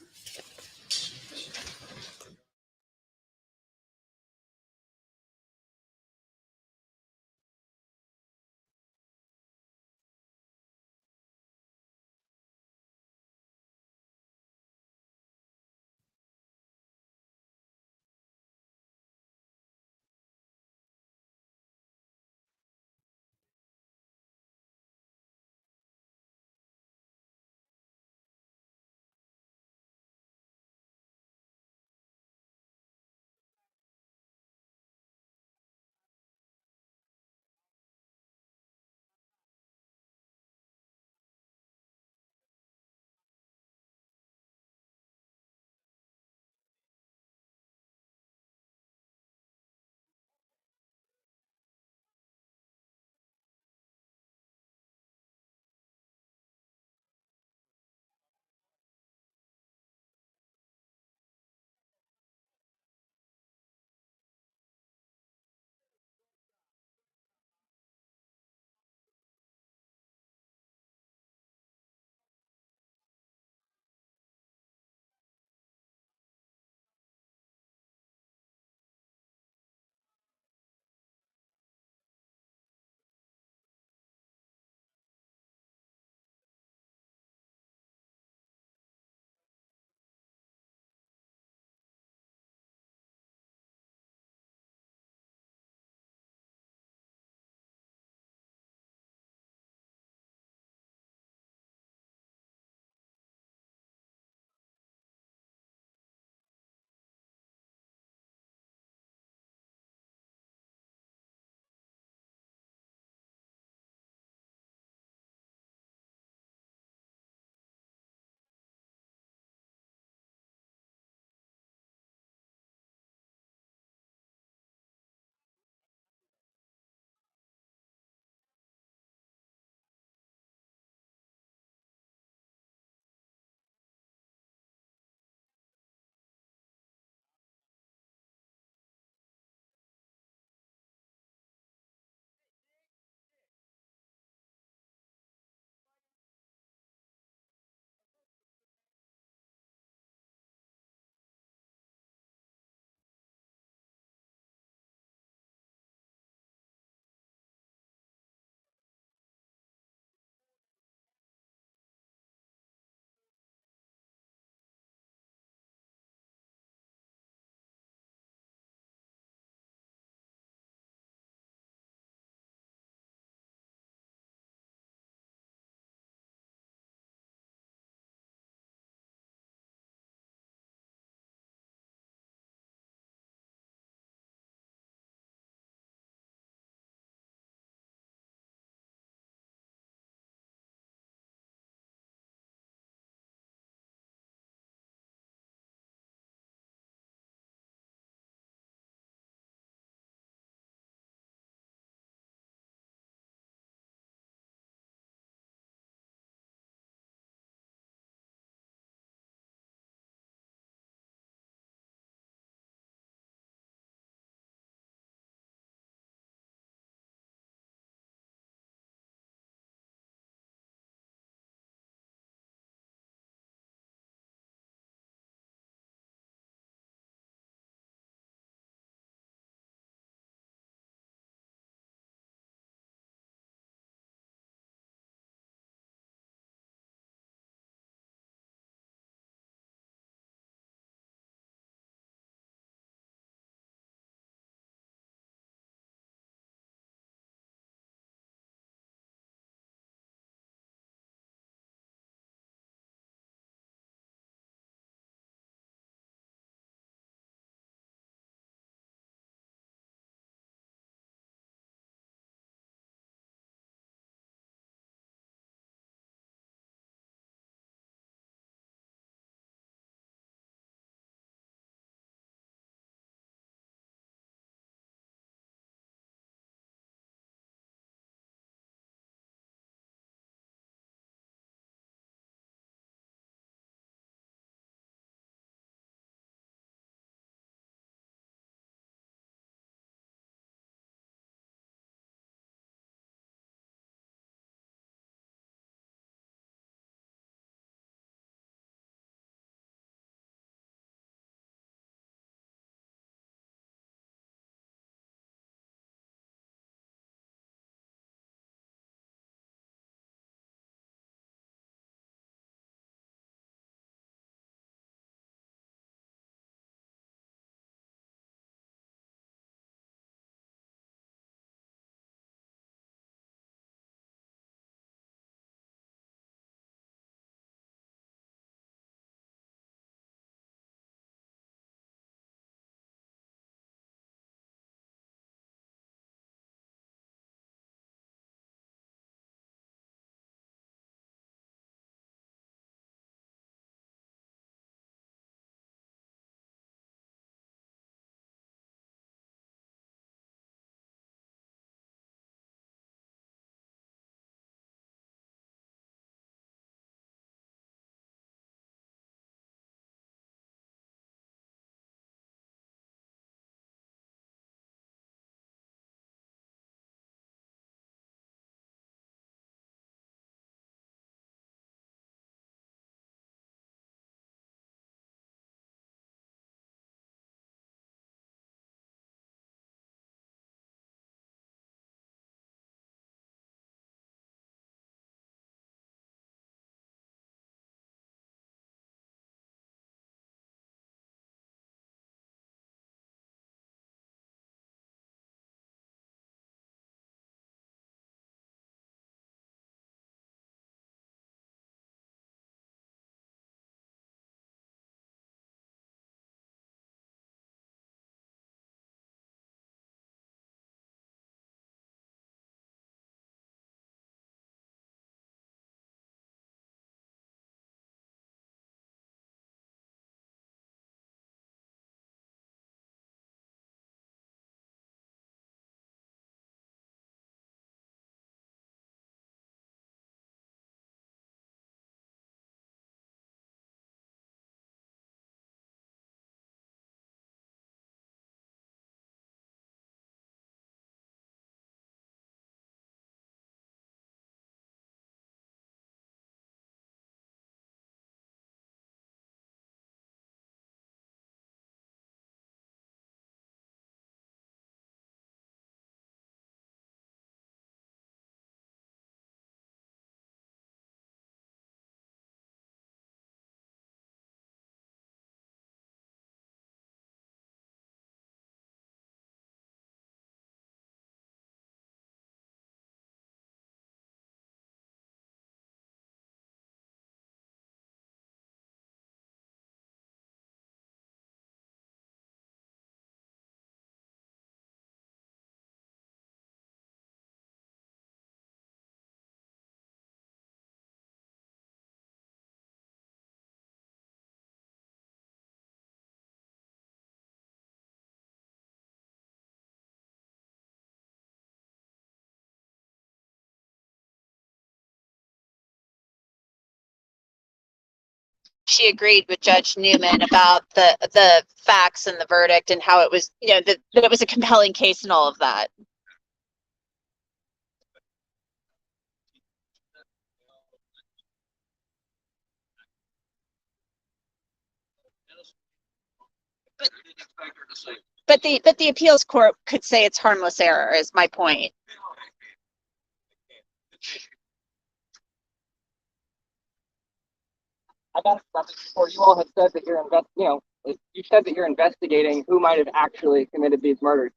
she agreed with Judge Newman about the facts and the verdict and how it was, you know, that it was a compelling case and all of that. But the appeals court could say it's harmless error, is my point. I got something before. You all have said that you said that you're investigating who might have actually committed these murders.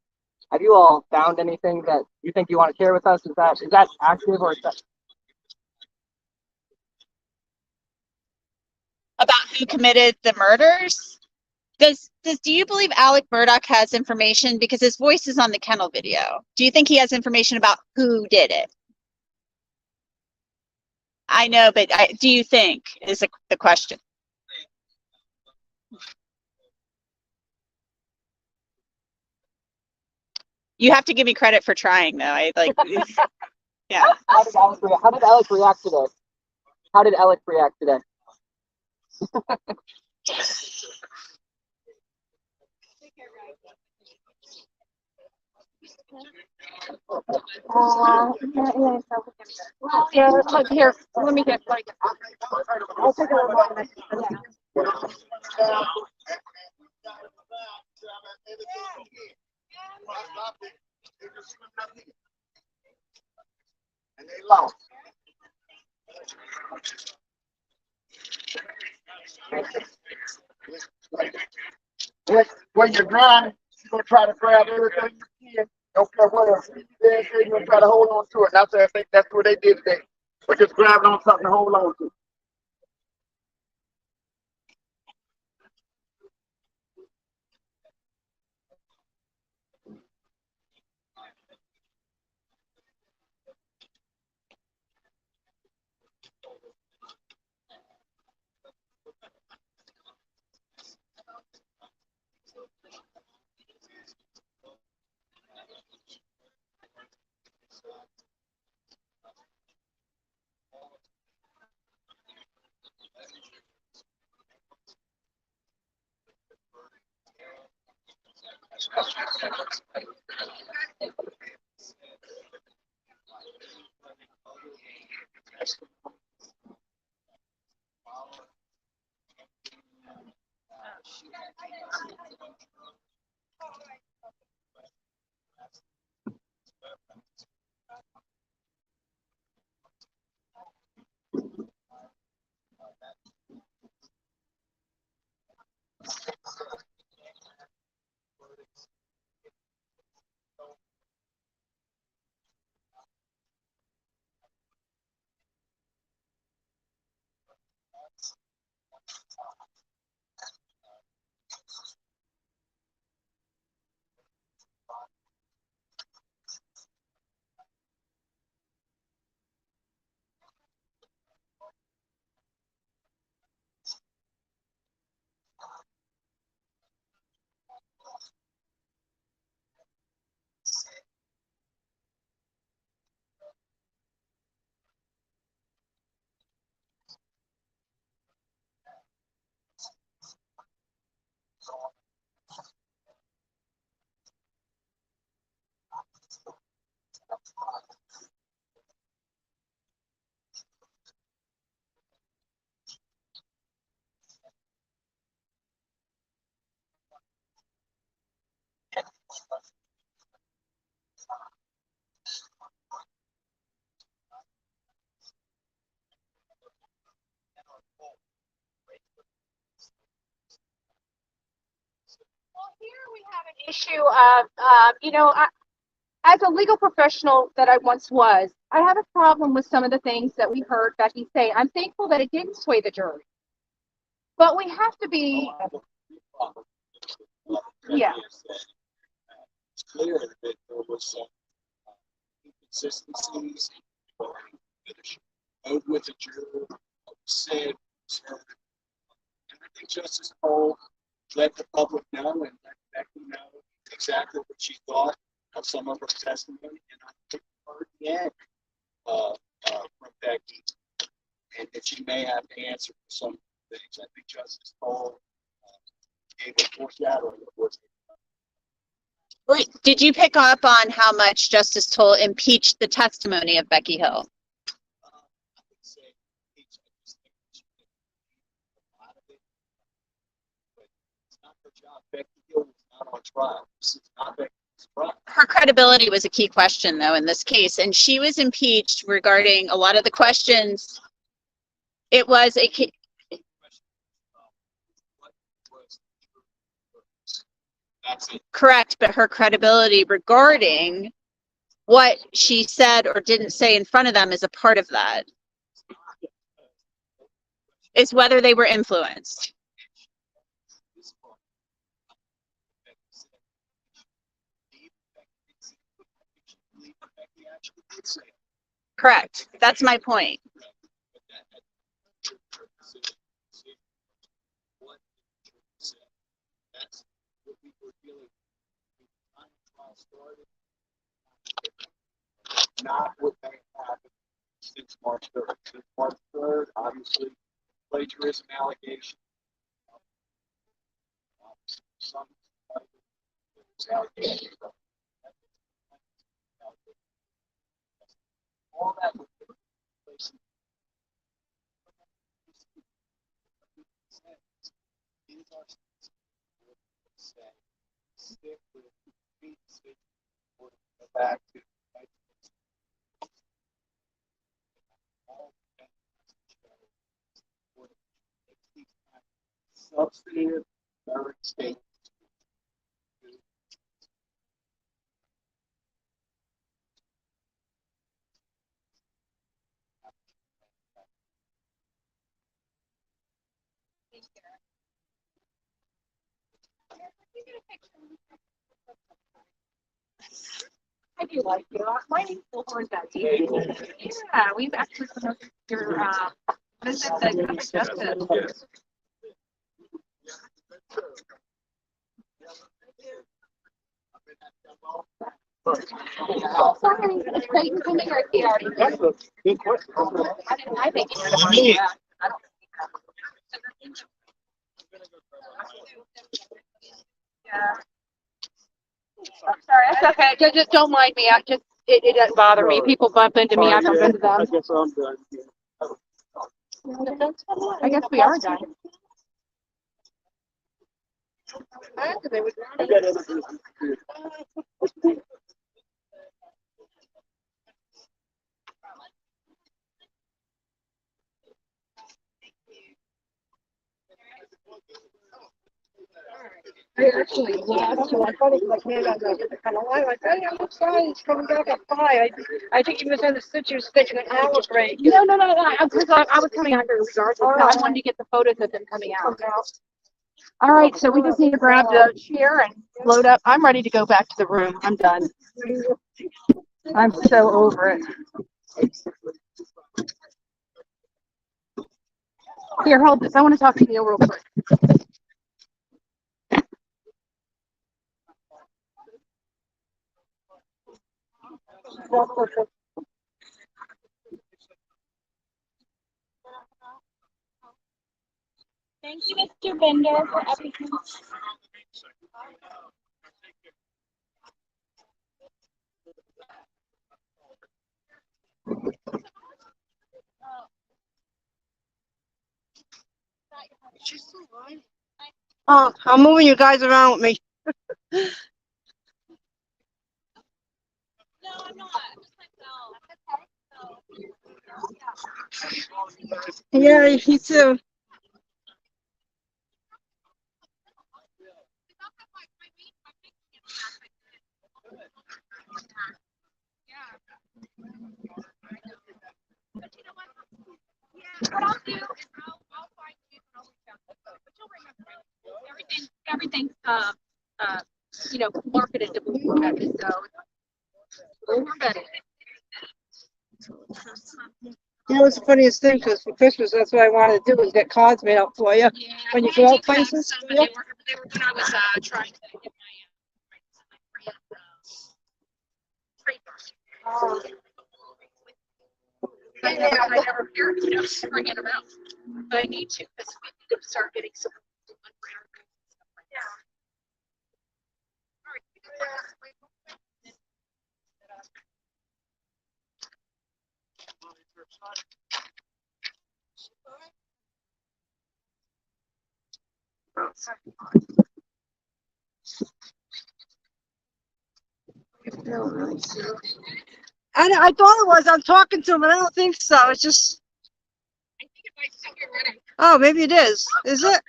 Have you all found anything that you think you want to share with us? Is that active or is that? About who committed the murders? Do you believe Alec Murdaugh has information, because his voice is on the kennel video? Do you think he has information about who did it? I know, but do you think is the question? You have to give me credit for trying, though. I like, yeah. How did Alec react today? How did Alec react today? Yeah, here, let me get like. I'll take a moment. And they lost. When you're grinding, you're gonna try to grab everything you can. Don't care what else. You're gonna try to hold on to it. I think that's what they did today. We're just grabbing on something to hold on to. Issue of, as a legal professional that I once was, I have a problem with some of the things that we heard Becky say. I'm thankful that it didn't sway the jury. But we have to be, yeah. It's clear that there was some inconsistencies, both with the juror, said, and I think Justice Toal let the public know and let Becky know exactly what she thought of some of her testimony, and I think heard the end from Becky, and that she may have to answer for some things. I think Justice Toal gave a foreshadowing of what's. Wait, did you pick up on how much Justice Toal impeached the testimony of Becky Hill? Becky Hill was not on trial. This is not Becky's trial. Her credibility was a key question, though, in this case, and she was impeached regarding a lot of the questions. It was a correct, but her credibility regarding what she said or didn't say in front of them is a part of that. Is whether they were influenced. Correct. That's my point. Not what may have happened since March 3rd. Since March 3rd, obviously, plagiarism allegation. Some allegations. All that would be place stick with back to substantive merit statements. I do like you. My name's Bullhorn Betty. Yeah, we've actually been your visit the Courtroom Justice. Oh, sorry, you can make our key already. That's a good question. I think you should have I don't yeah. I'm sorry, that's okay. Just don't mind me. It doesn't bother me. People bump into me. I bump into them. I guess I'm done. I guess we are done. I got other business to do. I actually laughed, so I thought it was like hand on the kind of line, like, hey, I'm outside, it's coming back at 5. I think he was in the situ taking an hour break. No. I was coming out here regardless. I wanted to get the photos of them coming out. All right, so we just need to grab the chair and load up. I'm ready to go back to the room. I'm done. I'm so over it. Here, hold this. I want to talk to Neil real quick. Thank you, Mr. Bender, for everything. Oh, I'm moving you guys around with me. No, I'm not. Yeah, you too. What I'll do is I'll find you and I'll reach out to folks. But you'll remember everything's marketed to Bullhorn Betty. So Bullhorn Betty. You know, it's the funniest thing, because for Christmas, that's what I wanted to do, is get cards made up for you when you go out places. They were when I was trying to get my I never appeared, bringing them out. But I need to this week. gonna start getting some. I thought it was. I'm talking to him, but I don't think so. It's just. Oh, maybe it is. Is it?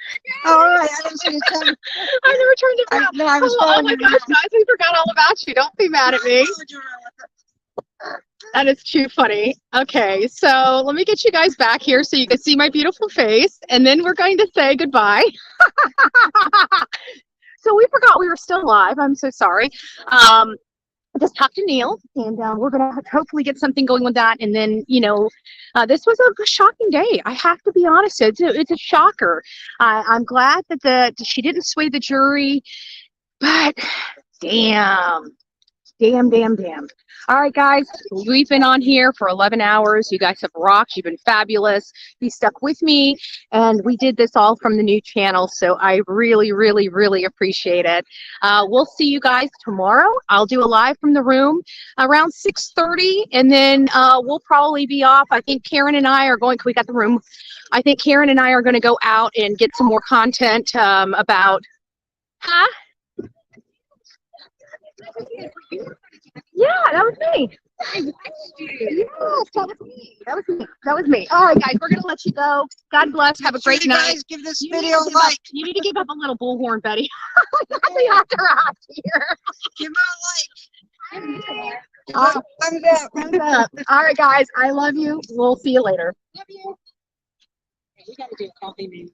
Oh, all right. I didn't see you turn. I never turned it back. No, I was Oh following my you. gosh, guys, we forgot all about you. Don't be mad at me. That is too funny. Okay, so let me get you guys back here so you can see my beautiful face, and then we're going to say goodbye. So we forgot we were still live. I'm so sorry. I just talked to Neil, and we're going to hopefully get something going with that. And then, this was a shocking day. I have to be honest. It's a shocker. I'm glad that she didn't sway the jury, but damn. All right, guys, we've been on here for 11 hours. You guys have rocked. You've been fabulous. You stuck with me, and we did this all from the new channel, so I really, really, really appreciate it. We'll see you guys tomorrow. I'll do a live from the room around 6:30, and then we'll probably be off. I think Karen and I are going, we got the room. I think Karen and I are going to go out and get some more content about, Yeah, that was me. Yes, that was me. That was me. All right, guys, we're gonna let you go. God bless. Have a great night. Guys, give this video a like. You need to give up a little, Bullhorn Betty. That's the after out here. Give her a like. Thumbs up. All right, guys, I love you. We'll see you later. Love you. You gotta do a coffee, man.